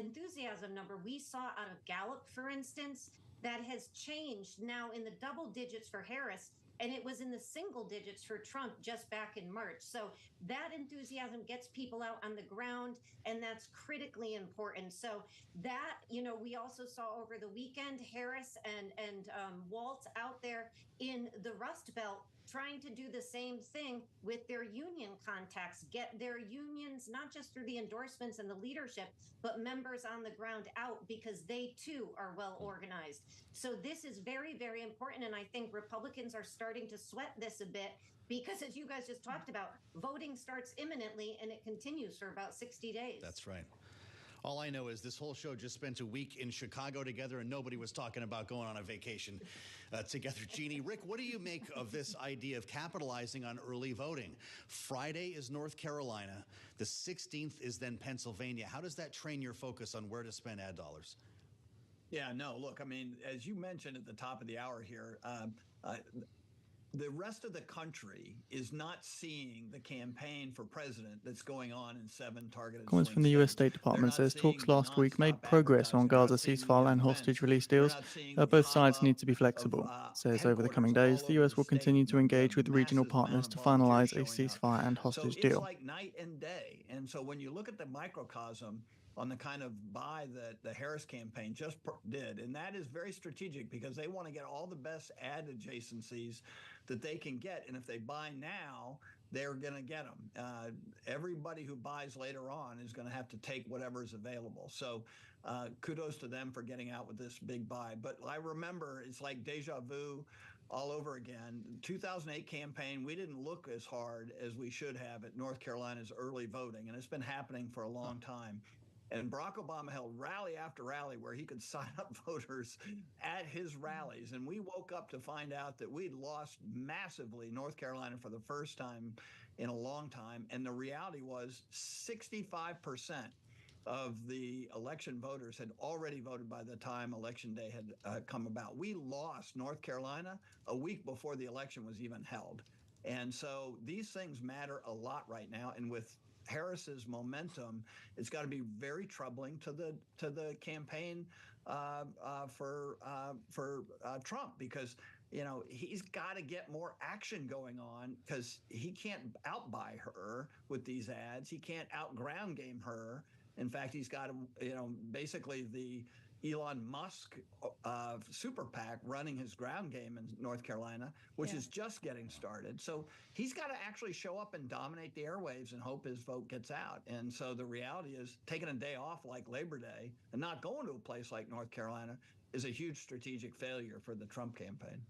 number we saw out of Gallup, for instance, that has changed now in the double digits for Harris. And it was in the single digits for Trump just back in March. So that enthusiasm gets people out on the ground, and that's critically important. So that, we also saw over the weekend, Harris and Walz out there in the Rust Belt trying to do the same thing with their union contacts, get their unions, not just through the endorsements and the leadership, but members on the ground out because they too are well organized. So this is very, very important. And I think Republicans are starting to sweat this a bit because, as you guys just talked about, voting starts imminently and it continues for about 60 days. That's right. All I know is this whole show just spent a week in Chicago together and nobody was talking about going on a vacation together. Jeannie, Rick, what do you make of this idea of capitalizing on early voting? Friday is North Carolina. The 16th is then Pennsylvania. How does that train your focus on where to spend ad dollars? Yeah, no, look, I mean, as you mentioned at the top of the hour here, the rest of the country is not seeing the campaign for president that's going on in 7 targeted Comments from the U.S. State Department says talks last week made progress on Gaza ceasefire and hostage release deals. Both sides need to be flexible. Says over the coming days, the U.S. will continue to engage with regional partners to finalize a ceasefire and hostage deal. It's like night and day. And so when you look at the microcosm on the kind of buy that the Harris campaign just did, and that is very strategic because they want to get all the best ad adjacencies that they can get. And if they buy now, they're going to get them. Everybody who buys later on is going to have to take whatever is available. So kudos to them for getting out with this big buy. But I remember it's like deja vu all over again. 2008 campaign, we didn't look as hard as we should have at North Carolina's early voting. And it's been happening for a long time. And Barack Obama held rally after rally where he could sign up voters at his rallies. And we woke up to find out that we'd lost massively North Carolina for the first time in a long time. And the reality was 65% of the election voters had already voted by the time Election Day had come about. We lost North Carolina a week before the election was even held. And so these things matter a lot right now. And with Harris's momentum, it's got to be very troubling to the campaign for Trump because he's got to get more action going on because he can't outbuy her with these ads. He can't outground game her. In fact, he's got basically the Elon Musk super PAC running his ground game in North Carolina, which is just getting started. So he's got to actually show up and dominate the airwaves and hope his vote gets out. And so the reality is taking a day off like Labor Day and not going to a place like North Carolina is a huge strategic failure for the Trump campaign.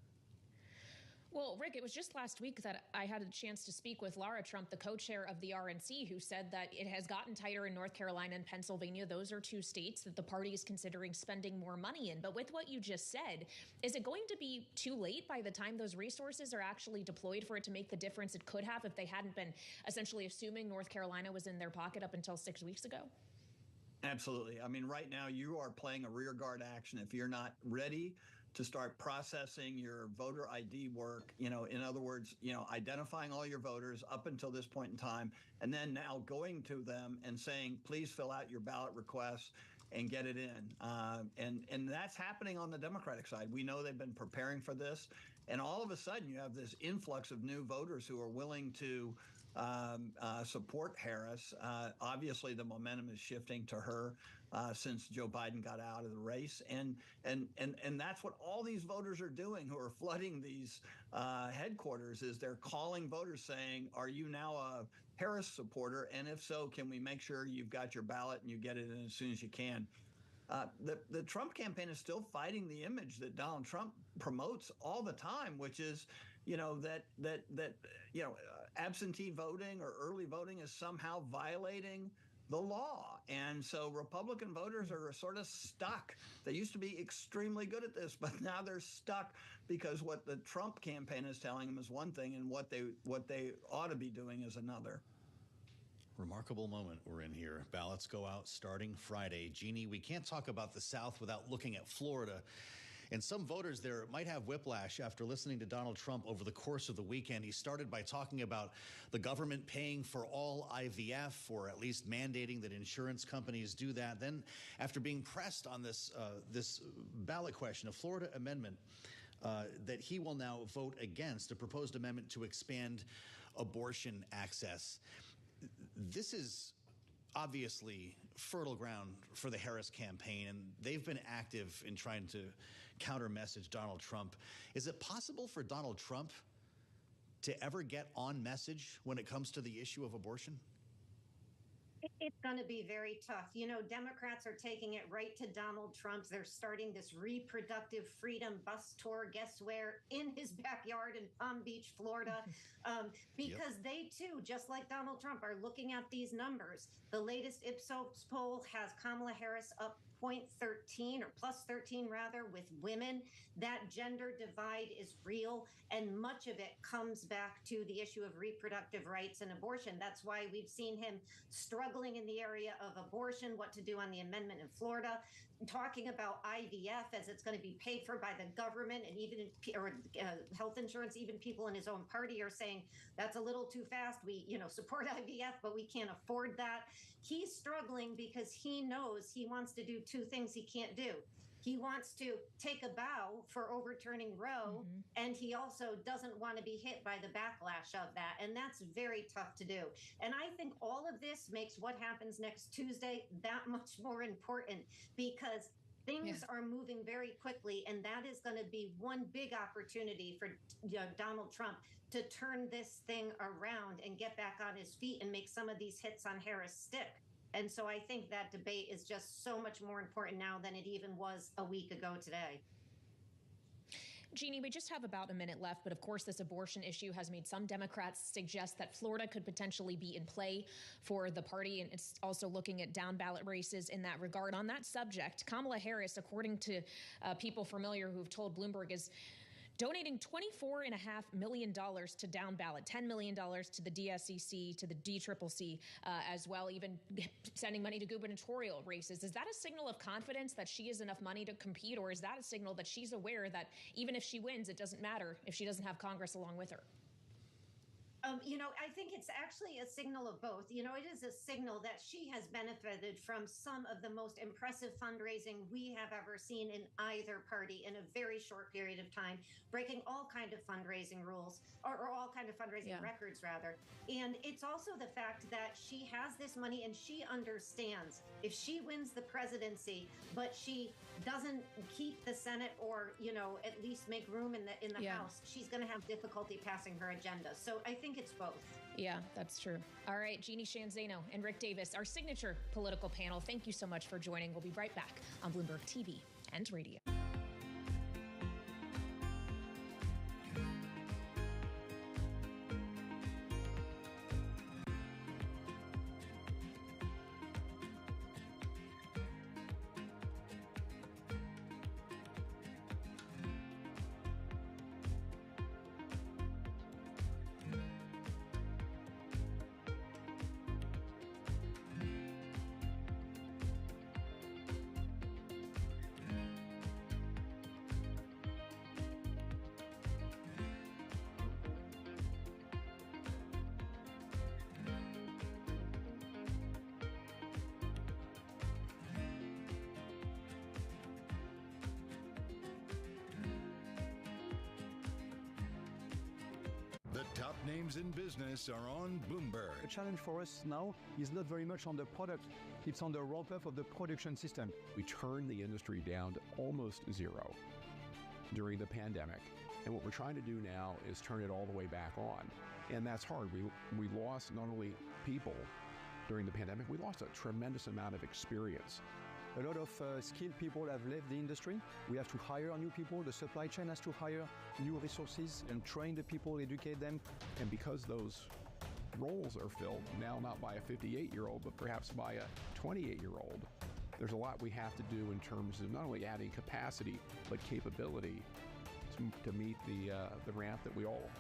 Well, Rick, it was just last week that I had a chance to speak with Laura Trump, the co-chair of the RNC, who said that it has gotten tighter in North Carolina and Pennsylvania. Those are two states that the party is considering spending more money in. But with what you just said, is it going to be too late by the time those resources are actually deployed for it to make the difference it could have if they hadn't been essentially assuming North Carolina was in their pocket up until 6 weeks ago? Absolutely. I mean, right now you are playing a rearguard action if you're not ready to start processing your voter ID work, in other words, identifying all your voters up until this point in time, and then now going to them and saying, please fill out your ballot requests and get it in. And that's happening on the Democratic side. We know they've been preparing for this. And all of a sudden, you have this influx of new voters who are willing to support Harris. Obviously, the momentum is shifting to her since Joe Biden got out of the race, and that's what all these voters are doing who are flooding these headquarters. Is they're calling voters saying, "Are you now a Harris supporter? And if so, can we make sure you've got your ballot and you get it in as soon as you can?" The Trump campaign is still fighting the image that Donald Trump promotes all the time, which is, that absentee voting or early voting is somehow violating the law. And so Republican voters are sort of stuck. They used to be extremely good at this, but now they're stuck because what the Trump campaign is telling them is one thing and what they ought to be doing is another. Remarkable moment we're in here. Ballots go out starting Friday. Jeannie, we can't talk about the South without looking at Florida. And some voters there might have whiplash after listening to Donald Trump over the course of the weekend. He started by talking about the government paying for all IVF, or at least mandating that insurance companies do that. Then, after being pressed on this ballot question, a Florida amendment that he will now vote against, a proposed amendment to expand abortion access. This is obviously fertile ground for the Harris campaign, and they've been active in trying to counter-message Donald Trump. Is it possible for Donald Trump to ever get on message when it comes to the issue of abortion? It's going to be very tough. Democrats are taking it right to Donald Trump. They're starting this reproductive freedom bus tour, guess where? In his backyard in Palm Beach, Florida, because they too, just like Donald Trump, are looking at these numbers. The latest Ipsos poll has Kamala Harris up 0.13 or plus 13 rather with women. That gender divide is real, and much of it comes back to the issue of reproductive rights and abortion. That's why we've seen him struggling in the area of abortion, what to do on the amendment in Florida, talking about IVF as it's going to be paid for by the government, and even health insurance. Even people in his own party are saying that's a little too fast. We support IVF, but we can't afford that. He's struggling because he knows he wants to do two things he can't do. He wants to take a bow for overturning Roe, and he also doesn't want to be hit by the backlash of that. And that's very tough to do. And I think all of this makes what happens next Tuesday that much more important, because things are moving very quickly, and that is going to be one big opportunity for Donald Trump to turn this thing around and get back on his feet and make some of these hits on Harris stick. And so I think that debate is just so much more important now than it even was a week ago today. Jeannie, we just have about a minute left, but of course this abortion issue has made some Democrats suggest that Florida could potentially be in play for the party, and it's also looking at down ballot races in that regard. On that subject, Kamala Harris, according to people familiar who've told Bloomberg, is donating $24.5 million to down ballot, $10 million to the DSCC, to the DCCC as well, even sending money to gubernatorial races. Is that a signal of confidence that she has enough money to compete, or is that a signal that she's aware that even if she wins, it doesn't matter if she doesn't have Congress along with her? I think it's actually a signal of both. It is a signal that she has benefited from some of the most impressive fundraising we have ever seen in either party in a very short period of time, breaking all kind of fundraising rules, or all kind of fundraising records, rather. And it's also the fact that she has this money and she understands if she wins the presidency, but she doesn't keep the Senate or, at least make room in the House, she's going to have difficulty passing her agenda. So I think it's both. Yeah, that's true. All right, Jeannie Shanzano and Rick Davis, our signature political panel, thank you so much for joining. We'll be right back on Bloomberg TV and radio. top names in business are on Bloomberg. The challenge for us now is not very much on the product, it's on the ramp-up of the production system. We turned the industry down to almost zero during the pandemic. And what we're trying to do now is turn it all the way back on. And that's hard. We lost not only people during the pandemic, we lost a tremendous amount of experience. A lot of skilled people have left the industry. We have to hire new people. The supply chain has to hire new resources and train the people, educate them. And because those roles are filled now not by a 58-year-old, but perhaps by a 28-year-old, there's a lot we have to do in terms of not only adding capacity, but capability to meet the ramp that we all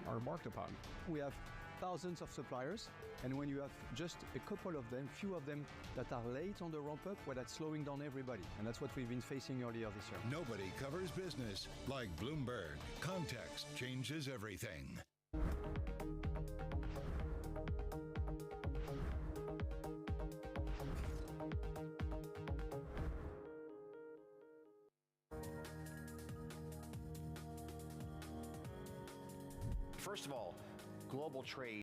are embarked upon. We have thousands of suppliers, and when you have just a couple of them, few of them that are late on the ramp up, well, that's slowing down everybody, and that's what we've been facing earlier this year. Nobody covers business like Bloomberg. Context changes everything. First of all, global trade